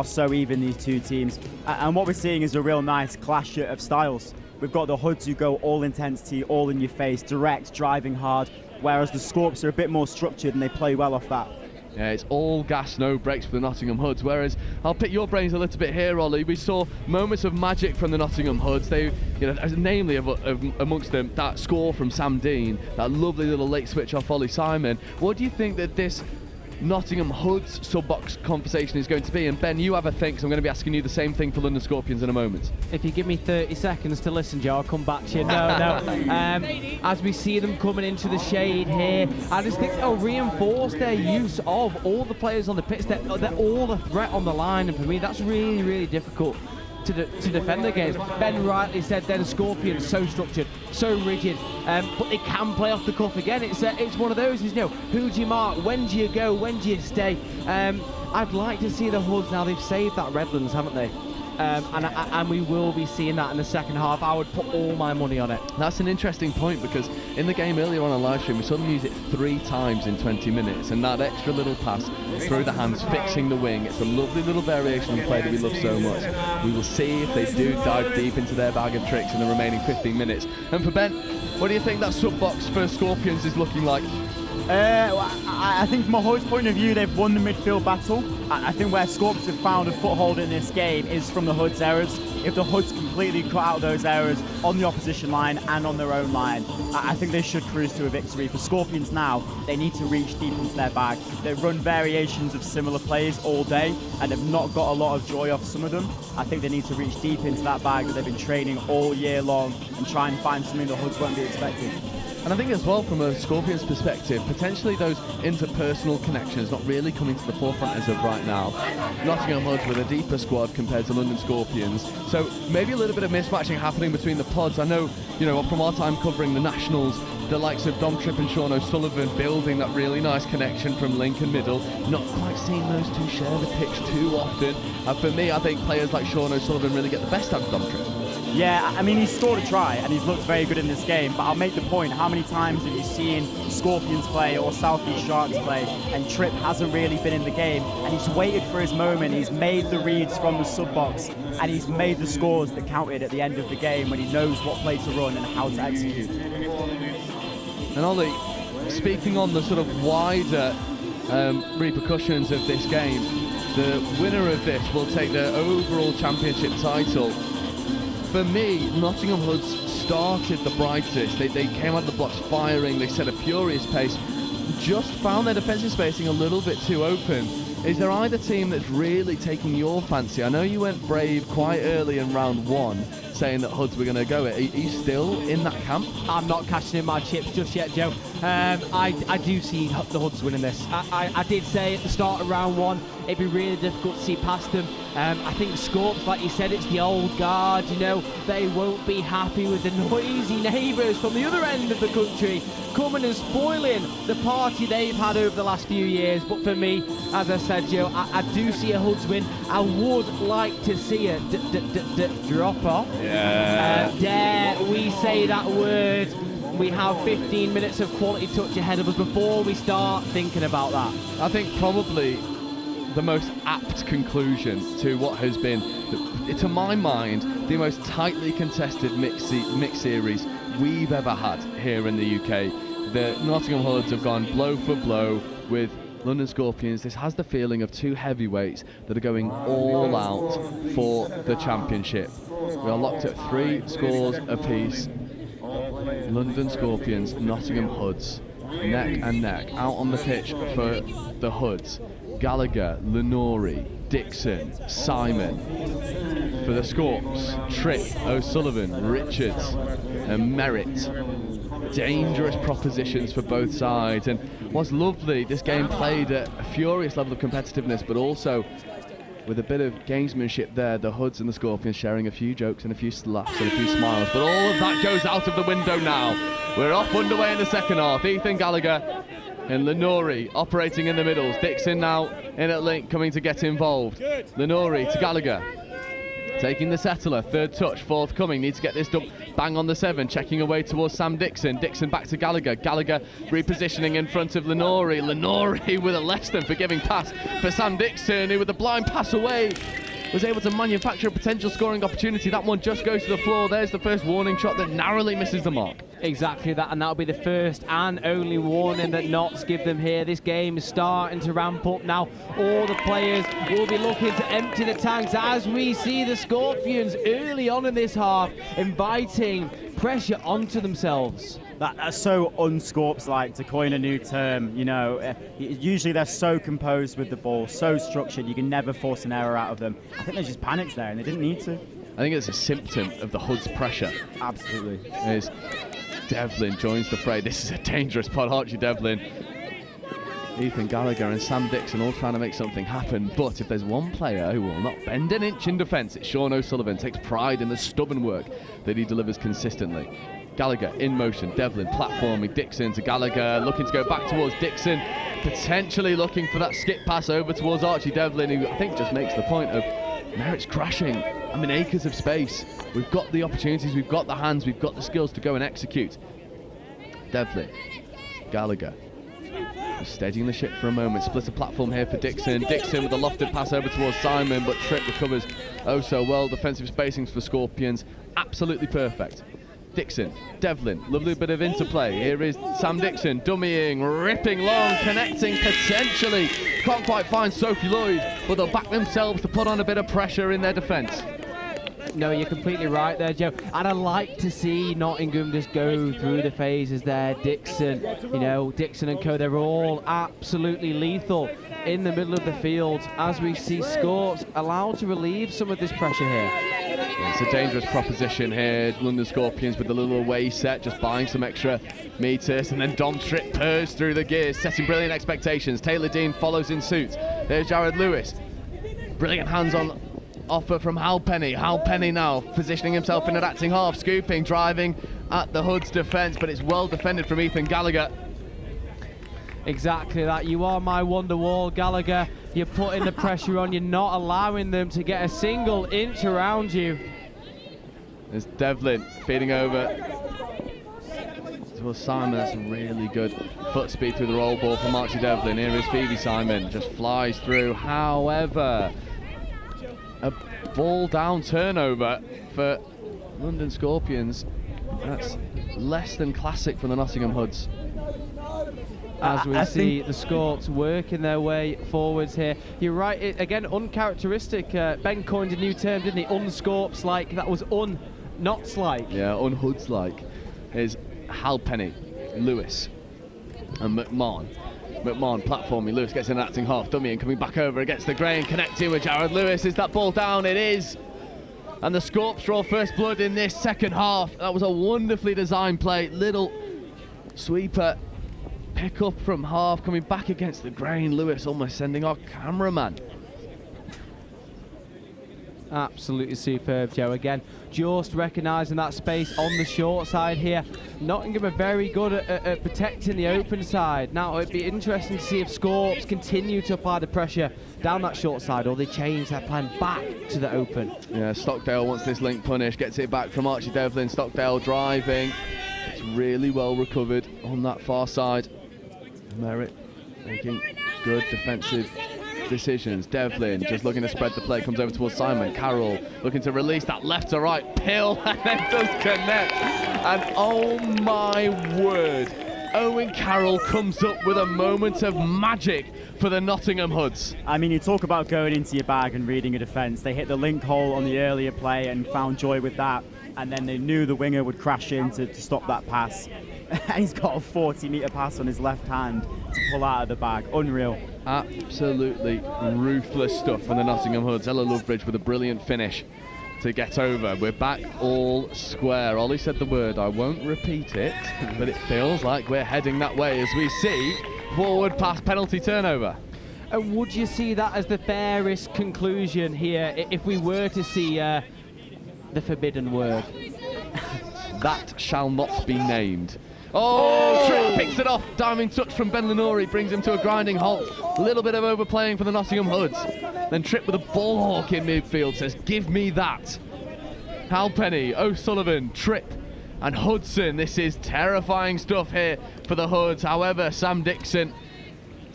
so even, these two teams. And what we're seeing is a real nice clash of styles. We've got the Hoods who go all intensity, all in your face, direct, driving hard, whereas the Scorps are a bit more structured and they play well off that. Yeah, it's all gas, no brakes for the Nottingham Hoods, whereas I'll pick your brains a little bit here, Ollie. We saw moments of magic from the Nottingham Hoods. They, namely amongst them, that score from Sam Dean, that lovely little late switch off Ollie Simon. What do you think that this Nottingham Hoods sub-box conversation is going to be? And Ben, you have a think, so I'm going to be asking you the same thing for London Scorpions in a moment. If you give me 30 seconds to listen, Joe, I'll come back to you. No. As we see them coming into the shade here, I just think they'll reinforce their use of all the players on the pitch. They're all a threat on the line, and for me, that's really, really difficult to defend against. Ben rightly said then Scorpions so structured, so rigid, but they can play off the cuff again. It's one of those, who do you mark, when do you go, when do you stay? I'd like to see the Hoods now. They've saved that Redlands, haven't they? And we will be seeing that in the second half. I would put all my money on it. That's an interesting point, because in the game earlier on live stream, we saw them use it 3 times in 20 minutes, and that extra little pass through the hands, fixing the wing. It's a lovely little variation of play that we love so much. We will see if they do dive deep into their bag of tricks in the remaining 15 minutes. And for Ben, what do you think that sub-box for Scorpions is looking like? I think from a Hoods point of view, they've won the midfield battle. I think where Scorps have found a foothold in this game is from the Hoods errors. If the Hoods completely cut out those errors on the opposition line and on their own line, I think they should cruise to a victory. For Scorpions now, they need to reach deep into their bag. They've run variations of similar plays all day and have not got a lot of joy off some of them. I think they need to reach deep into that bag that they've been training all year long and try and find something the Hoods won't be expecting. And I think as well, from a Scorpions perspective, potentially those interpersonal connections not really coming to the forefront as of right now. Nottingham Hoods with a deeper squad compared to London Scorpions, so maybe a little bit of mismatching happening between the pods. I know, from our time covering the Nationals, the likes of Dom Tripp and Sean O'Sullivan building that really nice connection from Lincoln Middle. Not quite seeing those two share the pitch too often. And for me, I think players like Sean O'Sullivan really get the best out of Dom Tripp. Yeah, I mean, he's scored a try and he's looked very good in this game, but I'll make the point, how many times have you seen Scorpions play or South East Sharks play and Tripp hasn't really been in the game, and he's waited for his moment, he's made the reads from the sub-box, and he's made the scores that counted at the end of the game when he knows what play to run and how to execute. And Ollie, speaking on the sort of wider repercussions of this game, the winner of this will take the overall championship title. For me, Nottingham Hoods started the brightest. They came out of the blocks firing, they set a furious pace, just found their defensive spacing a little bit too open. Is there either team that's really taking your fancy? I know you went brave quite early in round 1, saying that Hoods were going to go it. Are you still in that camp? I'm not cashing in my chips just yet, Joe. I do see the Hoods winning this. I did say at the start of round 1 it'd be really difficult to see past them. I think Scorps, like you said, it's the old guard, you know, they won't be happy with the noisy neighbours from the other end of the country coming and spoiling the party they've had over the last few years. But for me, as I said, Joe, I do see a Hoods win. I would like to see a drop off. Yeah. Dare we say that word? We have 15 minutes of quality touch ahead of us before we start thinking about that. I think probably the most apt conclusion to what has been, to my mind, the most tightly contested mixed series we've ever had here in the UK. The Nottingham Hoods have gone blow for blow with London Scorpions. This has the feeling of two heavyweights that are going all out for the championship. We are locked at 3 scores apiece. London Scorpions, Nottingham Hoods, neck and neck. Out on the pitch for the Hoods, Gallagher, Lenore, Dixon, Simon. For the Scorps, Tripp, O'Sullivan, Richards and Merritt. Dangerous propositions for both sides, and what's lovely, this game played at a furious level of competitiveness, but also with a bit of gamesmanship there, the Hoods and the Scorpions sharing a few jokes and a few laughs and a few smiles, but all of that goes out of the window now. We're off underway in the second half. Ethan Gallagher and Lenore operating in the middles. Dixon now in at link, coming to get involved. Lenore to Gallagher, taking the settler, third touch forthcoming, needs to get this done. Bang on the 7, checking away towards Sam Dixon. Dixon back to Gallagher. Gallagher repositioning in front of Lenore. Lenore with a less than forgiving pass for Sam Dixon, who with a blind pass away was able to manufacture a potential scoring opportunity. That one just goes to the floor. There's the first warning shot that narrowly misses the mark. Exactly that, and that'll be the first and only warning that Notts give them here. This game is starting to ramp up now. All the players will be looking to empty the tanks as we see the Scorpions early on in this half inviting pressure onto themselves. That's so unscorps-like, to coin a new term. You know, usually they're so composed with the ball, so structured, you can never force an error out of them. I think they just panicked there and they didn't need to. I think it's a symptom of the Hoods' pressure. Absolutely. As Devlin joins the fray. This is a dangerous pod, Archie Devlin. Ethan Gallagher and Sam Dixon all trying to make something happen, but if there's one player who will not bend an inch in defence, it's Sean O'Sullivan. Takes pride in the stubborn work that he delivers consistently. Gallagher in motion, Devlin platforming, Dixon to Gallagher, looking to go back towards Dixon, potentially looking for that skip pass over towards Archie Devlin, who I think just makes the point of Merritt's crashing. I mean, acres of space. We've got the opportunities, we've got the hands, we've got the skills to go and execute. Devlin, Gallagher, steadying the ship for a moment, split a platform here for Dixon. Dixon with a lofted pass over towards Simon, but Tripp recovers oh so well. Defensive spacings for Scorpions, absolutely perfect. Dixon, Devlin, lovely bit of interplay. Here is Sam Dixon, dummying, ripping long, connecting potentially. Can't quite find Sophie Lloyd, but they'll back themselves to put on a bit of pressure in their defence. No, you're completely right there, Joe. And I like to see Nottingham just go through the phases there. Dixon, you know, Dixon and co, they're all absolutely lethal in the middle of the field as we see Scorps allowed to relieve some of this pressure here. It's a dangerous proposition here. London Scorpions with a little away set, just buying some extra meters, and then Dom Tripp purrs through the gears, setting brilliant expectations. Taylor Dean follows in suit. There's Jared Lewis. Brilliant hands-on offer from Hal Penny. Hal Penny now positioning himself in an acting half, scooping, driving at the Hoods' defence, but it's well defended from Ethan Gallagher. Exactly that. You are my wonder wall, Gallagher. You're putting the pressure on. You're not allowing them to get a single inch around you. There's Devlin feeding over towards Simon. That's really good foot speed through the roll ball from Archie Devlin. Here is Phoebe Simon, just flies through. However, a ball down turnover for London Scorpions. That's less than classic from the Nottingham Hoods. As we see the Scorps working their way forwards here. You're right, again, uncharacteristic. Ben coined a new term, didn't he? Unscorps-like. That was Notts-like. Yeah, unhoods-like. Here's Hal Penny, Lewis, and McMahon. McMahon platforming. Lewis gets an acting half dummy and coming back over against the grain, connecting with Jared Lewis. Is that ball down? It is. And the Scorps draw first blood in this second half. That was a wonderfully designed play. Little sweeper pick up from half, coming back against the grain. Lewis almost sending our cameraman. Absolutely superb, Joe. Again, just recognising that space on the short side here. Nottingham are very good at protecting the open side. Now, it'd be interesting to see if Scorps continue to apply the pressure down that short side, or they change their plan back to the open. Yeah, Stockdale wants this link punish, gets it back from Archie Devlin. Stockdale driving. It's really well recovered on that far side. Merritt making good defensive decisions. Devlin just looking to spread the play, comes over towards Simon. Carroll looking to release that left to right pill, and then does connect. And oh my word, Owen Carroll comes up with a moment of magic for the Nottingham Hoods. I mean, you talk about going into your bag and reading a defence. They hit the link hole on the earlier play and found joy with that, and then they knew the winger would crash in to stop that pass. And he's got a 40-metre pass on his left hand to pull out of the bag. Unreal. Absolutely ruthless stuff from the Nottingham Hoods. Ella Lovebridge with a brilliant finish to get over. We're back all square. Ollie said the word, I won't repeat it, but it feels like we're heading that way as we see forward pass penalty turnover. And would you see that as the fairest conclusion here if we were to see the forbidden word? That shall not be named. Oh, Tripp picks it off. Diving touch from Ben Lenori brings him to a grinding halt. A little bit of overplaying for the Nottingham Hoods. Then Tripp with a ball hawk in midfield says, give me that. Halpenny, O'Sullivan, Tripp and Hudson. This is terrifying stuff here for the Hoods. However, Sam Dixon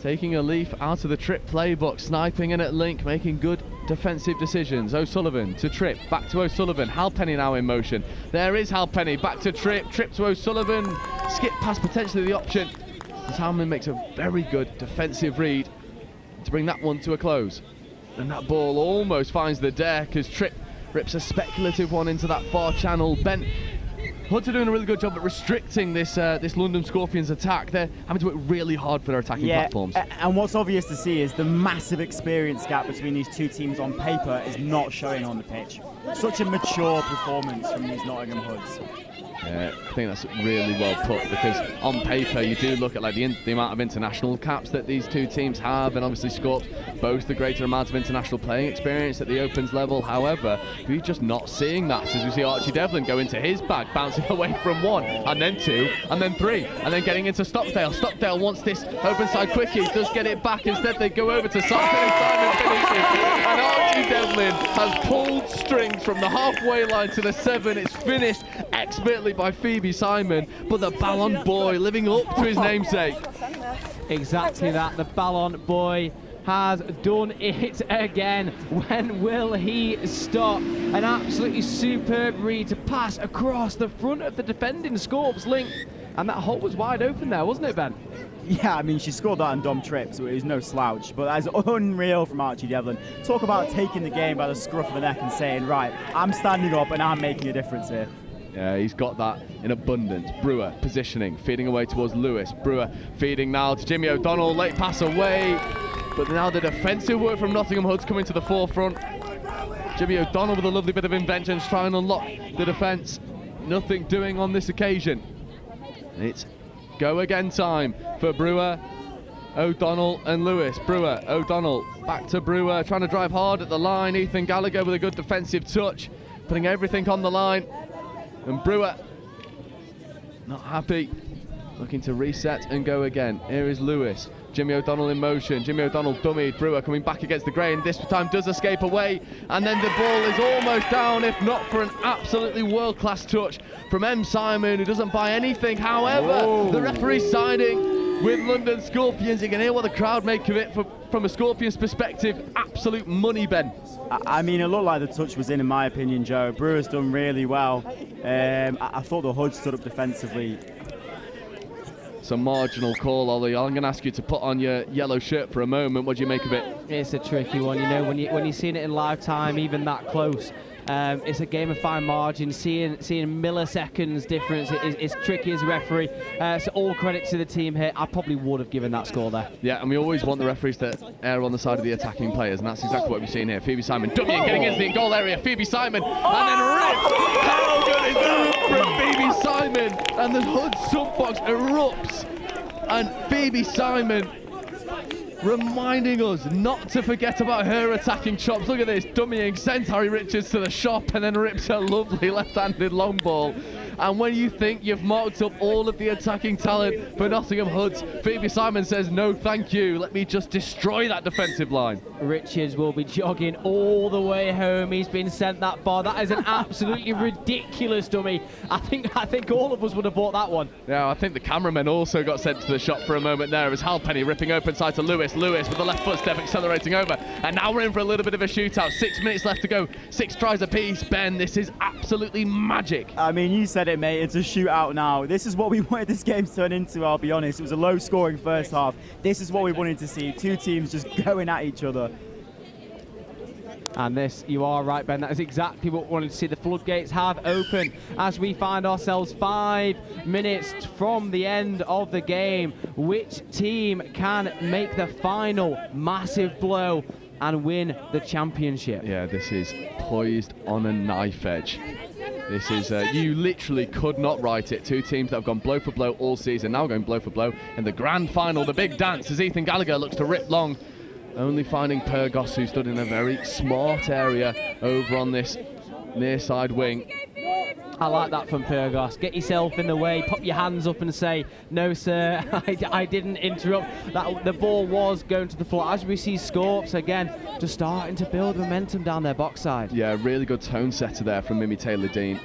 taking a leaf out of the Tripp playbook, sniping in at link, making good defensive decisions. O'Sullivan to Tripp, back to O'Sullivan. Halpenny now in motion. There is Halpenny, back to Tripp, Tripp to O'Sullivan. Skip pass potentially the option. As Halman makes a very good defensive read to bring that one to a close. And that ball almost finds the deck as Tripp rips a speculative one into that far channel. Ben, Hoods are doing a really good job at restricting this this London Scorpions attack. They're having to work really hard for their attacking platforms. And what's obvious to see is the massive experience gap between these two teams on paper is not showing on the pitch. Such a mature performance from these Nottingham Hoods. Yeah, I think that's really well put, because on paper you do look at like the amount of international caps that these two teams have, and obviously Scorps boast the greater amount of international playing experience at the Opens level. However, we're just not seeing that as we see Archie Devlin go into his bag, bouncing away from one, and then two, and then three, and then getting into Stockdale. Stockdale wants this open side quickie, does get it back. Instead they go over to Simon, and Simon finishes. And Archie Devlin has pulled strings from the halfway line to the 7. It's finished expertly by Phoebe Simon, but the Ballon Boy living up to his namesake. Exactly that, the Ballon Boy has done it again. When will he stop? An absolutely superb read to pass across the front of the defending Scorps link, and that hole was wide open there, wasn't it, Ben? Yeah, I mean, she scored that on Dom Tripp, so it was no slouch, but that's unreal from Archie Devlin. Talk about taking the game by the scruff of the neck and saying, right, I'm standing up and I'm making a difference here. Yeah, he's got that in abundance. Brewer positioning, feeding away towards Lewis. Brewer feeding now to Jimmy O'Donnell, late pass away, but now the defensive work from Nottingham Hoods coming to the forefront. Jimmy O'Donnell with a lovely bit of invention to try and unlock the defence. Nothing doing on this occasion. It's go again time for Brewer, O'Donnell and Lewis. Brewer, O'Donnell, back to Brewer, trying to drive hard at the line. Ethan Gallagher with a good defensive touch, putting everything on the line. And Brewer, not happy, looking to reset and go again. Here is Lewis. Jimmy O'Donnell in motion. Jimmy O'Donnell dummied. Brewer coming back against the grain. This time does escape away. And then the ball is almost down, if not for an absolutely world-class touch from M. Simon, who doesn't buy anything. However, the referee's siding with London Scorpions. You can hear what the crowd make of it from a Scorpions perspective. Absolute money, Ben. I mean, it looked like the touch was in my opinion, Joe. Brewer's done really well. I thought the Hoods stood up defensively. It's a marginal call, Ollie. I'm going to ask you to put on your yellow shirt for a moment. What do you make of it? It's a tricky one, you know, when you're seeing it in live time, even that close. It's a game of fine margin. Seeing milliseconds difference is tricky as a referee. So all credit to the team here. I probably would have given that score there. Yeah, and we always want the referees to err on the side of the attacking players, and that's exactly what we've seen here. Phoebe Simon dummying, getting into the goal area. Phoebe Simon, and then ripped. How good is that from Phoebe Simon? And the Hood sub box erupts. And Phoebe Simon reminding us not to forget about her attacking chops. Look at this, dummying, sends Harry Richards to the shop and then rips a lovely left-handed long ball. And when you think you've marked up all of the attacking talent for Nottingham Hoods, Phoebe Simon says, no thank you, let me just destroy that defensive line. Richards will be jogging all the way home. He's been sent that far. That is an absolutely ridiculous dummy. I think all of us would have bought that one. Yeah, I think the cameraman also got sent to the shop for a moment there as Halpenny ripping open side to Lewis. Lewis with the left footstep accelerating over. And now we're in for a little bit of a shootout. 6 minutes left to go. 6 tries apiece. Ben, this is absolutely magic. I mean, you said it, mate. It's a shootout now. This is what we wanted this game to turn into, I'll be honest. It was a low-scoring first half. This is what we wanted to see. 2 teams just going at each other. And this, you are right, Ben, that is exactly what we wanted to see. The floodgates have opened as we find ourselves 5 minutes from the end of the game. Which team can make the final massive blow and win the championship? Yeah, this is poised on a knife edge. This is, you literally could not write it. 2 teams that have gone blow for blow all season, now going blow for blow in the grand final, the big dance, as Ethan Gallagher looks to rip long. Only finding Pyrgos, who stood in a very smart area over on this near side wing. I like that from Pyrgos. Get yourself in the way, pop your hands up and say, no sir, I didn't interrupt. The ball was going to the floor. As we see Scorps again, just starting to build momentum down their box side. Yeah, really good tone setter there from Mimi Taylor-Dean.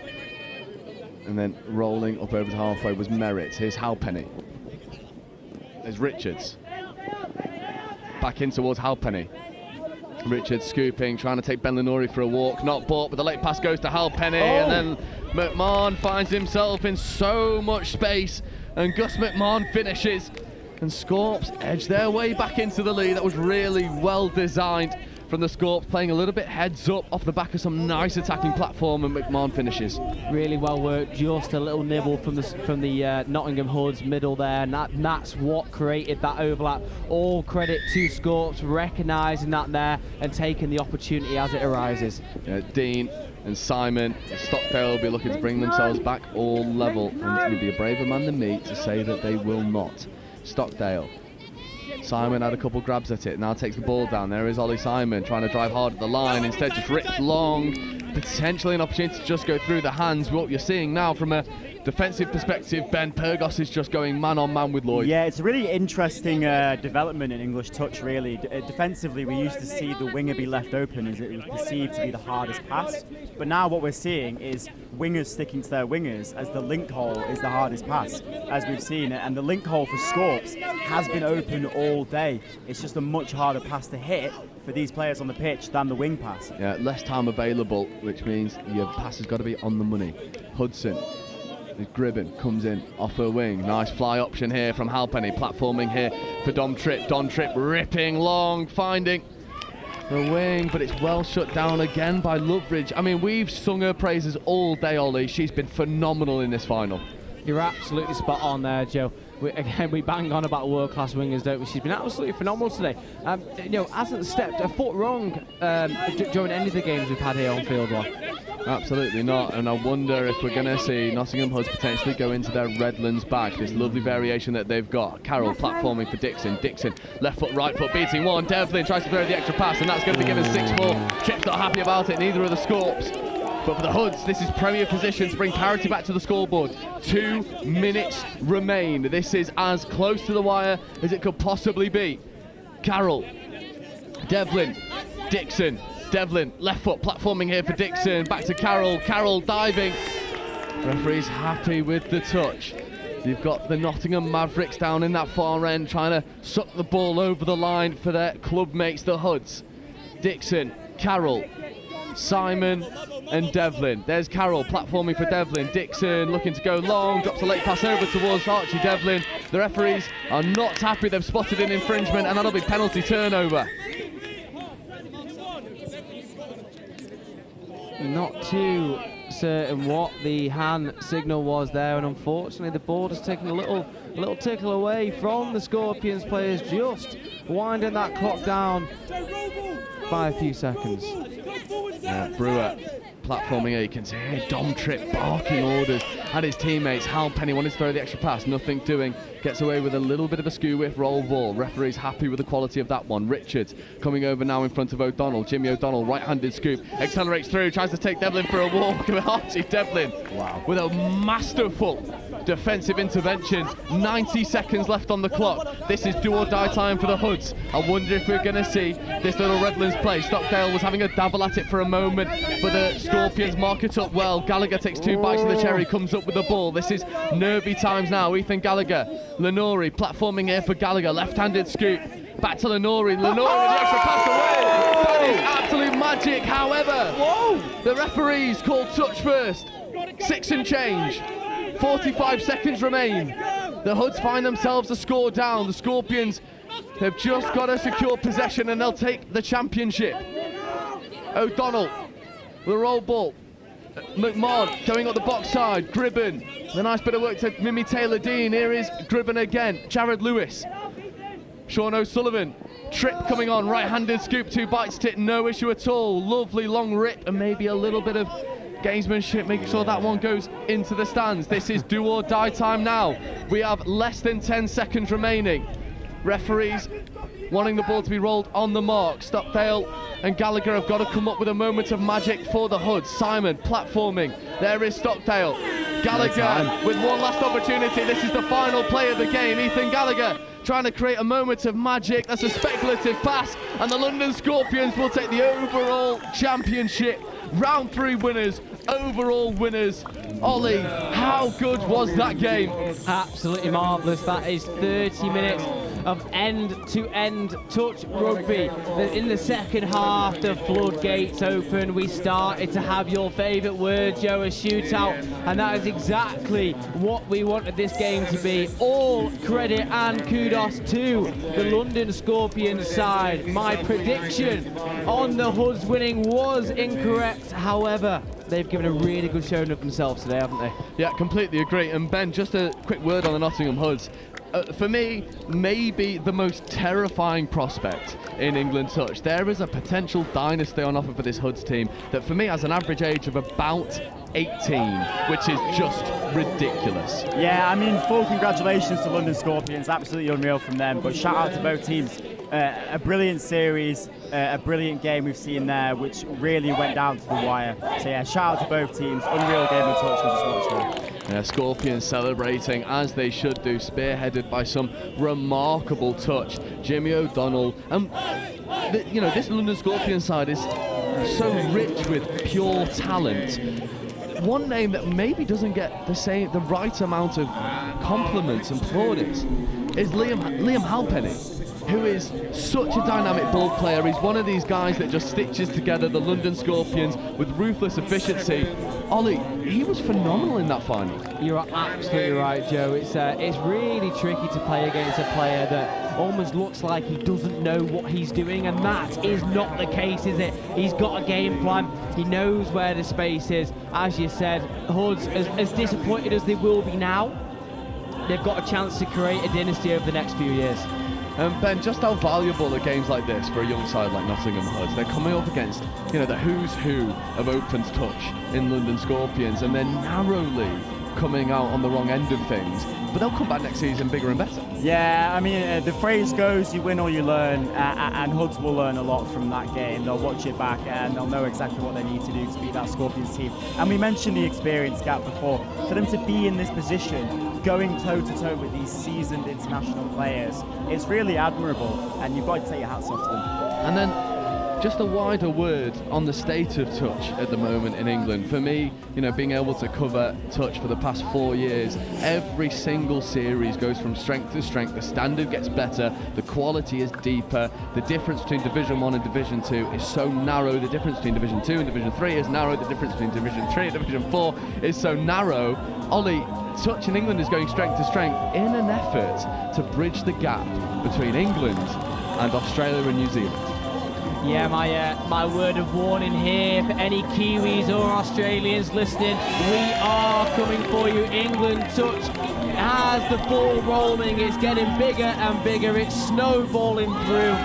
And then rolling up over to halfway was Merritt. Here's Halpenny. There's Richards. Back in towards Halpenny. Richards scooping, trying to take Ben Lenori for a walk, not bought, but the late pass goes to Halpenny, and then McMahon finds himself in so much space, and Gus McMahon finishes, and Scorps edge their way back into the lead. That was really well designed from the Scorps, playing a little bit heads up off the back of some nice attacking platform, and McMahon finishes. Really well worked, just a little nibble from the Nottingham Hoods middle there, and that's what created that overlap. All credit to Scorps recognising that there and taking the opportunity as it arises. Yeah, Dean and Simon and Stockdale will be looking to bring themselves back all level, and you'd be a braver man than me to say that they will not. Stockdale. Simon had a couple grabs at it, now takes the ball down. There is Ollie Simon trying to drive hard at the line, instead just rips long. Potentially an opportunity to just go through the hands. What you're seeing now from a defensive perspective, Ben, Pyrgos is just going man on man with Lloyd. Yeah, it's a really interesting development in English touch, really. Defensively, we used to see the winger be left open as it was perceived to be the hardest pass. But now what we're seeing is wingers sticking to their wingers as the link hole is the hardest pass, as we've seen. And the link hole for Scorps has been open all day. It's just a much harder pass to hit for these players on the pitch than the wing pass. Yeah, less time available, which means your pass has got to be on the money. Hudson. Gribben comes in off her wing. Nice fly option here from Halpenny. Platforming here for Dom Tripp. Dom Tripp ripping long, finding the wing, but it's well shut down again by Loveridge. I mean, we've sung her praises all day, Ollie. She's been phenomenal in this final. You're absolutely spot on there, Joe. We bang on about world-class wingers, don't we? She's been absolutely phenomenal today. Hasn't stepped a foot wrong during any of the games we've had here on Field One. Absolutely not, and I wonder if we're going to see Nottingham Hoods potentially go into their Redlands back. This lovely variation that they've got. Carroll platforming for Dixon. Dixon, left foot, right foot, beating one. Devlin tries to throw the extra pass, and that's going to be given 6 more. Tripp's not happy about it, neither are the Scorps. But for the Hoods, this is premier position to bring parity back to the scoreboard. 2 minutes remain. This is as close to the wire as it could possibly be. Carroll, Devlin, Dixon. Devlin, left foot, platforming here for Dixon. Back to Carroll. Carroll diving. Referee's happy with the touch. You've got the Nottingham Mavericks down in that far end trying to suck the ball over the line for their club mates, the Hoods. Dixon, Carroll, Simon and Devlin. There's Carroll platforming for Devlin. Dixon looking to go long, drops a late pass over towards Archie Devlin. The referees are not happy. They've spotted an infringement, and that'll be penalty turnover. Not too certain what the hand signal was there, and unfortunately the board has taken a little tickle away from the Scorpions players, just winding that clock down by a few seconds. Brewer platforming Aikens. Here, Dom Tripp barking orders at his teammates. Halpenny wanted to throw the extra pass, nothing doing. Gets away with a little bit of a skew whiff roll ball. Referee's happy with the quality of that one. Richards coming over now in front of O'Donnell. Jimmy O'Donnell, right-handed scoop, accelerates through, tries to take Devlin for a walk. Archie Devlin with a masterful defensive intervention. 90 seconds left on the clock. This is do or die time for the Hoods. I wonder if we're going to see this little Redlands play. Stockdale was having a dabble at it for a moment, but the Scorpions mark it up well. Gallagher takes 2 bites of the cherry, comes up with the ball. This is nervy times now. Ethan Gallagher, Lenori platforming here for Gallagher, left-handed scoop. Back to Lenori. Lenori with the extra pass away. That is absolute magic. However, the referees called touch first. 6 and change. 45 seconds remain. The Hoods find themselves a score down. The Scorpions, they've just got to secure possession and they'll take the championship. O'Donnell with a roll ball. McMahon going up the box side. Gribben. A nice bit of work to Mimi Taylor-Dean. Here is Gribben again. Jared Lewis. Sean O'Sullivan. Tripp coming on. Right-handed scoop. 2 bites to it. No issue at all. Lovely long rip and maybe a little bit of gamesmanship, making sure that one goes into the stands. This is do or die time now. We have less than 10 seconds remaining. Referees wanting the ball to be rolled on the mark. Stockdale and Gallagher have got to come up with a moment of magic for the Hoods. Simon platforming. There is Stockdale. Gallagher with one last opportunity. This is the final play of the game. Ethan Gallagher trying to create a moment of magic. That's a speculative pass, and the London Scorpions will take the overall championship. Round 3 winners, overall winners. Ollie, how good was that game? Absolutely marvellous. That is 30 minutes of end-to-end touch rugby. In the second half, the floodgates open. We started to have your favourite word, Joe, a shootout, and that is exactly what we wanted this game to be. All credit and kudos to the London Scorpions side. My prediction on the Hoods winning was incorrect. However, they've given a really good showing of themselves today, haven't they? Yeah, completely agree. And Ben, just a quick word on the Nottingham Hoods. For me, maybe the most terrifying prospect in England touch. There is a potential dynasty on offer for this Hoods team that for me has an average age of about 18, which is just ridiculous. Yeah, I mean, full congratulations to London Scorpions. Absolutely unreal from them. But shout out to both teams. A brilliant series, a brilliant game we've seen there, which really went down to the wire. So yeah, shout out to both teams. Unreal game of touch we just watched there. Yeah, Scorpions celebrating as they should do, spearheaded by some remarkable touch. Jimmy O'Donnell, and you know, this London Scorpions side is so rich with pure talent. One name that maybe doesn't get the right amount of compliments and plaudits is Liam Halpenny, who is such a dynamic ball player. He's one of these guys that just stitches together the London Scorpions with ruthless efficiency. Ollie, he was phenomenal in that final. You're absolutely right, Joe. It's really tricky to play against a player that almost looks like he doesn't know what he's doing, and that is not the case, is it? He's got a game plan. He knows where the space is. As you said, Hoods, as disappointed as they will be now, they've got a chance to create a dynasty over the next few years. Ben, just how valuable are games like this for a young side like Nottingham Hoods? They're coming up against, you know, the who's who of Oakland's touch in London Scorpions, and they're narrowly coming out on the wrong end of things. But they'll come back next season bigger and better. Yeah, I mean, the phrase goes, you win or you learn, and Hoods will learn a lot from that game. They'll watch it back and they'll know exactly what they need to do to beat that Scorpions team. And we mentioned the experience gap before. For them to be in this position, going toe-to-toe with these seasoned international players, it's really admirable, and you've got to take your hats off to them. And then just a wider word on the state of touch at the moment in England. For me, you know, being able to cover touch for the past 4 years, every single series goes from strength to strength. The standard gets better, the quality is deeper, the difference between Division 1 and Division 2 is so narrow, the difference between Division 2 and Division 3 is narrow, the difference between Division 3 and Division 4 is so narrow. Ollie, touch in England is going strength to strength in an effort to bridge the gap between England and Australia and New Zealand. Yeah, my word of warning here for any Kiwis or Australians listening, we are coming for you. England touch has the ball rolling, it's getting bigger and bigger, it's snowballing through.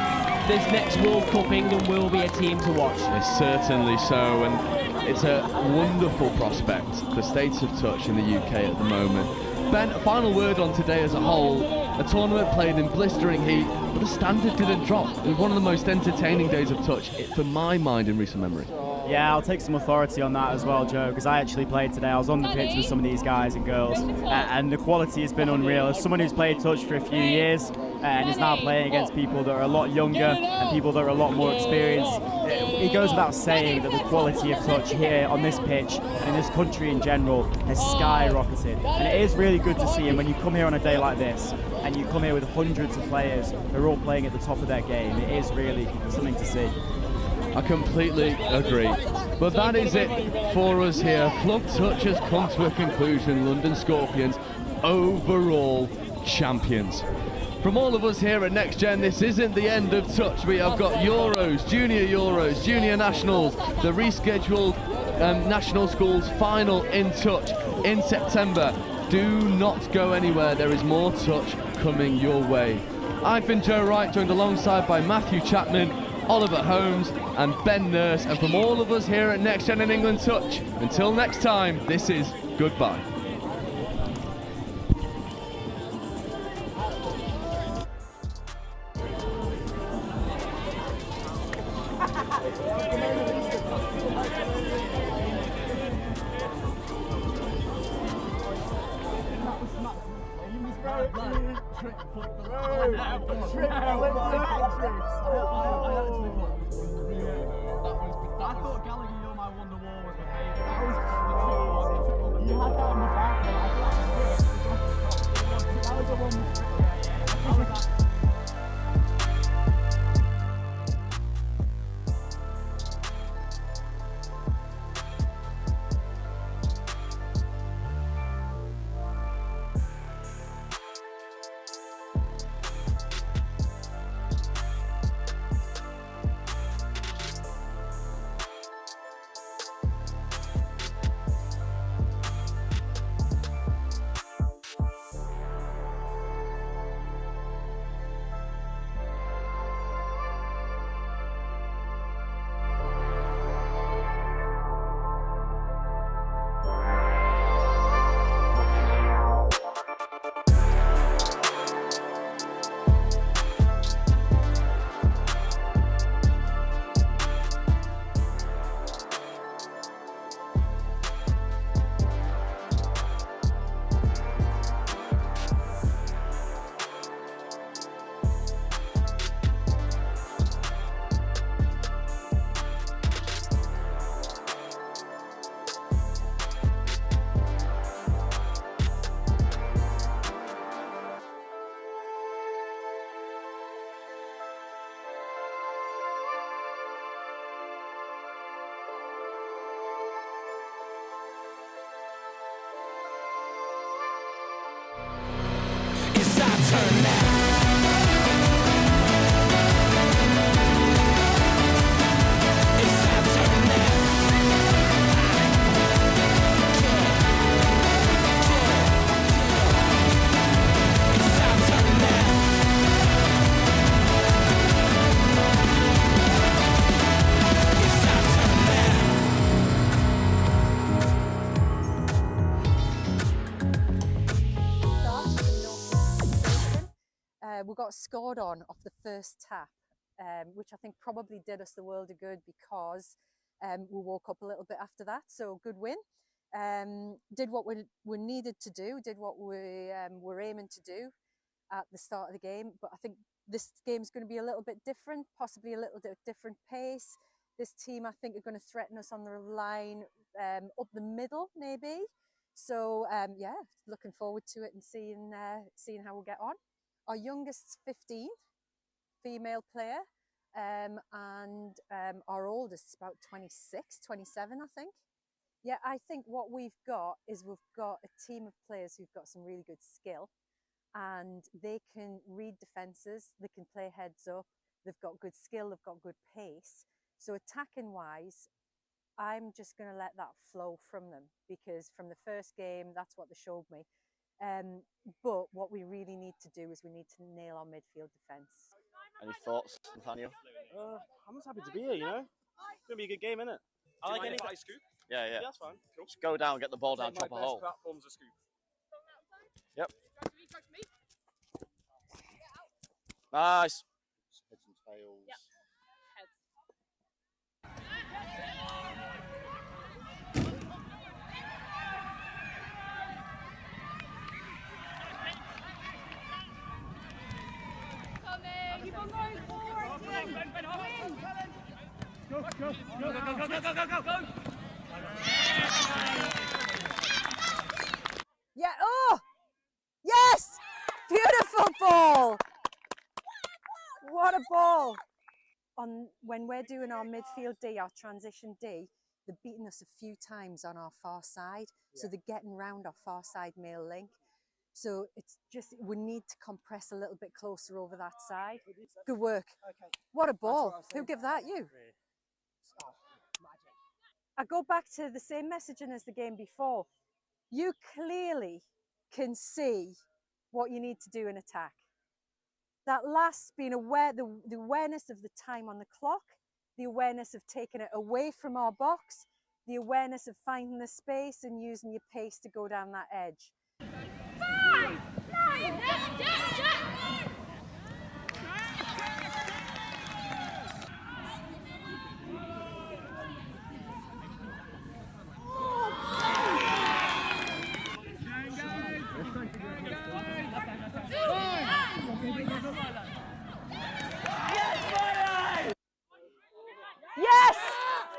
This next World Cup, England will be a team to watch. It's certainly so, and It's a wonderful prospect, the state of touch in the UK at the moment. Ben, a final word on today as a whole. A tournament played in blistering heat, but the standard didn't drop. It was one of the most entertaining days of touch, for my mind, in recent memory. Yeah, I'll take some authority on that as well, Joe, because I actually played today. I was on the pitch with some of these guys and girls, and the quality has been unreal. As someone who's played touch for a few years and is now playing against people that are a lot younger and people that are a lot more experienced, it goes without saying that the quality of touch here on this pitch and in this country in general has skyrocketed. And it is really good to see, and when you come here on a day like this, and you come here with hundreds of players who are all playing at the top of their game, it is really something to see. I completely agree. But that is it for us here. Club Touch has come to a conclusion. London Scorpions, overall champions. From all of us here at Next Gen, this isn't the end of touch. We have got Euros, Junior Nationals, the rescheduled National Schools final in touch in September. Do not go anywhere. There is more touch coming your way. I've been Joe Wright, joined alongside by Matthew Chapman, Oliver Holmes and Ben Nurse, and from all of us here at Next Gen and England Touch, until next time, this is goodbye. I thought Gallagher, you're my Wonderwall was my favourite. You had that on the back. That was the one. Turn now. We got scored on off the first tap, which I think probably did us the world of good because we woke up a little bit after that. So good win. Did what we needed to do, did what we were aiming to do at the start of the game. But I think this game's going to be a little bit different, possibly a little bit different pace. This team, I think, are going to threaten us on the line up the middle, maybe. So yeah, looking forward to it and seeing how we'll get on. Our youngest's 15, female player, and our oldest is about 26, 27, I think. Yeah, I think what we've got is we've got a team of players who've got some really good skill, and they can read defences, they can play heads up, they've got good skill, they've got good pace. So attacking wise, I'm just going to let that flow from them, because from the first game, that's what they showed me. But what we really need to do is we need to nail our midfield defence. Any thoughts, Nathaniel? I'm just happy to be here, you know. It's going to be a good game, isn't it? I like any scoop. Yeah, yeah. That's fine. Cool. Just go down, get the ball down, Take chop my a best hole. platform's a scoop. Yep. Nice. Heads and tails. Yep. Keep on going forward, team. Go, go, go, go, go, go, go, go, go. Yeah, oh! Yes! Beautiful ball! What a ball! When we're doing our midfield D, our transition D, they're beating us a few times on our far side. So they're getting round our far side male link. So it's just, we need to compress a little bit closer over that side. Good work. Okay. What a ball. Who gave that? You? Oh, I go back to the same messaging as the game before. You clearly can see what you need to do in attack. That last being aware, the awareness of the time on the clock, the awareness of taking it away from our box, the awareness of finding the space and using your pace to go down that edge. 5, 9, Yes!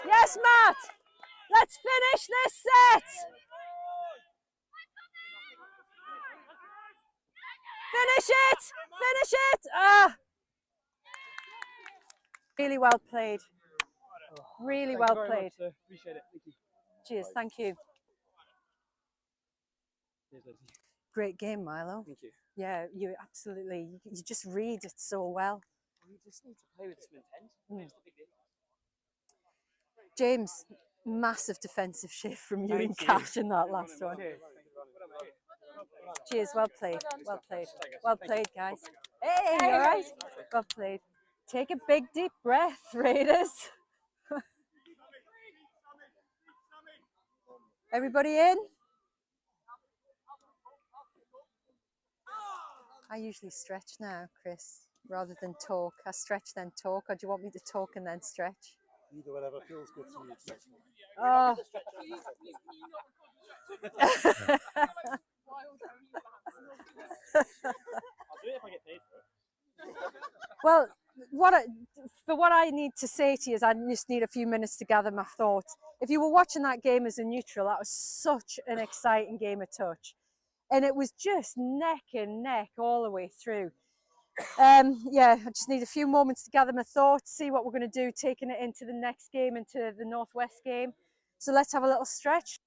Yes, Matt! Let's finish this set! Finish it! Finish it! Ah! Really well played. Really well played. Appreciate it. Thank you. Cheers, thank you. Cheers, Lindsay. Great game, Milo. Thank you. Yeah, you absolutely, you just read it so well. We just need to play with some intent. That's the big deal. James, massive defensive shift from you and Thank you. Cash in that last one. Cheers, well played, well played. Well played, guys. Hey, you all right? Well played. Take a big deep breath, Raiders. Everybody in? I usually stretch now, Chris, rather than talk. I stretch then talk, or do you want me to talk and then stretch? Either whatever feels good to you. Oh. I'll do it if I get paid for it. Well, what I need to say to you is I just need a few minutes to gather my thoughts. If you were watching that game as a neutral, that was such an exciting game of touch. And it was just neck and neck all the way through. Yeah, I just need a few moments to gather my thoughts, see what we're going to do, taking it into the next game, into the Northwest game. So let's have a little stretch.